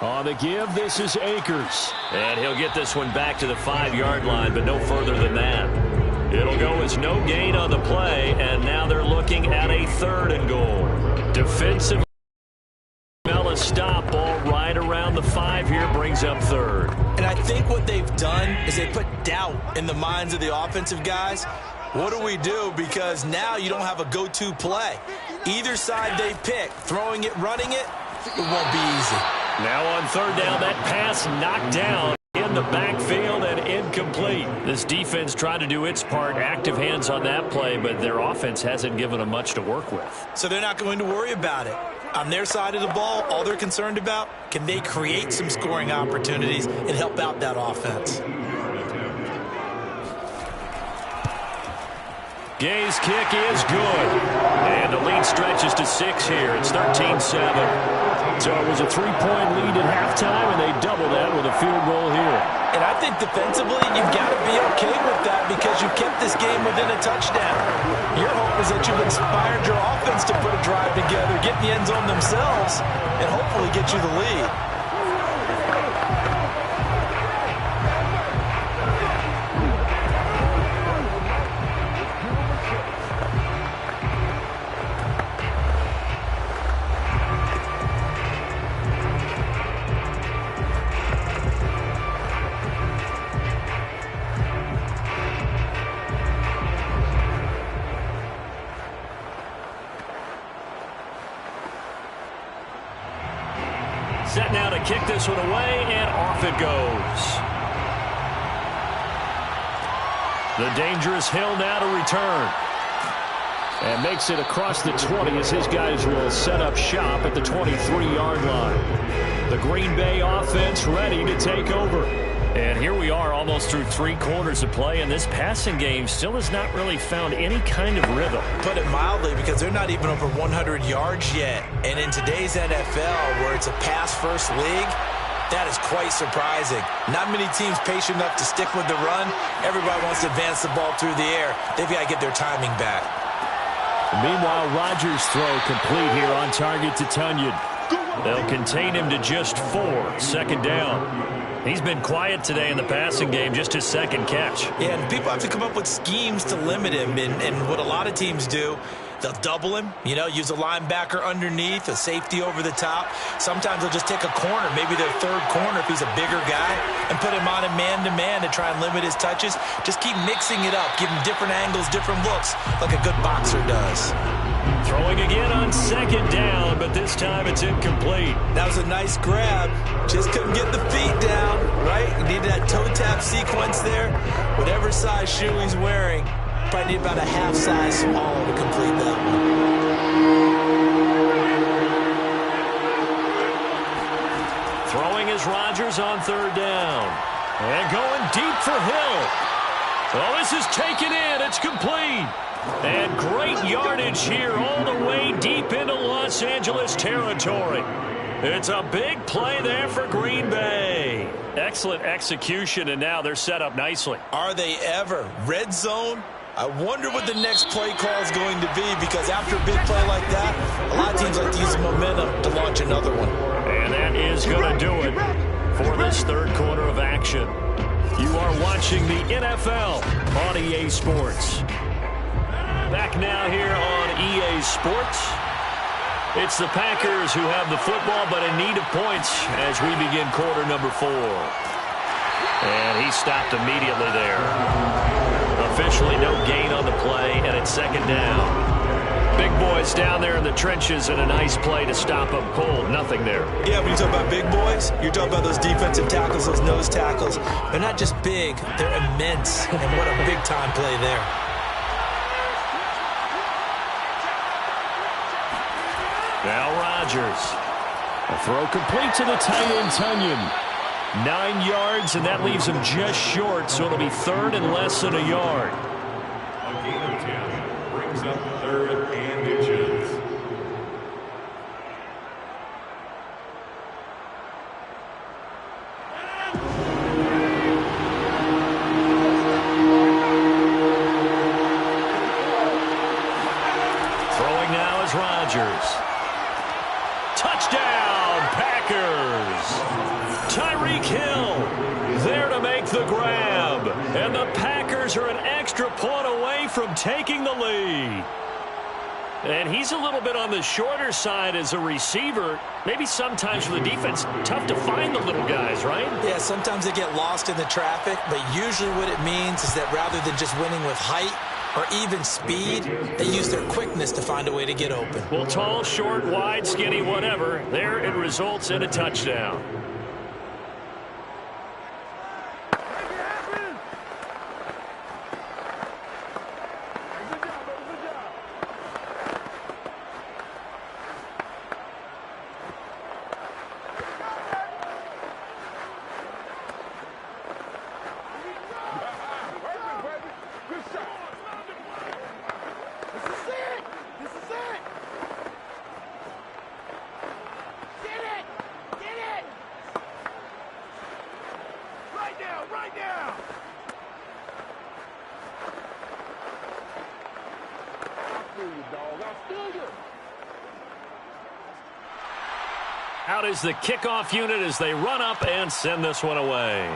On the give, this is Akers. And he'll get this one back to the 5-yard line, but no further than that. It'll go as no gain on the play, and now they're looking at a 3rd and goal. Defensive stop, ball right around the 5 here, brings up 3rd. And I think what they've done is they put doubt in the minds of the offensive guys. What do we do? Because now you don't have a go-to play. Either side they pick, throwing it, running it, it won't be easy. Now on 3rd down, that pass knocked down in the backfield and incomplete. This defense tried to do its part, active hands on that play, but their offense hasn't given them much to work with. So they're not going to worry about it. On their side of the ball, all they're concerned about, can they create some scoring opportunities and help out that offense? Gay's kick is good. And the lead stretches to 6 here. It's 13-7. So it was a 3-point lead at halftime, and they double that with a field goal here. And I think defensively, you've got to be okay with that because you kept this game within a touchdown. Your hope is that you've inspired your offense to put a drive together, get in the end zone themselves, and hopefully get you the lead. Set now to kick this one away, and off it goes. The dangerous Hill now to return. And makes it across the 20 as his guys will set up shop at the 23-yard line. The Green Bay offense ready to take over. And here we are almost through 3 quarters of play, and this passing game still has not really found any kind of rhythm. Put it mildly, because they're not even over 100 yards yet. And in today's NFL, where it's a pass-first league, that is quite surprising. Not many teams patient enough to stick with the run. Everybody wants to advance the ball through the air. They've got to get their timing back. Meanwhile, Rodgers' throw complete here on target to Tunyon. They'll contain him to just 4. Second down. He's been quiet today in the passing game, just his 2nd catch. Yeah, and people have to come up with schemes to limit him. And what a lot of teams do, they'll double him, use a linebacker underneath, a safety over the top. Sometimes they'll just take a corner, maybe their 3rd corner if he's a bigger guy, and put him on a man-to-man to try and limit his touches. Just keep mixing it up, give him different angles, different looks, like a good boxer does. Throwing again on 2nd down, but this time it's incomplete. That was a nice grab. Just couldn't get the feet down, right? You need that toe tap sequence there. Whatever size shoe he's wearing, probably need about a half size smaller to complete that one. Throwing is Rodgers on 3rd down. And going deep for Hill. Oh, this is taken in. It's complete. And great yardage here all the way deep into Los Angeles territory. It's a big play there for Green Bay. Excellent execution, and now they're set up nicely. Are they ever? Red zone? I wonder what the next play call is going to be, because after a big play like that, a lot of teams like to use momentum to launch another one. And that is going to do it for this third quarter of action. You are watching the NFL on EA Sports. Back now here on EA Sports. It's the Packers who have the football, but in need of points as we begin quarter number 4. And he stopped immediately there. Officially no gain on the play, and it's second down. Big boys down there in the trenches, and a nice play to stop them cold. Nothing there. Yeah, when you talk about big boys, you're talking about those defensive tackles, those nose tackles. They're not just big, they're immense. And what a big-time play there. Now Rodgers. A throw complete to the tight end, Tunyon. 9 yards, and that leaves him just short, so it'll be third and less than a yard. A gain of 10 brings up third and inches. Throwing now is Rodgers. Touchdown, Packers! Tyreek Hill there to make the grab. And the Packers are an extra point away from taking the lead. And he's a little bit on the shorter side as a receiver. Maybe sometimes for the defense, tough to find the little guys, right? Yeah, sometimes they get lost in the traffic, but usually what it means is that rather than just winning with height or even speed, they use their quickness to find a way to get open. Well, tall, short, wide, skinny, whatever, there it results in a touchdown. Out is the kickoff unit as they run up and send this one away.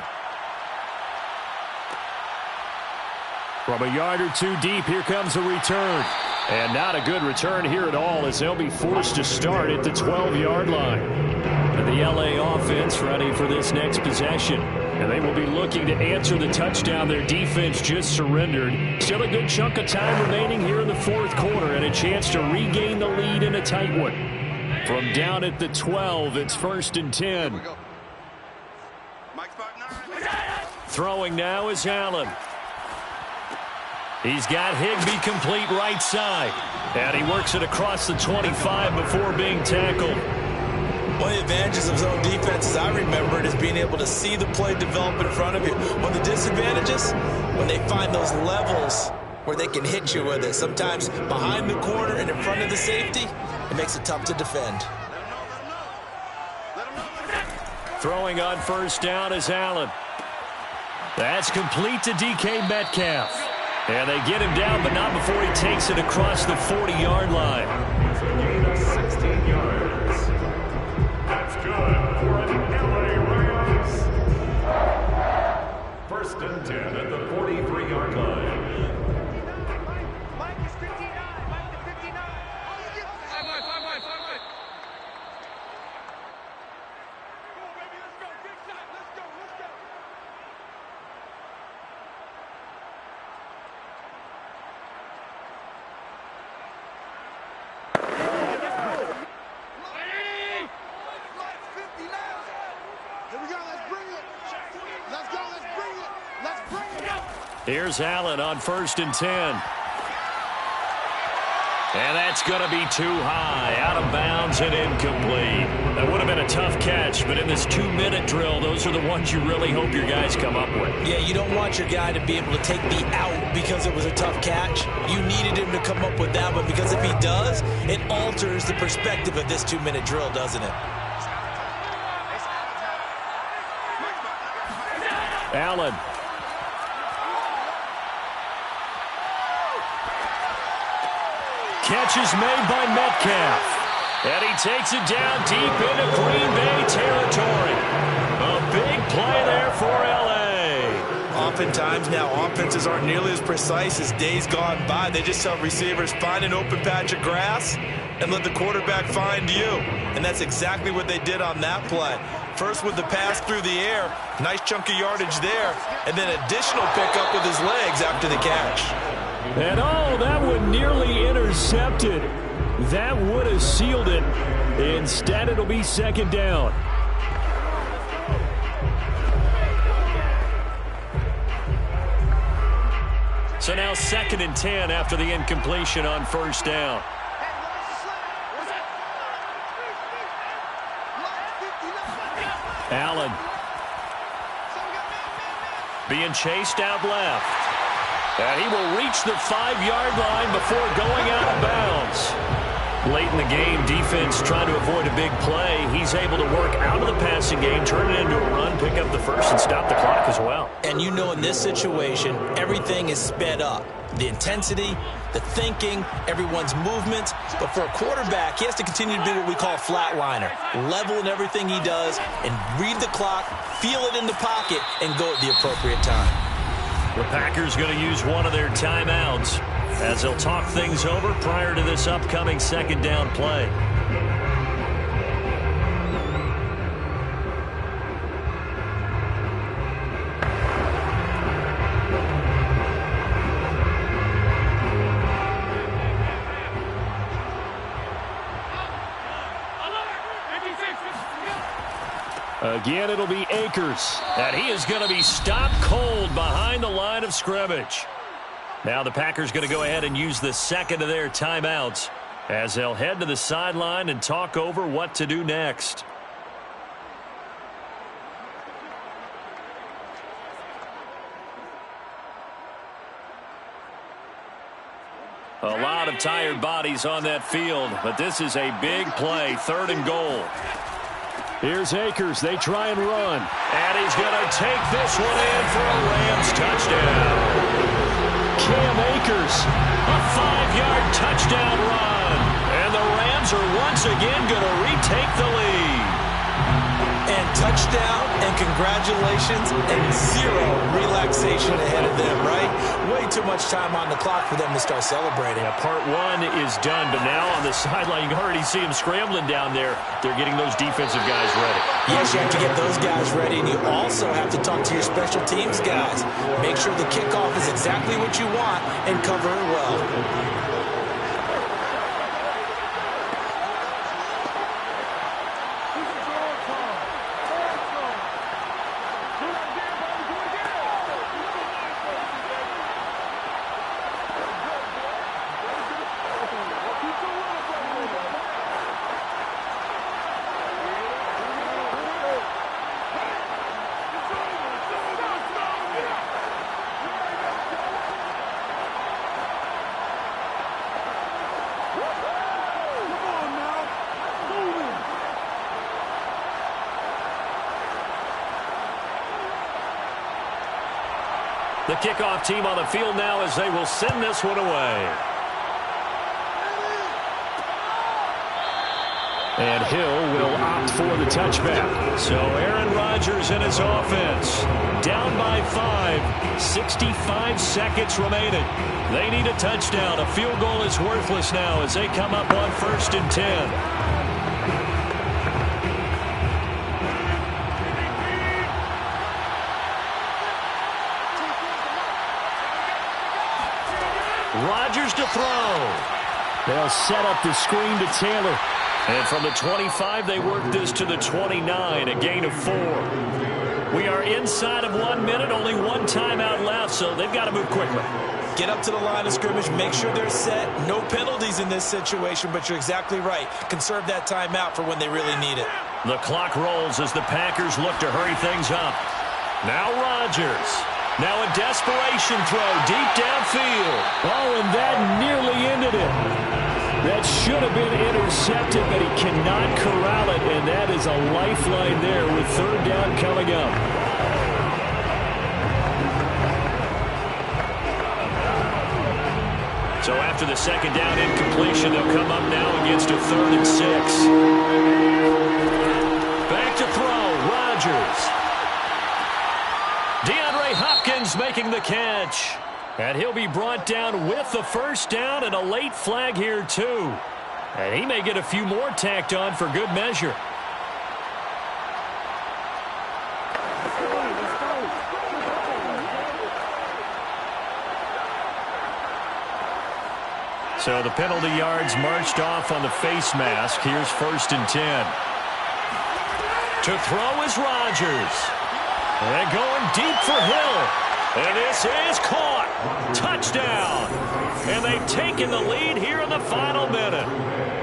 From a yard or two deep, here comes a return. And not a good return here at all, as they'll be forced to start at the 12-yard line. And the LA offense ready for this next possession. And they will be looking to answer the touchdown their defense just surrendered. Still a good chunk of time remaining here in the fourth quarter, and a chance to regain the lead in a tight one. From down at the 12, it's first and 10. Throwing now is Allen. He's got Higbee complete right side. And he works it across the 25 before being tackled. One of the advantages of zone defense, as I remember it, is being able to see the play develop in front of you. One of the disadvantages, when they find those levels where they can hit you with it. Sometimes behind the corner and in front of the safety, it makes it tough to defend. Throwing on first down is Allen. That's complete to DK Metcalf. And they get him down, but not before he takes it across the 40-yard line. It's a gain of 16 yards. That's good for an LA Rams. First and 10 at the 43-yard line. Mike is 59. Mike is 59. Five wide. Go, baby, let's go. Big shot. Let's go. Here we go. Let's bring it. Let's go. Let's bring it. Let's bring it. Here's Allen on first and 10. And that's going to be too high, out of bounds and incomplete. That would have been a tough catch, but in this 2-minute drill, those are the ones you really hope your guys come up with. Yeah, you don't want your guy to be able to take the out because it was a tough catch. You needed him to come up with that one, because if he does, it alters the perspective of this 2-minute drill, doesn't it? Allen. Catch is made by Metcalf. And he takes it down deep into Green Bay territory. A big play there for L.A. Oftentimes now, offenses aren't nearly as precise as days gone by. They just tell receivers, find an open patch of grass and let the quarterback find you. And that's exactly what they did on that play. First with the pass through the air, nice chunk of yardage there, and then additional pickup with his legs after the catch. And oh, that one nearly intercepted. That would have sealed it. Instead, it'll be second down. So now 2nd and 10 after the incompletion on first down. Allen. Being chased out left. And he will reach the 5-yard line before going out of bounds. Late in the game, defense trying to avoid a big play. He's able to work out of the passing game, turn it into a run, pick up the first, and stop the clock as well. And you know in this situation, everything is sped up. The intensity, the thinking, everyone's movement. But for a quarterback, he has to continue to be what we call a flatliner. Level in everything he does and read the clock, feel it in the pocket, and go at the appropriate time. The Packers going to use one of their timeouts as they'll talk things over prior to this upcoming second down play. Again, it'll be Akers. And he is going to be stopped cold behind the line of scrimmage. Now the Packers going to go ahead and use the second of their timeouts as they'll head to the sideline and talk over what to do next. A lot of tired bodies on that field, but this is a big play, 3rd and goal. Here's Akers. They try and run. And he's going to take this one in for a Rams touchdown. Cam Akers. A 5-yard touchdown run. And the Rams are once again going to retake the lead. And touchdown and congratulations and zero relaxation ahead of them, right? Way too much time on the clock for them to start celebrating. Yeah, part one is done, but now on the sideline, you can already see them scrambling down there. They're getting those defensive guys ready. Yes, you have to get those guys ready, and you also have to talk to your special teams guys. Make sure the kickoff is exactly what you want and cover it well. The kickoff team on the field now as they will send this one away. And Hill will opt for the touchback. So Aaron Rodgers and his offense down by 5, 65 seconds remaining. They need a touchdown. A field goal is worthless now as they come up on 1st and 10. Rodgers to throw. They'll set up the screen to Taylor. And from the 25, they work this to the 29, a gain of 4. We are inside of 1 minute, only one timeout left, so they've got to move quickly. Get up to the line of scrimmage, make sure they're set. No penalties in this situation, but you're exactly right. Conserve that timeout for when they really need it. The clock rolls as the Packers look to hurry things up. Now Rodgers. Now a desperation throw deep downfield. Oh, and that nearly ended it. That should have been intercepted, but he cannot corral it, and that is a lifeline there with 3rd down coming up. So after the second down incompletion, they'll come up now against a 3rd and 6. Back to throw, Rodgers. DeAndre Hopkins making the catch. And he'll be brought down with the first down and a late flag here too. And he may get a few more tacked on for good measure. So the penalty yards marched off on the face mask. Here's 1st and 10. To throw is Rodgers. And going deep for Hill. And this is caught. Touchdown. And they've taken the lead here in the final minute.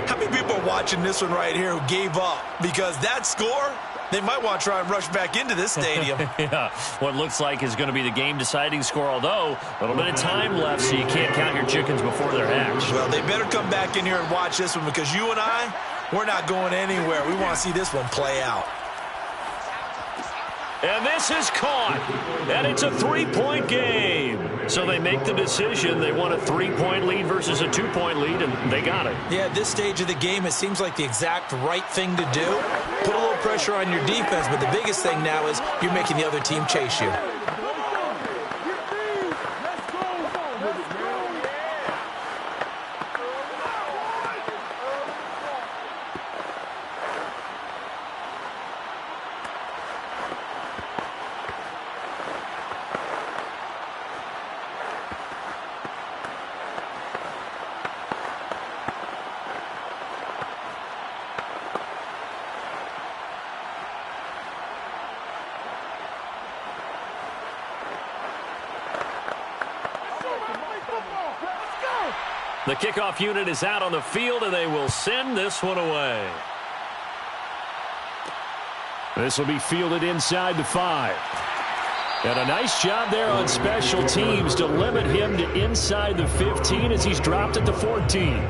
How many people are watching this one right here who gave up? Because that score, they might want to try and rush back into this stadium. Yeah, what looks like is going to be the game-deciding score, although a little bit of time left, so you can't count your chickens before they're hatched. Well, they better come back in here and watch this one because you and I, we're not going anywhere. We want to see this one play out. And this is caught. And it's a 3-point game. So they make the decision. They want a 3-point lead versus a 2-point lead, and they got it. Yeah, at this stage of the game, it seems like the exact right thing to do. Put a little pressure on your defense, but the biggest thing now is you're making the other team chase you. The kickoff unit is out on the field, and they will send this one away. This will be fielded inside the 5. And a nice job there on special teams to limit him to inside the 15 as he's dropped at the 14.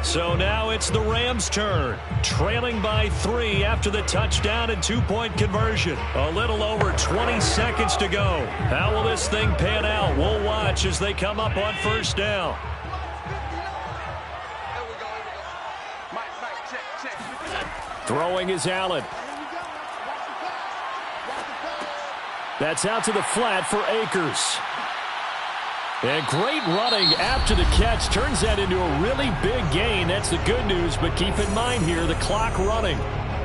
So now it's the Rams' turn, trailing by 3 after the touchdown and 2-point conversion. A little over 20 seconds to go. How will this thing pan out? We'll watch as they come up on first down. Throwing is Allen. That's out to the flat for Akers. And great running after the catch turns that into a really big gain. That's the good news, but keep in mind here the clock running.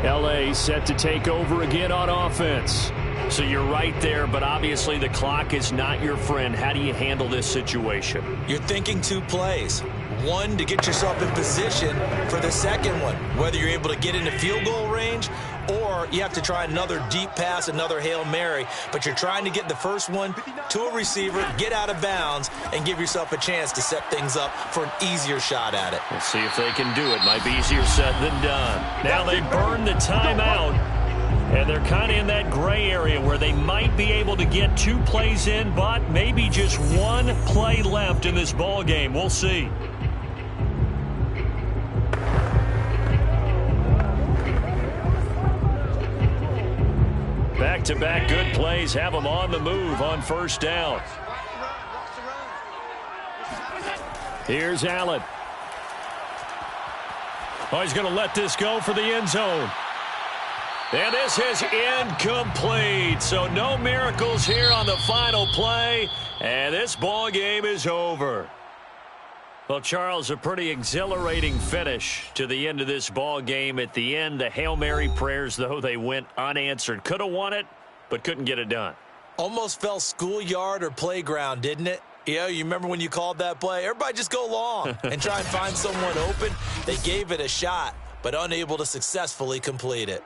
L.A. set to take over again on offense. So you're right there, but obviously the clock is not your friend. How do you handle this situation? You're thinking 2 plays. One, to get yourself in position for the second one, whether you're able to get into field goal range or you have to try another deep pass, another Hail Mary, but you're trying to get the first one to a receiver, get out of bounds, and give yourself a chance to set things up for an easier shot at it. We'll see if they can do it. Might be easier said than done. Now they burn the timeout, and they're kind of in that gray area where they might be able to get 2 plays in, but maybe just 1 play left in this ball game. We'll see. Back-to-back good plays have them on the move on first down. Here's Allen. Oh, he's going to let this go for the end zone. And this is incomplete. So no miracles here on the final play. And this ball game is over. Well, Charles, a pretty exhilarating finish to the end of this ball game. At the end, the Hail Mary prayers, though, they went unanswered. Could have won it, but couldn't get it done. Almost felt schoolyard or playground, didn't it? Yeah, you remember when you called that play? Everybody just go long and try and find someone open. They gave it a shot, but unable to successfully complete it.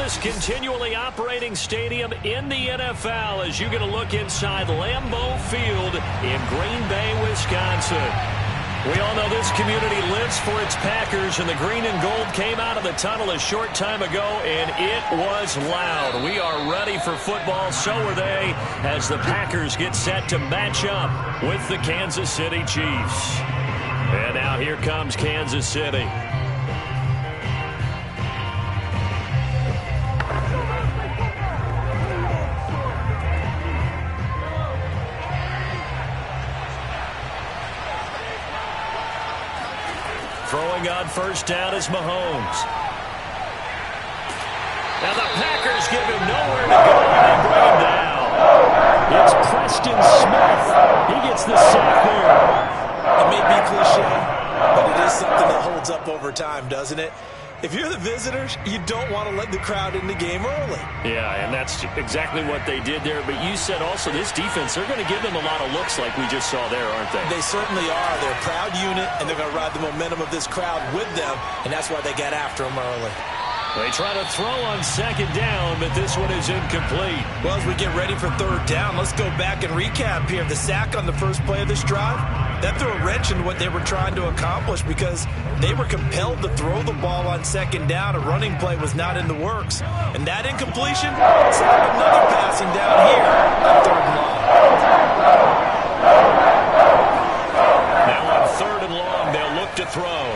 oldest continually operating stadium in the NFL as you get a look inside Lambeau Field in Green Bay, Wisconsin. We all know this community lives for its Packers, and the green and gold came out of the tunnel a short time ago, and it was loud. We are ready for football, so are they, as the Packers get set to match up with the Kansas City Chiefs. And now here comes Kansas City. Throwing on first down is Mahomes. Now the Packers give him nowhere to go, and they bring him down. It's Preston Smith. He gets the sack there. It may be cliche, but it is something that holds up over time, doesn't it? If you're the visitors, you don't want to let the crowd in the game early. Yeah, and that's exactly what they did there. But you said also this defense, they're going to give them a lot of looks like we just saw there, aren't they? They certainly are. They're a proud unit, and they're going to ride the momentum of this crowd with them, and that's why they got after them early. They try to throw on second down, but this one is incomplete. Well, as we get ready for third down, let's go back and recap here. The sack on the first play of this drive, that threw a wrench into what they were trying to accomplish because they were compelled to throw the ball on second down. A running play was not in the works. And that incompletion set up another passing down here on third and long. Now on third and long, they'll look to throw.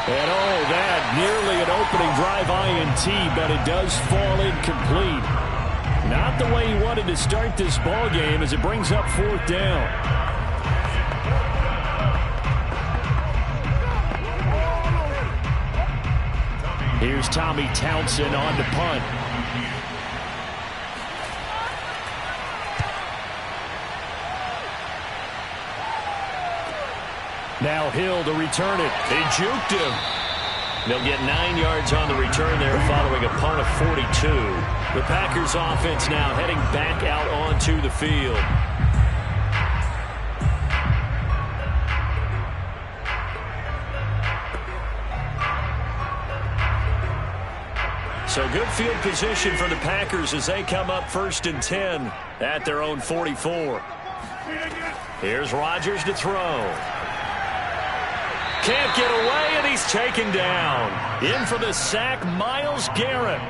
And that nearly an opening drive INT, but it does fall incomplete. Not the way he wanted to start this ball game as it brings up fourth down. Here's Tommy Townsend on to punt. Now Hill to return it. They juked him. They'll get 9 yards on the return there following a punt of 42. The Packers offense now heading back out onto the field. So good field position for the Packers as they come up first and 10 at their own 44. Here's Rodgers to throw. Can't get away, and he's taken down. In for the sack, Myles Garrett.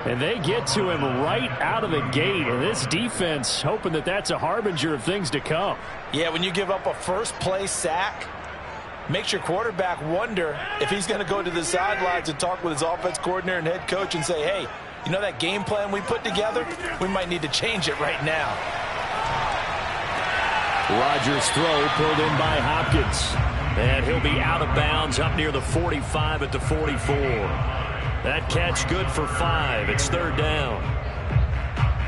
And they get to him right out of the gate. And this defense hoping that that's a harbinger of things to come. Yeah, when you give up a first-play sack, makes your quarterback wonder if he's going to go to the sidelines and talk with his offense coordinator and head coach and say, hey, you know that game plan we put together? We might need to change it right now. Rodgers' throw pulled in by Hopkins. And he'll be out of bounds up near the 45 at the 44. That catch good for 5. It's third down.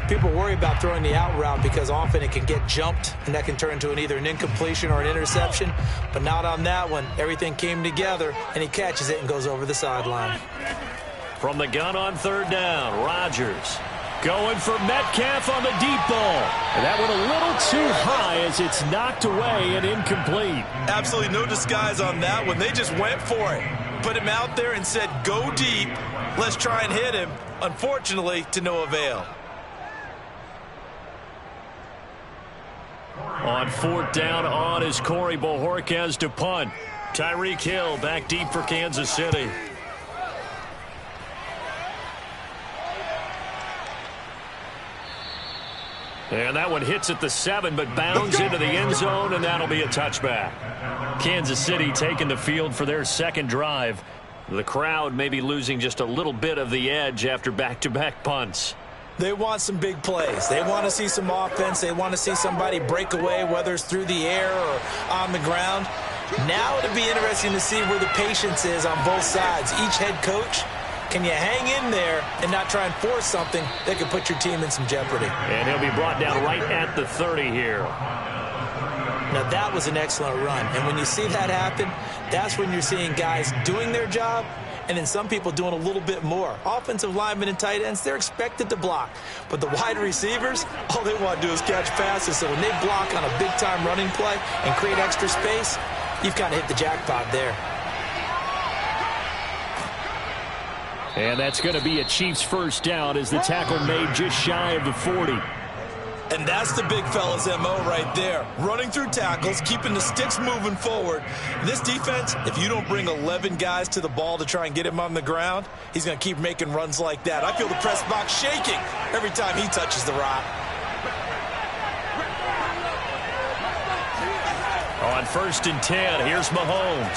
People worry about throwing the out route because often it can get jumped, and that can turn into either an incompletion or an interception. But not on that one. Everything came together, and he catches it and goes over the sideline. From the gun on third down, Rodgers going for Metcalf on the deep ball. And that went a little too high as it's knocked away and incomplete. Absolutely no disguise on that one. They just went for it. Put him out there and said, go deep. Let's try and hit him. Unfortunately, to no avail. On fourth down on is Corey Bojorquez to punt. Tyreek Hill back deep for Kansas City. And that one hits at the 7, but bounds into the end zone, and that'll be a touchback. Kansas City taking the field for their second drive. The crowd may be losing just a little bit of the edge after back-to-back punts. They want some big plays. They want to see some offense. They want to see somebody break away, whether it's through the air or on the ground. Now it'll be interesting to see where the patience is on both sides. Each head coach, can you hang in there and not try and force something that could put your team in some jeopardy? And he'll be brought down right at the 30 here. Now that was an excellent run. And when you see that happen, that's when you're seeing guys doing their job and then some people doing a little bit more. Offensive linemen and tight ends, they're expected to block. But the wide receivers, all they want to do is catch passes. So when they block on a big-time running play and create extra space, you've kind of hit the jackpot there. And that's going to be a Chiefs first down as the tackle made just shy of the 40. And that's the big fella's MO right there. Running through tackles, keeping the sticks moving forward. This defense, if you don't bring 11 guys to the ball to try and get him on the ground, he's going to keep making runs like that. I feel the press box shaking every time he touches the rock. On 1st and 10, here's Mahomes.